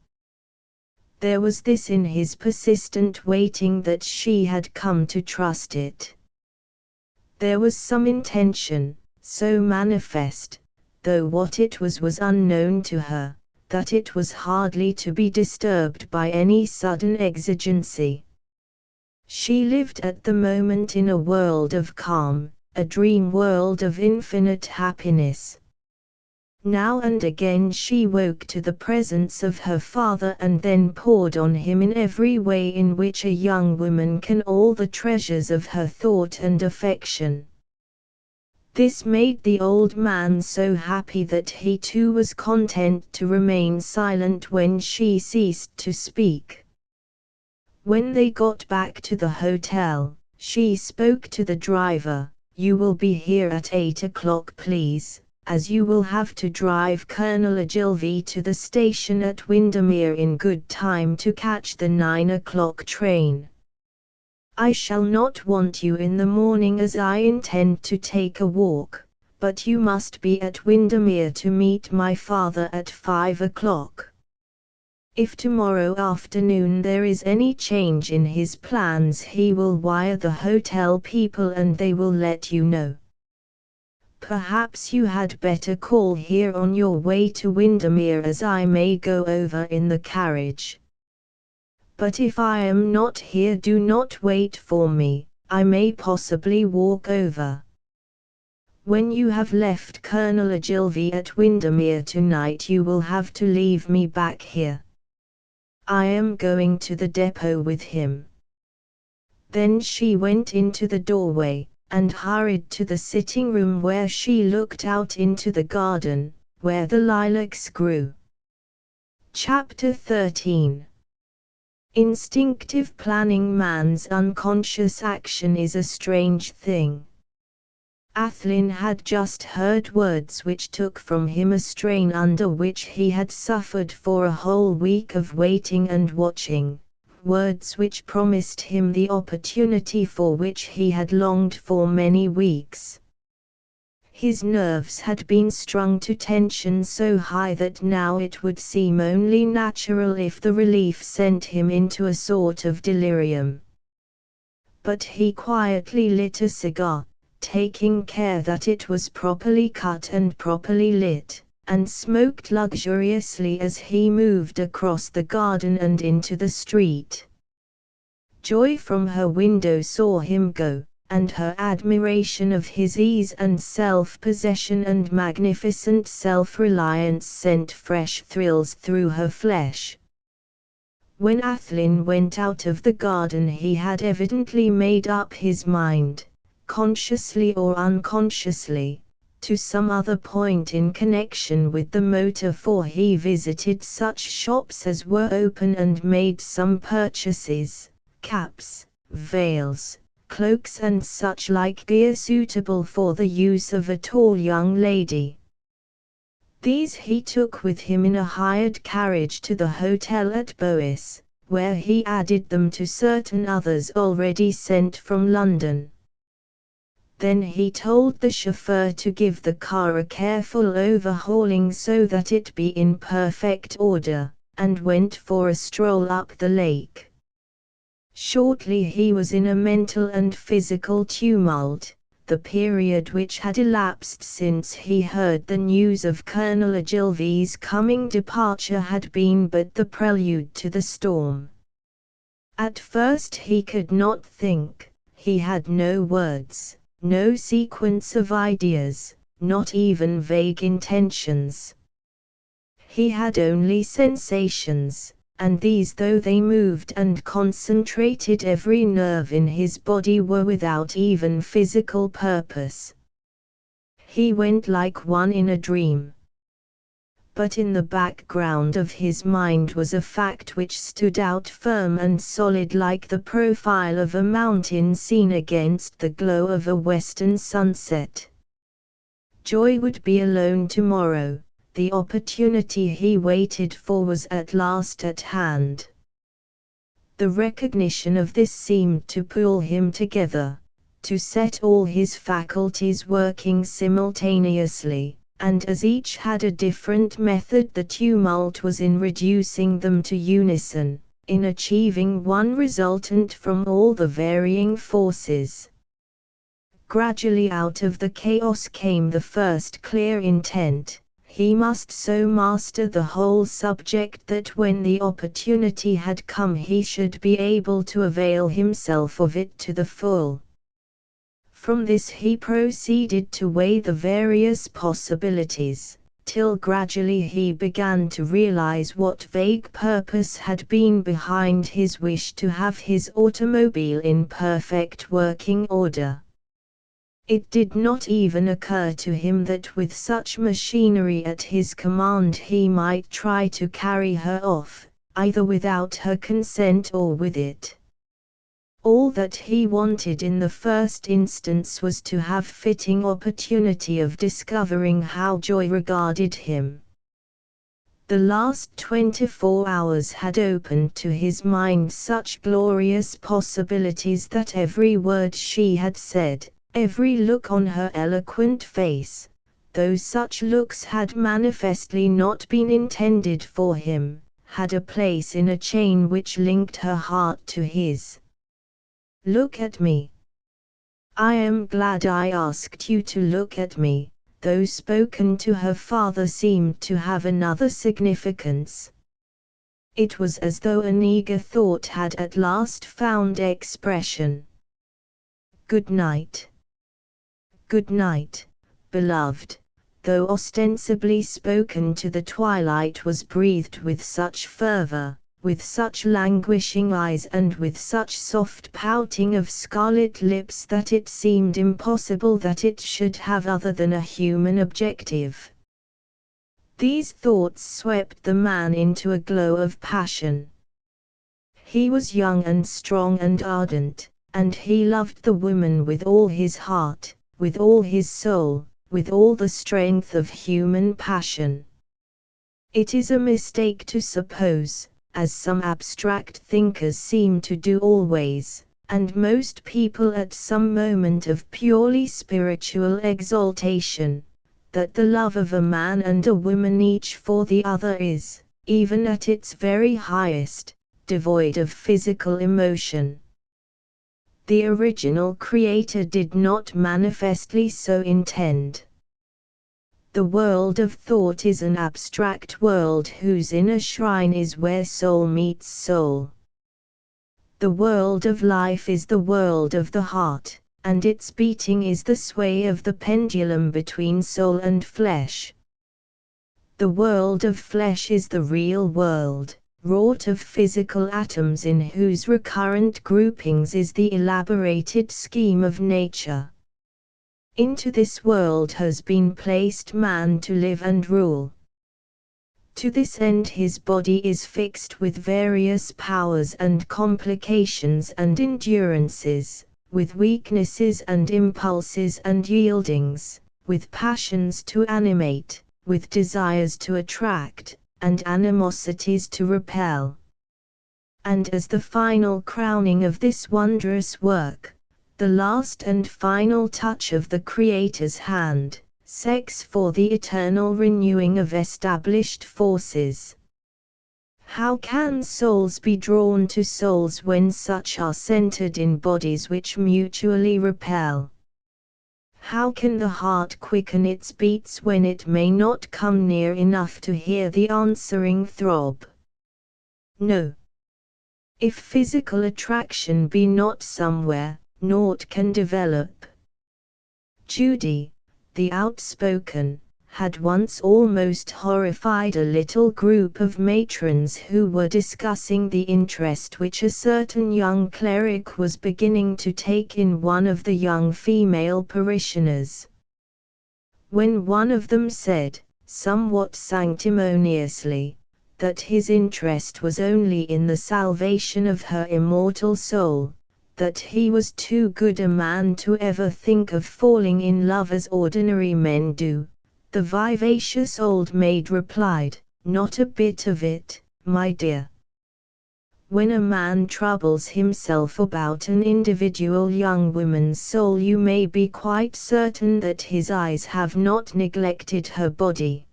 There was this in his persistent waiting that she had come to trust it. There was some intention, so manifest, though what it was unknown to her, that it was hardly to be disturbed by any sudden exigency. She lived at the moment in a world of calm, a dream world of infinite happiness, Now and again she woke to the presence of her father and then poured on him in every way in which a young woman can all the treasures of her thought and affection. This made the old man so happy that he too was content to remain silent when she ceased to speak. When they got back to the hotel, she spoke to the driver. "You will be here at 8 o'clock, please, as you will have to drive Colonel Ogilvy to the station at Windermere in good time to catch the 9 o'clock train. I shall not want you in the morning as I intend to take a walk, but you must be at Windermere to meet my father at 5 o'clock. If tomorrow afternoon there is any change in his plans, he will wire the hotel people and they will let you know. Perhaps you had better call here on your way to Windermere, as I may go over in the carriage. But if I am not here, do not wait for me, I may possibly walk over. When you have left Colonel Ogilvy at Windermere tonight, you will have to leave me back here. I am going to the depot with him." Then she went into the doorway, and hurried to the sitting room where she looked out into the garden, where the lilacs grew. Chapter 13. Instinctive planning. Man's unconscious action is a strange thing. Athlyne had just heard words which took from him a strain under which he had suffered for a whole week of waiting and watching, words which promised him the opportunity for which he had longed for many weeks. His nerves had been strung to tension so high that now it would seem only natural if the relief sent him into a sort of delirium. But he quietly lit a cigar, taking care that it was properly cut and properly lit, and smoked luxuriously as he moved across the garden and into the street. Joy from her window saw him go, and her admiration of his ease and self-possession and magnificent self-reliance sent fresh thrills through her flesh. When Athlyne went out of the garden, he had evidently made up his mind, consciously or unconsciously, to some other point in connection with the motor, for he visited such shops as were open and made some purchases: caps, veils, cloaks and such like gear suitable for the use of a tall young lady. These he took with him in a hired carriage to the hotel at Bois, where he added them to certain others already sent from London. Then he told the chauffeur to give the car a careful overhauling so that it be in perfect order, and went for a stroll up the lake. Shortly he was in a mental and physical tumult. The period which had elapsed since he heard the news of Colonel Ogilvy's coming departure had been but the prelude to the storm. At first he could not think, he had no words, no sequence of ideas, not even vague intentions. He had only sensations, and these, though they moved and concentrated every nerve in his body, were without even physical purpose. He went like one in a dream. But in the background of his mind was a fact which stood out firm and solid like the profile of a mountain seen against the glow of a western sunset. Joy would be alone tomorrow. The opportunity he waited for was at last at hand. The recognition of this seemed to pull him together, to set all his faculties working simultaneously, and as each had a different method, the tumult was in reducing them to unison, in achieving one resultant from all the varying forces. Gradually out of the chaos came the first clear intent. He must so master the whole subject that when the opportunity had come he should be able to avail himself of it to the full. From this he proceeded to weigh the various possibilities, till gradually he began to realize what vague purpose had been behind his wish to have his automobile in perfect working order. It did not even occur to him that with such machinery at his command he might try to carry her off, either without her consent or with it. All that he wanted in the first instance was to have fitting opportunity of discovering how Joy regarded him. The last 24 hours had opened to his mind such glorious possibilities that every word she had said, every look on her eloquent face, though such looks had manifestly not been intended for him, had a place in a chain which linked her heart to his. "Look at me. I am glad I asked you to look at me," though spoken to her father seemed to have another significance. It was as though an eager thought had at last found expression. "Good night. Good night, beloved," though ostensibly spoken to the twilight, was breathed with such fervor, with such languishing eyes and with such soft pouting of scarlet lips that it seemed impossible that it should have other than a human objective. These thoughts swept the man into a glow of passion. He was young and strong and ardent, and he loved the woman with all his heart, with all his soul, with all the strength of human passion. It is a mistake to suppose, as some abstract thinkers seem to do always, and most people at some moment of purely spiritual exaltation, that the love of a man and a woman each for the other is, even at its very highest, devoid of physical emotion. The original Creator did not manifestly so intend. The world of thought is an abstract world whose inner shrine is where soul meets soul. The world of life is the world of the heart, and its beating is the sway of the pendulum between soul and flesh. The world of flesh is the real world, wrought of physical atoms in whose recurrent groupings is the elaborated scheme of nature. Into this world has been placed man to live and rule. To this end his body is fixed with various powers and complications and endurances, with weaknesses and impulses and yieldings, with passions to animate, with desires to attract, and animosities to repel. And as the final crowning of this wondrous work, the last and final touch of the Creator's hand, sex for the eternal renewing of established forces. How can souls be drawn to souls when such are centered in bodies which mutually repel? How can the heart quicken its beats when it may not come near enough to hear the answering throb? No. If physical attraction be not somewhere, naught can develop. Judy, the outspoken, had once almost horrified a little group of matrons who were discussing the interest which a certain young cleric was beginning to take in one of the young female parishioners. When one of them said, somewhat sanctimoniously, that his interest was only in the salvation of her immortal soul, that he was too good a man to ever think of falling in love as ordinary men do, the vivacious old maid replied, "Not a bit of it, my dear. When a man troubles himself about an individual young woman's soul, you may be quite certain that his eyes have not neglected her body.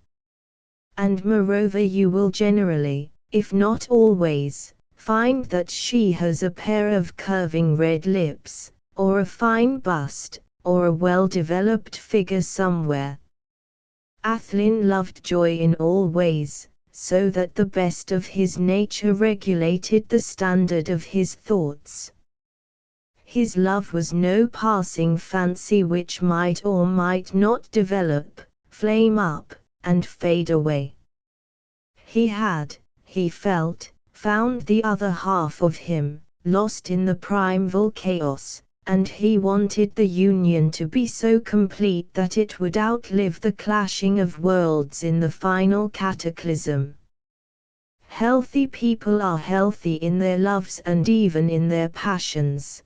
And moreover you will generally, if not always, find that she has a pair of curving red lips, or a fine bust, or a well-developed figure somewhere." Athlyne loved Joy in all ways, so that the best of his nature regulated the standard of his thoughts. His love was no passing fancy which might or might not develop, flame up, and fade away. He had, he felt, found the other half of him, lost in the primeval chaos, and he wanted the union to be so complete that it would outlive the clashing of worlds in the final cataclysm. Healthy people are healthy in their loves and even in their passions.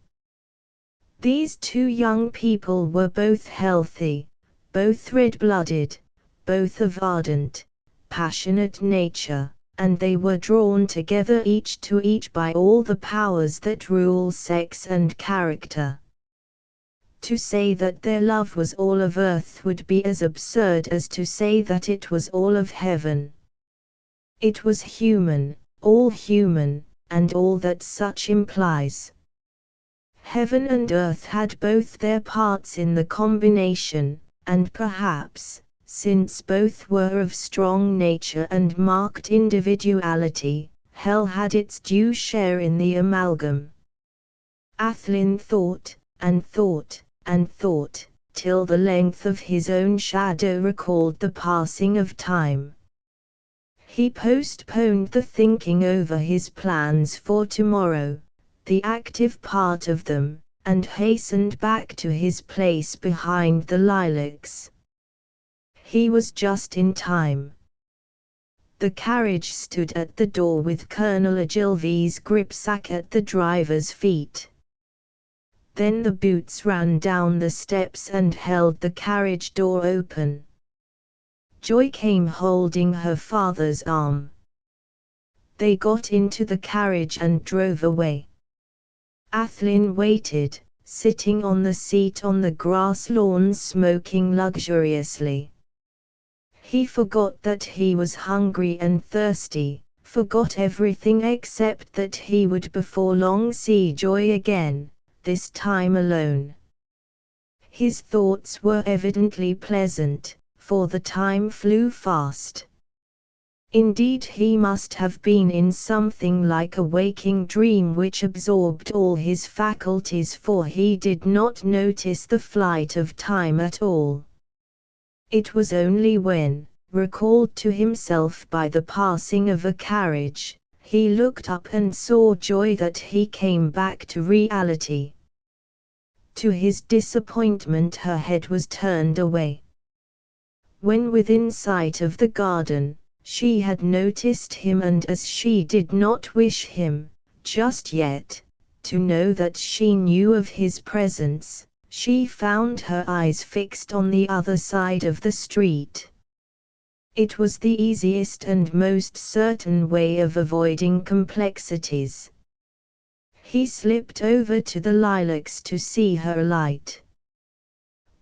These two young people were both healthy, both red-blooded, both of ardent, passionate nature, and they were drawn together each to each by all the powers that rule sex and character. To say that their love was all of earth would be as absurd as to say that it was all of heaven. It was human, and all that such implies. Heaven and earth had both their parts in the combination, and perhaps, since both were of strong nature and marked individuality, hell had its due share in the amalgam. Athlyne thought, and thought, and thought, till the length of his own shadow recalled the passing of time. He postponed the thinking over his plans for tomorrow, the active part of them, and hastened back to his place behind the lilacs. He was just in time. The carriage stood at the door with Colonel Ogilvy's gripsack at the driver's feet. Then the boots ran down the steps and held the carriage door open. Joy came holding her father's arm. They got into the carriage and drove away. Athlyne waited, sitting on the seat on the grass lawn smoking luxuriously. He forgot that he was hungry and thirsty, forgot everything except that he would before long see Joy again, this time alone. His thoughts were evidently pleasant, for the time flew fast. Indeed, he must have been in something like a waking dream which absorbed all his faculties, for he did not notice the flight of time at all. It was only when, recalled to himself by the passing of a carriage, he looked up and saw Joy that he came back to reality. To his disappointment, her head was turned away. When within sight of the garden, she had noticed him, and as she did not wish him, just yet, to know that she knew of his presence, she found her eyes fixed on the other side of the street. It was the easiest and most certain way of avoiding complexities. He slipped over to the lilacs to see her alight.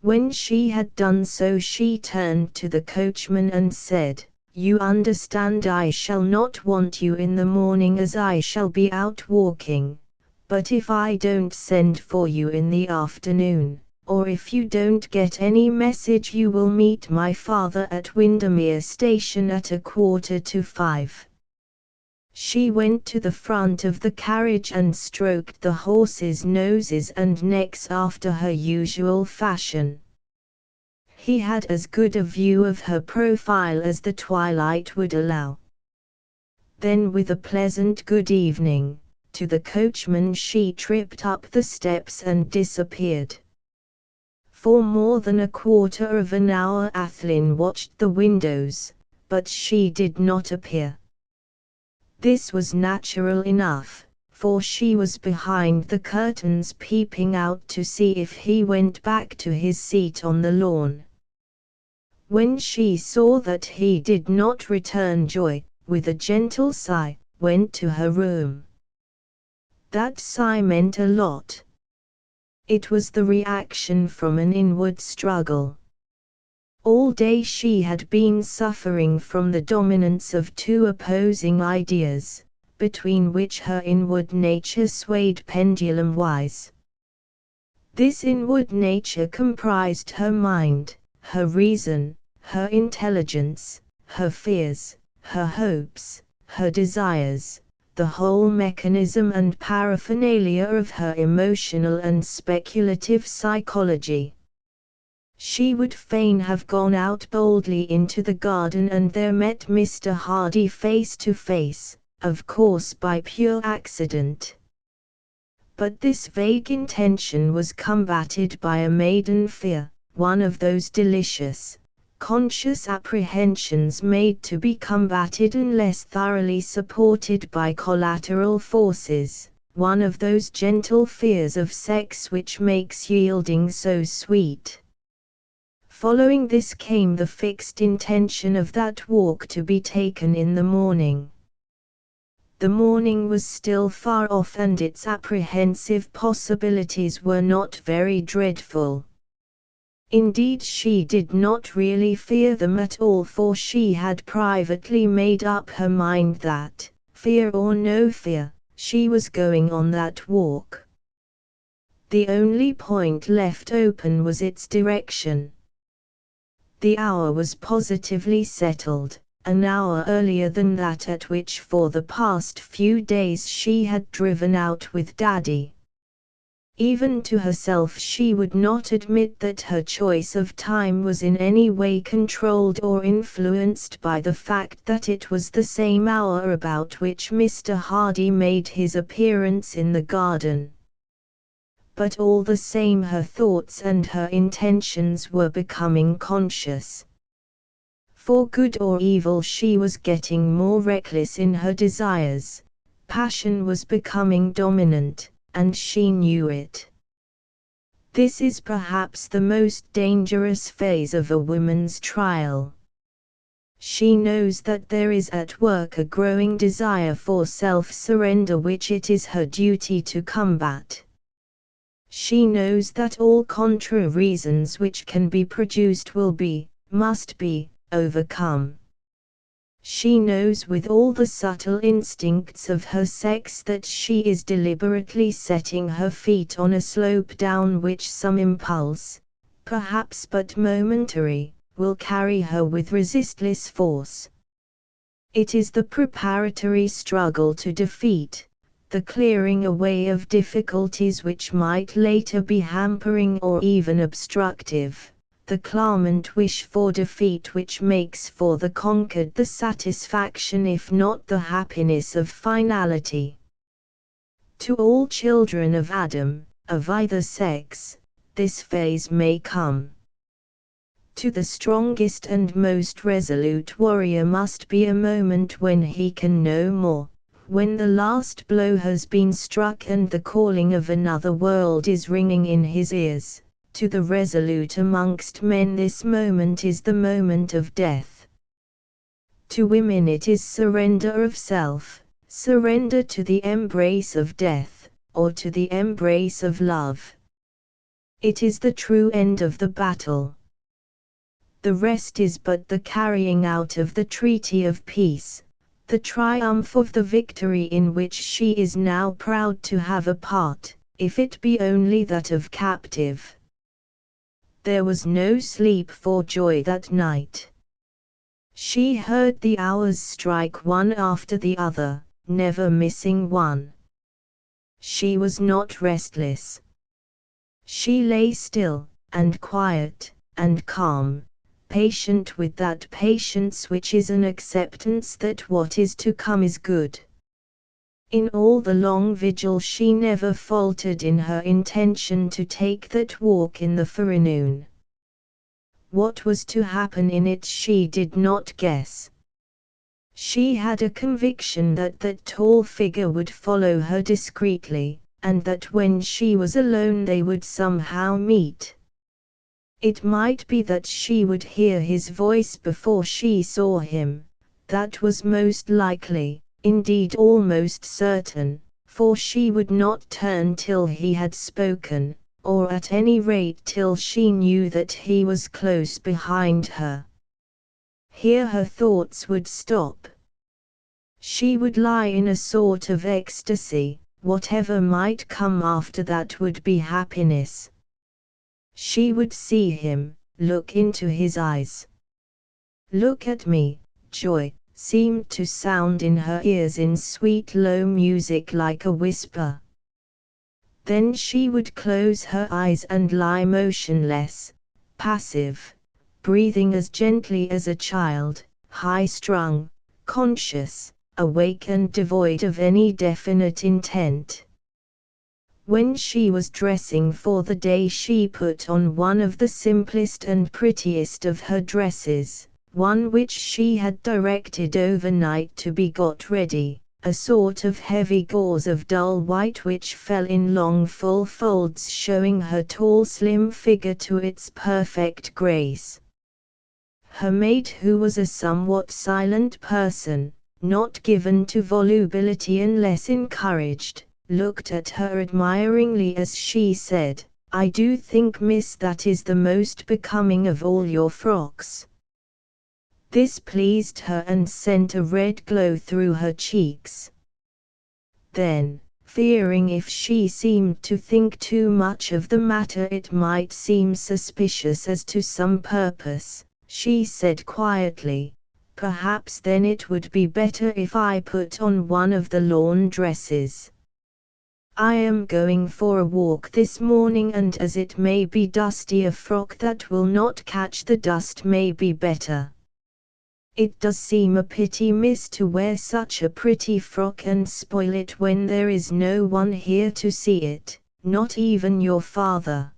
When she had done so, she turned to the coachman and said, "You understand, I shall not want you in the morning as I shall be out walking, but if I don't send for you in the afternoon, or if you don't get any message, you will meet my father at Windermere Station at 4:45. She went to the front of the carriage and stroked the horses' noses and necks after her usual fashion. He had as good a view of her profile as the twilight would allow. Then, with a pleasant good evening to the coachman, she tripped up the steps and disappeared. For more than a quarter of an hour Athlyne watched the windows, but she did not appear. This was natural enough, for she was behind the curtains peeping out to see if he went back to his seat on the lawn. When she saw that he did not return, Joy, with a gentle sigh, went to her room. That sigh meant a lot. It was the reaction from an inward struggle. All day she had been suffering from the dominance of two opposing ideas, between which her inward nature swayed pendulum-wise. This inward nature comprised her mind, her reason, her intelligence, her fears, her hopes, her desires, the whole mechanism and paraphernalia of her emotional and speculative psychology. She would fain have gone out boldly into the garden and there met Mr. Hardy face to face, of course by pure accident. But this vague intention was combated by a maiden fear, one of those delicious, conscious apprehensions made to be combated unless thoroughly supported by collateral forces, one of those gentle fears of sex which makes yielding so sweet. Following this came the fixed intention of that walk to be taken in the morning. The morning was still far off and its apprehensive possibilities were not very dreadful. Indeed, she did not really fear them at all, for she had privately made up her mind that, fear or no fear, she was going on that walk. The only point left open was its direction. The hour was positively settled, an hour earlier than that at which for the past few days she had driven out with Daddy. Even to herself she would not admit that her choice of time was in any way controlled or influenced by the fact that it was the same hour about which Mr. Hardy made his appearance in the garden. But all the same her thoughts and her intentions were becoming conscious. For good or evil she was getting more reckless in her desires, passion was becoming dominant, and she knew it. This is perhaps the most dangerous phase of a woman's trial. She knows that there is at work a growing desire for self-surrender which it is her duty to combat. She knows that all contra reasons which can be produced must be, overcome. She knows with all the subtle instincts of her sex that she is deliberately setting her feet on a slope down which some impulse, perhaps but momentary, will carry her with resistless force. It is the preparatory struggle to defeat, the clearing away of difficulties which might later be hampering or even obstructive, the clamant wish for defeat which makes for the conquered the satisfaction if not the happiness of finality. To all children of Adam, of either sex, this phase may come. To the strongest and most resolute warrior must be a moment when he can no more, when the last blow has been struck and the calling of another world is ringing in his ears. To the resolute amongst men this moment is the moment of death. To women it is surrender of self, surrender to the embrace of death, or to the embrace of love. It is the true end of the battle. The rest is but the carrying out of the treaty of peace, the triumph of the victory in which she is now proud to have a part, if it be only that of captive. There was no sleep for Joy that night. She heard the hours strike one after the other, never missing one. She was not restless. She lay still, and quiet, and calm, patient with that patience which is an acceptance that what is to come is good. In all the long vigil she never faltered in her intention to take that walk in the forenoon. What was to happen in it she did not guess. She had a conviction that that tall figure would follow her discreetly, and that when she was alone they would somehow meet. It might be that she would hear his voice before she saw him, that was most likely, indeed almost certain, for she would not turn till he had spoken, or at any rate till she knew that he was close behind her. Here her thoughts would stop. She would lie in a sort of ecstasy, whatever might come after that would be happiness. She would see him, look into his eyes. "Look at me, Joy," seemed to sound in her ears in sweet low music like a whisper. Then she would close her eyes and lie motionless, passive, breathing as gently as a child, high-strung, conscious, awake and devoid of any definite intent. When she was dressing for the day, she put on one of the simplest and prettiest of her dresses, one which she had directed overnight to be got ready, a sort of heavy gauze of dull white which fell in long full folds, showing her tall slim figure to its perfect grace. Her maid, who was a somewhat silent person, not given to volubility unless encouraged, looked at her admiringly as she said, "I do think, miss, that is the most becoming of all your frocks." This pleased her and sent a red glow through her cheeks. Then, fearing if she seemed to think too much of the matter it might seem suspicious as to some purpose, she said quietly, "Perhaps then it would be better if I put on one of the lawn dresses. I am going for a walk this morning, and as it may be dusty, a frock that will not catch the dust may be better. It does seem a pity, miss, to wear such a pretty frock and spoil it when there is no one here to see it, not even your father."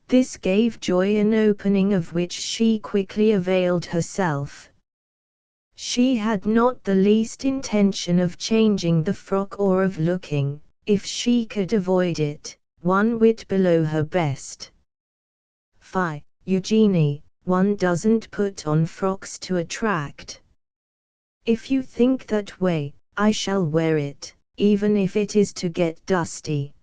This gave Joy an opening of which she quickly availed herself. She had not the least intention of changing the frock or of looking, if she could avoid it, one whit below her best. "Fie, Eugenie, one doesn't put on frocks to attract. If you think that way, I shall wear it, even if it is to get dusty."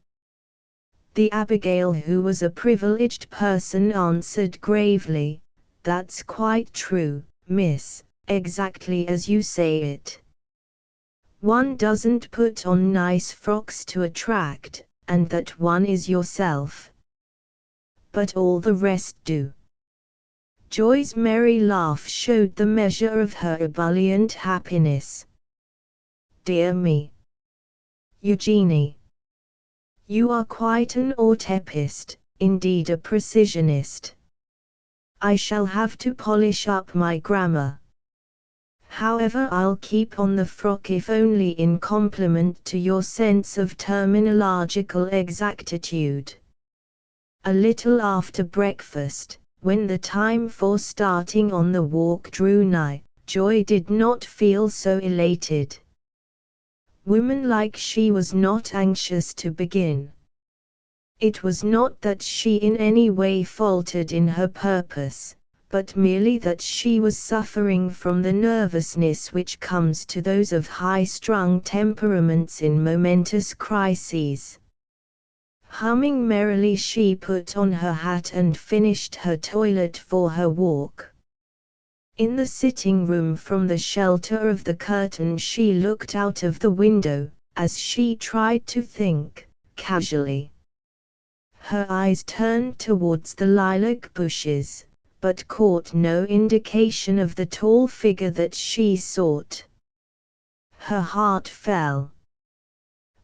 The Abigail, who was a privileged person, answered gravely, "That's quite true, miss, exactly as you say it. One doesn't put on nice frocks to attract, and that one is yourself. But all the rest do." Joy's merry laugh showed the measure of her ebullient happiness. "Dear me, Eugenie, you are quite an autopist, indeed a precisionist. I shall have to polish up my grammar. However, I'll keep on the frock if only in compliment to your sense of terminological exactitude." A little after breakfast, when the time for starting on the walk drew nigh, Joy did not feel so elated. Woman-like, she was not anxious to begin. It was not that she in any way faltered in her purpose, but merely that she was suffering from the nervousness which comes to those of high-strung temperaments in momentous crises. Humming merrily, she put on her hat and finished her toilet for her walk. In the sitting room, from the shelter of the curtain, she looked out of the window, as she tried to think, casually. Her eyes turned towards the lilac bushes, but caught no indication of the tall figure that she sought. Her heart fell.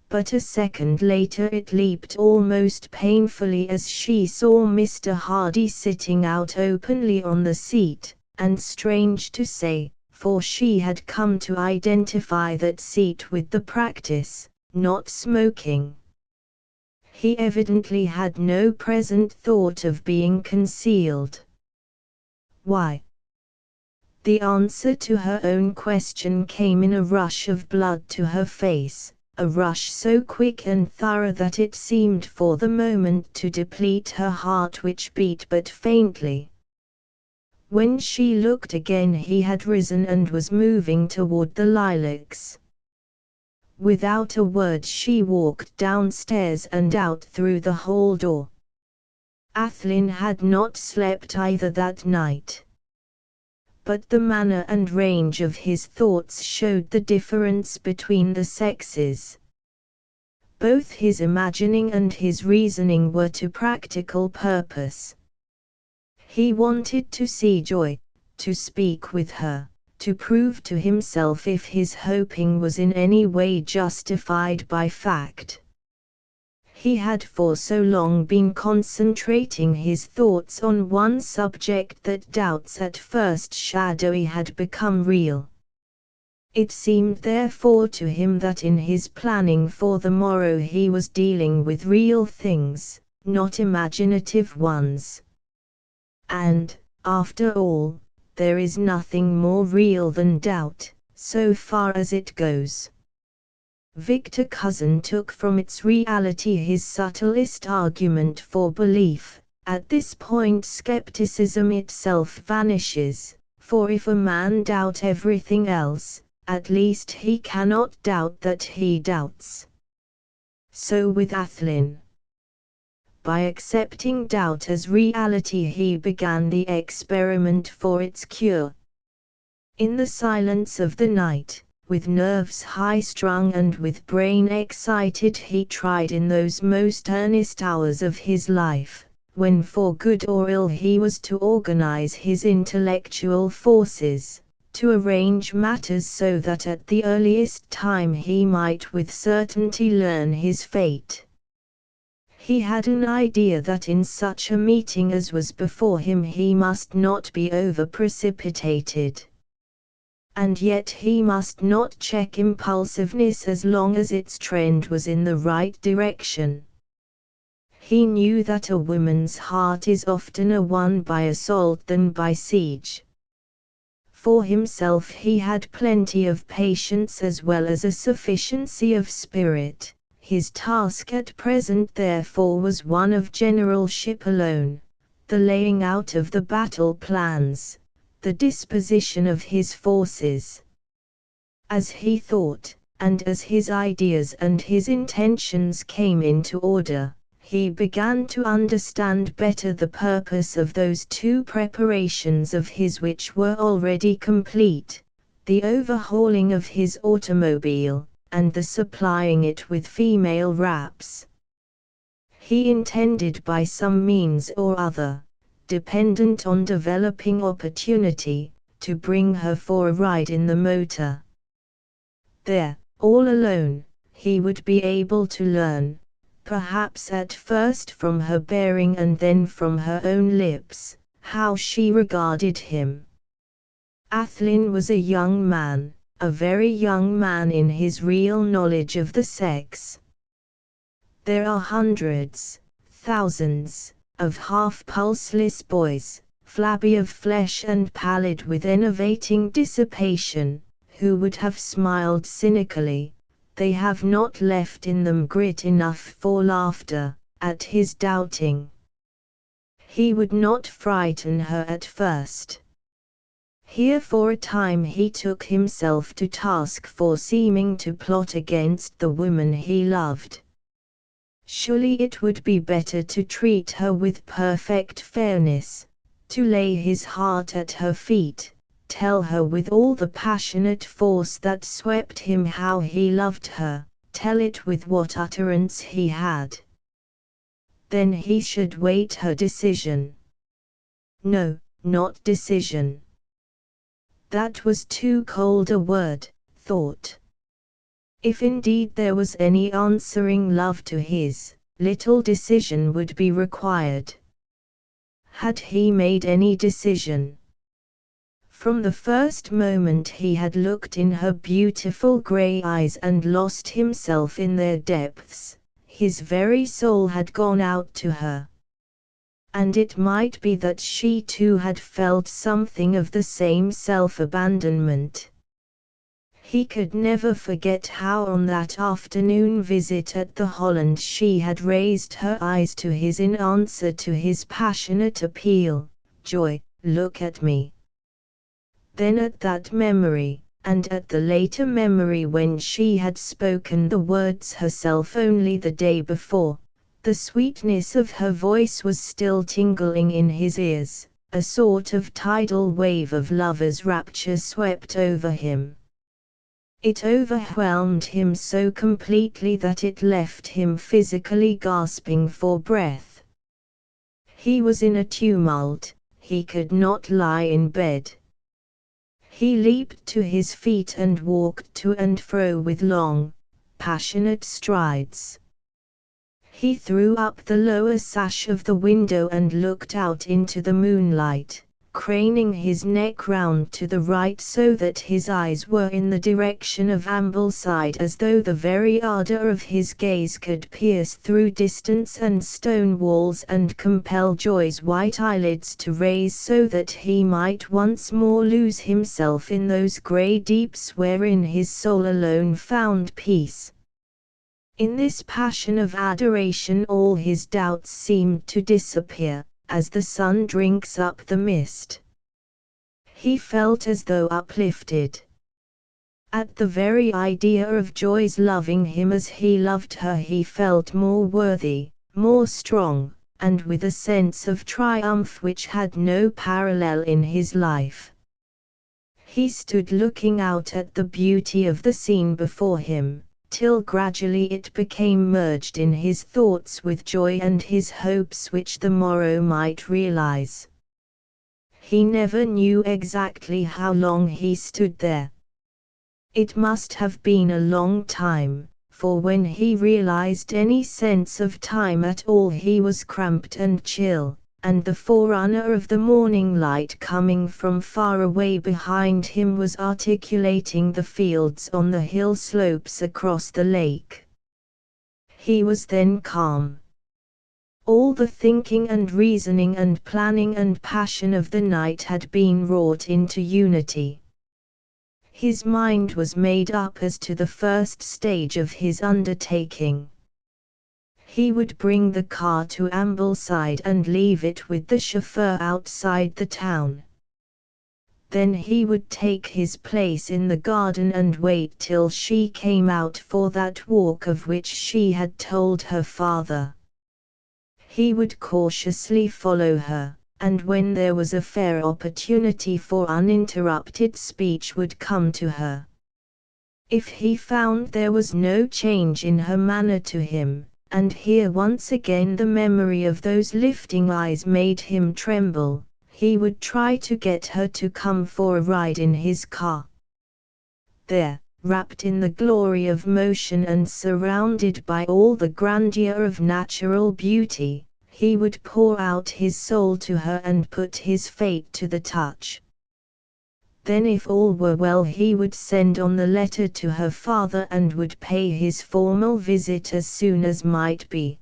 But a second later it leaped almost painfully as she saw Mr. Hardy sitting out openly on the seat, and strange to say, for she had come to identify that seat with the practice, not smoking. He evidently had no present thought of being concealed. Why? The answer to her own question came in a rush of blood to her face, a rush so quick and thorough that it seemed for the moment to deplete her heart, which beat but faintly. When she looked again, he had risen and was moving toward the lilacs. Without a word she walked downstairs and out through the hall door. Athlyne had not slept either that night. But the manner and range of his thoughts showed the difference between the sexes. Both his imagining and his reasoning were to practical purpose. He wanted to see Joy, to speak with her, to prove to himself if his hoping was in any way justified by fact. He had for so long been concentrating his thoughts on one subject that doubts at first shadowy had become real. It seemed therefore to him that in his planning for the morrow he was dealing with real things, not imaginative ones. And, after all, there is nothing more real than doubt, so far as it goes. Victor Cousin took from its reality his subtlest argument for belief. At this point skepticism itself vanishes, for if a man doubt everything else, at least he cannot doubt that he doubts. So with Athlyne. By accepting doubt as reality he began the experiment for its cure. In the silence of the night, with nerves high-strung and with brain excited, he tried in those most earnest hours of his life, when for good or ill he was to organize his intellectual forces, to arrange matters so that at the earliest time he might with certainty learn his fate. He had an idea that in such a meeting as was before him he must not be over-precipitated. And yet he must not check impulsiveness as long as its trend was in the right direction. He knew that a woman's heart is oftener won by assault than by siege. For himself he had plenty of patience as well as a sufficiency of spirit. His task at present therefore was one of generalship alone, the laying out of the battle plans, the disposition of his forces. As he thought, and as his ideas and his intentions came into order, he began to understand better the purpose of those two preparations of his which were already complete, the overhauling of his automobile, and the supplying it with female wraps. He intended by some means or other, dependent on developing opportunity, to bring her for a ride in the motor. There, all alone, he would be able to learn, perhaps at first from her bearing and then from her own lips, how she regarded him. Athlyne was a young man, a very young man in his real knowledge of the sex. There are hundreds, thousands, of half-pulseless boys, flabby of flesh and pallid with enervating dissipation, who would have smiled cynically, they have not left in them grit enough for laughter, at his doubting. He would not frighten her at first. Here for a time he took himself to task for seeming to plot against the woman he loved. Surely it would be better to treat her with perfect fairness, to lay his heart at her feet, tell her with all the passionate force that swept him how he loved her, tell it with what utterance he had. Then he should wait her decision. No, not decision. That was too cold a word, thought. If indeed there was any answering love to his, little decision would be required. Had he made any decision? From the first moment he had looked in her beautiful grey eyes and lost himself in their depths, his very soul had gone out to her. And it might be that she too had felt something of the same self-abandonment. He could never forget how on that afternoon visit at the Holland she had raised her eyes to his in answer to his passionate appeal, "Joy, look at me." Then at that memory, and at the later memory when she had spoken the words herself only the day before, the sweetness of her voice was still tingling in his ears, a sort of tidal wave of lover's rapture swept over him. It overwhelmed him so completely that it left him physically gasping for breath. He was in a tumult, he could not lie in bed. He leaped to his feet and walked to and fro with long, passionate strides. He threw up the lower sash of the window and looked out into the moonlight, craning his neck round to the right so that his eyes were in the direction of Ambleside, as though the very ardour of his gaze could pierce through distance and stone walls and compel Joy's white eyelids to raise so that he might once more lose himself in those grey deeps wherein his soul alone found peace. In this passion of adoration all his doubts seemed to disappear, as the sun drinks up the mist. He felt as though uplifted. At the very idea of Joy's loving him as he loved her he felt more worthy, more strong, and with a sense of triumph which had no parallel in his life. He stood looking out at the beauty of the scene before him, till gradually it became merged in his thoughts with joy and his hopes which the morrow might realize. He never knew exactly how long he stood there. It must have been a long time, for when he realized any sense of time at all he was cramped and chill, and the forerunner of the morning light coming from far away behind him was articulating the fields on the hill slopes across the lake. He was then calm. All the thinking and reasoning and planning and passion of the night had been wrought into unity. His mind was made up as to the first stage of his undertaking. He would bring the car to Ambleside and leave it with the chauffeur outside the town. Then he would take his place in the garden and wait till she came out for that walk of which she had told her father. He would cautiously follow her, and when there was a fair opportunity for uninterrupted speech would come to her. If he found there was no change in her manner to him, and here once again the memory of those lifting eyes made him tremble, he would try to get her to come for a ride in his car. There, wrapped in the glory of motion and surrounded by all the grandeur of natural beauty, he would pour out his soul to her and put his fate to the touch. Then if all were well he would send on the letter to her father and would pay his formal visit as soon as might be.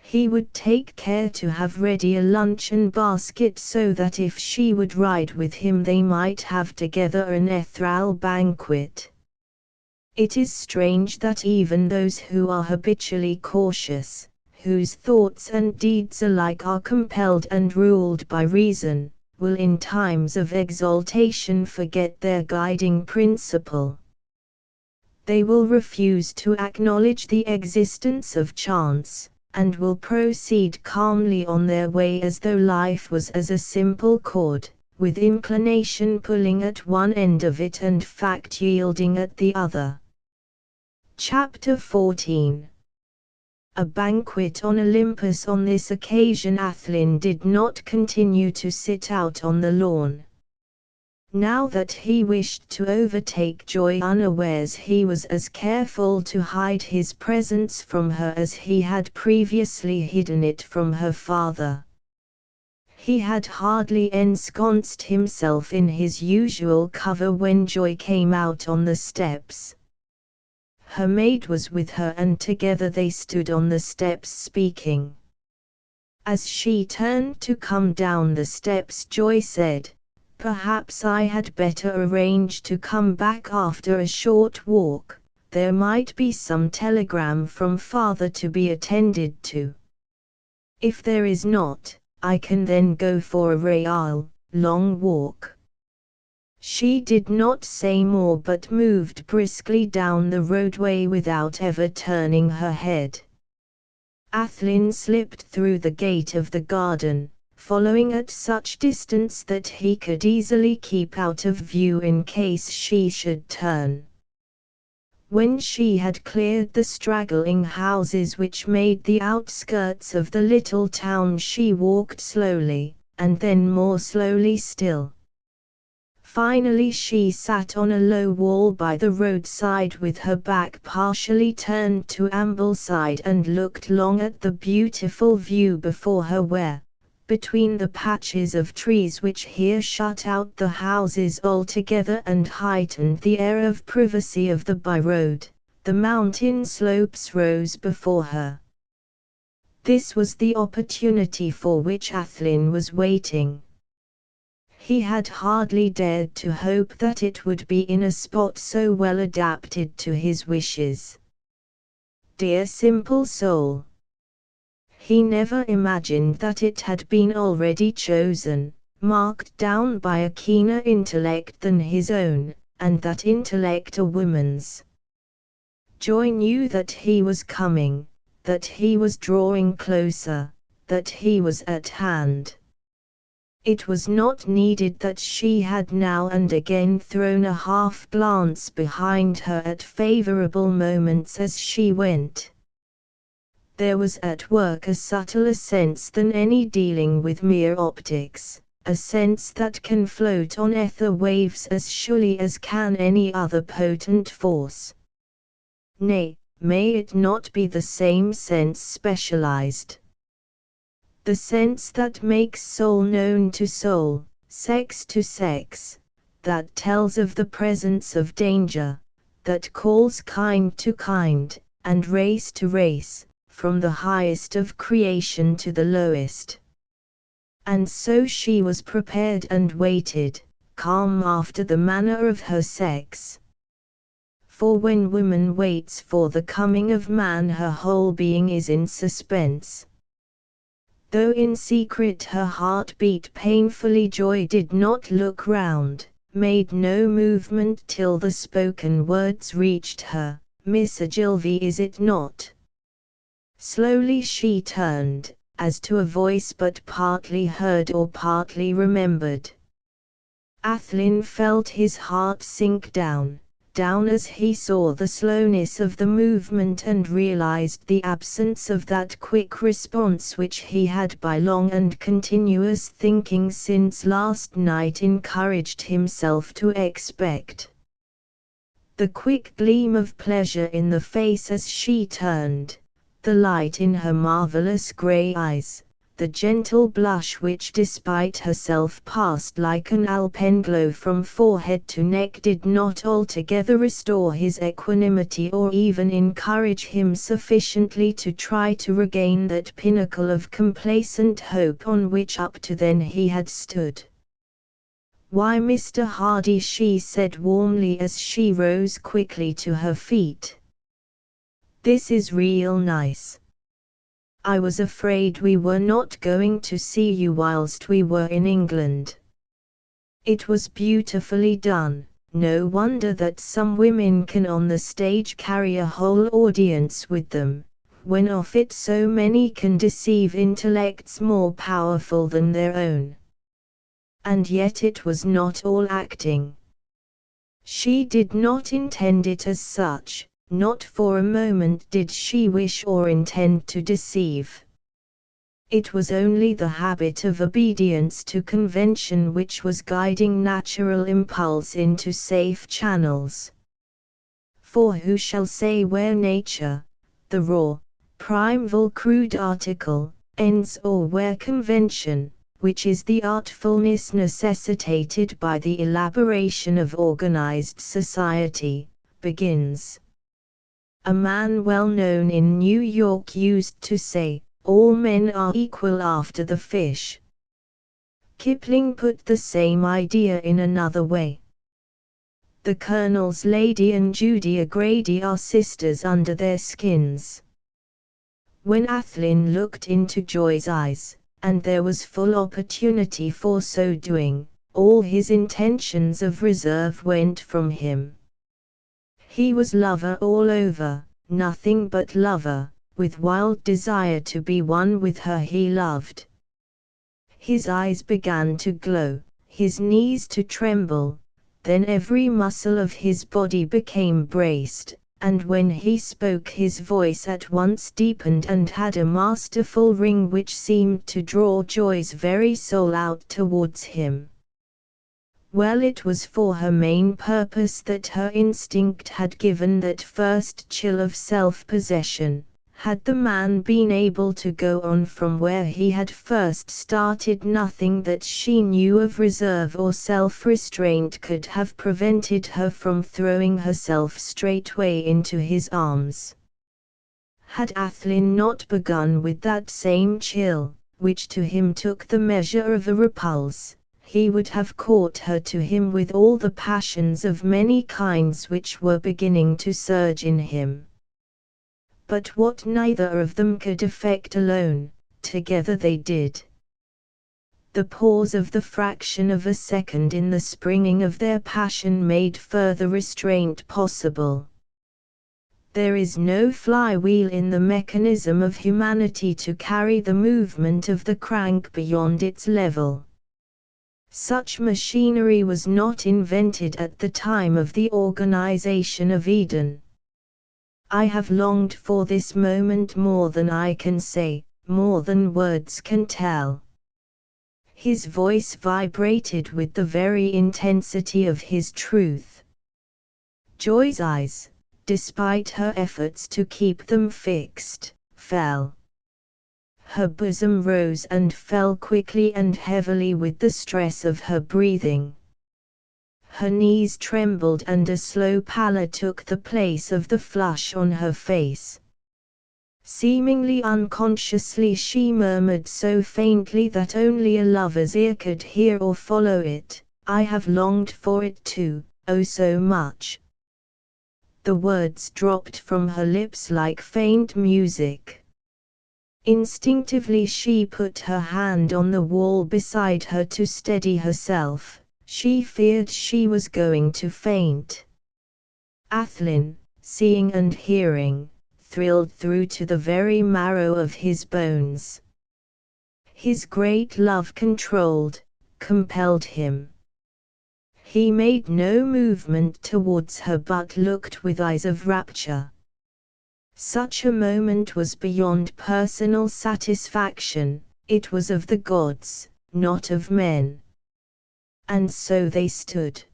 He would take care to have ready a luncheon basket so that if she would ride with him they might have together an ethereal banquet. It is strange that even those who are habitually cautious, whose thoughts and deeds alike are compelled and ruled by reason, will in times of exaltation forget their guiding principle. They will refuse to acknowledge the existence of chance, and will proceed calmly on their way as though life was as a simple cord, with inclination pulling at one end of it and fact yielding at the other. Chapter 14. A banquet on Olympus. On this occasion Athlyne did not continue to sit out on the lawn. Now that he wished to overtake Joy unawares he was as careful to hide his presence from her as he had previously hidden it from her father. He had hardly ensconced himself in his usual cover when Joy came out on the steps. Her maid was with her and together they stood on the steps speaking. As she turned to come down the steps Joy said, "Perhaps I had better arrange to come back after a short walk, there might be some telegram from father to be attended to. If there is not, I can then go for a real, long walk." She did not say more but moved briskly down the roadway without ever turning her head. Athlyne slipped through the gate of the garden, following at such distance that he could easily keep out of view in case she should turn. When she had cleared the straggling houses which made the outskirts of the little town she walked slowly, and then more slowly still. Finally she sat on a low wall by the roadside with her back partially turned to Ambleside and looked long at the beautiful view before her where, between the patches of trees which here shut out the houses altogether and heightened the air of privacy of the by-road, the mountain slopes rose before her. This was the opportunity for which Athlyne was waiting. He had hardly dared to hope that it would be in a spot so well adapted to his wishes. Dear simple soul! He never imagined that it had been already chosen, marked down by a keener intellect than his own, and that intellect a woman's. Joy knew that he was coming, that he was drawing closer, that he was at hand. It was not needed that she had now and again thrown a half-glance behind her at favorable moments as she went. There was at work a subtler sense than any dealing with mere optics, a sense that can float on ether waves as surely as can any other potent force. Nay, may it not be the same sense specialized? The sense that makes soul known to soul, sex to sex, that tells of the presence of danger, that calls kind to kind, and race to race, from the highest of creation to the lowest. And so she was prepared and waited, calm after the manner of her sex. For when woman waits for the coming of man, her whole being is in suspense. Though in secret her heart beat painfully, joy did not look round, made no movement till the spoken words reached her. "Miss Ogilvy, is it not?" Slowly she turned, as to a voice but partly heard or partly remembered. Athlyne felt his heart sink down as he saw the slowness of the movement and realized the absence of that quick response which he had by long and continuous thinking since last night encouraged himself to expect. The quick gleam of pleasure in the face as she turned, the light in her marvelous grey eyes, the gentle blush which despite herself passed like an alpenglow from forehead to neck did not altogether restore his equanimity or even encourage him sufficiently to try to regain that pinnacle of complacent hope on which up to then he had stood. "Why, Mr. Hardy," she said warmly as she rose quickly to her feet. "This is real nice. I was afraid we were not going to see you whilst we were in England. It was beautifully done. No wonder that some women can on the stage carry a whole audience with them, when off it so many can deceive intellects more powerful than their own. And yet it was not all acting. She did not intend it as such. Not for a moment did she wish or intend to deceive. It was only the habit of obedience to convention which was guiding natural impulse into safe channels. For who shall say where nature, the raw, primeval crude article, ends or where convention, which is the artfulness necessitated by the elaboration of organized society, begins? A man well known in New York used to say, "All men are equal after the fish." Kipling put the same idea in another way. The Colonel's Lady and Judy O'Grady are sisters under their skins. When Athlyne looked into Joy's eyes, and there was full opportunity for so doing, all his intentions of reserve went from him. He was lover all over, nothing but lover, with wild desire to be one with her he loved. His eyes began to glow, his knees to tremble, then every muscle of his body became braced, and when he spoke his voice at once deepened and had a masterful ring which seemed to draw Joy's very soul out towards him. Well, it was for her main purpose that her instinct had given that first chill of self-possession. Had the man been able to go on from where he had first started, nothing that she knew of reserve or self-restraint could have prevented her from throwing herself straightway into his arms. Had Athlyne not begun with that same chill, which to him took the measure of a repulse, he would have caught her to him with all the passions of many kinds which were beginning to surge in him. But what neither of them could effect alone, together they did. The pause of the fraction of a second in the springing of their passion made further restraint possible. There is no flywheel in the mechanism of humanity to carry the movement of the crank beyond its level. Such machinery was not invented at the time of the organization of Eden. I have longed for this moment more than I can say, more than words can tell. His voice vibrated with the very intensity of his truth. Joy's eyes, despite her efforts to keep them fixed, fell. Her bosom rose and fell quickly and heavily with the stress of her breathing. Her knees trembled and a slow pallor took the place of the flush on her face. Seemingly unconsciously she murmured so faintly that only a lover's ear could hear or follow it, "I have longed for it too, oh so much." The words dropped from her lips like faint music. Instinctively she put her hand on the wall beside her to steady herself. She feared she was going to faint. Athlyne, seeing and hearing, thrilled through to the very marrow of his bones. His great love controlled, compelled him. He made no movement towards her but looked with eyes of rapture. Such a moment was beyond personal satisfaction, it was of the gods, not of men. And so they stood.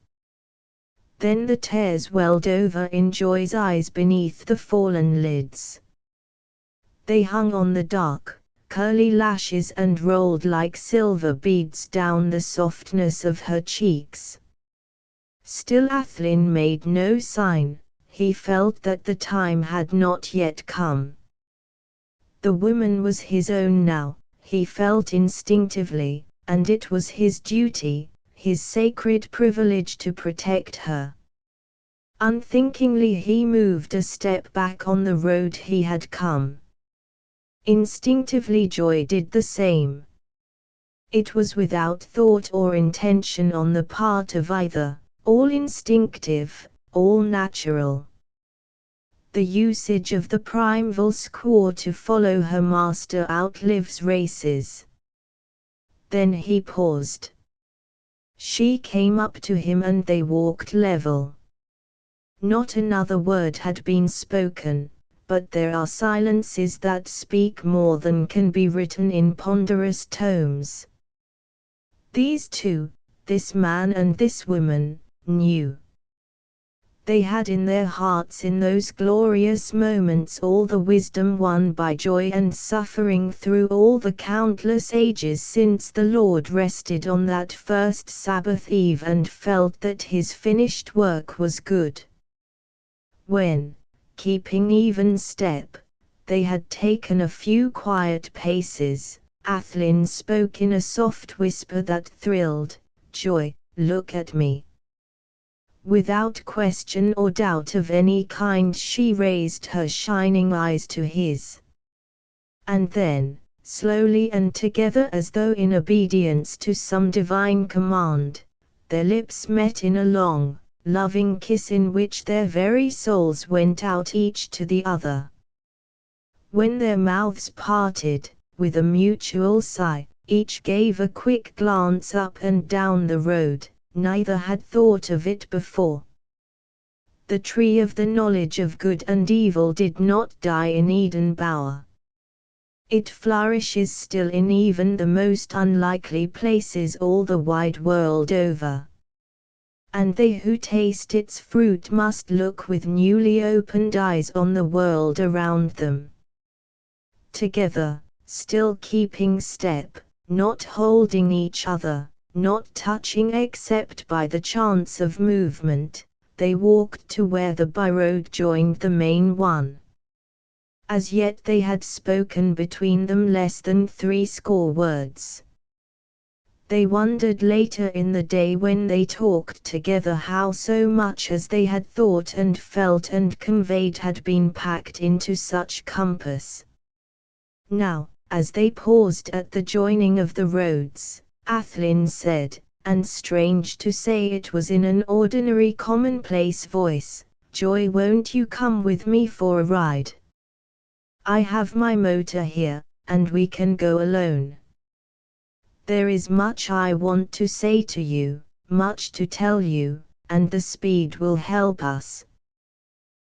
Then the tears welled over in Joy's eyes beneath the fallen lids. They hung on the dark, curly lashes and rolled like silver beads down the softness of her cheeks. Still Athlyne made no sign. He felt that the time had not yet come. The woman was his own now, he felt instinctively, and it was his duty, his sacred privilege to protect her. Unthinkingly he moved a step back on the road he had come. Instinctively Joy did the same. It was without thought or intention on the part of either, all instinctive, all natural. The usage of the primeval squaw to follow her master outlives races. Then he paused. She came up to him and they walked level. Not another word had been spoken, but there are silences that speak more than can be written in ponderous tomes. These two, this man and this woman, knew. They had in their hearts in those glorious moments all the wisdom won by joy and suffering through all the countless ages since the Lord rested on that first Sabbath eve and felt that his finished work was good. When, keeping even step, they had taken a few quiet paces, Athlyne spoke in a soft whisper that thrilled, "Joy, look at me." Without question or doubt of any kind she raised her shining eyes to his. And then, slowly and together as though in obedience to some divine command, their lips met in a long, loving kiss in which their very souls went out each to the other. When their mouths parted, with a mutual sigh, each gave a quick glance up and down the road. Neither had thought of it before. The tree of the knowledge of good and evil did not die in Eden Bower. It flourishes still in even the most unlikely places all the wide world over. and they who taste its fruit must look with newly opened eyes on the world around them. Together, still keeping step, not holding each other, not touching except by the chance of movement, they walked to where the byroad joined the main one. As yet they had spoken between them less than 60 words. They wondered later in the day when they talked together how so much as they had thought and felt and conveyed had been packed into such compass. Now, as they paused at the joining of the roads, Athlyne said, and strange to say it was in an ordinary commonplace voice, "Joy, won't you come with me for a ride? I have my motor here, and we can go alone. There is much I want to say to you, much to tell you, and the speed will help us.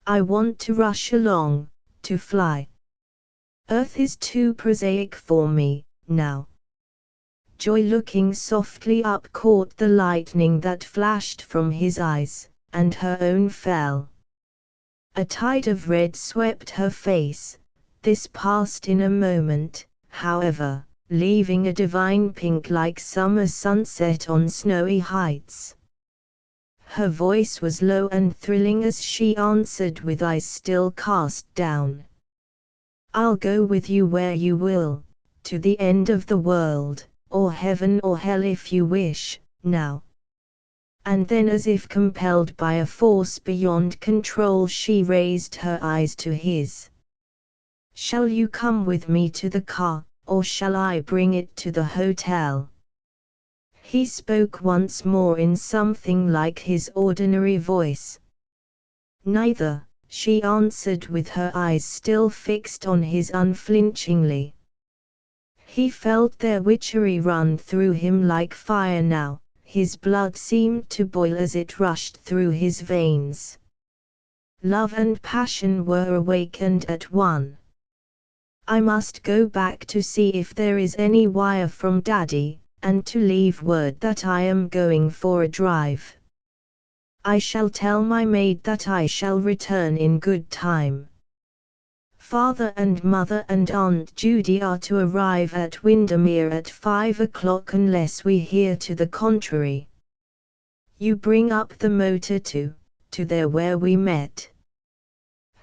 I want to rush along, to fly. Earth is too prosaic for me, now." Joy, looking softly up, caught the lightning that flashed from his eyes, and her own fell. A tide of red swept her face. This passed in a moment, however, leaving a divine pink like summer sunset on snowy heights. Her voice was low and thrilling as she answered with eyes still cast down. "I'll go with you where you will, to the end of the world, or heaven or hell if you wish, now." And then, as if compelled by a force beyond control, she raised her eyes to his. "Shall you come with me to the car, or shall I bring it to the hotel?" He spoke once more in something like his ordinary voice. "Neither," she answered with her eyes still fixed on his unflinchingly. He felt their witchery run through him like fire now, his blood seemed to boil as it rushed through his veins. Love and passion were awakened at one. "I must go back to see if there is any wire from Daddy, and to leave word that I am going for a drive. I shall tell my maid that I shall return in good time. Father and Mother and Aunt Judy are to arrive at Windermere at 5 o'clock unless we hear to the contrary. You bring up the motor to there where we met."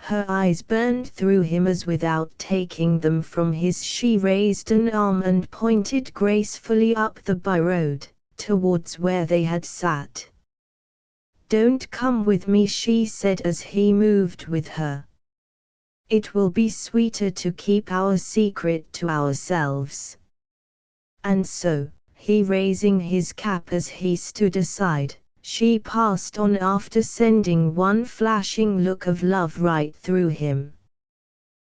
Her eyes burned through him as without taking them from his she raised an arm and pointed gracefully up the byroad, towards where they had sat. "Don't come with me," she said as he moved with her. "It will be sweeter to keep our secret to ourselves." And so, he raising his cap as he stood aside, she passed on after sending one flashing look of love right through him.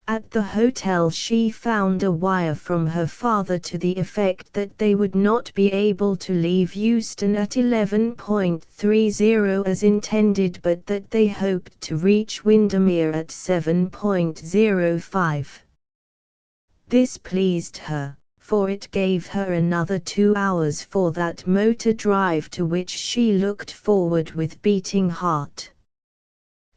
At the hotel she found a wire from her father to the effect that they would not be able to leave Euston at 11:30 as intended, but that they hoped to reach Windermere at 7:05. This pleased her, for it gave her another 2 hours for that motor drive to which she looked forward with beating heart.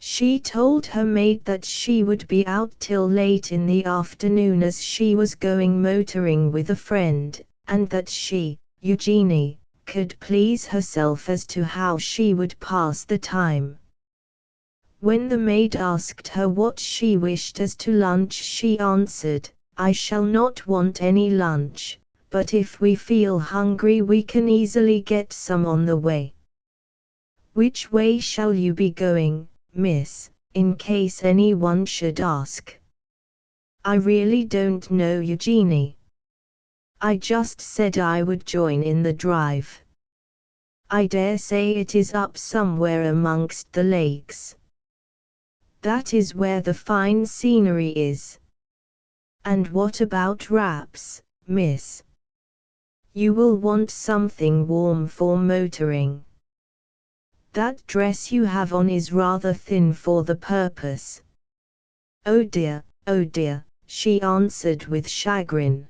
She told her maid that she would be out till late in the afternoon as she was going motoring with a friend, and that she, Eugenie, could please herself as to how she would pass the time. When the maid asked her what she wished as to lunch, she answered, "I shall not want any lunch, but if we feel hungry we can easily get some on the way." "Which way shall you be going, miss, in case anyone should ask?" "I really don't know, Eugenie. I just said I would join in the drive. I dare say it is up somewhere amongst the lakes. That is where the fine scenery is." "And what about wraps, miss? You will want something warm for motoring. That dress you have on is rather thin for the purpose." Oh dear," she answered with chagrin.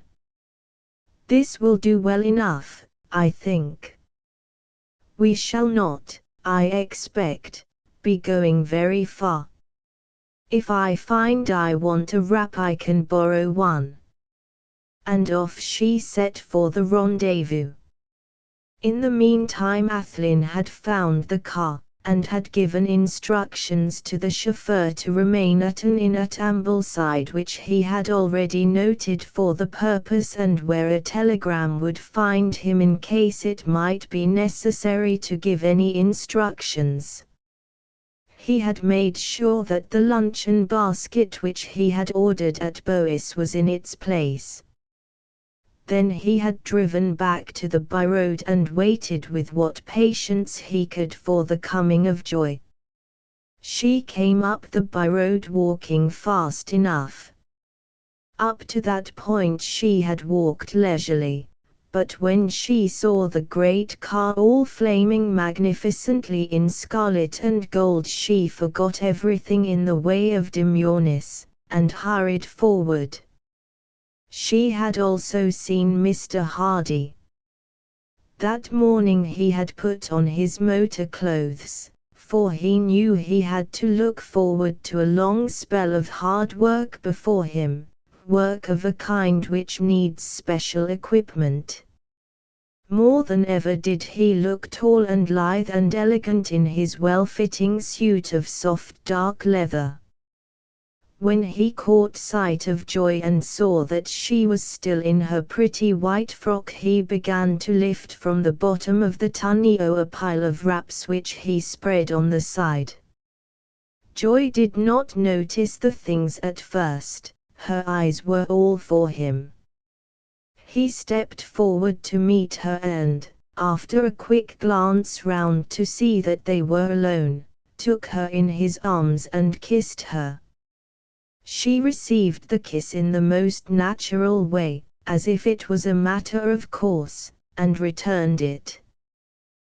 "This will do well enough, I think." "We shall not," I expect, be going very far. If I find I want a wrap I can borrow one." And off she set for the rendezvous. In the meantime Athlyne had found the car, and had given instructions to the chauffeur to remain at an inn at Ambleside which he had already noted for the purpose, and where a telegram would find him in case it might be necessary to give any instructions. He had made sure that the luncheon basket which he had ordered at Bois was in its place. Then he had driven back to the by-road and waited with what patience he could for the coming of Joy. She came up the by-road walking fast enough. Up to that point she had walked leisurely, but when she saw the great car all flaming magnificently in scarlet and gold she forgot everything in the way of demureness, and hurried forward. She had also seen Mr. Hardy. That morning he had put on his motor clothes, for he knew he had to look forward to a long spell of hard work before him, work of a kind which needs special equipment. More than ever did he look tall and lithe and elegant in his well-fitting suit of soft dark leather. When he caught sight of Joy and saw that she was still in her pretty white frock he began to lift from the bottom of the tonneau a pile of wraps which he spread on the side. Joy did not notice the things at first, her eyes were all for him. He stepped forward to meet her and, after a quick glance round to see that they were alone, took her in his arms and kissed her. She received the kiss in the most natural way, as if it was a matter of course, and returned it.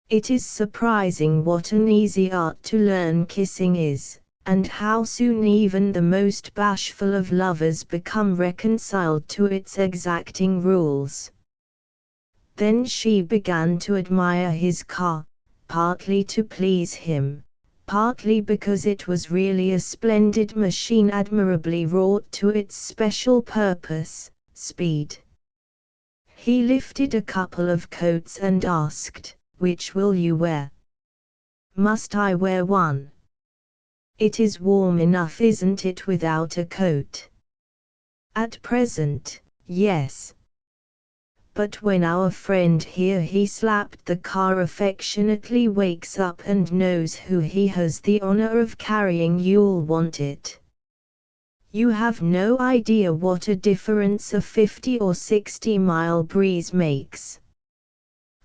It is surprising what an easy art to learn kissing is, and how soon even the most bashful of lovers become reconciled to its exacting rules. Then she began to admire his car, partly to please him, partly because it was really a splendid machine admirably wrought to its special purpose, speed. He lifted a couple of coats and asked, "Which will you wear?" "Must I wear one?" "It is warm enough, isn't it, without a coat?" "At present, yes. But when our friend here," he slapped the car affectionately, "wakes up and knows who he has the honor of carrying, you'll want it. You have no idea what a difference a 50 or 60-mile breeze makes."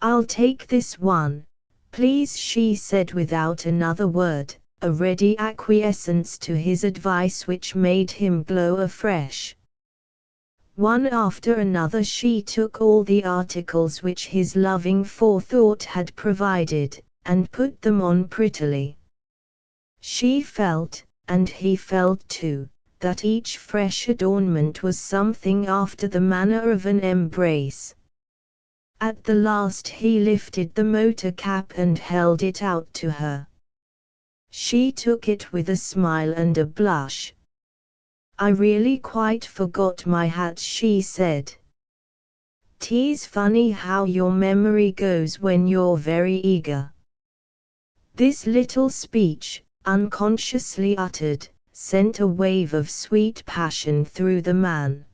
"I'll take this one, please," she said without another word, a ready acquiescence to his advice which made him glow afresh. One after another she took all the articles which his loving forethought had provided, and put them on prettily. She felt, and he felt too, that each fresh adornment was something after the manner of an embrace. At the last he lifted the motor cap and held it out to her. She took it with a smile and a blush. "I really quite forgot my hat," she said. "'Tis funny how your memory goes when you're very eager." This little speech, unconsciously uttered, sent a wave of sweet passion through the man.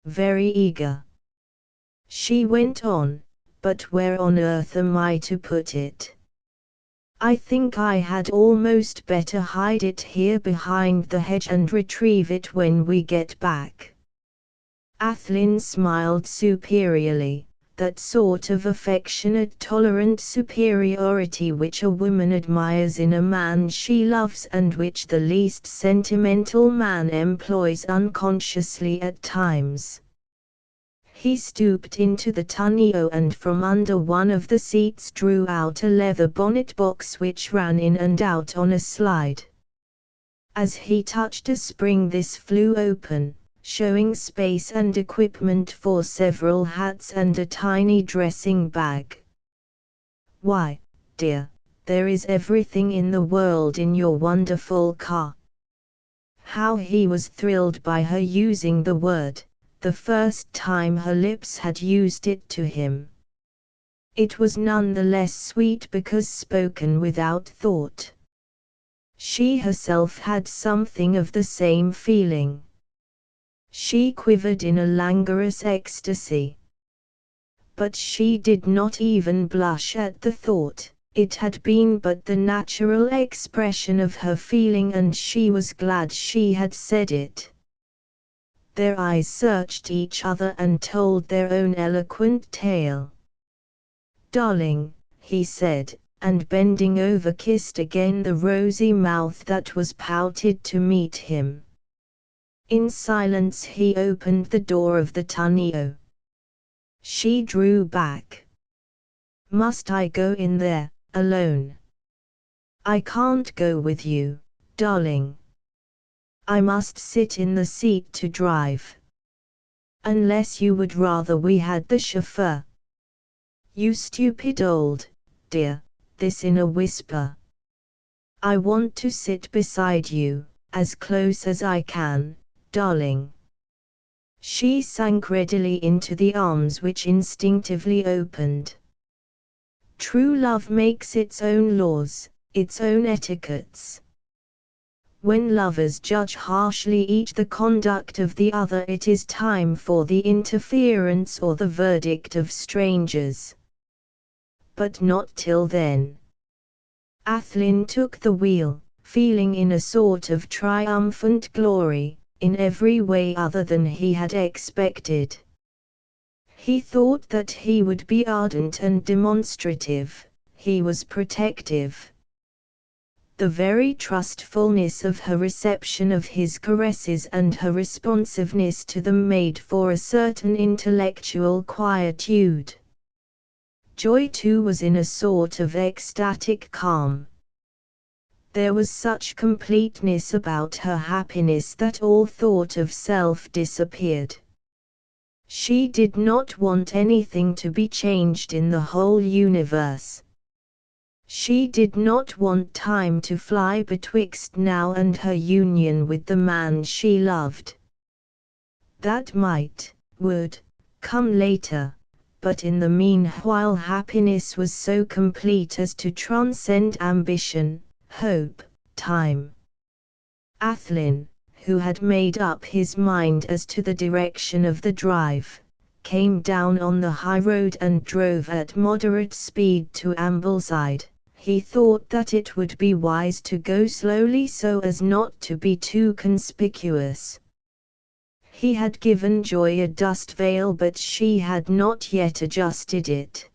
"Very eager," she went on, "but where on earth am I to put it? I think I had almost better hide it here behind the hedge and retrieve it when we get back." Athlyne smiled superiorly, that sort of affectionate tolerant superiority which a woman admires in a man she loves and which the least sentimental man employs unconsciously at times. He stooped into the tonneau and from under one of the seats drew out a leather bonnet box which ran in and out on a slide. As he touched a spring this flew open, showing space and equipment for several hats and a tiny dressing bag. "Why, dear, There is everything in the world in your wonderful car." How he was thrilled by her using the word, the first time her lips had used it to him. It was none the less sweet because spoken without thought. She herself had something of the same feeling. She quivered in a languorous ecstasy. But she did not even blush at the thought. It had been but the natural expression of her feeling, and she was glad she had said it. Their eyes searched each other and told their own eloquent tale. "Darling," he said, and bending over kissed again the rosy mouth that was pouted to meet him. In silence he opened the door of the tonneau. She drew back. "Must I go in there, alone?" "I can't go with you, darling. I must sit in the seat to drive." "Unless you would rather we had the chauffeur." "You stupid old dear," this in a whisper. "I want to sit beside you, as close as I can, darling." She sank readily into the arms which instinctively opened. True love makes its own laws, its own etiquettes. When lovers judge harshly each the conduct of the other, it is time for the interference or the verdict of strangers. But not till then. Athlyne took the wheel, feeling in a sort of triumphant glory, in every way other than he had expected. He thought that he would be ardent and demonstrative. He was protective. The very trustfulness of her reception of his caresses and her responsiveness to them made for a certain intellectual quietude. Joy too was in a sort of ecstatic calm. There was such completeness about her happiness that all thought of self disappeared. She did not want anything to be changed in the whole universe. She did not want time to fly betwixt now and her union with the man she loved. That would, come later, but in the meanwhile happiness was so complete as to transcend ambition, hope, time. Athlyne, who had made up his mind as to the direction of the drive, came down on the high road and drove at moderate speed to Ambleside. He thought that it would be wise to go slowly so as not to be too conspicuous. He had given Joy a dust veil, but she had not yet adjusted it.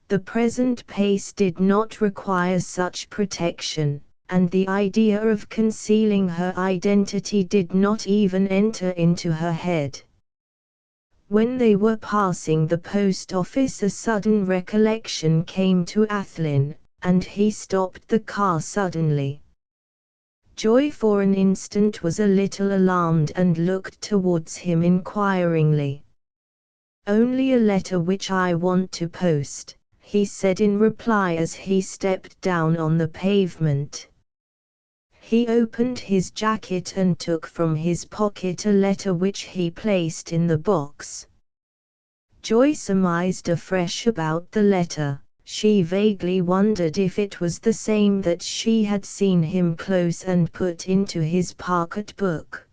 The present pace did not require such protection, and the idea of concealing her identity did not even enter into her head. When they were passing the post office, a sudden recollection came to Athlyne, and he stopped the car suddenly. Joy for an instant was a little alarmed and looked towards him inquiringly. "Only a letter which I want to post," he said in reply as he stepped down on the pavement. He opened his jacket and took from his pocket a letter which he placed in the box. Joy surmised afresh about the letter. She vaguely wondered if it was the same that she had seen him close and put into his pocket book.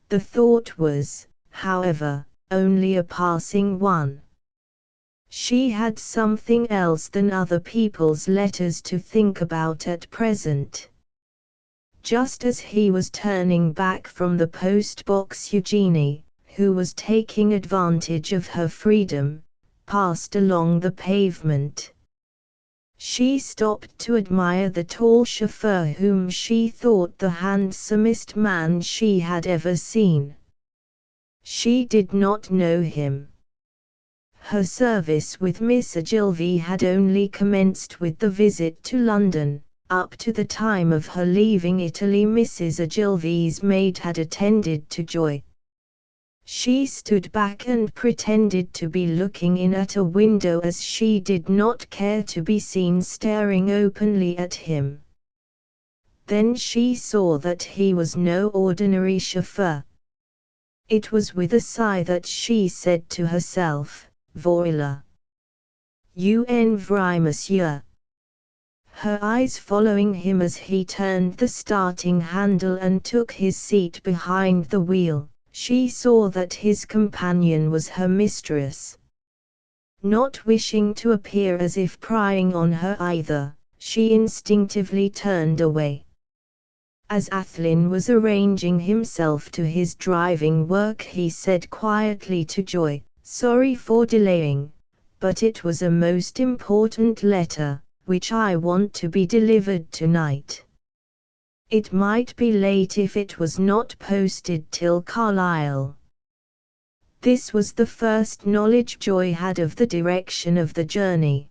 The thought was, however, only a passing one. She had something else than other people's letters to think about at present. Just as he was turning back from the post-box, Eugenie, who was taking advantage of her freedom, passed along the pavement. She stopped to admire the tall chauffeur whom she thought the handsomest man she had ever seen. She did not know him. Her service with Miss Ogilvy had only commenced with the visit to London. Up to the time of her leaving Italy, Mrs. Ogilvy's maid had attended to Joy. She stood back and pretended to be looking in at a window as she did not care to be seen staring openly at him. Then she saw that he was no ordinary chauffeur. It was with a sigh that she said to herself, "Voilà. Un vrai monsieur." Her eyes following him as he turned the starting handle and took his seat behind the wheel, she saw that his companion was her mistress. Not wishing to appear as if prying on her either, she instinctively turned away. As Athlyne was arranging himself to his driving work, he said quietly to Joy, "Sorry for delaying, but it was a most important letter, which I want to be delivered tonight. It might be late if it was not posted till Carlisle." This was the first knowledge Joy had of the direction of the journey.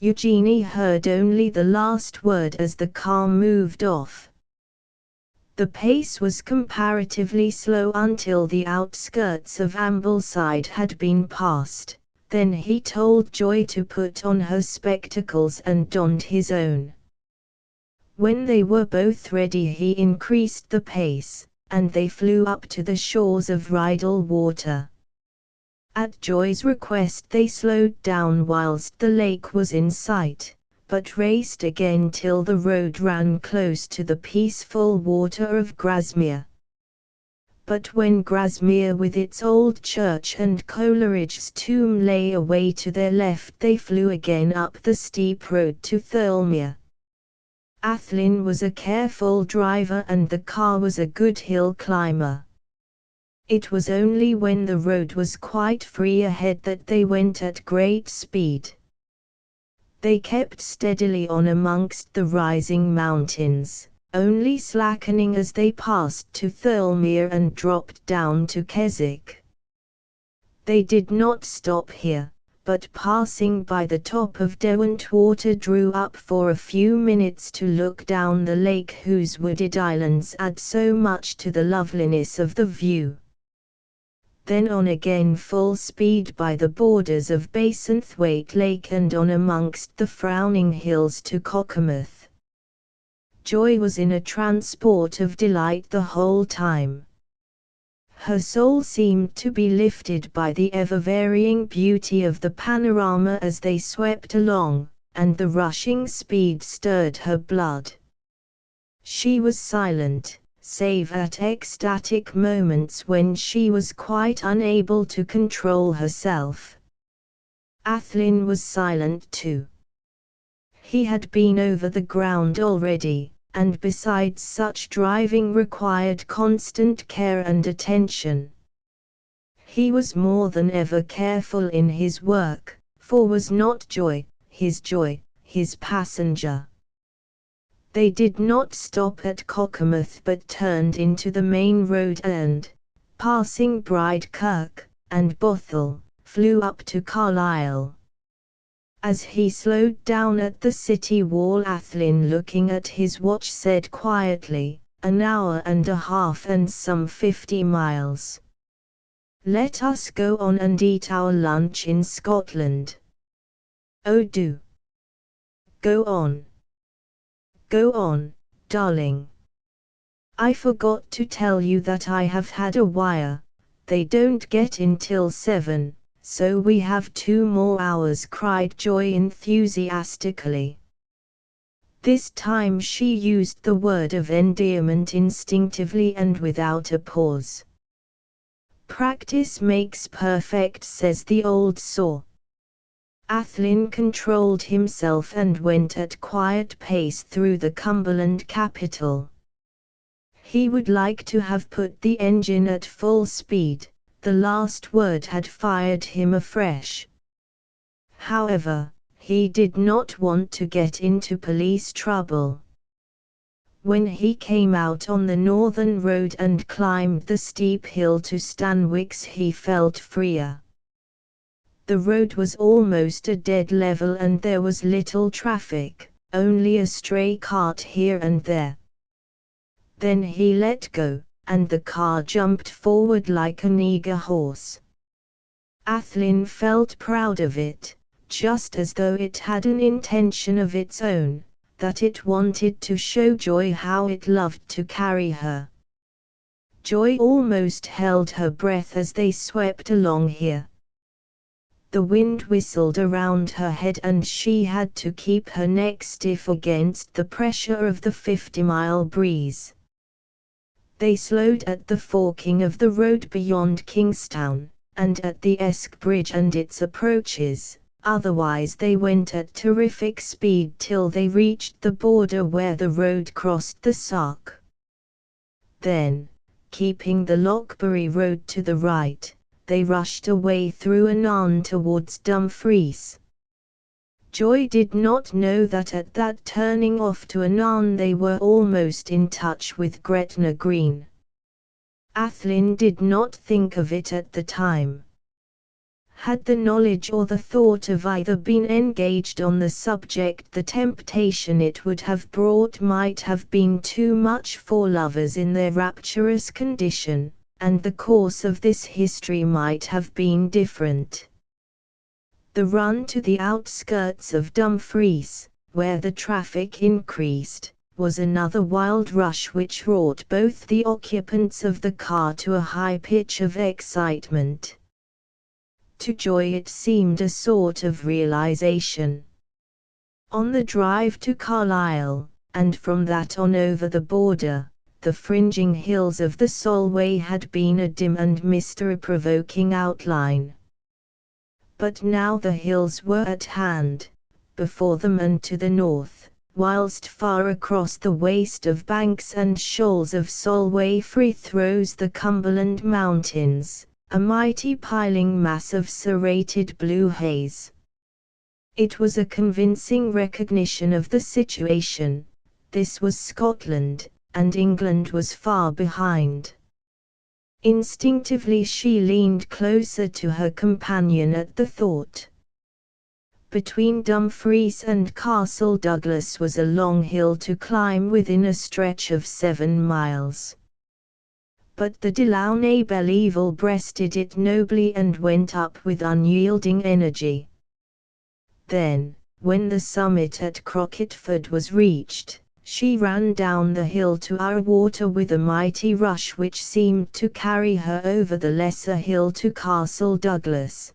Eugenie heard only the last word as the car moved off. The pace was comparatively slow until the outskirts of Ambleside had been passed, then he told Joy to put on her spectacles and donned his own. When they were both ready he increased the pace, and they flew up to the shores of Rydal Water. At Joy's request they slowed down whilst the lake was in sight, but raced again till the road ran close to the peaceful water of Grasmere. But when Grasmere with its old church and Coleridge's tomb lay away to their left, they flew again up the steep road to Thirlmere. Athlyne was a careful driver and the car was a good hill climber. It was only when the road was quite free ahead that they went at great speed. They kept steadily on amongst the rising mountains, only slackening as they passed to Thirlmere and dropped down to Keswick. They did not stop here, but passing by the top of Derwentwater drew up for a few minutes to look down the lake whose wooded islands add so much to the loveliness of the view. Then on again full speed by the borders of Bassenthwaite Lake and on amongst the frowning hills to Cockermouth. Joy was in a transport of delight the whole time. Her soul seemed to be lifted by the ever-varying beauty of the panorama as they swept along, and the rushing speed stirred her blood. She was silent, save at ecstatic moments when she was quite unable to control herself. Athlyne was silent too. He had been over the ground already, and besides such driving required constant care and attention. He was more than ever careful in his work, for was not Joy, his passenger. They did not stop at Cockermouth but turned into the main road and, passing Bride Kirk and Bothwell, flew up to Carlisle. As he slowed down at the city wall, Athlyne, looking at his watch, said quietly, "An hour and a half and some 50 miles. Let us go on and eat our lunch in Scotland." "Oh, do. Go on. Go on, darling. I forgot to tell you that I have had a wire. They don't get in till 7, so we have 2 more hours," cried Joy enthusiastically. This time she used the word of endearment instinctively and without a pause. "Practice makes perfect," says the old saw. Athlyne controlled himself and went at quiet pace through the Cumberland capital. He would like to have put the engine at full speed, the last word had fired him afresh. However, he did not want to get into police trouble. When he came out on the northern road and climbed the steep hill to Stanwix, he felt freer. The road was almost a dead level and there was little traffic, only a stray cart here and there. Then he let go, and the car jumped forward like an eager horse. Athlyne felt proud of it, just as though it had an intention of its own, that it wanted to show Joy how it loved to carry her. Joy almost held her breath as they swept along here. The wind whistled around her head and she had to keep her neck stiff against the pressure of the 50-mile breeze. They slowed at the forking of the road beyond Kingstown, and at the Esk Bridge and its approaches, otherwise they went at terrific speed till they reached the border where the road crossed the Sark. Then, keeping the Lochbury road to the right, they rushed away through Athlyne towards Dumfries. Joy did not know that at that turning off to Athlyne they were almost in touch with Gretna Green. Athlyne did not think of it at the time. Had the knowledge or the thought of either been engaged on the subject, the temptation it would have brought might have been too much for lovers in their rapturous condition, and the course of this history might have been different. The run to the outskirts of Dumfries, where the traffic increased, was another wild rush which wrought both the occupants of the car to a high pitch of excitement. To Joy it seemed a sort of realization. On the drive to Carlisle, and from that on over the border, the fringing hills of the Solway had been a dim and mystery-provoking outline. But now the hills were at hand, before them and to the north, whilst far across the waste of banks and shoals of Solway Frith rose the Cumberland Mountains, a mighty piling mass of serrated blue haze. It was a convincing recognition of the situation. This was Scotland, and England was far behind. Instinctively she leaned closer to her companion at the thought. Between Dumfries and Castle Douglas was a long hill to climb within a stretch of 7 miles. But the Delaunay Belleville breasted it nobly and went up with unyielding energy. Then, when the summit at Crocketford was reached, she ran down the hill to Arwater with a mighty rush which seemed to carry her over the lesser hill to Castle Douglas.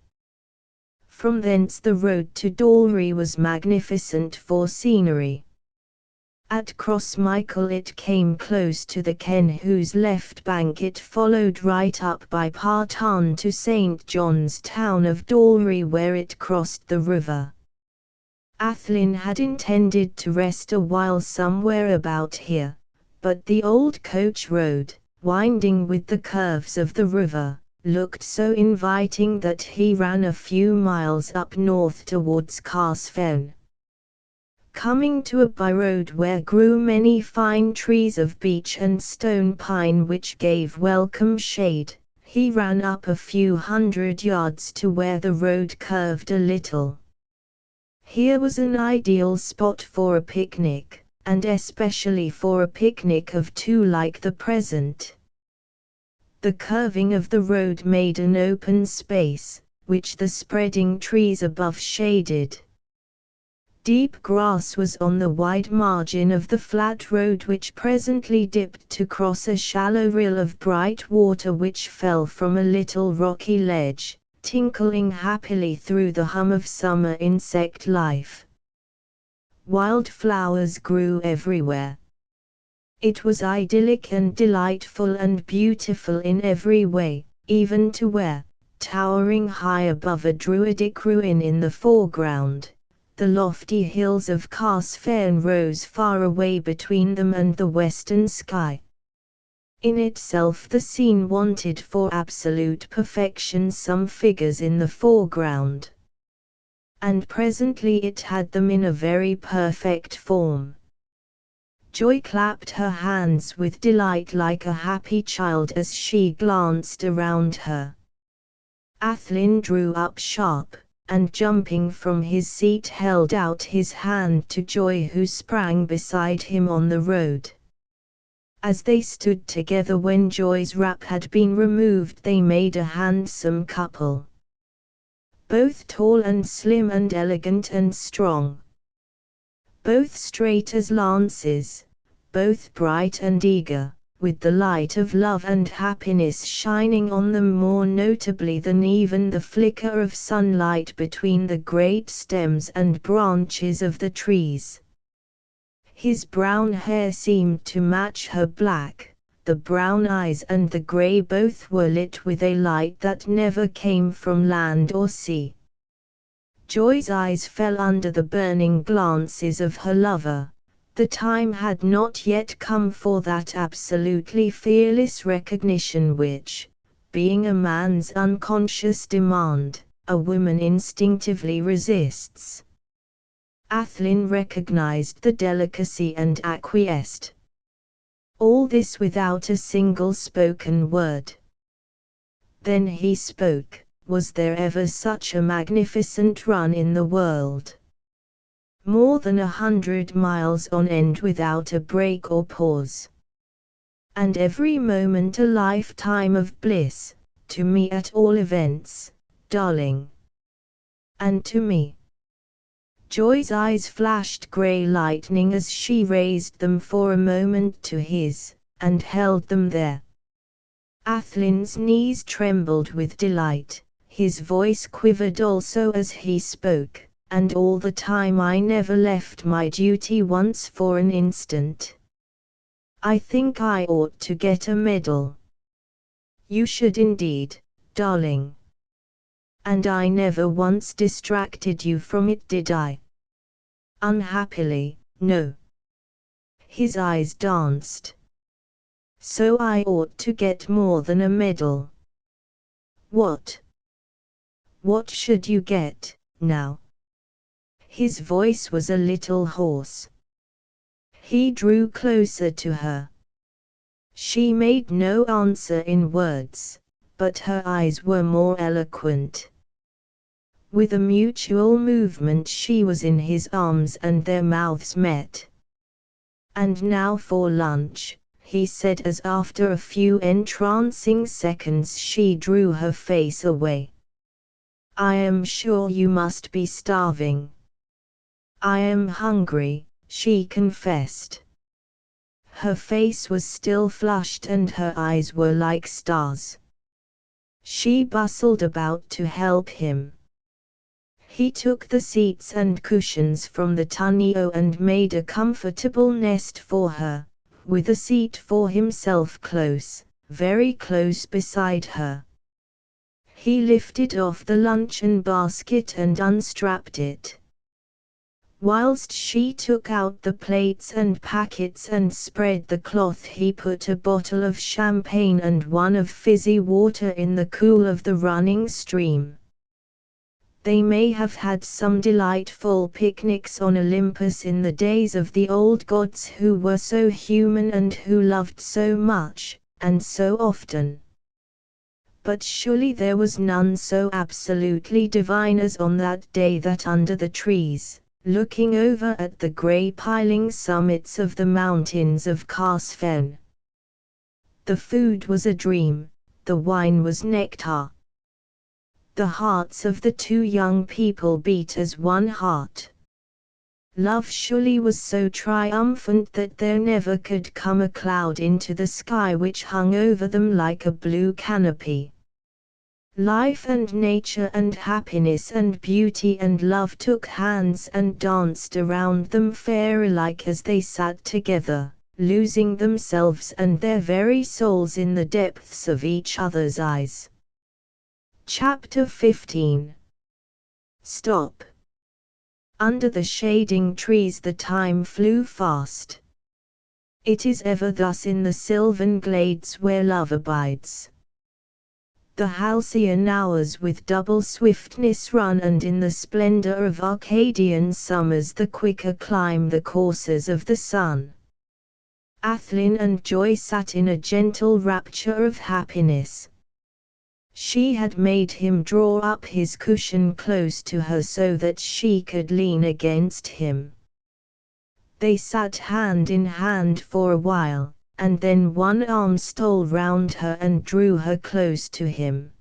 From thence the road to Dalry was magnificent for scenery. At Crossmichael it came close to the Ken, whose left bank it followed right up by Parton to St. John's town of Dalry, where it crossed the river. Athlyne had intended to rest a while somewhere about here, but the old coach road, winding with the curves of the river, looked so inviting that he ran a few miles up north towards Carsfen. Coming to a byroad where grew many fine trees of beech and stone pine which gave welcome shade, he ran up a few hundred yards to where the road curved a little. Here was an ideal spot for a picnic, and especially for a picnic of two like the present. The curving of the road made an open space, which the spreading trees above shaded. Deep grass was on the wide margin of the flat road which presently dipped to cross a shallow rill of bright water which fell from a little rocky ledge, tinkling happily through the hum of summer insect life. Wild flowers grew everywhere. It was idyllic and delightful and beautiful in every way, even to where, towering high above a druidic ruin in the foreground, the lofty hills of Carsfen rose far away between them and the western sky. In itself the scene wanted for absolute perfection some figures in the foreground. And presently it had them in a very perfect form. Joy clapped her hands with delight like a happy child as she glanced around her. Athlyne drew up sharp, and jumping from his seat held out his hand to Joy, who sprang beside him on the road. As they stood together when Joy's wrap had been removed, they made a handsome couple. Both tall and slim and elegant and strong. Both straight as lances, both bright and eager, with the light of love and happiness shining on them more notably than even the flicker of sunlight between the great stems and branches of the trees. His brown hair seemed to match her black, the brown eyes and the grey both were lit with a light that never came from land or sea. Joy's eyes fell under the burning glances of her lover. The time had not yet come for that absolutely fearless recognition which, being a man's unconscious demand, a woman instinctively resists. Athlyne recognized the delicacy and acquiesced. All this without a single spoken word. Then he spoke. Was there ever such a magnificent run in the world? More than 100 miles on end without a break or pause. And every moment a lifetime of bliss, to me at all events, darling. And to me. Joy's eyes flashed grey lightning as she raised them for a moment to his, and held them there. Athlyne's knees trembled with delight. His voice quivered also as he spoke, and all the time I never left my duty once for an instant. I think I ought to get a medal. You should indeed, darling. And I never once distracted you from it, did I? Unhappily, no. His eyes danced. So I ought to get more than a medal. What? What should you get, now? His voice was a little hoarse. He drew closer to her. She made no answer in words, but her eyes were more eloquent. With a mutual movement she was in his arms and their mouths met. And now for lunch, he said as after a few entrancing seconds she drew her face away. I am sure you must be starving. I am hungry, she confessed. Her face was still flushed and her eyes were like stars. She bustled about to help him. He took the seats and cushions from the tonneau and made a comfortable nest for her, with a seat for himself close, very close beside her. He lifted off the luncheon basket and unstrapped it. Whilst she took out the plates and packets and spread the cloth, he put a bottle of champagne and one of fizzy water in the cool of the running stream. They may have had some delightful picnics on Olympus in the days of the old gods who were so human and who loved so much, and so often. But surely there was none so absolutely divine as on that day that under the trees, looking over at the grey piling summits of the mountains of Carsfen. The food was a dream, the wine was nectar. The hearts of the two young people beat as one heart. Love surely was so triumphant that there never could come a cloud into the sky which hung over them like a blue canopy. Life and nature and happiness and beauty and love took hands and danced around them fairy-like as they sat together, losing themselves and their very souls in the depths of each other's eyes. Chapter 15. Stop. Under the shading trees the time flew fast. It is ever thus in the sylvan glades where love abides. The halcyon hours with double swiftness run, and in the splendor of Arcadian summers the quicker climb the courses of the sun. Athlyne and Joy sat in a gentle rapture of happiness. She had made him draw up his cushion close to her so that she could lean against him. They sat hand in hand for a while, and then one arm stole round her and drew her close to him.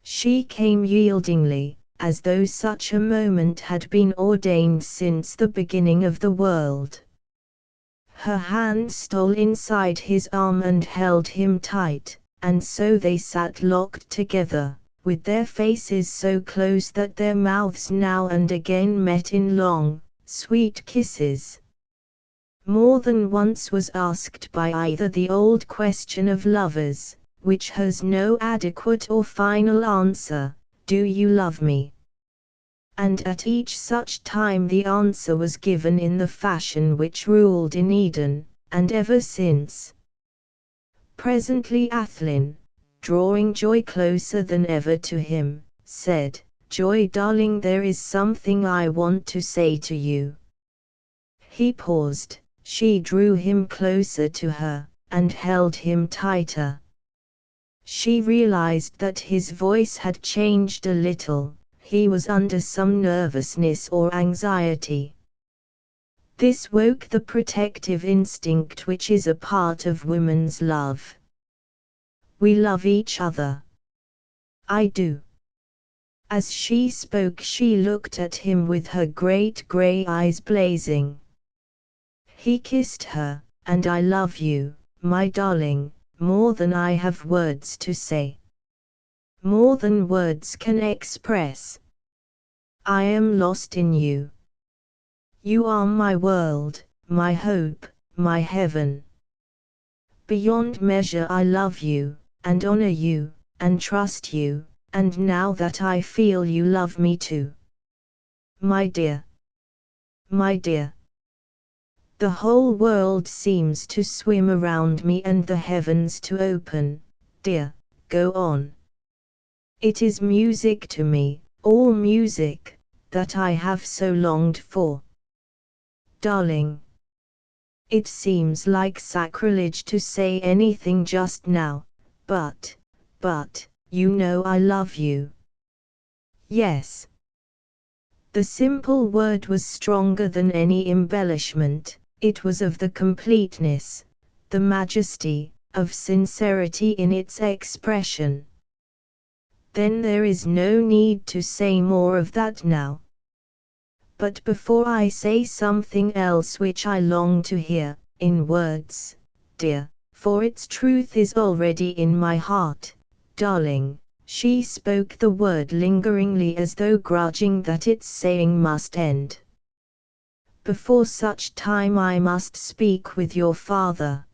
She came yieldingly, as though such a moment had been ordained since the beginning of the world. Her hand stole inside his arm and held him tight, and so they sat locked together, with their faces so close that their mouths now and again met in long, sweet kisses. More than once was asked by either the old question of lovers, which has no adequate or final answer, "Do you love me?" And at each such time the answer was given in the fashion which ruled in Eden, and ever since. Presently Athlyne, drawing Joy closer than ever to him, said, "Joy darling, there is something I want to say to you." He paused, she drew him closer to her, and held him tighter. She realized that his voice had changed a little, he was under some nervousness or anxiety. This woke the protective instinct which is a part of woman's love. "We love each other." "I do." As she spoke she looked at him with her great grey eyes blazing. He kissed her, "And I love you, my darling, more than I have words to say. More than words can express. I am lost in you. You are my world, my hope, my heaven. Beyond measure I love you, and honor you, and trust you, and now that I feel you love me too. My dear. My dear. The whole world seems to swim around me and the heavens to open, dear, go on. It is music to me, all music, that I have so longed for. Darling. It seems like sacrilege to say anything just now, but, you know I love you." "Yes." The simple word was stronger than any embellishment, it was of the completeness, the majesty, of sincerity in its expression. "Then there is no need to say more of that now. But before I say something else which I long to hear, in words, dear, for its truth is already in my heart, darling," she spoke the word lingeringly as though grudging that its saying must end. "Before such time I must speak with your father."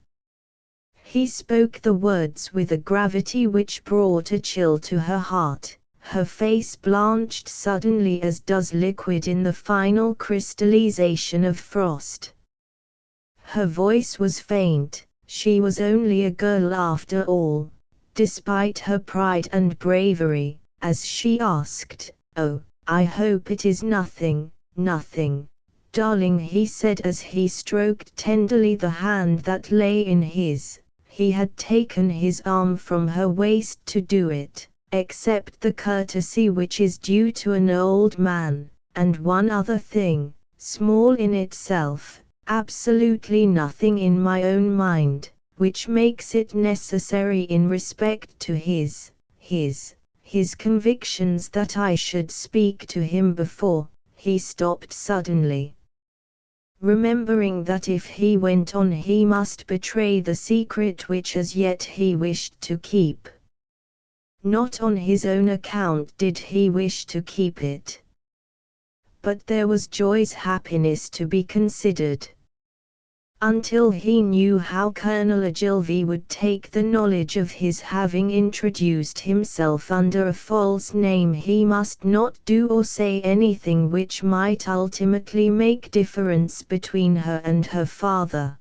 He spoke the words with a gravity which brought a chill to her heart. Her face blanched suddenly as does liquid in the final crystallization of frost. Her voice was faint, she was only a girl after all, despite her pride and bravery, as she asked, "Oh, I hope it is nothing, nothing, darling," he said as he stroked tenderly the hand that lay in his. He had taken his arm from her waist to do it, except the courtesy which is due to an old man, and one other thing, small in itself, absolutely nothing in my own mind, which makes it necessary in respect to his convictions that I should speak to him before." He stopped suddenly, remembering that if he went on he must betray the secret which as yet he wished to keep. Not on his own account did he wish to keep it. But there was Joy's happiness to be considered. Until he knew how Colonel Ogilvy would take the knowledge of his having introduced himself under a false name, he must not do or say anything which might ultimately make difference between her and her father.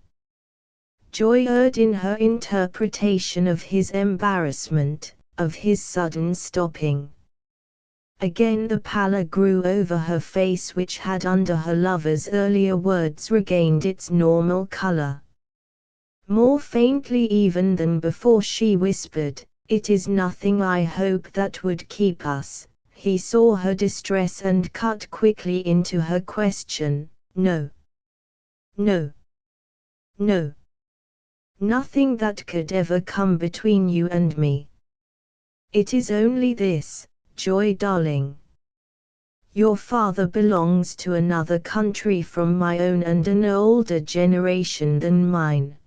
Joy erred in her interpretation of his embarrassment, of his sudden stopping. Again the pallor grew over her face which had under her lover's earlier words regained its normal color. More faintly even than before she whispered, "It is nothing I hope that would keep us." He saw her distress and cut quickly into her question, "No. No. No. Nothing that could ever come between you and me. It is only this, Joy darling. Your father belongs to another country from my own and an older generation than mine.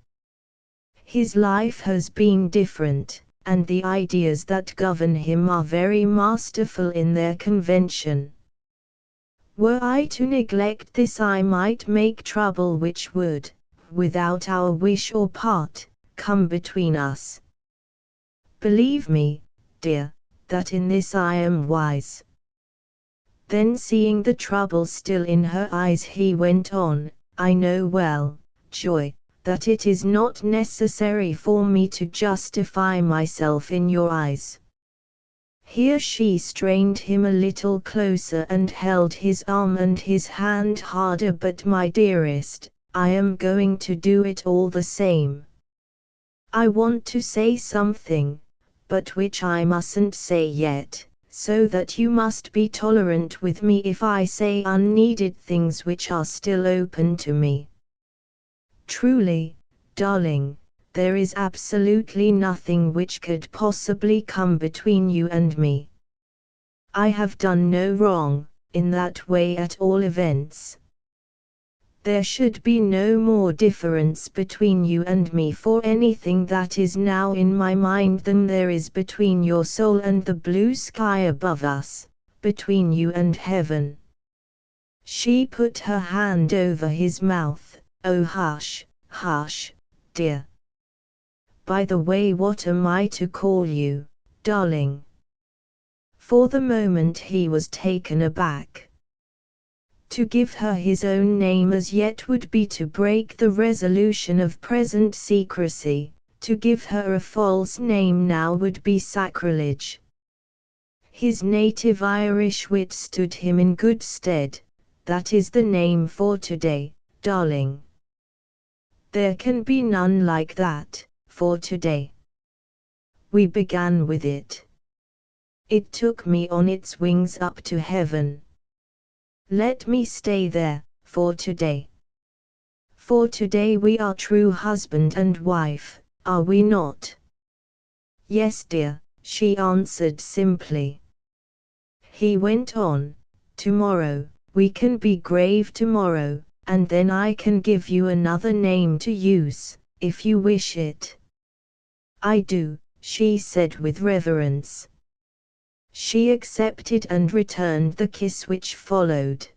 His life has been different, and the ideas that govern him are very masterful in their convention. Were I to neglect this, I might make trouble which would, without our wish or part, come between us. Believe me, dear, that in this I am wise. Then, seeing the trouble still in her eyes, he went on, I know well, Joy, that it is not necessary for me to justify myself in your eyes. Here she strained him a little closer and held his arm and his hand harder. But my dearest, I am going to do it all the same. I want to say something, but which I mustn't say yet, so that you must be tolerant with me if I say unneeded things which are still open to me. Truly, darling, there is absolutely nothing which could possibly come between you and me. I have done no wrong, in that way at all events. There should be no more difference between you and me for anything that is now in my mind than there is between your soul and the blue sky above us, between you and heaven. She put her hand over his mouth. Oh, hush, hush, dear. By the way, what am I to call you, darling? For the moment he was taken aback. To give her his own name as yet would be to break the resolution of present secrecy. To give her a false name now would be sacrilege. His native Irish wit stood him in good stead. That is the name for today, darling. There can be none like that, for today. We began with it. It took me on its wings up to heaven. Let me stay there, for today. For today we are true husband and wife, are we not? Yes, dear, she answered simply. He went on, tomorrow, we can be grave tomorrow, and then I can give you another name to use, if you wish it. I do, she said with reverence. She accepted and returned the kiss which followed.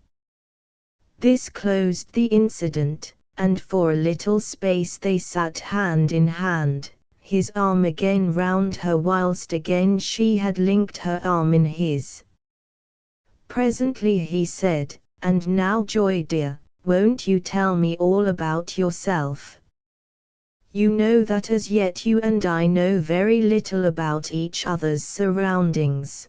This closed the incident, and for a little space they sat hand in hand, his arm again round her whilst again she had linked her arm in his. Presently he said, and now, Joy dear, won't you tell me all about yourself? You know that as yet you and I know very little about each other's surroundings.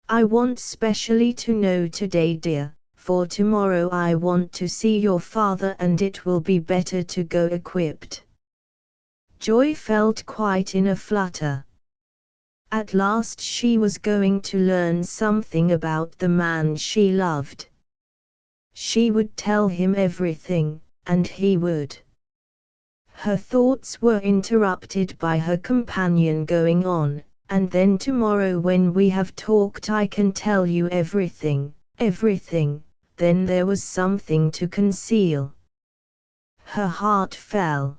I want specially to know today, dear, for tomorrow I want to see your father and it will be better to go equipped. Joy felt quite in a flutter. At last she was going to learn something about the man she loved. She would tell him everything, and he would. Her thoughts were interrupted by her companion going on, and then tomorrow when we have talked I can tell you everything, everything. Then there was something to conceal. Her heart fell.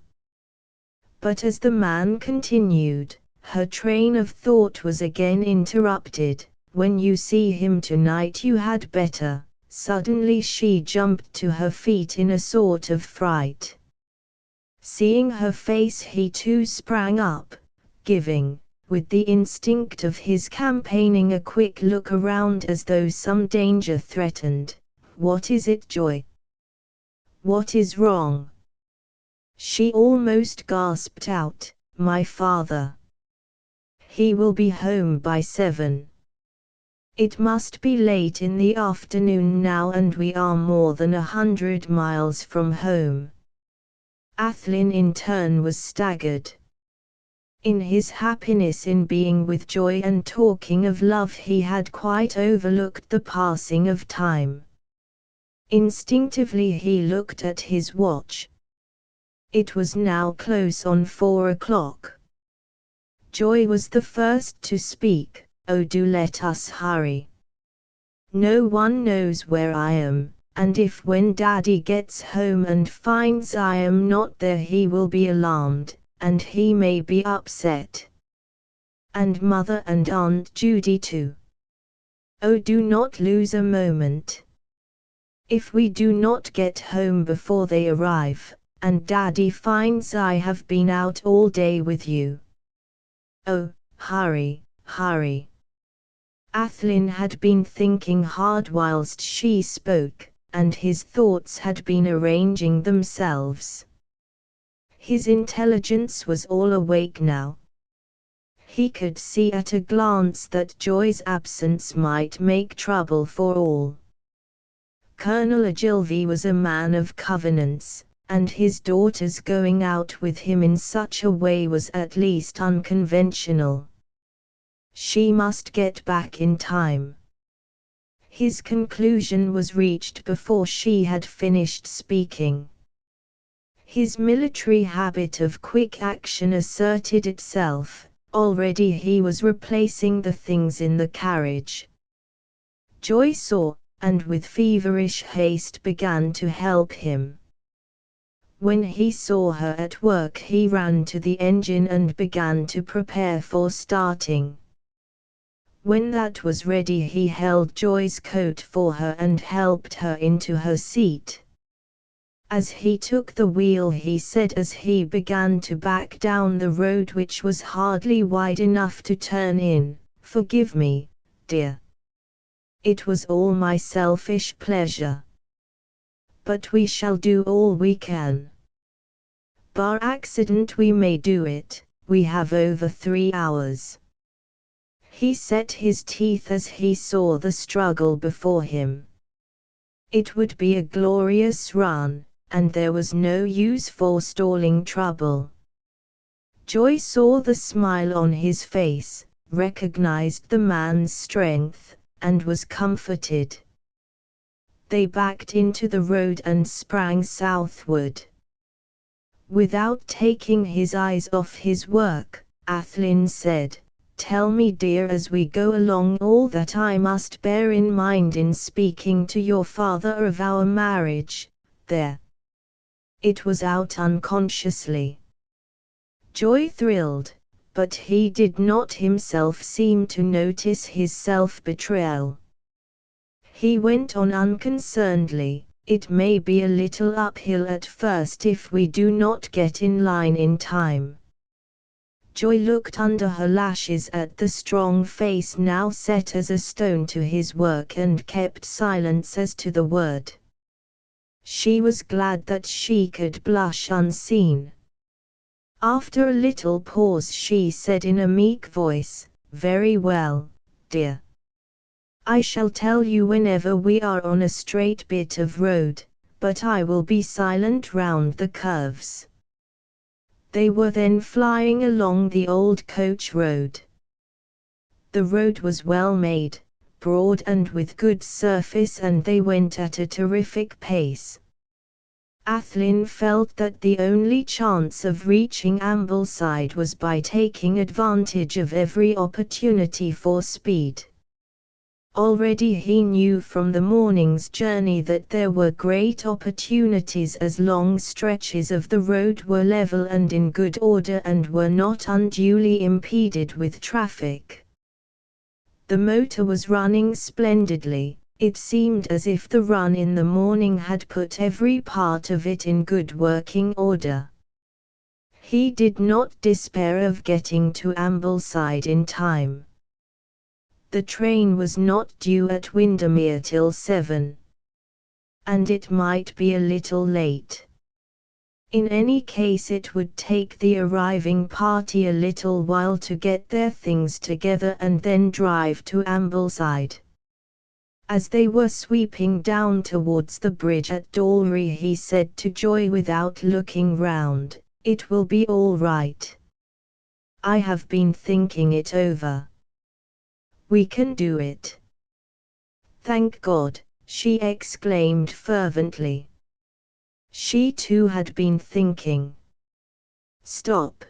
But as the man continued, her train of thought was again interrupted. When you see him tonight you had better. Suddenly she jumped to her feet in a sort of fright. Seeing her face he too sprang up, giving, with the instinct of his campaigning, a quick look around as though some danger threatened. What is it, Joy? What is wrong? She almost gasped out, my father. He will be home by 7. It must be late in the afternoon now and we are more than 100 miles from home. Athlyne in turn was staggered. In his happiness in being with Joy and talking of love he had quite overlooked the passing of time. Instinctively he looked at his watch. It was now close on 4 o'clock. Joy was the first to speak. "Oh, do let us hurry. No one knows where I am, and if when Daddy gets home and finds I am not there he will be alarmed, and he may be upset. And Mother and Aunt Judy too. Oh, do not lose a moment. If we do not get home before they arrive, and Daddy finds I have been out all day with you. Oh, hurry, hurry." Athlyne had been thinking hard whilst she spoke, and his thoughts had been arranging themselves. His intelligence was all awake now. He could see at a glance that Joy's absence might make trouble for all. Colonel Ogilvy was a man of covenants, and his daughter's going out with him in such a way was at least unconventional. She must get back in time. His conclusion was reached before she had finished speaking. His military habit of quick action asserted itself. Already he was replacing the things in the carriage. Joy saw, and with feverish haste began to help him. When he saw her at work he ran to the engine and began to prepare for starting. When that was ready he held Joy's coat for her and helped her into her seat. As he took the wheel he said as he began to back down the road which was hardly wide enough to turn in, "Forgive me, dear. It was all my selfish pleasure. But we shall do all we can. Bar accident we may do it, we have over 3 hours." He set his teeth as he saw the struggle before him. It would be a glorious run, and there was no use for stalling trouble. Joy saw the smile on his face, recognized the man's strength, and was comforted. They backed into the road and sprang southward. Without taking his eyes off his work, Athlyne said, "Tell me, dear, as we go along all that I must bear in mind in speaking to your father of our marriage." There. It was out unconsciously. Joy thrilled, but he did not himself seem to notice his self-betrayal. He went on unconcernedly, "It may be a little uphill at first if we do not get in line in time." Joy looked under her lashes at the strong face now set as a stone to his work and kept silence as to the word. She was glad that she could blush unseen. After a little pause she said in a meek voice, "Very well, dear. I shall tell you whenever we are on a straight bit of road, but I will be silent round the curves." They were then flying along the old coach road. The road was well made, broad and with good surface, and they went at a terrific pace. Athlyne felt that the only chance of reaching Ambleside was by taking advantage of every opportunity for speed. Already he knew from the morning's journey that there were great opportunities as long stretches of the road were level and in good order and were not unduly impeded with traffic. The motor was running splendidly. It seemed as if the run in the morning had put every part of it in good working order. He did not despair of getting to Ambleside in time. The train was not due at Windermere till 7. And it might be a little late. In any case it would take the arriving party a little while to get their things together and then drive to Ambleside. As they were sweeping down towards the bridge at Dalry he said to Joy without looking round, "It will be all right. I have been thinking it over. We can do it." "Thank God," she exclaimed fervently. She too had been thinking. Stop!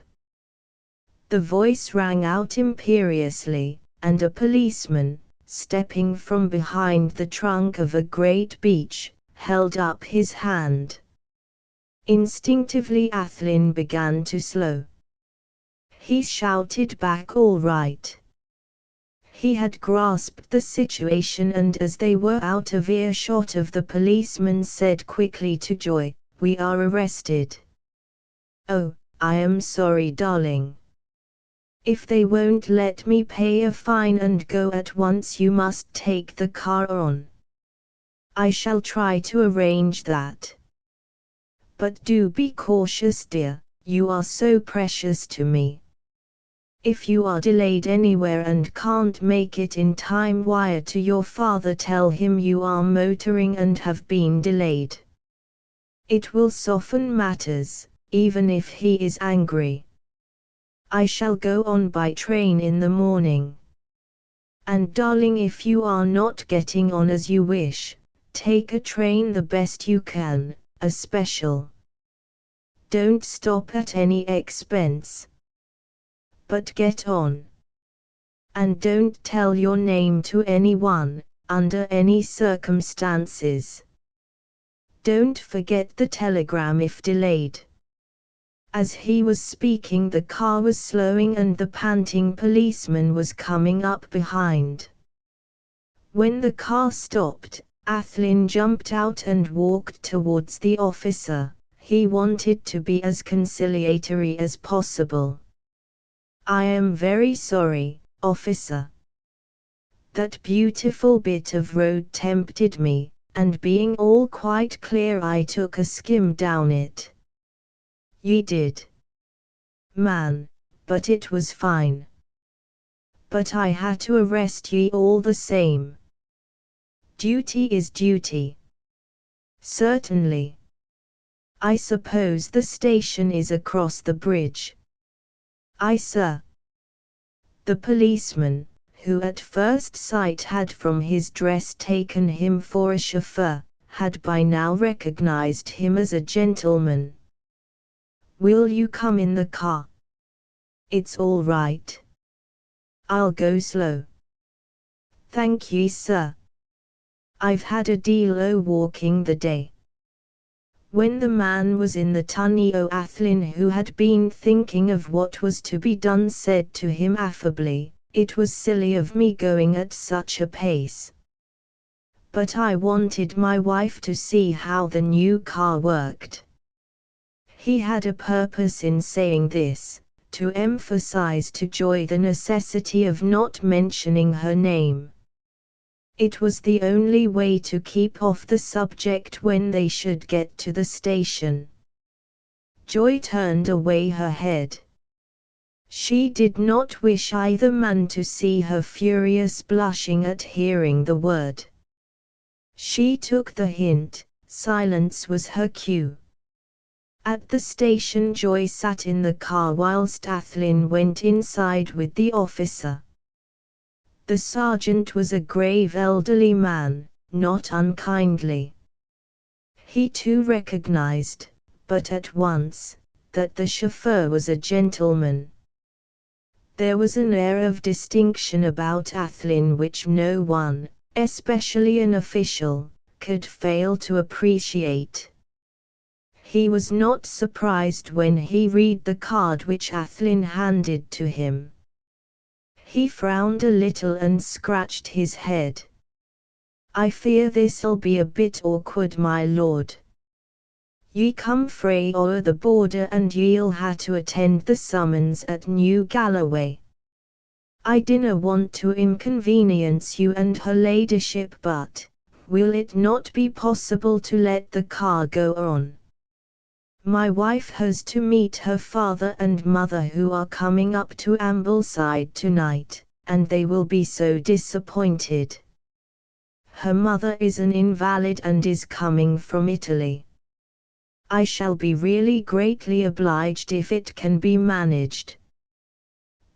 The voice rang out imperiously, and a policeman, stepping from behind the trunk of a great beech, held up his hand. Instinctively Athlyne began to slow. He shouted back, "All right." He had grasped the situation, and as they were out of earshot of the policeman said quickly to Joy, "We are arrested." "Oh, I am sorry, darling. If they won't let me pay a fine and go at once, you must take the car on. I shall try to arrange that. But do be cautious, dear, you are so precious to me. If you are delayed anywhere and can't make it in time, wire to your father, tell him you are motoring and have been delayed. It will soften matters, even if he is angry. I shall go on by train in the morning. And darling, if you are not getting on as you wish, take a train the best you can, a special. Don't stop at any expense. But get on. And don't tell your name to anyone, under any circumstances. Don't forget the telegram if delayed." As he was speaking, the car was slowing and the panting policeman was coming up behind. When the car stopped, Athlyne jumped out and walked towards the officer. He wanted to be as conciliatory as possible. "I am very sorry, officer. That beautiful bit of road tempted me, and being all quite clear I took a skim down it." "Ye did, man, but it was fine." "But I had to arrest ye all the same." "Duty is duty." "Certainly. I suppose the station is across the bridge." "Aye, sir." The policeman, who at first sight had from his dress taken him for a chauffeur, had by now recognized him as a gentleman. "Will you come in the car?" "It's all right. I'll go slow." "Thank ye, sir. I've had a deal o' walking the day." When the man was in the tunnel, Athlyne, who had been thinking of what was to be done, said to him affably, "It was silly of me going at such a pace. But I wanted my wife to see how the new car worked." He had a purpose in saying this, to emphasize to Joy the necessity of not mentioning her name. It was the only way to keep off the subject when they should get to the station. Joy turned away her head. She did not wish either man to see her furious blushing at hearing the word. She took the hint, silence was her cue. At the station Joy sat in the car whilst Athlyne went inside with the officer. The sergeant was a grave elderly man, not unkindly. He too recognized, but at once, that the chauffeur was a gentleman. There was an air of distinction about Athlyne which no one, especially an official, could fail to appreciate. He was not surprised when he read the card which Athlyne handed to him. He frowned a little and scratched his head. "I fear this'll be a bit awkward, my lord. Ye come frae o'er the border and ye'll ha' to attend the summons at New Galloway. I dinna want to inconvenience you and her ladyship, but will it not be possible to let the car go on? My wife has to meet her father and mother, who are coming up to Ambleside tonight, and they will be so disappointed. Her mother is an invalid and is coming from Italy. I shall be really greatly obliged if it can be managed."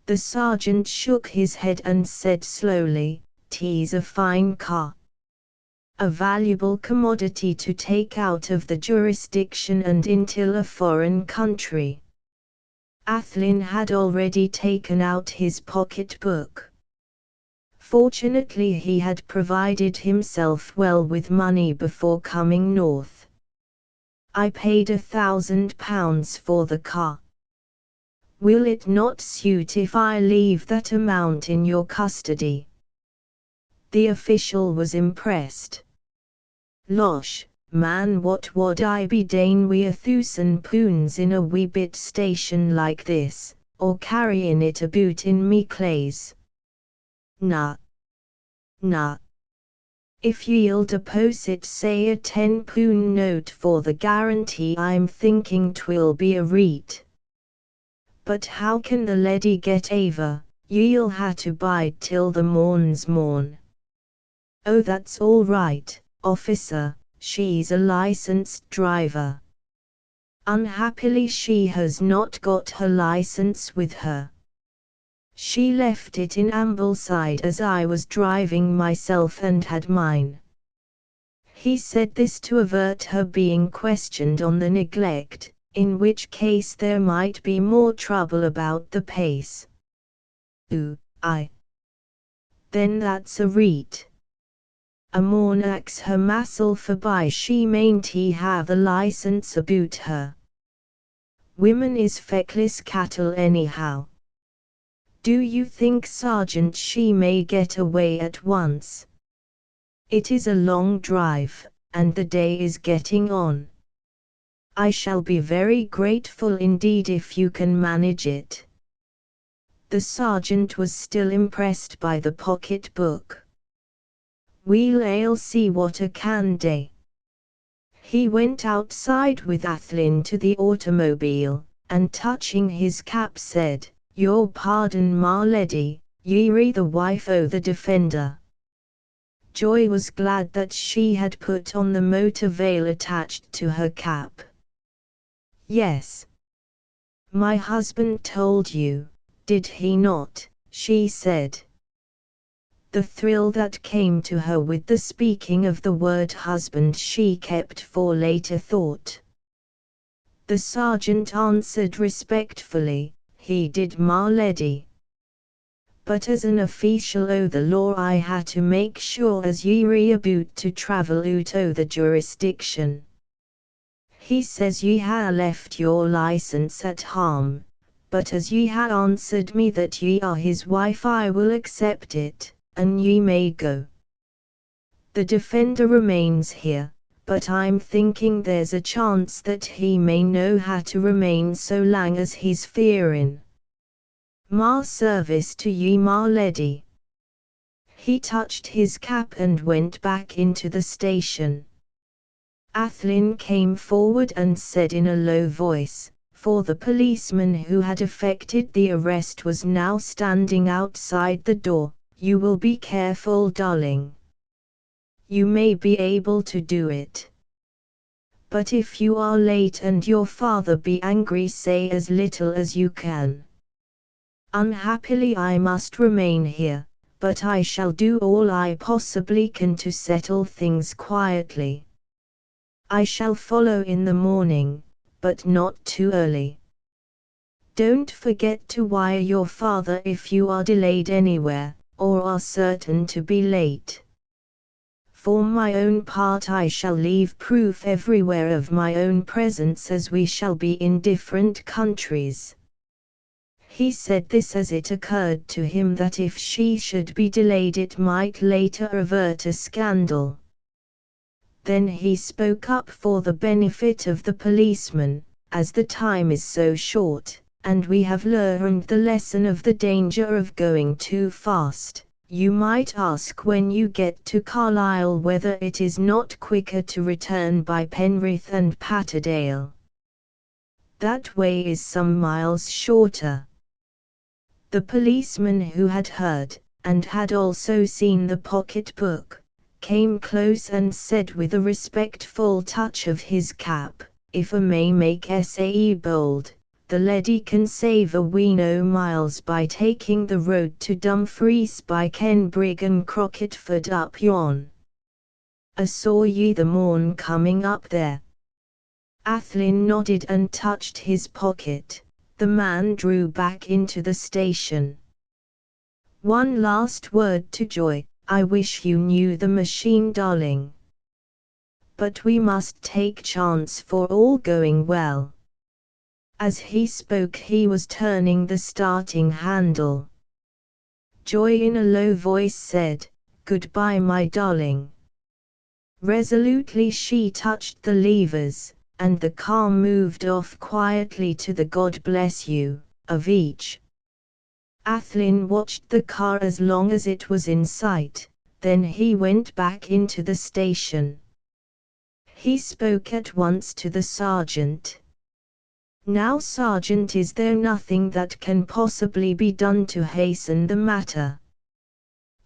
The sergeant shook his head and said slowly, "'Tis a fine car. A valuable commodity to take out of the jurisdiction and into a foreign country. Athlyne had already taken out his pocket-book. Fortunately he had provided himself well with money before coming north. I paid £1,000 for the car. Will it not suit if I leave that amount in your custody? The official was impressed. Losh, man, what would I be dane wi' £1,000 in a wee bit station like this, or carrying it aboot in me claes? Nah. If ye'll deposit say a £10 note for the guarantee, I'm thinking 'twill be a reet. But how can the leddy get over? Ye'll ha' to bide till the morn's morn. Oh, that's all right, officer, she's a licensed driver. Unhappily she has not got her license with her. She left it in Ambleside as I was driving myself and had mine. He said this to avert her being questioned on the neglect, in which case there might be more trouble about the pace. Ooh, aye. Then that's a reet. A mornax her massel forby she mayn't he have a license aboot her. Women is feckless cattle anyhow. Do you think, Sergeant, she may get away at once? It is a long drive, and the day is getting on. I shall be very grateful indeed if you can manage it. The sergeant was still impressed by the pocket-book. We'll see what I can do. He went outside with Athlyne to the automobile, and touching his cap said, "Your pardon, my lady, ye're the wife o' the defender." Joy was glad that she had put on the motor veil attached to her cap. "Yes. My husband told you, did he not?" she said. The thrill that came to her with the speaking of the word husband she kept for later thought. The sergeant answered respectfully, "He did, my lady. But as an official o' the law I had to make sure as ye're aboot to travel out o' the jurisdiction. He says ye ha' left your license at home, but as ye ha' answered me that ye are his wife I will accept it, and ye may go. The defender remains here, but I'm thinking there's a chance that he may know how to remain so lang as he's fearin'. Ma service to ye, ma lady." He touched his cap and went back into the station. Athlyne came forward and said in a low voice, for the policeman who had effected the arrest was now standing outside the door, "You will be careful, darling. You may be able to do it. But if you are late and your father be angry, say as little as you can. Unhappily I must remain here, but I shall do all I possibly can to settle things quietly. I shall follow in the morning, but not too early. Don't forget to wire your father if you are delayed anywhere, or are certain to be late. For my own part I shall leave proof everywhere of my own presence as we shall be in different countries." He said this as it occurred to him that if she should be delayed it might later avert a scandal. Then he spoke up for the benefit of the policeman, "As the time is so short, and we have learned the lesson of the danger of going too fast, you might ask when you get to Carlisle whether it is not quicker to return by Penrith and Patterdale. That way is some miles shorter." The policeman, who had heard, and had also seen the pocket-book, came close and said with a respectful touch of his cap, "If a may make sae bold, the leddy can save a wee no miles by taking the road to Dumfries by Kenbrig and Crocketford up yon. I saw ye the morn coming up there." Athlyne nodded and touched his pocket. The man drew back into the station. "One last word to Joy. I wish you knew the machine, darling. But we must take chance for all going well." As he spoke he was turning the starting handle. Joy in a low voice said, "Goodbye, my darling." Resolutely she touched the levers, and the car moved off quietly to the "God bless you" of each. Athlyne watched the car as long as it was in sight, then he went back into the station. He spoke at once to the sergeant. "Now, Sergeant, is there nothing that can possibly be done to hasten the matter?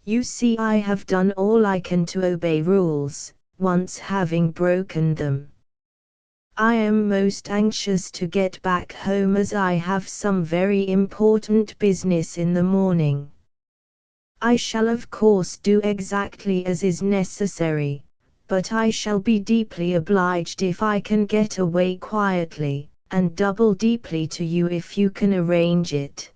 You see, I have done all I can to obey rules, once having broken them. I am most anxious to get back home as I have some very important business in the morning. I shall of course do exactly as is necessary, but I shall be deeply obliged if I can get away quietly, and double deeply to you if you can arrange it."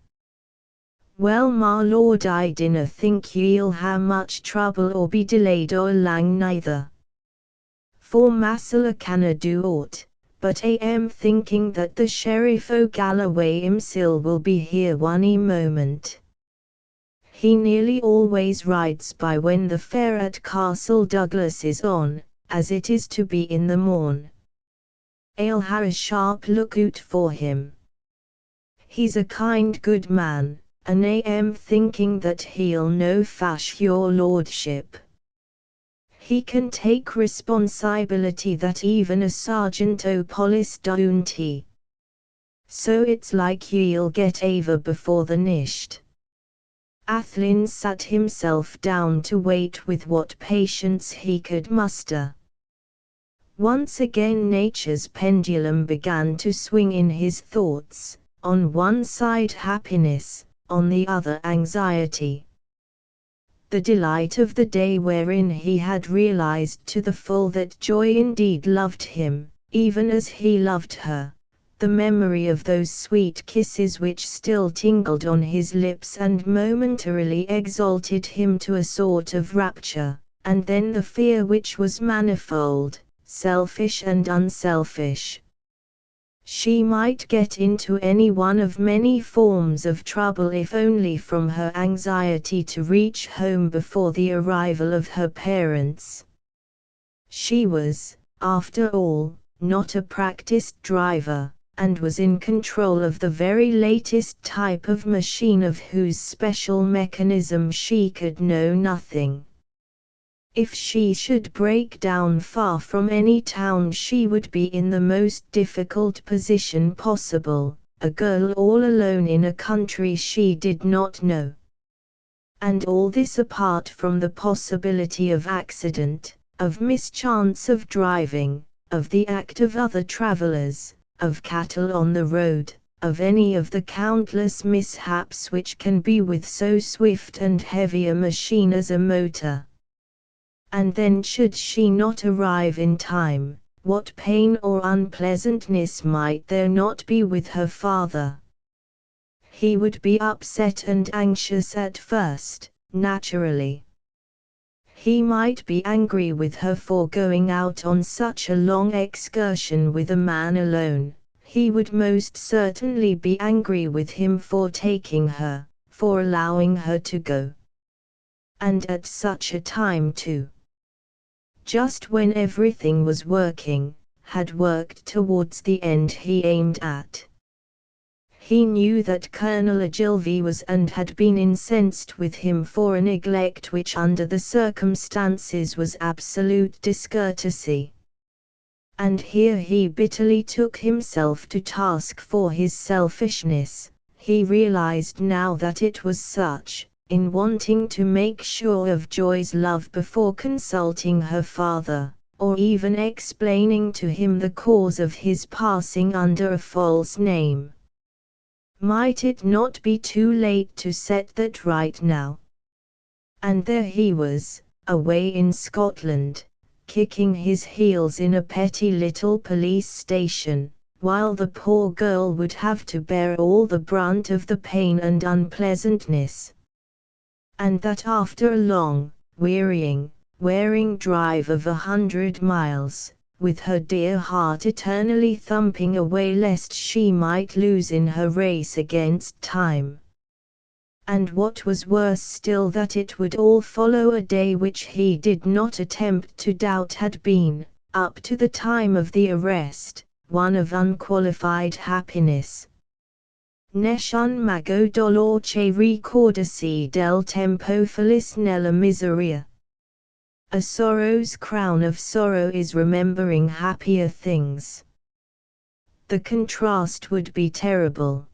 "Well, my lord, I dinna think ye'll ha' much trouble or be delayed or lang neither. For Massila canna do aught, but I am thinking that the Sheriff o' Galloway himsel will be here one moment. He nearly always rides by when the fair at Castle Douglas is on, as it is to be in the morn. I'll ha' a sharp look out for him. He's a kind good man, and I am thinking that he'll no fash your lordship. He can take responsibility that even a sergeant o' police don't he. So it's like ye'll get over before the nisht." Athlyne sat himself down to wait with what patience he could muster. Once again nature's pendulum began to swing in his thoughts, on one side happiness, on the other anxiety. The delight of the day wherein he had realized to the full that Joy indeed loved him, even as he loved her, the memory of those sweet kisses which still tingled on his lips and momentarily exalted him to a sort of rapture, and then the fear which was manifold, selfish and unselfish. She might get into any one of many forms of trouble if only from her anxiety to reach home before the arrival of her parents. She was, after all, not a practiced driver, and was in control of the very latest type of machine of whose special mechanism she could know nothing. If she should break down far from any town she would be in the most difficult position possible, a girl all alone in a country she did not know. And all this apart from the possibility of accident, of mischance of driving, of the act of other travelers, of cattle on the road, of any of the countless mishaps which can be with so swift and heavy a machine as a motor. And then should she not arrive in time, what pain or unpleasantness might there not be with her father? He would be upset and anxious at first, naturally. He might be angry with her for going out on such a long excursion with a man alone. He would most certainly be angry with him for taking her, for allowing her to go. And at such a time too. Just when everything was working, had worked towards the end he aimed at. He knew that Colonel Ogilvy was and had been incensed with him for a neglect which under the circumstances was absolute discourtesy. And here he bitterly took himself to task for his selfishness. He realized now that it was such, in wanting to make sure of Joy's love before consulting her father, or even explaining to him the cause of his passing under a false name. Might it not be too late to set that right now? And there he was, away in Scotland, kicking his heels in a petty little police station, while the poor girl would have to bear all the brunt of the pain and unpleasantness. And that after a long, wearing drive of 100 miles, with her dear heart eternally thumping away lest she might lose in her race against time. And what was worse still, that it would all follow a day which he did not attempt to doubt had been, up to the time of the arrest, one of unqualified happiness. Nessun mago dolor che ricordarsi del tempo felice nella miseria. A sorrow's crown of sorrow is remembering happier things. The contrast would be terrible.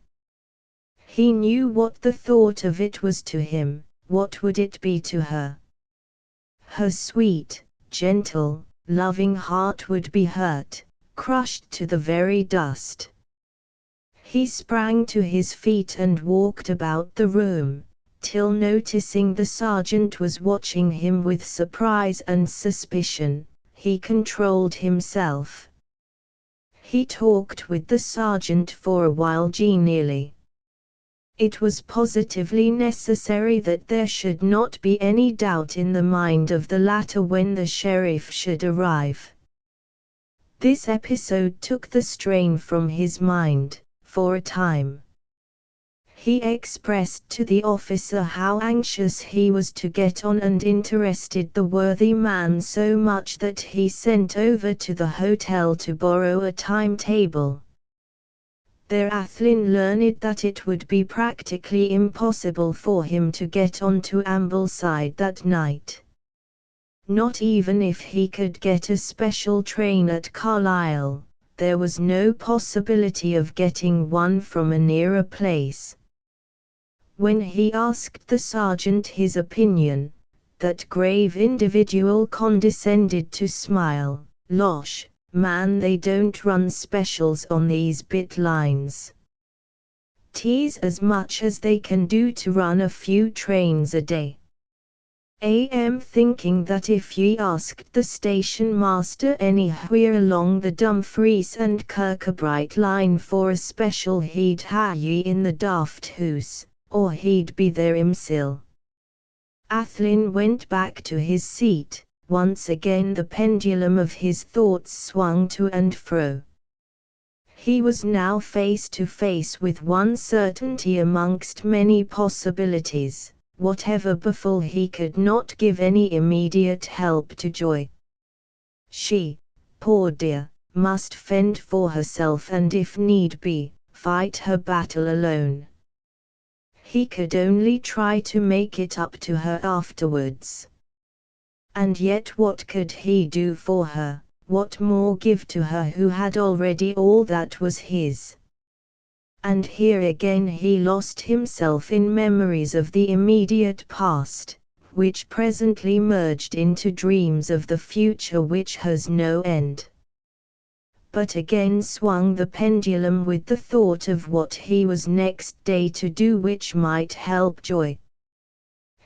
He knew what the thought of it was to him. What would it be to her? Her sweet, gentle, loving heart would be hurt, crushed to the very dust. He sprang to his feet and walked about the room, till noticing the sergeant was watching him with surprise and suspicion, he controlled himself. He talked with the sergeant for a while genially. It was positively necessary that there should not be any doubt in the mind of the latter when the sheriff should arrive. This episode took the strain from his mind, for a time. He expressed to the officer how anxious he was to get on and interested the worthy man so much that he sent over to the hotel to borrow a timetable. There Athlyne learned that it would be practically impossible for him to get on to Ambleside that night. Not even if he could get a special train at Carlisle, there was no possibility of getting one from a nearer place. When he asked the sergeant his opinion, that grave individual condescended to smile. "Losh, man, they don't run specials on these bit lines. 'Tis as much as they can do to run a few trains a day. Am thinking that if ye asked the station master anywhere along the Dumfries and Kirkcudbright line for a special he'd ha' ye in the daft hoose, or he'd be there himsel." Athlyne went back to his seat. Once again the pendulum of his thoughts swung to and fro. He was now face to face with one certainty amongst many possibilities. Whatever befall, he could not give any immediate help to Joy. She, poor dear, must fend for herself and if need be, fight her battle alone. He could only try to make it up to her afterwards. And yet what could he do for her, what more give to her who had already all that was his? And here again he lost himself in memories of the immediate past, which presently merged into dreams of the future which has no end. But again swung the pendulum with the thought of what he was next day to do which might help Joy.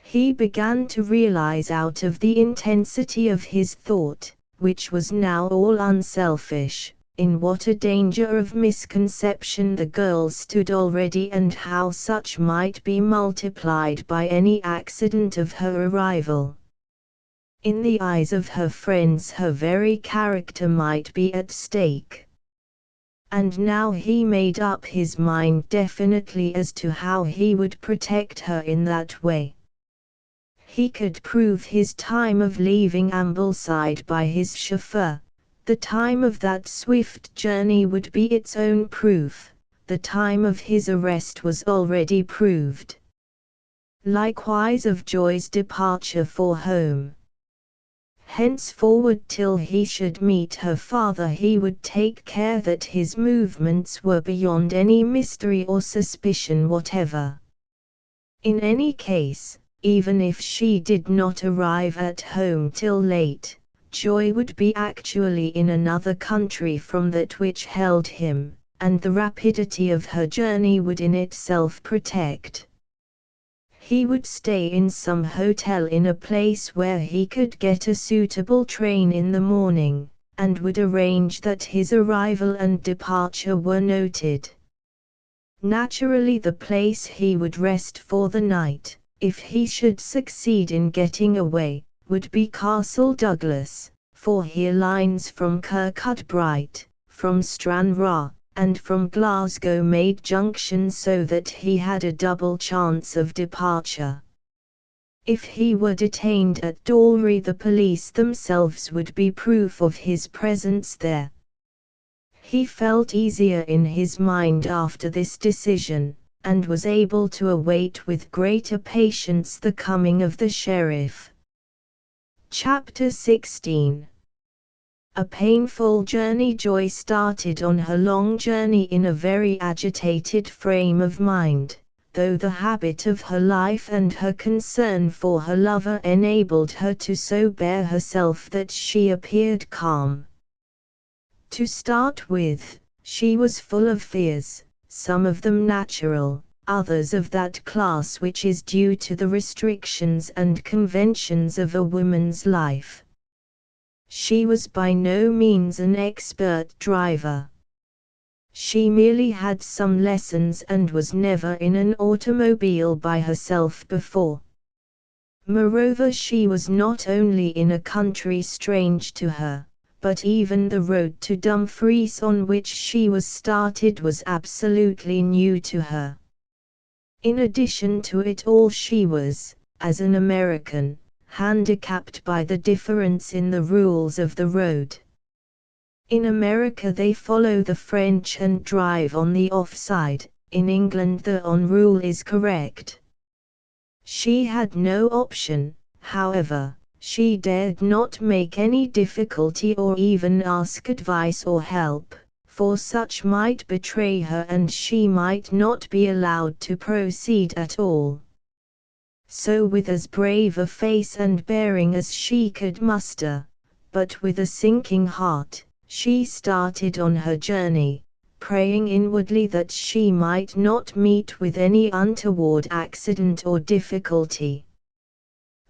He began to realize out of the intensity of his thought, which was now all unselfish, in what a danger of misconception the girl stood already and how such might be multiplied by any accident of her arrival. In the eyes of her friends her very character might be at stake. And now he made up his mind definitely as to how he would protect her in that way. He could prove his time of leaving Ambleside by his chauffeur. The time of that swift journey would be its own proof. The time of his arrest was already proved. Likewise of Joy's departure for home. Henceforward till he should meet her father he would take care that his movements were beyond any mystery or suspicion whatever. In any case, even if she did not arrive at home till late, Joy would be actually in another country from that which held him, and the rapidity of her journey would in itself protect. He would stay in some hotel in a place where he could get a suitable train in the morning, and would arrange that his arrival and departure were noted. Naturally, the place he would rest for the night, if he should succeed in getting away, would be Castle Douglas, for here lines from Kirkcudbright, from Stranraer, and from Glasgow made junction, so that he had a double chance of departure. If he were detained at Dalry, the police themselves would be proof of his presence there. He felt easier in his mind after this decision, and was able to await with greater patience the coming of the sheriff. Chapter 16. A painful journey. Joy started on her long journey in a very agitated frame of mind, though the habit of her life and her concern for her lover enabled her to so bear herself that she appeared calm. To start with, she was full of fears, some of them natural, others of that class which is due to the restrictions and conventions of a woman's life. She was by no means an expert driver. She merely had some lessons and was never in an automobile by herself before. Moreover, she was not only in a country strange to her, but even the road to Dumfries on which she was started was absolutely new to her. In addition to it all, she was, as an American, handicapped by the difference in the rules of the road. In America they follow the French and drive on the offside. In England the on rule is correct. She had no option, however. She dared not make any difficulty or even ask advice or help, for such might betray her and she might not be allowed to proceed at all. So with as brave a face and bearing as she could muster, but with a sinking heart, she started on her journey, praying inwardly that she might not meet with any untoward accident or difficulty.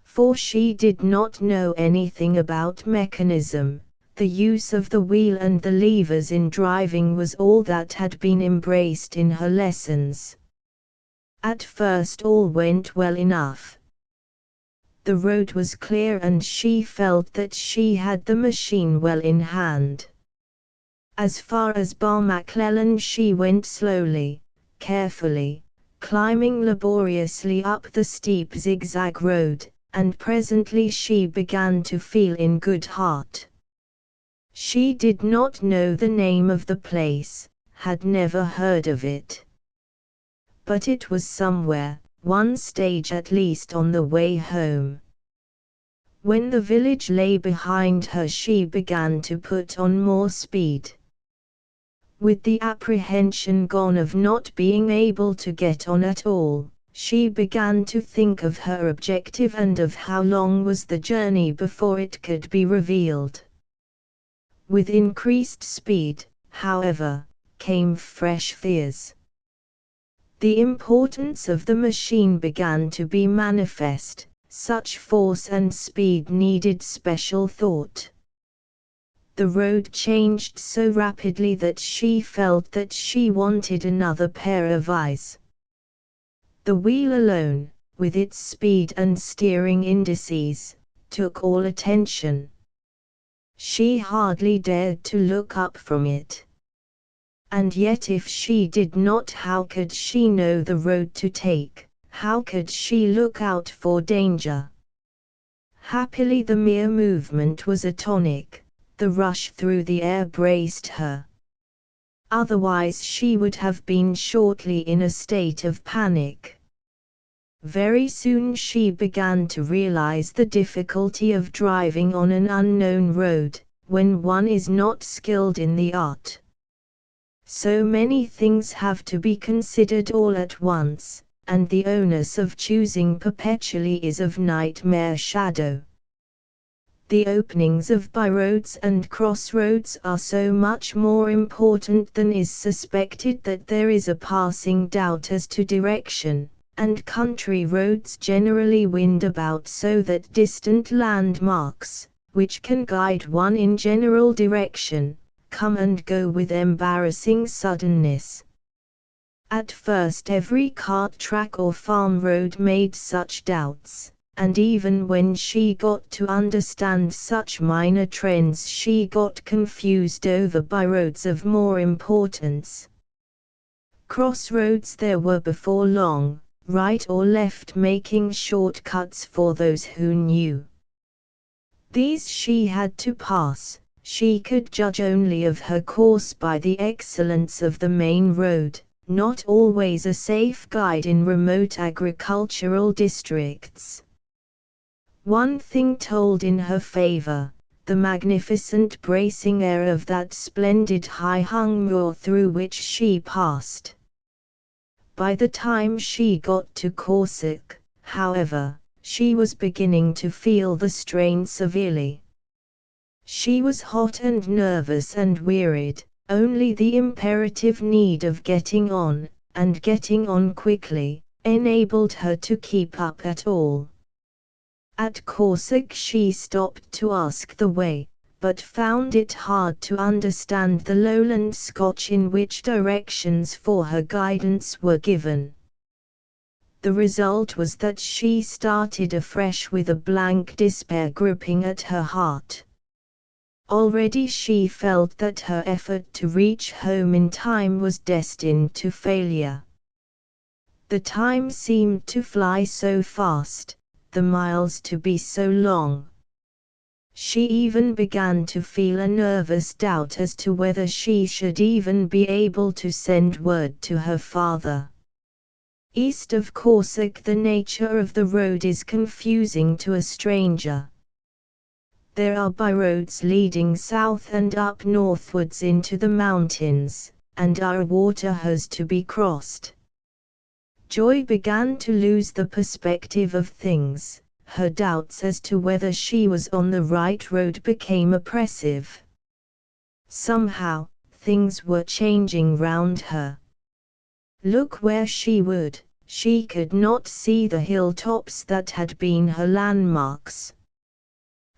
For she did not know anything about mechanism. The use of the wheel and the levers in driving was all that had been embraced in her lessons. At first all went well enough. The road was clear and she felt that she had the machine well in hand. As far as Barmaclellan she went slowly, carefully, climbing laboriously up the steep zigzag road, and presently she began to feel in good heart. She did not know the name of the place, had never heard of it. But it was somewhere, one stage at least on the way home. When the village lay behind her she began to put on more speed. With the apprehension gone of not being able to get on at all, she began to think of her objective and of how long was the journey before it could be revealed. With increased speed, however, came fresh fears. The importance of the machine began to be manifest. Such force and speed needed special thought. The road changed so rapidly that she felt that she wanted another pair of eyes. The wheel alone, with its speed and steering indices, took all attention. She hardly dared to look up from it. And yet if she did not, how could she know the road to take? How could she look out for danger? Happily the mere movement was a tonic, the rush through the air braced her. Otherwise she would have been shortly in a state of panic. Very soon she began to realize the difficulty of driving on an unknown road, when one is not skilled in the art. So many things have to be considered all at once, and the onus of choosing perpetually is of nightmare shadow. The openings of byroads and crossroads are so much more important than is suspected that there is a passing doubt as to direction, and country roads generally wind about so that distant landmarks, which can guide one in general direction, come and go with embarrassing suddenness. At first every cart track or farm road made such doubts, and even when she got to understand such minor trends she got confused over byroads of more importance. Crossroads there were before long, right or left making shortcuts for those who knew. These she had to pass. She could judge only of her course by the excellence of the main road, not always a safe guide in remote agricultural districts. One thing told in her favor, the magnificent bracing air of that splendid high-hung moor through which she passed. By the time she got to Corsica, however, she was beginning to feel the strain severely. She was hot and nervous and wearied. Only the imperative need of getting on, and getting on quickly, enabled her to keep up at all. At Corsica she stopped to ask the way, but found it hard to understand the lowland Scotch in which directions for her guidance were given. The result was that she started afresh with a blank despair gripping at her heart. Already she felt that her effort to reach home in time was destined to failure. The time seemed to fly so fast, the miles to be so long. She even began to feel a nervous doubt as to whether she should even be able to send word to her father. East of Corsica the nature of the road is confusing to a stranger. There are byroads leading south and up northwards into the mountains, and our water has to be crossed. Joy began to lose the perspective of things. Her doubts as to whether she was on the right road became oppressive. Somehow, things were changing round her. Look where she would, she could not see the hilltops that had been her landmarks.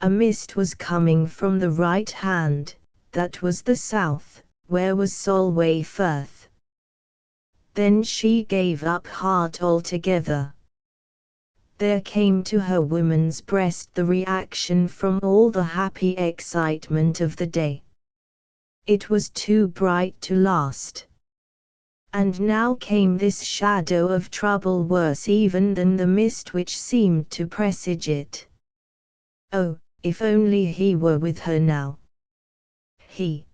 A mist was coming from the right hand, that was the south, where was Solway Firth. Then she gave up heart altogether. There came to her woman's breast the reaction from all the happy excitement of the day. It was too bright to last. And now came this shadow of trouble worse even than the mist which seemed to presage it. Oh, if only he were with her now. He.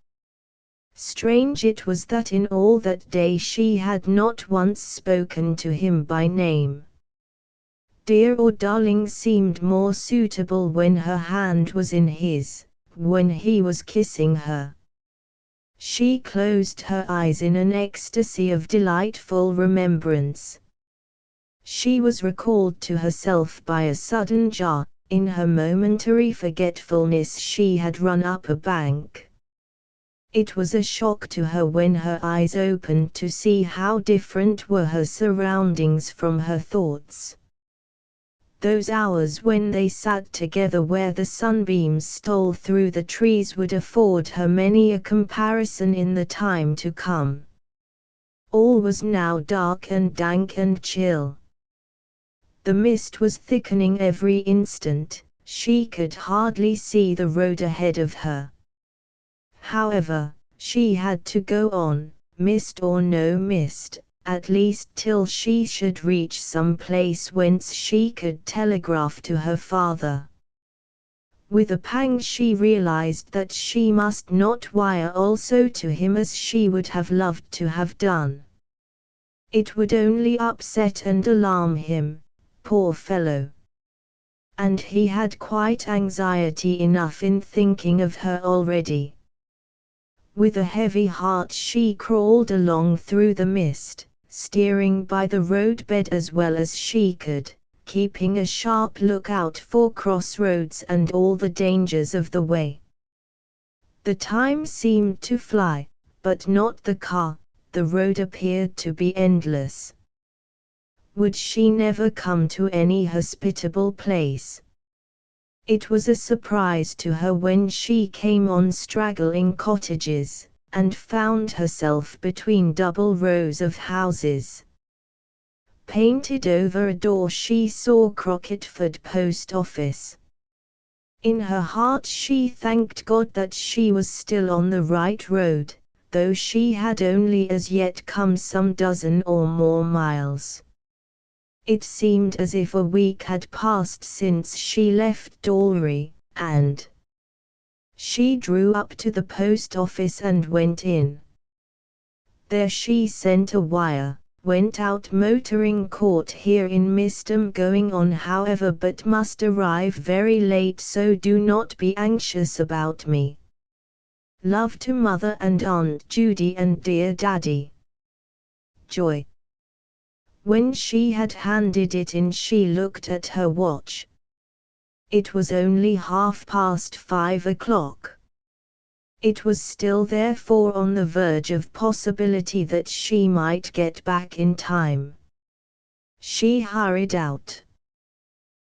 Strange it was that in all that day she had not once spoken to him by name. Dear or darling seemed more suitable when her hand was in his, when he was kissing her. She closed her eyes in an ecstasy of delightful remembrance. She was recalled to herself by a sudden jar. In her momentary forgetfulness she had run up a bank. It was a shock to her when her eyes opened to see how different were her surroundings from her thoughts. Those hours when they sat together where the sunbeams stole through the trees would afford her many a comparison in the time to come. All was now dark and dank and chill. The mist was thickening every instant, she could hardly see the road ahead of her. However, she had to go on, mist or no mist, at least till she should reach some place whence she could telegraph to her father. With a pang she realized that she must not wire also to him as she would have loved to have done. It would only upset and alarm him, poor fellow. And he had quite anxiety enough in thinking of her already. With a heavy heart she crawled along through the mist, steering by the roadbed as well as she could, keeping a sharp lookout for crossroads and all the dangers of the way. The time seemed to fly, but not the car. The road appeared to be endless. Would she never come to any hospitable place? It was a surprise to her when she came on straggling cottages, and found herself between double rows of houses. Painted over a door she saw Crocketford Post Office. In her heart she thanked God that she was still on the right road, though she had only as yet come some dozen or more miles. It seemed as if a week had passed since she left Dalry, and she drew up to the post office and went in. There she sent a wire, went out motoring, caught here in Misdom going on however, but must arrive very late, so do not be anxious about me. Love to Mother and Aunt Judy and dear Daddy. Joy. When she had handed it in she looked at her watch. It was only 5:30. It was still therefore on the verge of possibility that she might get back in time. She hurried out.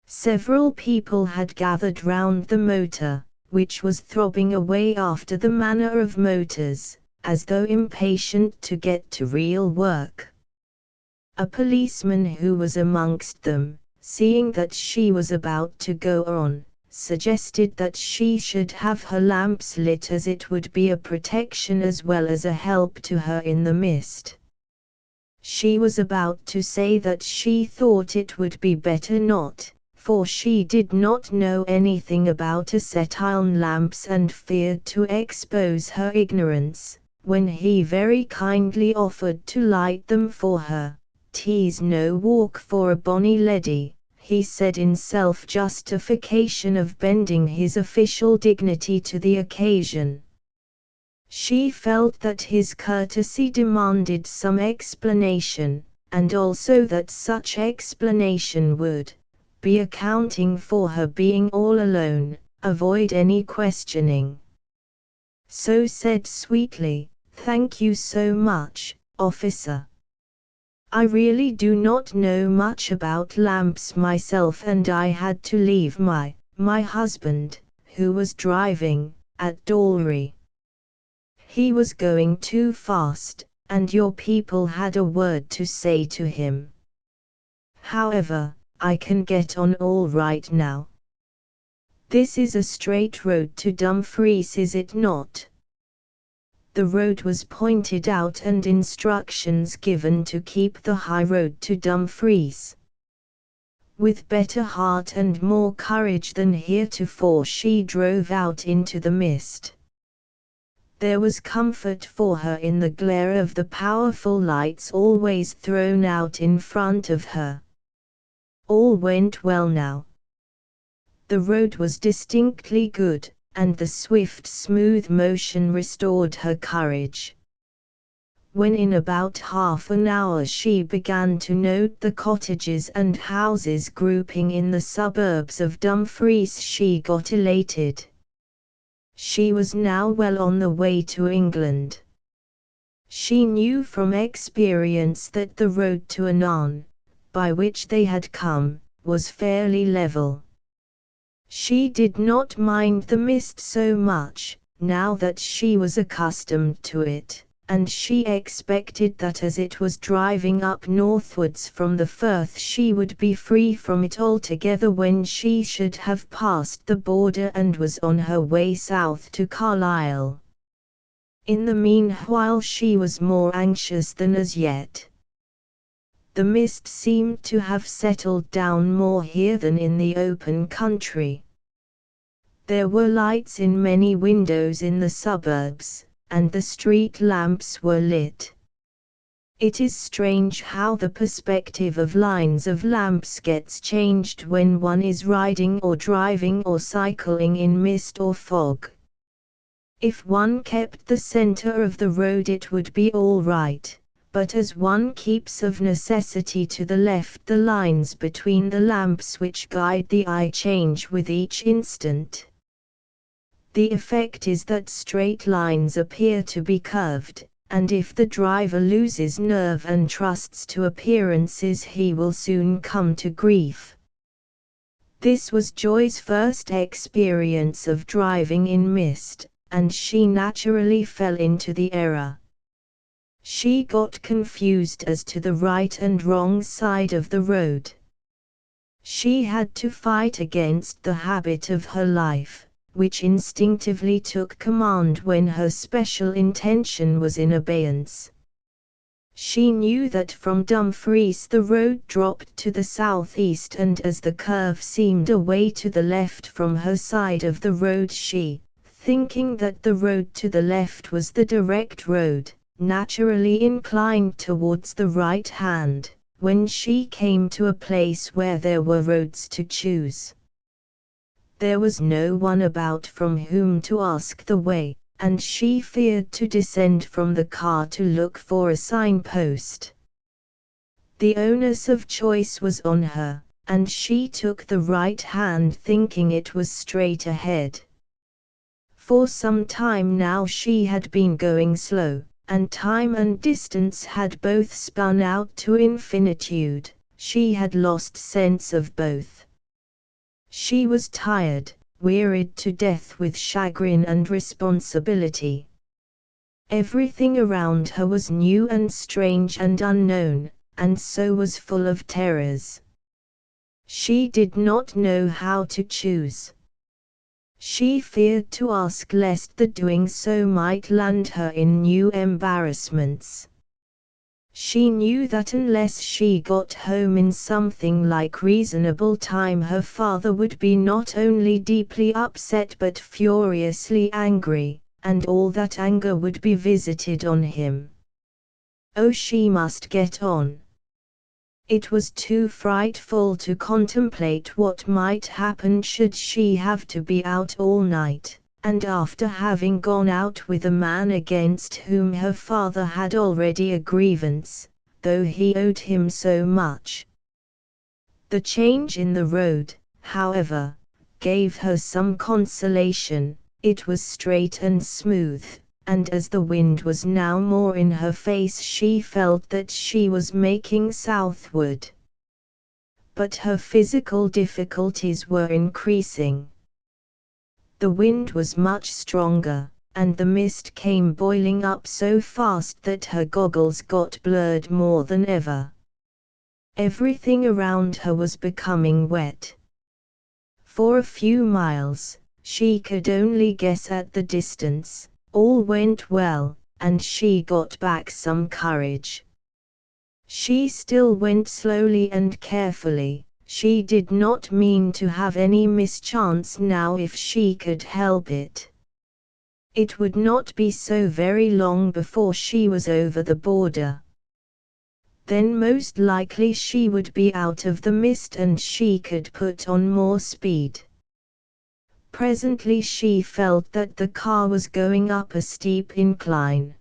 Several people had gathered round the motor, which was throbbing away after the manner of motors, as though impatient to get to real work. A policeman who was amongst them, seeing that she was about to go on, suggested that she should have her lamps lit, as it would be a protection as well as a help to her in the mist. She was about to say that she thought it would be better not, for she did not know anything about acetylene lamps and feared to expose her ignorance, when he very kindly offered to light them for her. "'Tis no walk for a bonny leddy," he said in self-justification of bending his official dignity to the occasion. She felt that his courtesy demanded some explanation, and also that such explanation would be accounting for her being all alone, avoid any questioning. So said sweetly, "Thank you so much, officer. I really do not know much about lamps myself, and I had to leave my husband, who was driving, at Dalry. He was going too fast, and your people had a word to say to him. However, I can get on all right now. This is a straight road to Dumfries, is it not?" The road was pointed out and instructions given to keep the high road to Dumfries. With better heart and more courage than heretofore she drove out into the mist. There was comfort for her in the glare of the powerful lights always thrown out in front of her. All went well now. The road was distinctly good, and the swift smooth motion restored her courage. When in about half an hour she began to note the cottages and houses grouping in the suburbs of Dumfries, she got elated. She was now well on the way to England. She knew from experience that the road to Athlyne, by which they had come, was fairly level. She did not mind the mist so much, now that she was accustomed to it, and she expected that as it was driving up northwards from the Firth she would be free from it altogether when she should have passed the border and was on her way south to Carlisle. In the meanwhile she was more anxious than as yet. The mist seemed to have settled down more here than in the open country. There were lights in many windows in the suburbs, and the street lamps were lit. It is strange how the perspective of lines of lamps gets changed when one is riding or driving or cycling in mist or fog. If one kept the center of the road it would be all right, but as one keeps of necessity to the left, the lines between the lamps which guide the eye change with each instant. The effect is that straight lines appear to be curved, and if the driver loses nerve and trusts to appearances he will soon come to grief. This was Joy's first experience of driving in mist, and she naturally fell into the error. She got confused as to the right and wrong side of the road. She had to fight against the habit of her life, which instinctively took command when her special intention was in abeyance. She knew that from Dumfries the road dropped to the southeast, and as the curve seemed away to the left from her side of the road, she, thinking that the road to the left was the direct road, naturally inclined towards the right hand, when she came to a place where there were roads to choose. There was no one about from whom to ask the way, and she feared to descend from the car to look for a signpost. The onus of choice was on her, and she took the right hand thinking it was straight ahead. For some time now she had been going slow, and time and distance had both spun out to infinitude. She had lost sense of both. She was tired, wearied to death with chagrin and responsibility. Everything around her was new and strange and unknown, and so was full of terrors. She did not know how to choose. She feared to ask lest the doing so might land her in new embarrassments. She knew that unless she got home in something like reasonable time, her father would be not only deeply upset but furiously angry, and all that anger would be visited on him. Oh, she must get on. It was too frightful to contemplate what might happen should she have to be out all night, and after having gone out with a man against whom her father had already a grievance, though he owed him so much. The change in the road, however, gave her some consolation. It was straight and smooth, and as the wind was now more in her face she felt that she was making southward. But her physical difficulties were increasing. The wind was much stronger, and the mist came boiling up so fast that her goggles got blurred more than ever. Everything around her was becoming wet. For a few miles, she could only guess at the distance. All went well, and she got back some courage. She still went slowly and carefully. She did not mean to have any mischance now if she could help it. It would not be so very long before she was over the border. Then most likely she would be out of the mist and she could put on more speed. Presently she felt that the car was going up a steep incline.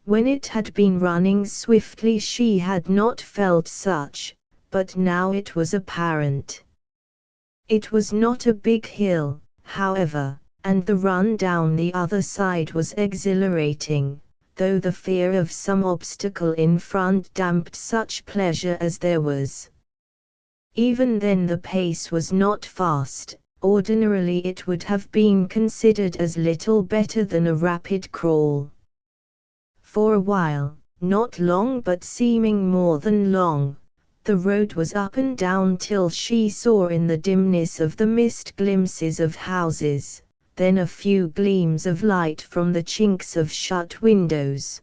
When it had been running swiftly she had not felt such, but now it was apparent. It was not a big hill, however, and the run down the other side was exhilarating, though the fear of some obstacle in front damped such pleasure as there was. Even then the pace was not fast. Ordinarily it would have been considered as little better than a rapid crawl. For a while, not long but seeming more than long, the road was up and down till she saw in the dimness of the mist glimpses of houses, then a few gleams of light from the chinks of shut windows.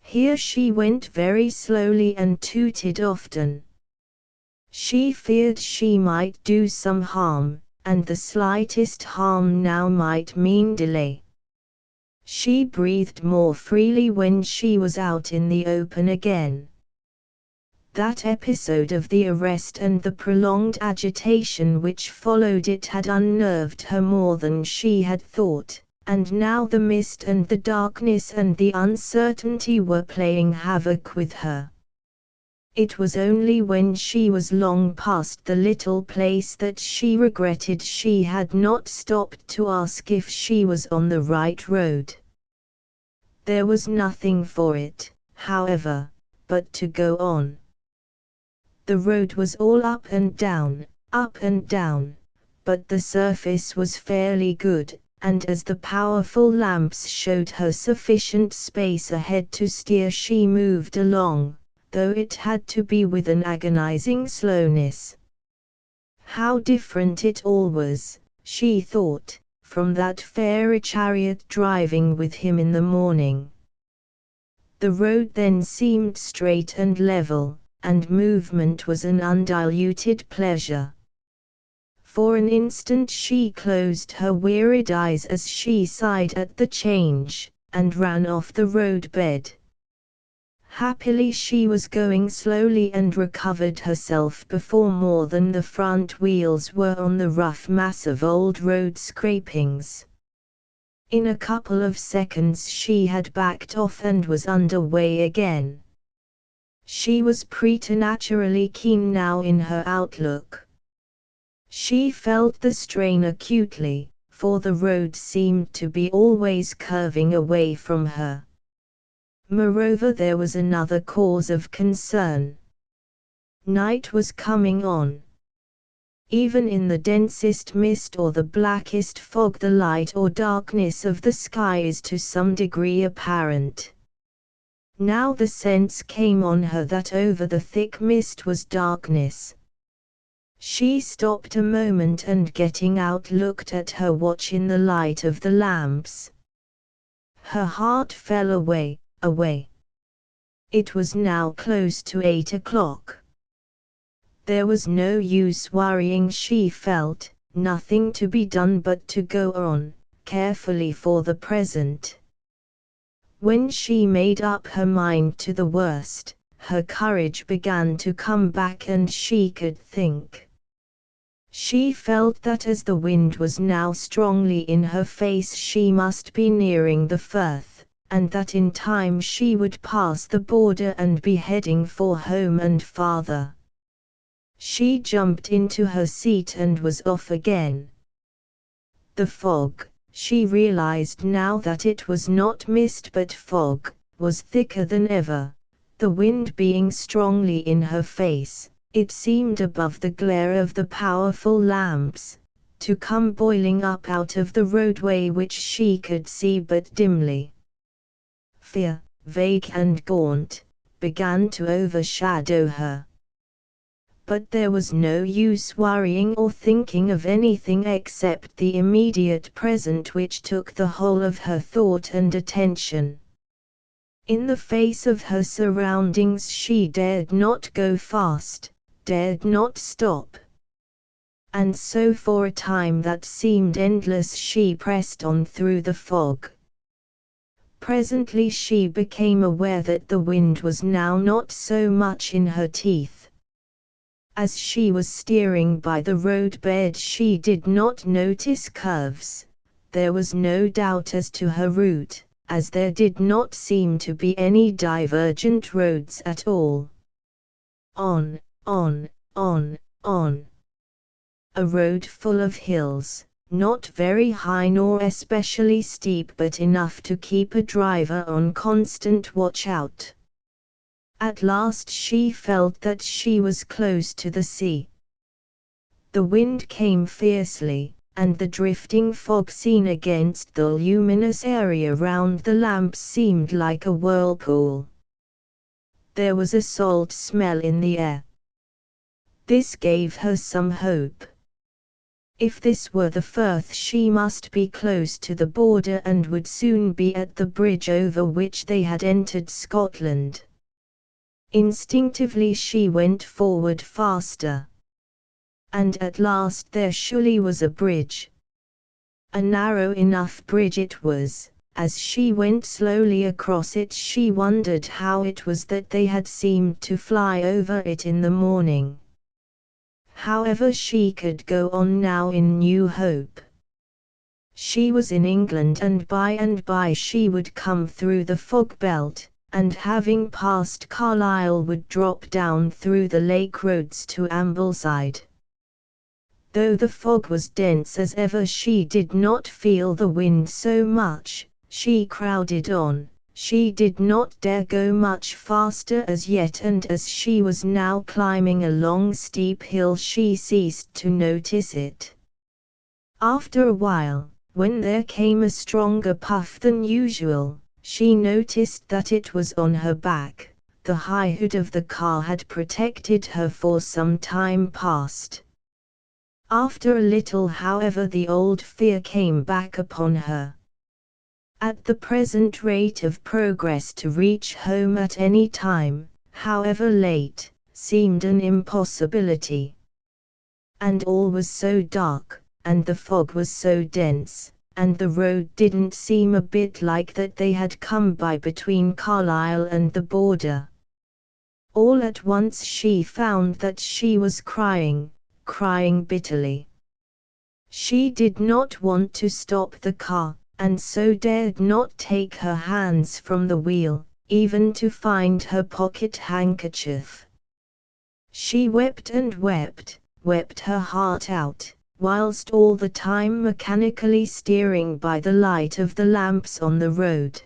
Here she went very slowly and tooted often. She feared she might do some harm, and the slightest harm now might mean delay. She breathed more freely when she was out in the open again. That episode of the arrest and the prolonged agitation which followed it had unnerved her more than she had thought, and now the mist and the darkness and the uncertainty were playing havoc with her. It was only when she was long past the little place that she regretted she had not stopped to ask if she was on the right road. There was nothing for it, however, but to go on. The road was all up and down, up and down, but the surface was fairly good, and as the powerful lamps showed her sufficient space ahead to steer, she moved along, though it had to be with an agonizing slowness. How different it all was, she thought, from that fairy chariot driving with him in the morning. The road then seemed straight and level, and movement was an undiluted pleasure. For an instant she closed her wearied eyes as she sighed at the change, and ran off the roadbed. Happily she was going slowly and recovered herself before more than the front wheels were on the rough mass of old road scrapings. In a couple of seconds she had backed off and was under way again. She was preternaturally keen now in her outlook. She felt the strain acutely, for the road seemed to be always curving away from her. Moreover, there was another cause of concern. Night was coming on. Even in the densest mist or the blackest fog, the light or darkness of the sky is to some degree apparent. Now the sense came on her that over the thick mist was darkness. She stopped a moment and, getting out, looked at her watch in the light of the lamps. Her heart fell away. It was now close to 8 o'clock. There was no use worrying, she felt, nothing to be done but to go on, carefully for the present. When she made up her mind to the worst, her courage began to come back and she could think. She felt that as the wind was now strongly in her face she must be nearing the Firth, and that in time she would pass the border and be heading for home and father. She jumped into her seat and was off again. The fog, she realized now that it was not mist but fog, was thicker than ever. The wind being strongly in her face, it seemed above the glare of the powerful lamps, to come boiling up out of the roadway which she could see but dimly. Fear, vague and gaunt, began to overshadow her. But there was no use worrying or thinking of anything except the immediate present, which took the whole of her thought and attention. In the face of her surroundings she dared not go fast, dared not stop. And so for a time that seemed endless she pressed on through the fog. Presently she became aware that the wind was now not so much in her teeth. As she was steering by the roadbed she did not notice curves. There was no doubt as to her route, as there did not seem to be any divergent roads at all. On. A road full of hills, not very high nor especially steep, but enough to keep a driver on constant watch out. At last she felt that she was close to the sea. The wind came fiercely, and the drifting fog seen against the luminous area round the lamps seemed like a whirlpool. There was a salt smell in the air. This gave her some hope. If this were the Firth she must be close to the border and would soon be at the bridge over which they had entered Scotland. Instinctively she went forward faster. And at last there surely was a bridge. A narrow enough bridge it was. As she went slowly across it she wondered how it was that they had seemed to fly over it in the morning. However, she could go on now in new hope. She was in England, and by she would come through the fog belt, and having passed Carlisle would drop down through the lake roads to Ambleside. Though the fog was dense as ever she did not feel the wind so much. She crowded on, she did not dare go much faster as yet, and as she was now climbing a long steep hill she ceased to notice it. After a while, when there came a stronger puff than usual, she noticed that it was on her back. The high hood of the car had protected her for some time past. After a little, however, the old fear came back upon her. At the present rate of progress, to reach home at any time, however late, seemed an impossibility. And all was so dark, and the fog was so dense, and the road didn't seem a bit like that they had come by between Carlisle and the border. All at once she found that she was crying bitterly. She did not want to stop the car, and so dared not take her hands from the wheel, even to find her pocket handkerchief. She wept and wept her heart out, whilst all the time mechanically steering by the light of the lamps on the road.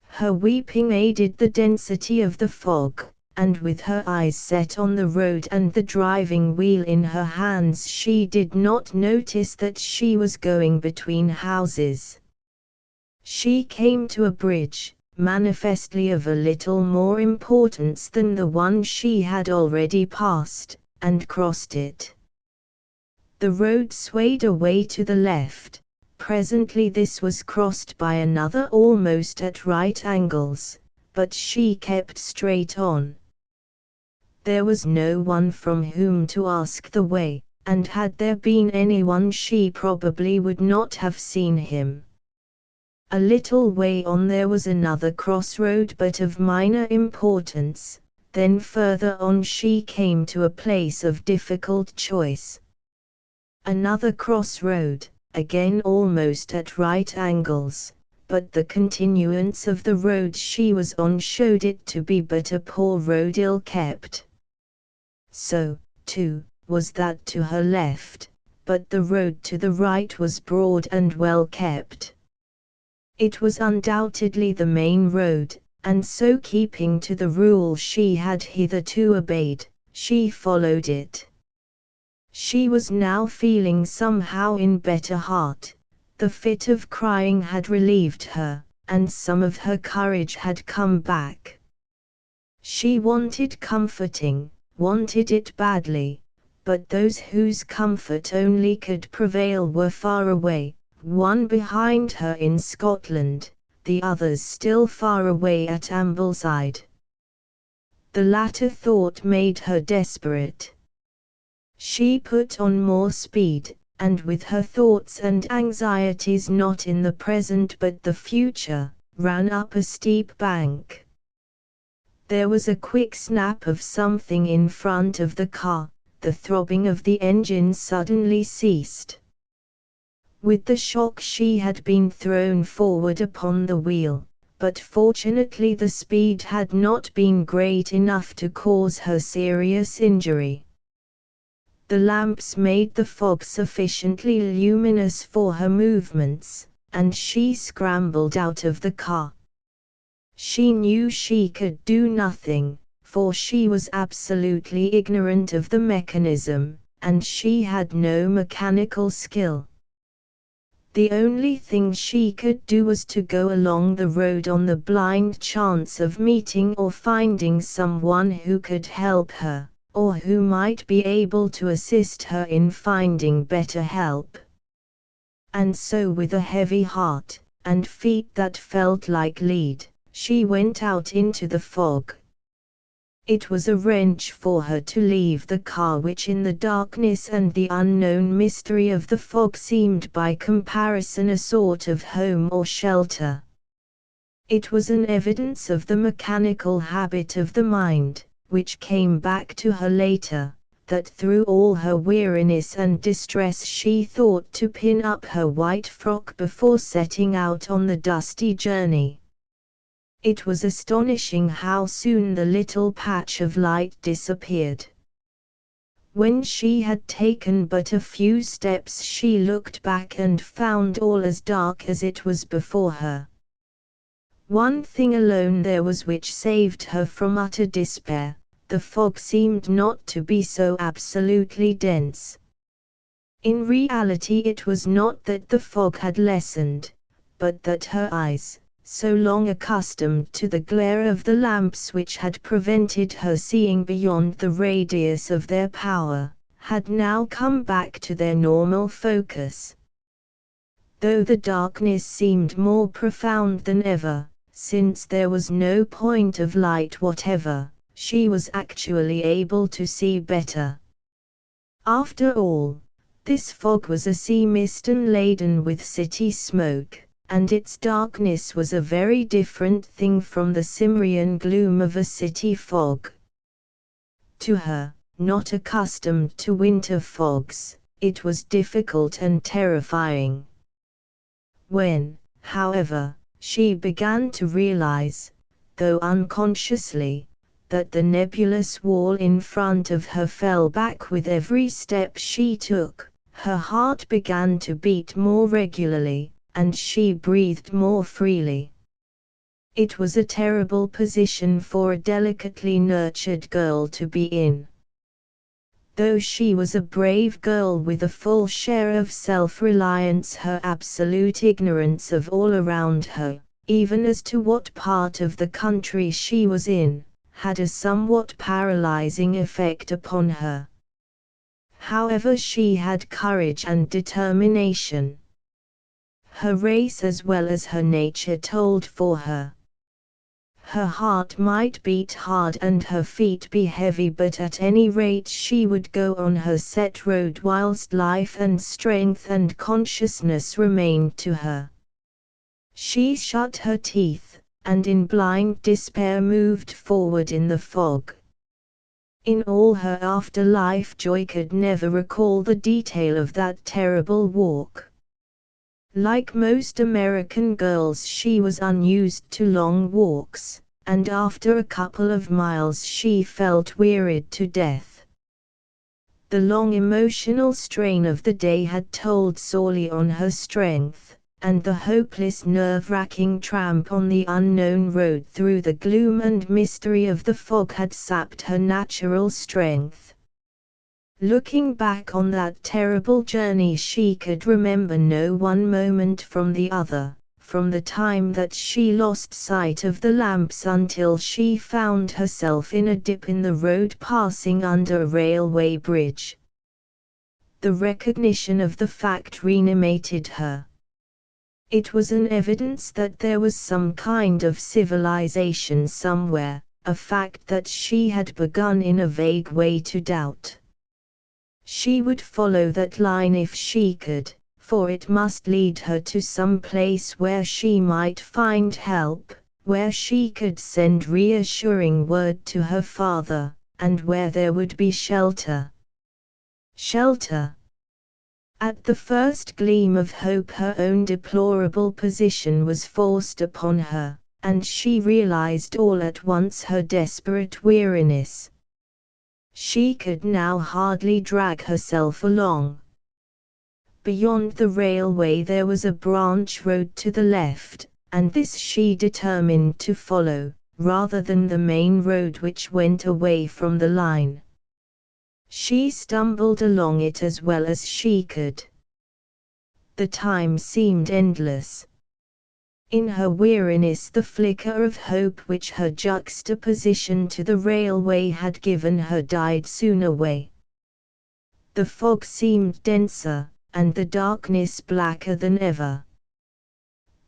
Her weeping aided the density of the fog, and with her eyes set on the road and the driving wheel in her hands, she did not notice that she was going between houses. She came to a bridge, manifestly of a little more importance than the one she had already passed, and crossed it. The road swayed away to the left. Presently this was crossed by another almost at right angles, but she kept straight on. There was no one from whom to ask the way, and had there been anyone she probably would not have seen him. A little way on there was another crossroad, but of minor importance. Then further on she came to a place of difficult choice. Another crossroad, again almost at right angles, but the continuance of the road she was on showed it to be but a poor road, ill kept. So, too, was that to her left, but the road to the right was broad and well kept. It was undoubtedly the main road, and so, keeping to the rule she had hitherto obeyed, she followed it. She was now feeling somehow in better heart. The fit of crying had relieved her, and some of her courage had come back. She wanted comforting, wanted it badly, but those whose comfort only could prevail were far away, one behind her in Scotland, the others still far away at Ambleside. The latter thought made her desperate. She put on more speed, and with her thoughts and anxieties not in the present but the future, ran up a steep bank. There was a quick snap of something in front of the car, the throbbing of the engine suddenly ceased. With the shock she had been thrown forward upon the wheel, but fortunately the speed had not been great enough to cause her serious injury. The lamps made the fog sufficiently luminous for her movements, and she scrambled out of the car. She knew she could do nothing, for she was absolutely ignorant of the mechanism, and she had no mechanical skill. The only thing she could do was to go along the road on the blind chance of meeting or finding someone who could help her, or who might be able to assist her in finding better help. And so, with a heavy heart, and feet that felt like lead, she went out into the fog. It was a wrench for her to leave the car, which in the darkness and the unknown mystery of the fog seemed by comparison a sort of home or shelter. It was an evidence of the mechanical habit of the mind, which came back to her later, that through all her weariness and distress she thought to pin up her white frock before setting out on the dusty journey. It was astonishing how soon the little patch of light disappeared. When she had taken but a few steps she looked back and found all as dark as it was before her. One thing alone there was which saved her from utter despair: the fog seemed not to be so absolutely dense. In reality it was not that the fog had lessened, but that her eyes, so long accustomed to the glare of the lamps which had prevented her seeing beyond the radius of their power, had now come back to their normal focus. Though the darkness seemed more profound than ever, since there was no point of light whatever, she was actually able to see better. After all, this fog was a sea mist and laden with city smoke, and its darkness was a very different thing from the Cimmerian gloom of a city fog. To her, not accustomed to winter fogs, it was difficult and terrifying. When, however, she began to realize, though unconsciously, that the nebulous wall in front of her fell back with every step she took, her heart began to beat more regularly, and she breathed more freely. It was a terrible position for a delicately nurtured girl to be in. Though she was a brave girl with a full share of self-reliance, her absolute ignorance of all around her, even as to what part of the country she was in, had a somewhat paralyzing effect upon her. However, she had courage and determination. Her race as well as her nature told for her. Her heart might beat hard and her feet be heavy, but at any rate she would go on her set road whilst life and strength and consciousness remained to her. She shut her teeth, and in blind despair moved forward in the fog. In all her after-life joy could never recall the detail of that terrible walk. Like most American girls, she was unused to long walks, and after a couple of miles she felt wearied to death. The long emotional strain of the day had told sorely on her strength, and the hopeless nerve-wracking tramp on the unknown road through the gloom and mystery of the fog had sapped her natural strength. Looking back on that terrible journey, she could remember no one moment from the other, from the time that she lost sight of the lamps until she found herself in a dip in the road passing under a railway bridge. The recognition of the fact reanimated her. It was an evidence that there was some kind of civilization somewhere, a fact that she had begun in a vague way to doubt. She would follow that line if she could, for it must lead her to some place where she might find help, where she could send reassuring word to her father, and where there would be shelter. Shelter. At the first gleam of hope her own deplorable position was forced upon her, and she realized all at once her desperate weariness. She could now hardly drag herself along. Beyond the railway there was a branch road to the left, and this she determined to follow, rather than the main road which went away from the line. She stumbled along it as well as she could. The time seemed endless. In her weariness the flicker of hope which her juxtaposition to the railway had given her died soon away. The fog seemed denser, and the darkness blacker than ever.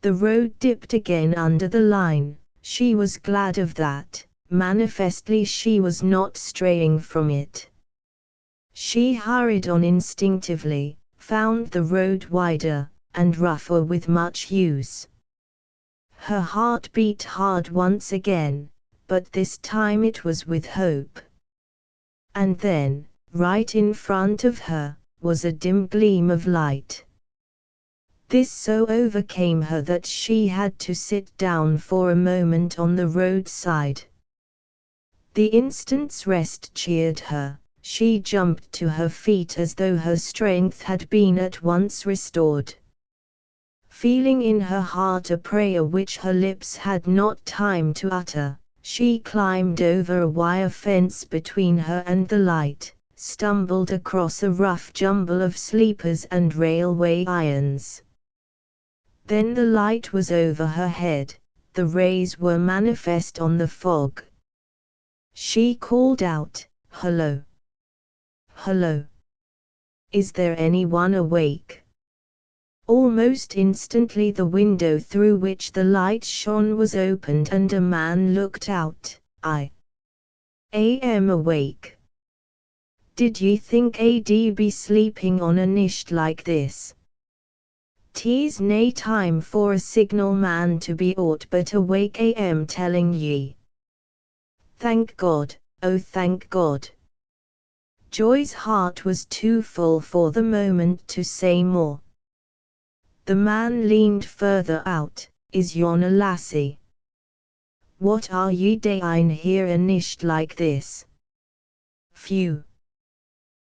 The road dipped again under the line. She was glad of that, manifestly she was not straying from it. She hurried on instinctively, found the road wider, and rougher with much use. Her heart beat hard once again, but this time it was with hope. And then, right in front of her, was a dim gleam of light. This so overcame her that she had to sit down for a moment on the roadside. The instant's rest cheered her. She jumped to her feet as though her strength had been at once restored. Feeling in her heart a prayer which her lips had not time to utter, she climbed over a wire fence between her and the light, stumbled across a rough jumble of sleepers and railway irons. Then the light was over her head, the rays were manifest on the fog. She called out, "Hello! Hello! Is there anyone awake?" Almost instantly the window through which the light shone was opened and a man looked out. "I am awake. Did ye think I'd be sleeping on a night like this? 'Tis nae time for a signal man to be aught but awake, I am telling ye." Thank God, oh thank God. Joy's heart was too full for the moment to say more. The man leaned further out. "Is yon a lassie? What are ye daein here a nicht like this?" "Phew!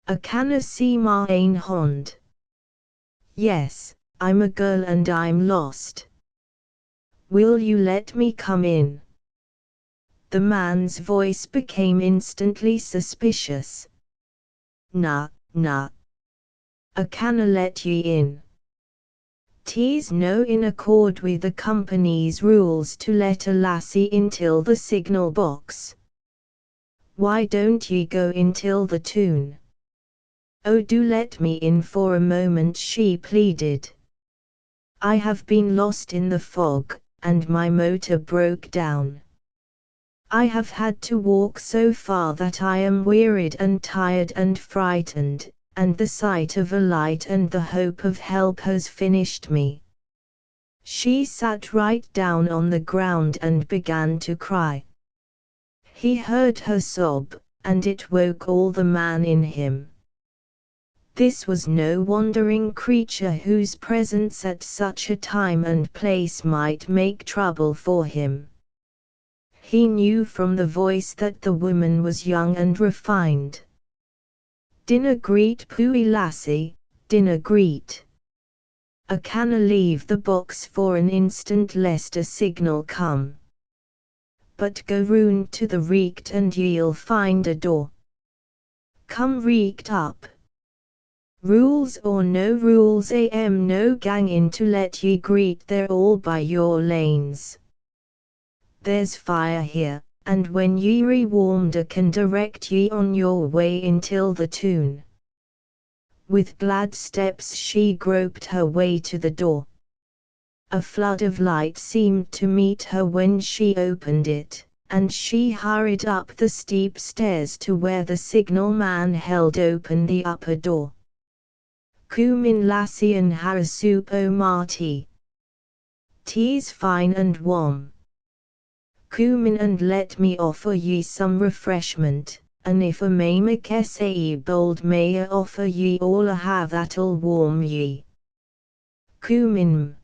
I canna see my ain hond. Yes, I'm a girl and I'm lost. Will you let me come in?" The man's voice became instantly suspicious. "Nah, nah. I canna let ye in. 'Tis no in accord with the company's rules to let a lassie intil the signal box. Why don't ye go intil the tune?" "Oh, do let me in for a moment," she pleaded. "I have been lost in the fog, and my motor broke down. I have had to walk so far that I am wearied and tired and frightened, and the sight of a light and the hope of help has finished me." She sat right down on the ground and began to cry. He heard her sob, and it woke all the man in him. This was no wandering creature whose presence at such a time and place might make trouble for him. He knew from the voice that the woman was young and refined. "Dinna greet, pooey lassie, dinna greet. I canna leave the box for an instant lest a signal come. But go round to the reeked and ye'll find a door. Come reeked up. Rules or no rules, I am no gangin' to let ye greet there all by your lanes. There's fire here, and when ye re-warmed I can direct ye on your way intil the tune." With glad steps she groped her way to the door. A flood of light seemed to meet her when she opened it, and she hurried up the steep stairs to where the signal man held open the upper door. "Cúmin lassie and ha a soup o' marty. Tea's fine and warm. Cúmin and let me offer ye some refreshment, and if I may make say bold may I offer ye all I have that'll warm ye. Cúmin.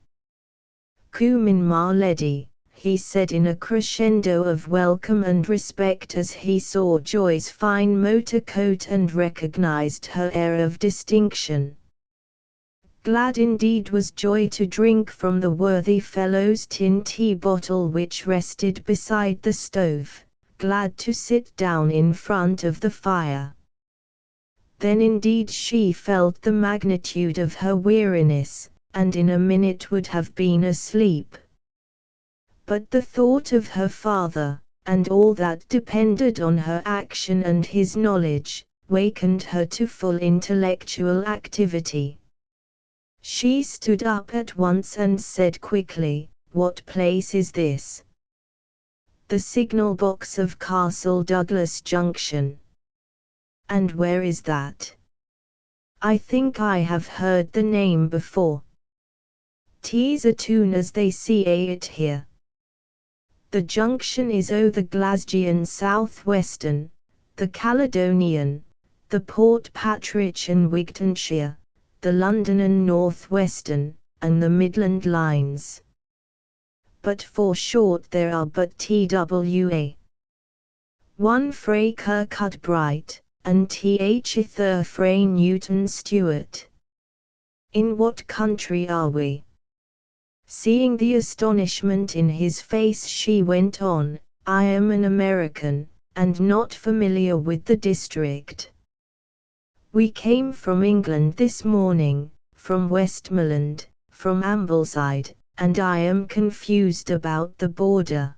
Cúmin ma leddy," he said in a crescendo of welcome and respect as he saw Joy's fine motor coat and recognized her air of distinction. Glad indeed was Joy to drink from the worthy fellow's tin tea bottle which rested beside the stove, glad to sit down in front of the fire. Then indeed she felt the magnitude of her weariness, and in a minute would have been asleep. But the thought of her father, and all that depended on her action and his knowledge, wakened her to full intellectual activity. She stood up at once and said quickly, "What place is this?" "The signal box of Castle Douglas Junction." "And where is that?" "I think I have heard the name before. 'Tis a tune as they say it here. The junction is o' the Glasgowan South-Western, the Caledonian, the Port Patrick and Wigtonshire, the London and North-Western, and the Midland lines. But for short there are but TWA. One frae Kirkcudbright, and t'other frae Newton Stewart. In what country are we?" Seeing the astonishment in his face, she went on, "I am an American, and not familiar with the district. We came from England this morning, from Westmoreland, from Ambleside, and I am confused about the border.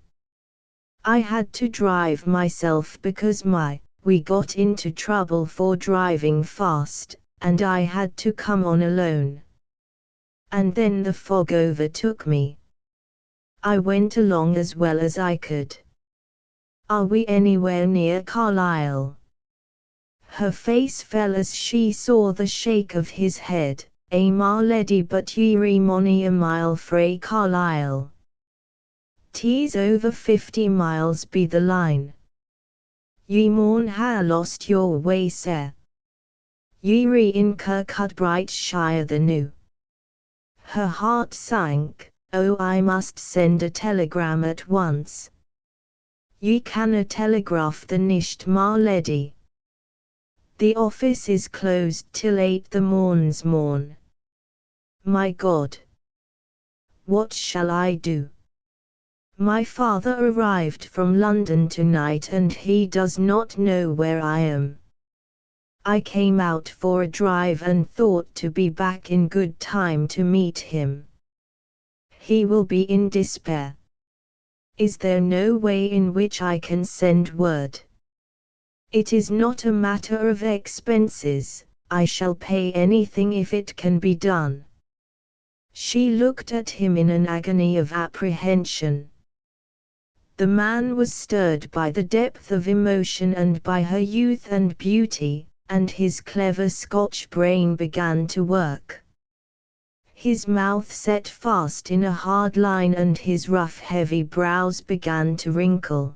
I had to drive myself because we got into trouble for driving fast, and I had to come on alone. And then the fog overtook me. I went along as well as I could. Are we anywhere near Carlisle?" Her face fell as she saw the shake of his head. "My lady, but ye mony a mile frae Carlisle. 'Tis over 50 miles be the line. Ye maun ha' lost your way, sir. Ye re in Kirkcudbrightshire the new." Her heart sank. "Oh, I must send a telegram at once." "Ye canna telegraph the nicht, ma lady. The office is closed till 8 the morn. My God! What shall I do? My father arrived from London tonight and he does not know where I am. I came out for a drive and thought to be back in good time to meet him. He will be in despair. Is there no way in which I can send word? It is not a matter of expenses, I shall pay anything if it can be done." She looked at him in an agony of apprehension. The man was stirred by the depth of emotion and by her youth and beauty, and his clever Scotch brain began to work. His mouth set fast in a hard line and his rough heavy brows began to wrinkle.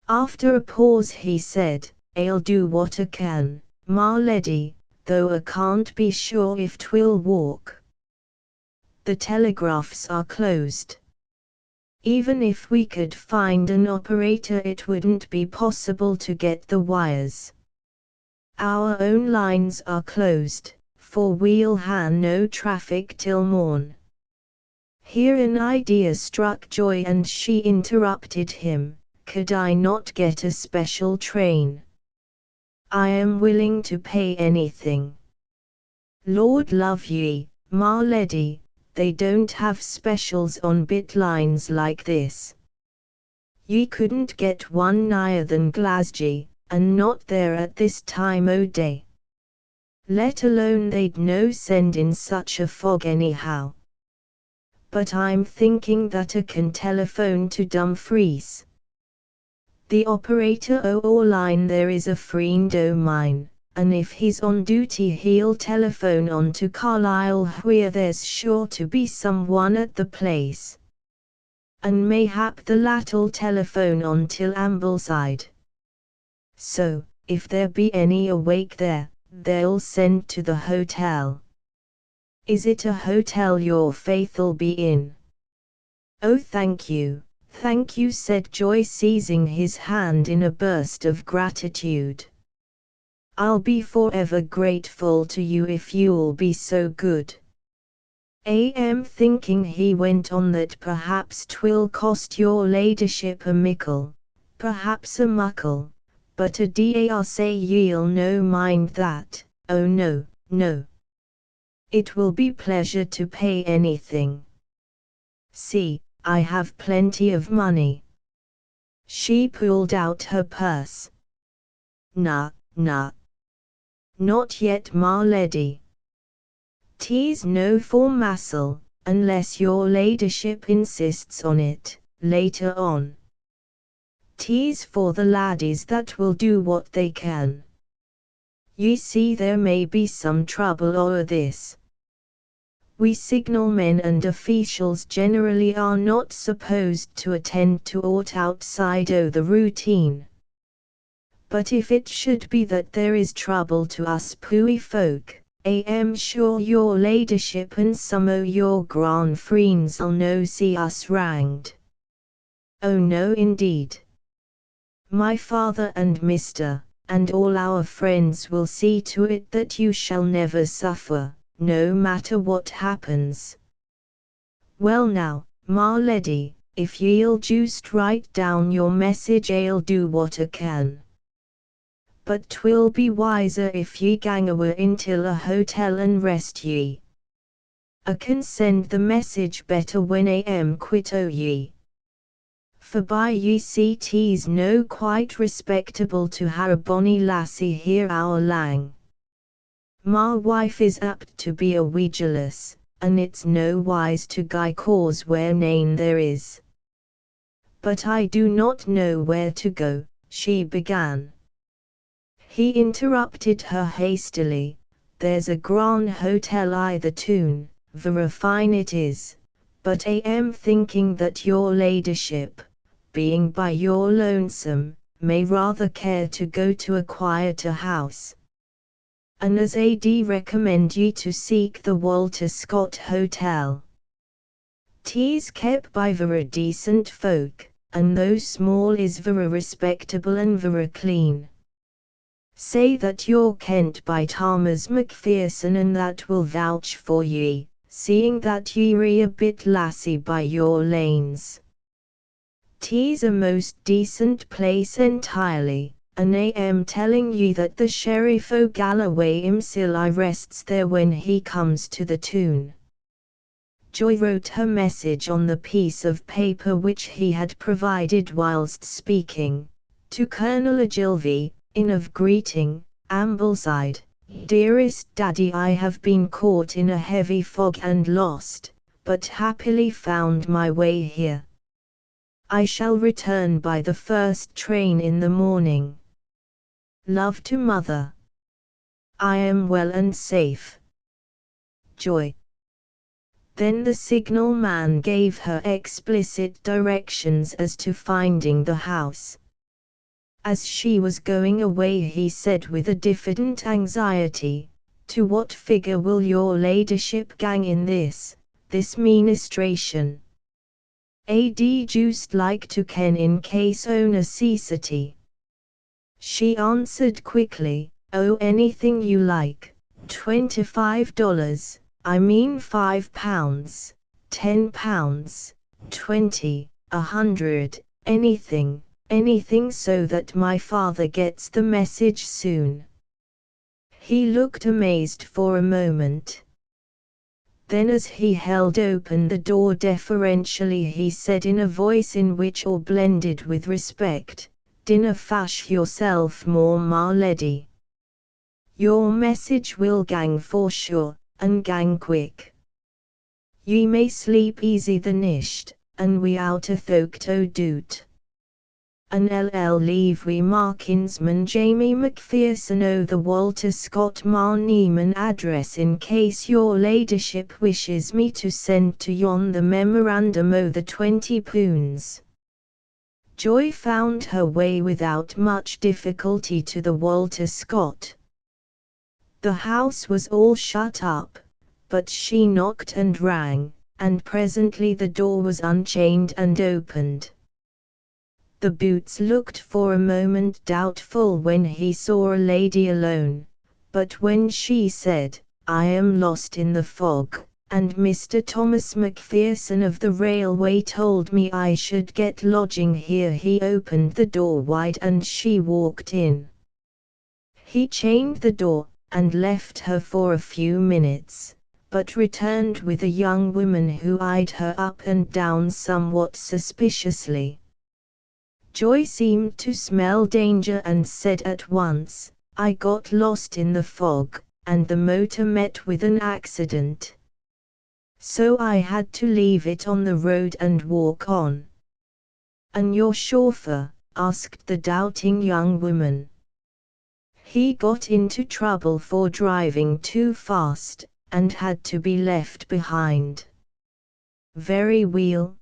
After a pause he said, "I'll do what I can, ma lady, though I can't be sure if 'twill walk. The telegraphs are closed. Even if we could find an operator it wouldn't be possible to get the wires. Our own lines are closed, for we'll ha' no traffic till morn." Here an idea struck Joy and she interrupted him. "Could I not get a special train? I am willing to pay anything." "Lord love ye, ma lady, they don't have specials on bit lines like this. Ye couldn't get one nigher than Glasgow, and not there at this time o' day. Let alone they'd no send in such a fog anyhow. But I'm thinking that I can telephone to Dumfries. The operator o' our line there is a friend o' mine, and if he's on duty he'll telephone on to Carlisle where there's sure to be someone at the place. And mayhap the lat'll telephone on till Ambleside. So, if there be any awake there, they'll send to the hotel." "Is it a hotel your faith'll be in?" "Oh, thank you, said Joy, seizing his hand in a burst of gratitude. "I'll be forever grateful to you if you'll be so good. Am thinking," he went on, "that perhaps 'twill cost your ladyship a mickle, perhaps a muckle, but I dare say ye'll no mind that. Oh no, no. It will be pleasure to pay anything. See, I have plenty of money." She pulled out her purse. Nah, not yet, ma lady. 'Tis no for massel, unless your ladyship insists on it, later on. 'Tis for the laddies that will do what they can. Ye see there may be some trouble o'er this. We signalmen and officials generally are not supposed to attend to aught outside o' the routine. But if it should be that there is trouble to us pooey folk, I am sure your ladyship and some o' your gran friends'll no see us wranged." "Oh no indeed. My father and Mr. and all our friends will see to it that you shall never suffer, no matter what happens. Well now, my lady, if ye'll just write down your message I'll do what I can. But 'twill be wiser if ye gang awa intil a hotel and rest ye. I can send the message better when I am quit o' ye. For by ye see 'tis no quite respectable to ha' a bonny lassie here our lang. My wife is apt to be a wee jealous, and it's no wise to gie cause where nane there is. But I do not know where to go, she began. He interrupted her hastily. There's a grand hotel I the tune, vera fine it is, but I am thinking that your ladyship, being by your lonesome, may rather care to go to a quieter house. And as I do recommend ye to seek the Walter Scott Hotel. 'Tis kept by vera decent folk, and though small is vera respectable and vera clean. Say that you're kent by Thomas Macpherson and that will vouch for ye, seeing that ye re a bit lassie by your lanes. 'Tis a most decent place entirely, and I am telling ye that the Sheriff o' Galloway himsel I rests there when he comes to the tune. Joy wrote her message on the piece of paper which he had provided whilst speaking, to Colonel Ogilvy, in of greeting, Ambleside. Dearest Daddy, I have been caught in a heavy fog and lost, but happily found my way here. I shall return by the first train in the morning. Love to Mother. I am well and safe. Joy. Then the signal man gave her explicit directions as to finding the house. As she was going away he said with a diffident anxiety, "To what figure will your ladyship gang in this ministration? Ad just like to ken in case o' necessity." She answered quickly, "Oh, anything you like. $25, I mean £5, £10, 20, 100, anything. Anything so that my father gets the message soon." He looked amazed for a moment. Then as he held open the door deferentially he said in a voice in which all blended with respect, "Dinna fash yourself more, my lady. Your message will gang for sure, and gang quick. Ye may sleep easy the nicht, and we out a thocht o' doot. An LL leave we ma kinsman Jamie Macpherson o' the Walter Scott ma Neiman address in case your ladyship wishes me to send to yon the memorandum o' the £20. Joy found her way without much difficulty to the Walter Scott. The house was all shut up, but she knocked and rang, and presently the door was unchained and opened. The Boots looked for a moment doubtful when he saw a lady alone, but when she said, "I am lost in the fog, and Mr. Thomas Macpherson of the railway told me I should get lodging here," he opened the door wide and she walked in. He chained the door, and left her for a few minutes, but returned with a young woman who eyed her up and down somewhat suspiciously. Joy seemed to smell danger and said at once, "I got lost in the fog, and the motor met with an accident. So I had to leave it on the road and walk on." "And your chauffeur?" asked the doubting young woman. "He got into trouble for driving too fast, and had to be left behind." "Very well,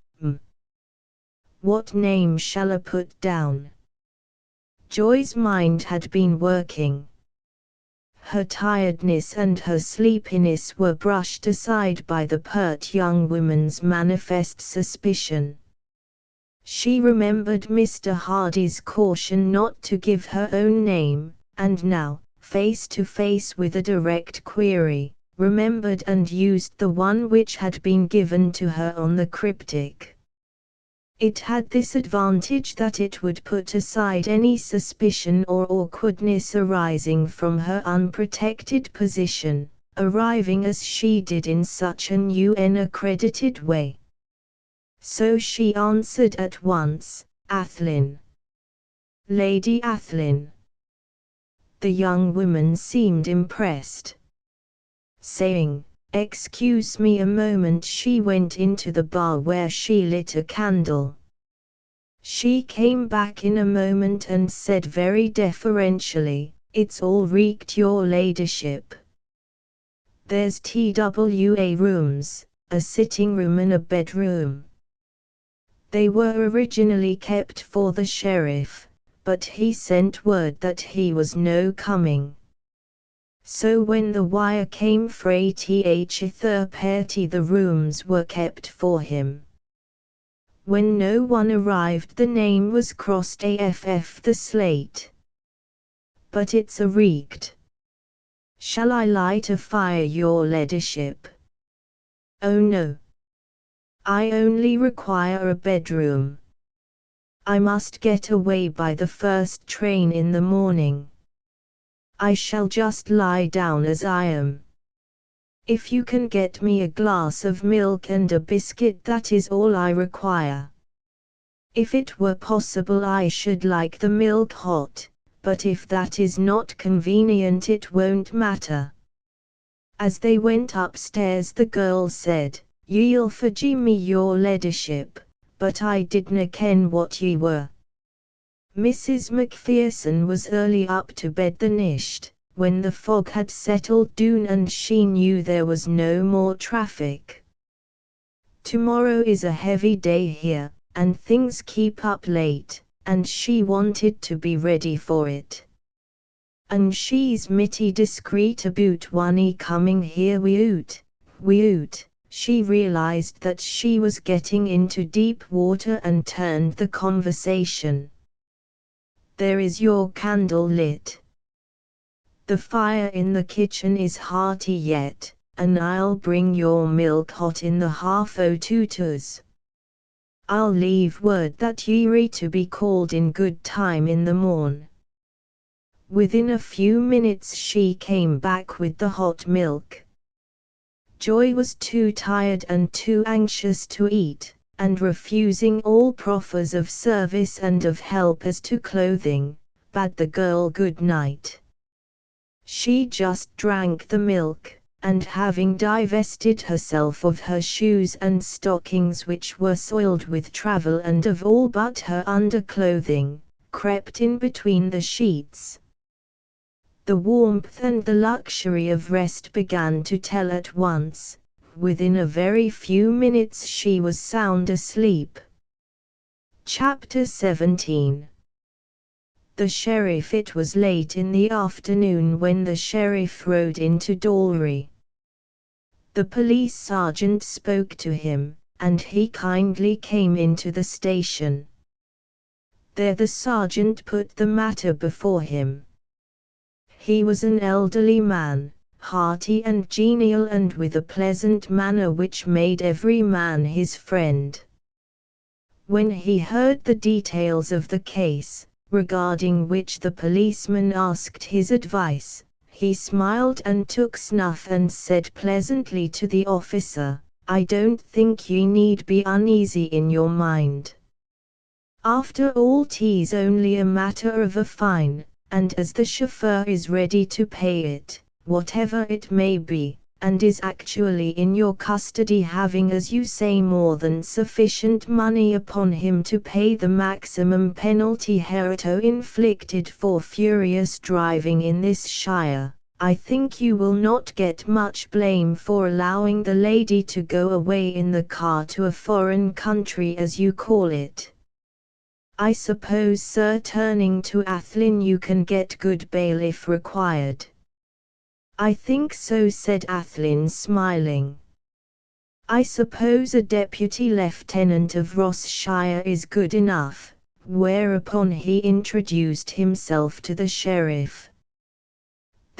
What name shall I put down?" Joy's mind had been working. Her tiredness and her sleepiness were brushed aside by the pert young woman's manifest suspicion. She remembered Mr. Hardy's caution not to give her own name, and now, face to face with a direct query, remembered and used the one which had been given to her on the cryptic. It had this advantage that it would put aside any suspicion or awkwardness arising from her unprotected position, arriving as she did in such a new and accredited way. So she answered at once, "Athlyne. Lady Athlyne." The young woman seemed impressed. Saying, "Excuse me a moment," she went into the bar where she lit a candle. She came back in a moment and said very deferentially, "It's all reeked, your ladyship. There's TWA rooms, a sitting room and a bedroom. They were originally kept for the sheriff, but he sent word that he was no coming. So when the wire came frae Third the rooms were kept for him. When no one arrived the name was crossed AFF the slate. But it's a reeked. Shall I light a fire, your ladyship?" "Oh no. I only require a bedroom. I must get away by the first train in the morning. I shall just lie down as I am. If you can get me a glass of milk and a biscuit, that is all I require. If it were possible I should like the milk hot, but if that is not convenient it won't matter." As they went upstairs the girl said, "Ye'll forgie me, your ladyship, but I didna ken what ye were." Mrs. Macpherson was early up to bed the nicht, when the fog had settled down and she knew there was no more traffic. Tomorrow is a heavy day here, and things keep up late, and she wanted to be ready for it. And she's mitty discreet aboot oney coming here without. She realized that she was getting into deep water and turned the conversation. "There is your candle lit. The fire in the kitchen is hearty yet, and I'll bring your milk hot in the 2:30. I'll leave word that ye're to be called in good time in the morn." Within a few minutes she came back with the hot milk. Joy was too tired and too anxious to eat, and refusing all proffers of service and of help as to clothing, bade the girl good night. She just drank the milk, and having divested herself of her shoes and stockings which were soiled with travel and of all but her underclothing, crept in between the sheets. The warmth and the luxury of rest began to tell at once. Within a very few minutes she was sound asleep. Chapter 17. The sheriff. It was late in the afternoon when the sheriff rode into Dalry. The police sergeant spoke to him, and he kindly came into the station. There the sergeant put the matter before him. He was an elderly man, hearty and genial and with a pleasant manner which made every man his friend. When he heard the details of the case, regarding which the policeman asked his advice, he smiled and took snuff and said pleasantly to the officer, "I don't think ye need be uneasy in your mind. After all, 'tis only a matter of a fine, and as the chauffeur is ready to pay it, whatever it may be, and is actually in your custody, having, as you say, more than sufficient money upon him to pay the maximum penalty hereto inflicted for furious driving in this shire, I think you will not get much blame for allowing the lady to go away in the car to a foreign country, as you call it. I suppose, sir," turning to Athlyne, "you can get good bail if required." "I think so," said Athlyne, smiling. "I suppose a deputy lieutenant of Ross-shire is good enough," whereupon he introduced himself to the sheriff.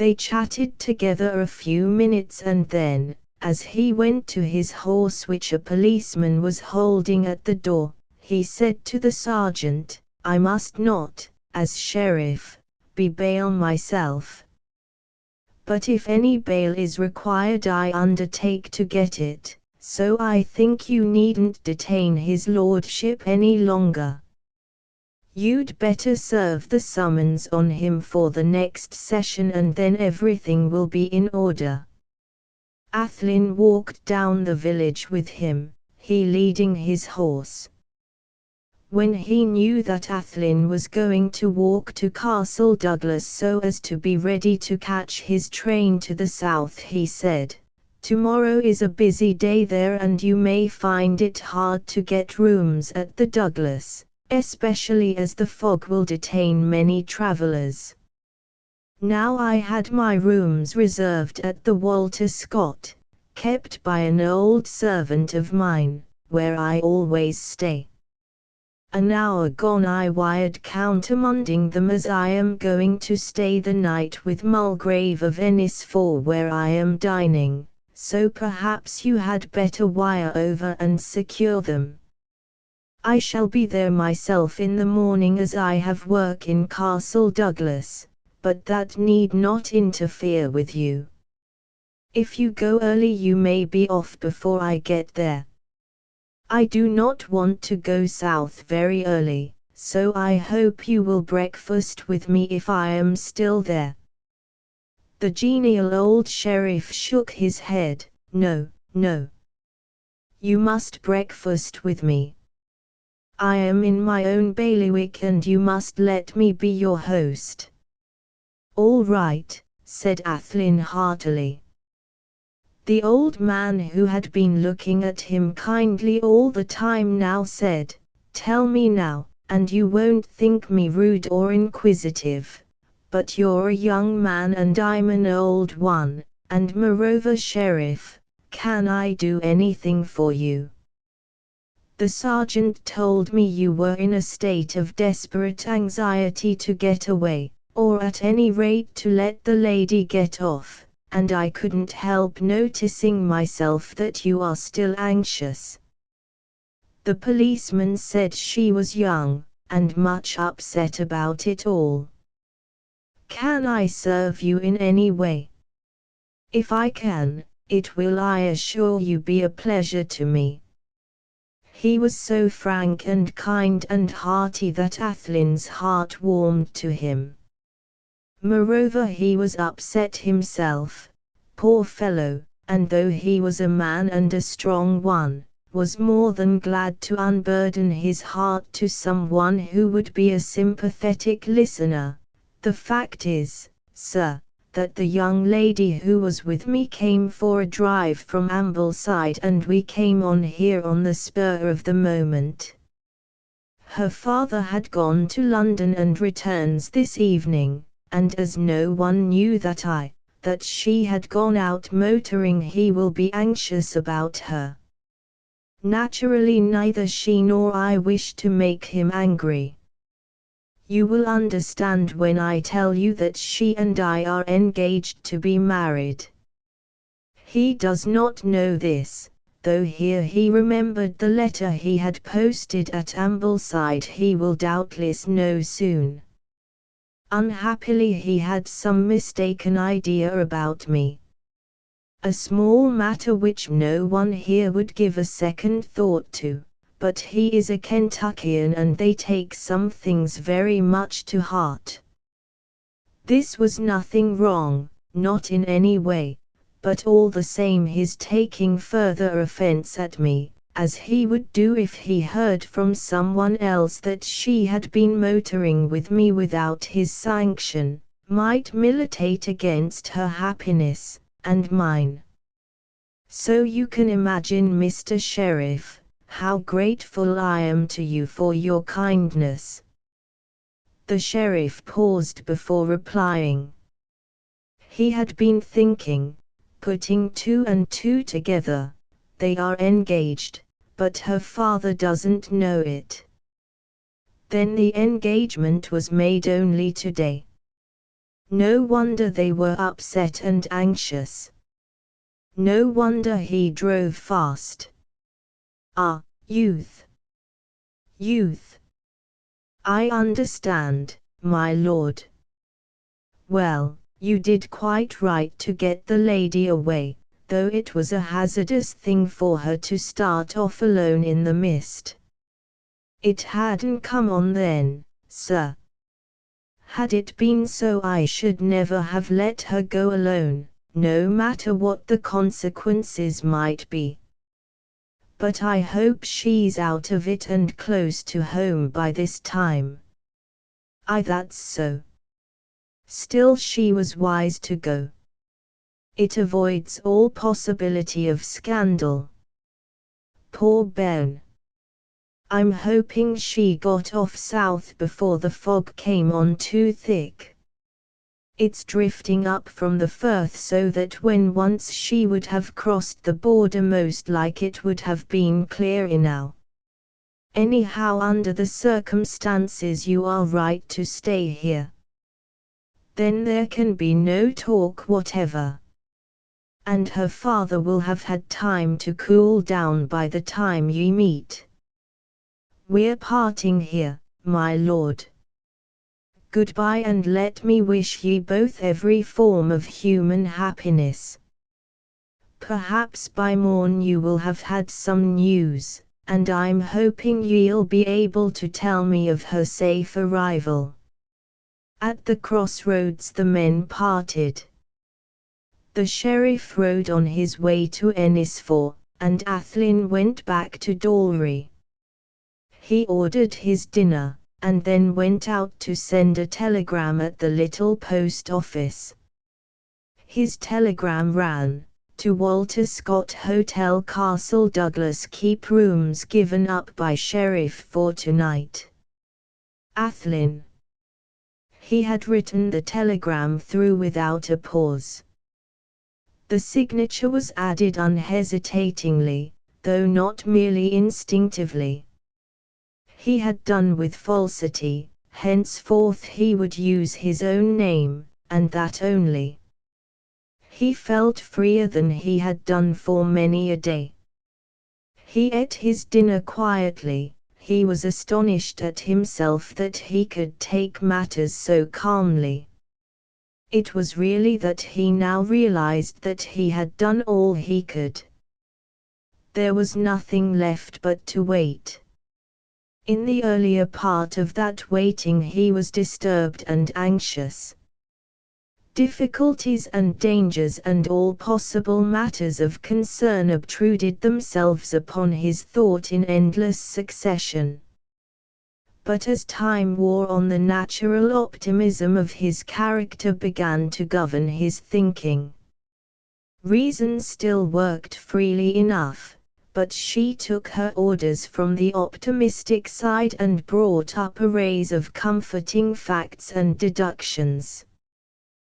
They chatted together a few minutes and then, as he went to his horse which a policeman was holding at the door, he said to the sergeant, "I must not, as sheriff, be bail myself. But if any bail is required I undertake to get it, so I think you needn't detain his lordship any longer. You'd better serve the summons on him for the next session and then everything will be in order." Athlyne walked down the village with him, he leading his horse. When he knew that Athlyne was going to walk to Castle Douglas so as to be ready to catch his train to the south, he said, "Tomorrow is a busy day there and you may find it hard to get rooms at the Douglas, especially as the fog will detain many travelers. Now I had my rooms reserved at the Walter Scott, kept by an old servant of mine, where I always stay. An hour gone I wired countermanding them as I am going to stay the night with Mulgrave of Ennisford where I am dining, so perhaps you had better wire over and secure them. I shall be there myself in the morning as I have work in Castle Douglas, but that need not interfere with you. If you go early you may be off before I get there. I do not want to go south very early, so I hope you will breakfast with me if I am still there." The genial old sheriff shook his head. "No, no. You must breakfast with me. I am in my own bailiwick and you must let me be your host." "All right," said Athlyne heartily. The old man who had been looking at him kindly all the time now said, "Tell me now, and you won't think me rude or inquisitive, but you're a young man and I'm an old one, and moreover sheriff, can I do anything for you? The sergeant told me you were in a state of desperate anxiety to get away, or at any rate to let the lady get off, and I couldn't help noticing myself that you are still anxious." The policeman said she was young, and much upset about it all. "Can I serve you in any way?" "If I can, it will, I assure you, be a pleasure to me." He was so frank and kind and hearty that Athlyne's heart warmed to him. Moreover he was upset himself, poor fellow, and though he was a man and a strong one, was more than glad to unburden his heart to someone who would be a sympathetic listener. "The fact is, sir, that the young lady who was with me came for a drive from Ambleside and we came on here on the spur of the moment. Her father had gone to London and returns this evening, and as no one knew that she had gone out motoring he will be anxious about her. Naturally neither she nor I wish to make him angry. You will understand when I tell you that she and I are engaged to be married. He does not know this, though here he remembered the letter he had posted at Ambleside. He will doubtless know soon. Unhappily he had some mistaken idea about me. A small matter which no one here would give a second thought to, but he is a Kentuckian and they take some things very much to heart. This was nothing wrong, not in any way, but all the same his taking further offense at me, as he would do if he heard from someone else that she had been motoring with me without his sanction, might militate against her happiness, and mine. So you can imagine, Mr. Sheriff, how grateful I am to you for your kindness." The sheriff paused before replying. He had been thinking, putting two and two together. They are engaged, but her father doesn't know it. Then the engagement was made only today. No wonder they were upset and anxious. No wonder he drove fast. Ah, youth. Youth. I understand, my lord. Well, you did quite right to get the lady away, though it was a hazardous thing for her to start off alone in the mist. It hadn't come on then, sir. Had it been so, I should never have let her go alone, no matter what the consequences might be. But I hope she's out of it and close to home by this time. Aye, that's so. Still, she was wise to go. It avoids all possibility of scandal. Poor Ben. I'm hoping she got off south before the fog came on too thick. It's drifting up from the Firth, so that when once she would have crossed the border, most like it would have been clear now. Anyhow, under the circumstances you are right to stay here. Then there can be no talk whatever. And her father will have had time to cool down by the time ye meet. We're parting here, my lord. Goodbye, and let me wish ye both every form of human happiness. Perhaps by morn you will have had some news, and I'm hoping ye'll be able to tell me of her safe arrival. At the crossroads the men parted. The sheriff rode on his way to Ennisford, and Athlyne went back to Dalry. He ordered his dinner, and then went out to send a telegram at the little post office. His telegram ran, "To Walter Scott, Hotel, Castle Douglas. Keep rooms given up by sheriff for tonight. Athlyne." He had written the telegram through without a pause. The signature was added unhesitatingly, though not merely instinctively. He had done with falsity, henceforth he would use his own name, and that only. He felt freer than he had done for many a day. He ate his dinner quietly. He was astonished at himself that he could take matters so calmly. It was really that he now realized that he had done all he could. There was nothing left but to wait. In the earlier part of that waiting he was disturbed and anxious. Difficulties and dangers and all possible matters of concern obtruded themselves upon his thought in endless succession. But as time wore on, the natural optimism of his character began to govern his thinking. Reason still worked freely enough, but she took her orders from the optimistic side and brought up arrays of comforting facts and deductions.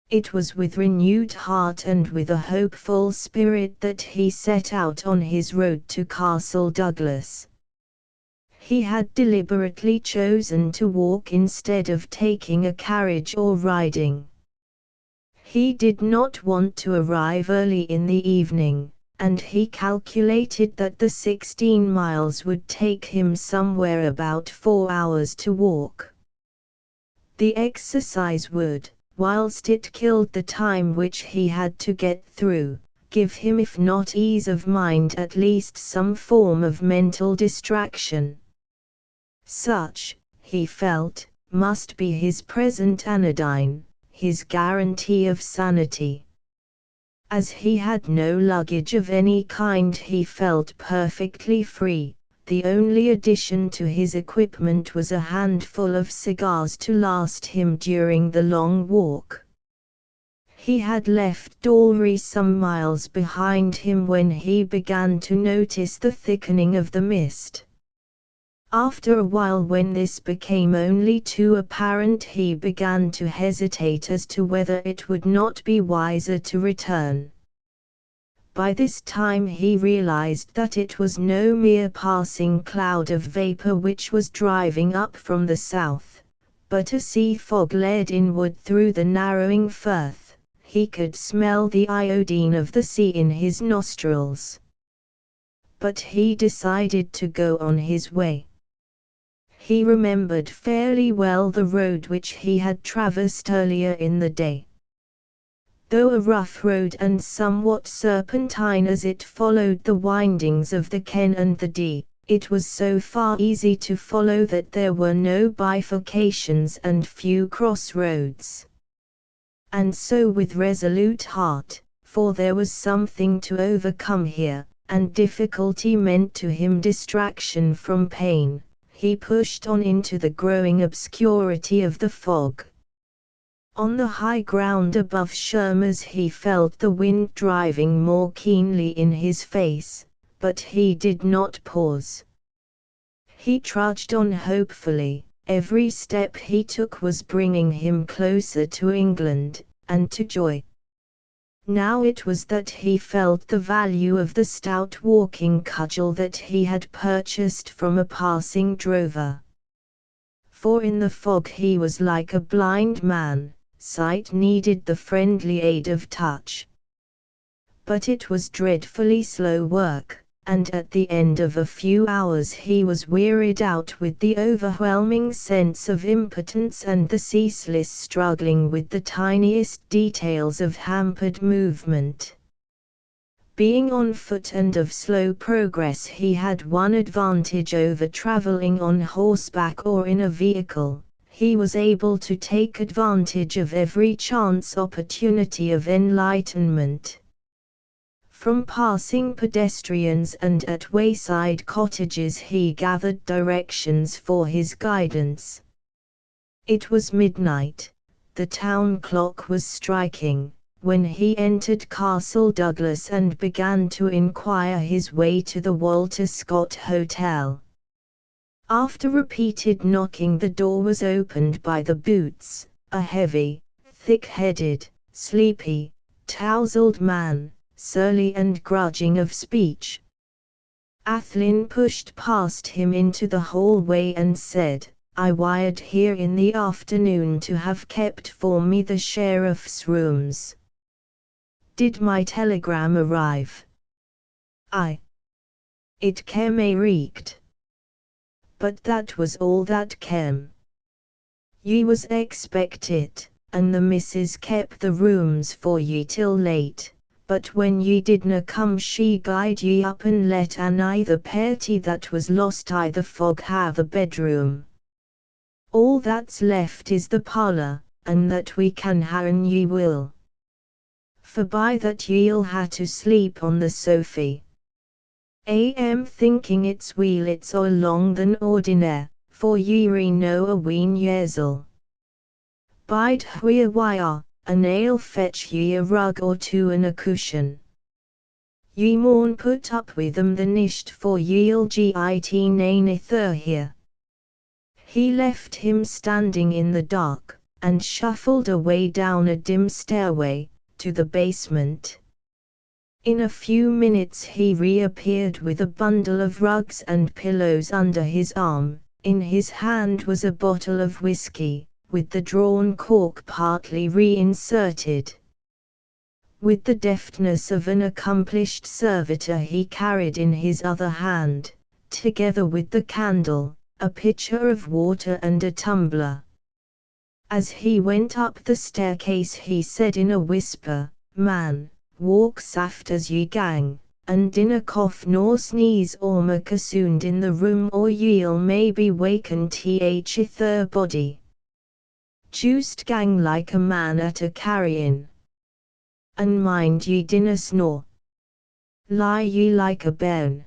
It was with renewed heart and with a hopeful spirit that he set out on his road to Castle Douglas. He had deliberately chosen to walk instead of taking a carriage or riding. He did not want to arrive early in the evening, and he calculated that the 16 miles would take him somewhere about 4 hours to walk. The exercise would, whilst it killed the time which he had to get through, give him, if not ease of mind, at least some form of mental distraction. Such, he felt, must be his present anodyne, his guarantee of sanity. As he had no luggage of any kind, he felt perfectly free. The only addition to his equipment was a handful of cigars to last him during the long walk. He had left Dalry some miles behind him when he began to notice the thickening of the mist. After a while, when this became only too apparent, he began to hesitate as to whether it would not be wiser to return. By this time he realized that it was no mere passing cloud of vapor which was driving up from the south, but a sea fog led inward through the narrowing firth. He could smell the iodine of the sea in his nostrils. But he decided to go on his way. He remembered fairly well the road which he had traversed earlier in the day. Though a rough road and somewhat serpentine as it followed the windings of the Ken and the Dee, it was so far easy to follow that there were no bifurcations and few crossroads. And so with resolute heart, for there was something to overcome here, and difficulty meant to him distraction from pain, he pushed on into the growing obscurity of the fog. On the high ground above Shermer's he felt the wind driving more keenly in his face, but he did not pause. He trudged on hopefully. Every step he took was bringing him closer to England, and to joy. Now it was that he felt the value of the stout walking cudgel that he had purchased from a passing drover. For in the fog he was like a blind man, sight needed the friendly aid of touch. But it was dreadfully slow work, and at the end of a few hours he was wearied out with the overwhelming sense of impotence and the ceaseless struggling with the tiniest details of hampered movement. Being on foot and of slow progress, he had one advantage over traveling on horseback or in a vehicle: he was able to take advantage of every chance opportunity of enlightenment. From passing pedestrians and at wayside cottages he gathered directions for his guidance. It was midnight, the town clock was striking, when he entered Castle Douglas and began to inquire his way to the Walter Scott Hotel. After repeated knocking, the door was opened by the boots, a heavy, thick-headed, sleepy, tousled man, surly and grudging of speech. Athlyne pushed past him into the hallway and said, "I wired here in the afternoon to have kept for me the sheriff's rooms. Did my telegram arrive?" "Aye. It came reeked. But that was all that came. Ye was expected, and the missus kept the rooms for ye till late. But when ye didna come she gied ye up and let an I the party that was lost I the fog have a bedroom. All that's left is the parlour, and that we can ha an ye will. For by that ye'll ha to sleep on the sofy. Am thinking it's weel it's o long than ordinaire, for ye re know a ween yearsel. Bide hwee a while, and I'll fetch ye a rug or two and a cushion. Ye maun put up with them the nisht, for ye'll git nae here." He left him standing in the dark, and shuffled away down a dim stairway, to the basement. In a few minutes he reappeared with a bundle of rugs and pillows under his arm. In his hand was a bottle of whiskey, with the drawn cork partly reinserted. With the deftness of an accomplished servitor he carried in his other hand, together with the candle, a pitcher of water and a tumbler. As he went up the staircase he said in a whisper, "Man, walk saft as ye gang, and dinna cough nor sneeze or mak a sound in the room, or ye'll maybe waken t'other body. Juist gang like a man at a carryin'. And mind ye dinna snore. Lie ye like a bairn.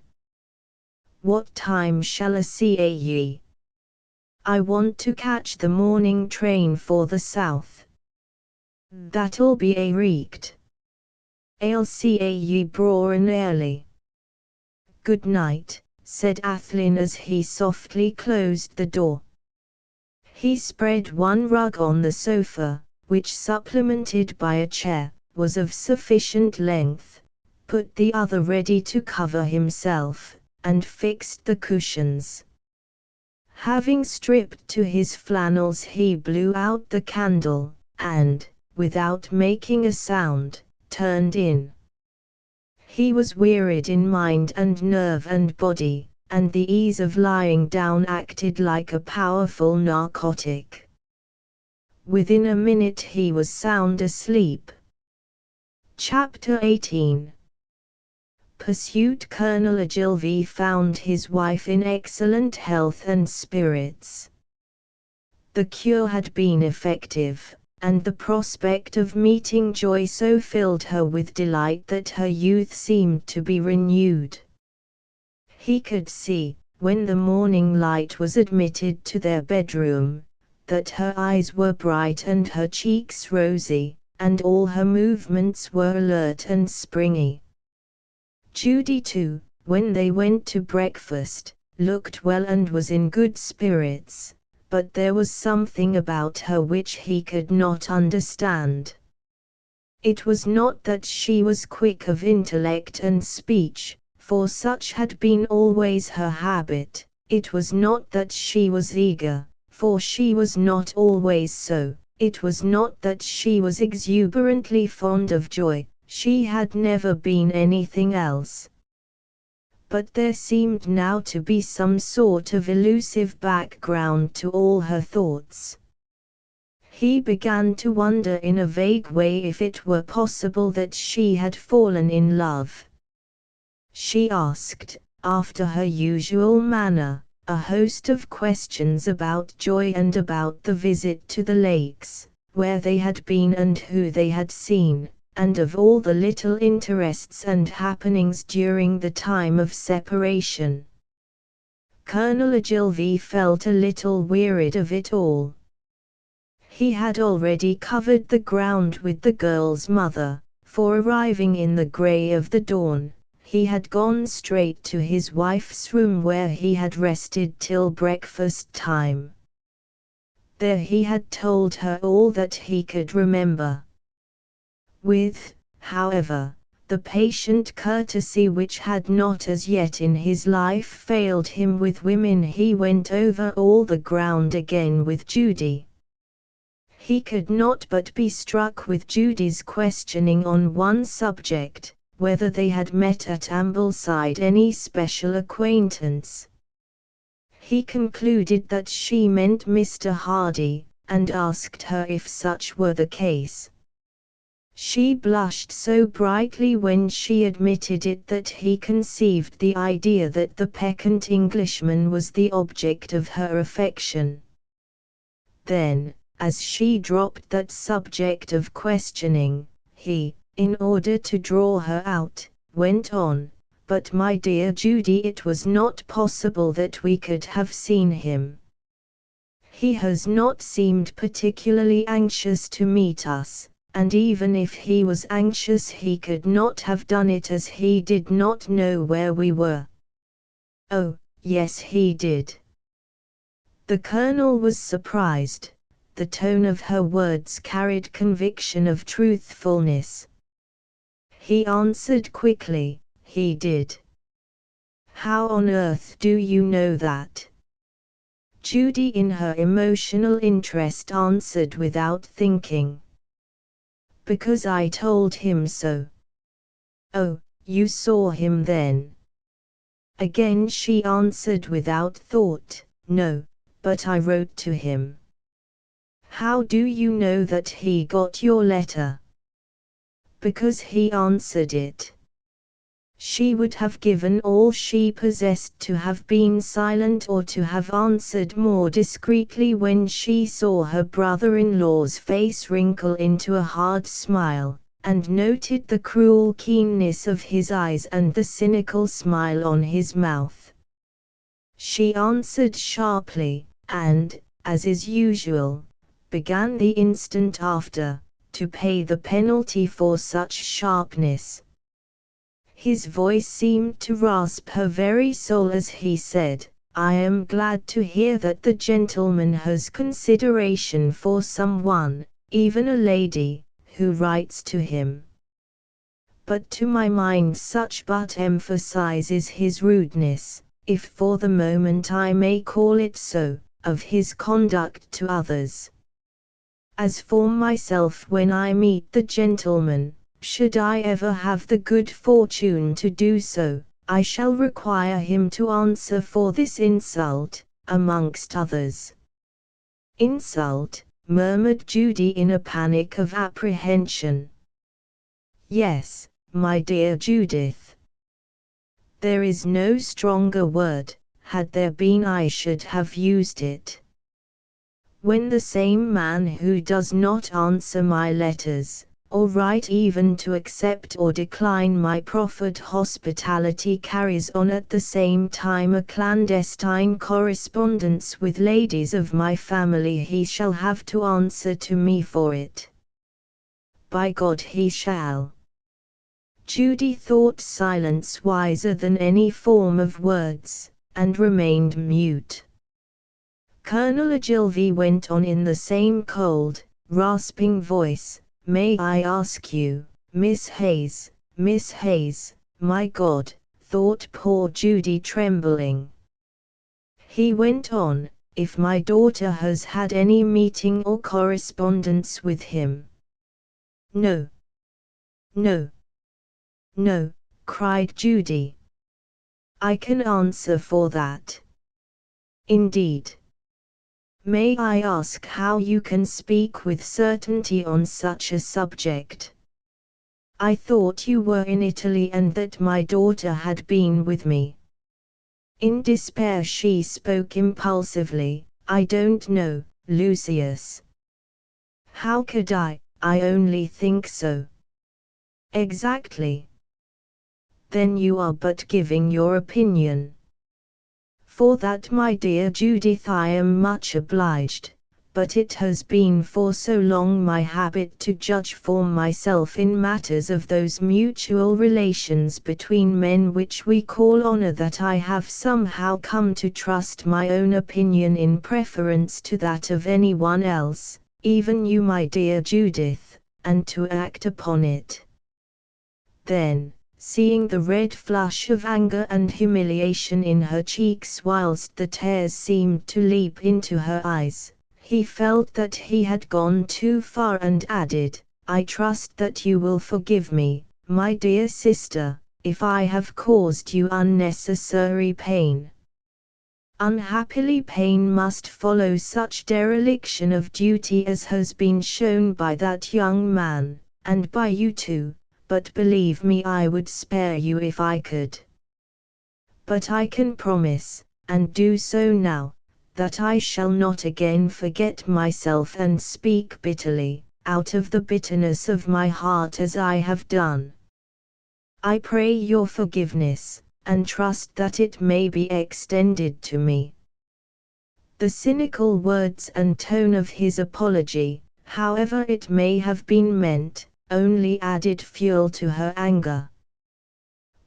What time shall I see ye? I want to catch the morning train for the south. That'll be reeked. I'll see ye braw and early." "Good night," said Athlyne as he softly closed the door. He spread one rug on the sofa, which, supplemented by a chair, was of sufficient length, put the other ready to cover himself, and fixed the cushions. Having stripped to his flannels, he blew out the candle, and, without making a sound, turned in. He was wearied in mind and nerve and body, and the ease of lying down acted like a powerful narcotic. Within a minute he was sound asleep. Chapter 18. Pursuit. Colonel Ogilvy found his wife in excellent health and spirits. The cure had been effective, and the prospect of meeting Joy so filled her with delight that her youth seemed to be renewed. He could see, when the morning light was admitted to their bedroom, that her eyes were bright and her cheeks rosy, and all her movements were alert and springy. Judy too, when they went to breakfast, looked well and was in good spirits, but there was something about her which he could not understand. It was not that she was quick of intellect and speech, for such had been always her habit. It was not that she was eager, for she was not always so. It was not that she was exuberantly fond of Joy, she had never been anything else. But there seemed now to be some sort of elusive background to all her thoughts. He began to wonder in a vague way if it were possible that she had fallen in love. She asked, after her usual manner, a host of questions about Joy and about the visit to the lakes, where they had been and who they had seen, and of all the little interests and happenings during the time of separation. Colonel Ogilvy felt a little wearied of it all. He had already covered the ground with the girl's mother, for arriving in the grey of the dawn, he had gone straight to his wife's room where he had rested till breakfast time. There he had told her all that he could remember. With, however, the patient courtesy which had not as yet in his life failed him with women, he went over all the ground again with Judy. He could not but be struck with Judy's questioning on one subject, whether they had met at Ambleside any special acquaintance. He concluded that she meant Mr. Hardy, and asked her if such were the case. She blushed so brightly when she admitted it that he conceived the idea that the peccant Englishman was the object of her affection. Then, as she dropped that subject of questioning, he, in order to draw her out, went on, "But my dear Judy, it was not possible that we could have seen him. He has not seemed particularly anxious to meet us. And even if he was anxious he could not have done it as he did not know where we were." "Oh, yes he did." The Colonel was surprised. The tone of her words carried conviction of truthfulness. He answered quickly, "He did." "How on earth do you know that?" Judy in her emotional interest answered without thinking. "Because I told him so." "Oh, you saw him then?" Again she answered without thought, "No, but I wrote to him." "How do you know that he got your letter?" "Because he answered it." She would have given all she possessed to have been silent or to have answered more discreetly when she saw her brother-in-law's face wrinkle into a hard smile, and noted the cruel keenness of his eyes and the cynical smile on his mouth. She answered sharply, and, as is usual, began the instant after, to pay the penalty for such sharpness. His voice seemed to rasp her very soul as he said, "I am glad to hear that the gentleman has consideration for someone, even a lady, who writes to him. But to my mind such but emphasizes his rudeness, if for the moment I may call it so, of his conduct to others. As for myself, when I meet the gentleman, should I ever have the good fortune to do so, I shall require him to answer for this insult, amongst others. Insult, murmured Judy in a panic of apprehension. Yes, my dear Judith. There is no stronger word, had there been I should have used it. When the same man who does not answer my letters, or write even to accept or decline my proffered hospitality, carries on at the same time a clandestine correspondence with ladies of my family, he shall have to answer to me for it. By God he shall. Judy thought silence wiser than any form of words, and remained mute. Colonel Ogilvy went on in the same cold, rasping voice, "May I ask you, Miss Hayes, my God," thought poor Judy, trembling. He went on, "if my daughter has had any meeting or correspondence with him." "No, no, no," cried Judy. "I can answer for that." "Indeed. May I ask how you can speak with certainty on such a subject? I thought you were in Italy and that my daughter had been with me." In despair she spoke impulsively, "I don't know, Lucius. How could I only think so." "Exactly. Then you are but giving your opinion." "For that, my dear Judith, I am much obliged, but it has been for so long my habit to judge for myself in matters of those mutual relations between men which we call honor, that I have somehow come to trust my own opinion in preference to that of any one else, even you, my dear Judith, and to act upon it." Then, seeing the red flush of anger and humiliation in her cheeks whilst the tears seemed to leap into her eyes, he felt that he had gone too far and added, "I trust that you will forgive me, my dear sister, if I have caused you unnecessary pain. Unhappily pain must follow such dereliction of duty as has been shown by that young man, and by you too. But believe me, I would spare you if I could. But I can promise, and do so now, that I shall not again forget myself and speak bitterly, out of the bitterness of my heart as I have done. I pray your forgiveness, and trust that it may be extended to me." The cynical words and tone of his apology, however it may have been meant, only added fuel to her anger.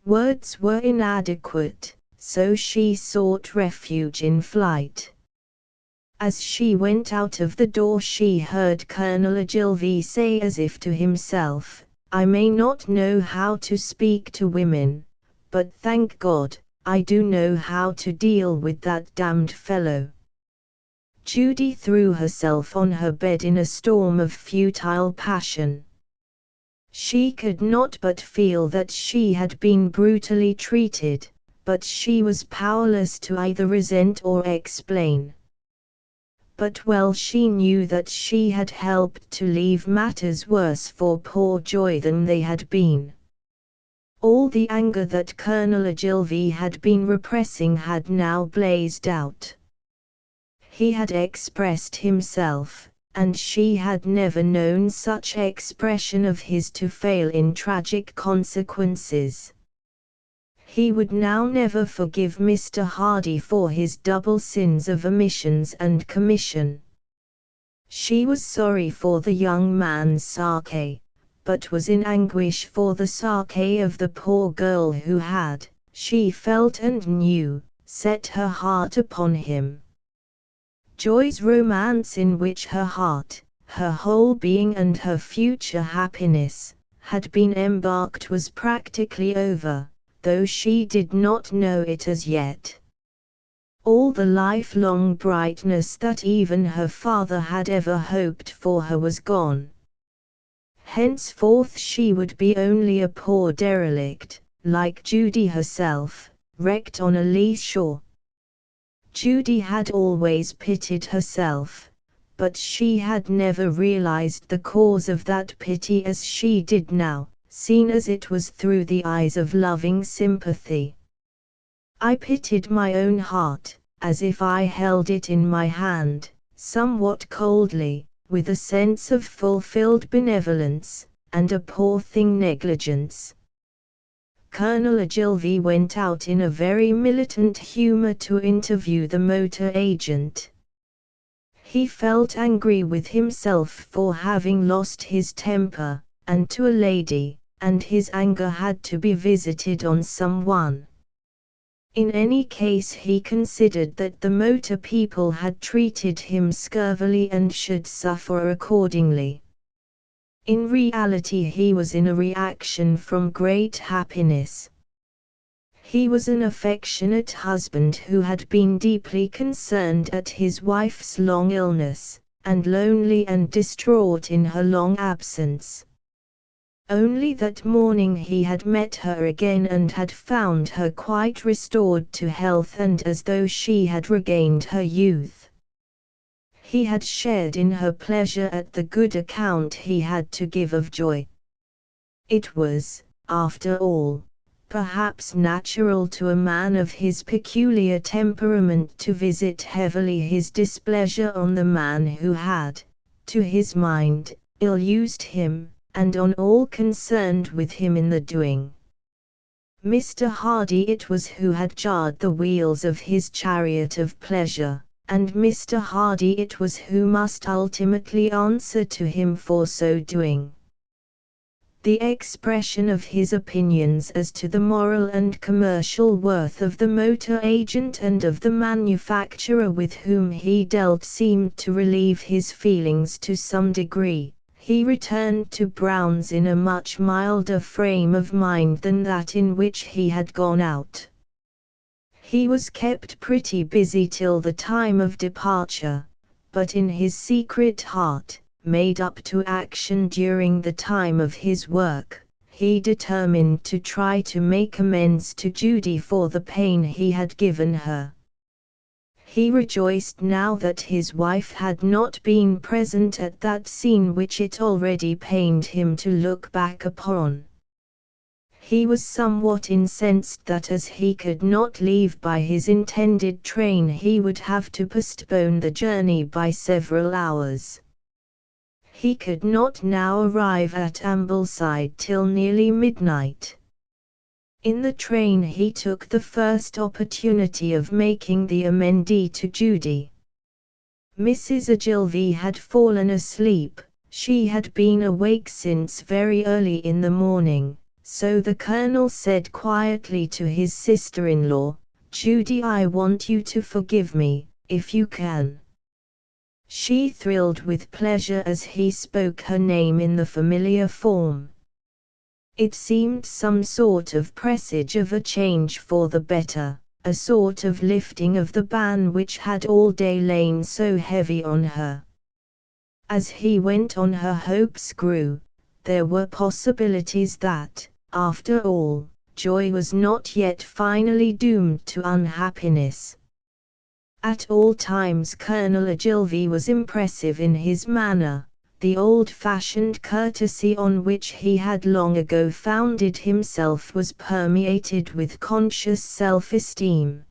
Words were inadequate, so she sought refuge in flight. As she went out of the door she heard Colonel Ogilvy say as if to himself, "I may not know how to speak to women, but thank God, I do know how to deal with that damned fellow." Judy threw herself on her bed in a storm of futile passion. She could not but feel that she had been brutally treated, but she was powerless to either resent or explain. But well she knew that she had helped to leave matters worse for poor Joy than they had been. All the anger that Colonel Ogilvy had been repressing had now blazed out. He had expressed himself, and she had never known such expression of his to fail in tragic consequences. He would now never forgive Mr. Hardy for his double sins of omissions and commission. She was sorry for the young man's sake, but was in anguish for the sake of the poor girl who had, she felt and knew, set her heart upon him. Joy's romance, in which her heart, her whole being and her future happiness, had been embarked, was practically over, though she did not know it as yet. All the lifelong brightness that even her father had ever hoped for her was gone. Henceforth she would be only a poor derelict, like Judy herself, wrecked on a lee shore. Judy had always pitied herself, but she had never realized the cause of that pity as she did now, seen as it was through the eyes of loving sympathy. I pitied my own heart, as if I held it in my hand, somewhat coldly, with a sense of fulfilled benevolence, and a poor thing negligence. Colonel Ogilvy went out in a very militant humor to interview the motor agent. He felt angry with himself for having lost his temper, and to a lady, and his anger had to be visited on someone. In any case he considered that the motor people had treated him scurvily and should suffer accordingly. In reality he was in a reaction from great happiness. He was an affectionate husband who had been deeply concerned at his wife's long illness, and lonely and distraught in her long absence. Only that morning he had met her again and had found her quite restored to health and as though she had regained her youth. He had shared in her pleasure at the good account he had to give of joy. It was, after all, perhaps natural to a man of his peculiar temperament to visit heavily his displeasure on the man who had, to his mind, ill-used him, and on all concerned with him in the doing. Mr. Hardy it was who had jarred the wheels of his chariot of pleasure, and Mr. Hardy it was who must ultimately answer to him for so doing. The expression of his opinions as to the moral and commercial worth of the motor agent and of the manufacturer with whom he dealt seemed to relieve his feelings to some degree. He returned to Brown's in a much milder frame of mind than that in which he had gone out. He was kept pretty busy till the time of departure, but in his secret heart, made up to action during the time of his work, he determined to try to make amends to Judy for the pain he had given her. He rejoiced now that his wife had not been present at that scene which it already pained him to look back upon. He was somewhat incensed that as he could not leave by his intended train he would have to postpone the journey by several hours. He could not now arrive at Ambleside till nearly midnight. In the train he took the first opportunity of making the amende to Judy. Mrs. Ogilvy had fallen asleep, she had been awake since very early in the morning, so the Colonel said quietly to his sister-in-law, "Judy, I want you to forgive me, if you can." She thrilled with pleasure as he spoke her name in the familiar form. It seemed some sort of presage of a change for the better, a sort of lifting of the ban which had all day lain so heavy on her. As he went on her hopes grew, there were possibilities that, after all, joy was not yet finally doomed to unhappiness. At all times Colonel Ogilvy was impressive in his manner. The old-fashioned courtesy on which he had long ago founded himself was permeated with conscious self-esteem.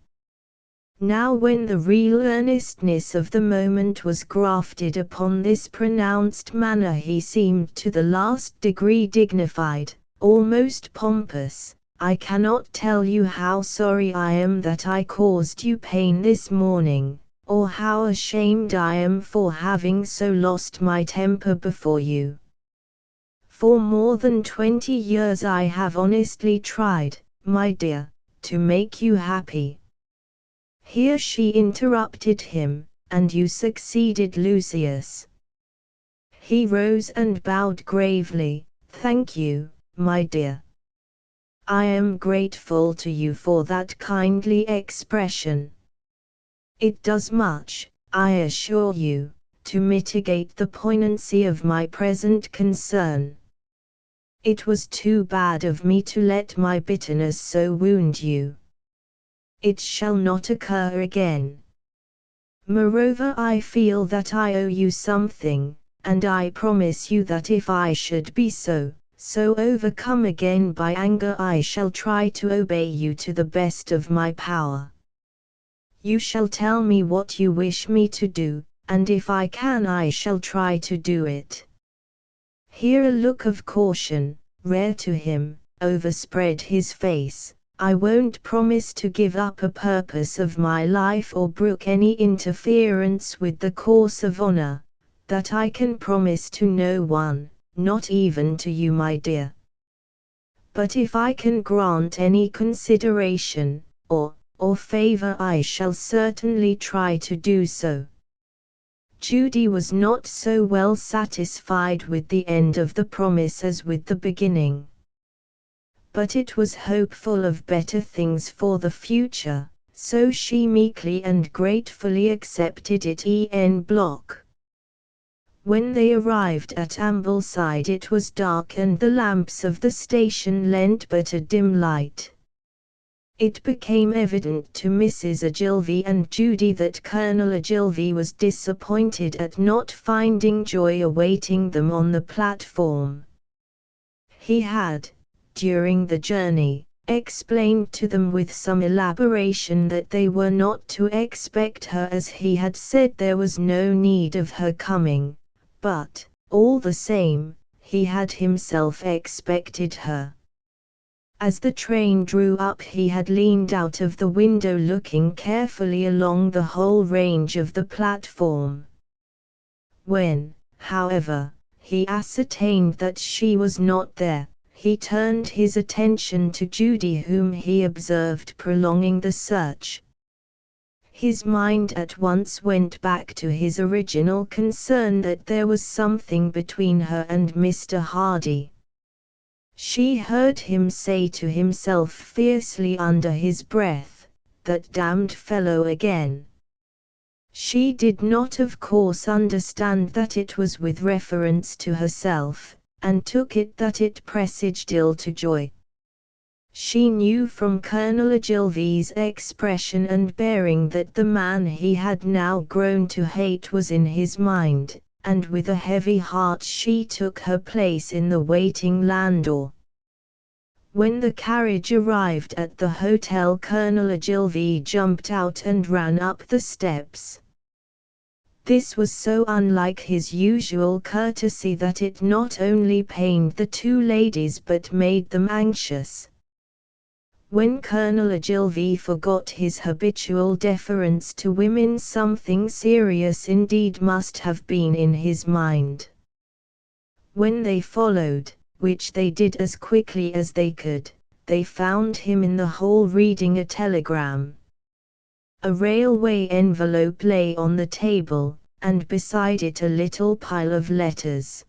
Now when the real earnestness of the moment was grafted upon this pronounced manner he seemed to the last degree dignified, almost pompous. "I cannot tell you how sorry I am that I caused you pain this morning, or how ashamed I am for having so lost my temper before you. For more than 20 years I have honestly tried, my dear, to make you happy." Here she interrupted him, "And you succeeded, Lucius." He rose and bowed gravely, "Thank you, my dear. I am grateful to you for that kindly expression." It does much, I assure you, to mitigate the poignancy of my present concern. It was too bad of me to let my bitterness so wound you. It shall not occur again. Moreover, I feel that I owe you something, and I promise you that if I should be so overcome again by anger, I shall try to obey you to the best of my power. You shall tell me what you wish me to do, and if I can I shall try to do it. Here a look of caution, rare to him, overspread his face. I won't promise to give up a purpose of my life or brook any interference with the course of honor, that I can promise to no one, not even to you, my dear. But if I can grant any consideration, or favor, I shall certainly try to do so. Judy was not so well satisfied with the end of the promise as with the beginning. But it was hopeful of better things for the future, so she meekly and gratefully accepted it en bloc. When they arrived at Ambleside it was dark and the lamps of the station lent but a dim light. It became evident to Mrs. Ogilvy and Judy that Colonel Ogilvy was disappointed at not finding Joy awaiting them on the platform. He had, during the journey, explained to them with some elaboration that they were not to expect her, as he had said there was no need of her coming, but, all the same, he had himself expected her. As the train drew up he had leaned out of the window looking carefully along the whole range of the platform. When, however, he ascertained that she was not there, he turned his attention to Judy, whom he observed prolonging the search. His mind at once went back to his original concern that there was something between her and Mr. Hardy. She heard him say to himself fiercely under his breath, "That damned fellow again." She did not of course understand that it was with reference to herself, and took it that it presaged ill to Joy. She knew from Colonel Ogilvy's expression and bearing that the man he had now grown to hate was in his mind, and with a heavy heart she took her place in the waiting landau. When the carriage arrived at the hotel, Colonel Ogilvy jumped out and ran up the steps. This was so unlike his usual courtesy that it not only pained the two ladies but made them anxious. When Colonel Ogilvy forgot his habitual deference to women, something serious indeed must have been in his mind. When they followed, which they did as quickly as they could, they found him in the hall reading a telegram. A railway envelope lay on the table, and beside it a little pile of letters.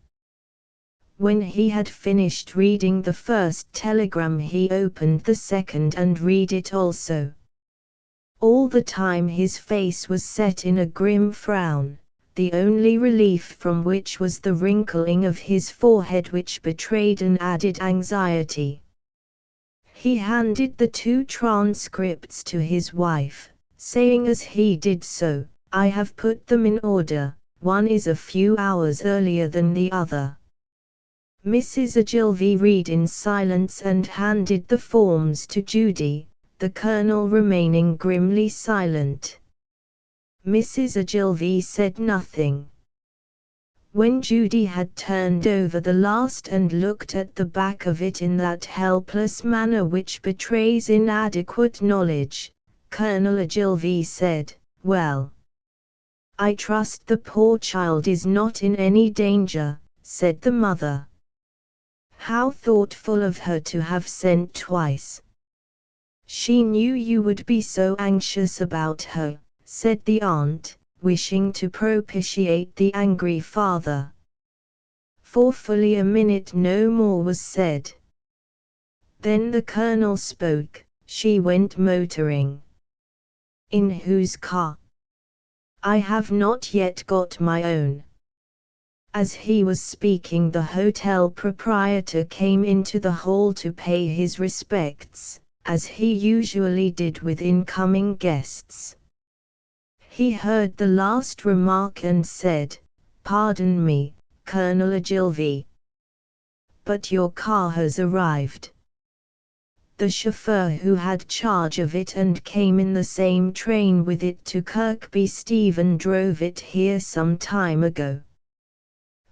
When he had finished reading the first telegram he opened the second and read it also. All the time his face was set in a grim frown, the only relief from which was the wrinkling of his forehead which betrayed an added anxiety. He handed the two transcripts to his wife, saying as he did so, "I have put them in order, one is a few hours earlier than the other." Mrs. Ogilvy read in silence and handed the forms to Judy, the Colonel remaining grimly silent. Mrs. Ogilvy said nothing. When Judy had turned over the last and looked at the back of it in that helpless manner which betrays inadequate knowledge, Colonel Ogilvy said, "Well, I trust the poor child is not in any danger," said the mother. "How thoughtful of her to have sent twice." "She knew you would be so anxious about her," said the aunt, wishing to propitiate the angry father. For fully a minute no more was said. Then the Colonel spoke. "She went motoring." "In whose car?" I have not yet got my own." As he was speaking, the hotel proprietor came into the hall to pay his respects, as he usually did with incoming guests. He heard the last remark and said, "Pardon me, Colonel Ogilvy, but your car has arrived." The chauffeur who had charge of it and came in the same train with it to Kirkby Stephen drove it here some time ago.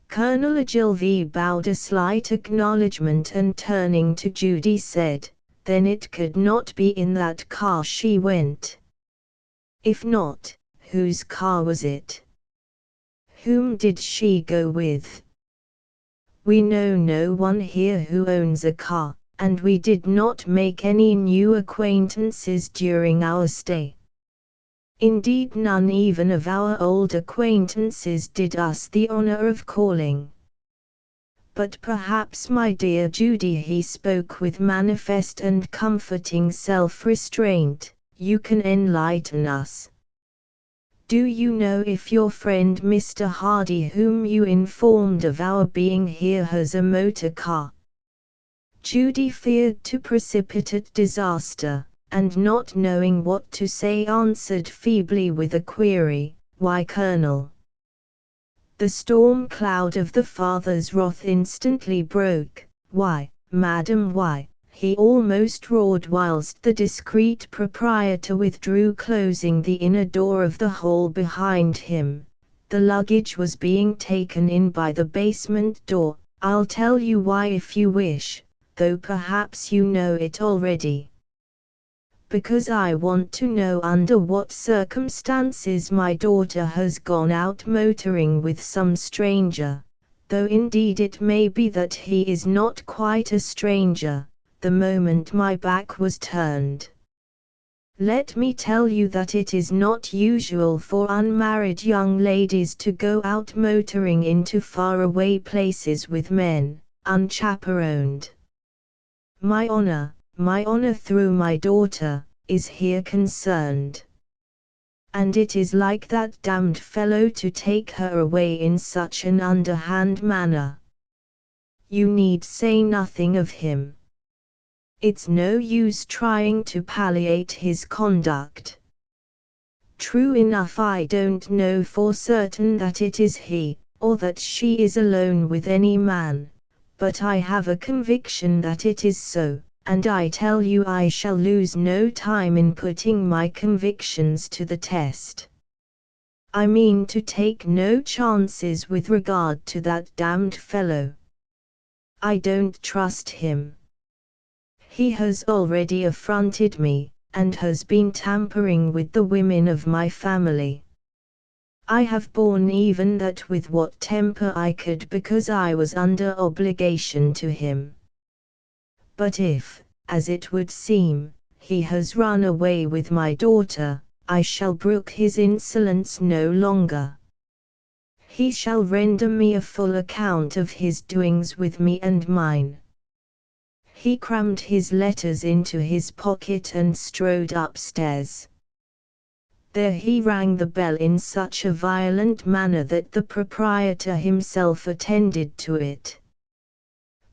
Colonel Ogilvy bowed a slight acknowledgement and turning to Judy said, "Then it could not be in that car she went. If not, whose car was it? Whom did she go with?" "We know no one here who owns a car, and we did not make any new acquaintances during our stay. Indeed, none even of our old acquaintances did us the honor of calling. But perhaps, my dear Judy," he spoke with manifest and comforting self-restraint, "you can enlighten us. Do you know if your friend Mr. Hardy, whom you informed of our being here, has a motor car?" Judy feared to precipitate disaster, and not knowing what to say answered feebly with a query, "Why, Colonel?" The storm cloud of the father's wrath instantly broke. "Why, madam, why?" he almost roared, whilst the discreet proprietor withdrew, closing the inner door of the hall behind him. The luggage was being taken in by the basement door. "I'll tell you why if you wish, though perhaps you know it already. Because I want to know under what circumstances my daughter has gone out motoring with some stranger, though indeed it may be that he is not quite a stranger, the moment my back was turned. Let me tell you that it is not usual for unmarried young ladies to go out motoring into faraway places with men, unchaperoned. My honor through my daughter, is here concerned. And it is like that damned fellow to take her away in such an underhand manner. You need say nothing of him. It's no use trying to palliate his conduct. True enough, I don't know for certain that it is he, or that she is alone with any man, but I have a conviction that it is so, and I tell you I shall lose no time in putting my convictions to the test. I mean to take no chances with regard to that damned fellow. I don't trust him. He has already affronted me, and has been tampering with the women of my family. I have borne even that with what temper I could, because I was under obligation to him. But if, as it would seem, he has run away with my daughter, I shall brook his insolence no longer. He shall render me a full account of his doings with me and mine." He crammed his letters into his pocket and strode upstairs. There he rang the bell in such a violent manner that the proprietor himself attended to it.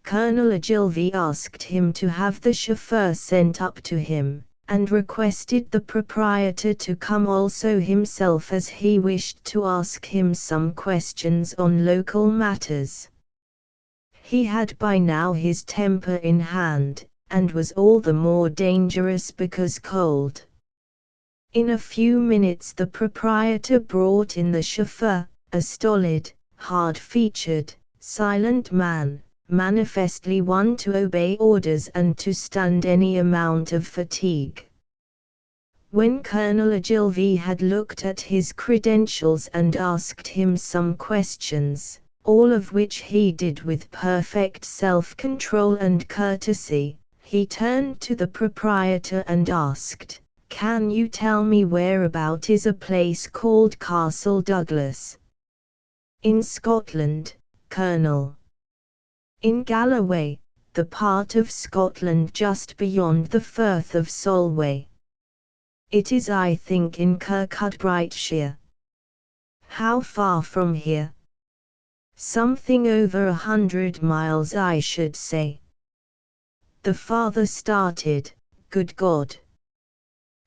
Colonel Ogilvy asked him to have the chauffeur sent up to him, and requested the proprietor to come also himself, as he wished to ask him some questions on local matters. He had by now his temper in hand, and was all the more dangerous because cold. In a few minutes the proprietor brought in the chauffeur, a stolid, hard-featured, silent man, manifestly one to obey orders and to stand any amount of fatigue. When Colonel Ogilvy had looked at his credentials and asked him some questions, all of which he did with perfect self-control and courtesy, he turned to the proprietor and asked, "Can you tell me whereabout is a place called Castle Douglas?" "In Scotland, Colonel." "In Galloway, the part of Scotland just beyond the Firth of Solway." "It is, I think, in Kirkcudbrightshire." How far from here? Something over 100 miles, I should say. The father started. Good God!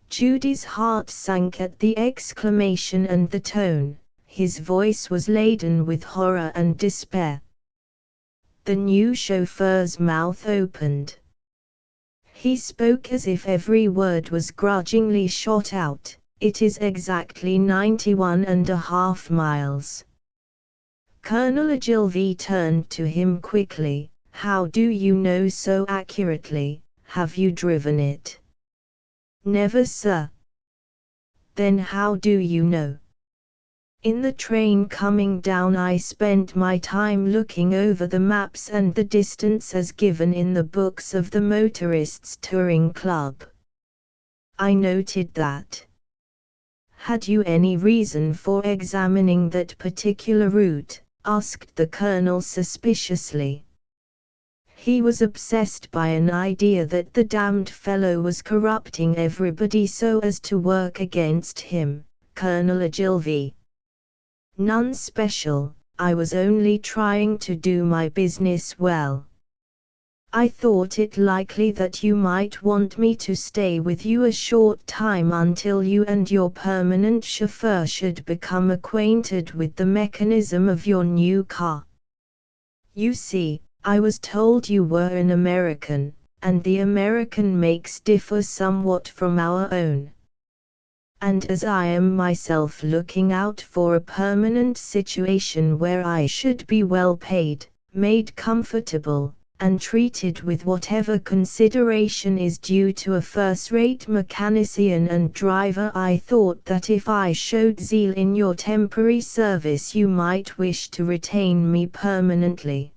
Judy's heart sank at the exclamation and the tone. His voice was laden with horror and despair. The new chauffeur's mouth opened. He spoke as if every word was grudgingly shot out. It is exactly 91.5 miles. Colonel Ogilvy turned to him quickly. How do you know so accurately? Have you driven it? Never, sir. Then how do you know? In the train coming down I spent my time looking over the maps and the distance as given in the books of the Motorists' Touring Club. I noted that. Had you any reason for examining that particular route? Asked the colonel suspiciously. He was obsessed by an idea that the damned fellow was corrupting everybody so as to work against him, Colonel Ogilvy. None special, I was only trying to do my business well. I thought it likely that you might want me to stay with you a short time until you and your permanent chauffeur should become acquainted with the mechanism of your new car. You see, I was told you were an American, and the American makes differ somewhat from our own. And as I am myself looking out for a permanent situation where I should be well paid, made comfortable, and treated with whatever consideration is due to a first-rate mechanician and driver, I thought that if I showed zeal in your temporary service you might wish to retain me permanently.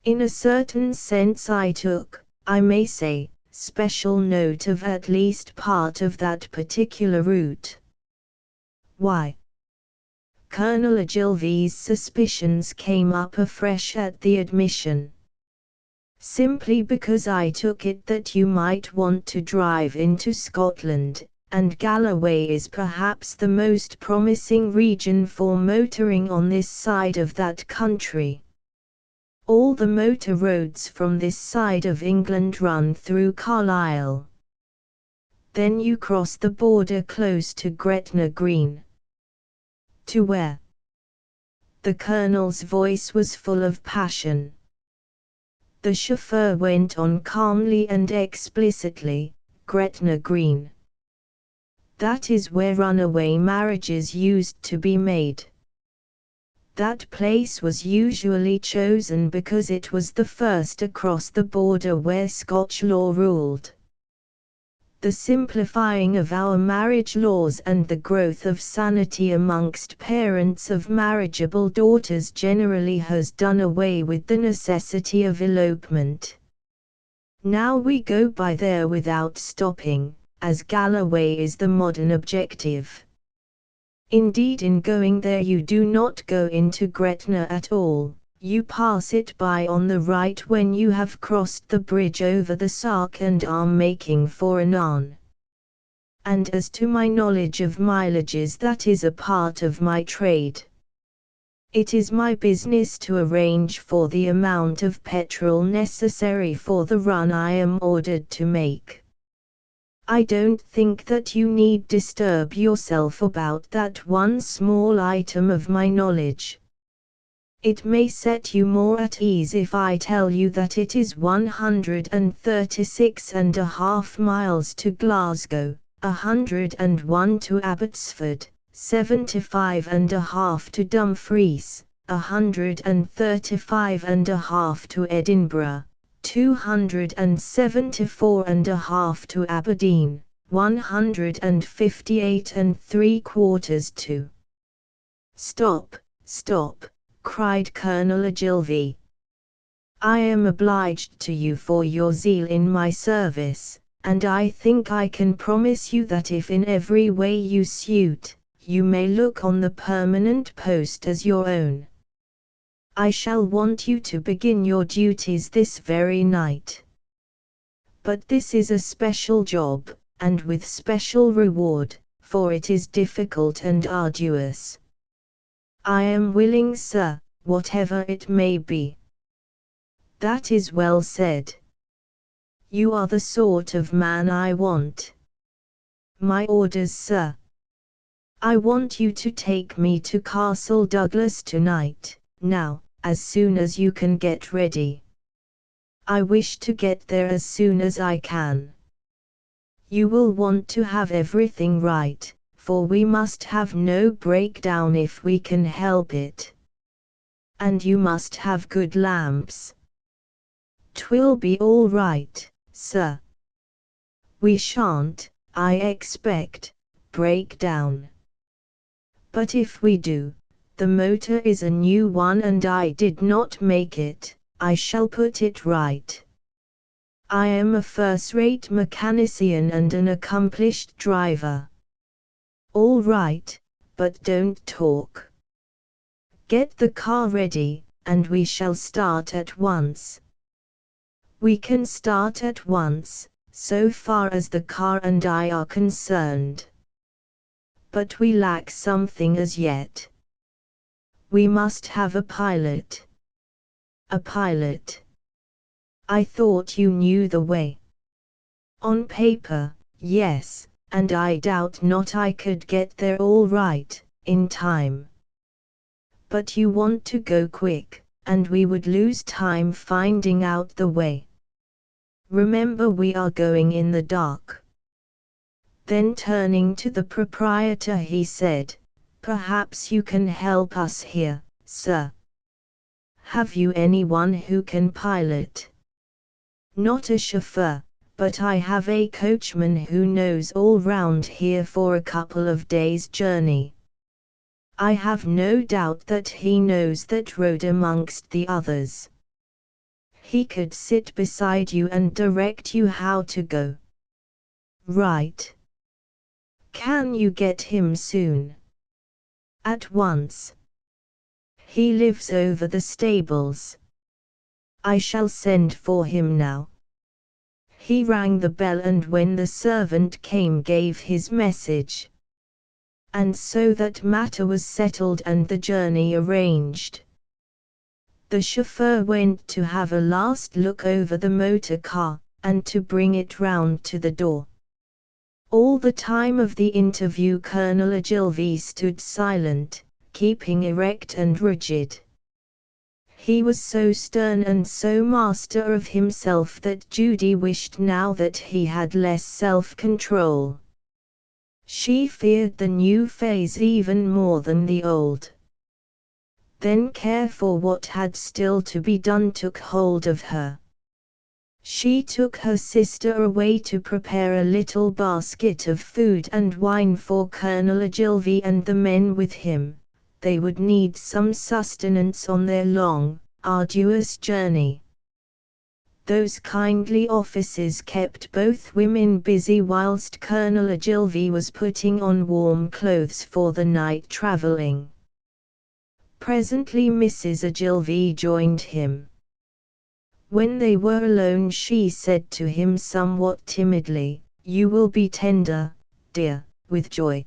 In a certain sense I took, I may say, special note of at least part of that particular route. Why? Colonel Ogilvy's suspicions came up afresh at the admission. Simply because I took it that you might want to drive into Scotland, and Galloway is perhaps the most promising region for motoring on this side of that country. All the motor roads from this side of England run through Carlisle. Then you cross the border close to Gretna Green. To where? The colonel's voice was full of passion. The chauffeur went on calmly and explicitly, Gretna Green. That is where runaway marriages used to be made. That place was usually chosen because it was the first across the border where Scotch law ruled. The simplifying of our marriage laws and the growth of sanity amongst parents of marriageable daughters generally has done away with the necessity of elopement. Now we go by there without stopping, as Galloway is the modern objective. Indeed, in going there you do not go into Gretna at all, you pass it by on the right when you have crossed the bridge over the Sark and are making for Athlyne. And as to my knowledge of mileages, that is a part of my trade. It is my business to arrange for the amount of petrol necessary for the run I am ordered to make. I don't think that you need disturb yourself about that one small item of my knowledge. It may set you more at ease if I tell you that it is 136.5 miles to Glasgow, 101 to Abbotsford, 75.5 to Dumfries, 135.5 to Edinburgh, 274.5 to Aberdeen, 158.75 to. Stop, stop, cried Colonel Ogilvy. I am obliged to you for your zeal in my service, and I think I can promise you that if in every way you suit, you may look on the permanent post as your own. I shall want you to begin your duties this very night. But this is a special job, and with special reward, for it is difficult and arduous. I am willing, sir, whatever it may be. That is well said. You are the sort of man I want. My orders, sir. I want you to take me to Castle Douglas tonight, now, as soon as you can get ready. I wish to get there as soon as I can. You will want to have everything right, for we must have no breakdown if we can help it. And you must have good lamps. 'Twill be all right, sir. We shan't, I expect, break down. But if we do, the motor is a new one and I did not make it, I shall put it right. I am a first-rate mechanician and an accomplished driver. All right, but don't talk. Get the car ready, and we shall start at once. We can start at once, so far as the car and I are concerned. But we lack something as yet. We must have a pilot. A pilot. I thought you knew the way. On paper, yes, and I doubt not I could get there all right, in time. But you want to go quick, and we would lose time finding out the way. Remember, we are going in the dark. Then turning to the proprietor he said, "Perhaps you can help us here, sir. Have you anyone who can pilot?" "Not a chauffeur, but I have a coachman who knows all round here for a couple of days' journey. I have no doubt that he knows that road amongst the others. He could sit beside you and direct you how to go." "Right. Can you get him soon?" "At once. He lives over the stables. I shall send for him now." He rang the bell and when the servant came gave his message. And so that matter was settled and the journey arranged. The chauffeur went to have a last look over the motor car, and to bring it round to the door. All the time of the interview Colonel Ogilvy stood silent, keeping erect and rigid. He was so stern and so master of himself that Judy wished now that he had less self-control. She feared the new phase even more than the old. Then care for what had still to be done took hold of her. She took her sister away to prepare a little basket of food and wine for Colonel Ogilvy and the men with him. They would need some sustenance on their long, arduous journey. Those kindly offices kept both women busy whilst Colonel Ogilvy was putting on warm clothes for the night travelling. Presently Mrs. Ogilvy joined him. When they were alone she said to him somewhat timidly, "You will be tender, dear, with joy.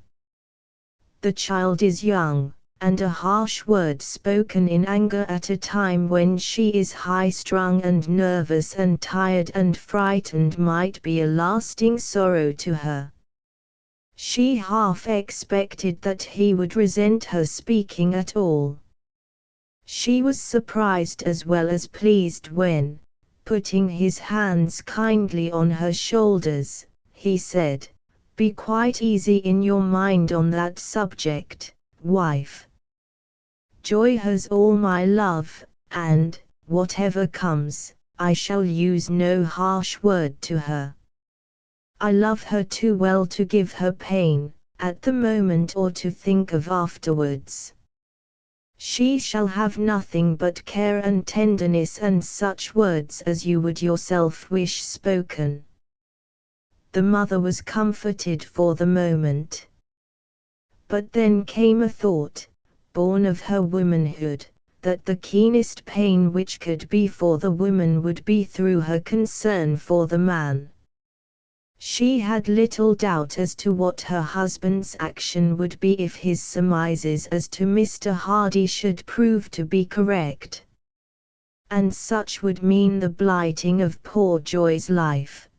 The child is young, and a harsh word spoken in anger at a time when she is high-strung and nervous and tired and frightened might be a lasting sorrow to her." She half expected that he would resent her speaking at all. She was surprised as well as pleased when, putting his hands kindly on her shoulders, he said, "Be quite easy in your mind on that subject, wife. Joy has all my love, and, whatever comes, I shall use no harsh word to her. I love her too well to give her pain, at the moment or to think of afterwards. She shall have nothing but care and tenderness and such words as you would yourself wish spoken." The mother was comforted for the moment. But then came a thought, born of her womanhood, that the keenest pain which could be for the woman would be through her concern for the man. She had little doubt as to what her husband's action would be if his surmises as to Mr. Hardy should prove to be correct. And such would mean the blighting of poor Joy's life.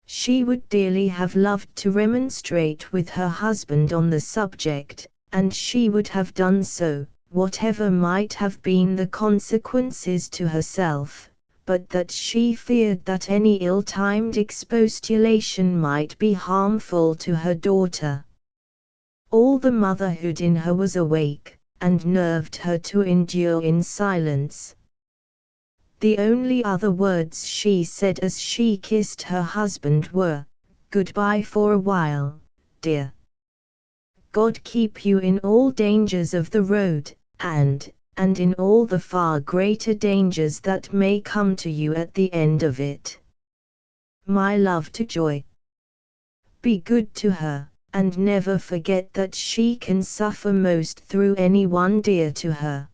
She would dearly have loved to remonstrate with her husband on the subject, and she would have done so, whatever might have been the consequences to herself, but that she feared that any ill-timed expostulation might be harmful to her daughter. All the motherhood in her was awake, and nerved her to endure in silence. The only other words she said as she kissed her husband were, "Goodbye for a while, dear. God keep you in all dangers of the road, and in all the far greater dangers that may come to you at the end of it. My love to Joy. Be good to her, and never forget that she can suffer most through anyone dear to her.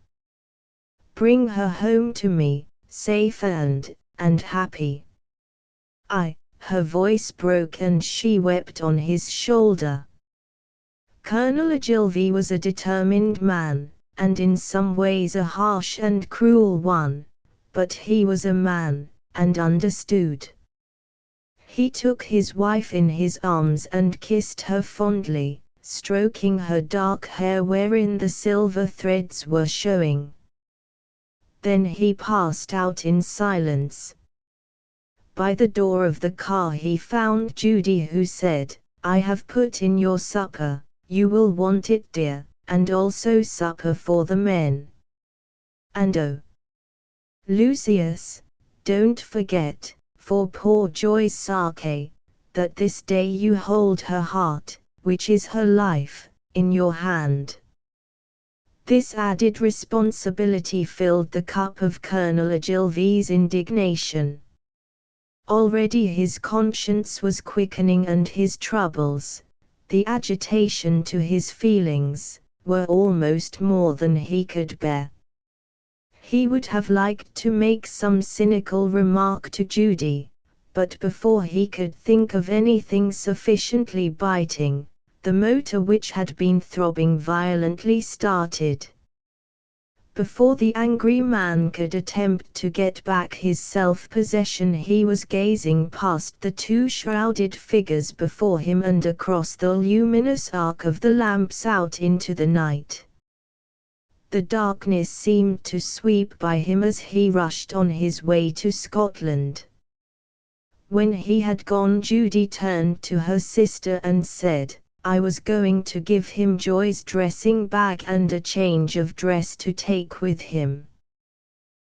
Bring her home to me, safe and happy." Her voice broke and she wept on his shoulder. Colonel Ogilvy was a determined man, and in some ways a harsh and cruel one, but he was a man, and understood. He took his wife in his arms and kissed her fondly, stroking her dark hair wherein the silver threads were showing. Then he passed out in silence. By the door of the car he found Judy, who said, "I have put in your supper, you will want it, dear, and also supper for the men. And oh, Lucius, don't forget, for poor Joy's sake, that this day you hold her heart, which is her life, in your hand." This added responsibility filled the cup of Colonel Ogilvy's indignation. Already his conscience was quickening, and his troubles, the agitation to his feelings, were almost more than he could bear. He would have liked to make some cynical remark to Judy, but before he could think of anything sufficiently biting, the motor which had been throbbing violently started. Before the angry man could attempt to get back his self-possession, he was gazing past the two shrouded figures before him and across the luminous arc of the lamps out into the night. The darkness seemed to sweep by him as he rushed on his way to Scotland. When he had gone, Judy turned to her sister and said, "I was going to give him Joy's dressing bag and a change of dress to take with him.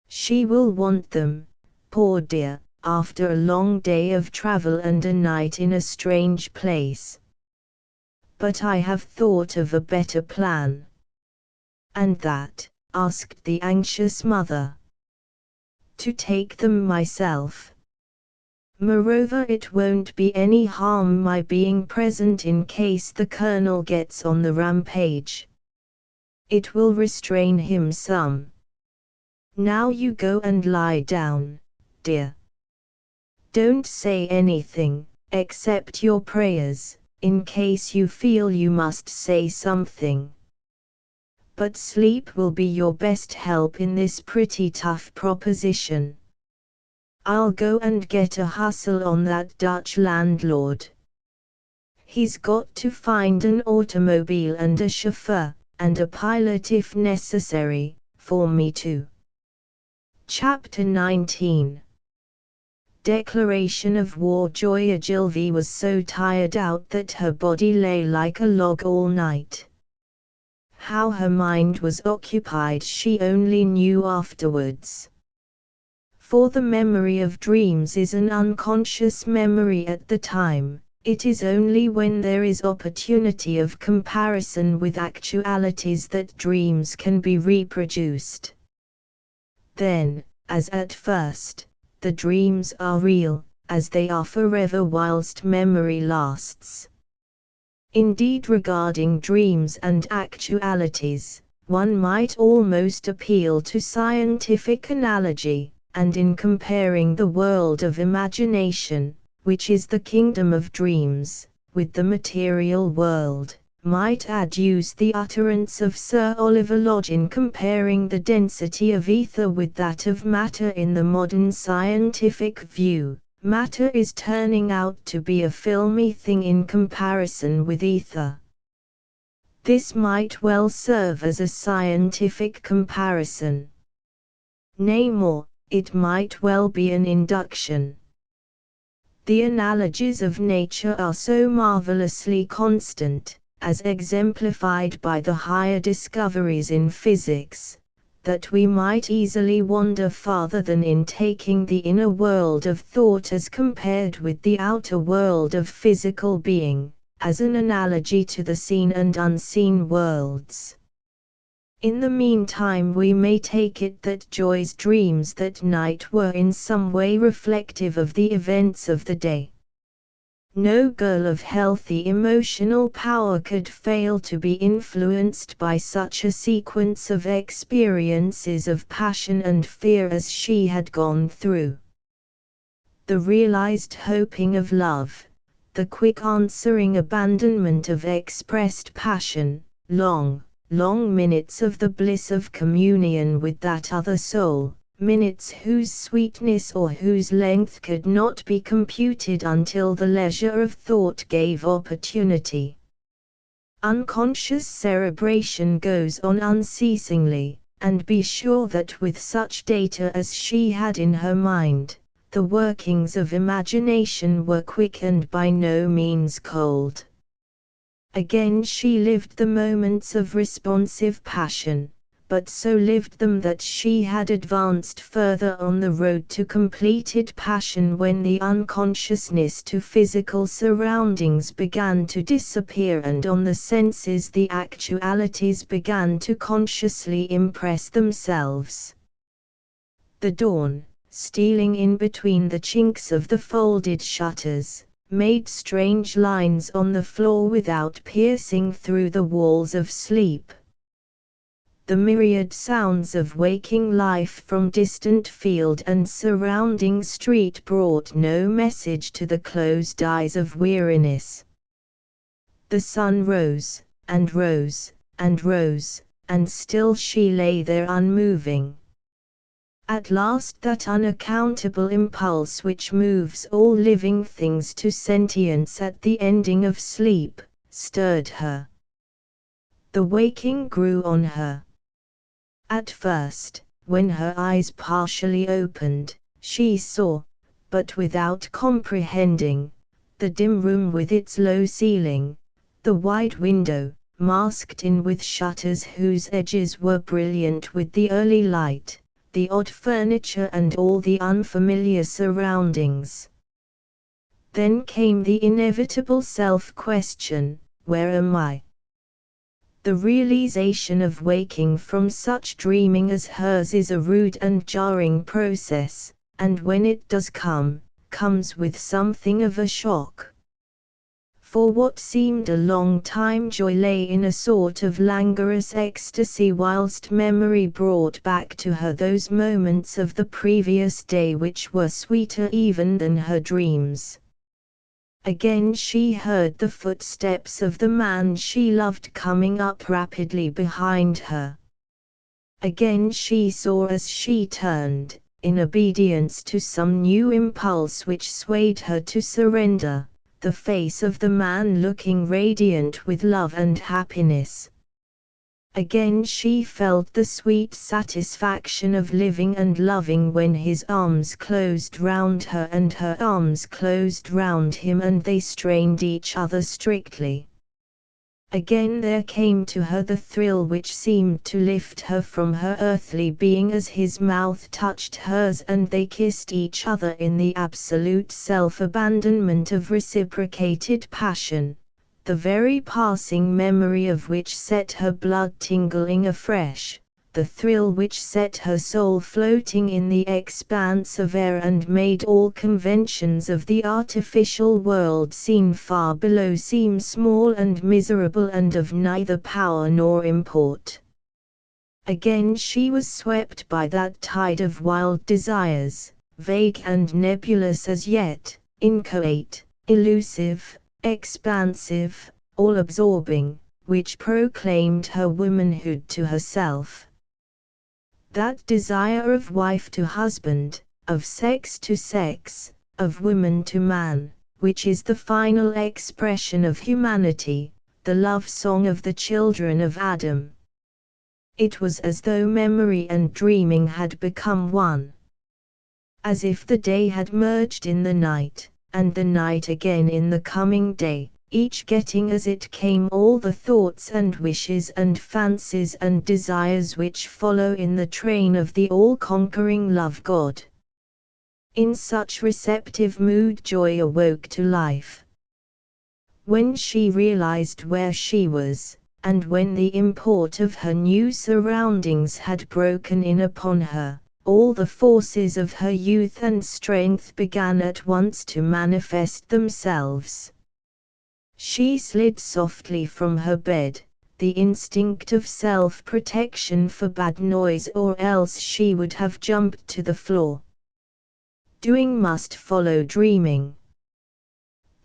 She will want them, poor dear, after a long day of travel and a night in a strange place. But I have thought of a better plan." "And that?" asked the anxious mother. "To take them myself. Moreover, it won't be any harm my being present in case the colonel gets on the rampage. It will restrain him some. Now you go and lie down, dear. Don't say anything, except your prayers, in case you feel you must say something. But sleep will be your best help in this pretty tough proposition. I'll go and get a hustle on that Dutch landlord. He's got to find an automobile and a chauffeur, and a pilot if necessary, for me too." Chapter 19. Declaration of war. Joy Ogilvy was so tired out that her body lay like a log all night. How her mind was occupied she only knew afterwards. For the memory of dreams is an unconscious memory at the time. It is only when there is opportunity of comparison with actualities that dreams can be reproduced. Then, as at first, the dreams are real, as they are forever whilst memory lasts. Indeed, regarding dreams and actualities, one might almost appeal to scientific analogy, and in comparing the world of imagination, which is the kingdom of dreams, with the material world, might adduce the utterance of Sir Oliver Lodge in comparing the density of ether with that of matter. In the modern scientific view, matter is turning out to be a filmy thing in comparison with ether. This might well serve as a scientific comparison. Nay more, it might well be an induction. The analogies of nature are so marvelously constant, as exemplified by the higher discoveries in physics, that we might easily wander farther than in taking the inner world of thought as compared with the outer world of physical being, as an analogy to the seen and unseen worlds. In the meantime we may take it that Joy's dreams that night were in some way reflective of the events of the day. No girl of healthy emotional power could fail to be influenced by such a sequence of experiences of passion and fear as she had gone through. The realized hoping of love, the quick answering abandonment of expressed passion, long minutes of the bliss of communion with that other soul, minutes whose sweetness or whose length could not be computed until the leisure of thought gave opportunity. Unconscious cerebration goes on unceasingly, and be sure that with such data as she had in her mind, the workings of imagination were quick and by no means cold. Again she lived the moments of responsive passion, but so lived them that she had advanced further on the road to completed passion when the unconsciousness to physical surroundings began to disappear and on the senses the actualities began to consciously impress themselves. The dawn, stealing in between the chinks of the folded shutters, made strange lines on the floor without piercing through the walls of sleep. The myriad sounds of waking life from distant field and surrounding street brought no message to the closed eyes of weariness. The sun rose, and rose, and rose, and still she lay there unmoving. At last that unaccountable impulse which moves all living things to sentience at the ending of sleep, stirred her. The waking grew on her. At first, when her eyes partially opened, she saw, but without comprehending, the dim room with its low ceiling, the wide window, masked in with shutters whose edges were brilliant with the early light, the odd furniture and all the unfamiliar surroundings. Then came the inevitable self-question, where am I? The realization of waking from such dreaming as hers is a rude and jarring process, and when it does come, comes with something of a shock. For what seemed a long time Joy lay in a sort of languorous ecstasy whilst memory brought back to her those moments of the previous day which were sweeter even than her dreams. Again she heard the footsteps of the man she loved coming up rapidly behind her. Again she saw as she turned, in obedience to some new impulse which swayed her to surrender, the face of the man looking radiant with love and happiness. Again she felt the sweet satisfaction of living and loving when his arms closed round her and her arms closed round him and they strained each other strictly. Again there came to her the thrill which seemed to lift her from her earthly being as his mouth touched hers and they kissed each other in the absolute self-abandonment of reciprocated passion, the very passing memory of which set her blood tingling afresh, the thrill which set her soul floating in the expanse of air and made all conventions of the artificial world seen far below seem small and miserable and of neither power nor import. Again she was swept by that tide of wild desires, vague and nebulous as yet, inchoate, elusive, expansive, all-absorbing, which proclaimed her womanhood to herself. That desire of wife to husband, of sex to sex, of woman to man, which is the final expression of humanity, the love song of the children of Adam. It was as though memory and dreaming had become one. As if the day had merged in the night, and the night again in the coming day, each getting as it came all the thoughts and wishes and fancies and desires which follow in the train of the all-conquering love God. In such receptive mood joy awoke to life. When she realized where she was, and when the import of her new surroundings had broken in upon her, all the forces of her youth and strength began at once to manifest themselves. She slid softly from her bed, the instinct of self-protection forbade noise or else she would have jumped to the floor. Doing must follow dreaming.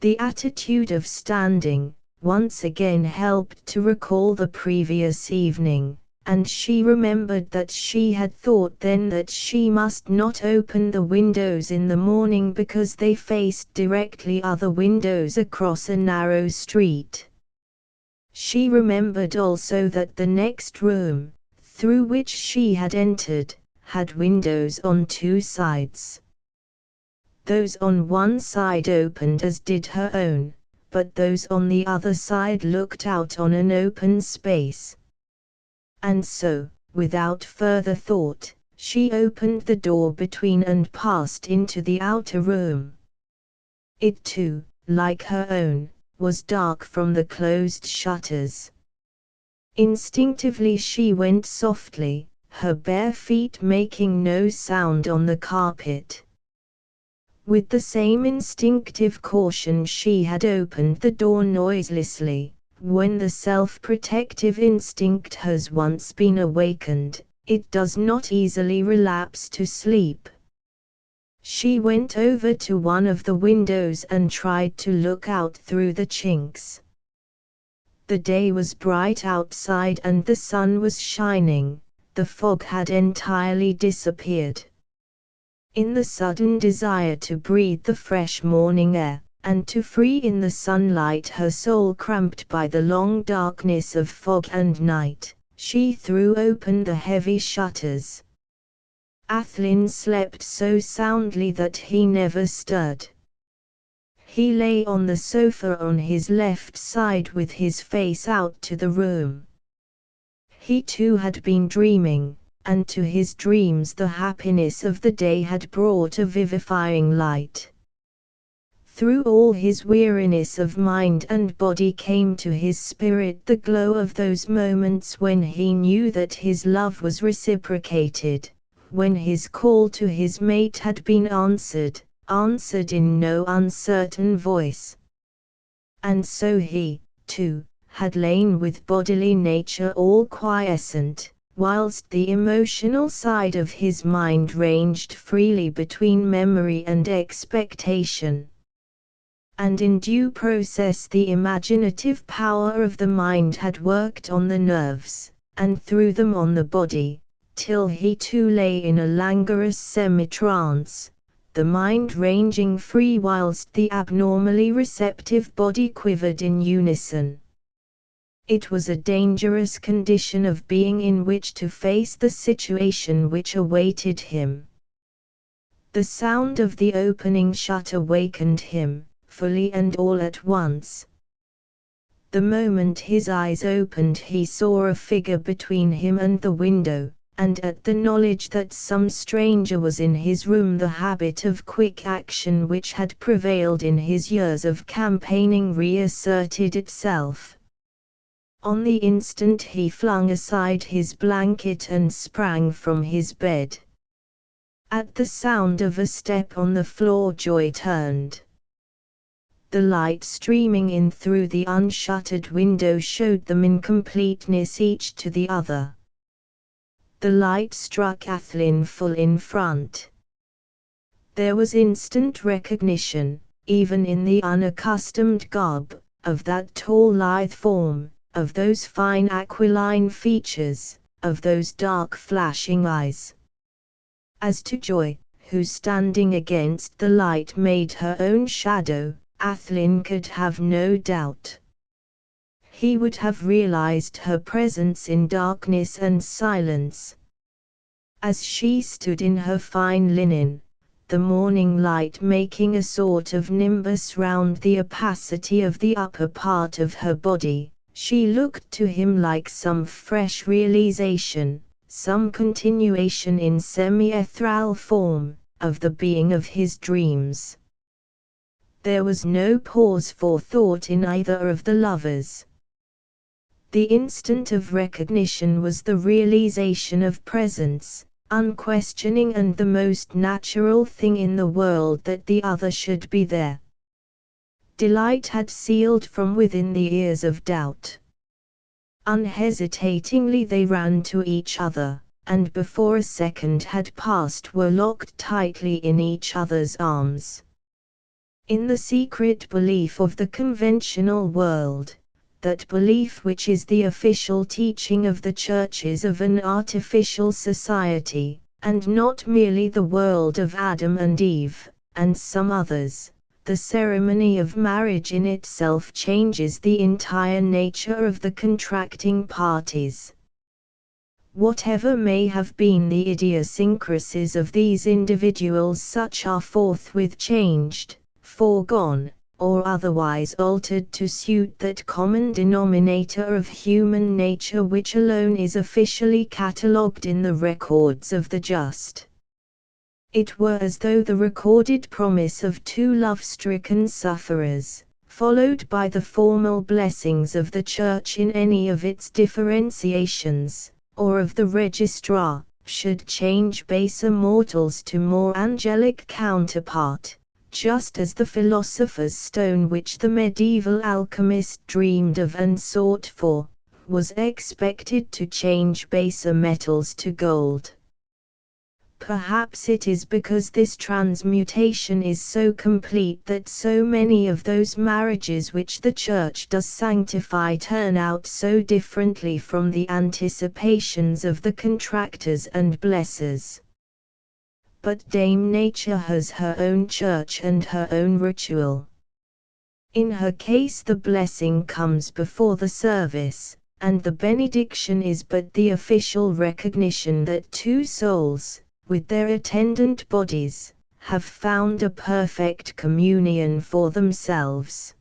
The attitude of standing, once again helped to recall the previous evening, and she remembered that she had thought then that she must not open the windows in the morning because they faced directly other windows across a narrow street. She remembered also that the next room, through which she had entered, had windows on two sides. Those on one side opened as did her own, but those on the other side looked out on an open space. And so, without further thought, she opened the door between and passed into the outer room. It too, like her own, was dark from the closed shutters. Instinctively she went softly, her bare feet making no sound on the carpet. With the same instinctive caution she had opened the door noiselessly. When the self-protective instinct has once been awakened, it does not easily relapse to sleep. She went over to one of the windows and tried to look out through the chinks. The day was bright outside and the sun was shining, the fog had entirely disappeared. In the sudden desire to breathe the fresh morning air, and to free in the sunlight her soul cramped by the long darkness of fog and night, she threw open the heavy shutters. Athlyne slept so soundly that he never stirred. He lay on the sofa on his left side with his face out to the room. He too had been dreaming, and to his dreams the happiness of the day had brought a vivifying light. Through all his weariness of mind and body came to his spirit the glow of those moments when he knew that his love was reciprocated, when his call to his mate had been answered in no uncertain voice. And so he, too, had lain with bodily nature all quiescent, whilst the emotional side of his mind ranged freely between memory and expectation. And in due process the imaginative power of the mind had worked on the nerves, and through them on the body, till he too lay in a languorous semi-trance, the mind ranging free whilst the abnormally receptive body quivered in unison. It was a dangerous condition of being in which to face the situation which awaited him. The sound of the opening shutter wakened him, fully and all at once. The moment his eyes opened he saw a figure between him and the window, and at the knowledge that some stranger was in his room the habit of quick action which had prevailed in his years of campaigning reasserted itself. On the instant he flung aside his blanket and sprang from his bed. At the sound of a step on the floor joy turned. The light streaming in through the unshuttered window showed them in completeness each to the other. The light struck Athlyne full in front. There was instant recognition, even in the unaccustomed garb, of that tall lithe form, of those fine aquiline features, of those dark flashing eyes. As to Joy, who standing against the light made her own shadow, Athlyne could have no doubt. He would have realized her presence in darkness and silence. As she stood in her fine linen, the morning light making a sort of nimbus round the opacity of the upper part of her body, she looked to him like some fresh realization, some continuation in semi-ethereal form, of the being of his dreams. There was no pause for thought in either of the lovers. The instant of recognition was the realization of presence, unquestioning and the most natural thing in the world that the other should be there. Delight had sealed from within the ears of doubt. Unhesitatingly they ran to each other, and before a second had passed were locked tightly in each other's arms. In the secret belief of the conventional world, that belief which is the official teaching of the churches of an artificial society, and not merely the world of Adam and Eve, and some others, the ceremony of marriage in itself changes the entire nature of the contracting parties. Whatever may have been the idiosyncrasies of these individuals, such are forthwith changed, foregone, or otherwise altered to suit that common denominator of human nature which alone is officially catalogued in the records of the just. It were as though the recorded promise of two love-stricken sufferers, followed by the formal blessings of the Church in any of its differentiations, or of the registrar, should change baser mortals to more angelic counterpart, just as the philosopher's stone which the medieval alchemist dreamed of and sought for, was expected to change baser metals to gold. Perhaps it is because this transmutation is so complete that so many of those marriages which the Church does sanctify turn out so differently from the anticipations of the contractors and blessers. But Dame Nature has her own church and her own ritual. In her case the blessing comes before the service, and the benediction is but the official recognition that two souls, with their attendant bodies, have found a perfect communion for themselves.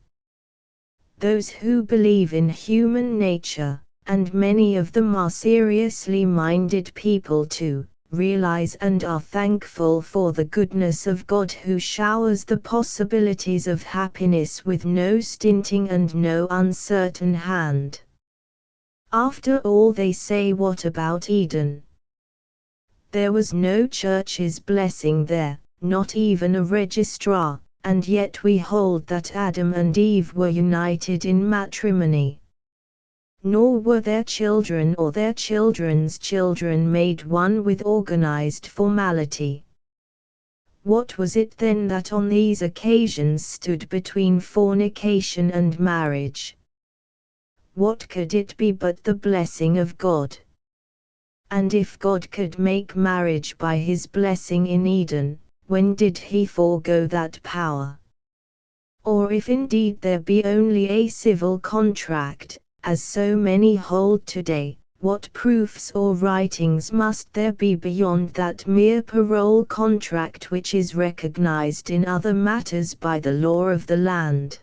Those who believe in human nature, and many of them are seriously minded people too, realize and are thankful for the goodness of God who showers the possibilities of happiness with no stinting and no uncertain hand. After all, they say, what about Eden? There was no Church's blessing there, not even a registrar, and yet we hold that Adam and Eve were united in matrimony. Nor were their children or their children's children made one with organized formality. What was it then that on these occasions stood between fornication and marriage? What could it be but the blessing of God? And if God could make marriage by his blessing in Eden, when did he forego that power? Or if indeed there be only a civil contract, as so many hold today, what proofs or writings must there be beyond that mere parole contract which is recognized in other matters by the law of the land?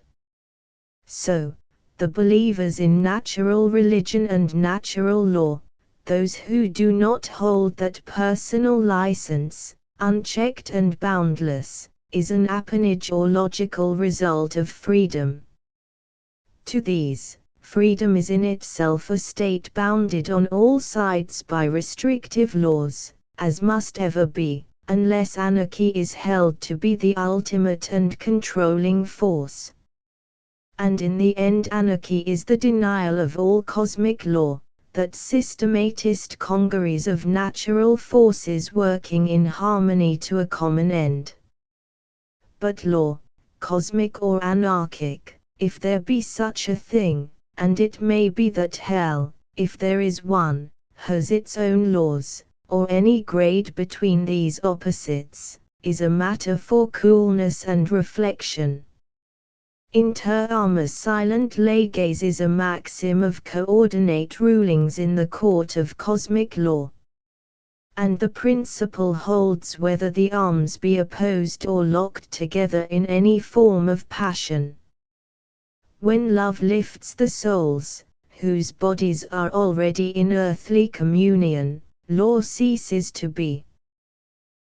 So, the believers in natural religion and natural law, those who do not hold that personal license, unchecked and boundless, is an appanage or logical result of freedom. To these, freedom is in itself a state bounded on all sides by restrictive laws, as must ever be, unless anarchy is held to be the ultimate and controlling force. And in the end anarchy is the denial of all cosmic law, that systematist congeries of natural forces working in harmony to a common end. But law, cosmic or anarchic, if there be such a thing, and it may be that hell, if there is one, has its own laws, or any grade between these opposites, is a matter for coolness and reflection. Inter arma silent leges is a maxim of coordinate rulings in the court of cosmic law. And the principle holds whether the arms be opposed or locked together in any form of passion. When love lifts the souls, whose bodies are already in earthly communion, law ceases to be.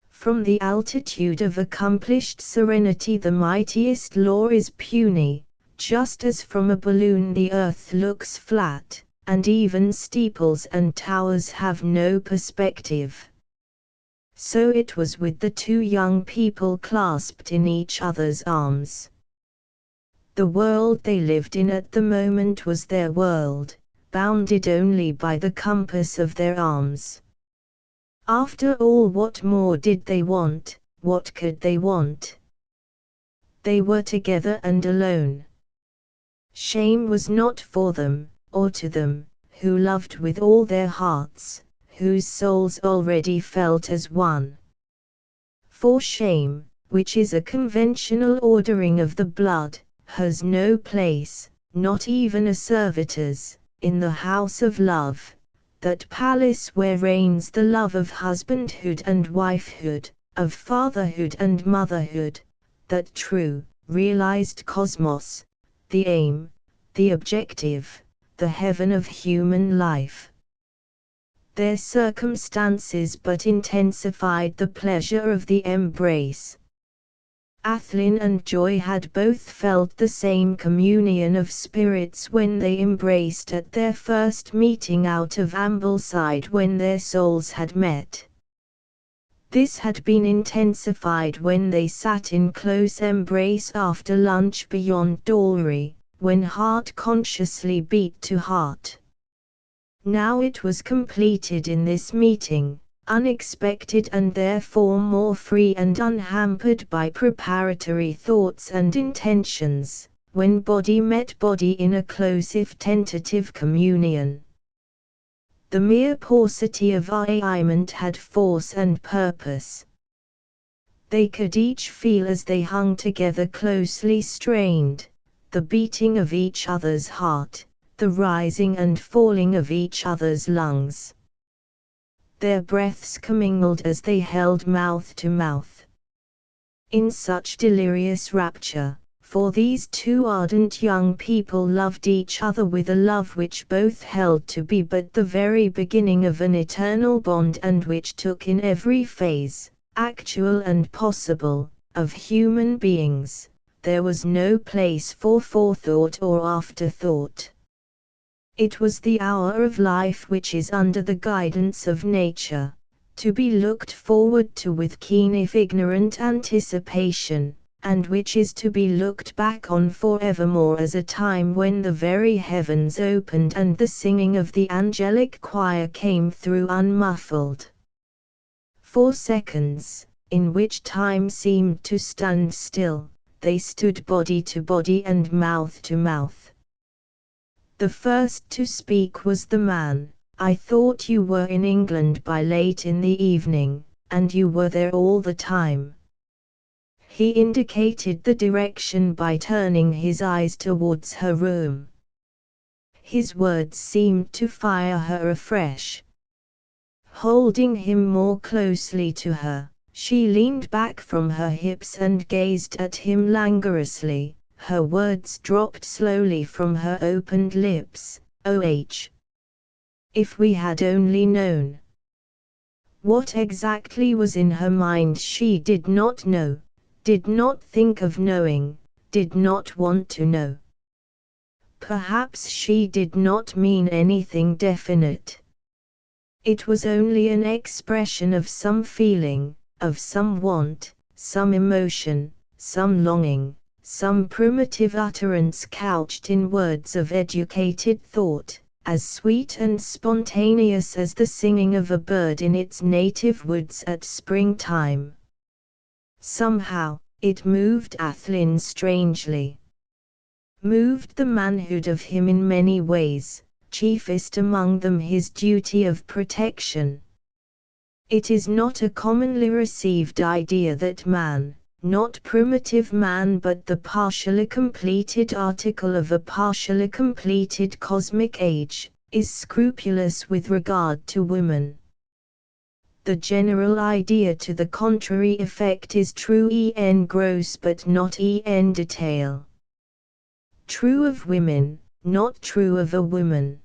From the altitude of accomplished serenity the mightiest law is puny, just as from a balloon the earth looks flat, and even steeples and towers have no perspective. So it was with the two young people clasped in each other's arms. The world they lived in at the moment was their world, bounded only by the compass of their arms. After all, what more did they want, what could they want? They were together and alone. Shame was not for them, or to them, who loved with all their hearts, whose souls already felt as one. For shame, which is a conventional ordering of the blood, has no place, not even a servitor's, in the house of love, that palace where reigns the love of husbandhood and wifehood, of fatherhood and motherhood, that true, realized cosmos, the aim, the objective, the heaven of human life. Their circumstances but intensified the pleasure of the embrace. Athlyne and Joy had both felt the same communion of spirits when they embraced at their first meeting out of Ambleside when their souls had met. This had been intensified when they sat in close embrace after lunch beyond Dalry, when heart consciously beat to heart. Now it was completed in this meeting, unexpected and therefore more free and unhampered by preparatory thoughts and intentions, when body met body in a close if tentative communion. The mere paucity of arraignment had force and purpose. They could each feel as they hung together closely strained, the beating of each other's heart, the rising and falling of each other's lungs. Their breaths commingled as they held mouth to mouth. In such delirious rapture, for these two ardent young people loved each other with a love which both held to be but the very beginning of an eternal bond and which took in every phase, actual and possible, of human beings, there was no place for forethought or afterthought. It was the hour of life which is under the guidance of nature, to be looked forward to with keen if ignorant anticipation, and which is to be looked back on forevermore as a time when the very heavens opened and the singing of the angelic choir came through unmuffled. 4 seconds, in which time seemed to stand still, they stood body to body and mouth to mouth. The first to speak was the man. I thought you were in England by late in the evening, and you were there all the time. He indicated the direction by turning his eyes towards her room. His words seemed to fire her afresh. Holding him more closely to her, she leaned back from her hips and gazed at him languorously. Her words dropped slowly from her opened lips. If we had only known. What exactly was in her mind she did not know, did not think of knowing, did not want to know. Perhaps she did not mean anything definite. It was only an expression of some feeling, of some want, some emotion, some longing, some primitive utterance couched in words of educated thought, as sweet and spontaneous as the singing of a bird in its native woods at springtime. Somehow, It moved Athlyne strangely. Moved the manhood of him in many ways, chiefest among them his duty of protection. It is not a commonly received idea that man, not primitive man but the partially completed article of a partially completed cosmic age, is scrupulous with regard to women. The general idea to the contrary effect is true en gross but not en detail. True of women, not true of a woman.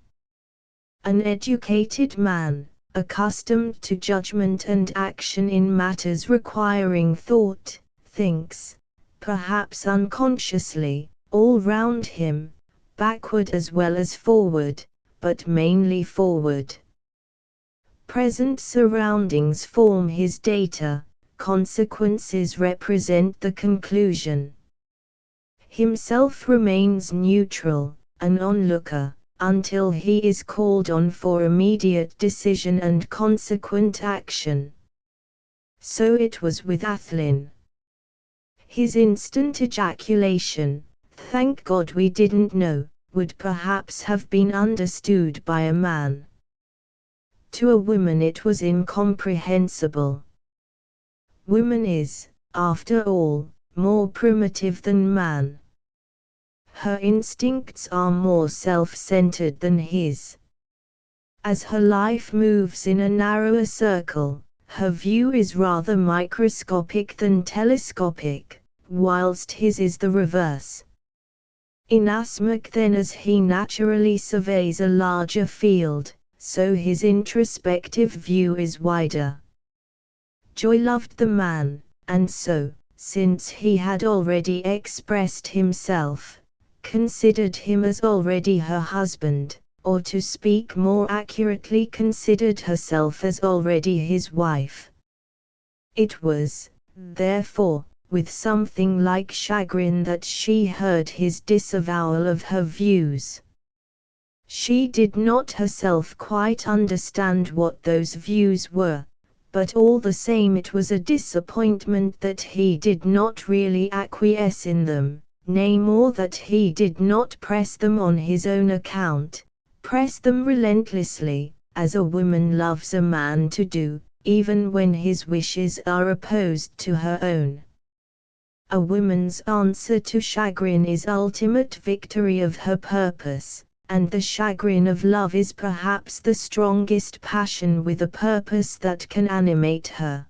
An educated man, accustomed to judgment and action in matters requiring thought, thinks, perhaps unconsciously, all round him, backward as well as forward, but mainly forward. Present surroundings form his data, consequences represent the conclusion. Himself remains neutral, an onlooker, until he is called on for immediate decision and consequent action. So it was with Athlyne. His instant ejaculation, "Thank God we didn't know," would perhaps have been understood by a man. To a woman it was incomprehensible. Woman is, after all, more primitive than man. Her instincts are more self-centered than his. As her life moves in a narrower circle, her view is rather microscopic than telescopic, whilst his is the reverse. Inasmuch then as he naturally surveys a larger field, so his introspective view is wider. Joy loved the man, and so, since he had already expressed himself, considered him as already her husband, or to speak more accurately considered herself as already his wife. It was, therefore, with something like chagrin that she heard his disavowal of her views. She did not herself quite understand what those views were, but all the same it was a disappointment that he did not really acquiesce in them, nay more that he did not press them on his own account, press them relentlessly, as a woman loves a man to do, even when his wishes are opposed to her own. A woman's answer to chagrin is ultimate victory of her purpose, and the chagrin of love is perhaps the strongest passion with a purpose that can animate her.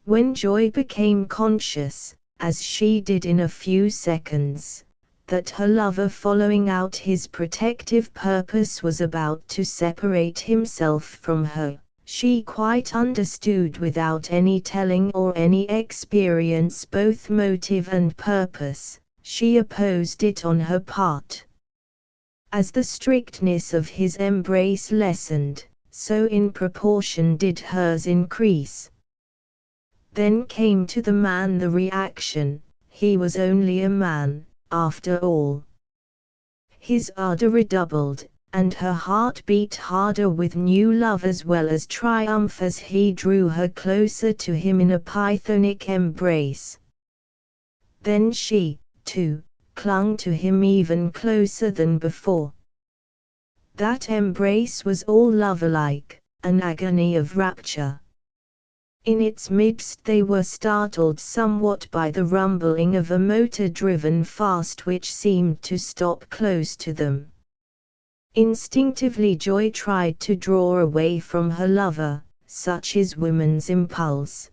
When Joy became conscious, as she did in a few seconds, that her lover following out his protective purpose was about to separate himself from her, she quite understood without any telling or any experience both motive and purpose. She opposed it on her part. As the strictness of his embrace lessened, so in proportion did hers increase. Then came to the man the reaction, he was only a man, after all. His ardor redoubled, and her heart beat harder with new love as well as triumph as he drew her closer to him in a Pythonic embrace. Then she, too, clung to him even closer than before. That embrace was all lover-like, an agony of rapture. In its midst they were startled somewhat by the rumbling of a motor driven fast which seemed to stop close to them. Instinctively Joy tried to draw away from her lover, such is woman's impulse.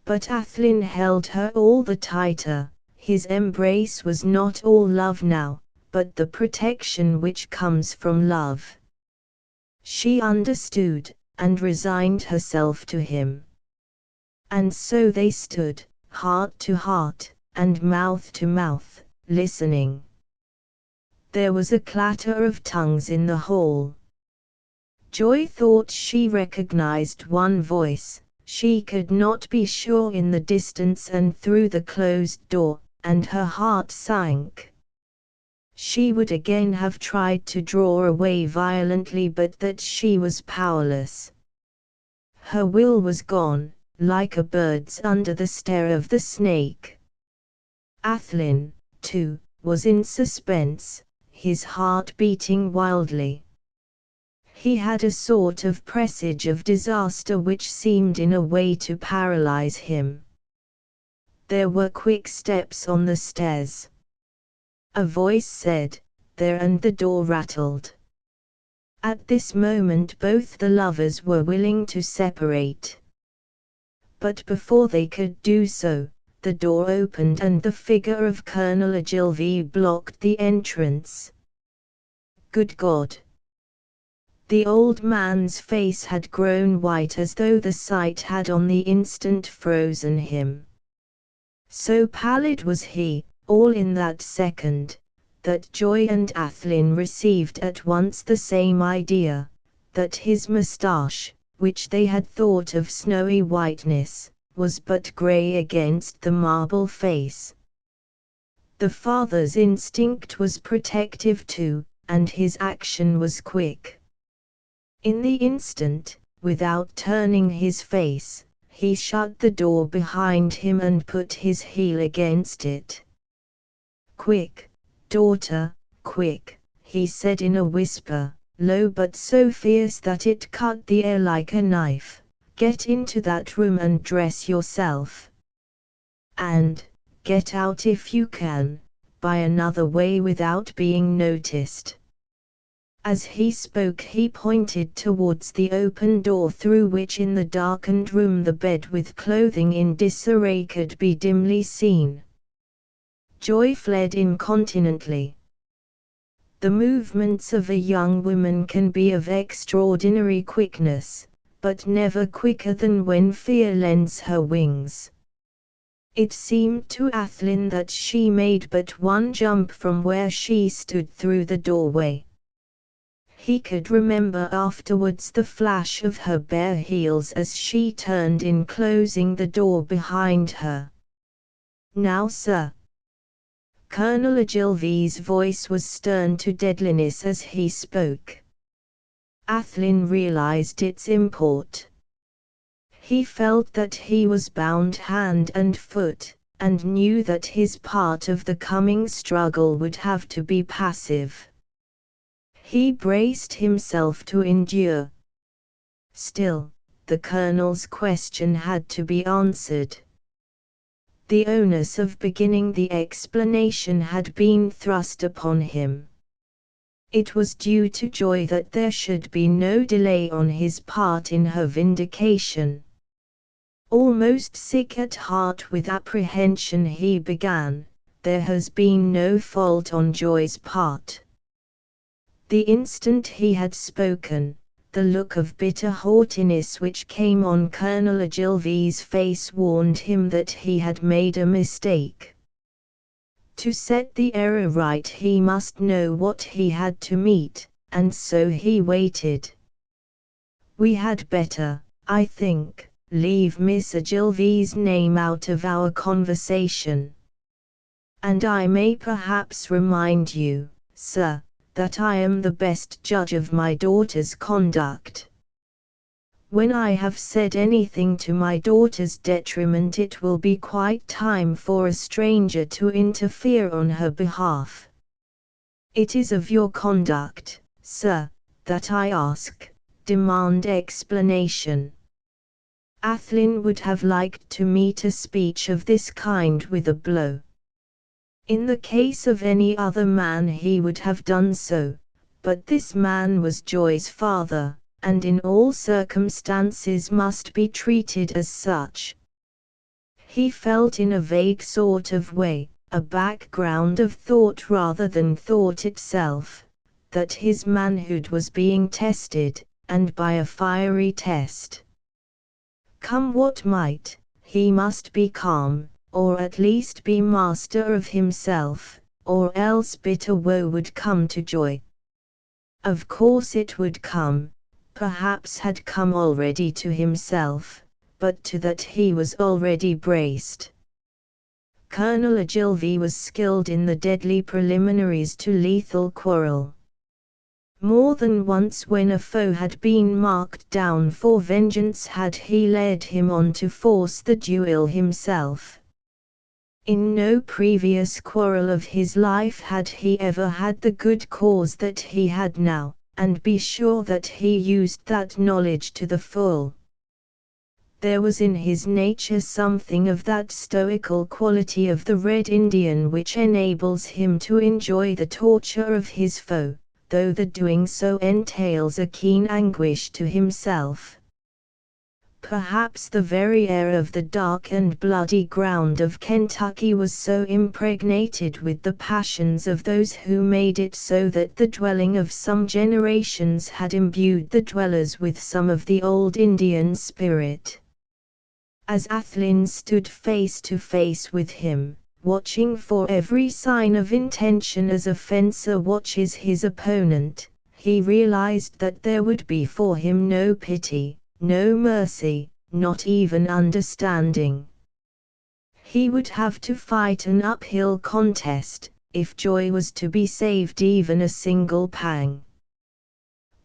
But Athlyne held her all the tighter. His embrace was not all love now, but the protection which comes from love. She understood, and resigned herself to him. And so they stood, heart to heart, and mouth to mouth, listening. There was a clatter of tongues in the hall. Joy thought she recognized one voice, she could not be sure in the distance and through the closed door, and her heart sank. She would again have tried to draw away violently but that she was powerless. Her will was gone, like a bird's under the stare of the snake. Athlyne, too, was in suspense, his heart beating wildly. He had a sort of presage of disaster which seemed in a way to paralyze him. There were quick steps on the stairs. A voice said, "There," and the door rattled. At this moment both the lovers were willing to separate. But before they could do so, the door opened and the figure of Colonel Ogilvy blocked the entrance. Good God! The old man's face had grown white as though the sight had on the instant frozen him. So pallid was he, all in that second, that Joy and Athlyne received at once the same idea, that his moustache, which they had thought of snowy whiteness, was but grey against the marble face. The father's instinct was protective too, and his action was quick. In the instant, without turning his face, he shut the door behind him and put his heel against it. "Quick, daughter, quick," he said in a whisper, low but so fierce that it cut the air like a knife. "Get into that room and dress yourself. And, get out if you can, by another way without being noticed." As he spoke he pointed towards the open door through which in the darkened room the bed with clothing in disarray could be dimly seen. Joy fled incontinently. The movements of a young woman can be of extraordinary quickness, but never quicker than when fear lends her wings. It seemed to Athlyne that she made but one jump from where she stood through the doorway. He could remember afterwards the flash of her bare heels as she turned in closing the door behind her. "Now, sir." Colonel Ogilvy's voice was stern to deadliness as he spoke. Athlyne realized its import. He felt that he was bound hand and foot, and knew that his part of the coming struggle would have to be passive. He braced himself to endure. Still, the colonel's question had to be answered. The onus of beginning the explanation had been thrust upon him. It was due to Joy that there should be no delay on his part in her vindication. Almost sick at heart with apprehension he began, "There has been no fault on Joy's part." The instant he had spoken, the look of bitter haughtiness which came on Colonel Ogilvy's face warned him that he had made a mistake. To set the error right he must know what he had to meet, and so he waited. "We had better, I think, leave Miss Ogilvy's name out of our conversation. And I may perhaps remind you, sir, that I am the best judge of my daughter's conduct. When I have said anything to my daughter's detriment it will be quite time for a stranger to interfere on her behalf. It is of your conduct, sir, that I demand explanation." Athlyne would have liked to meet a speech of this kind with a blow. In the case of any other man he would have done so, but this man was Joy's father, and in all circumstances must be treated as such. He felt in a vague sort of way, a background of thought rather than thought itself, that his manhood was being tested, and by a fiery test. Come what might, he must be calm, or at least be master of himself, or else bitter woe would come to Joy. Of course it would come, perhaps had come already to himself, but to that he was already braced. Colonel Ogilvy was skilled in the deadly preliminaries to lethal quarrel. More than once when a foe had been marked down for vengeance had he led him on to force the duel himself. In no previous quarrel of his life had he ever had the good cause that he had now, and be sure that he used that knowledge to the full. There was in his nature something of that stoical quality of the Red Indian which enables him to enjoy the torture of his foe, though the doing so entails a keen anguish to himself. Perhaps the very air of the dark and bloody ground of Kentucky was so impregnated with the passions of those who made it so that the dwelling of some generations had imbued the dwellers with some of the old Indian spirit. As Athlyne stood face to face with him, watching for every sign of intention as a fencer watches his opponent, he realized that there would be for him no pity, no mercy, not even understanding. He would have to fight an uphill contest, if joy was to be saved even a single pang.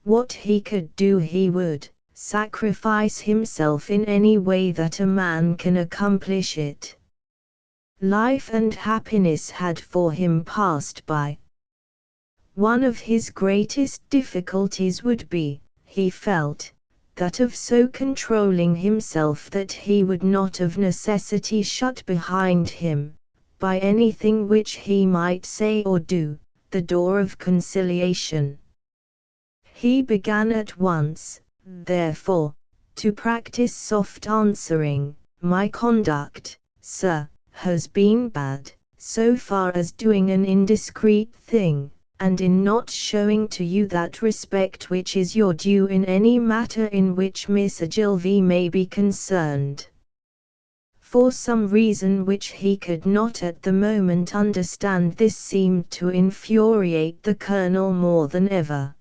What he could do he would, sacrifice himself in any way that a man can accomplish it. Life and happiness had for him passed by. One of his greatest difficulties would be, he felt, that of so controlling himself that he would not of necessity shut behind him, by anything which he might say or do, the door of conciliation. He began at once, therefore, to practice soft answering. My conduct, sir, has been bad, so far as doing an indiscreet thing, and in not showing to you that respect which is your due in any matter in which Miss Ogilvy may be concerned. For some reason which he could not at the moment understand, this seemed to infuriate the Colonel more than ever.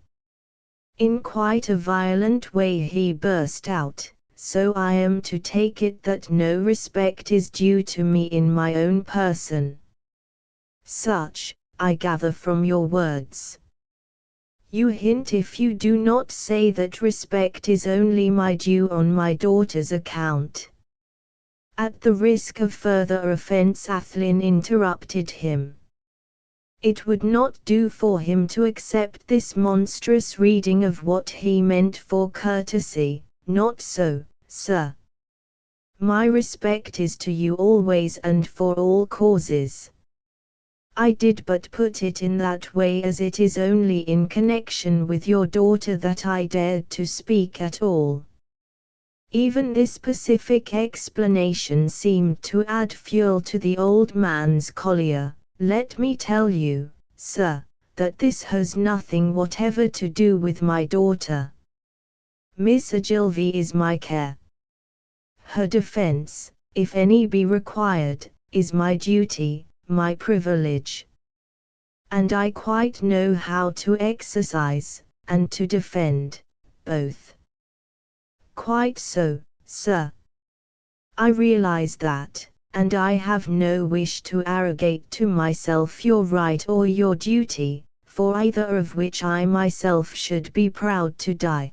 In quite a violent way he burst out, "So I am to take it that no respect is due to me in my own person. Such, I gather from your words. You hint, if you do not say, that respect is only my due on my daughter's account." At the risk of further offense Athlyne interrupted him. It would not do for him to accept this monstrous reading of what he meant for courtesy. "Not so, sir. My respect is to you always and for all causes. I did but put it in that way as it is only in connection with your daughter that I dared to speak at all." Even this pacific explanation seemed to add fuel to the old man's choler. "Let me tell you, sir, that this has nothing whatever to do with my daughter. Miss Ogilvy is my care. Her defense, if any be required, is my duty, my privilege. And I quite know how to exercise, and to defend, both." "Quite so, sir. I realize that, and I have no wish to arrogate to myself your right or your duty, for either of which I myself should be proud to die."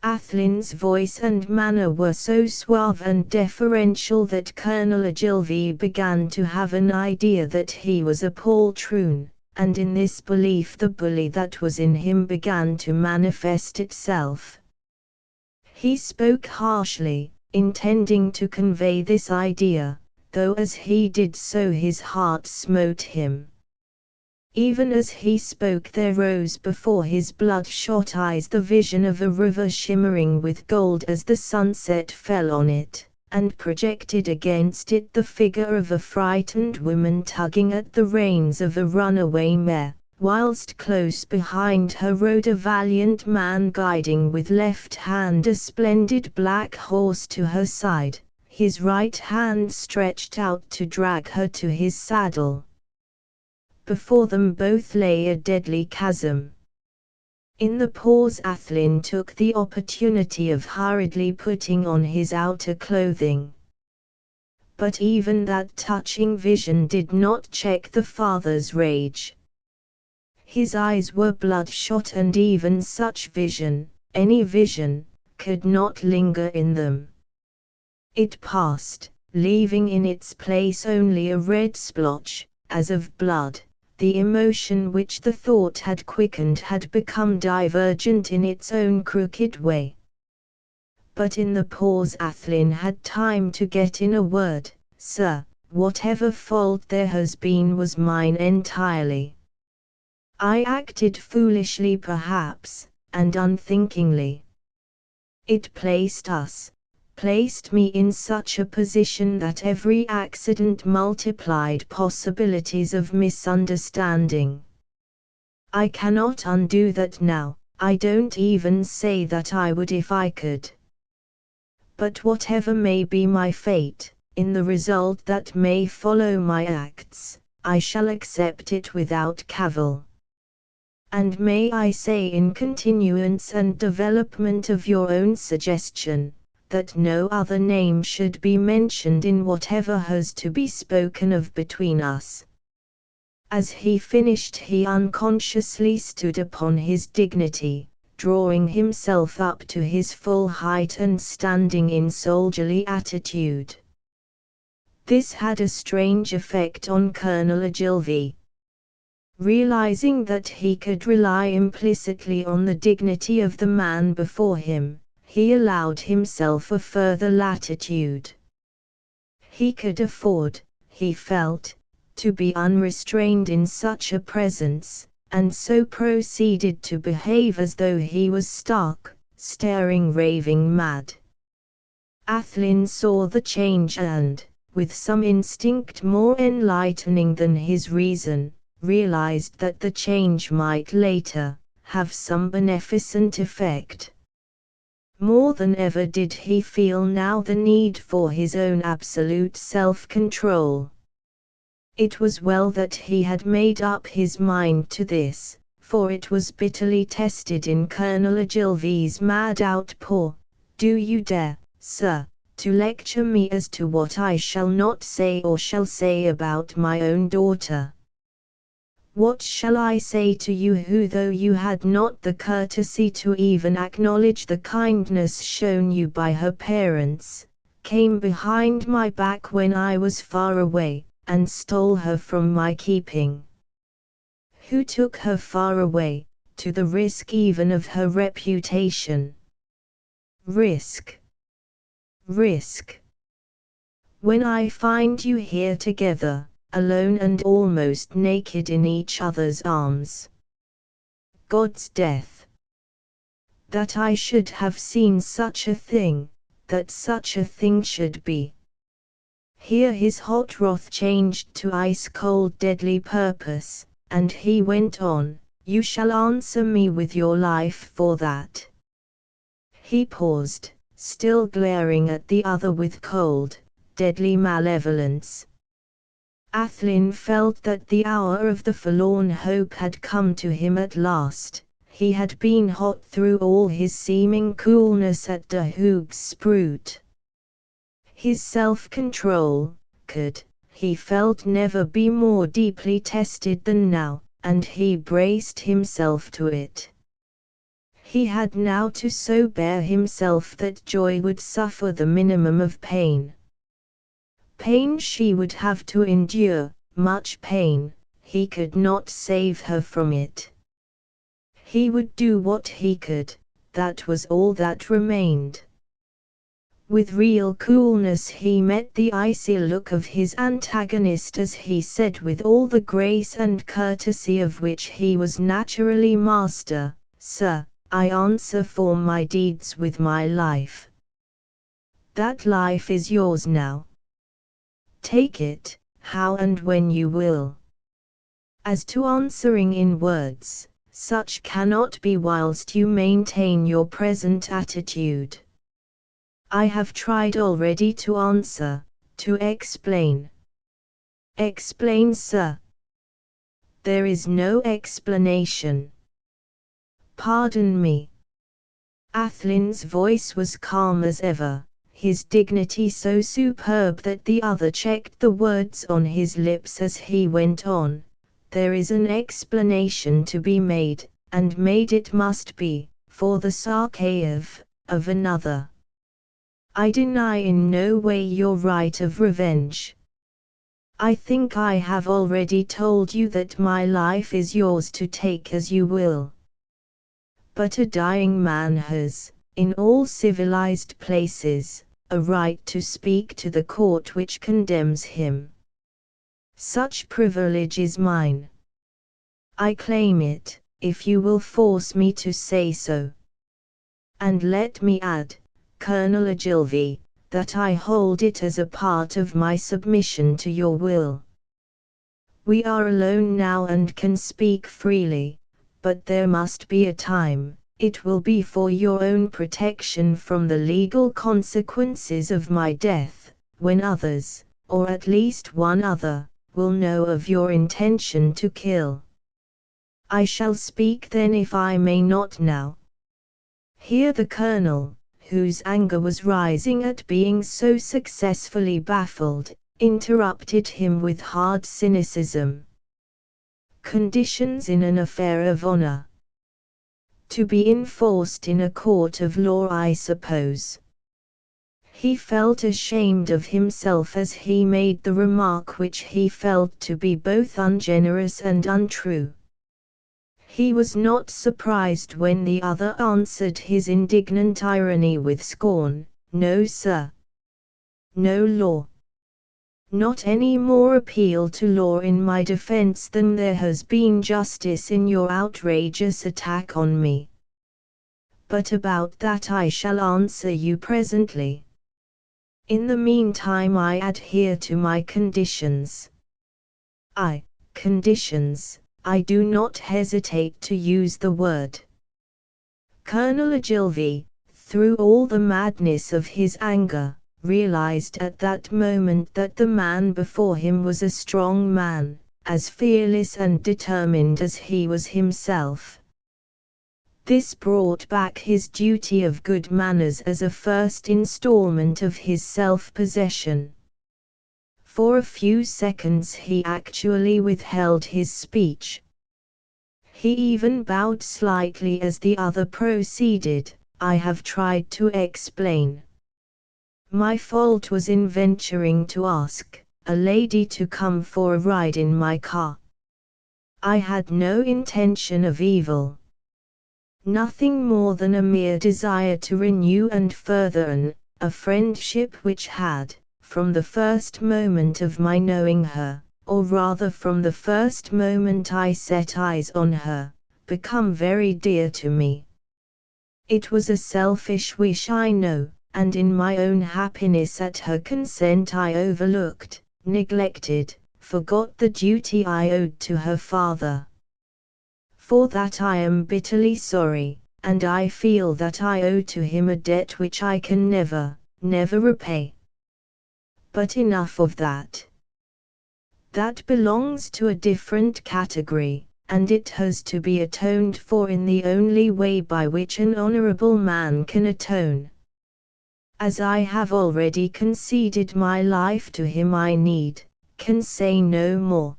Athlyne's voice and manner were so suave and deferential that Colonel Ogilvy began to have an idea that he was a poltroon, and in this belief the bully that was in him began to manifest itself. He spoke harshly, intending to convey this idea, though as he did so his heart smote him. Even as he spoke there rose before his bloodshot eyes the vision of a river shimmering with gold as the sunset fell on it, and projected against it the figure of a frightened woman tugging at the reins of a runaway mare, whilst close behind her rode a valiant man guiding with left hand a splendid black horse to her side, his right hand stretched out to drag her to his saddle. Before them both lay a deadly chasm. In the pause Athlyne took the opportunity of hurriedly putting on his outer clothing. But even that touching vision did not check the father's rage. His eyes were bloodshot, and even such vision, any vision, could not linger in them. It passed, leaving in its place only a red splotch, as of blood. The emotion which the thought had quickened had become divergent in its own crooked way. But in the pause Athlyne had time to get in a word. "Sir, whatever fault there has been was mine entirely. I acted foolishly perhaps, and unthinkingly. It placed me in such a position that every accident multiplied possibilities of misunderstanding. I cannot undo that now. I don't even say that I would if I could. But whatever may be my fate, in the result that may follow my acts, I shall accept it without cavil. And may I say in continuance and development of your own suggestion, that no other name should be mentioned in whatever has to be spoken of between us." As he finished he unconsciously stood upon his dignity, drawing himself up to his full height and standing in soldierly attitude. This had a strange effect on Colonel Ogilvy. Realizing that he could rely implicitly on the dignity of the man before him, he allowed himself a further latitude. He could afford, he felt, to be unrestrained in such a presence, and so proceeded to behave as though he was stark, staring, raving mad. Athlyne saw the change and, with some instinct more enlightening than his reason, realized that the change might later have some beneficent effect. More than ever did he feel now the need for his own absolute self-control. It was well that he had made up his mind to this, for it was bitterly tested in Colonel Ogilvy's mad outpour. "Do you dare, sir, to lecture me as to what I shall not say or shall say about my own daughter? What shall I say to you who, though you had not the courtesy to even acknowledge the kindness shown you by her parents, came behind my back when I was far away, and stole her from my keeping? Who took her far away, to the risk even of her reputation? Risk! Risk! When I find you here together, alone and almost naked in each other's arms. God's death! That I should have seen such a thing, that such a thing should be." Here his hot wrath changed to ice-cold deadly purpose, and he went on, "You shall answer me with your life for that." He paused, still glaring at the other with cold, deadly malevolence. Athlyne felt that the hour of the forlorn hope had come to him at last. He had been hot through all his seeming coolness at De Hoog's Spruit. His self-control could, he felt, never be more deeply tested than now, and he braced himself to it. He had now to so bear himself that Joy would suffer the minimum of pain. Pain she would have to endure, much pain. He could not save her from it. He would do what he could, that was all that remained. With real coolness he met the icy look of his antagonist as he said with all the grace and courtesy of which he was naturally master, "Sir, I answer for my deeds with my life. That life is yours now. Take it, how and when you will. As to answering in words, such cannot be whilst you maintain your present attitude. I have tried already to answer, to explain." "Explain, sir." "There is no explanation." "Pardon me." Athlyne's voice was calm as ever, his dignity so superb that the other checked the words on his lips as he went on. there is an explanation to be made, and made it must be, for the sake of another. I deny in no way your right of revenge. I think I have already told you that my life is yours to take as you will. But a dying man has, in all civilized places, a right to speak to the court which condemns him. Such privilege is mine. I claim it, if you will force me to say so. And let me add, Colonel Ogilvy, that I hold it as a part of my submission to your will. We are alone now and can speak freely, but there must be a time, it will be for your own protection from the legal consequences of my death, when others, or at least one other, will know of your intention to kill. I shall speak then if I may not now. Here the colonel, whose anger was rising at being so successfully baffled, interrupted him with hard cynicism. Conditions in an affair of honor. To be enforced in a court of law, I suppose. He felt ashamed of himself as he made the remark which he felt to be both ungenerous and untrue. He was not surprised when the other answered his indignant irony with scorn, "No, sir. No law. Not any more appeal to law in my defense than there has been justice in your outrageous attack on me. But about that I shall answer you presently. In the meantime I adhere to my conditions. Conditions, I do not hesitate to use the word." Colonel Ogilvy, through all the madness of his anger, realized at that moment that the man before him was a strong man, as fearless and determined as he was himself. This brought back his duty of good manners as a first installment of his self-possession. For a few seconds he actually withheld his speech. He even bowed slightly as the other proceeded, "I have tried to explain. My fault was in venturing to ask a lady to come for a ride in my car. I had no intention of evil. Nothing more than a mere desire to renew and further a friendship which had, from the first moment of my knowing her, or rather from the first moment I set eyes on her, become very dear to me. It was a selfish wish, I know, and in my own happiness at her consent I overlooked, neglected, forgot the duty I owed to her father. For that I am bitterly sorry, and I feel that I owe to him a debt which I can never repay. But enough of that. That belongs to a different category, and it has to be atoned for in the only way by which an honorable man can atone. As I have already conceded my life to him, I can say no more.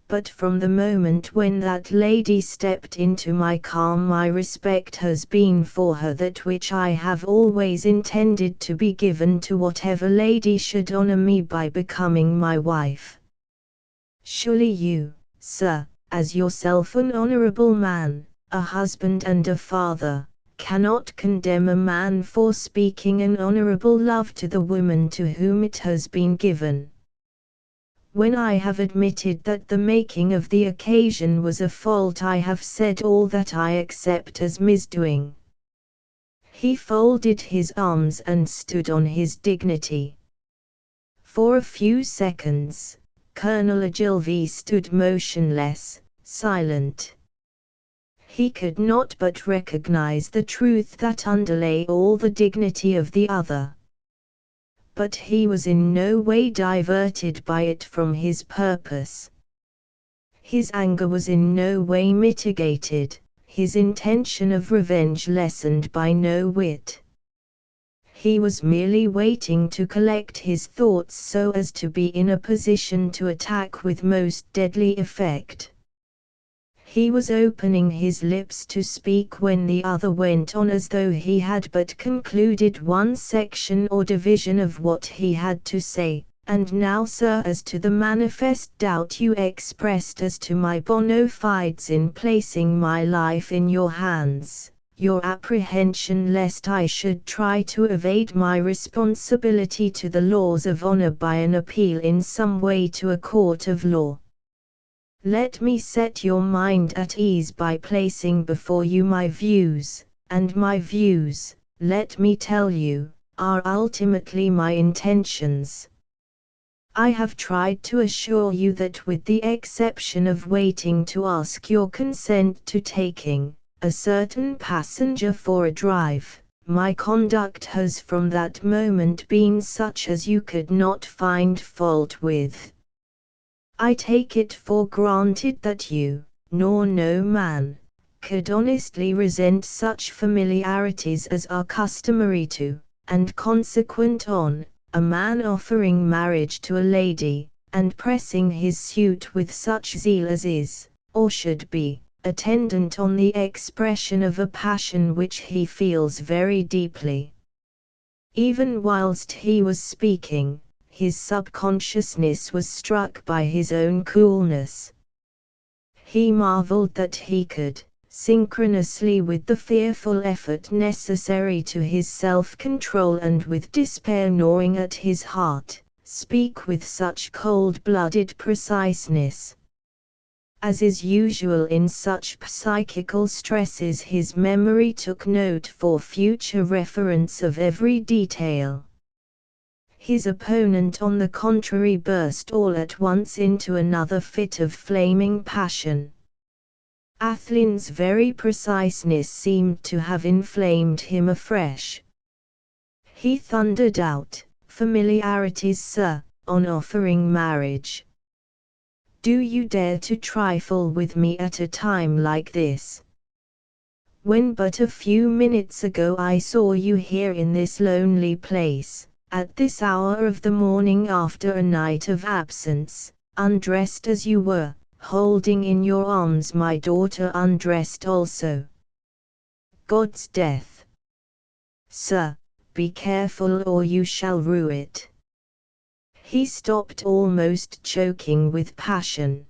But from the moment when that lady stepped into my car, my respect has been for her that which I have always intended to be given to whatever lady should honor me by becoming my wife. Surely you, sir, as yourself an honorable man, a husband and a father, cannot condemn a man for speaking an honorable love to the woman to whom it has been given. When I have admitted that the making of the occasion was a fault, I have said all that I accept as misdoing." He folded his arms and stood on his dignity. For a few seconds, Colonel Ogilvy stood motionless, silent. He could not but recognize the truth that underlay all the dignity of the other. But he was in no way diverted by it from his purpose. His anger was in no way mitigated, his intention of revenge lessened by no whit. He was merely waiting to collect his thoughts so as to be in a position to attack with most deadly effect. He was opening his lips to speak when the other went on as though he had but concluded one section or division of what he had to say. And now, sir, as to the manifest doubt you expressed as to my bona fides in placing my life in your hands, your apprehension lest I should try to evade my responsibility to the laws of honor by an appeal in some way to a court of law. Let me set your mind at ease by placing before you my views, and my views, let me tell you, are ultimately my intentions. I have tried to assure you that with the exception of waiting to ask your consent to taking a certain passenger for a drive, my conduct has from that moment been such as you could not find fault with. I take it for granted that you, nor no man, could honestly resent such familiarities as are customary to, and consequent on, a man offering marriage to a lady, and pressing his suit with such zeal as is, or should be, attendant on the expression of a passion which he feels very deeply. Even whilst he was speaking, his subconsciousness was struck by his own coolness. He marveled that he could, synchronously with the fearful effort necessary to his self-control and with despair gnawing at his heart, speak with such cold-blooded preciseness. As is usual in such psychical stresses, his memory took note for future reference of every detail. His opponent, on the contrary, burst all at once into another fit of flaming passion. Athlyne's very preciseness seemed to have inflamed him afresh. He thundered out, "Familiarities, sir, on offering marriage! Do you dare to trifle with me at a time like this? When but a few minutes ago I saw you here in this lonely place, at this hour of the morning after a night of absence, undressed as you were, holding in your arms my daughter undressed also. God's death! Sir, be careful or you shall rue it." He stopped, almost choking with passion.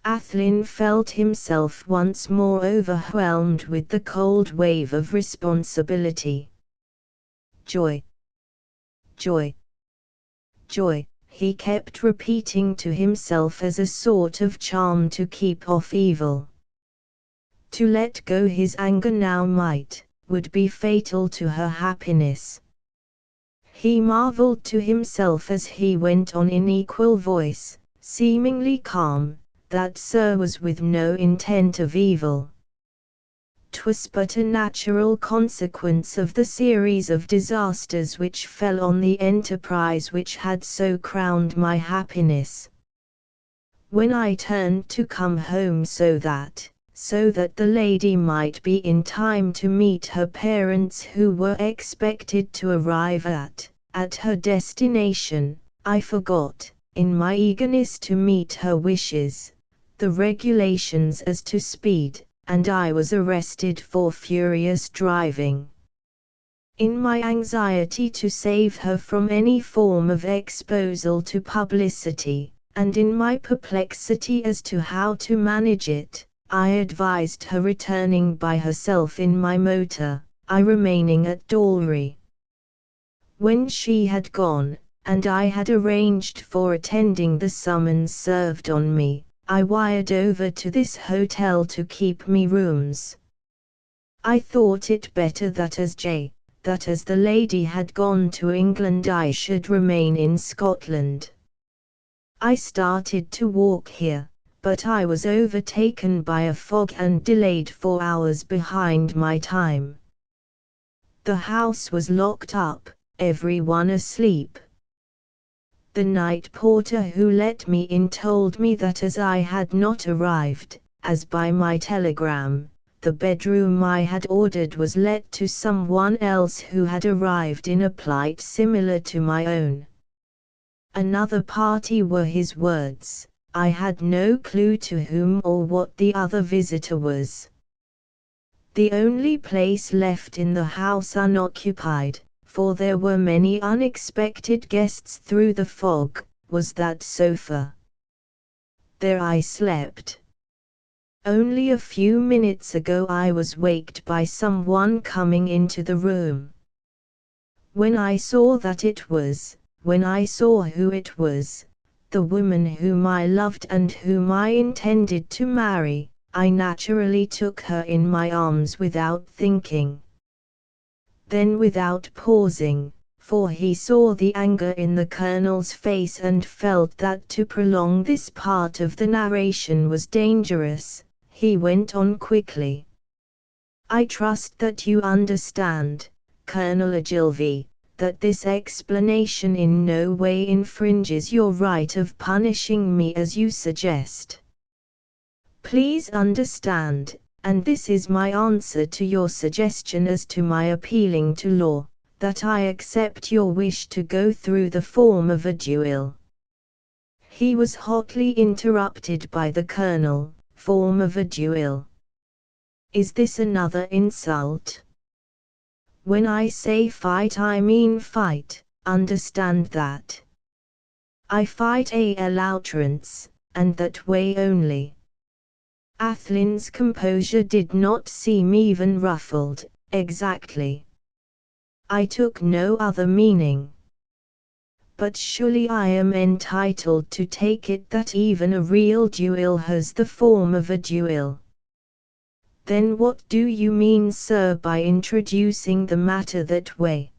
Athlyne felt himself once more overwhelmed with the cold wave of responsibility. Joy! Joy! Joy! He kept repeating to himself as a sort of charm to keep off evil. To let go his anger now would be fatal to her happiness. He marveled to himself as he went on in equal voice, seemingly calm, that Sir was with no intent of evil. 'Twas but a natural consequence of the series of disasters which fell on the enterprise which had so crowned my happiness. When I turned to come home so that the lady might be in time to meet her parents who were expected to arrive at her destination, I forgot, in my eagerness to meet her wishes, the regulations as to speed, and I was arrested for furious driving. In my anxiety to save her from any form of exposure to publicity, and in my perplexity as to how to manage it, I advised her returning by herself in my motor, I remaining at Dalry. When she had gone, and I had arranged for attending the summons served on me, I wired over to this hotel to keep me rooms. I thought it better that as the lady had gone to England I should remain in Scotland. I started to walk here, but I was overtaken by a fog and delayed 4 hours behind my time. The house was locked up, everyone asleep. The night porter who let me in told me that as I had not arrived, as by my telegram, the bedroom I had ordered was let to someone else who had arrived in a plight similar to my own. Another party were his words. I had no clue to whom or what the other visitor was. The only place left in the house unoccupied, for there were many unexpected guests through the fog, was that sofa. There I slept. Only a few minutes ago I was waked by someone coming into the room. When I saw who it was, the woman whom I loved and whom I intended to marry, I naturally took her in my arms without thinking. Then without pausing, for he saw the anger in the Colonel's face and felt that to prolong this part of the narration was dangerous, he went on quickly. I trust that you understand, Colonel Ogilvy, that this explanation in no way infringes your right of punishing me as you suggest. Please understand, and this is my answer to your suggestion as to my appealing to law, that I accept your wish to go through the form of a duel. He was hotly interrupted by the Colonel. Form of a duel. Is this another insult? When I say fight I mean fight, understand that. I fight à l'outrance, and that way only. Athlyne's composure did not seem even ruffled. Exactly. I took no other meaning. But surely I am entitled to take it that even a real duel has the form of a duel. Then what do you mean, sir, by introducing the matter that way?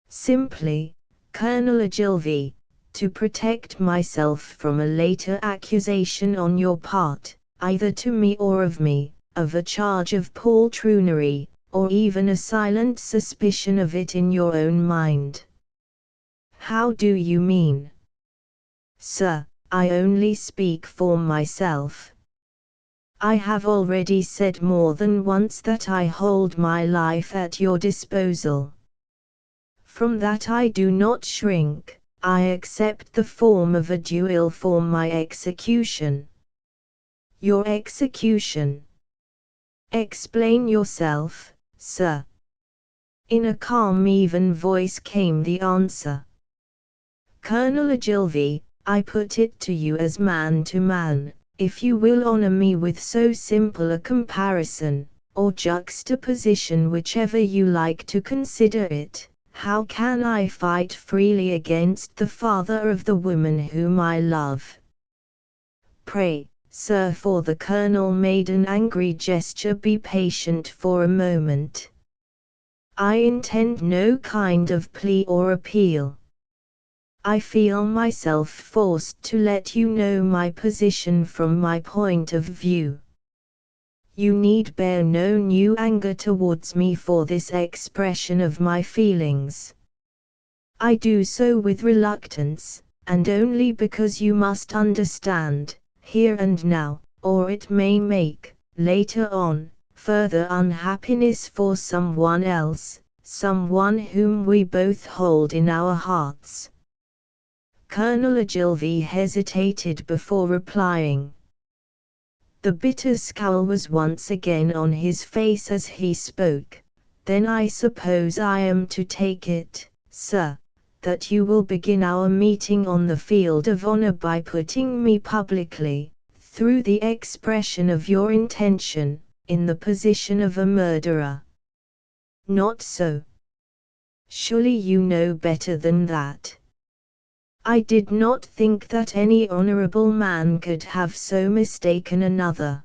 Simply, Colonel Ogilvy, to protect myself from a later accusation on your part, either to me or of me, of a charge of poltroonery, or even a silent suspicion of it in your own mind. How do you mean? Sir, I only speak for myself. I have already said more than once that I hold my life at your disposal. From that I do not shrink. I accept the form of a duel for my execution. Your execution? Explain yourself, sir. In a calm, even voice came the answer. Colonel Ogilvy, I put it to you as man to man. If you will honor me with so simple a comparison, or juxtaposition, whichever you like to consider it, how can I fight freely against the father of the woman whom I love? Pray, sir, for the Colonel made an angry gesture, be patient for a moment. I intend no kind of plea or appeal. I feel myself forced to let you know my position from my point of view. You need bear no new anger towards me for this expression of my feelings. I do so with reluctance, and only because you must understand, here and now, or it may make, later on, further unhappiness for someone else, someone whom we both hold in our hearts. Colonel Ogilvy hesitated before replying. The bitter scowl was once again on his face as he spoke. Then I suppose I am to take it, sir, that you will begin our meeting on the field of honor by putting me publicly, through the expression of your intention, in the position of a murderer. Not so. Surely you know better than that. I did not think that any honorable man could have so mistaken another.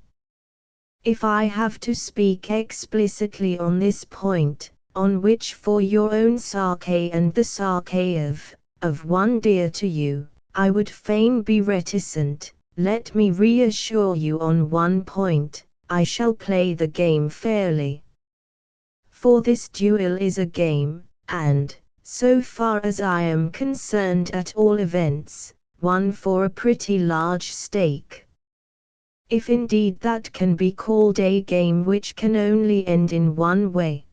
If I have to speak explicitly on this point, on which for your own sake and the sake of one dear to you, I would fain be reticent, let me reassure you on one point, I shall play the game fairly. For this duel is a game, and, so far as I am concerned at all events, one for a pretty large stake. if indeed that can be called a game which can only end in one way.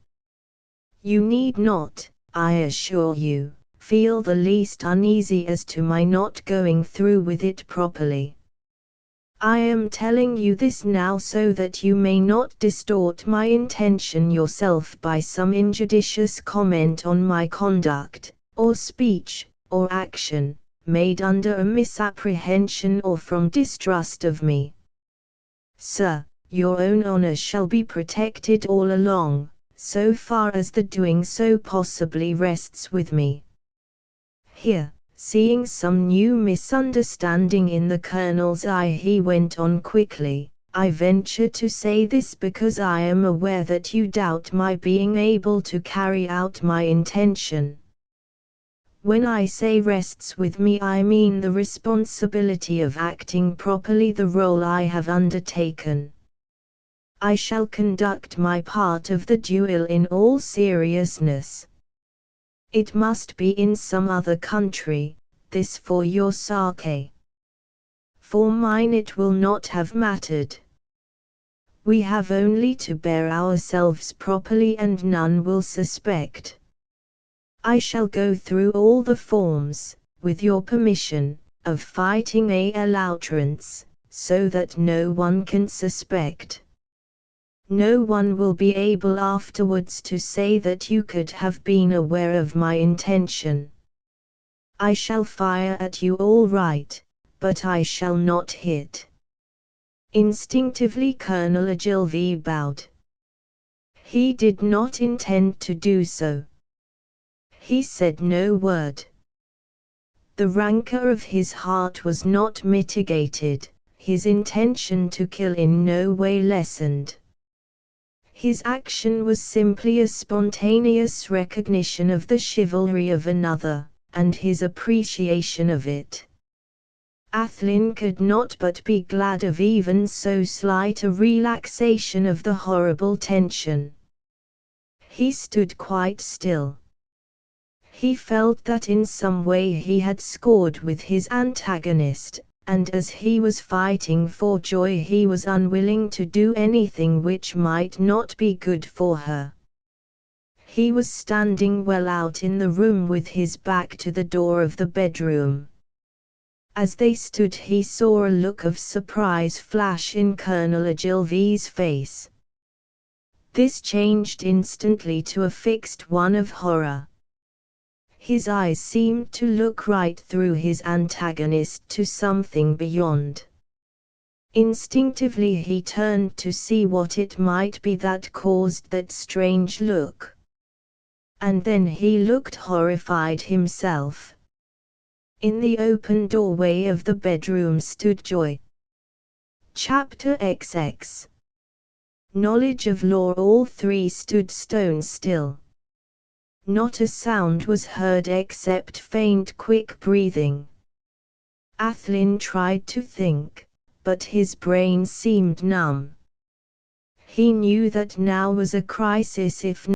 You need not, I assure you, feel the least uneasy as to my not going through with it properly. I am telling you this now so that you may not distort my intention yourself by some injudicious comment on my conduct, or speech, or action, made under a misapprehension or from distrust of me. Sir, your own honor shall be protected all along, so far as the doing so possibly rests with me. Here, seeing some new misunderstanding in the Colonel's eye, he went on quickly, I venture to say this because I am aware that you doubt my being able to carry out my intention. When I say rests with me, I mean the responsibility of acting properly the role I have undertaken. I shall conduct my part of the duel in all seriousness. It must be in some other country, this for your sake. For mine it will not have mattered. We have only to bear ourselves properly and none will suspect. I shall go through all the forms, with your permission, of fighting à l'outrance, so that no one can suspect. No one will be able afterwards to say that you could have been aware of my intention. I shall fire at you all right, but I shall not hit. Instinctively Colonel Ogilvy bowed. He did not intend to do so. He said no word. The rancor of his heart was not mitigated, his intention to kill in no way lessened. His action was simply a spontaneous recognition of the chivalry of another, and his appreciation of it. Athlyne could not but be glad of even so slight a relaxation of the horrible tension. He stood quite still. He felt that in some way he had scored with his antagonist, and as he was fighting for joy he was unwilling to do anything which might not be good for her. He was standing well out in the room with his back to the door of the bedroom. As they stood he saw a look of surprise flash in Colonel Ogilvy's face. This changed instantly to a fixed one of horror. His eyes seemed to look right through his antagonist to something beyond. Instinctively he turned to see what it might be that caused that strange look. And then he looked horrified himself. In the open doorway of the bedroom stood Joy. Chapter XX. Knowledge of law. All three stood stone still. Not a sound was heard except faint quick breathing. Athlyne tried to think, but his brain seemed numb. He knew that now was a crisis if